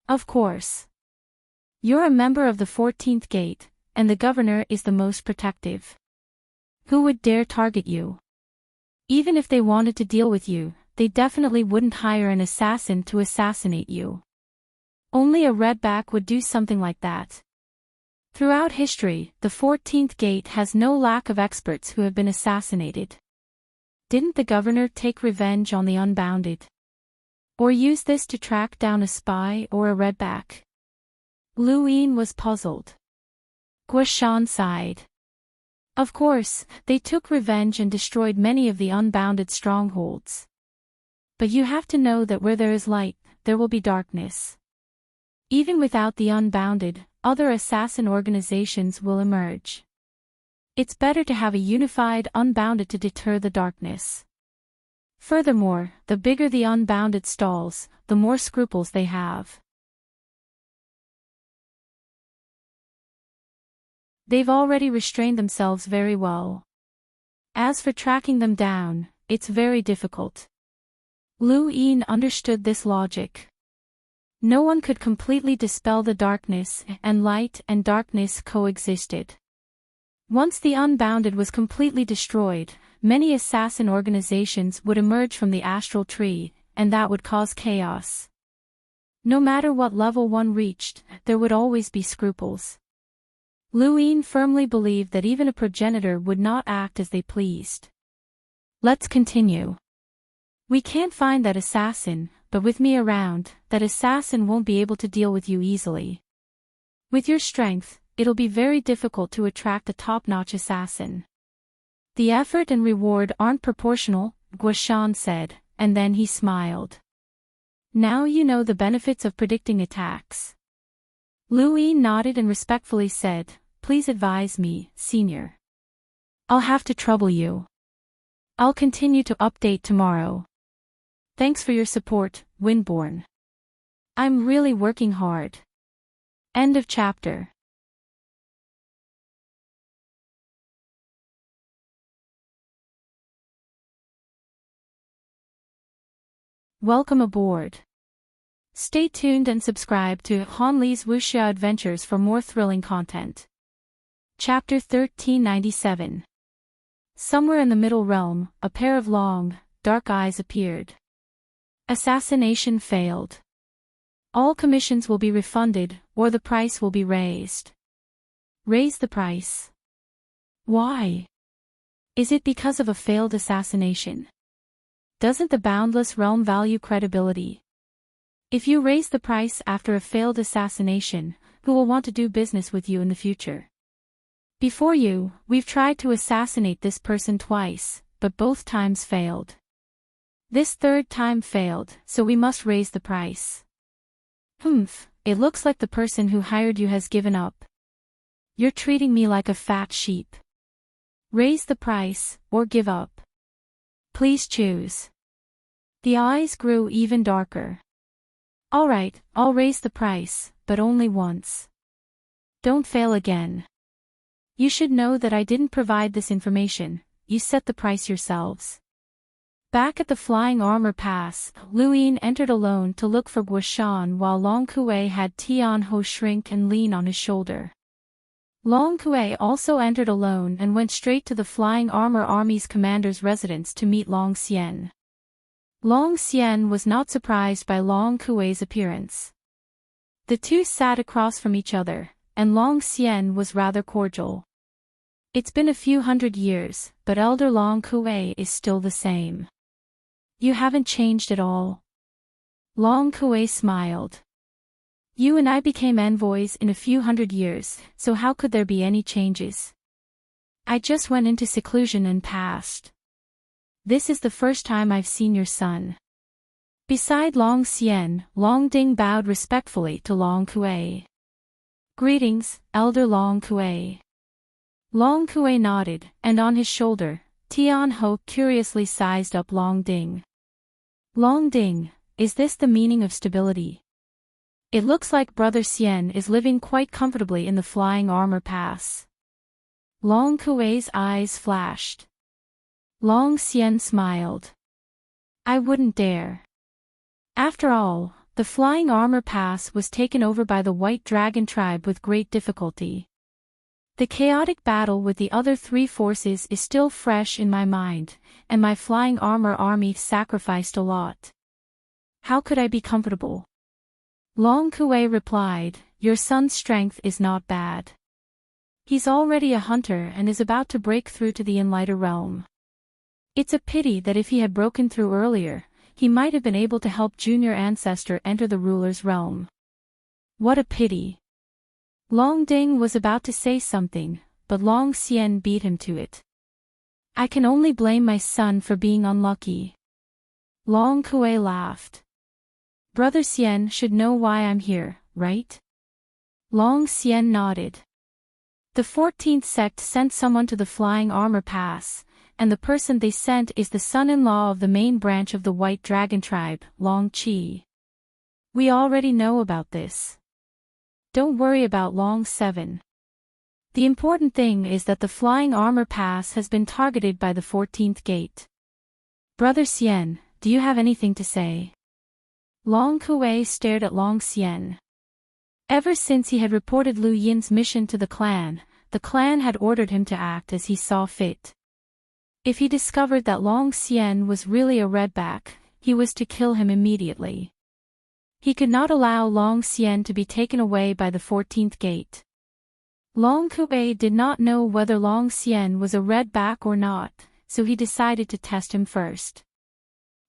Of course. You're a member of the 14th Gate, and the governor is the most protective. Who would dare target you? Even if they wanted to deal with you, they definitely wouldn't hire an assassin to assassinate you. Only a redback would do something like that. Throughout history, the 14th Gate has no lack of experts who have been assassinated. Didn't the governor take revenge on the unbounded? Or use this to track down a spy or a redback? Lu Yin was puzzled. Guishan sighed. Of course, they took revenge and destroyed many of the unbounded strongholds. But you have to know that where there is light, there will be darkness. Even without the unbounded, other assassin organizations will emerge. It's better to have a unified unbounded to deter the darkness. Furthermore, the bigger the unbounded stalls, the more scruples they have. They've already restrained themselves very well. As for tracking them down, it's very difficult. Lu Yin understood this logic. No one could completely dispel the darkness, and light and darkness coexisted. Once the unbounded was completely destroyed, many assassin organizations would emerge from the astral tree, and that would cause chaos. No matter what level one reached, there would always be scruples. Lu Yin firmly believed that even a progenitor would not act as they pleased. Let's continue. We can't find that assassin, but with me around, that assassin won't be able to deal with you easily. With your strength, it'll be very difficult to attract a top-notch assassin. The effort and reward aren't proportional, Guoshan said, and then he smiled. Now you know the benefits of predicting attacks. Lu Yin nodded and respectfully said, Please advise me, senior. I'll have to trouble you. I'll continue to update tomorrow. Thanks for your support, Windborn. I'm really working hard. End of chapter. Welcome aboard. Stay tuned and subscribe to Han Li's Wuxia Adventures for more thrilling content. Chapter 1397. Somewhere in the Middle Realm, a pair of long, dark eyes appeared. Assassination failed. All commissions will be refunded, or the price will be raised. Raise the price. Why? Is it because of a failed assassination? Doesn't the boundless realm value credibility? If you raise the price after a failed assassination, who will want to do business with you in the future? Before you, we've tried to assassinate this person twice, but both times failed. This third time failed, so we must raise the price. It looks like the person who hired you has given up. You're treating me like a fat sheep. Raise the price, or give up. Please choose. The eyes grew even darker. Alright, I'll raise the price, but only once. Don't fail again. You should know that I didn't provide this information, you set the price yourselves. Back at the Flying Armor Pass, Lu Yin entered alone to look for Guoshan while Long Kuei had Tian Ho shrink and lean on his shoulder. Long Kuei also entered alone and went straight to the Flying Armor Army's commander's residence to meet Long Xian. Long Xian was not surprised by Long Kuei's appearance. The two sat across from each other, and Long Xian was rather cordial. It's been a few hundred years, but Elder Long Kuei is still the same. You haven't changed at all. Long Kuei smiled. You and I became envoys in a few hundred years, so how could there be any changes? I just went into seclusion and passed. This is the first time I've seen your son. Beside Long Xian, Long Ding bowed respectfully to Long Kuei. Greetings, Elder Long Kuei. Long Kuei nodded, and on his shoulder, Tian Ho curiously sized up Long Ding. Long Ding, is this the meaning of stability? It looks like Brother Xian is living quite comfortably in the Flying Armor Pass. Long Kuei's eyes flashed. Long Xian smiled. I wouldn't dare. After all, the Flying Armor Pass was taken over by the White Dragon tribe with great difficulty. The chaotic battle with the other three forces is still fresh in my mind, and my Flying Armor army sacrificed a lot. How could I be comfortable? Long Kuei replied, Your son's strength is not bad. He's already a hunter and is about to break through to the Enlighter realm. It's a pity that if he had broken through earlier, he might have been able to help Junior Ancestor enter the ruler's realm. What a pity. Long Ding was about to say something, but Long Xian beat him to it. I can only blame my son for being unlucky. Long Kuei laughed. Brother Xian should know why I'm here, right? Long Xian nodded. The 14th sect sent someone to the Flying Armor Pass, and the person they sent is the son-in-law of the main branch of the White Dragon tribe, Long Qi. We already know about this. Don't worry about Long 7. The important thing is that the Flying Armor Pass has been targeted by the 14th gate. Brother Xian, do you have anything to say? Long Kuei stared at Long Xian. Ever since he had reported Lu Yin's mission to the clan had ordered him to act as he saw fit. If he discovered that Long Xian was really a redback, he was to kill him immediately. He could not allow Long Xian to be taken away by the 14th gate. Long Kuei did not know whether Long Xian was a redback or not, so he decided to test him first.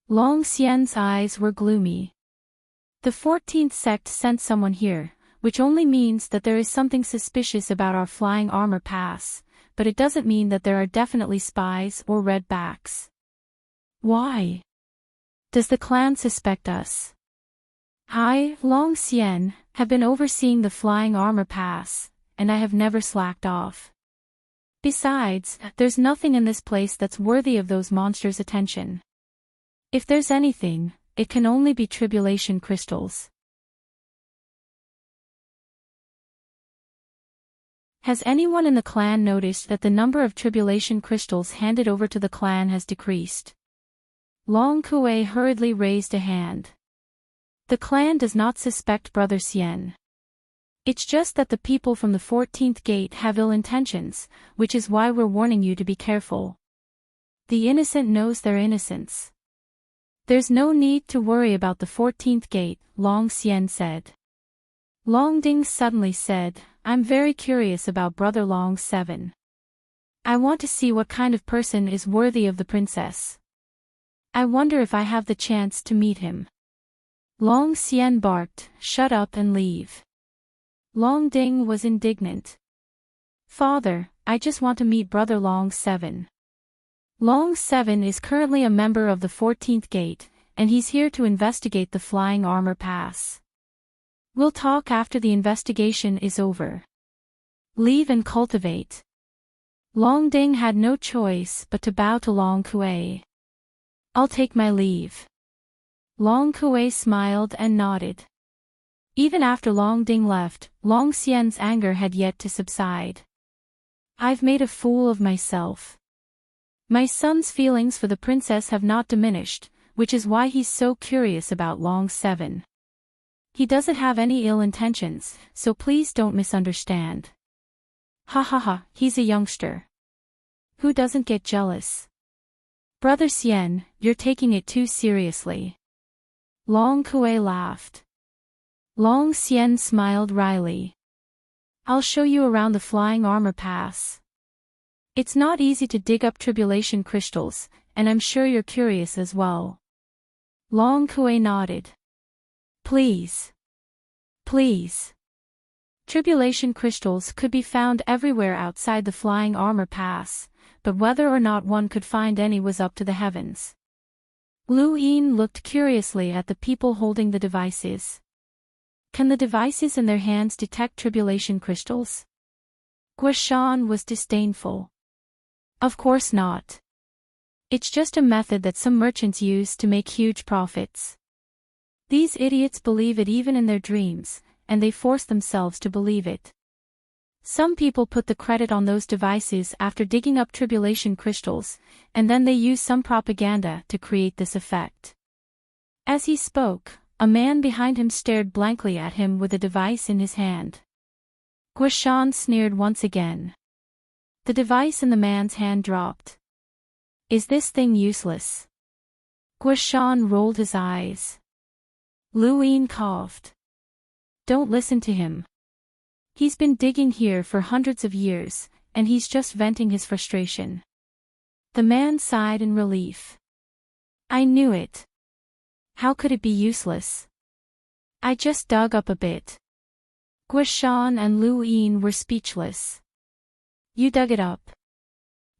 Long Xian's eyes were gloomy. The 14th sect sent someone here, which only means that there is something suspicious about our flying armor pass, but it doesn't mean that there are definitely spies or red backs. Why? Does the clan suspect us? I, Long Xian, have been overseeing the flying armor pass, and I have never slacked off. Besides, there's nothing in this place that's worthy of those monsters' attention. If there's anything, it can only be tribulation crystals. Has anyone in the clan noticed that the number of tribulation crystals handed over to the clan has decreased? Long Kuei hurriedly raised a hand. The clan does not suspect Brother Xian. It's just that the people from the 14th gate have ill intentions, which is why we're warning you to be careful. The innocent knows their innocence. There's no need to worry about the 14th gate, Long Xian said. Long Ding suddenly said, I'm very curious about Brother Long 7. I want to see what kind of person is worthy of the princess. I wonder if I have the chance to meet him. Long Xian barked, shut up and leave. Long Ding was indignant. Father, I just want to meet Brother Long 7. Long 7 is currently a member of the 14th gate, and he's here to investigate the flying armor pass. We'll talk after the investigation is over. Leave and cultivate. Long Ding had no choice but to bow to Long Kuei. I'll take my leave. Long Kuei smiled and nodded. Even after Long Ding left, Long Xian's anger had yet to subside. I've made a fool of myself. My son's feelings for the princess have not diminished, which is why he's so curious about Long 7. He doesn't have any ill intentions, so please don't misunderstand. Ha ha ha, he's a youngster. Who doesn't get jealous? Brother Xian, you're taking it too seriously. Long Kuei laughed. Long Xian smiled wryly. I'll show you around the flying armor pass. It's not easy to dig up tribulation crystals, and I'm sure you're curious as well. Long Kuei nodded. Please. Please. Tribulation crystals could be found everywhere outside the flying armor pass, but whether or not one could find any was up to the heavens. Lu Yin looked curiously at the people holding the devices. Can the devices in their hands detect tribulation crystals? Guishan was disdainful. Of course not. It's just a method that some merchants use to make huge profits. These idiots believe it even in their dreams, and they force themselves to believe it. Some people put the credit on those devices after digging up tribulation crystals, and then they use some propaganda to create this effect. As he spoke, a man behind him stared blankly at him with a device in his hand. Guishan sneered once again. The device in the man's hand dropped. Is this thing useless? Guishan rolled his eyes. Lu Yin coughed. Don't listen to him. He's been digging here for hundreds of years, and he's just venting his frustration. The man sighed in relief. I knew it. How could it be useless? I just dug up a bit. Guishan and Lu Yin were speechless. You dug it up.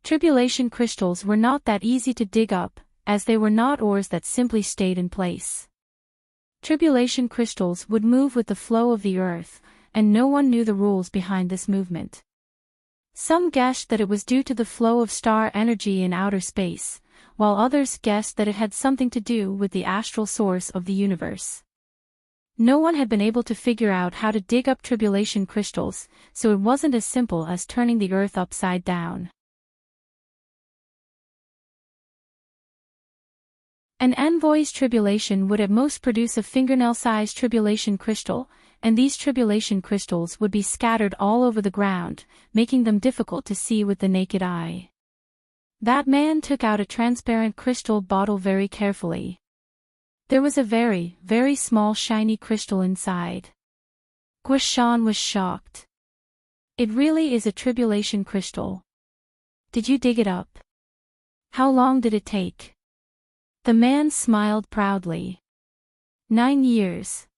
Tribulation crystals were not that easy to dig up, as they were not ores that simply stayed in place. Tribulation crystals would move with the flow of the earth, and no one knew the rules behind this movement. Some guessed that it was due to the flow of star energy in outer space, while others guessed that it had something to do with the astral source of the universe. No one had been able to figure out how to dig up tribulation crystals, so it wasn't as simple as turning the earth upside down. An envoy's tribulation would at most produce a fingernail-sized tribulation crystal, and these tribulation crystals would be scattered all over the ground, making them difficult to see with the naked eye. That man took out a transparent crystal bottle very carefully. There was a very, very small shiny crystal inside. Guishan was shocked. It really is a tribulation crystal. Did you dig it up? How long did it take? The man smiled proudly. 9 years.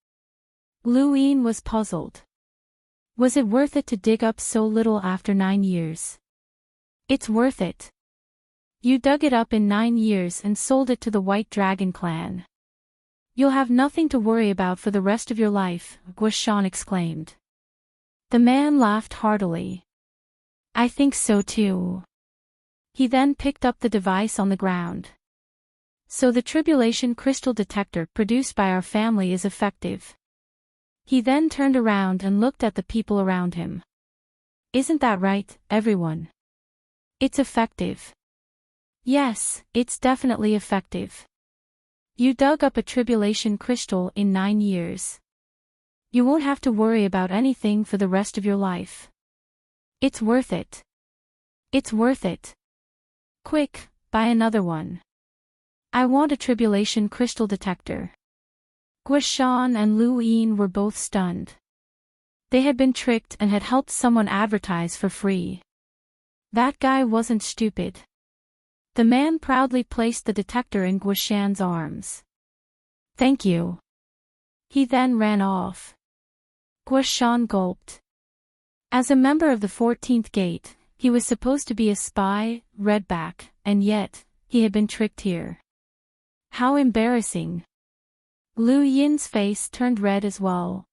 Lu Yin was puzzled. Was it worth it to dig up so little after 9 years? It's worth it. You dug it up in 9 years and sold it to the White Dragon clan. You'll have nothing to worry about for the rest of your life, Guashan exclaimed. The man laughed heartily. I think so too. He then picked up the device on the ground. So the tribulation crystal detector produced by our family is effective. He then turned around and looked at the people around him. Isn't that right, everyone? It's effective. Yes, it's definitely effective. You dug up a tribulation crystal in 9 years. You won't have to worry about anything for the rest of your life. It's worth it. It's worth it. Quick, buy another one. I want a tribulation crystal detector. Guashan and Lu Yin were both stunned. They had been tricked and had helped someone advertise for free. That guy wasn't stupid. The man proudly placed the detector in Guashan's arms. Thank you. He then ran off. Guashan gulped. As a member of the 14th Gate, he was supposed to be a spy, redback, and yet, he had been tricked here. How embarrassing. Lu Yin's face turned red as well.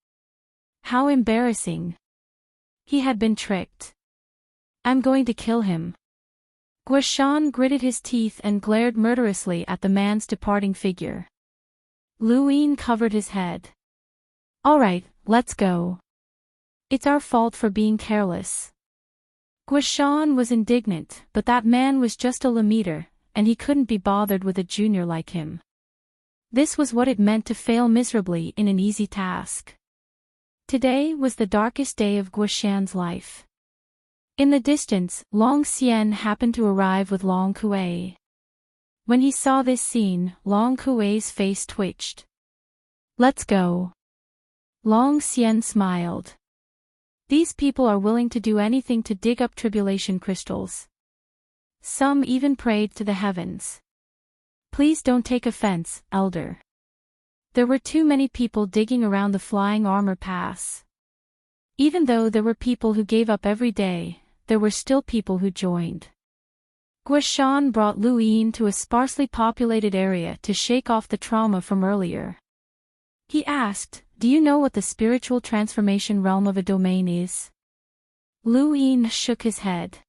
How embarrassing. He had been tricked. I'm going to kill him. Guashan gritted his teeth and glared murderously at the man's departing figure. Lu Yin covered his head. All right, let's go. It's our fault for being careless. Guashan was indignant, but that man was just a Lamiter, and he couldn't be bothered with a junior like him. This was what it meant to fail miserably in an easy task. Today was the darkest day of Guashan's life. In the distance, Long Xian happened to arrive with Long Kuei. When he saw this scene, Long Kuei's face twitched. Let's go. Long Xian smiled. These people are willing to do anything to dig up tribulation crystals. Some even prayed to the heavens. Please don't take offense, Elder. There were too many people digging around the flying armor pass. Even though there were people who gave up every day, there were still people who joined. Guashan brought Lu Yin to a sparsely populated area to shake off the trauma from earlier. He asked, do you know what the spiritual transformation realm of a domain is? Lu Yin shook his head.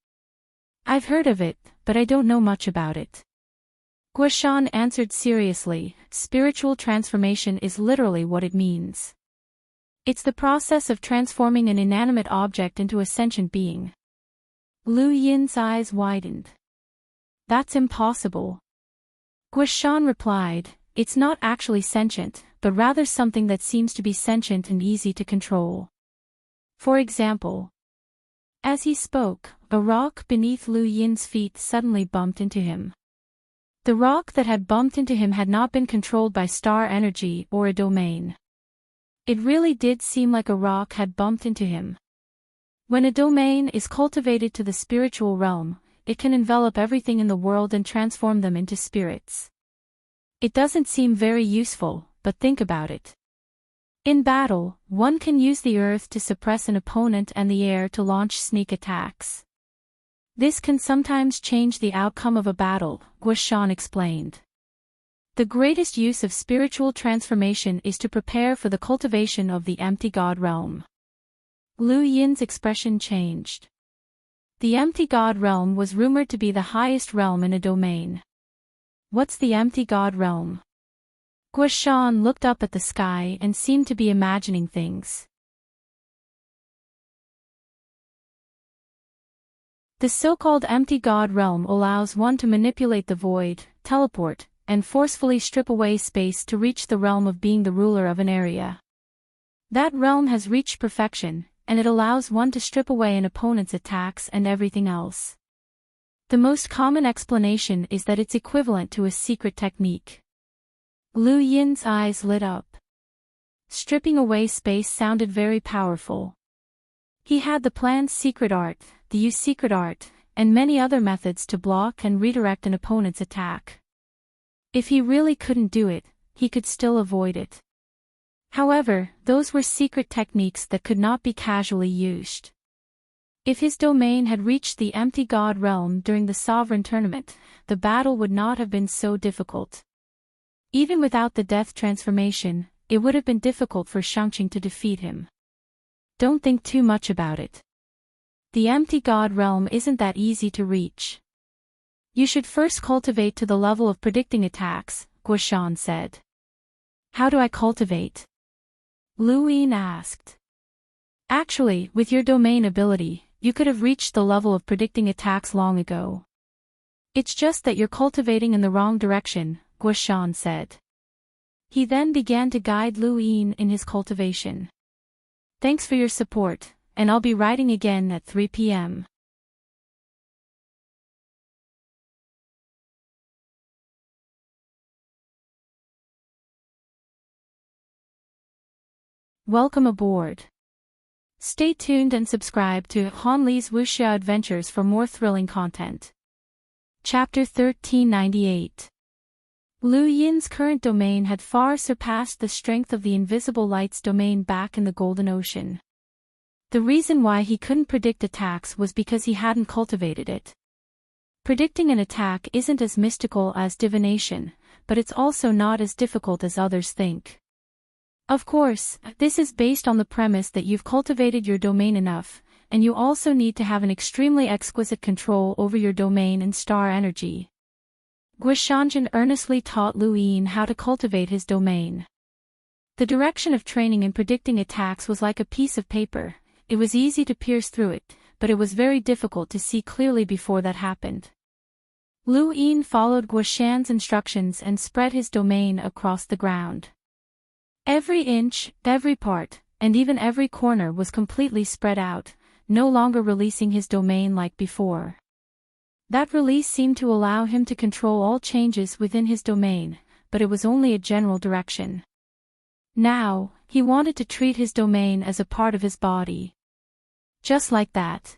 I've heard of it, but I don't know much about it. Guashan answered seriously, spiritual transformation is literally what it means. It's the process of transforming an inanimate object into a sentient being. Lu Yin's eyes widened. That's impossible. Guashan replied, it's not actually sentient, but rather something that seems to be sentient and easy to control. For example. As he spoke, a rock beneath Lu Yin's feet suddenly bumped into him. The rock that had bumped into him had not been controlled by star energy or a domain. It really did seem like a rock had bumped into him. When a domain is cultivated to the spiritual realm, it can envelop everything in the world and transform them into spirits. It doesn't seem very useful, but think about it. In battle, one can use the earth to suppress an opponent and the air to launch sneak attacks. This can sometimes change the outcome of a battle, Guashan explained. The greatest use of spiritual transformation is to prepare for the cultivation of the empty God realm. Lu Yin's expression changed. The empty God realm was rumored to be the highest realm in a domain. What's the empty God realm? Guashan looked up at the sky and seemed to be imagining things. The so-called empty God realm allows one to manipulate the void, teleport, and forcefully strip away space to reach the realm of being the ruler of an area. That realm has reached perfection, and it allows one to strip away an opponent's attacks and everything else. The most common explanation is that it's equivalent to a secret technique. Lu Yin's eyes lit up. Stripping away space sounded very powerful. He had the planned secret art, the use secret art, and many other methods to block and redirect an opponent's attack. If he really couldn't do it, he could still avoid it. However, those were secret techniques that could not be casually used. If his domain had reached the empty god realm during the sovereign tournament, the battle would not have been so difficult. Even without the death transformation, it would have been difficult for Shangqing to defeat him. Don't think too much about it. The empty god realm isn't that easy to reach. You should first cultivate to the level of predicting attacks, Guoshan said. How do I cultivate? Lu Yin asked. Actually, with your domain ability, you could have reached the level of predicting attacks long ago. It's just that you're cultivating in the wrong direction, Guoshan said. He then began to guide Lu Yin in his cultivation. Thanks for your support, and I'll be writing again at 3 p.m. Welcome aboard. Stay tuned and subscribe to Han Li's Wuxia Adventures for more thrilling content. Chapter 1398. Lu Yin's current domain had far surpassed the strength of the Invisible Light's domain back in the Golden Ocean. The reason why he couldn't predict attacks was because he hadn't cultivated it. Predicting an attack isn't as mystical as divination, but it's also not as difficult as others think. Of course, this is based on the premise that you've cultivated your domain enough, and you also need to have an extremely exquisite control over your domain and star energy. Guoshanjin earnestly taught Lu Yin how to cultivate his domain. The direction of training in predicting attacks was like a piece of paper. It was easy to pierce through it, but it was very difficult to see clearly before that happened. Lu Yin followed Guoshan's instructions and spread his domain across the ground. Every inch, every part, and even every corner was completely spread out, no longer releasing his domain like before. That release seemed to allow him to control all changes within his domain, but it was only a general direction. Now, he wanted to treat his domain as a part of his body. Just like that.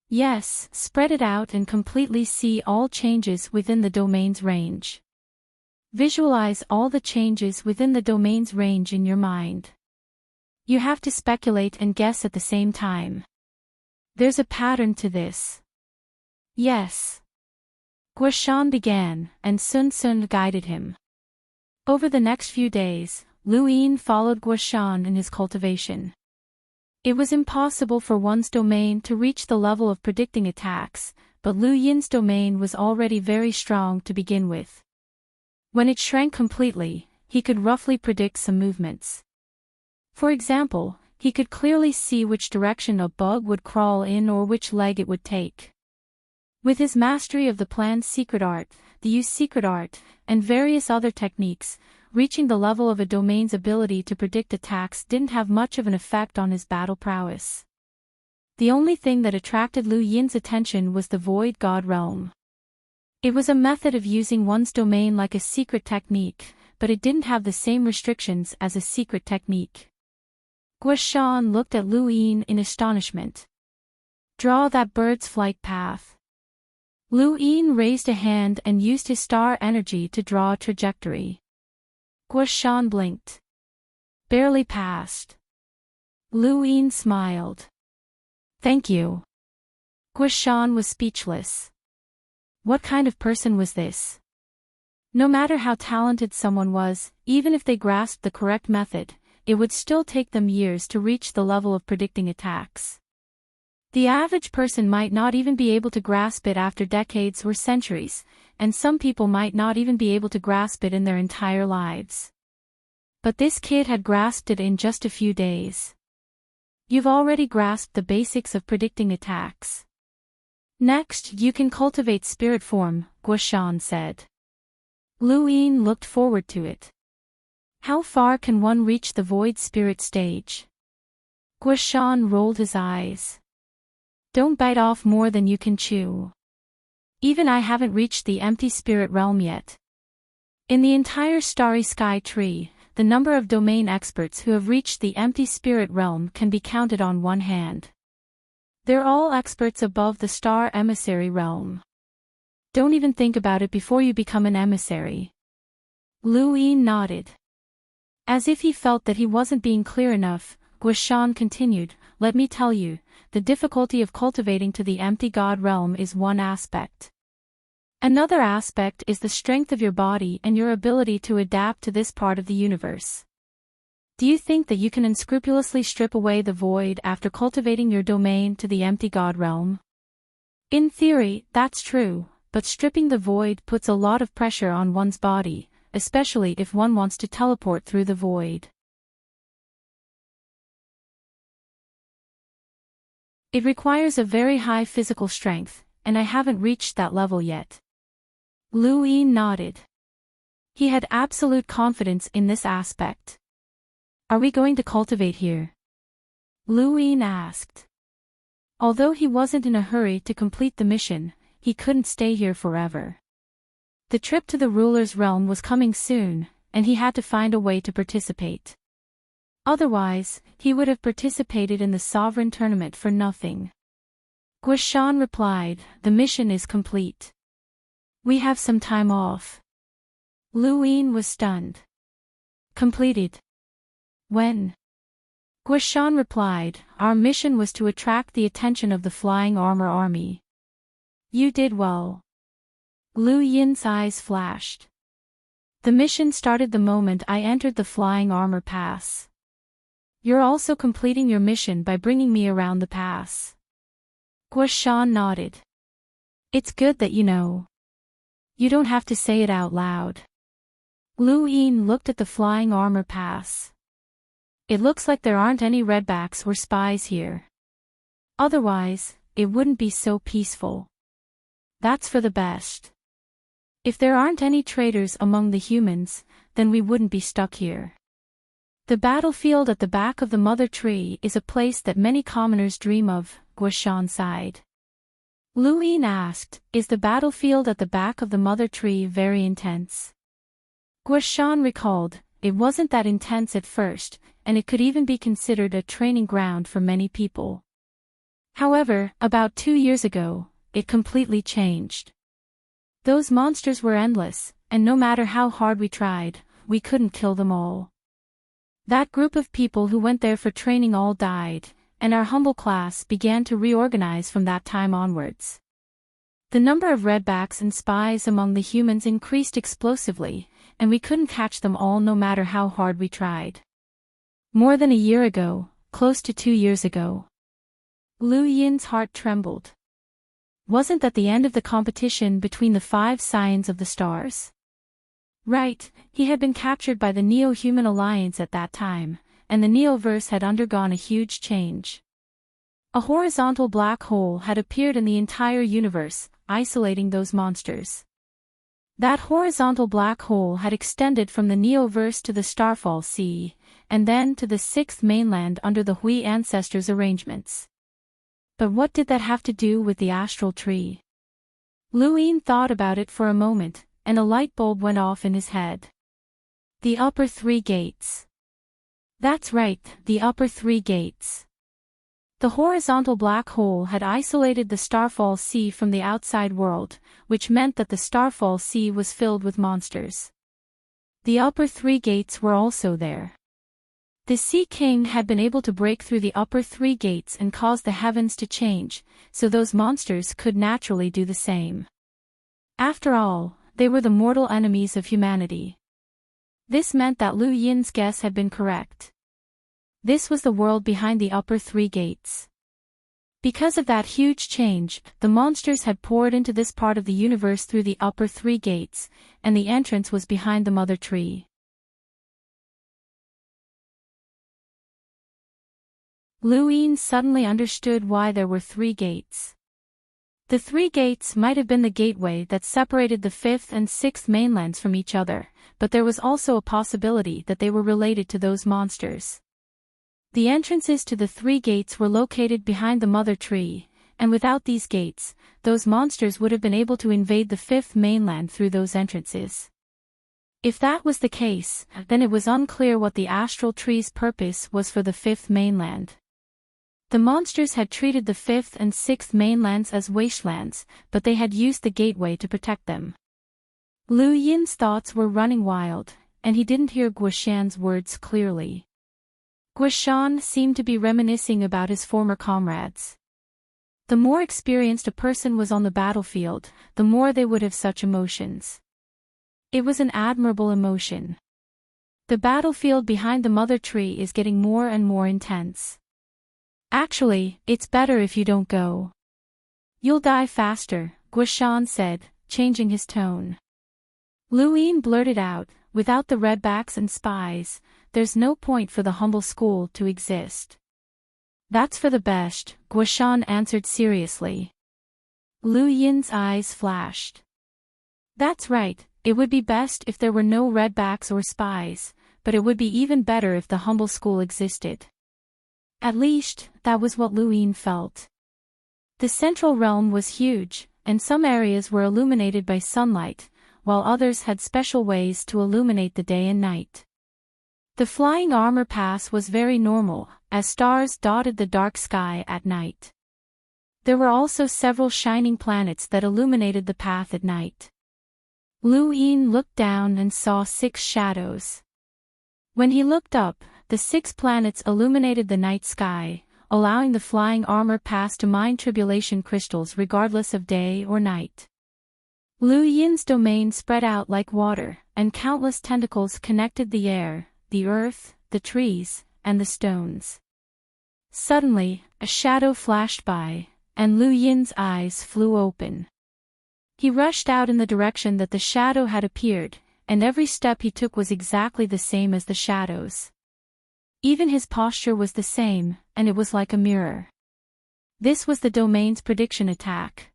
Yes, spread it out and completely see all changes within the domain's range. Visualize all the changes within the domain's range in your mind. You have to speculate and guess at the same time. There's a pattern to this. Yes. Guoshan began, and Sun Sun guided him. Over the next few days, Lu Yin followed Guoshan in his cultivation. It was impossible for one's domain to reach the level of predicting attacks, but Lu Yin's domain was already very strong to begin with. When it shrank completely, he could roughly predict some movements. For example, he could clearly see which direction a bug would crawl in or which leg it would take. With his mastery of the plan's secret art, the Yu's secret art, and various other techniques, reaching the level of a domain's ability to predict attacks didn't have much of an effect on his battle prowess. The only thing that attracted Lu Yin's attention was the Void God Realm. It was a method of using one's domain like a secret technique, but it didn't have the same restrictions as a secret technique. Guoshan looked at Lu Yin in astonishment. Draw that bird's flight path. Lu Yin raised a hand and used his star energy to draw a trajectory. Guoshan blinked. Barely passed. Lu Yin smiled. Thank you. Guoshan was speechless. What kind of person was this? No matter how talented someone was, even if they grasped the correct method, it would still take them years to reach the level of predicting attacks. The average person might not even be able to grasp it after decades or centuries, and some people might not even be able to grasp it in their entire lives. But this kid had grasped it in just a few days. You've already grasped the basics of predicting attacks. Next, you can cultivate spirit form, Guoshan said. Lu Yin looked forward to it. How far can one reach the void spirit stage? Guoshan rolled his eyes. Don't bite off more than you can chew. Even I haven't reached the empty spirit realm yet. In the entire starry sky tree, the number of domain experts who have reached the empty spirit realm can be counted on one hand. They're all experts above the star emissary realm. Don't even think about it before you become an emissary. Lu Yin nodded. As if he felt that he wasn't being clear enough, Guishan continued, "Let me tell you, the difficulty of cultivating to the empty God realm is one aspect. Another aspect is the strength of your body and your ability to adapt to this part of the universe. Do you think that you can unscrupulously strip away the void after cultivating your domain to the empty God realm? In theory, that's true, but stripping the void puts a lot of pressure on one's body, especially if one wants to teleport through the void. It requires a very high physical strength, and I haven't reached that level yet." Lu Yin nodded. He had absolute confidence in this aspect. "Are we going to cultivate here?" Lu Yin asked. Although he wasn't in a hurry to complete the mission, he couldn't stay here forever. The trip to the ruler's realm was coming soon, and he had to find a way to participate. Otherwise, he would have participated in the sovereign tournament for nothing. Guishan replied, "The mission is complete. We have some time off." Lu Yin was stunned. "Completed? When?" Guishan replied, "Our mission was to attract the attention of the Flying Armor Army." "You did well." Lu Yin's eyes flashed. "The mission started the moment I entered the Flying Armor Pass. You're also completing your mission by bringing me around the pass." Guishan nodded. "It's good that you know. You don't have to say it out loud." Lu Yin looked at the Flying Armor Pass. "It looks like there aren't any redbacks or spies here. Otherwise, it wouldn't be so peaceful. That's for the best. If there aren't any traitors among the humans, then we wouldn't be stuck here. The battlefield at the back of the Mother Tree is a place that many commoners dream of," Guishan sighed. Lu Yin asked, "Is the battlefield at the back of the Mother Tree very intense?" Guishan recalled, "It wasn't that intense at first, and it could even be considered a training ground for many people. However, about 2 years ago, it completely changed. Those monsters were endless, and no matter how hard we tried, we couldn't kill them all. That group of people who went there for training all died, and our humble class began to reorganize from that time onwards. The number of redbacks and spies among the humans increased explosively, and we couldn't catch them all no matter how hard we tried. More than a year ago, close to 2 years ago." Lu Yin's heart trembled. "Wasn't that the end of the competition between the 5 Scions of the Stars?" Right, he had been captured by the Neo-Human Alliance at that time, and the Neoverse had undergone a huge change. A horizontal black hole had appeared in the entire universe, isolating those monsters. That horizontal black hole had extended from the Neoverse to the Starfall Sea, and then to the 6th mainland under the Hui ancestors' arrangements. But what did that have to do with the astral tree? Lu Yin thought about it for a moment, and a light bulb went off in his head. The upper 3 gates. That's right, the upper 3 gates. The horizontal black hole had isolated the Starfall Sea from the outside world, which meant that the Starfall Sea was filled with monsters. The upper 3 gates were also there. The Sea King had been able to break through the upper 3 gates and cause the heavens to change, so those monsters could naturally do the same. After all, they were the mortal enemies of humanity. This meant that Lu Yin's guess had been correct. This was the world behind the upper 3 gates. Because of that huge change, the monsters had poured into this part of the universe through the upper 3 gates, and the entrance was behind the Mother Tree. Lu Yin suddenly understood why there were 3 gates. The 3 gates might have been the gateway that separated the 5th and 6th mainlands from each other, but there was also a possibility that they were related to those monsters. The entrances to the 3 gates were located behind the Mother Tree, and without these gates, those monsters would have been able to invade the 5th mainland through those entrances. If that was the case, then it was unclear what the astral tree's purpose was for the 5th mainland. The monsters had treated the 5th and 6th mainlands as wastelands, but they had used the gateway to protect them. Lu Yin's thoughts were running wild, and he didn't hear Guoshan's words clearly. Guoshan seemed to be reminiscing about his former comrades. The more experienced a person was on the battlefield, the more they would have such emotions. It was an admirable emotion. The battlefield behind the mother tree is getting more and more intense. Actually, it's better if you don't go. You'll die faster, Guoshan said, changing his tone. Lu Yin blurted out, without the redbacks and spies, there's no point for the humble school to exist. That's for the best, Guoshan answered seriously. Lu Yin's eyes flashed. That's right, it would be best if there were no redbacks or spies, but it would be even better if the humble school existed. At least, that was what Lu Yin felt. The central realm was huge, and some areas were illuminated by sunlight, while others had special ways to illuminate the day and night. The flying armor pass was very normal, as stars dotted the dark sky at night. There were also several shining planets that illuminated the path at night. Lu Yin looked down and saw 6 shadows. When he looked up, the 6 planets illuminated the night sky, allowing the flying armor pass to mine tribulation crystals regardless of day or night. Lu Yin's domain spread out like water, and countless tentacles connected the air, the earth, the trees, and the stones. Suddenly, a shadow flashed by, and Lu Yin's eyes flew open. He rushed out in the direction that the shadow had appeared, and every step he took was exactly the same as the shadows. Even his posture was the same, and it was like a mirror. This was the domain's prediction attack.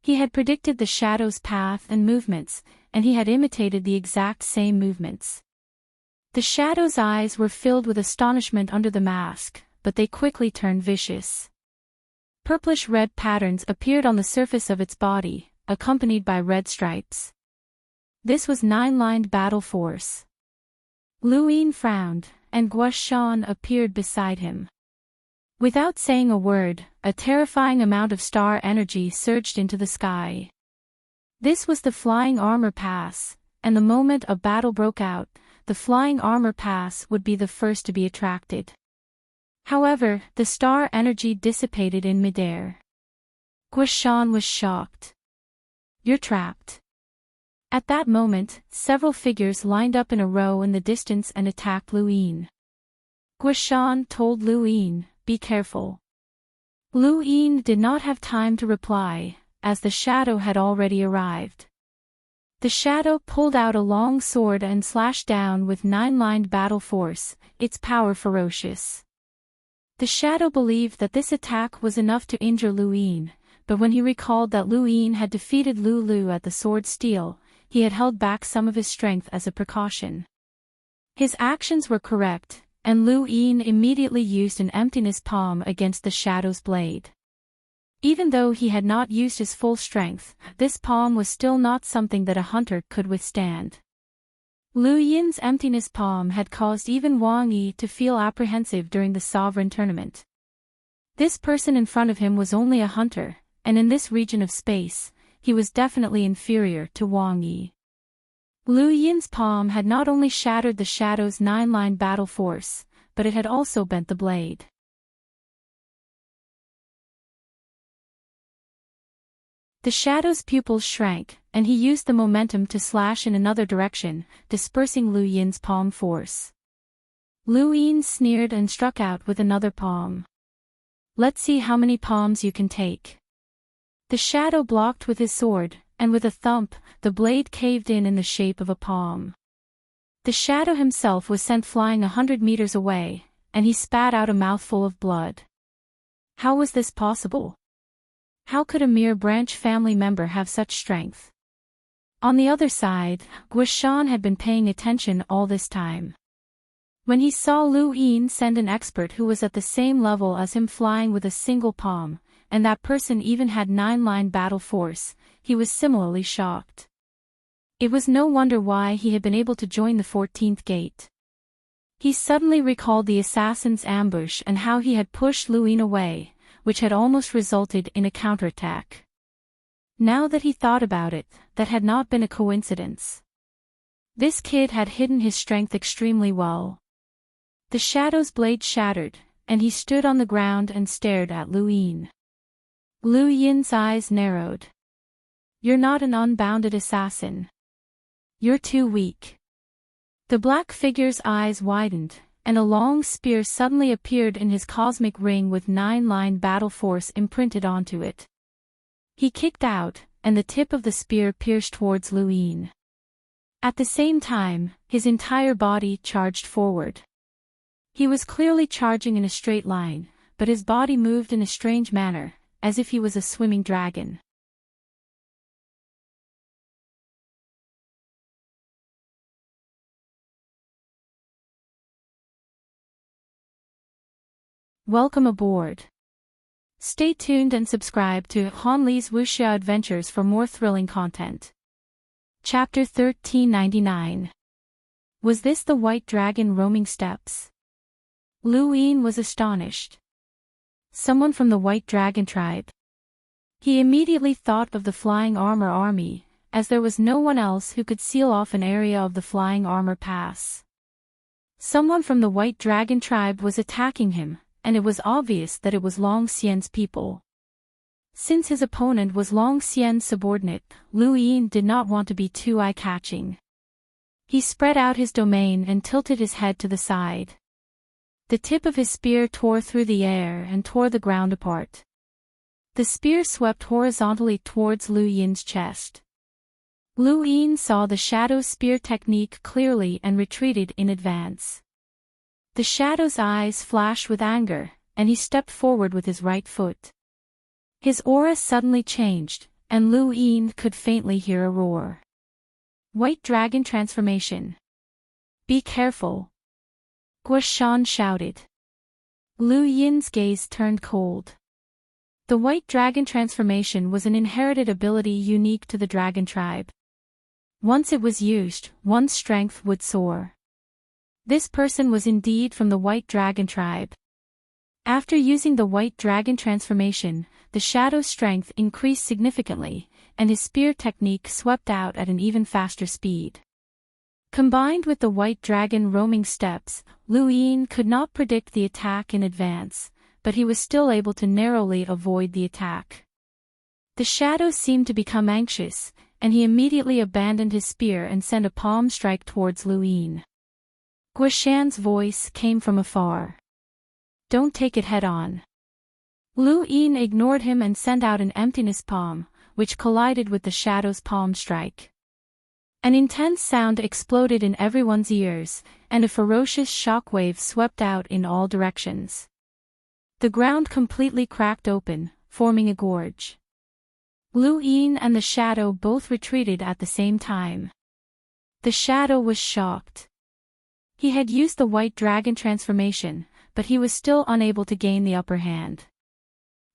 He had predicted the shadow's path and movements, and he had imitated the exact same movements. The shadow's eyes were filled with astonishment under the mask, but they quickly turned vicious. Purplish-red patterns appeared on the surface of its body, accompanied by red stripes. This was 9-lined battle force. Lu Yin frowned, and Guoshan appeared beside him. Without saying a word, a terrifying amount of star energy surged into the sky. This was the flying armor pass, and the moment a battle broke out, the flying armor pass would be the first to be attracted. However, the star energy dissipated in midair. Guoshan was shocked. You're trapped. At that moment, several figures lined up in a row in the distance and attacked Lu Yin. Guoshan told Lu Yin, be careful. Lu Yin did not have time to reply, as the shadow had already arrived. The shadow pulled out a long sword and slashed down with 9-lined battle force, its power ferocious. The shadow believed that this attack was enough to injure Lu Yin, but when he recalled that Lu Yin had defeated Lu Lu at the sword steel, he had held back some of his strength as a precaution. His actions were correct, and Lu Yin immediately used an emptiness palm against the shadow's blade. Even though he had not used his full strength, this palm was still not something that a hunter could withstand. Lu Yin's emptiness palm had caused even Wang Yi to feel apprehensive during the sovereign tournament. This person in front of him was only a hunter, and in this region of space, he was definitely inferior to Wang Yi. Lu Yin's palm had not only shattered the shadow's 9-line battle force, but it had also bent the blade. The shadow's pupils shrank, and he used the momentum to slash in another direction, dispersing Lu Yin's palm force. Lu Yin sneered and struck out with another palm. Let's see how many palms you can take. The shadow blocked with his sword, and with a thump, the blade caved in the shape of a palm. The shadow himself was sent flying 100 meters away, and he spat out a mouthful of blood. How was this possible? How could a mere branch family member have such strength? On the other side, Guoshan had been paying attention all this time. When he saw Lu Yin send an expert who was at the same level as him flying with a single palm, and that person even had 9-line battle force, he was similarly shocked. It was no wonder why he had been able to join the 14th gate. He suddenly recalled the assassin's ambush and how he had pushed Lu Yin away, which had almost resulted in a counterattack. Now that he thought about it, that had not been a coincidence. This kid had hidden his strength extremely well. The shadow's blade shattered, and he stood on the ground and stared at Lu Yin. Lu Yin's eyes narrowed. "You're not an unbounded assassin. You're too weak." The black figure's eyes widened, and a long spear suddenly appeared in his cosmic ring with 9-line battle force imprinted onto it. He kicked out, and the tip of the spear pierced towards Lu Yin. At the same time, his entire body charged forward. He was clearly charging in a straight line, but his body moved in a strange manner, as if he was a swimming dragon. Welcome aboard. Stay tuned and subscribe to Han Li's Wuxia Adventures for more thrilling content. Chapter 1399. Was this the White Dragon roaming steppes? Lu Yin was astonished. Someone from the White Dragon tribe? He immediately thought of the Flying Armor Army, as there was no one else who could seal off an area of the Flying Armor Pass. Someone from the White Dragon tribe was attacking him, and it was obvious that it was Long Xian's people. Since his opponent was Long Xian's subordinate, Lu Yin did not want to be too eye-catching. He spread out his domain and tilted his head to the side. The tip of his spear tore through the air and tore the ground apart. The spear swept horizontally towards Lu Yin's chest. Lu Yin saw the shadow spear technique clearly and retreated in advance. The shadow's eyes flashed with anger, and he stepped forward with his right foot. His aura suddenly changed, and Lu Yin could faintly hear a roar. White Dragon transformation. Be careful. Guoshan shouted. Lu Yin's gaze turned cold. The White Dragon transformation was an inherited ability unique to the Dragon tribe. Once it was used, one's strength would soar. This person was indeed from the White Dragon tribe. After using the White Dragon transformation, the shadow's strength increased significantly, and his spear technique swept out at an even faster speed. Combined with the White Dragon roaming steppes, Lu Yin could not predict the attack in advance, but he was still able to narrowly avoid the attack. The shadow seemed to become anxious, and he immediately abandoned his spear and sent a palm strike towards Lu Yin. Guoshan's voice came from afar. Don't take it head-on. Lu Yin ignored him and sent out an emptiness palm, which collided with the shadow's palm strike. An intense sound exploded in everyone's ears, and a ferocious shockwave swept out in all directions. The ground completely cracked open, forming a gorge. Lu Yin and the shadow both retreated at the same time. The shadow was shocked. He had used the White Dragon transformation, but he was still unable to gain the upper hand.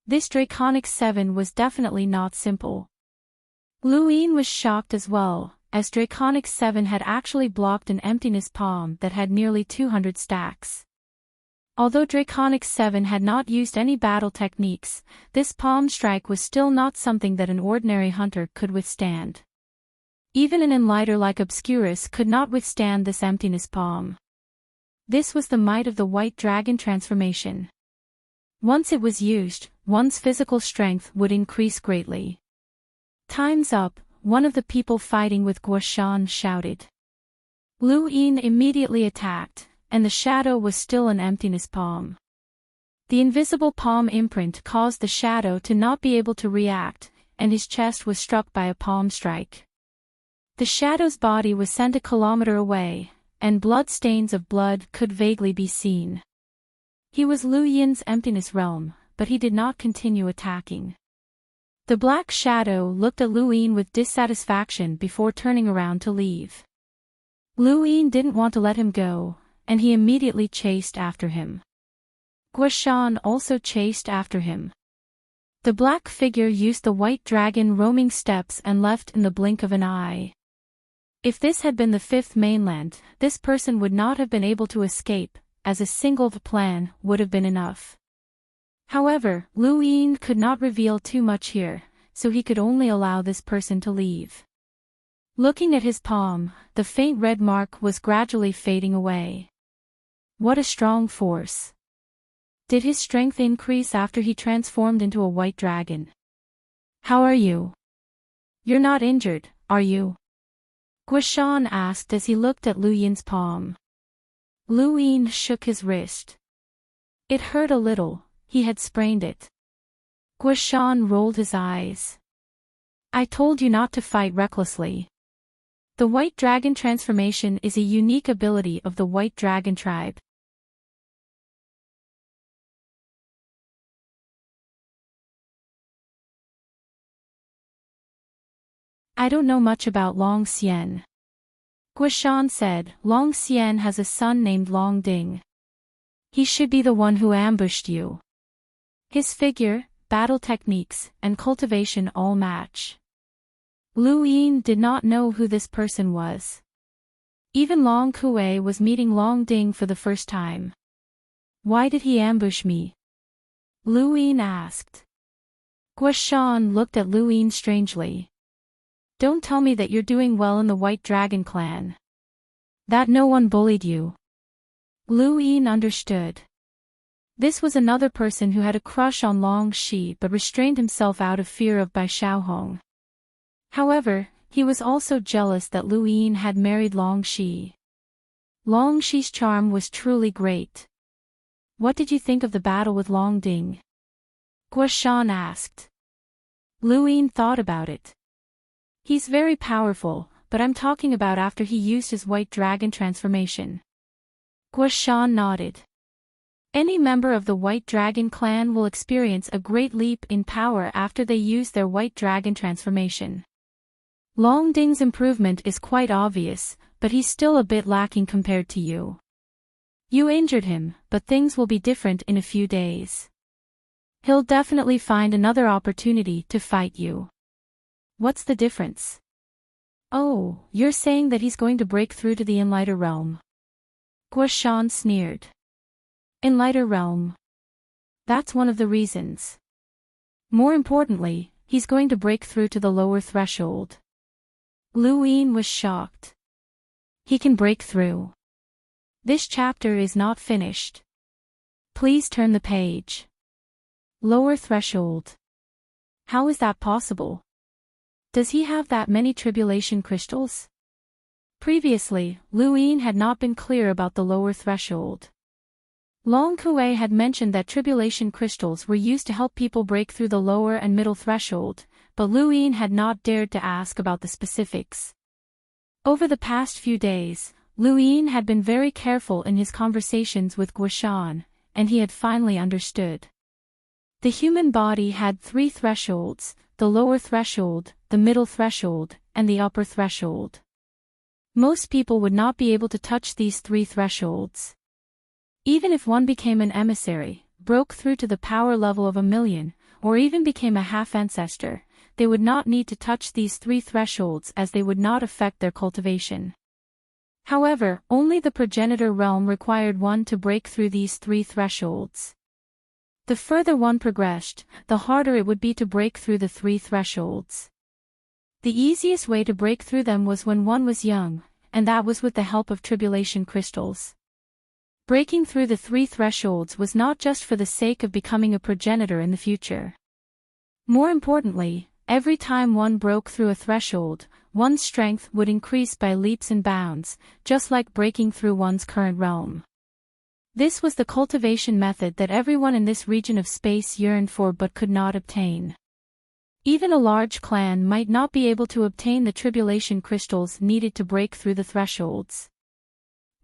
This Draconic 7 was definitely not simple. Lu Yin was shocked as well, as Draconic 7 had actually blocked an emptiness palm that had nearly 200 stacks. Although Draconic 7 had not used any battle techniques, this palm strike was still not something that an ordinary hunter could withstand. Even an enlighter like Obscurus could not withstand this emptiness palm. This was the might of the White Dragon transformation. Once it was used, one's physical strength would increase greatly. Time's up, one of the people fighting with Guoshan shouted. Lu Yin immediately attacked, and the shadow was still an emptiness palm. The invisible palm imprint caused the shadow to not be able to react, and his chest was struck by a palm strike. The shadow's body was sent a kilometer away, and blood stains of blood could vaguely be seen. He was Lu Yin's emptiness realm, but he did not continue attacking. The black shadow looked at Lu Yin with dissatisfaction before turning around to leave. Lu Yin didn't want to let him go, and he immediately chased after him. Guoshan also chased after him. The black figure used the White Dragon roaming steppes and left in the blink of an eye. If this had been the Fifth Mainland, this person would not have been able to escape, as a single plan would have been enough. However, Lu Yin could not reveal too much here, so he could only allow this person to leave. Looking at his palm, the faint red mark was gradually fading away. What a strong force. Did his strength increase after he transformed into a white dragon? How are you? You're not injured, are you? Guishan asked as he looked at Lu Yin's palm. Lu Yin shook his wrist. It hurt a little, he had sprained it. Guishan rolled his eyes. I told you not to fight recklessly. The White Dragon transformation is a unique ability of the White Dragon tribe. I don't know much about Long Xian. Guishan said, Long Xian has a son named Long Ding. He should be the one who ambushed you. His figure, battle techniques, and cultivation all match. Lu Yin did not know who this person was. Even Long Kuei was meeting Long Ding for the first time. Why did he ambush me? Lu Yin asked. Guishan looked at Lu Yin strangely. Don't tell me that you're doing well in the White Dragon clan. That no one bullied you. Lu Yin understood. This was another person who had a crush on Long Shi but restrained himself out of fear of Bai Xiaohong. However, he was also jealous that Lu Yin had married Long Shi. Long Shi's charm was truly great. What did you think of the battle with Long Ding? Guishan asked. Lu Yin thought about it. He's very powerful, but I'm talking about after he used his White Dragon transformation. Guishan nodded. Any member of the White Dragon clan will experience a great leap in power after they use their White Dragon transformation. Long Ding's improvement is quite obvious, but he's still a bit lacking compared to you. You injured him, but things will be different in a few days. He'll definitely find another opportunity to fight you. What's the difference? Oh, you're saying that he's going to break through to the Enlighter realm. Guishan sneered. Enlighter realm. That's one of the reasons. More importantly, he's going to break through to the lower threshold. Lu Yin was shocked. He can break through. This chapter is not finished. Please turn the page. Lower threshold. How is that possible? Does he have that many tribulation crystals? Previously, Lu Yin had not been clear about the lower threshold. Long Kuei had mentioned that tribulation crystals were used to help people break through the lower and middle threshold, but Lu Yin had not dared to ask about the specifics. Over the past few days, Lu Yin had been very careful in his conversations with Guishan, and he had finally understood. The human body had 3 thresholds, the lower threshold, the middle threshold, and the upper threshold. Most people would not be able to touch these 3 thresholds. Even if one became an emissary, broke through to the power level of 1,000,000, or even became a half-ancestor, they would not need to touch these 3 thresholds as they would not affect their cultivation. However, only the progenitor realm required one to break through these 3 thresholds. The further one progressed, the harder it would be to break through the 3 thresholds. The easiest way to break through them was when one was young, and that was with the help of tribulation crystals. Breaking through the 3 thresholds was not just for the sake of becoming a progenitor in the future. More importantly, every time one broke through a threshold, one's strength would increase by leaps and bounds, just like breaking through one's current realm. This was the cultivation method that everyone in this region of space yearned for but could not obtain. Even a large clan might not be able to obtain the tribulation crystals needed to break through the thresholds.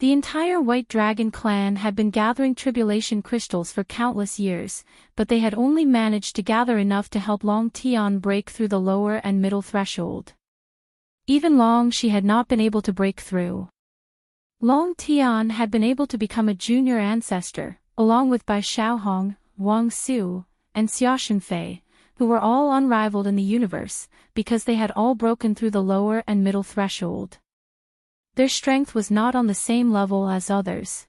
The entire White Dragon clan had been gathering tribulation crystals for countless years, but they had only managed to gather enough to help Long Tian break through the lower and middle threshold. Even Long Shi had not been able to break through. Long Tian had been able to become a junior ancestor, along with Bai Xiaohong, Wang Su, and Xia Shenfei, who were all unrivaled in the universe, because they had all broken through the lower and middle threshold. Their strength was not on the same level as others.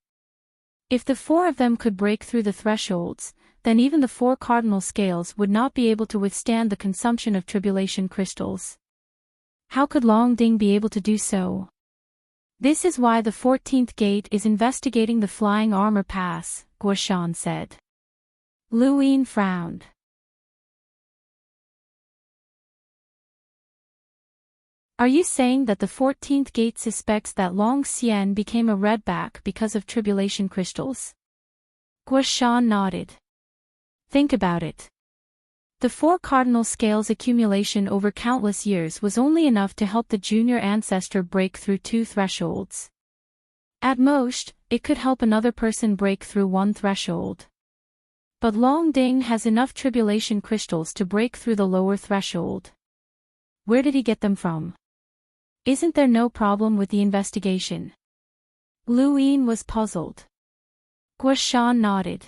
If the 4 of them could break through the thresholds, then even the 4 cardinal scales would not be able to withstand the consumption of tribulation crystals. How could Long Ding be able to do so? This is why the 14th gate is investigating the flying armor pass, Guoshan said. Lu Yin frowned. Are you saying that the 14th gate suspects that Long Xian became a redback because of tribulation crystals? Guoshan nodded. Think about it. The 4 cardinal scales accumulation over countless years was only enough to help the junior ancestor break through 2 thresholds. At most, it could help another person break through 1 threshold. But Long Ding has enough tribulation crystals to break through the lower threshold. Where did he get them from? Isn't there no problem with the investigation? Lu Yin was puzzled. Guoshan nodded.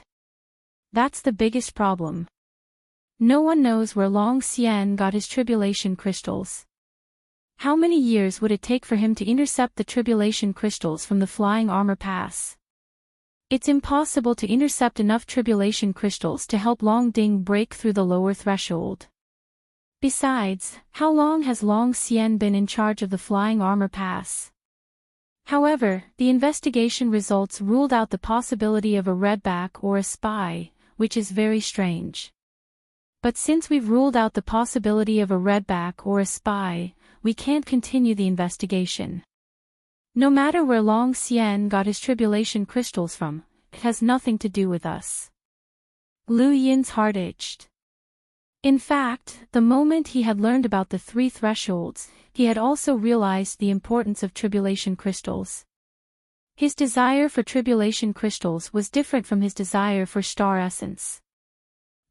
That's the biggest problem. No one knows where Long Xian got his tribulation crystals. How many years would it take for him to intercept the tribulation crystals from the flying armor pass? It's impossible to intercept enough tribulation crystals to help Long Ding break through the lower threshold. Besides, how long has Long Xian been in charge of the flying armor pass? However, the investigation results ruled out the possibility of a redback or a spy, which is very strange. But since we've ruled out the possibility of a redback or a spy, we can't continue the investigation. No matter where Long Xian got his tribulation crystals from, it has nothing to do with us. Lu Yin's heart itched. In fact, the moment he had learned about the 3 thresholds, he had also realized the importance of tribulation crystals. His desire for tribulation crystals was different from his desire for star essence.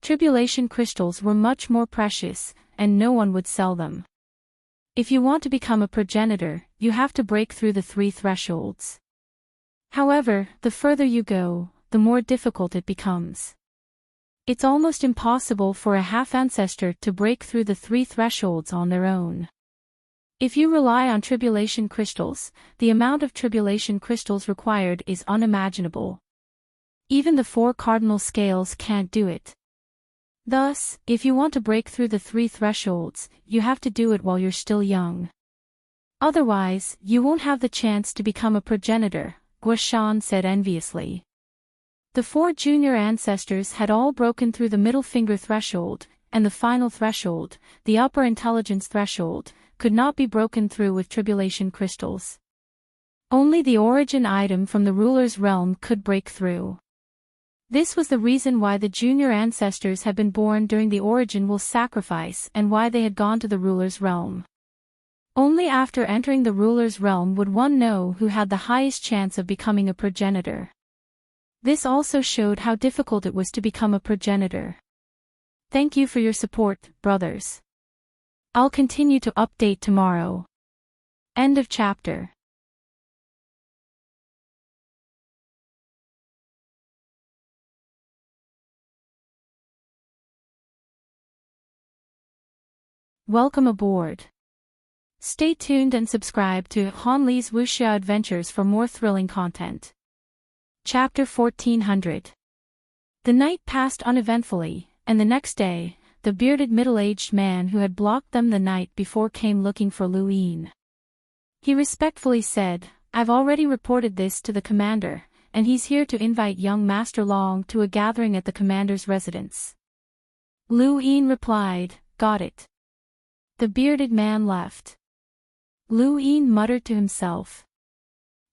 Tribulation crystals were much more precious, and no one would sell them. If you want to become a progenitor, you have to break through the 3 thresholds. However, the further you go, the more difficult it becomes. It's almost impossible for a half-ancestor to break through the 3 thresholds on their own. If you rely on tribulation crystals, the amount of tribulation crystals required is unimaginable. Even the 4 cardinal scales can't do it. Thus, if you want to break through the 3 thresholds, you have to do it while you're still young. Otherwise, you won't have the chance to become a progenitor, Guoshan said enviously. The 4 junior ancestors had all broken through the middle finger threshold, and the final threshold, the upper intelligence threshold, could not be broken through with tribulation crystals. Only the origin item from the ruler's realm could break through. This was the reason why the junior ancestors had been born during the original sacrifice and why they had gone to the ruler's realm. Only after entering the ruler's realm would one know who had the highest chance of becoming a progenitor. This also showed how difficult it was to become a progenitor. Thank you for your support, brothers. I'll continue to update tomorrow. End of chapter. Welcome aboard. Stay tuned and subscribe to Han Li's Wuxia Adventures for more thrilling content. Chapter 1400. The night passed uneventfully, and the next day, the bearded middle-aged man who had blocked them the night before came looking for Lu Yin. He respectfully said, "I've already reported this to the commander, and he's here to invite young Master Long to a gathering at the commander's residence." Lu Yin replied, "Got it." The bearded man left. Lu Yin muttered to himself.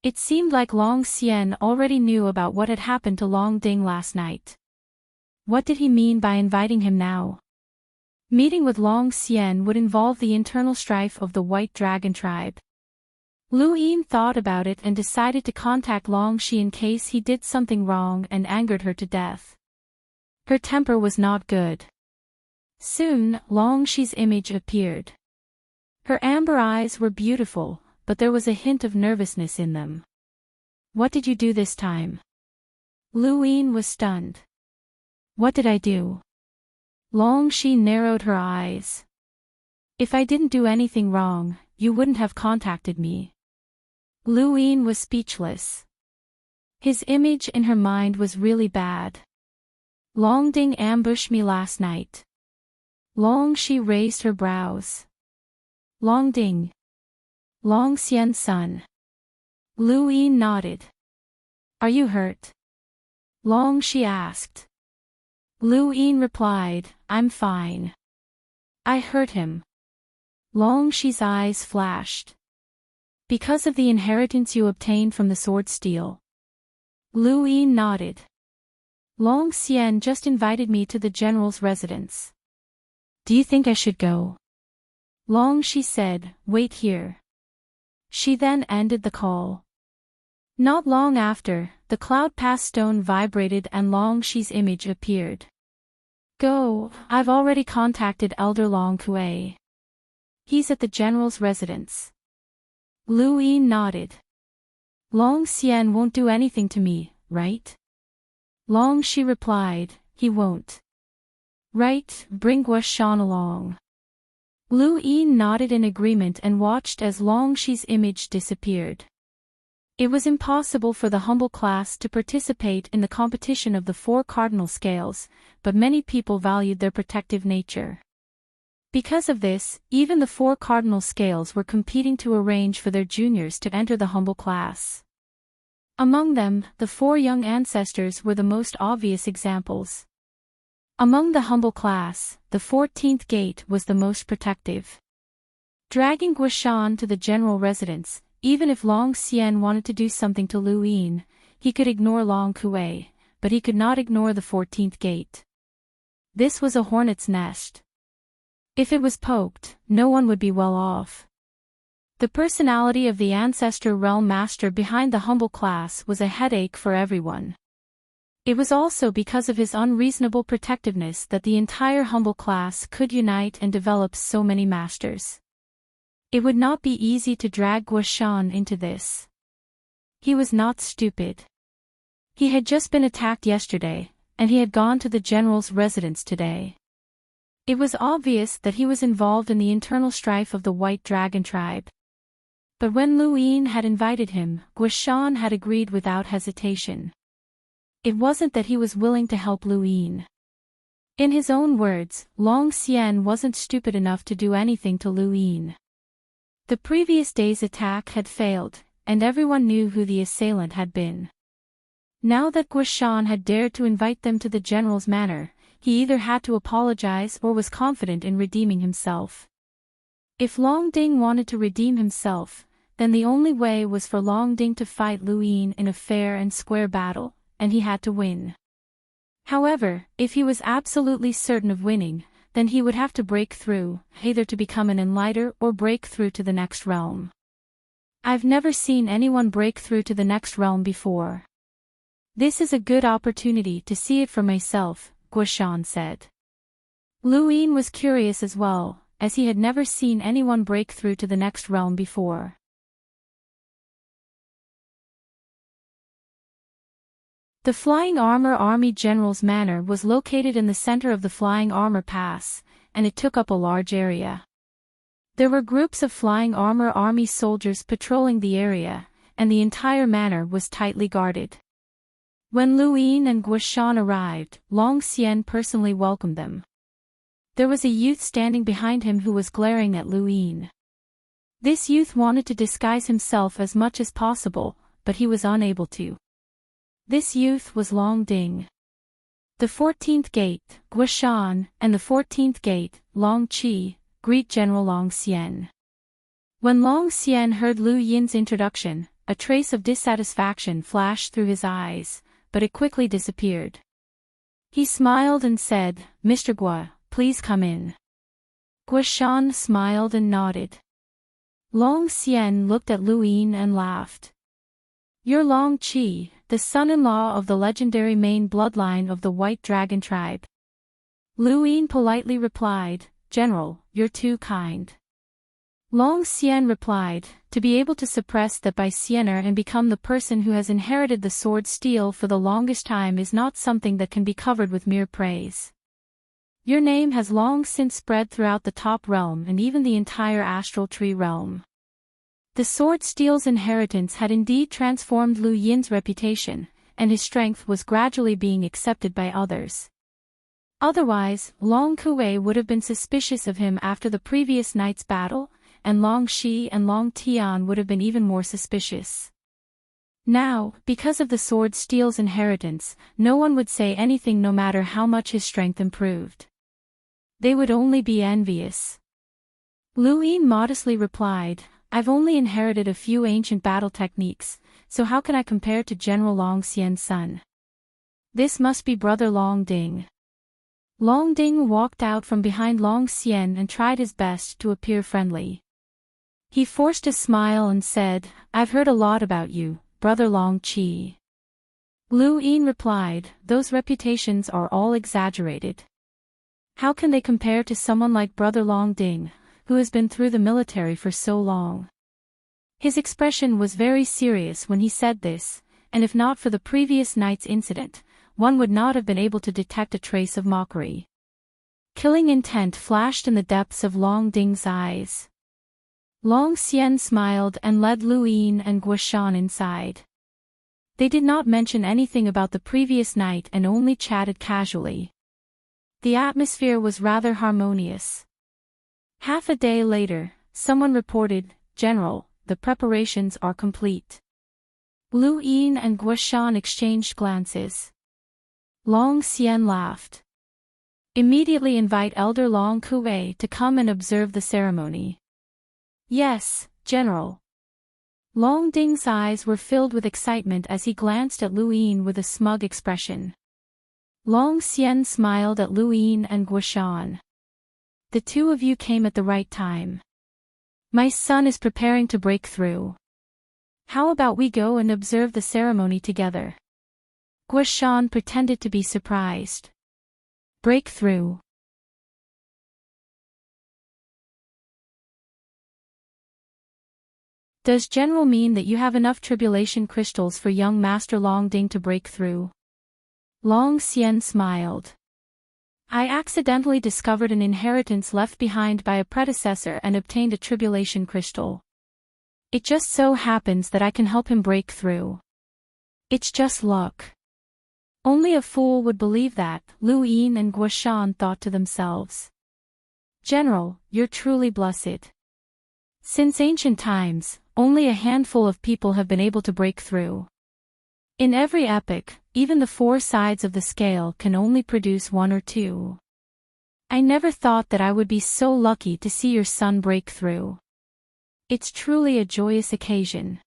It seemed like Long Xian already knew about what had happened to Long Ding last night. What did he mean by inviting him now? Meeting with Long Xian would involve the internal strife of the White Dragon tribe. Lu Yin thought about it and decided to contact Long Shi in case he did something wrong and angered her to death. Her temper was not good. Soon, Long Shi's image appeared. Her amber eyes were beautiful, but there was a hint of nervousness in them. "What did you do this time?" Lu Yin was stunned. "What did I do?" Long Shi narrowed her eyes. "If I didn't do anything wrong, you wouldn't have contacted me." Lu Yin was speechless. His image in her mind was really bad. Long Ding ambushed me last night. Long Shi raised her brows. Long Ding. Long Xian's son. Lu Yin nodded. Are you hurt? Long Shi asked. Lu Yin replied, I'm fine. I hurt him. Long Shi's eyes flashed. Because of the inheritance you obtained from the sword steel. Lu Yin nodded. Long Xian just invited me to the general's residence. Do you think I should go? Long Shi said, wait here. She then ended the call. Not long after, the cloud pass stone vibrated and Long Shi's image appeared. Go, I've already contacted Elder Long Kuei. He's at the general's residence. Lu Yin nodded. Long Xian won't do anything to me, right? Long Shi replied, he won't. Right, bring Guoshan along. Lu Yin nodded in agreement and watched as Long Shi's image disappeared. It was impossible for the humble class to participate in the competition of the 4 cardinal scales, but many people valued their protective nature. Because of this, even the 4 cardinal scales were competing to arrange for their juniors to enter the humble class. Among them, the 4 young ancestors were the most obvious examples. Among the humble class, the 14th gate was the most protective. Dragging Guoshan to the general residence, even if Long Xian wanted to do something to Lu Yin, he could ignore Long Kuei, but he could not ignore the 14th gate. This was a hornet's nest. If it was poked, no one would be well off. The personality of the ancestor realm master behind the humble class was a headache for everyone. It was also because of his unreasonable protectiveness that the entire humble class could unite and develop so many masters. It would not be easy to drag Guoshan into this. He was not stupid. He had just been attacked yesterday, and he had gone to the general's residence today. It was obvious that he was involved in the internal strife of the White Dragon tribe. But when Lu Yin had invited him, Guoshan had agreed without hesitation. It wasn't that he was willing to help Lu Yin. In his own words, Long Xian wasn't stupid enough to do anything to Lu Yin. The previous day's attack had failed, and everyone knew who the assailant had been. Now that Guoshan had dared to invite them to the general's manor, he either had to apologize or was confident in redeeming himself. If Long Ding wanted to redeem himself, then the only way was for Long Ding to fight Lu Yin in a fair and square battle, and he had to win. However, if he was absolutely certain of winning, then he would have to break through, either to become an enlighter or break through to the next realm. I've never seen anyone break through to the next realm before. This is a good opportunity to see it for myself, Guoshan said. Lu Yin was curious as well, as he had never seen anyone break through to the next realm before. The Flying Armor Army General's Manor was located in the center of the Flying Armor Pass, and it took up a large area. There were groups of Flying Armor Army soldiers patrolling the area, and the entire manor was tightly guarded. When Lu Yin and Guoshan arrived, Long Xian personally welcomed them. There was a youth standing behind him who was glaring at Lu Yin. This youth wanted to disguise himself as much as possible, but he was unable to. This youth was Long Ding. The 14th gate, Guoshan, and the 14th gate, Long Qi, greet General Long Xian. When Long Xian heard Lu Yin's introduction, a trace of dissatisfaction flashed through his eyes, but it quickly disappeared. He smiled and said, Mr. Guo, please come in. Guoshan smiled and nodded. Long Xian looked at Lu Yin and laughed. You're Long Qi, the son-in-law of the legendary main bloodline of the White Dragon tribe. Lu Yin politely replied, General, you're too kind. Long Xian replied, to be able to suppress that by Sienna and become the person who has inherited the sword steel for the longest time is not something that can be covered with mere praise. Your name has long since spread throughout the top realm and even the entire astral tree realm. The sword steel's inheritance had indeed transformed Lu Yin's reputation, and his strength was gradually being accepted by others. Otherwise, Long Kuei would have been suspicious of him after the previous night's battle, and Long Shi and Long Tian would have been even more suspicious. Now, because of the sword steel's inheritance, no one would say anything no matter how much his strength improved. They would only be envious. Lu Yin modestly replied, I've only inherited a few ancient battle techniques, so how can I compare to General Long Xian's son? This must be brother Long Ding. Long Ding walked out from behind Long Xian and tried his best to appear friendly. He forced a smile and said, I've heard a lot about you, brother Long Qi. Lu Yin replied, those reputations are all exaggerated. How can they compare to someone like brother Long Ding, who has been through the military for so long? His expression was very serious when he said this, and if not for the previous night's incident, one would not have been able to detect a trace of mockery. Killing intent flashed in the depths of Long Ding's eyes. Long Xian smiled and led Lu Yin and Guoshan inside. They did not mention anything about the previous night and only chatted casually. The atmosphere was rather harmonious. Half a day later, someone reported, General, the preparations are complete. Lu Yin and Guoshan exchanged glances. Long Xian laughed. Immediately invite Elder Long Kuei to come and observe the ceremony. Yes, General. Long Ding's eyes were filled with excitement as he glanced at Lu Yin with a smug expression. Long Xian smiled at Lu Yin and Guoshan. The two of you came at the right time. My son is preparing to break through. How about we go and observe the ceremony together? Guoshan pretended to be surprised. Breakthrough. Does General mean that you have enough tribulation crystals for young Master Long Ding to break through? Long Xian smiled. I accidentally discovered an inheritance left behind by a predecessor and obtained a tribulation crystal. It just so happens that I can help him break through. It's just luck. Only a fool would believe that, Lu Yin and Guoshan thought to themselves. General, you're truly blessed. Since ancient times, only a handful of people have been able to break through. In every epoch, even the four sides of the scale can only produce one or two. I never thought that I would be so lucky to see your son break through. It's truly a joyous occasion.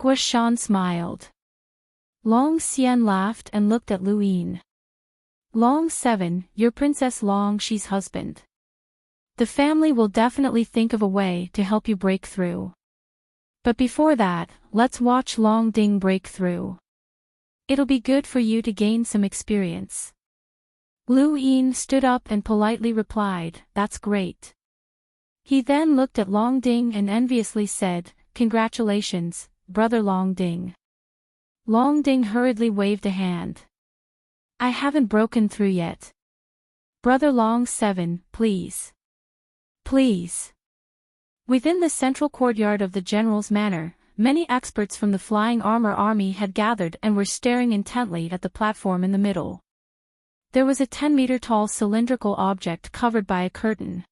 Guoshan smiled. Long Xian laughed and looked at Lu Yin. Long 7, you're Princess Long Shi's husband. The family will definitely think of a way to help you break through. But before that, let's watch Long Ding break through. It'll be good for you to gain some experience. Lu Yin stood up and politely replied, that's great. He then looked at Long Ding and enviously said, congratulations, brother Long Ding. Long Ding hurriedly waved a hand. I haven't broken through yet. Brother Long 7, please. Please. Within the central courtyard of the general's manor, many experts from the Flying Armor Army had gathered and were staring intently at the platform in the middle. There was a 10-meter-tall cylindrical object covered by a curtain.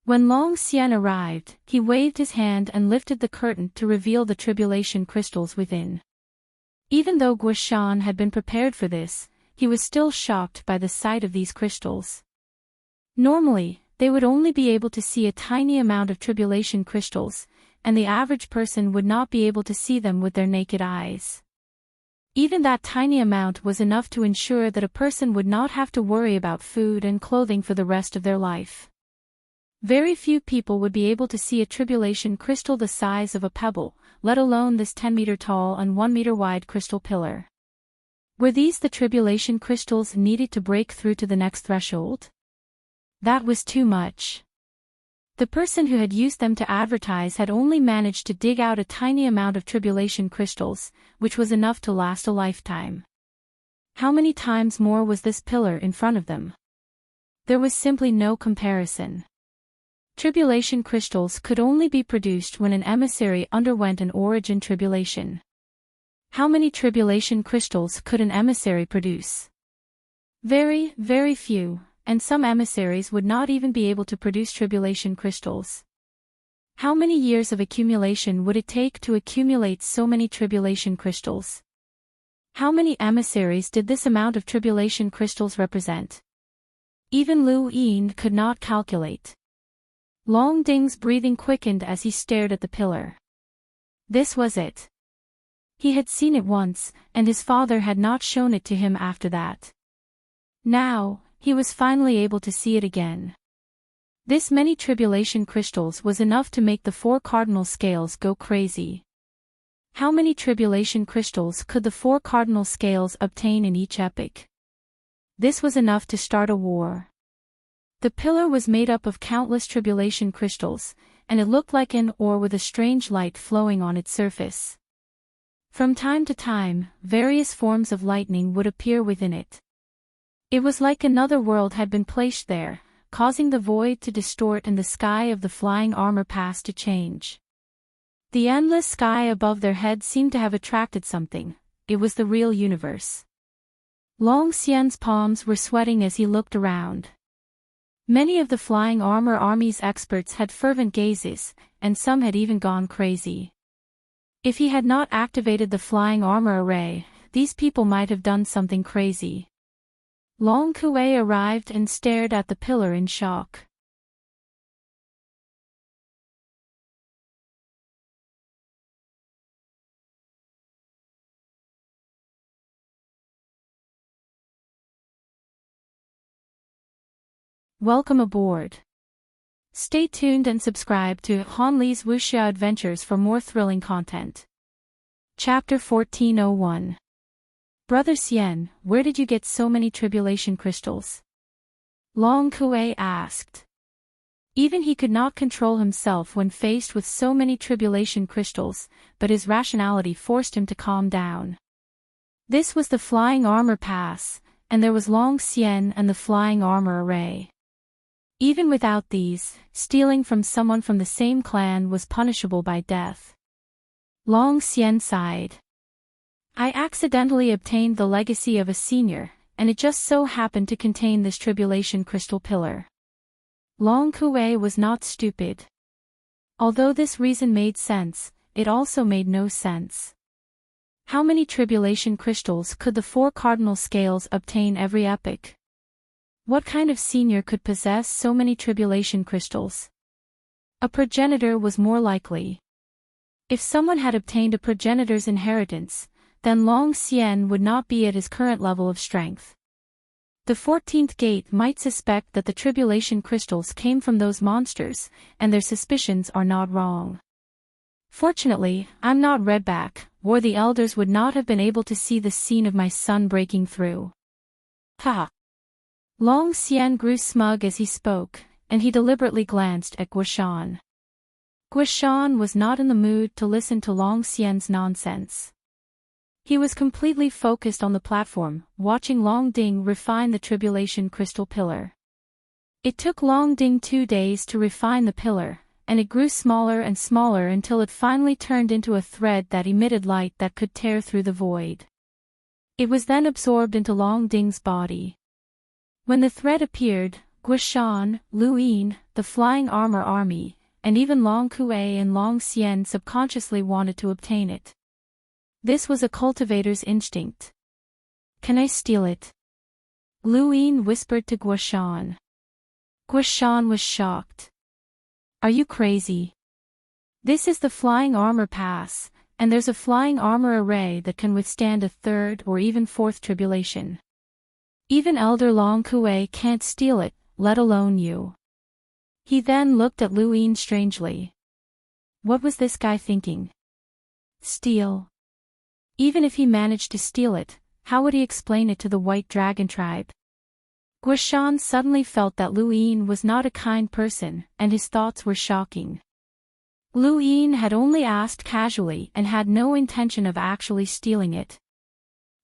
When Long Xian arrived, he waved his hand and lifted the curtain to reveal the tribulation crystals within. Even though Guoshan had been prepared for this, he was still shocked by the sight of these crystals. Normally, they would only be able to see a tiny amount of tribulation crystals, and the average person would not be able to see them with their naked eyes. Even that tiny amount was enough to ensure that a person would not have to worry about food and clothing for the rest of their life. Very few people would be able to see a tribulation crystal the size of a pebble, let alone this 10-meter-tall and 1-meter-wide crystal pillar. Were these the tribulation crystals needed to break through to the next threshold? That was too much. The person who had used them to advertise had only managed to dig out a tiny amount of tribulation crystals, which was enough to last a lifetime. How many times more was this pillar in front of them? There was simply no comparison. Tribulation crystals could only be produced when an emissary underwent an origin tribulation. How many tribulation crystals could an emissary produce? Very, very few, and some emissaries would not even be able to produce tribulation crystals. How many years of accumulation would it take to accumulate so many tribulation crystals? How many emissaries did this amount of tribulation crystals represent? Even Lu Yin could not calculate. Long Ding's breathing quickened as he stared at the pillar. This was it. He had seen it once, and his father had not shown it to him after that. Now, he was finally able to see it again. This many tribulation crystals was enough to make the 4 cardinal scales go crazy. How many tribulation crystals could the 4 cardinal scales obtain in each epoch? This was enough to start a war. The pillar was made up of countless tribulation crystals, and it looked like an ore with a strange light flowing on its surface. From time to time, various forms of lightning would appear within it. It was like another world had been placed there, causing the void to distort and the sky of the flying armor pass to change. The endless sky above their heads seemed to have attracted something. It was the real universe. Long Xian's palms were sweating as he looked around. Many of the flying armor army's experts had fervent gazes, and some had even gone crazy. If he had not activated the flying armor array, these people might have done something crazy. Long Kuei arrived and stared at the pillar in shock. Welcome aboard. Stay tuned and subscribe to Han Li's Wuxia Adventures for more thrilling content. Chapter 1401. Brother Xian, where did you get so many tribulation crystals? Long Kuei asked. Even he could not control himself when faced with so many tribulation crystals, but his rationality forced him to calm down. This was the flying armor pass, and there was Long Xian and the flying armor array. Even without these, stealing from someone from the same clan was punishable by death. Long Xian sighed. I accidentally obtained the legacy of a senior, and it just so happened to contain this tribulation crystal pillar. Long Kuei was not stupid. Although this reason made sense, it also made no sense. How many tribulation crystals could the 4 cardinal scales obtain every epoch? What kind of senior could possess so many tribulation crystals? A progenitor was more likely. If someone had obtained a progenitor's inheritance, then Long Xian would not be at his current level of strength. The 14th gate might suspect that the tribulation crystals came from those monsters, and their suspicions are not wrong. Fortunately, I'm not Redback, or the elders would not have been able to see the scene of my son breaking through. Ha! Long Xian grew smug as he spoke, and he deliberately glanced at Guoshan. Guoshan was not in the mood to listen to Long Xian's nonsense. He was completely focused on the platform, watching Long Ding refine the tribulation crystal pillar. It took Long Ding 2 days to refine the pillar, and it grew smaller and smaller until it finally turned into a thread that emitted light that could tear through the void. It was then absorbed into Long Ding's body. When the thread appeared, Guoshan, Lu Yin, the flying armor army, and even Long Kuei and Long Xian subconsciously wanted to obtain it. This was a cultivator's instinct. Can I steal it? Lu Yin whispered to Guoshan. Guoshan was shocked. Are you crazy? This is the flying armor pass, and there's a flying armor array that can withstand a 3rd or even 4th tribulation. Even Elder Long Kuei can't steal it, let alone you. He then looked at Lu Yin strangely. What was this guy thinking? Steal? Even if he managed to steal it, how would he explain it to the White Dragon tribe? Guoshan suddenly felt that Lu Yin was not a kind person, and his thoughts were shocking. Lu Yin had only asked casually and had no intention of actually stealing it.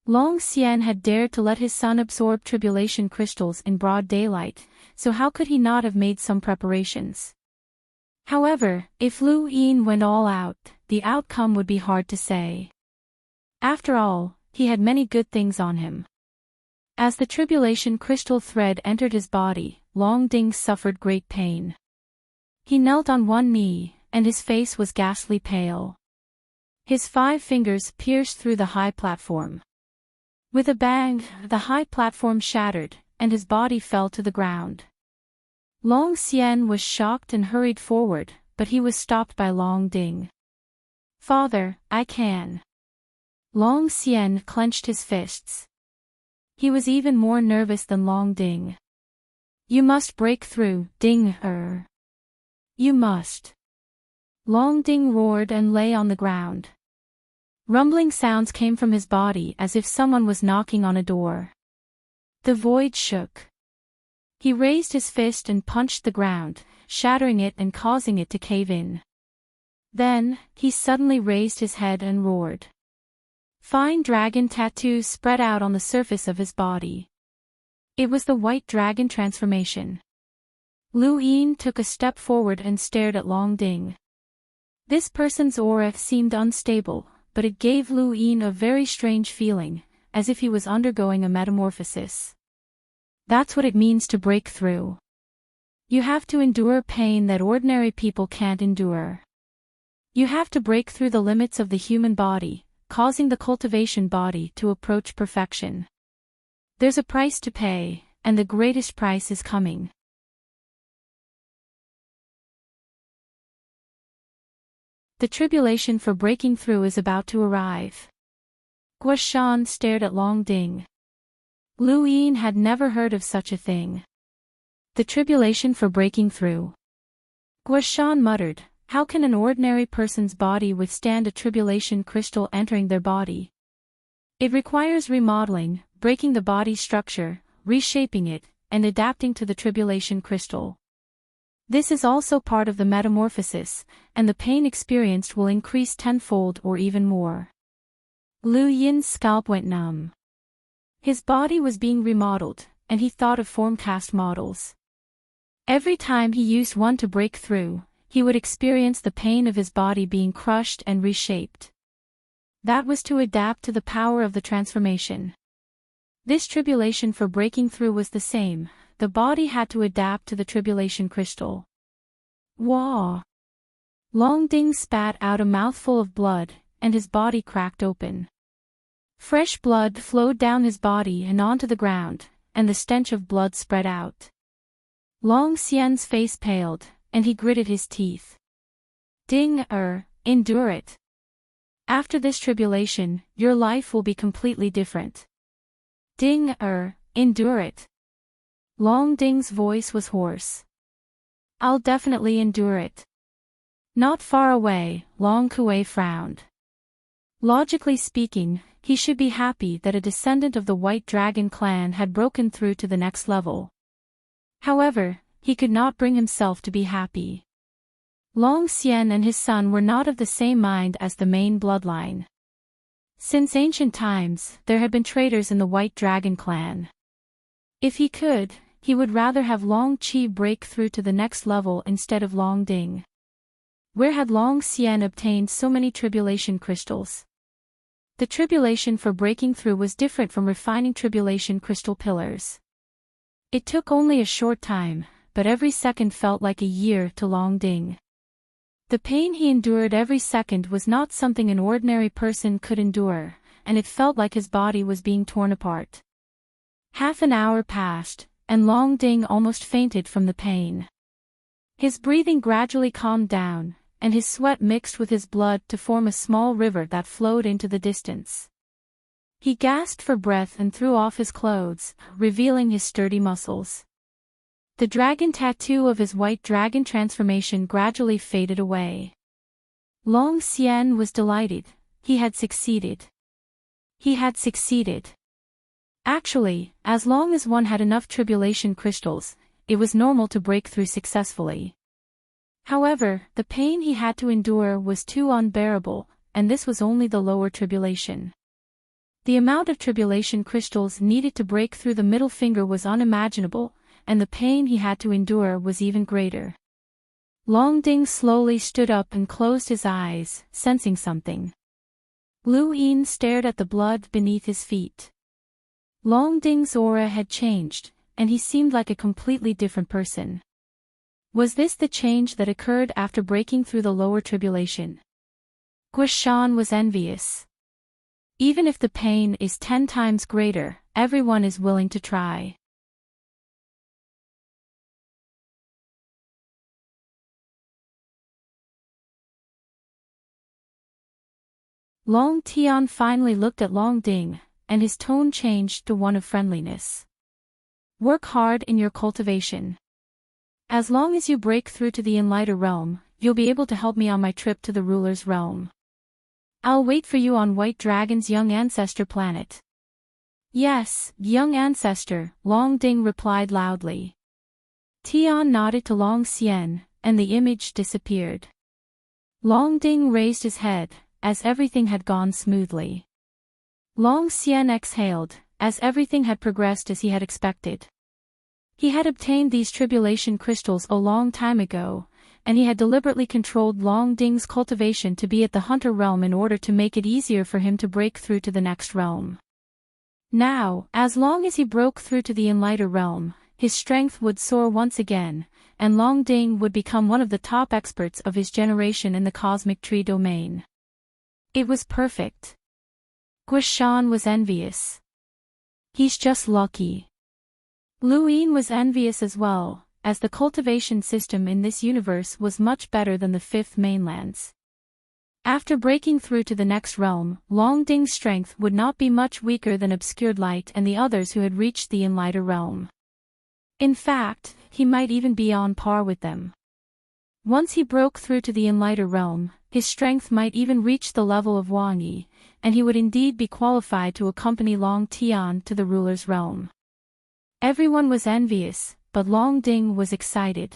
Long Xian had dared to let his son absorb tribulation crystals in broad daylight, so how could he not have made some preparations? However, if Lu Yin went all out, the outcome would be hard to say. After all, he had many good things on him. As the tribulation crystal thread entered his body, Long Ding suffered great pain. He knelt on one knee, and his face was ghastly pale. His 5 fingers pierced through the high platform. With a bang, the high platform shattered, and his body fell to the ground. Long Xian was shocked and hurried forward, but he was stopped by Long Ding. "Father, I can." Long Xian clenched his fists. He was even more nervous than Long Ding. "You must break through, Ding-er. You must." Long Ding roared and lay on the ground. Rumbling sounds came from his body as if someone was knocking on a door. The void shook. He raised his fist and punched the ground, shattering it and causing it to cave in. Then, he suddenly raised his head and roared. Fine dragon tattoos spread out on the surface of his body. It was the white dragon transformation. Lu Yin took a step forward and stared at Long Ding. This person's aura seemed unstable, but it gave Lu Yin a very strange feeling, as if he was undergoing a metamorphosis. That's what it means to break through. You have to endure pain that ordinary people can't endure. You have to break through the limits of the human body, causing the cultivation body to approach perfection. There's a price to pay, and the greatest price is coming. The tribulation for breaking through is about to arrive. Guoshan stared at Long Ding. Lu Yin had never heard of such a thing. The tribulation for breaking through. Guoshan muttered, "How can an ordinary person's body withstand a tribulation crystal entering their body? It requires remodeling, breaking the body structure, reshaping it, and adapting to the tribulation crystal. This is also part of the metamorphosis, and the pain experienced will increase tenfold or even more." Lu Yin's scalp went numb. His body was being remodeled, and he thought of formcast models. Every time he used one to break through, he would experience the pain of his body being crushed and reshaped. That was to adapt to the power of the transformation. This tribulation for breaking through was the same. The body had to adapt to the tribulation crystal. Wah! Long Ding spat out a mouthful of blood, and his body cracked open. Fresh blood flowed down his body and onto the ground, and the stench of blood spread out. Long Xian's face paled, and he gritted his teeth. Ding-er, endure it. After this tribulation, your life will be completely different. Ding-er, endure it. Long Ding's voice was hoarse. I'll definitely endure it. Not far away, Long Kuei frowned. Logically speaking, he should be happy that a descendant of the White Dragon clan had broken through to the next level. However, he could not bring himself to be happy. Long Xian and his son were not of the same mind as the main bloodline. Since ancient times, there had been traitors in the White Dragon clan. If he could, he would rather have Long Qi break through to the next level instead of Long Ding. Where had Long Xian obtained so many tribulation crystals? The tribulation for breaking through was different from refining tribulation crystal pillars. It took only a short time, but every second felt like a year to Long Ding. The pain he endured every second was not something an ordinary person could endure, and it felt like his body was being torn apart. Half an hour passed, and Long Ding almost fainted from the pain. His breathing gradually calmed down, and his sweat mixed with his blood to form a small river that flowed into the distance. He gasped for breath and threw off his clothes, revealing his sturdy muscles. The dragon tattoo of his white dragon transformation gradually faded away. Long Xian was delighted. He had succeeded. He had succeeded. Actually, as long as one had enough tribulation crystals, it was normal to break through successfully. However, the pain he had to endure was too unbearable, and this was only the lower tribulation. The amount of tribulation crystals needed to break through the middle finger was unimaginable, and the pain he had to endure was even greater. Long Ding slowly stood up and closed his eyes, sensing something. Lu Yin stared at the blood beneath his feet. Long Ding's aura had changed, and he seemed like a completely different person. Was this the change that occurred after breaking through the lower tribulation? Guishan was envious. Even if the pain is 10 times greater, everyone is willing to try. Long Tian finally looked at Long Ding, and his tone changed to one of friendliness. Work hard in your cultivation. As long as you break through to the Enlightened realm, you'll be able to help me on my trip to the ruler's realm. I'll wait for you on White Dragon's young ancestor planet. Yes, young ancestor, Long Ding replied loudly. Tian nodded to Long Xian, and the image disappeared. Long Ding raised his head, as everything had gone smoothly. Long Xian exhaled, as everything had progressed as he had expected. He had obtained these tribulation crystals a long time ago, and he had deliberately controlled Long Ding's cultivation to be at the hunter realm in order to make it easier for him to break through to the next realm. Now, as long as he broke through to the Enlightened realm, his strength would soar once again, and Long Ding would become one of the top experts of his generation in the cosmic tree domain. It was perfect. Guishan was envious. He's just lucky. Lu Yin was envious as well, as the cultivation system in this universe was much better than the fifth mainlands. After breaking through to the next realm, Long Ding's strength would not be much weaker than Obscured Light and the others who had reached the Enlightened realm. In fact, he might even be on par with them. Once he broke through to the Enlightened realm, his strength might even reach the level of Wang Yi, and he would indeed be qualified to accompany Long Tian to the ruler's realm. Everyone was envious, but Long Ding was excited.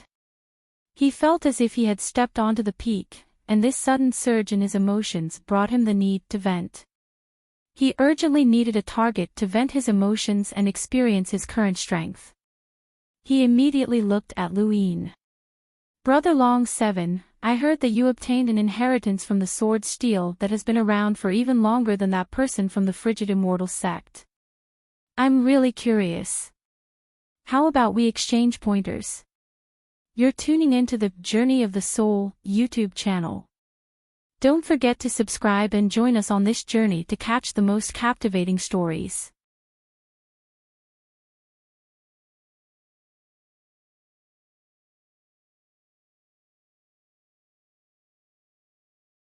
He felt as if he had stepped onto the peak, and this sudden surge in his emotions brought him the need to vent. He urgently needed a target to vent his emotions and experience his current strength. He immediately looked at Lu Yin. Brother Long 7, I heard that you obtained an inheritance from the sword steel that has been around for even longer than that person from the Frigid Immortal sect. I'm really curious. How about we exchange pointers? You're tuning into the Journey of the Soul YouTube channel. Don't forget to subscribe and join us on this journey to catch the most captivating stories.